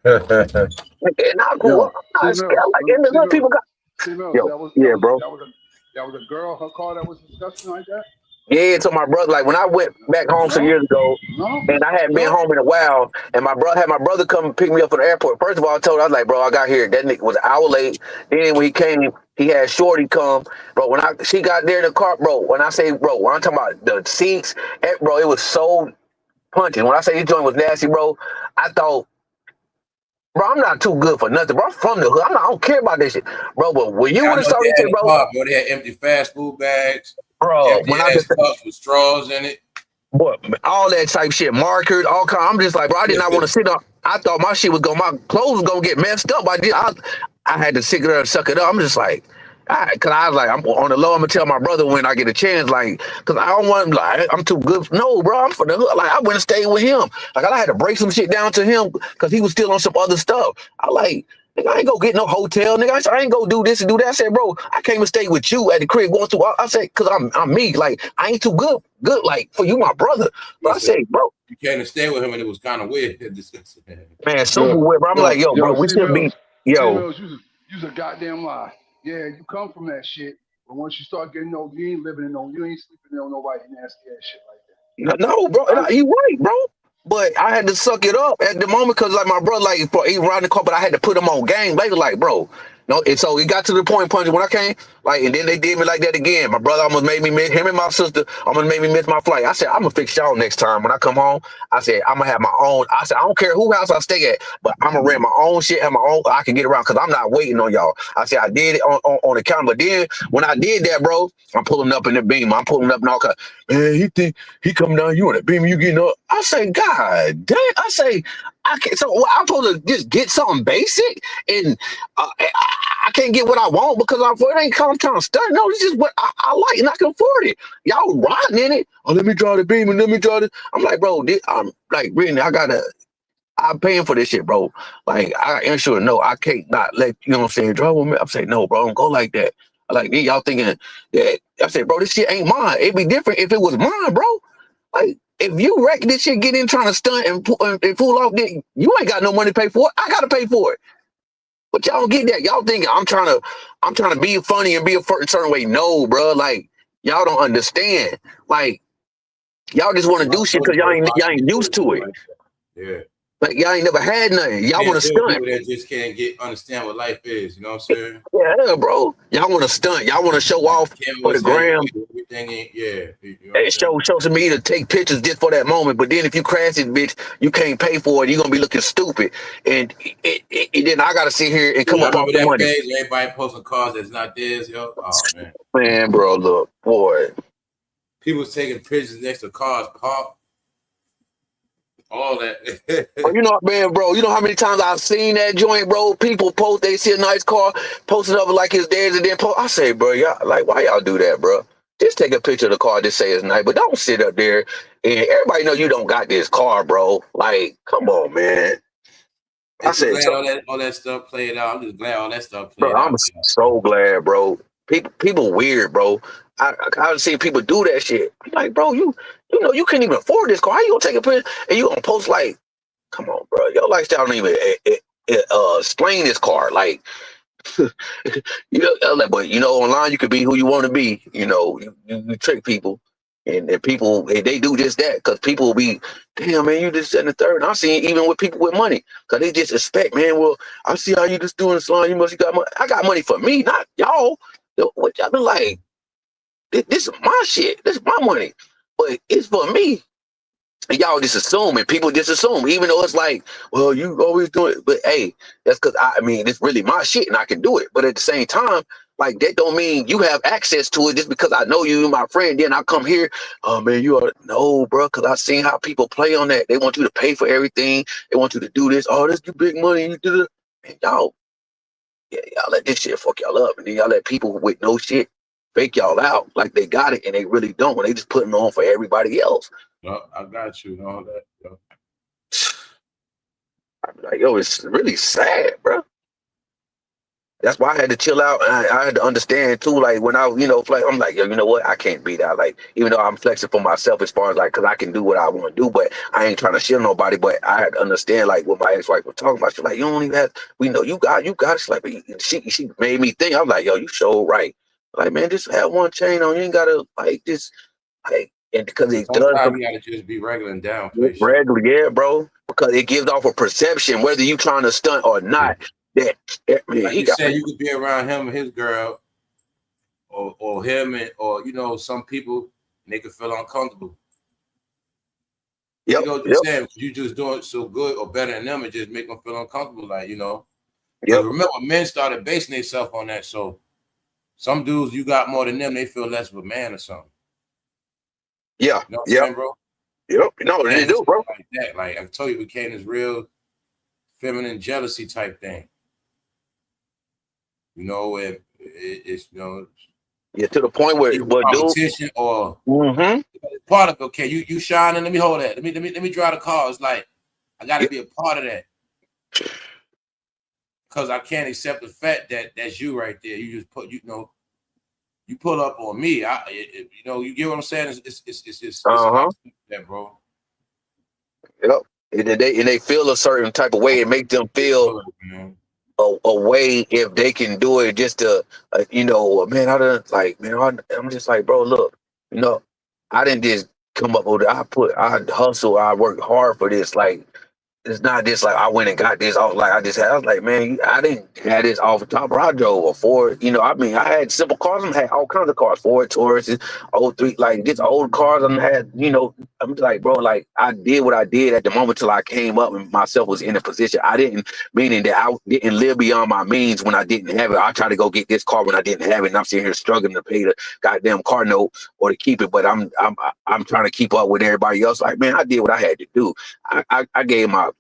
I grew up. I was scared. Like, and the little people got. Yo, bro. That was a girl, her car that was disgusting like that? Yeah, so my brother, like when I went back home some years ago, and I hadn't been home in a while, and my brother come pick me up from the airport. First of all, I was like, bro, I got here. That nigga was an hour late. Then when he came, he had Shorty come. Bro, she got there in the car, bro, when I say, bro, when I'm talking about the seats, bro, it was so punching. When I say this joint was nasty, bro, I thought, bro, I'm not too good for nothing, bro. I'm from the hood. I don't care about this shit, bro. But when you would have started to, bro, they had empty fast food bags, bro. When I just cups with straws in it, boy, all that type shit, markers, all kind. I'm just like, bro, I did not want to sit on. I thought my shit was my clothes was gonna get messed up. I had to sit there and suck it up. I'm just like, Cause I was like, I'm on the low. I'm gonna tell my brother when I get a chance, like, cause I don't want like I'm too good. No, bro, I'm for the hood. Like I went and stayed with him. Like I had to break some shit down to him because he was still on some other stuff. I like, nigga, I ain't go get no hotel, nigga. I ain't go do this and do that. I said, bro, I came and stay with you at the crib going through. I said, cause I'm me. Like I ain't too good like for you, my brother. But I said, bro, you came to stay with him and it was kind of weird. man, super weird. Bro, I'm like, yo, bro, we should be, yo. C-Mills, you's a goddamn lie. Yeah, you come from that shit, but once you start getting old, you ain't living in no, you ain't sleeping on nobody nasty ass shit like that. No, bro, you right, bro. But I had to suck it up at the moment because, like, my brother, like, for he riding the car, but I had to put him on game later, like, bro. No, and so it got to the point, punch, when I came, like, and then they did me like that again. My brother almost made me miss him and my sister. Almost made me miss my flight. I said, I'm gonna fix y'all next time when I come home. I said, I'm gonna have my own. I said, I don't care who house I stay at, but I'm gonna rent my own shit, have my own. I can get around because I'm not waiting on y'all. I said, I did it on the counter, but then when I did that, bro, I'm pulling up in the beam. I'm pulling up and all kind. Man, he think he coming down, you in the beam, you getting up. I say, God damn. I say, I can't. So what, I'm supposed to just get something basic and I can't get what I want because it ain't I'm trying to study. No, this is what I like and I can afford it. Y'all riding in it. Oh, let me draw the beam and let me draw this. I'm like, bro, I'm like, really, I'm paying for this shit, bro. Like, I ensure, no, I can't not let, you know what I'm saying, draw with me. I'm saying, no, bro, don't go like that. Like, y'all thinking that, I said, bro, this shit ain't mine. It'd be different if it was mine, bro. Like, if you wreck this shit, get in trying to stunt and fool off, then you ain't got no money to pay for it. I got to pay for it. But y'all don't get that. Y'all think I'm trying to be funny and be a certain way. No, bro. Like y'all don't understand. Like y'all just want to do shit because y'all ain't used to it. Yeah. Like y'all ain't never had nothing. Y'all want to stunt. People that just can't understand what life is. You know what I'm saying? Yeah, bro. Y'all want to stunt. Y'all want to show off for the gram. Everything, yeah. You know and show some me to take pictures just for that moment. But then if you crash it, bitch, you can't pay for it. You're gonna be looking stupid. And then I gotta sit here and come up off the money. Page, everybody posting cars that's not theirs, yo. Oh man. Man, bro, look, boy. People taking pictures next to cars parked. All that. You know, man, bro, you know how many times I've seen that joint, bro? People post, they see a nice car, post it up like it's theirs, and then post. I say, bro, y'all, like, why y'all do that, bro? Just take a picture of the car, just say it's nice, but don't sit up there and everybody know you don't got this car, bro. Like, come on, man. I said, all that stuff played out. I'm just glad all that stuff played out. I'm so glad, bro. People weird, bro. I've seen people do that shit. I'm like, bro, you know you can't even afford this car. How you gonna take a picture and you gonna post like, come on, bro, your lifestyle don't even explain this car. Like, you know, but you know, online you could be who you want to be. You know, you trick people, and people they do just that because people will be, damn man, you just in the third. And I've seen even with people with money because they just expect, man. Well, I see how you just doing slime. You must have got money. I got money for me, not y'all. What y'all been like? This is my shit. This is my money, but it's for me. And y'all just assume, and people just assume, even though it's like, well, you always do it. But hey, that's because I mean, it's really my shit and I can do it. But at the same time, like that don't mean you have access to it just because I know you're my friend. Then I come here, oh man, you are no, bro, because I seen how people play on that. They want you to pay for everything. They want you to do this. Oh, this you big money. You do it. And y'all let this shit fuck y'all up. And then y'all let people with no shit fake y'all out like they got it and they really don't. They just putting on for everybody else. No, I got you and all that. Yo. I'm like, yo, it's really sad, bro. That's why I had to chill out. And I had to understand too, like when I, like, I'm like, yo, you know what? I can't be that. Like, even though I'm flexing for myself as far as like, cause I can do what I want to do, but I ain't trying to shield nobody. But I had to understand, like, what my ex-wife was talking about. She's like, you don't even have. We know you got. She's like, she made me think. I'm like, yo, you sure right. Like, man, just have one chain on. You ain't gotta like just like. And because it does, you gotta just be regular and down. Regular, yeah, bro. Because it gives off a perception, whether you trying to stunt or not. That man, like you said, you could be around him and his girl, or him and some people, and they could feel uncomfortable. Yep, you know what I'm saying? You just doing so good or better than them, and just make them feel uncomfortable. Like Yep. Remember, men started basing themselves on that. So some dudes, you got more than them, they feel less of a man or something. Yeah, you know what I'm saying, bro. Yep, no, they do, bro. Like that, like I told you, it became this real feminine jealousy type thing. And It's Yeah, to the point where what competition or part of it. Okay, you shining. Let me hold that. Let me drive the car. It's like I got to be a part of that because I can't accept the fact that that's you right there. You just put you pull up on me. You get what I'm saying? It's that, bro. Yep. And they feel a certain type of way. It makes them feel a way if they can do it just to, man, I'm just like, bro, look, I didn't just come up with it. I hustle, I worked hard for this. Like, it's not just like I went and got this. I was like, man, I didn't have this off the top. Bro, I drove a Ford. I had simple cars. I had all kinds of cars, Ford Tauruses, 03, like just old cars. I had, I'm like, bro, like I did what I did at the moment till I came up and myself was in a position. Meaning that I didn't live beyond my means when I didn't have it. I tried to go get this car when I didn't have it, and I'm sitting here struggling to pay the goddamn car note or to keep it. But I'm trying to keep up with everybody else. Like, man, I did what I had to do. I gave my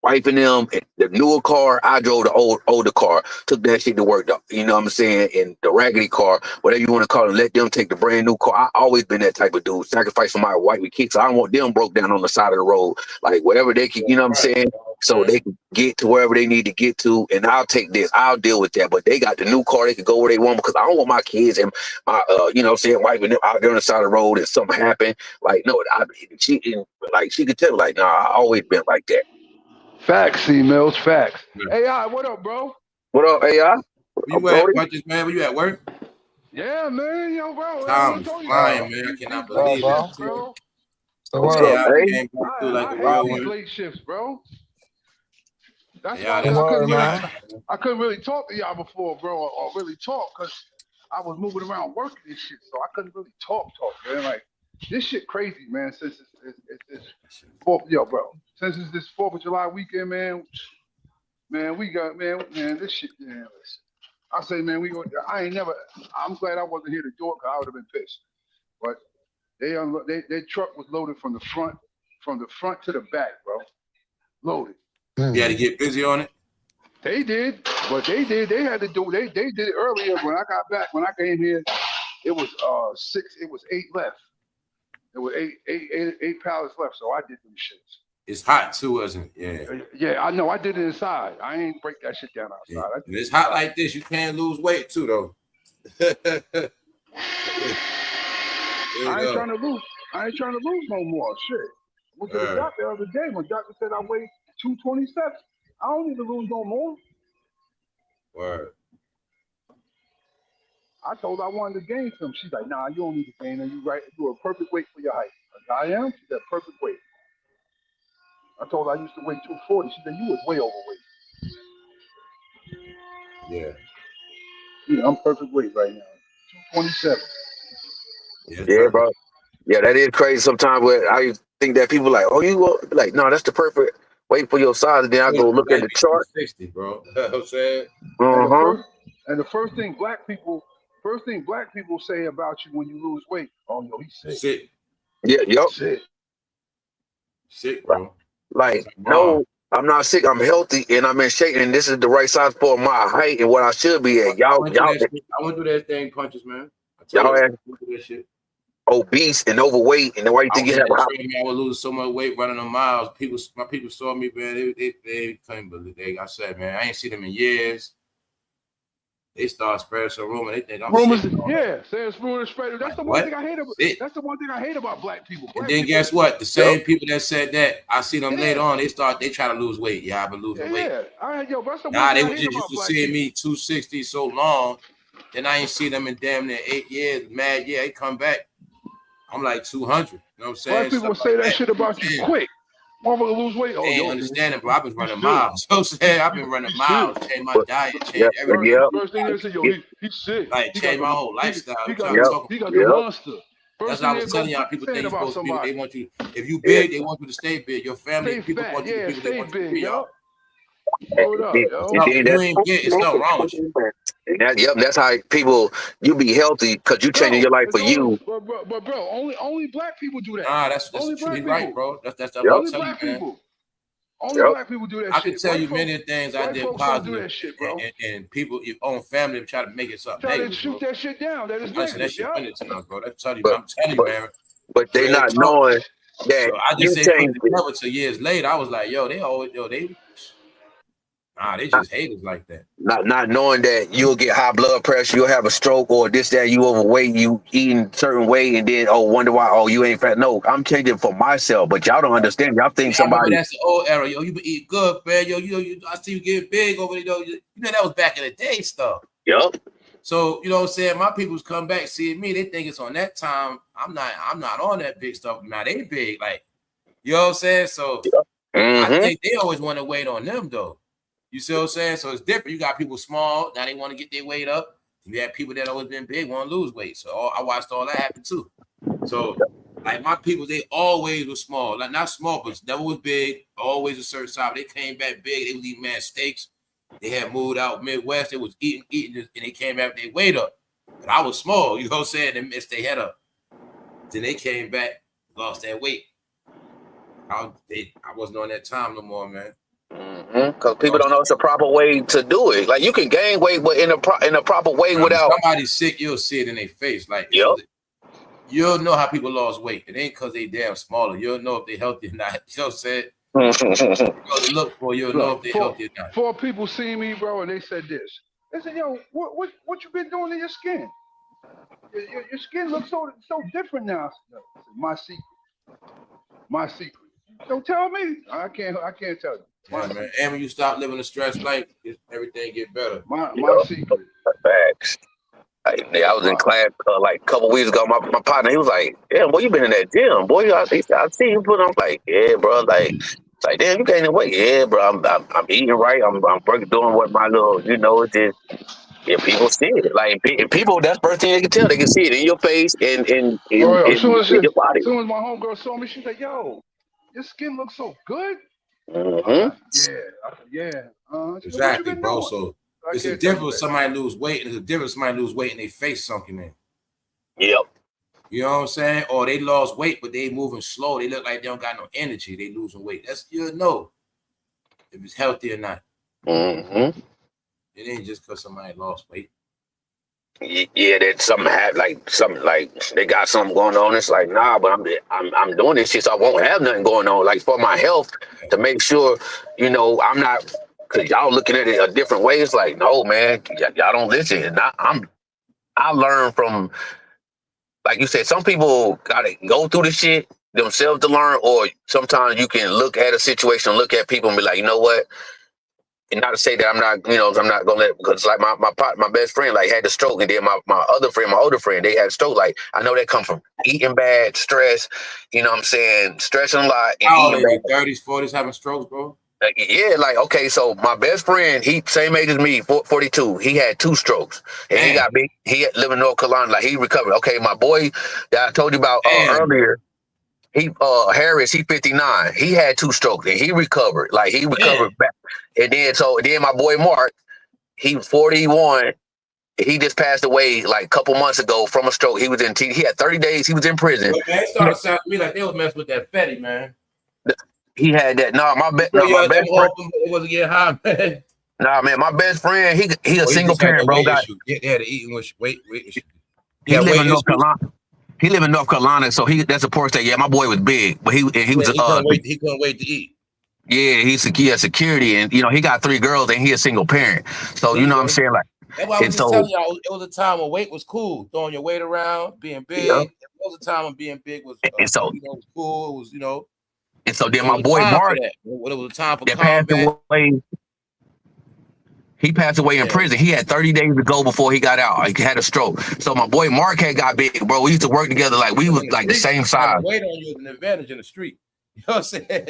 wife and them the newer car. I drove the older car, took that shit to work though. You know what I'm saying? And the raggedy car, whatever you want to call it, let them take the brand new car. I always been that type of dude. Sacrifice for my wife with kids. So I don't want them broke down on the side of the road. Like whatever they can, you know what I'm saying? So they can get to wherever they need to get to, and I'll take this. I'll deal with that. But they got the new car. They can go where they want because I don't want my kids and my, wife and them out there on the side of the road and something happen. Like, no, she could tell, like, nah, I always been like that. Facts, C-Mills, facts. AI, what up, bro? What up, AI? You at man? Where you at work? Yeah, man, bro. Time flying, man. I cannot believe it, bro. What's up, man? I hate these late shifts, bro. That's why I couldn't really talk to y'all before, bro, or really talk because I was moving around working and shit, so I couldn't really talk, man. Like this shit crazy, man. Since it's bro. Since it's this 4th of July weekend, man, we got this shit, man. Listen, I say, man, I'm glad I wasn't here to do it because I would have been pissed. But their truck was loaded from the front to the back, bro. Loaded. You had to get busy on it. They did, but they had to do. They did it earlier when I got back. When I came here, it was 6. It was 8 left. There were eight pallets left, so I did them shits. It's hot too, isn't it? Yeah, I know. I did it inside. I ain't break that shit down outside. Yeah. It's hot like this. You can't lose weight too, though. I ain't trying to lose. I ain't trying to lose no more. Shit. I went to the doctor the other day. My doctor said I weighed 227. I don't need to lose no more. Word. I told her I wanted to gain some. She's like, nah, you don't need to gain. You right. You're a perfect weight for your height. Like, I am. She said, perfect weight. I told her I used to weigh 240. She said, you was way overweight. Yeah, I'm perfect weight right now. 227. Yeah, bro. Yeah, that is crazy sometimes where I think that people like, oh, you will be like, no, that's the perfect weight for your size. And then I go look at the chart. 60, bro. You know what I'm saying? And the first thing black people say about you when you lose weight, oh, yo, he's sick. Yeah, yup. Sick, bro. Like, no, I'm not sick. I'm healthy and I'm in shape, and this is the right size for my height and what I should be at. I went through that thing, punches, man. Y'all obese and overweight, and why you think you have I would lose so much weight running on miles. My people saw me, man. They couldn't believe it. I said, man, I ain't seen them in years. They start spreading some rumors. They think I'm rumors. Saying rumors spread. That's the one thing I hate about. That's the one thing I hate about black people. And then guess what? The same people that said that, I see them later on. They try to lose weight. Yeah, I've been losing weight. They were just used to seeing me 260 so long. Then I ain't see them in damn near 8 years. Mad, they come back. I'm like 200. You know what I'm saying? Black people say that shit about you quick. Motherfucker lose weight. They ain't understanding, bro. I've been running miles. You know what I'm saying? I've been running miles, change my diet, change everything. First thing they say, yo, he's sick. Like, change my whole lifestyle. He got the monster. That's what I was telling y'all. People think you're supposed to be, they want you, if you big, they want you to stay big. Your family, people want you to be, they want you to be, y'all. Hold up, it's not wrong with you. And that's how people, you be healthy because you changing your life for you. But bro, only black people do that. Nah, that's true. Right, bro. That's only black people. Only black people do that shit. I can tell you many things I did positive. Don't do that shit, bro. And people, your own family, try to make it something negative. Shoot that shit down. That is negative. That shit funny to us, bro. I'm telling you, man. But they not knowing that. So I just say together till years later. I was like, yo, they just hate us like that. Not knowing that you'll get high blood pressure, you'll have a stroke, or this, that, you overweight, you eating certain way, and then wonder why you ain't fat. No, I'm changing for myself, but y'all don't understand. Y'all think somebody. That's the old era, yo. You been eating good, man. Yo, I see you getting big over there. You know that was back in the day stuff. Yep. So you know what I'm saying. My people's come back seeing me. They think it's on that time. I'm not on that big stuff. Now they big, like you know what I'm saying. So I think they always want to wait on them though. You see what I'm saying? So it's different. You got people small, now they want to get their weight up. You have people that always been big, want to lose weight. So I watched all that happen too. So like my people, they always were small. Like not small, but never was big, always a certain size. They came back big, they was eating mad steaks. They had moved out Midwest, they was eating, and they came back with their weight up. But I was small, you know what I'm saying? They messed their head up. Then they came back, lost that weight. I wasn't on that time no more, man. Because people don't know it's a proper way to do it. Like you can gain weight, but in a proper way without. When somebody's sick, you'll see it in their face. Like you'll know how people lost weight. It ain't because they damn smaller. You'll know if they healthy or not. You know what I'm saying? Look for you'll know if they healthy or not. 4 people see me, bro, and they said this. They said, "Yo, what you been doing to your skin? Your skin looks so different now." I said, my secret. Don't tell me. I can't tell you. Yeah, man. And when you stop living a stress life, everything get better. My secret. Facts. I was in class like a couple weeks ago. My partner, he was like, "Damn, boy, you been in that gym, boy." I see you put on. Like, yeah, bro. Like, it's like, damn, you gaining weight. Yeah, bro. I'm eating right. I'm working, doing what my little, it's just. Yeah, people see it. Like, and people, that's the first thing they can tell. They can see it in your face and in your body. As soon as my homegirl saw me, she's like, "Yo, your skin looks so good." Exactly, bro. So it's a difference when somebody lose weight, and it's a difference when somebody lose weight and they face sunken in. Yep. You know what I'm saying? Or they lost weight, but they moving slow. They look like they don't got no energy. They losing weight. That's you'll know if it's healthy or not. It ain't just because somebody lost weight. Yeah, that something they got something going on. It's like, nah, but I'm doing this shit, so I won't have nothing going on. Like for my health, to make sure, I'm not, because y'all looking at it a different way. It's like, no, man, y'all don't listen. And I learn from, like you said, some people gotta go through the shit themselves to learn, or sometimes you can look at a situation, look at people and be like, you know what? And not to say that I'm not gonna let, because like my best friend like had the stroke, and then my other friend, my older friend, they had stroke. Like I know that come from eating bad, stress. You know what I'm saying? Stressing a lot. And eating bad. 30s, 40s having strokes, bro. Yeah, like okay, so my best friend, he same age as me, 42. He had 2 strokes, and he got big. He lived in North Carolina, like he recovered. Okay, my boy that I told you about earlier. He Harris, he 59. He had 2 strokes and he recovered. Like he recovered back. And then my boy Mark, he was 41. He just passed away like a couple months ago from a stroke. He was he had 30 days. He was in prison. But man, it started sounding to me like they was messing with that fatty, man. He had that. My best friend. It wasn't getting high, man. Nah, man, my best friend, he a single parent, bro. They had to eat with weight. He live in North Carolina. He live in North Carolina, so that's a poor state. Yeah, my boy was big, but he was he couldn't wait to eat. Yeah, he had security, and he got 3 girls, and he a single parent. So you know what I'm saying, like. That's why I was telling y'all, it was a time when weight was cool, throwing your weight around, being big. Yeah. It was a time when being big was cool. It was And so then my boy Mark, when it was a time for combat. He passed away in prison. He had 30 days to go before he got out. He had a stroke. So my boy Mark had got big, bro. We used to work together like we was like the same size. Weight on you is an advantage in the street. You know what I'm saying?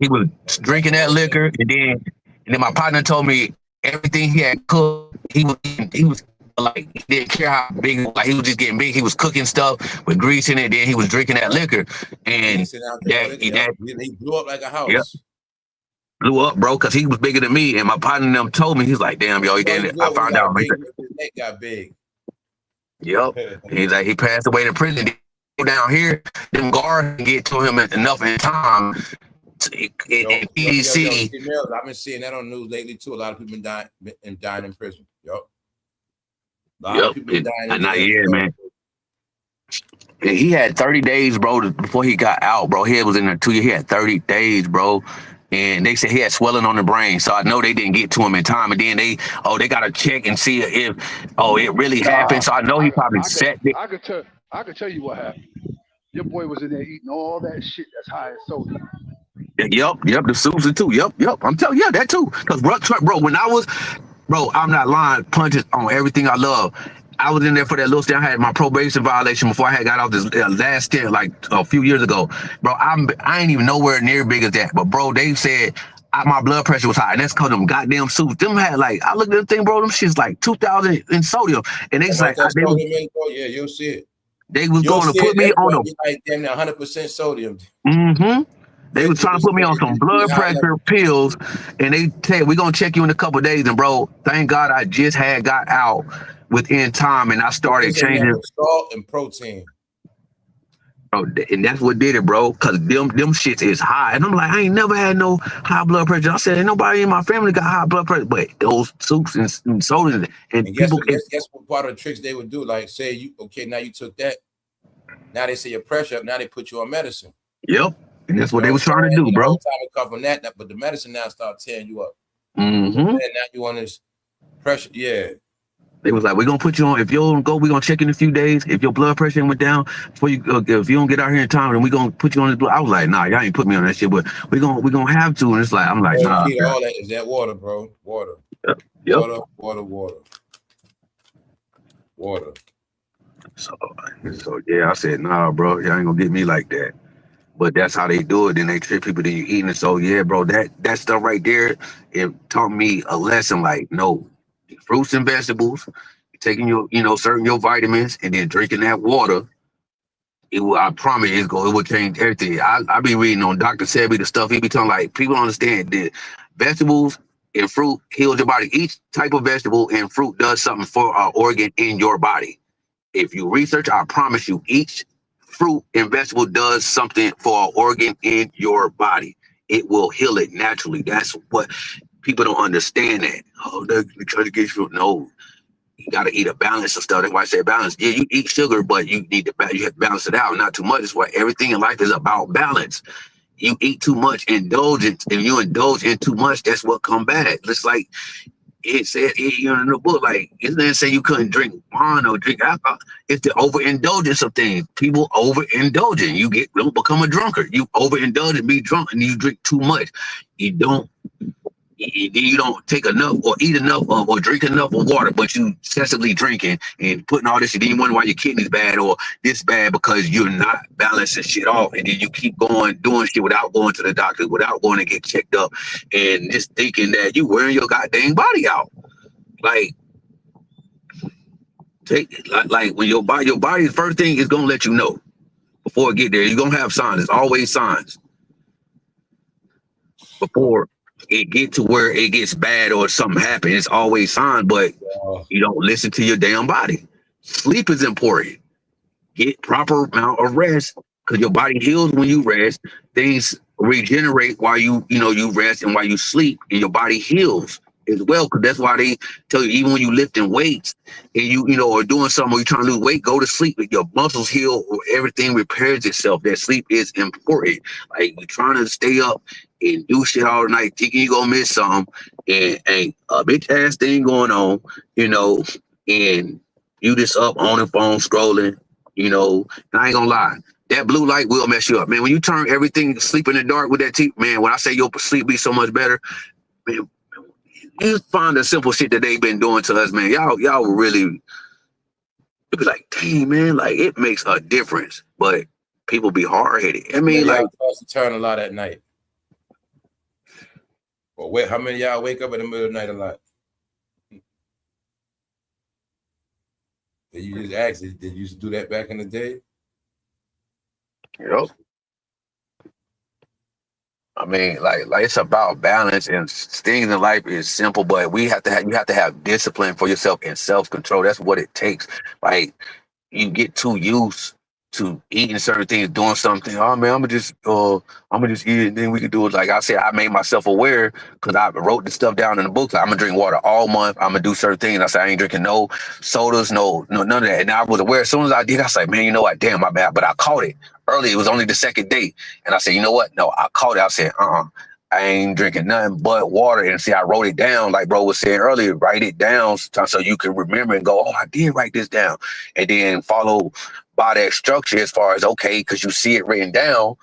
He was drinking that liquor, and then my partner told me everything he had cooked. He was like, he didn't care how big, like he was just getting big. He was cooking stuff with grease in it. Then he was drinking that liquor, and he blew up like a house. Yep. Blew up, bro, because he was bigger than me, and my partner and them told me, he's like, damn, yo, he didn't. I found out later. His neck got big. Yep. He's like, he passed away in prison. Down here, them guards get to him enough in time PDC. I've been seeing that on the news lately too. A lot of people dying in prison. Yup. A lot of people dying in jail. Man. And he had 30 days, bro, before he got out, bro. He was in there 2 years. He had 30 days, bro. And they said he had swelling on the brain. So I know they didn't get to him in time. And then they got to check and see if, it really happened. So I know he probably set it. I could tell you what happened. Your boy was in there eating all that shit that's high in sodium. Yep, the Susan too. Yep. I'm telling you, that too. Because, bro, when I was, I'm not lying, punches on everything I love. I was in there for that little stint. I had my probation violation before I had got off this last stint, like a few years ago. Bro, I ain't even nowhere near big as that. But, bro, they said my blood pressure was high. And that's because them goddamn suits. Them had, like, I looked at the thing, bro, them shit's like 2,000 in sodium. And they like, yeah, you'll see it. They was going to put me on them. Like damn, 100% sodium. Mm-hmm. They was trying to put me on some blood pressure pills, and they said, we're going to check you in a couple of days. And, bro, thank God I just got out within time, and I started changing. Salt and protein. Bro, and that's what did it, bro, because them shits is high. And I'm like, I ain't never had no high blood pressure. I said, ain't nobody in my family got high blood pressure. But those soups and sodas and guess people... Guess what part of the tricks they would do? Like, say, now you took that. Now they say your pressure up. Now they put you on medicine. Yep. And that's what they was trying to do, bro. Time to cover that, but the medicine now start tearing you up. Mm-hmm. And now you on this pressure. Yeah. They was like, we're going to put you on. If you don't go, we're going to check in a few days. If your blood pressure went down, before you, if you don't get out here in time, then we're going to put you on this blood. I was like, nah, y'all ain't put me on that shit, but we're gonna have to. And it's like, I'm like, nah. All that is that water, bro. Water. Yep. Water. So yeah, I said, nah, bro, y'all ain't going to get me like that. But that's how they do it. Then they trick people that you eating it. So yeah, bro, that stuff right there, it taught me a lesson. Like, no, fruits and vegetables, taking your, certain your vitamins, and then drinking that water. I promise it will change everything. I be reading on Dr. Sebi the stuff he be talking, like, people don't understand that vegetables and fruit heals your body. Each type of vegetable and fruit does something for an organ in your body. If you research, I promise you, each fruit and vegetable does something for an organ in your body. It will heal it naturally. That's what people don't understand. That they're trying to get you. No, you got to eat a balance of stuff. That's why I say balance. Yeah, you eat sugar, but you have to balance it out, not too much. That's why everything in life is about balance. You eat too much, indulgence, and you indulge in too much. That's what come bad. It's like it said in the book, like, it didn't say you couldn't drink wine or drink alcohol. It's the overindulgence of things. People overindulging. You don't become a drunkard. You overindulge and be drunk, and you drink too much. You don't take enough or eat enough of or drink enough of water, but you excessively drinking and putting all this shit. Then you wonder why your kidneys bad or this bad, because you're not balancing shit off. And then you keep going, doing shit without going to the doctor, without going to get checked up, and just thinking that you wearing your goddamn body out. Like, when your body, the first thing is gonna let you know before it get there. You're gonna have signs. It's always signs before it get to where it gets bad or something happens. It's always signs, but you don't listen to your damn body. Sleep is important. Get proper amount of rest, because your body heals when you rest. Things regenerate while you rest, and while you sleep, and your body heals as well. Because that's why they tell you, even when you lifting weights and you or doing something, or you're trying to lose weight, go to sleep. Your muscles heal, or everything repairs itself. That sleep is important. Like, you're trying to stay up and do shit all night, thinking you're gonna miss something, and ain't a bitch ass thing going on, and you just up on the phone scrolling, and I ain't gonna lie, that blue light will mess you up, man. When you turn everything, sleep in the dark with that TV, man, when I say your sleep be so much better, man, you find the simple shit that they've been doing to us, man. Y'all will really, it be like, dang, man, like, it makes a difference, but people be hard-headed. I mean, like, to turn a lot at night. Well, wait, how many of y'all wake up in the middle of the night a lot? Did you just ask? Did you used to do that back in the day? Yep. I mean, like it's about balance, and things in life is simple, but you have to have discipline for yourself and self-control. That's what it takes. Like, you get too used to eating certain things, doing something. Oh man, I'm gonna just eat it. And then we could do it. Like I said, I made myself aware because I wrote the stuff down in the book. Like, I'm gonna drink water all month. I'm gonna do certain things. I said I ain't drinking no sodas, no none of that. And I was aware. As soon as I did, I was like, man, you know what? Damn, my bad. But I caught it early. It was only the second day, and I said, you know what? No, I caught it. I said, I ain't drinking nothing but water. And see, I wrote it down, like bro was saying earlier. Write it down so you can remember and go, oh, I did write this down, and then follow by that structure as far as okay, because you see it written down,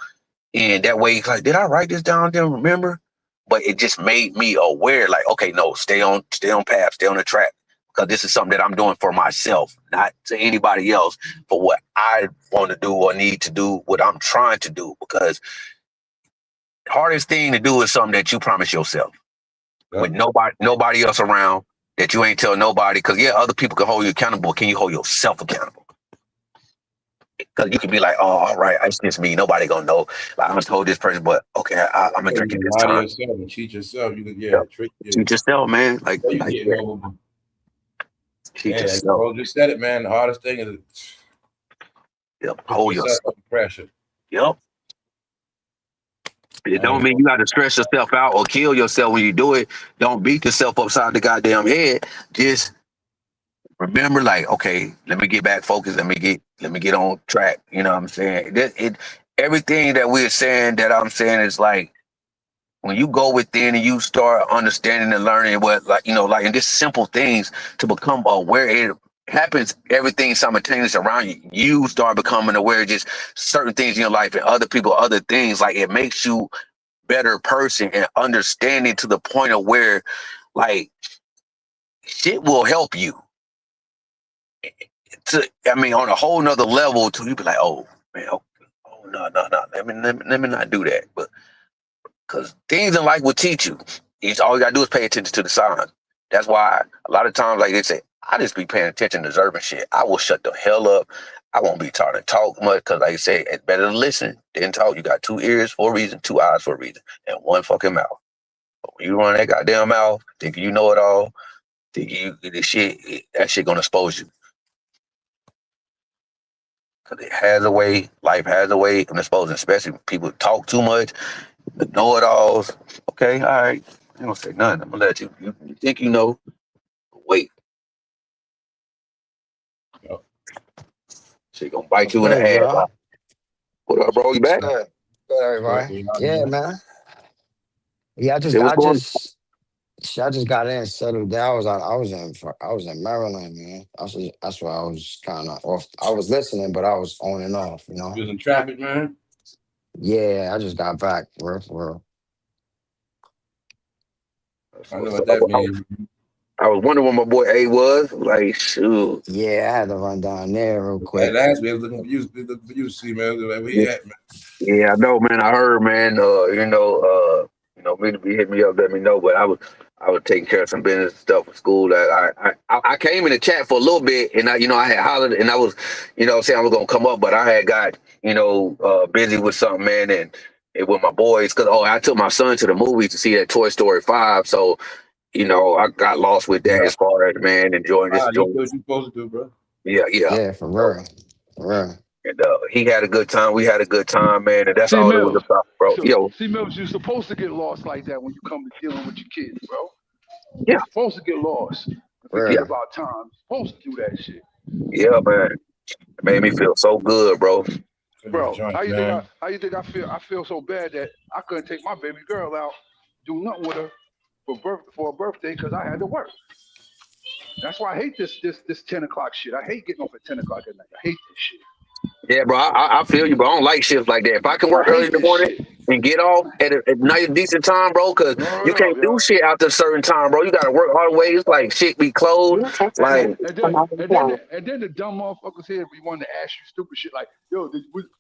and that way it's like, did I write this down? Didn't remember, but it just made me aware. Like, okay, no, stay on path, stay on the track, because this is something that I'm doing for myself, not to anybody else, for what I want to do or need to do, what I'm trying to do. Because the hardest thing to do is something that you promise yourself with nobody else around, that you ain't tell nobody. Because yeah, other people can hold you accountable. Can you hold yourself accountable? Because you can be like, oh, all right, it's just me. Nobody gonna know. Like, I'm gonna told this person, but okay, I'm gonna drink it this time. Yourself and cheat yourself. You could trick you. Cheat yourself, man. Like you get cheat yourself. Bro, just said it, man. The hardest thing is hold yourself under pressure. Yep. It don't mean you got to stress yourself out or kill yourself when you do it. Don't beat yourself upside the goddamn head. Just remember, like, okay, let me get back focused. Let me get on track. You know what I'm saying? Everything that we're saying, that I'm saying, is like when you go within and you start understanding and learning what, like, like in just simple things to become aware. It happens, everything simultaneous around you. You start becoming aware of just certain things in your life and other people, other things. Like, it makes you better person and understanding to the point of where, like, shit will help you. On a whole nother level, to you be like, oh man, no, let me not do that. But because things in life will teach you. All you gotta do is pay attention to the signs. That's why a lot of times, like they say, I just be paying attention to observing shit. I will shut the hell up. I won't be trying to talk much, because like I say, it's better to listen than talk. You got 2 ears for a reason, 2 eyes for a reason, and 1 fucking mouth. But when you run that goddamn mouth, thinking you know it all, thinking that shit gonna expose you. Because it has a way, life has a way of exposing, especially when people talk too much, the know-it-alls. Okay, all right, I ain't gonna say nothing. I'm gonna let you think you know. Wait. Yep. Shit gonna bite you in the ass. Bro. What up, bro? You back? Good, everybody. Yeah, man. Yeah, I just got in, settled down. I was in Maryland, man. That's why I was kind of off. I was listening, but I was on and off. You was in traffic, man. Yeah, I just got back. For real. I know what that means. I was wondering where my boy A was. Like, shoot. Yeah, I had to run down there real quick. Last week I was looking for you, see, man. Where he at, man? Yeah, I know, man. I heard, man. Be hit me up, let me know. But I was taking care of some business and stuff with school. That I came in the chat for a little bit, and I had hollered, and I was, saying I was gonna come up, but I had got busy with something, man, and with my boys, because I took my son to the movies to see that Toy Story 5, so. I got lost with that as far as, man, enjoying this. You what you supposed to do, bro. Yeah, for real. And he had a good time. We had a good time, man. And that's all it was about, bro. See, Mills, you're supposed to get lost like that when you come to dealing with your kids, bro. Yeah. You're supposed to get lost. Forget about time. You're supposed to do that shit. Yeah, man. It made me feel so good, bro. Bro, how you think I feel? I feel so bad that I couldn't take my baby girl out, do nothing with her for a birthday, because I had to work. That's why I hate this 10 o'clock shit. I hate getting off at 10 o'clock at night. I hate this shit. Yeah, bro, I feel you, bro. I don't like shifts like that. If I can work early in the morning and get off at a nice, decent time, bro, because you can't do shit after a certain time, bro. You got to work all the way. It's like shit be closed. Like, and then the dumb motherfuckers here be wanting to ask you stupid shit like, yo,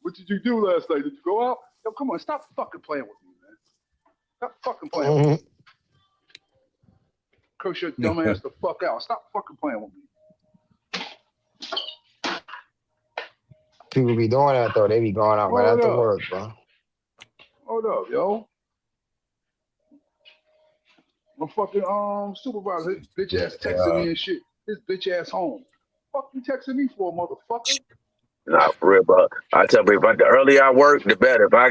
what did you do last night? Did you go out? Yo, come on, stop fucking playing with me, man. Stop fucking playing with me. Curse your dumb ass the fuck out. Stop fucking playing with me. People be doing that though. They be going out right after work, bro. Hold up, yo. My fucking supervisor, his bitch ass texting me and shit. His bitch ass home. Fuck you texting me for, motherfucker? Nah, for real, bro. I tell you, the earlier I work, the better. If I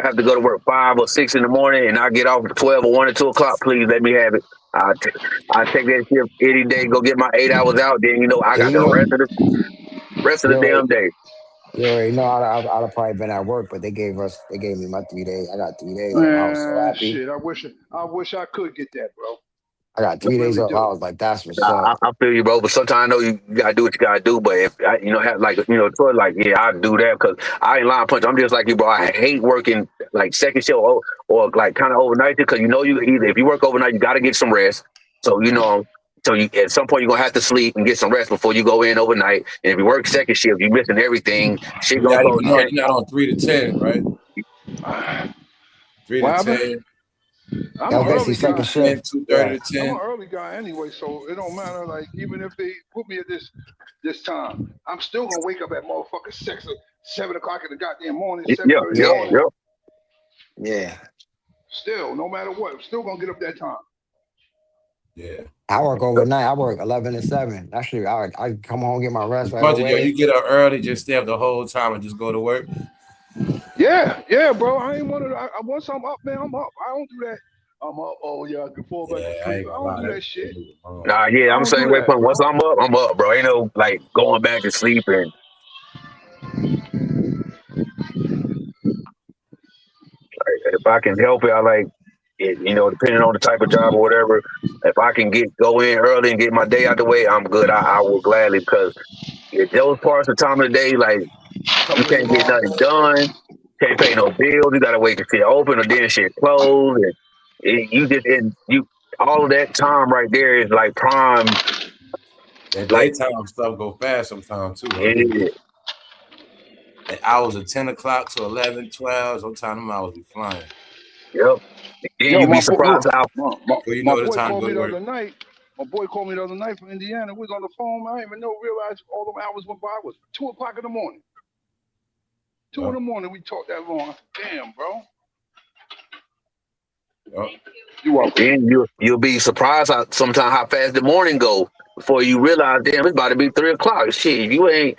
have to go to work 5 or 6 in the morning, and I get off at 12 or 1 or 2 o'clock, please let me have it. I take that shift any day, go get my 8 hours out. Then I Yeah, got you the know, rest of the you already, damn day. you already know I'd have probably been at work, but they gave me my 3 days. I got 3 days off. I was so Man, happy. shit. I wish I could get that, bro. I got I 3 days really off. I do. was like, that's what's Nah, up. I feel you, bro. But sometimes I know you gotta do what you gotta do. But if I, have like Troy, like I do that because I ain't lying punch. I'm just like you, bro. I hate working like second shift or like kind of overnight because you either if you work overnight, you gotta get some rest. So so you at some point you're gonna have to sleep and get some rest before you go in overnight. And if you work second shift, you're missing everything. Shit gonna go. You can't. You're not on 3 to 10, right? 3 What to happened? 10, I'm That an was basically early second guy. 10, shift. Yeah. 2:30 to I'm an 10. early guy anyway, so it don't matter. Like even if they put me at this time, I'm still gonna wake up at motherfucking 6 or 7 o'clock in the goddamn morning, Yep, 7:30 in the yep, Yeah. morning. yep. Yeah. Still, no matter what, I'm still gonna get up that time. Yeah. I work overnight. I work 11 to 7. Actually, I come home, get my rest right Bunch of away. you get up early, just stay up the whole time and just go to work. Yeah, bro. I ain't one of the, once I'm up, man, I'm up. I don't do that. I'm up. Oh yeah, I can fall back Yeah, to I sleep. ain't I gonna don't lie. do That that shit. Nah, yeah, I I'm the don't do same way. that, bro. Once I'm up, bro. Ain't no like going back to sleep and if I can help it, I like it, depending on the type of job or whatever. If I can go in early and get my day out the way, I'm good. I will gladly because those parts of the time of the day, like you couple of can't get small nothing things. done, can't pay no bills. You gotta wait to shit open or then shit close, and you all of that time right there is like prime. That Like daytime stuff go fast sometimes too. yeah, The hours of 10 o'clock to 11, 12. Sometimes them hours be flying. yep. Then Yo, you be surprised how Before you my know the boy time to called go me to the work. other night. My boy called me the other night from Indiana. We was on the phone. I didn't even realize all them hours went by. It was 2 o'clock in the morning. 2 in the morning. We talked that long. Damn, bro. You and welcome. then you'll be surprised sometimes how fast the morning go before you realize, damn, it's about to be 3 o'clock. Shit, you ain't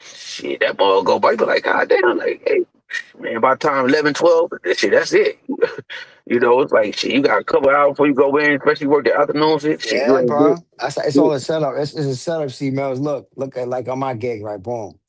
shit. That ball go by. You be like, God damn, like, hey, man, by the time 11, 12, shit, that's it. It's like shit. You got a couple hours before you go in, especially work the afternoon. Shit, you Yeah, ain't bro. good. It's all a setup. It's a setup, see, Mel's. Look at like on my gig, right? Boom.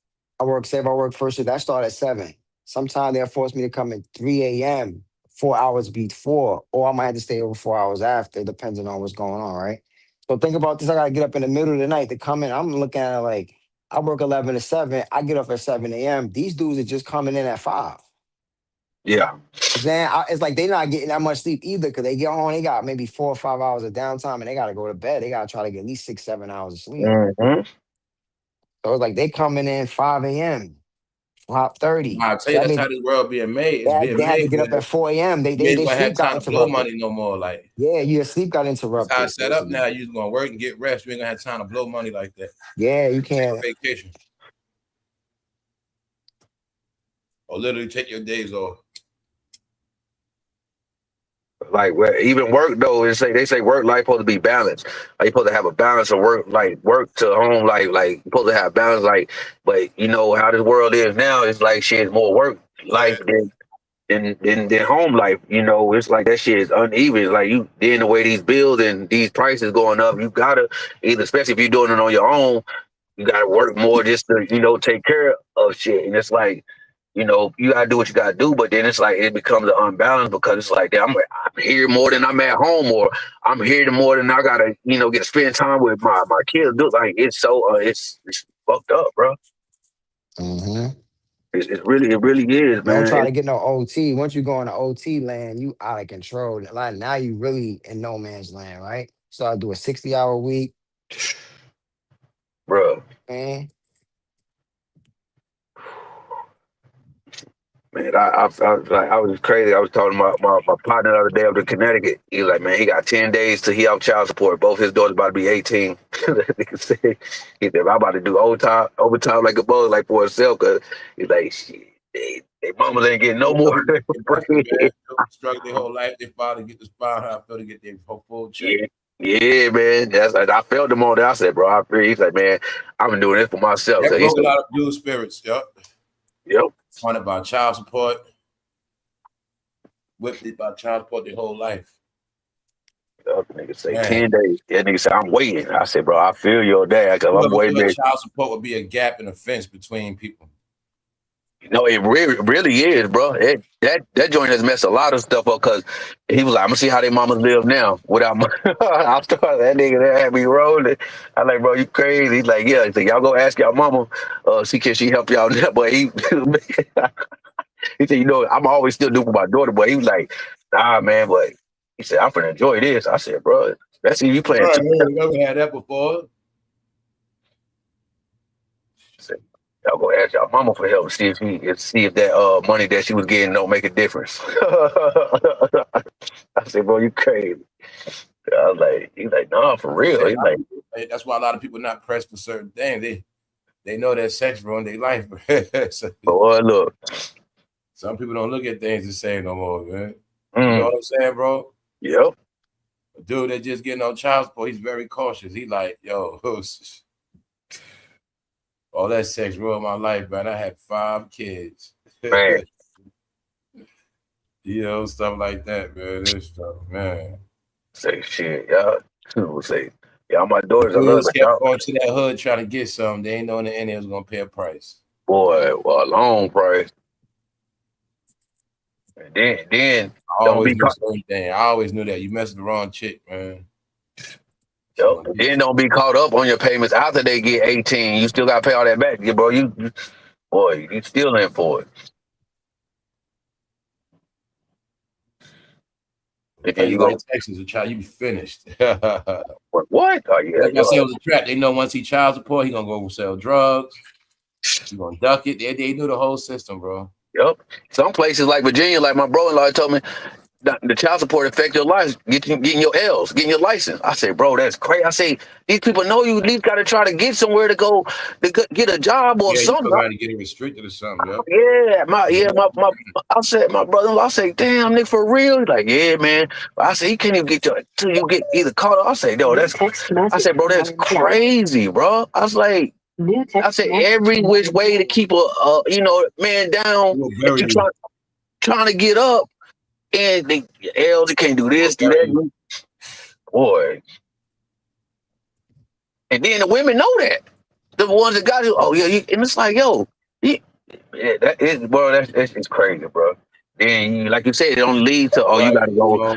Say if I work first shift, that start at 7. Sometimes they'll force me to come at 3 a.m., 4 hours before, or I might have to stay over 4 hours after, depending on what's going on, right? So think about this. I gotta get up in the middle of the night to come in. I'm looking at it like I work 11 to 7. I get up at 7 a.m. These dudes are just coming in at 5. Yeah. Saying it's like they're not getting that much sleep either because they get home, they got maybe 4 or 5 hours of downtime and they got to go to bed. They got to try to get at least 6, 7 hours of sleep. Mm-hmm. So it's like they coming in 5 a.m., 5:30. Nah, I tell you, That that's means how this world being made. It's they being had to made get up where at 4 a.m. you ain't They gonna have sleep got time to blow interrupted. money no more. Like Yeah, your sleep got that's how interrupted, it's set up basically. now. You just gonna work and get rest. You ain't gonna have time to blow money like that. Yeah, you Take can't. a vacation. Or literally take your days off. Like even work though, they say work life supposed to be balanced. Like you supposed to have a balance of work to home life. Like you supposed to have balance. Like, but you know how this world is now. It's like shit is more work Yeah. life than home life. It's like that shit is uneven. It's like then the way these bills and these prices going up, you gotta either, especially if you're doing it on your own, you gotta work more just to take care of shit. And it's like you gotta do what you gotta do, but then it's like it becomes an unbalance because it's like I'm here more than I'm at home, or I'm here more than I gotta get to spend time with my kids. Like it's so it's fucked up, bro. Mm-hmm. It really is, Don't man. try to get no OT. Once you go into OT land, you out of control. Like now you really in no man's land, right? So I do a 60-hour week, Bro. man. Man, I was crazy. I was talking to my partner the other day up in Connecticut. He was like, man, he got 10 days till he off child support. Both his daughters about to be 18. He said, I'm about to do overtime like a bug, like for himself. Cause he's like, shit, they mamas ain't getting no more. Definitely, man. Struggle their whole life. They father get the spine how to get their full check. Yeah, Yeah, man. I felt him on there. I said, bro, I feel. He's like, man, I've been doing this for myself. That So he broke a said, lot of dude spirits. Yep. yep. Funded by child support. Whipped it by child support their whole life. Nigga say 10 days. Yeah, nigga said, I'm waiting. I said, bro, I feel your dad because I'm waiting. Child support would be a gap in the fence between people. No, it really is, bro. That joint has messed a lot of stuff up because he was like, I'm gonna see how their mamas live now without my I started that nigga that had me rolling. I like, bro, you crazy. He's like, yeah, he's like, y'all go ask y'all mama, see can she help y'all now. But he he said, you know, I'm always still doing for my daughter, but he was like, nah, man, but he said, I'm finna enjoy this. I said, bro, that's if you playing. Right, we never had that before. Y'all go ask y'all mama for help, see if that money that she was getting don't make a difference. I said, bro, you crazy. I was like, he's like, nah, for real. He's like, that's why a lot of people not pressed for certain things. They know that sex ruined their life. So, boy, look. Some people don't look at things the same no more, man. You know what I'm saying, bro? Yep. A dude that just getting on child support, he's very cautious. He like, yo, all that sex ruined my life, man. I had 5 kids. Man. You know, stuff like that, man. This stuff, man. Say shit, y'all. Say, y'all, my daughters. I Dudes love it. kept going to that hood trying to get something. They ain't know in the end they was gonna pay a price. Boy, well, a long price. And then don't be caught. I always knew that. You messed with the wrong chick, man. Yo, then don't be caught up on your payments after they get 18. You still gotta pay all that back, bro. You still in for it. And then you go to Texas, a child, you be finished. What? Oh, yeah, like I said, it was a trap. They know once he child support, he gonna go sell drugs. He gonna duck it. They knew the whole system, bro. Yep. Some places like Virginia, like my brother-in-law told me, the child support affect your life, getting your L's, getting your license. I say, bro, that's crazy. I say, these people know you at least got to try to get somewhere to go to get a job or something. You got to get it restricted or something. Yep. I said, my brother-in-law, I say, damn, Nick, for real? He's like, yeah, man. But I say, he can't even get till you get either caught up. I say, no, I said, bro, that's crazy, bro. I was like, I said, every which way to keep a man down, trying to get up. And they L's, you can't do this, do that. Boy. And then the women know that. The ones that got it, and it's like, yo, that's crazy, bro. Then, like you said, it don't lead to, you got to go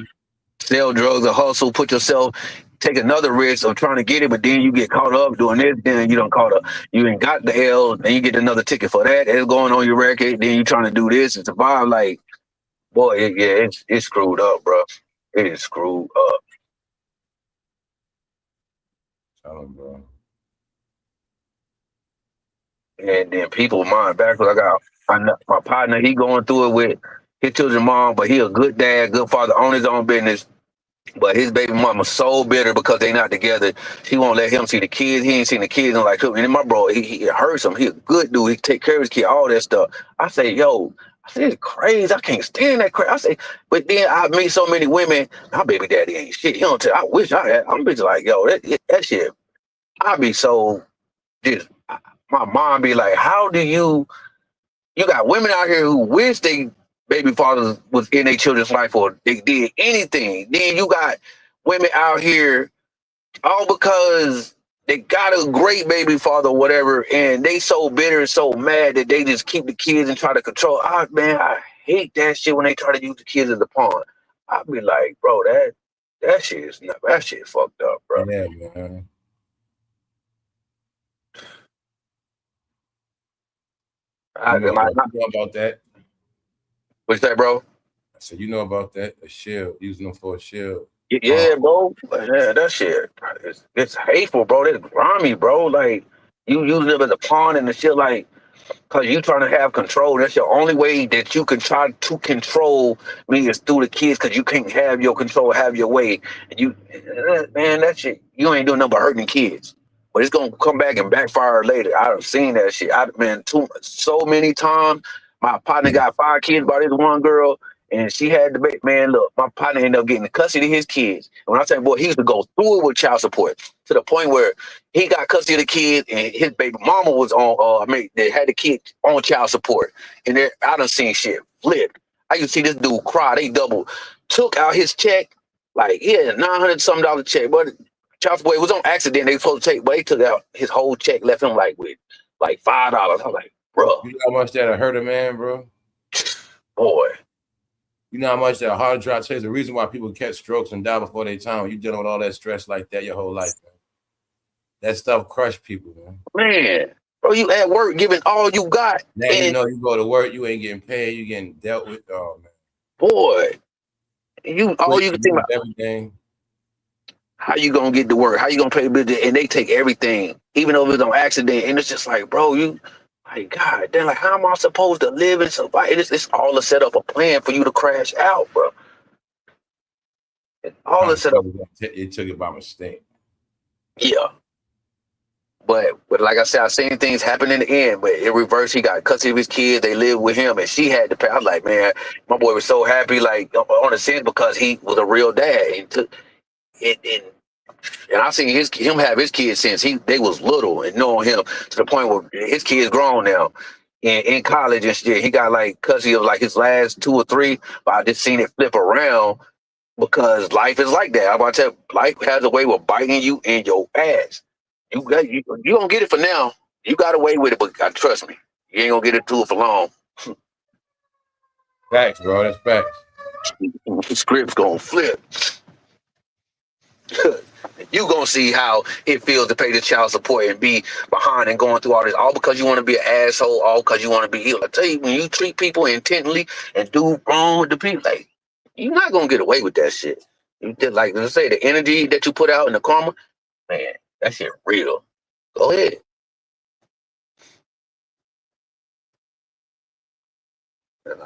sell drugs or hustle, put yourself, take another risk of trying to get it, but then you get caught up doing this, then you don't caught up. You ain't got the L, then you get another ticket for that. It's going on your record. Then you trying to do this and survive, like, boy, it's screwed up, bro. It is screwed up. Tell him, bro. And then people mind backwards. I know my partner, he going through it with his children's mom, but he a good dad, good father, on his own business. But his baby mama's so bitter because they not together. She won't let him see the kids. He ain't seen the kids in like, and then my bro, he hurts him. He a good dude. He take care of his kid, all that stuff. I say, yo, it's crazy. I can't stand that crap. I say, but then I meet so many women. My baby daddy ain't shit. He don't tell. I wish I had. I'm just like, yo, that shit. I be so just. My mom be like, how do you got women out here who wish they baby fathers was in their children's life or they did anything. Then you got women out here all because they got a great baby father or whatever, and they so bitter and so mad that they just keep the kids and try to control. I hate that shit when they try to use the kids as a pawn. I be like, bro, that shit is fucked up, bro. Yeah, man. You know about that. What's that, bro? I said, you know about that? A shield, using them for a shield. Yeah, bro. Yeah, that shit. It's hateful, bro. That's grimy, bro. Like, you use them as a pawn and the shit, like, because you trying to have control. That's your only way that you can try to control me is through the kids, because you can't have your control, have your way. And that shit, you ain't doing nothing but hurting kids. But it's going to come back and backfire later. I've seen that shit. So many times. My partner got 5 kids by this one girl, And she had the man. Look, my partner ended up getting custody of his kids. And when I say, boy, he used to go through it with child support to the point where he got custody of the kids, and his baby mama was on. They had the kid on child support, and I done seen shit flipped. I used to see this dude cry. They took out his check, like $900 something check, but child support it was on accident. They were supposed to take, but they took out his whole check, left him like with like $5. I'm like, bro, you know how much that hurt a man, bro? Boy. You know how much that heart drop says the reason why people catch strokes and die before their time. You dealing with all that stress like that your whole life, man. That stuff crush people, man. Man, bro, you at work giving all you got. Now you know you go to work, you ain't getting paid, you getting dealt with. Oh man. Boy, you can think about everything. How you gonna get to work? How you gonna pay the bill? And they take everything, even though it's on accident. And it's just like, bro, like, God damn, like, how am I supposed to live and survive? It's all to set up a plan for you to crash out, bro. It's all to set up. It took it by mistake. Yeah. But like I said, I've seen things happen in the end. But in reverse, he got custody of his kids. They lived with him, and she had to pay. I was like, man, my boy was so happy, like on a sense, because he was a real dad. And took it, and I've seen him have his kids since they was little, and knowing him to the point where his kids grown now, in college and shit. He got like custody of like his last 2 or 3. But I just seen it flip around because life is like that. I'm about to tell you, life has a way of biting you in your ass. You gonna get it for now. You got away with it, but trust me, you ain't gonna get it to it for long. Facts, bro. That's facts. The script's gonna flip. You gonna see how it feels to pay the child support and be behind and going through all this, all because you want to be an asshole, all because you want to be ill. I tell you, when you treat people intently and do wrong with the people, like, you're not gonna get away with that shit. You did, like, let's say, the energy that you put out in the karma, man, that shit real. Go ahead.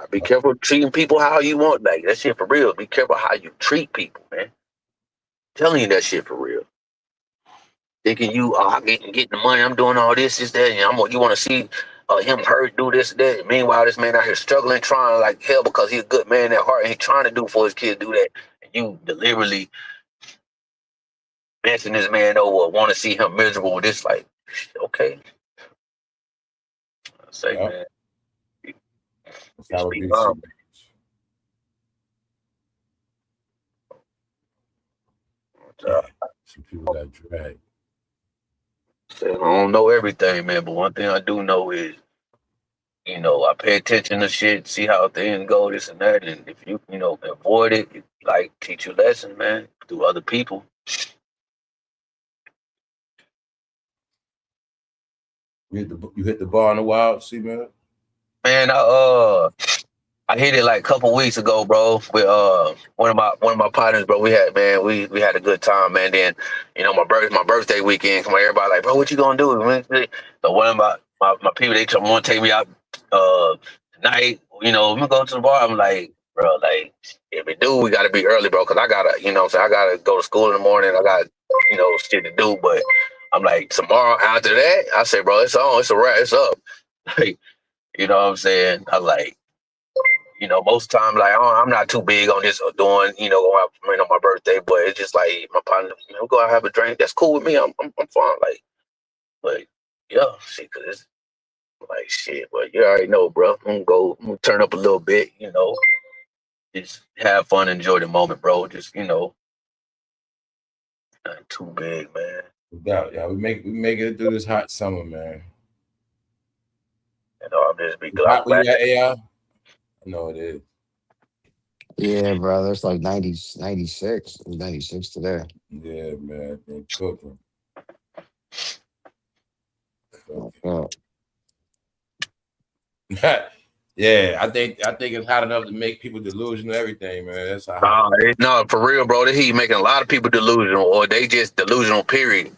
Be careful treating people how you want. Like, that shit for real. Be careful how you treat people, man. Telling you that shit for real. Thinking you, I'm getting the money, I'm doing all this, that, and you want to see him hurt, do this, that. And meanwhile, this man out here struggling, trying like hell because he's a good man at heart and he's trying to do for his kids, do that. And you deliberately messing this man over, want to see him miserable with this, like, okay. I say, man. Just be calm. Some people got dragged. I don't know everything, man, but one thing I do know is, I pay attention to shit, see how things go, this and that, and if you, avoid it, like, teach you lessons, man, through other people. You hit the bar in the wild, see, man? Man, I hit it like a couple weeks ago, bro. With one of my partners, bro. We had a good time, man. Then, my birthday weekend, come on, everybody like, bro, what you gonna do? So one of my people, they want to take me out tonight. We gonna go to the bar. I'm like, bro, like, if we do, we gotta be early, bro, because I gotta, so I gotta go to school in the morning. I got, shit to do. But I'm like, tomorrow after that, I say, bro, it's on, it's a wrap, it's up. Like, you know what I'm saying? I like, most times, like, I'm not too big on this or doing, going out on my birthday, but it's just like my partner, go out have a drink. That's cool with me. I'm fine. Like, but yeah, shit, cause it's like shit. But you already know, bro. I'm gonna turn up a little bit, just have fun, enjoy the moment, bro. Just, not too big, man. Yeah, we make it through this hot summer, man. I'm just be glad. AI? No, it is. Yeah, brother. It's like 96. It was 96 today. Yeah, man. They're cooking. Yeah, I think it's hot enough to make people delusional. Everything, man. That's how. No, for real, bro. The heat making a lot of people delusional, or they just delusional. Period.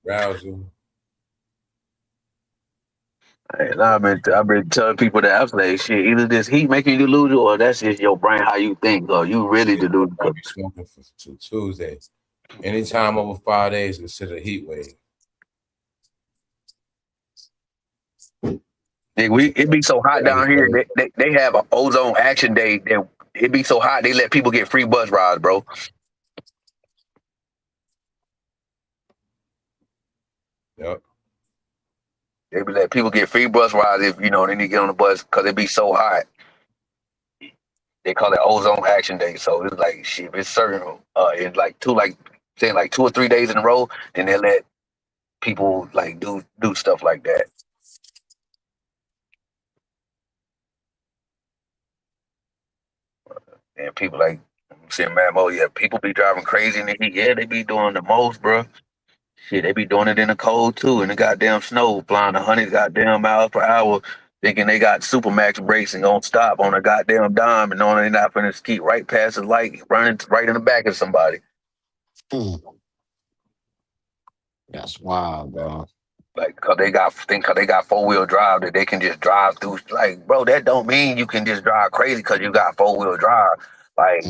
Rousing. And I've been telling people that I'm like, shit, either this heat making you delusional, or that's just your brain how you think, or you really delusional. I'll be smoking till Tuesday. Anytime over 5 days, consider a heat wave. It be so hot down here. They have an ozone action day. That it be so hot they let people get free bus rides, bro. Yep. They be let people get free bus rides if they need to get on the bus because it be so hot. They call it ozone action day. So it's like shit. If it's certain, in like 2 or 3 days in a row, then they let people like do stuff like that. And people like saying, man, oh yeah, people be driving crazy in the heat. Yeah, they be doing the most, bro. Shit, they be doing it in the cold too, in the goddamn snow, flying 100 goddamn miles per hour, thinking they got supermax brakes and gonna stop on a goddamn dime, and knowing they not finna keep right past the light, running right in the back of somebody. That's wild, bro. Like, cause they got 4-wheel drive that they can just drive through. Like, bro, that don't mean you can just drive crazy because you got 4-wheel drive. Like,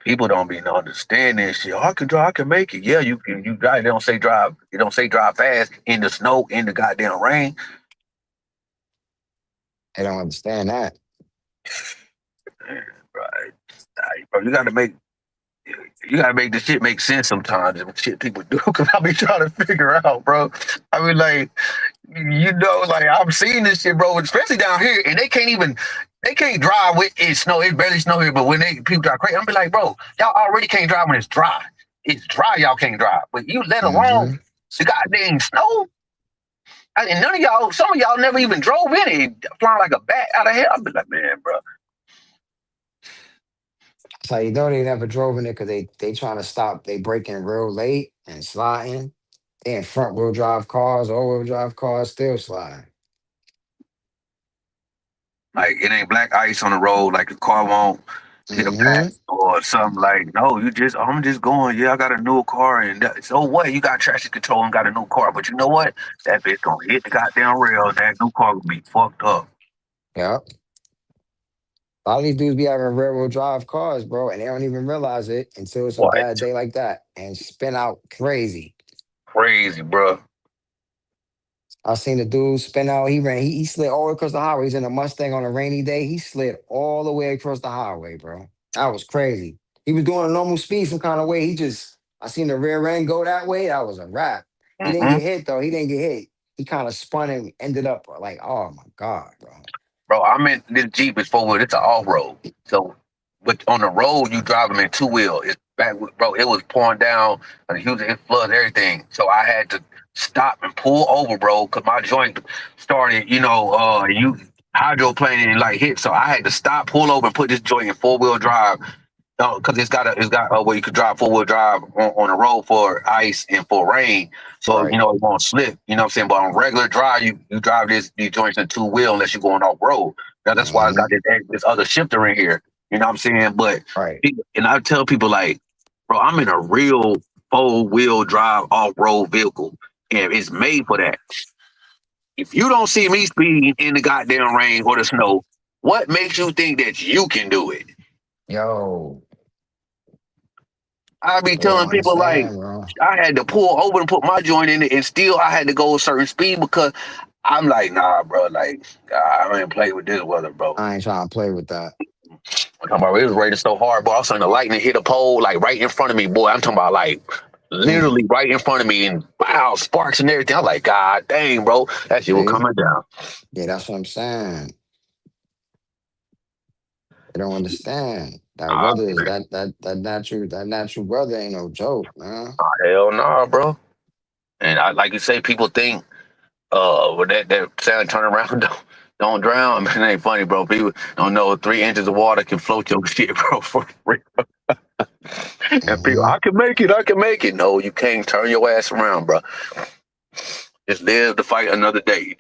people don't be understanding this shit. Oh, I can make it. Yeah, you drive. They don't say drive. They don't say drive fast in the snow, in the goddamn rain. They don't understand that. Right. Bro, you gotta make this shit make sense sometimes. And shit people do, because I be trying to figure out, bro. I mean, like, like I'm seeing this shit, bro, especially down here, and they can't drive with it snow. It barely snow here, but when people drive crazy, I'm be like, bro, y'all already can't drive when it's dry. It's dry, y'all can't drive, but you let alone the goddamn snow. And some of y'all never even drove in it, flying like a bat out of hell. I'll be like, man, bro. So they never drove in it because they trying to stop. They breaking real late and sliding. They in front wheel drive cars, all wheel drive cars still sliding. Like it ain't black ice on the road, like the car won't hit a pack or something. Like, no, I'm just going. Yeah, I got a new car, and so what? You got traction control and got a new car, but you know what? That bitch gonna hit the goddamn rails. That new car gonna be fucked up. Yep. A lot of these dudes be having rear-wheel drive cars, bro, and they don't even realize it until it's a bad day like that and spin out crazy. Crazy, bro. I seen the dude spin out. He slid all the way across the highway. He's in a Mustang on a rainy day. He slid all the way across the highway, bro. That was crazy. He was doing a normal speed some kind of way. I seen the rear end go that way. That was a wrap. He didn't get hit, though. He didn't get hit. He kind of spun and ended up like, oh, my God, bro. Bro, I meant this Jeep is 4-wheel. It's an off-road. So, but on the road, you drive them in 2-wheel. It's back, bro. It was pouring down, and it floods everything. So I had to stop and pull over, bro, because my joint started, hydroplaning and like hit. So I had to stop, pull over, and put this joint in 4-wheel drive. Because it's got where you could drive 4-wheel drive on the road for ice and for rain, so it won't slip. You know what I'm saying? But on regular drive, you drive these joints in 2-wheel unless you're going off road. Now that's why it's got this other shifter in here. You know what I'm saying? But and I tell people like, bro, I'm in a real 4-wheel drive off road vehicle, and it's made for that. If you don't see me speeding in the goddamn rain or the snow, what makes you think that you can do it? Yo. I be telling people like, bro. I had to pull over and put my joint in it, and still I had to go a certain speed because I'm like, nah, bro, like I ain't play with this weather, bro. I ain't trying to play with that. I'm talking about it was raining so hard, bro. I saw the lightning hit a pole like right in front of me, boy. I'm talking about like literally right in front of me, and wow, sparks and everything. I'm like, God dang, bro, that shit was coming down. Yeah, that's what I'm saying. They don't understand. That weather is that natural weather ain't no joke, man. Hell nah, bro. And like you say, people think with that sound turn around, don't drown. Man, it ain't funny, bro. People don't know 3 inches of water can float your shit, bro, for free. And people, I can make it. No, you can't. Turn your ass around, bro. Just live to fight another day.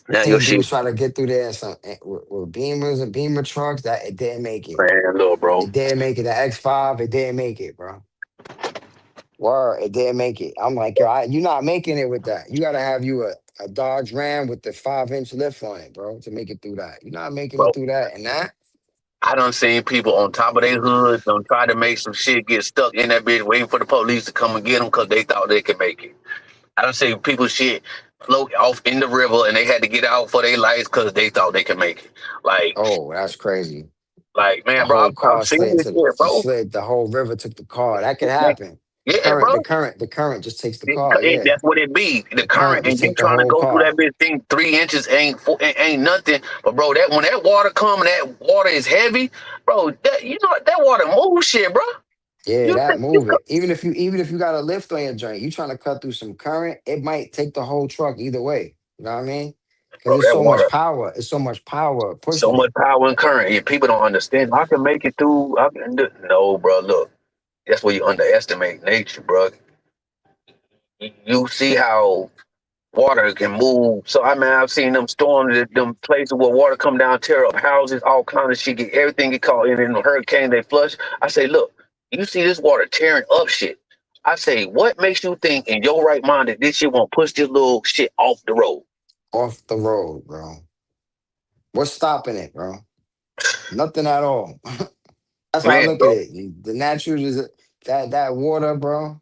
Now your shit try to get through there with Beamers and Beamer trucks. That it didn't make it. Man, little bro. It didn't make it. The X5, it didn't make it, bro. Word, it didn't make it. I'm like, yo, you're not making it with that. You gotta have you a Dodge Ram with the 5-inch lift on it, bro, to make it through that. You're not making it through that and that. I done seen people on top of their hood don't try to make some shit get stuck in that bitch waiting for the police to come and get them because they thought they could make it. I done seen people shit float off in the river, and they had to get out for their lives because they thought they could make it. Oh, that's crazy. The Man, bro, whole I've car seen slid this to shit, just bro. slid. The whole river took the car. That could happen. The Yeah, current, bro. the current just takes the car. Yeah, That's what it be. The the current current, just and you take the trying to whole go through that car. bitch thing 3 inches ain't nothing. But bro, that when that water come and that water is heavy, bro, that water moves shit, bro. Yeah, You that think you move co- it. Even if you got a lift on your joint, you trying to cut through some current, it might take the whole truck either way. You know what I mean? Because bro, it's that so much water, power. It's so much power so pushing much it. power and current. Yeah, people don't understand. I can make it through. No, bro. Look, that's where you underestimate nature, bro. You see how water can move. So I've seen them storms, them places where water come down, tear up houses, all kind of shit, everything get caught in the hurricane. They flush. I say, look, you see this water tearing up shit. I say, what makes you think in your right mind that this shit won't push this little shit off the road? Off the road, bro. What's stopping it, bro? Nothing at all. That's how I Man, look at bro. it. The natural is that water, bro.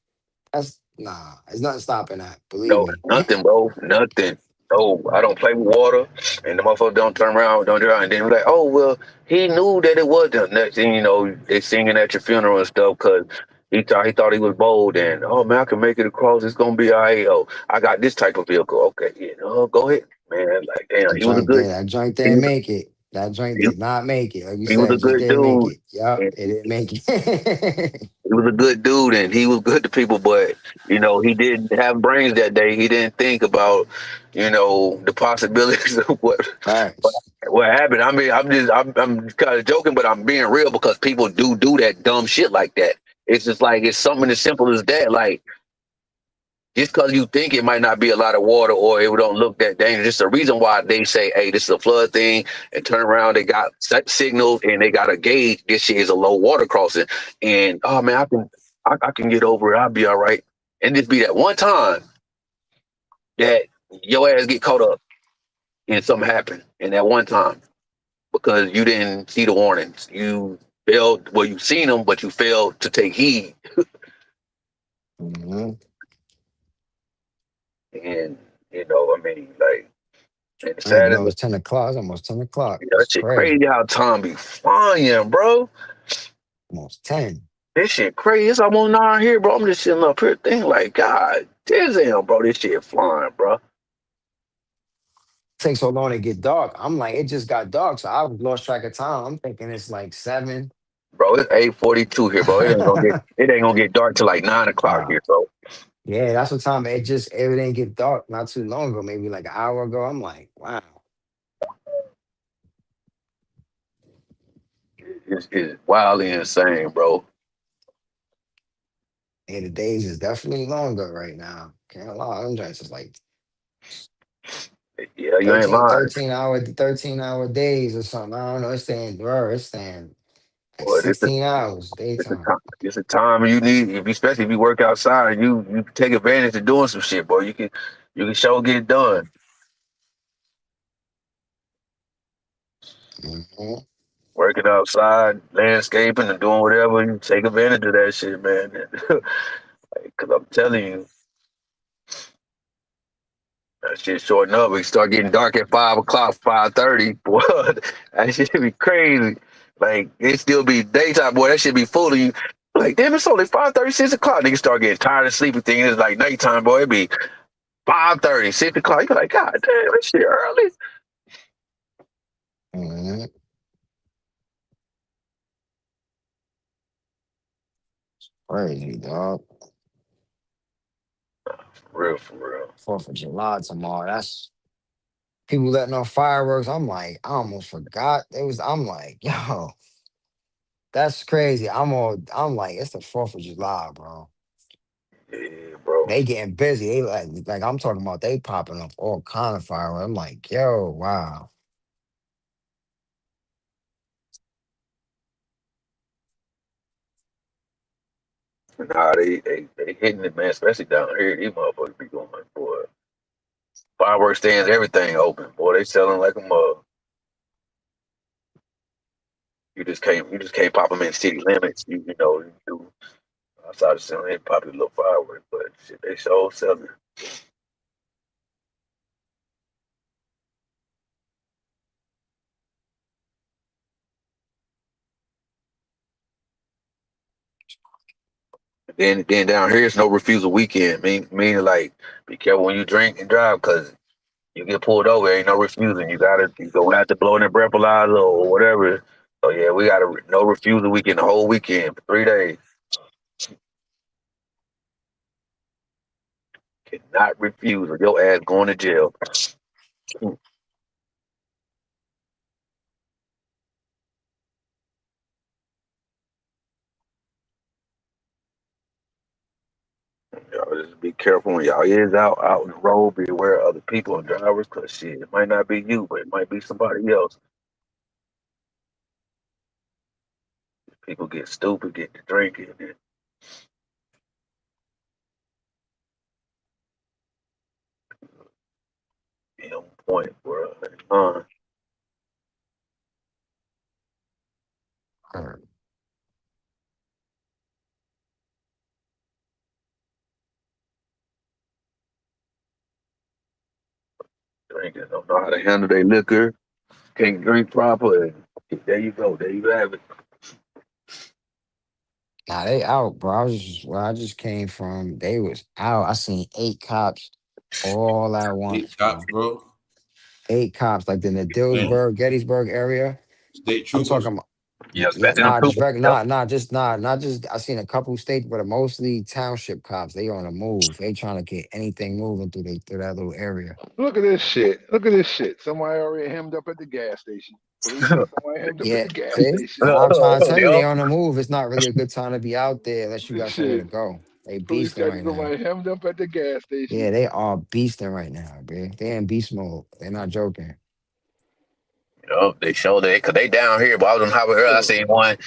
That's nah. There's nothing stopping that. Believe No, me. nothing, bro. Nothing. No, I don't play with water. And the motherfucker don't turn around, don't do it. And then be like, oh, well, he knew that it was the next thing, they singing at your funeral and stuff because he thought he was bold. And, oh, man, I can make it across. It's going to be all right. Oh, I got this type of vehicle. Okay, go ahead, man. Like, damn, The joint there, that joint he didn't was, make it. That joint he, did not make it. Like you he was said, a it just good didn't make dude. it. Yup, it didn't make it. He was a good dude and he was good to people, but he didn't have brains that day. He didn't think about, the possibilities of what, Facts. what happened. I mean, I'm kind of joking, but I'm being real because people do that dumb shit like that. It's just like it's something as simple as that. Like just because you think it might not be a lot of water or it don't look that dangerous, it's the reason why they say, hey, this is a flood thing, and turn around, they got signals and they got a gauge. This shit is a low water crossing. And oh man, I can get over it. I'll be all right. And just be that one time that your ass get caught up and something happened in that one time because you didn't see the warnings. You failed, well, you seen them, but you failed to take heed. Mhm. And, I mean, like, and I didn't even sad know it was 10 o'clock. It's almost 10 o'clock. that That's shit crazy. crazy how time be flying, bro. Almost 10. This shit crazy. It's almost 9 here, bro. I'm just sitting up here thinking like, God damn, bro, this shit flying, bro. Takes so long to get dark. I'm like, it just got dark, so I lost track of time. I'm thinking it's like 7. Bro, it's 8:42 here, bro. It ain't gonna get dark till like 9 o'clock Wow. here, bro. Yeah, that's what time it didn't get dark not too long ago, maybe like an hour ago. I'm like, wow. It's wildly insane, bro. Yeah, the days is definitely longer right now. Can't lie. Them joints is like Yeah, you ain't 13, lying. 13 hour days or something. I don't know. It's staying like Boy, this is 16 hours it's a daytime. time. It's a time you need, especially if you work outside. You can take advantage of doing some shit, boy. You can sure get it done. Mhm. Working outside, landscaping, and doing whatever. You take advantage of that shit, man. Because I'm telling you, that shit shorten up. We start getting dark at 5 o'clock, 5:30. Boy, that shit be crazy. Like it still be daytime, boy. That shit be fooling you. Like damn, it's only 5:30, 6 o'clock. Niggas start getting tired of sleeping, thinking it's like nighttime, boy. It be 5:30, 6 o'clock. You be like, God damn, that shit early. Mhm. Crazy, dog. For real. 4th of July tomorrow. That's people letting off fireworks. I'm like, I almost forgot. I'm like, yo, that's crazy. I'm like, it's the 4th of July, bro. Yeah, bro. They getting busy. They like I'm talking about they popping up all kind of fireworks. I'm like, yo, wow. Nah, they hitting it, man. Especially down here, these motherfuckers be going, boy. Fireworks stands, everything open, boy. They selling like a mug. You just can't pop them in city limits. You do outside of city limits, pop your little fireworks, but shit, they so selling. Then down here it's no refusal weekend. Meaning like be careful when you drink and drive because you get pulled over. Ain't no refusing. You gonna have to blow in the breathalyzer or whatever. So yeah, we got a no refusal weekend the whole weekend for 3 days. Cannot refuse or your ass going to jail. Y'all just be careful when y'all is out on the road. Be aware of other people and drivers, cause shit, it might not be you, but it might be somebody else. People get stupid, get to drinking, and be on point, bro. Drinking, don't know how to handle their liquor, can't drink proper, and there you go, there you have it. Nah, they out, bro. Where I just came from. They was out. I seen 8 cops all at once, Cops, bro. bro. 8 cops, like in the Dillsburg, Gettysburg area. State I'm troopers. talking about. Yeah, Yeah, especially them nah, just troopers. regular, Yep. not just. I seen a couple states, but mostly township cops. They on the move. They trying to get anything moving through that little area. Look at this shit. Look at this shit. Somebody already hemmed up at the gas station. Police say somebody hemmed up at Yeah, the gas see, station. I'm trying to tell you, they Yep. on the move. It's not really a good time to be out there unless you got somewhere to Shit. go. They Police beasting got right now. somebody hemmed up at the gas Yeah, station. they are beasting right now, bro. They in beast mode. They're not joking. Yup, they show that because they down here, but I was on Highway Earl. I So seen one.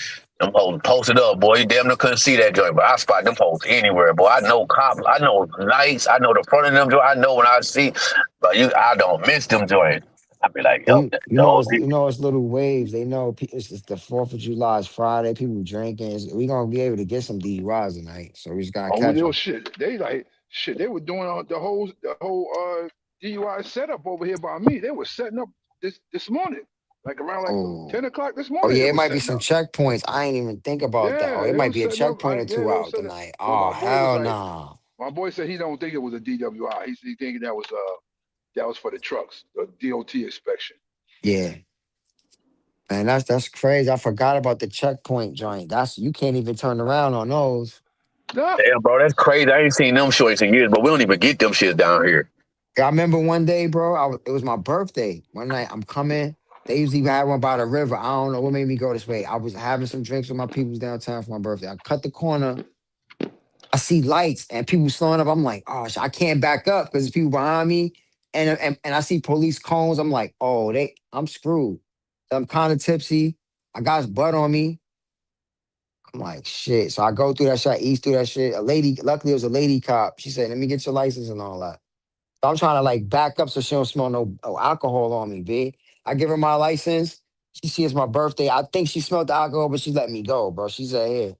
Them hoes posted up, boy. You damn near couldn't see that joint, but I spot them hoes anywhere, boy. I know cops, I know lights, I know the front of them joint. I know when I see, but I don't miss them joints. I be like, And yo, the whole it's little waves. They know it's the 4th of July. It's Friday. People drinking. We gonna be able to get some DUIs tonight. So we just gotta oh catch real them. shit. They like shit. They were doing the whole DUI setup over here by me. They were setting up this morning, like around like Oh, 10 o'clock this oh morning. They yeah. It were might be setting some up. checkpoints. I ain't even think about that. Oh, Yeah, it they might were be a setting up. checkpoint or Yeah, two they were out setting up. tonight. Well, Oh hell nah. my boy said he don't think it was a DWI. He thinking that was for the trucks, the DOT inspection. Yeah, man. That's crazy. I forgot about the checkpoint joint. You can't even turn around on those. Nah. damn, bro, that's crazy. I ain't seen them shorts in years, but we don't even get them shits down here. Yeah, I remember one day, bro. It was my birthday. One night, I'm coming. They usually have one by the river. I don't know what made me go this way. I was having some drinks with my peoples downtown for my birthday. I cut the corner. I see lights and people slowing up. I'm like, oh, I can't back up because there's people behind me. And I see police cones. I'm like, oh, I'm screwed. I'm kind of tipsy. I got butt on me. I'm like, shit. So I go through that shit, I ease through that shit. A lady, luckily it was a lady cop. She said, let me get your license and all that. So I'm trying to like back up so she don't smell no alcohol on me, B. I give her my license. She sees my birthday. I think she smelled the alcohol, but she let me go, bro. She said, here.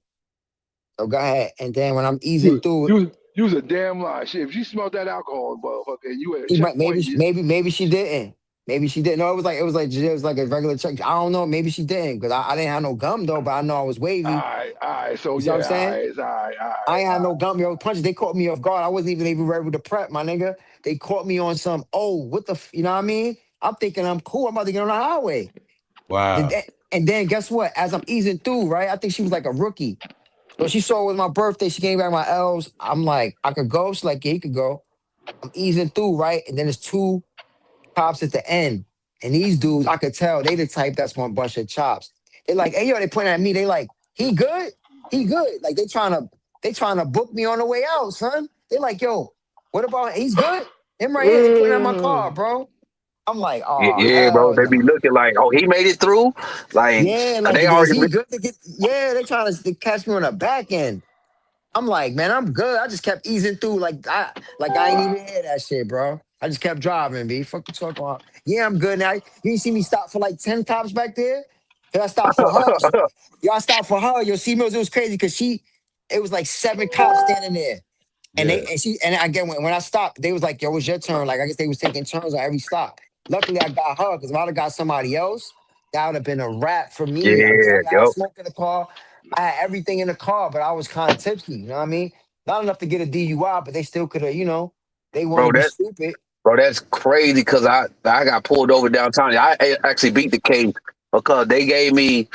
So go ahead. And then when I'm easing You through, you was a damn lie. Shit, if you smelled that alcohol, motherfucker, and you at a she might checkpoint, maybe she didn't. Maybe she didn't. No, it was like a regular check. I don't know. Maybe she didn't because I didn't have no gum though, but I know I was wavy. all right. So You see what I'm yeah, saying? all right, all I ain't right. had no gum, yo. Punches. They caught me off guard. I wasn't even ready to prep, my nigga. They caught me on some, what you know what I mean? I'm thinking I'm cool. I'm about to get on the highway. Wow. And then guess what? As I'm easing through, right? I think she was like a rookie. So she saw it was my birthday. She gave back my L's. I'm like, I could go. She's like, yeah, you could go. I'm easing through, right? And then there's 2 cops at the end. And these dudes, I could tell they the type that's gonna bust your chops. They like, hey yo, they pointing at me. They like, he good? He good. Like they trying to book me on the way out, son. They like, yo, what about he's good? Him right here. They putting at my car, bro. I'm like, Yeah, oh yeah, bro. hell They be no. looking like, oh, he made it through. Like, Yeah, 'cause like they is already. he good to get? Yeah, they trying to catch me on the back end. I'm like, man, I'm good. I just kept easing through, like I ain't even hear that shit, bro. I just kept driving, B. Fuck you talking about? Yeah, I'm good now. You ain't see me stop for like 10 cops back there. Then I stopped for her. Y'all stopped for her. Yo, see, Mills, it was crazy because it was like 7 cops standing there. And Yeah. again, when I stopped, they was like, yo, it's your turn. Like, I guess they was taking turns on every stop. Luckily, I got her because if I'd have got somebody else, that would have been a wrap for me. I'm Yeah, telling you, I had yep. smoke in the car. I had everything in the car, but I was kind of tipsy. You know what I mean? Not enough to get a DUI, but they still could have. You know, they want Bro, to be stupid. that's crazy because I got pulled over downtown. I actually beat the case because they gave me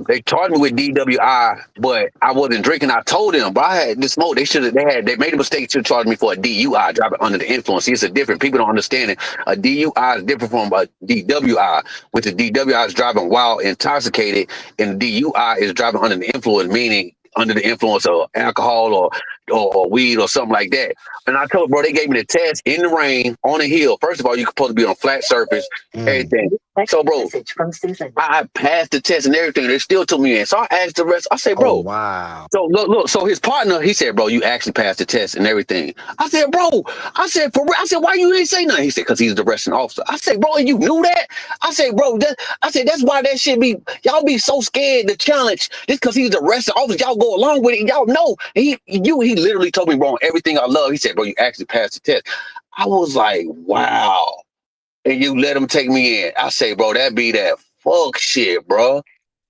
they charged me with DWI, but I wasn't drinking. I told them, but I had this smoke. They made a mistake to charge me for a DUI, driving under the influence. See, it's a different. People don't understand it. A DUI is different from a DWI, which a DWI is driving while intoxicated, and DUI is driving under the influence, meaning under the influence of alcohol or weed or something like that. And I told bro, they gave me the test in the rain on a hill. First of all, you're supposed to be on a flat surface, everything. So, bro, I passed the test and everything. They still took me in. So I asked the rest. I said, bro, Oh wow. so look. So his partner, he said, bro, you actually passed the test and everything. I said, bro, for real. I said, why you didn't say nothing? He said, because he's the arresting officer. I said, bro, and you knew that? I said, bro, that's why that shit y'all be so scared to challenge. Just because he's the arresting officer, y'all go along with it. Y'all know. He literally told me, bro, everything I love. He said, bro, you actually passed the test. I was like, wow. And you let him take me in. I say, bro, that be that fuck shit, bro.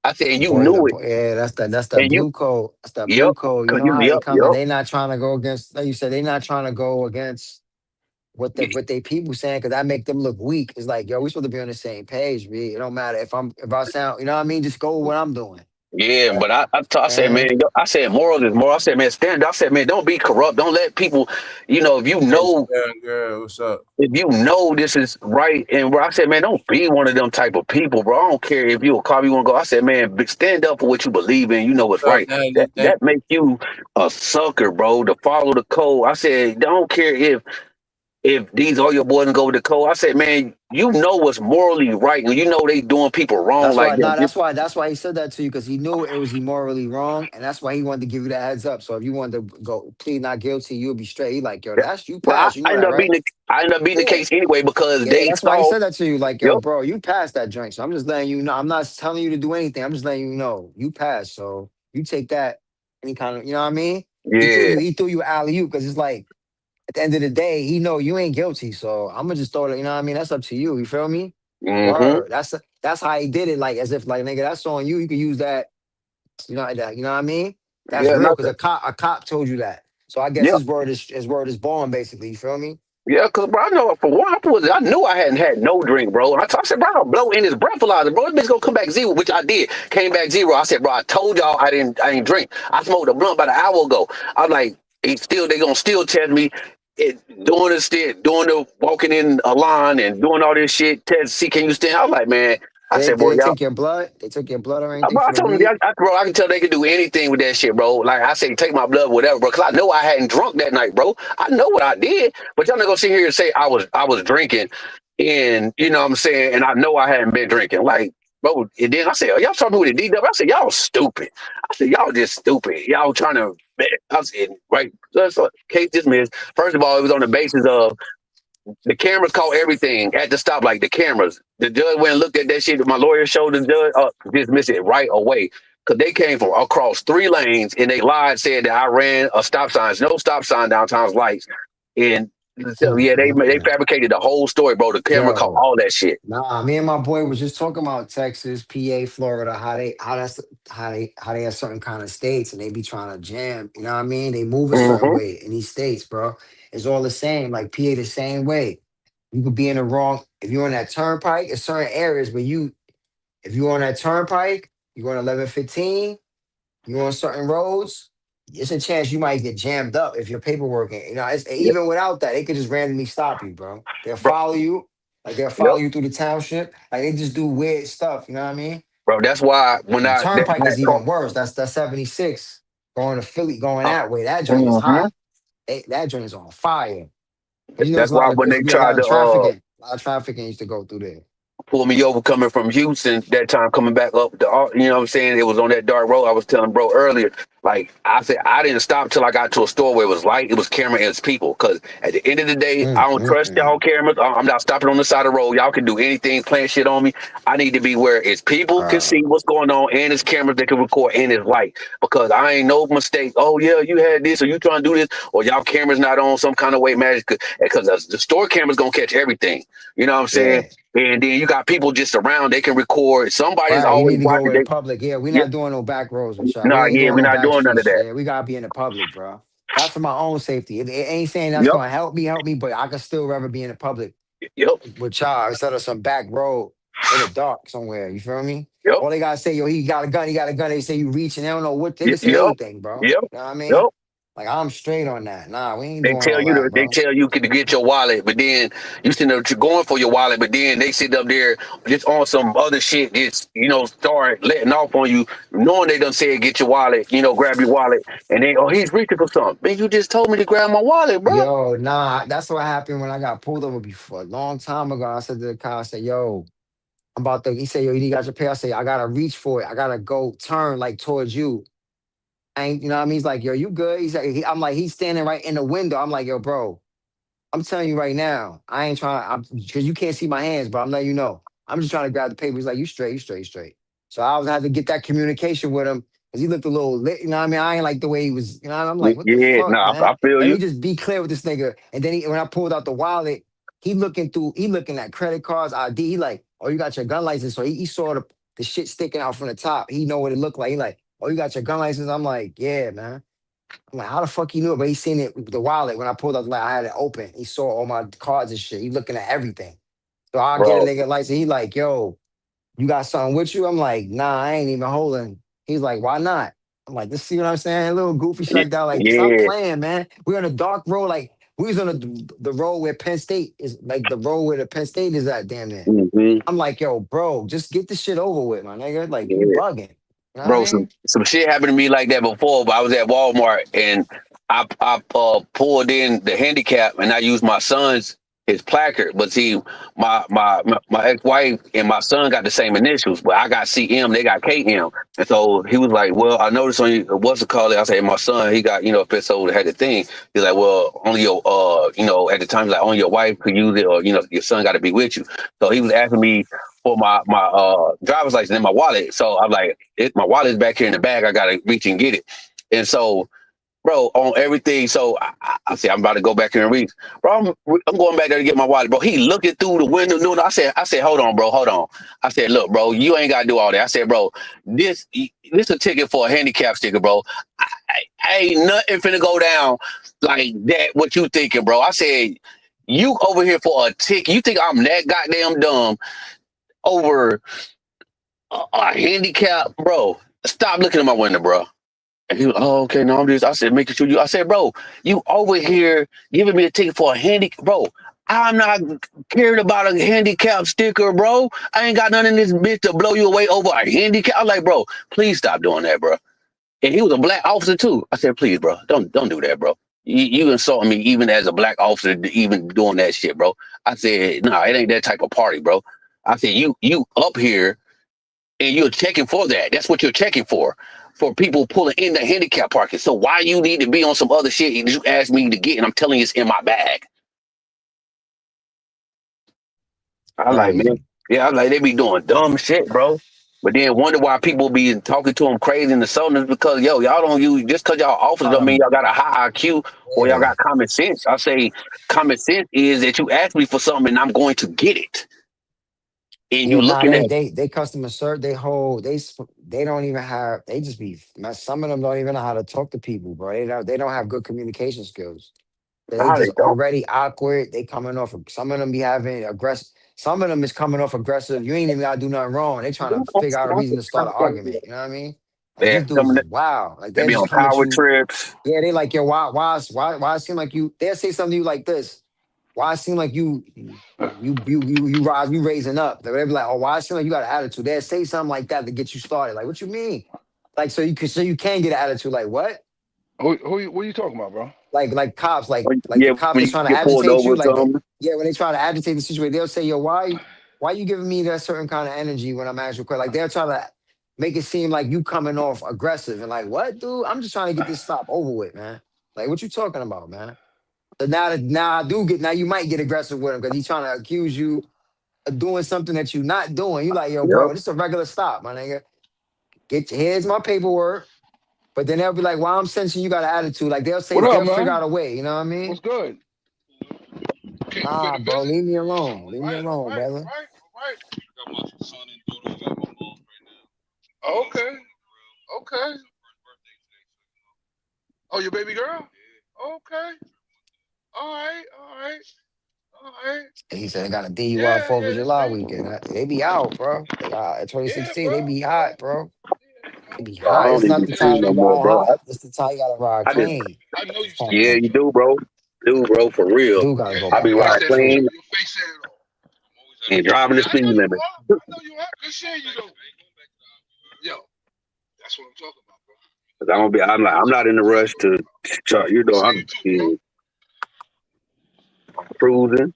I said, and you knew it. Yeah, that's that And you, blue code. That's that yep, blue code. You cause know you, how they yep, come and they not trying to go against. Like you said, they not trying to go against what they people saying because that make them look weak. It's like, yo, we supposed to be on the same page, B. It don't matter if I sound, you know what I mean. Just go with what I'm doing. yeah. But I said, man, Man, I said, moral is moral. I said, man, stand up. I said, man, don't be corrupt. Don't let people, if you Hey, know, girl, what's up? this is right. And bro, I said, man, don't be one of them type of people, bro. I don't care if you a cop, you want to go. I said, man, stand up for what you believe in. You know what's What's up, right. Danny? That make you a sucker, bro, to follow the code. I said, don't care if these are your boys and go with the code. I said, man, you know what's morally right, and you know they doing people wrong that's like why. that. Nah, that's why he said that to you because he knew it was immorally wrong, and that's why he wanted to give you that heads up. So if you wanted to go plead not guilty, you'll be straight. He like, yo, that's you But passed. You know that, right? I ended up beating the Yeah. case anyway because Yeah, they that's why he saw. said that to you. Like, yo, Yep. bro, you passed that drink. So I'm just letting you know. I'm not telling you to do anything. I'm just letting you know you passed. So you take that any kind of, you know what I mean? Yeah. He threw you alley oop because it's like at the end of the day, he know you ain't guilty. So I'm gonna just throw it. You know what I mean? That's up to you. You feel me? Mm-hmm. Word. That's how he did it. Like as if like nigga, that's on you. You can use that. You know what I mean? That's Yeah. real because Nothing. a cop told you that. So I guess Yep. his word is born. Basically, you feel me? Yeah, cause bro, I know for one, I knew I hadn't had no drink, bro. And I said, bro, I'll blow in his breathalyzer, bro. This bitch gonna come back zero, which I did. Came back zero. I said, bro, I told y'all I didn't drink. I smoked a blunt about an hour ago. I'm like, they gonna still test me. Doing the walking in a line and doing all this shit. Test see can you stand? I was like, man. I Did said, did boy, they y'all. take your blood? They took your blood or anything Bro, for I the told him, weed? bro, I can tell they can do anything with that shit, bro. Like I say, take my blood, whatever, bro. Cause I know I hadn't drunk that night, bro. I know what I did, but y'all not gonna sit here and say I was drinking, and you know what I'm saying, and I know I hadn't been drinking, like, bro. And then I said, y'all talking with a DW? I said, y'all stupid. I said, y'all just stupid. Y'all trying to. I said, right. So case dismissed. First of all, it was on the basis of the cameras caught everything at the stop, like the cameras. The judge went and looked at that shit. My lawyer showed the judge, dismiss it right away. Because they came from across 3 lanes and they lied, said that I ran a stop sign. There's no stop sign downtown's lights. And so, yeah, they Okay. fabricated the whole story, bro. The camera caught Yo, all that shit. nah, me and my boy was just talking about Texas, PA, Florida, how they have certain kind of states and they be trying to jam. You know what I mean? They move a certain Mm-hmm. way in these states, bro. It's all the same. Like PA the same way. You could be in the wrong if you're on that turnpike. In certain areas where if you're on that turnpike, you're on 1115. You on certain roads, it's a chance you might get jammed up if your paperwork ain't. You know, it's, Yep, even without that, they could just randomly stop you, bro. They'll bro. follow you, like they'll Yep, follow you through the township. Like they just do weird stuff. You know what I mean? bro. That's why when And the I turnpike that is car, even worse. That's 76 going to Philly, going uh, that way. That joint is mhm. hot. That joint is on fire. 'Cause you know, That's why when it's they be a lot tried of to trafficking. A lot of trafficking used to go through there. pull me over coming from Houston that time coming back up you know what I'm saying, it was on that dark road I was telling bro earlier. Like I said, I didn't stop till I got to a store where it was light, it was camera, and it's people. Because at the end of the day, I don't trust y'all cameras. I'm not stopping on the side of the road. Y'all can do anything, plant shit on me. I need to be where it's people can see what's going on, and it's cameras that can record, and it's light. Because I ain't no mistake. Oh yeah, you had this, or you trying to do this, or y'all cameras not on some kind of way magic. Because the store camera's gonna catch everything. You know what I'm saying? And then you got people just around, they can record. Somebody's Right, you always need to go watching. with the public. Yeah, we're not doing no back roads with y'all. We Nah, ain't yeah, doing we're no not back doing none of streets. that. Yeah, we gotta be in the public, bro. That's for my own safety. It ain't saying that's Yep, gonna help me, but I can still rather be in the public yep, with y'all instead of some back road in the dark somewhere. You feel me? yep, All they gotta say, yo, he got a gun, he got a gun. They say you reaching, they don't know what they can say yep, anything, bro. yep, You know what I mean? yep. Like I'm straight on that. Nah, we ain't They doing tell all you that, they bro. tell you to get your wallet, but then you sitting there going for your wallet, but then they sit up there just on some other shit, just start letting off on you, knowing they done said get your wallet, grab your wallet, and then he's reaching for something. Man, you just told me to grab my wallet, bro. Yo, nah, that's what happened when I got pulled over before a long time ago. I said to the car, I said, yo, I'm about to, he said, yo, you got your pay. I say, I gotta reach for it. I gotta go turn like towards you. And you know what I mean? He's like, yo, you good? He's like, I'm like, he's standing right in the window. I'm like, yo, bro, I'm telling you right now, I ain't trying, because you can't see my hands, but I'm letting you know. I'm just trying to grab the paper. He's like, you straight, you straight, you straight. So I was had to get that communication with him because he looked a little lit. You know what I mean? I ain't like the way he was, I'm like, what the Yeah, fuck, nah, man? I feel Let me you. just be clear with this nigga. And then when I pulled out the wallet, he looking at credit cards, ID. He like, oh, you got your gun license. So he saw the shit sticking out from the top. He know what it looked like. He like, oh, you got your gun license? I'm like, yeah, man. I'm like, how the fuck he knew it? But he seen it, the wallet, when I pulled up, like, I had it open. He saw all my cards and shit. He looking at everything. So I get a Bro. nigga license. He like, yo, you got something with you? I'm like, nah, I ain't even holding. He's like, why not? I'm like, this see what I'm saying? A little goofy shit like that. Like, stop Yeah. playing, man. We're on a dark road. Like, we was on the road where Penn State is, like the road where the Penn State is at, damn near. Hmm. I'm like, yo, bro, just get this shit over with, my nigga. Like, you Yeah. bugging. You know what I Bro, mean? some shit happened to me like that before, but I was at Walmart and I pulled in the handicap and I used my son's his placard. But see, my ex-wife and my son got the same initials, but I got CM, they got KM. And so he was like, well, I noticed on you, what's it called? I said, my son, he got, a episode that had the thing. He's like, well, only your, at the time, he's like, only your wife could use it, or, your son got to be with you. So he was asking me for my driver's license in my wallet. So I'm like, my wallet's back here in the bag. I gotta reach and get it. And so, bro, on everything. So I said, I'm about to go back here and reach. Bro, I'm going back there to get my wallet. Bro, he looking through the window. No, I said, hold on, bro, hold on. I said, look, bro, you ain't gotta do all that. I said, bro, this a ticket for a handicap sticker, bro. I ain't nothing finna go down like that. What you thinking, bro? I said, you over here for a ticket. You think I'm that goddamn dumb over a handicap, bro? Stop looking at my window, bro. And he was, oh, okay, no, I said, making sure I said, bro, you over here giving me a ticket for a handicap, bro. I'm not caring about a handicap sticker, bro. I ain't got nothing in this bitch to blow you away over a handicap. I'm like, bro, please stop doing that, bro. And he was a black officer too. I said, please, bro, don't do that, bro. You insulting me even as a black officer, even doing that shit, bro. I said, nah, it ain't that type of party, bro. I said, you up here and you're checking for that. That's what you're checking for people pulling in the handicap parking. So why you need to be on some other shit you asked me to get, and I'm telling you it's in my bag. I like, man, Crazy. yeah, I like they be doing dumb shit, bro. But then wonder why people be talking to them crazy in the is because y'all don't use just because y'all officers don't mean y'all got a high IQ or y'all Yeah. got common sense. I say common sense is that you ask me for something and I'm going to get it. And Yeah, you nah, looking at they customer serve, they don't even have, they just be, some of them don't even know how to talk to people, bro. They don't have good communication skills. They how just they don't. already awkward. They coming off, some of them be having aggressive, some of them is coming off aggressive. You ain't even gotta do nothing wrong. They trying to figure out a reason to start an argument. You know what I mean? Like Yeah, these dudes is wow. Like they they'll be just on come at power you. trips. Yeah, they like, yo, why it seem like you, they'll say something to you like this. Why it seem like you raising up? They'll be like, oh, why it seem like you got an attitude? They'll say something like that to get you started. Like, what you mean? Like, so you can get an attitude. Like, what? What are you talking about, bro? Like cops, like Yeah, the cops when are you trying to get pulled agitate over you. or Like, something. yeah, when they try to agitate the situation, they'll say, yo, why you giving me that certain kind of energy when I'm asking you a question? Like, they'll try to make it seem like you coming off aggressive and like, what, dude? I'm just trying to get this stop over with, man. Like, what you talking about, man? So now you might get aggressive with him because he's trying to accuse you of doing something that you're not doing. You like, yo, bro, Yep. this is a regular stop, my nigga. Here's my paperwork. But then they'll be like, "Why I'm sensing you got an attitude?" Like they'll say What up, they'll figure man? out a way. You know what I mean? What's good? Came up here Nah, to bro, visit. leave me alone. All Leave me right, all alone, right, brother. all right. Got my son and daughter at my mom's right now. Okay, okay. Oh, your baby girl? Okay. All right, all right, all right. And he said they got a DUI Yeah, 4th yeah, of this July thing. weekend. They be out, bro. They got at Yeah, 2016. bro. They be hot, bro. They be Bro, I hot. It's don't not even the see time no they more, ride bro. hot. It's the time you gotta ride I just, clean. I know you It's stand yeah, fine. up, you though. do, bro. Do, bro, for real. Dude gotta go I be back You ain't riding out. standing up. clean Your face said it all. and driving the Yeah, I speed know you limit. are. I know you are. Good seeing you, though. Yo, that's what I'm talking about, bro. Cause I'm not in the rush to, you Good know, seeing you, too, bro. I'm cruising.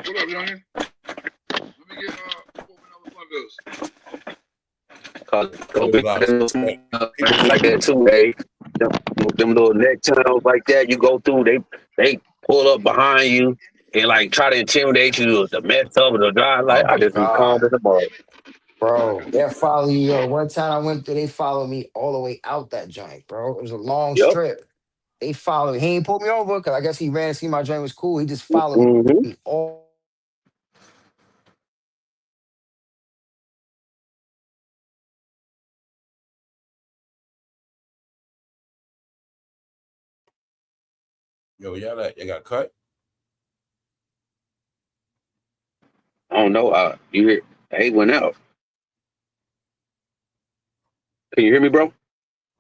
What up, youngin? Let me get $4 bills. Cause Roll blocks. people like that too, hey. Them little neck towns like that, you go through, they pull up behind you and like try to intimidate you to mess up or to drive. Oh Like I my just be calm God. as a bar. Bro, they'll follow you. Yo, one time I went through, they followed me all the way out that joint, bro. It was a long Yep. strip. They followed. He ain't pulled me over because I guess he ran and see my joint was cool. He just followed Mm-hmm. me all. Yo, y'all got cut? I don't know. You hear? Hey, went out. Can you hear me, bro?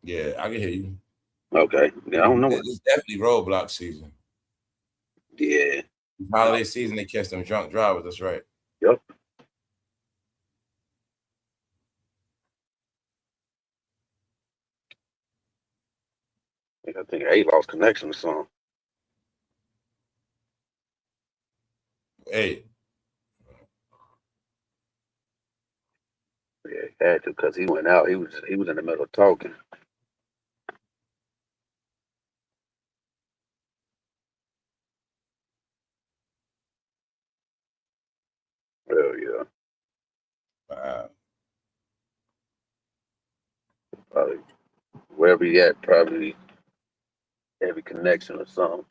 Yeah, I can hear you. Okay. Yeah, I don't know. It's definitely roadblock season. Yeah. Holiday season, they catch them drunk drivers. That's right. Yep. I think A lost connection or something. Hey, Yeah, he had to because he went out. He was in the middle of talking. Hell yeah. Probably wherever he at, probably heavy connection or something.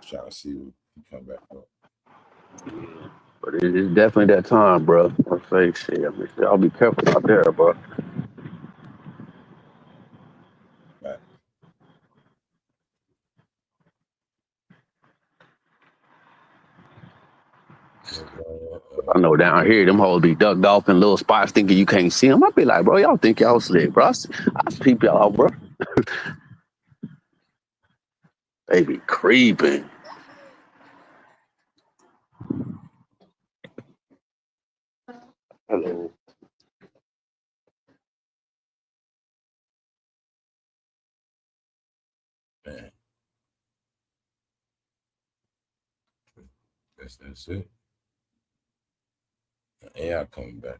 trying to see when he come back up. Yeah. But it is definitely that time, bro. I say shit. I'll be careful out there, bro. Right. I know down here, them hoes be ducked off in little spots thinking you can't see them. I be like, bro, y'all think y'all slick, bro. I peep y'all, bro. They be creeping. Hello. Man. That's it. AI coming back.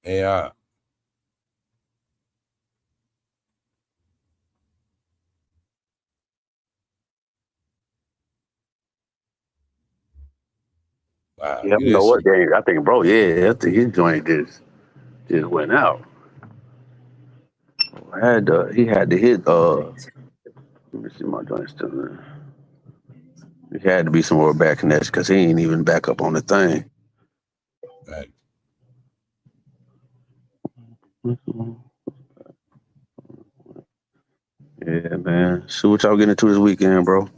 AI. Wow, Yeah, I you know this what, Dave. I think, bro, yeah, I think his joint just went out. He had to hit let me see my joint still there. He had to be somewhere back connection because he ain't even back up on the thing. right. Yeah, man. So what y'all getting into this weekend, bro?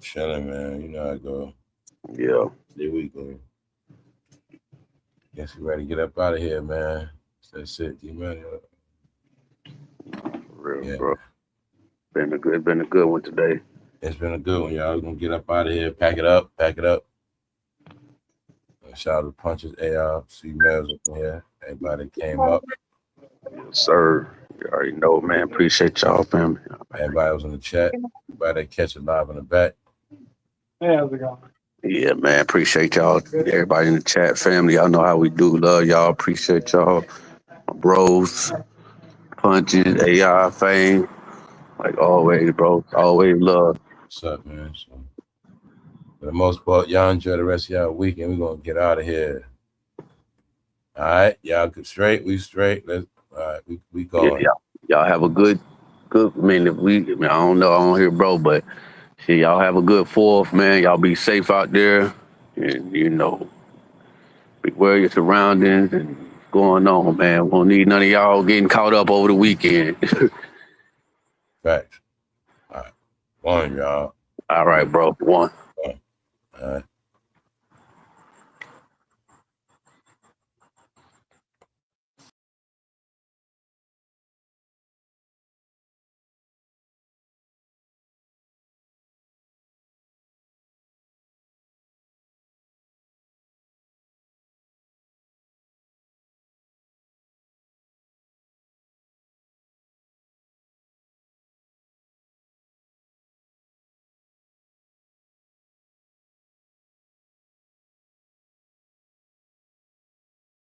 Chilling, man. You know how I go. Yeah. The weekend. Guess we ready to get up out of here, man. That's it. You ready? Real, Yeah. bro. Been a good one today. It's been a good one, y'all. We're gonna get up out of here, pack it up. Shout out to Punches AR, C Mills up in here. Everybody that came up. Yes, sir. You already know, man. Appreciate y'all, family. Everybody was in the chat. Everybody that catch it live in the back. Hey, how's it going? Yeah, man. Appreciate y'all. Everybody in the chat, family. Y'all know how we do. Love y'all. Appreciate y'all. My bros, Punches, AI, Fame. Like always, bro. Always love. What's up, man? So, for the most part, y'all enjoy the rest of y'all weekend. We're gonna get out of here. All right, y'all straight. We straight. Let's. All right, we going. Yeah, y'all have a good. I mean, I don't know. I don't hear, bro, but see, y'all have a good 4th, man. Y'all be safe out there, and beware your surroundings and what's going on, man. Won't need none of y'all getting caught up over the weekend. Facts. All right, one, y'all. All right, bro. One. All right.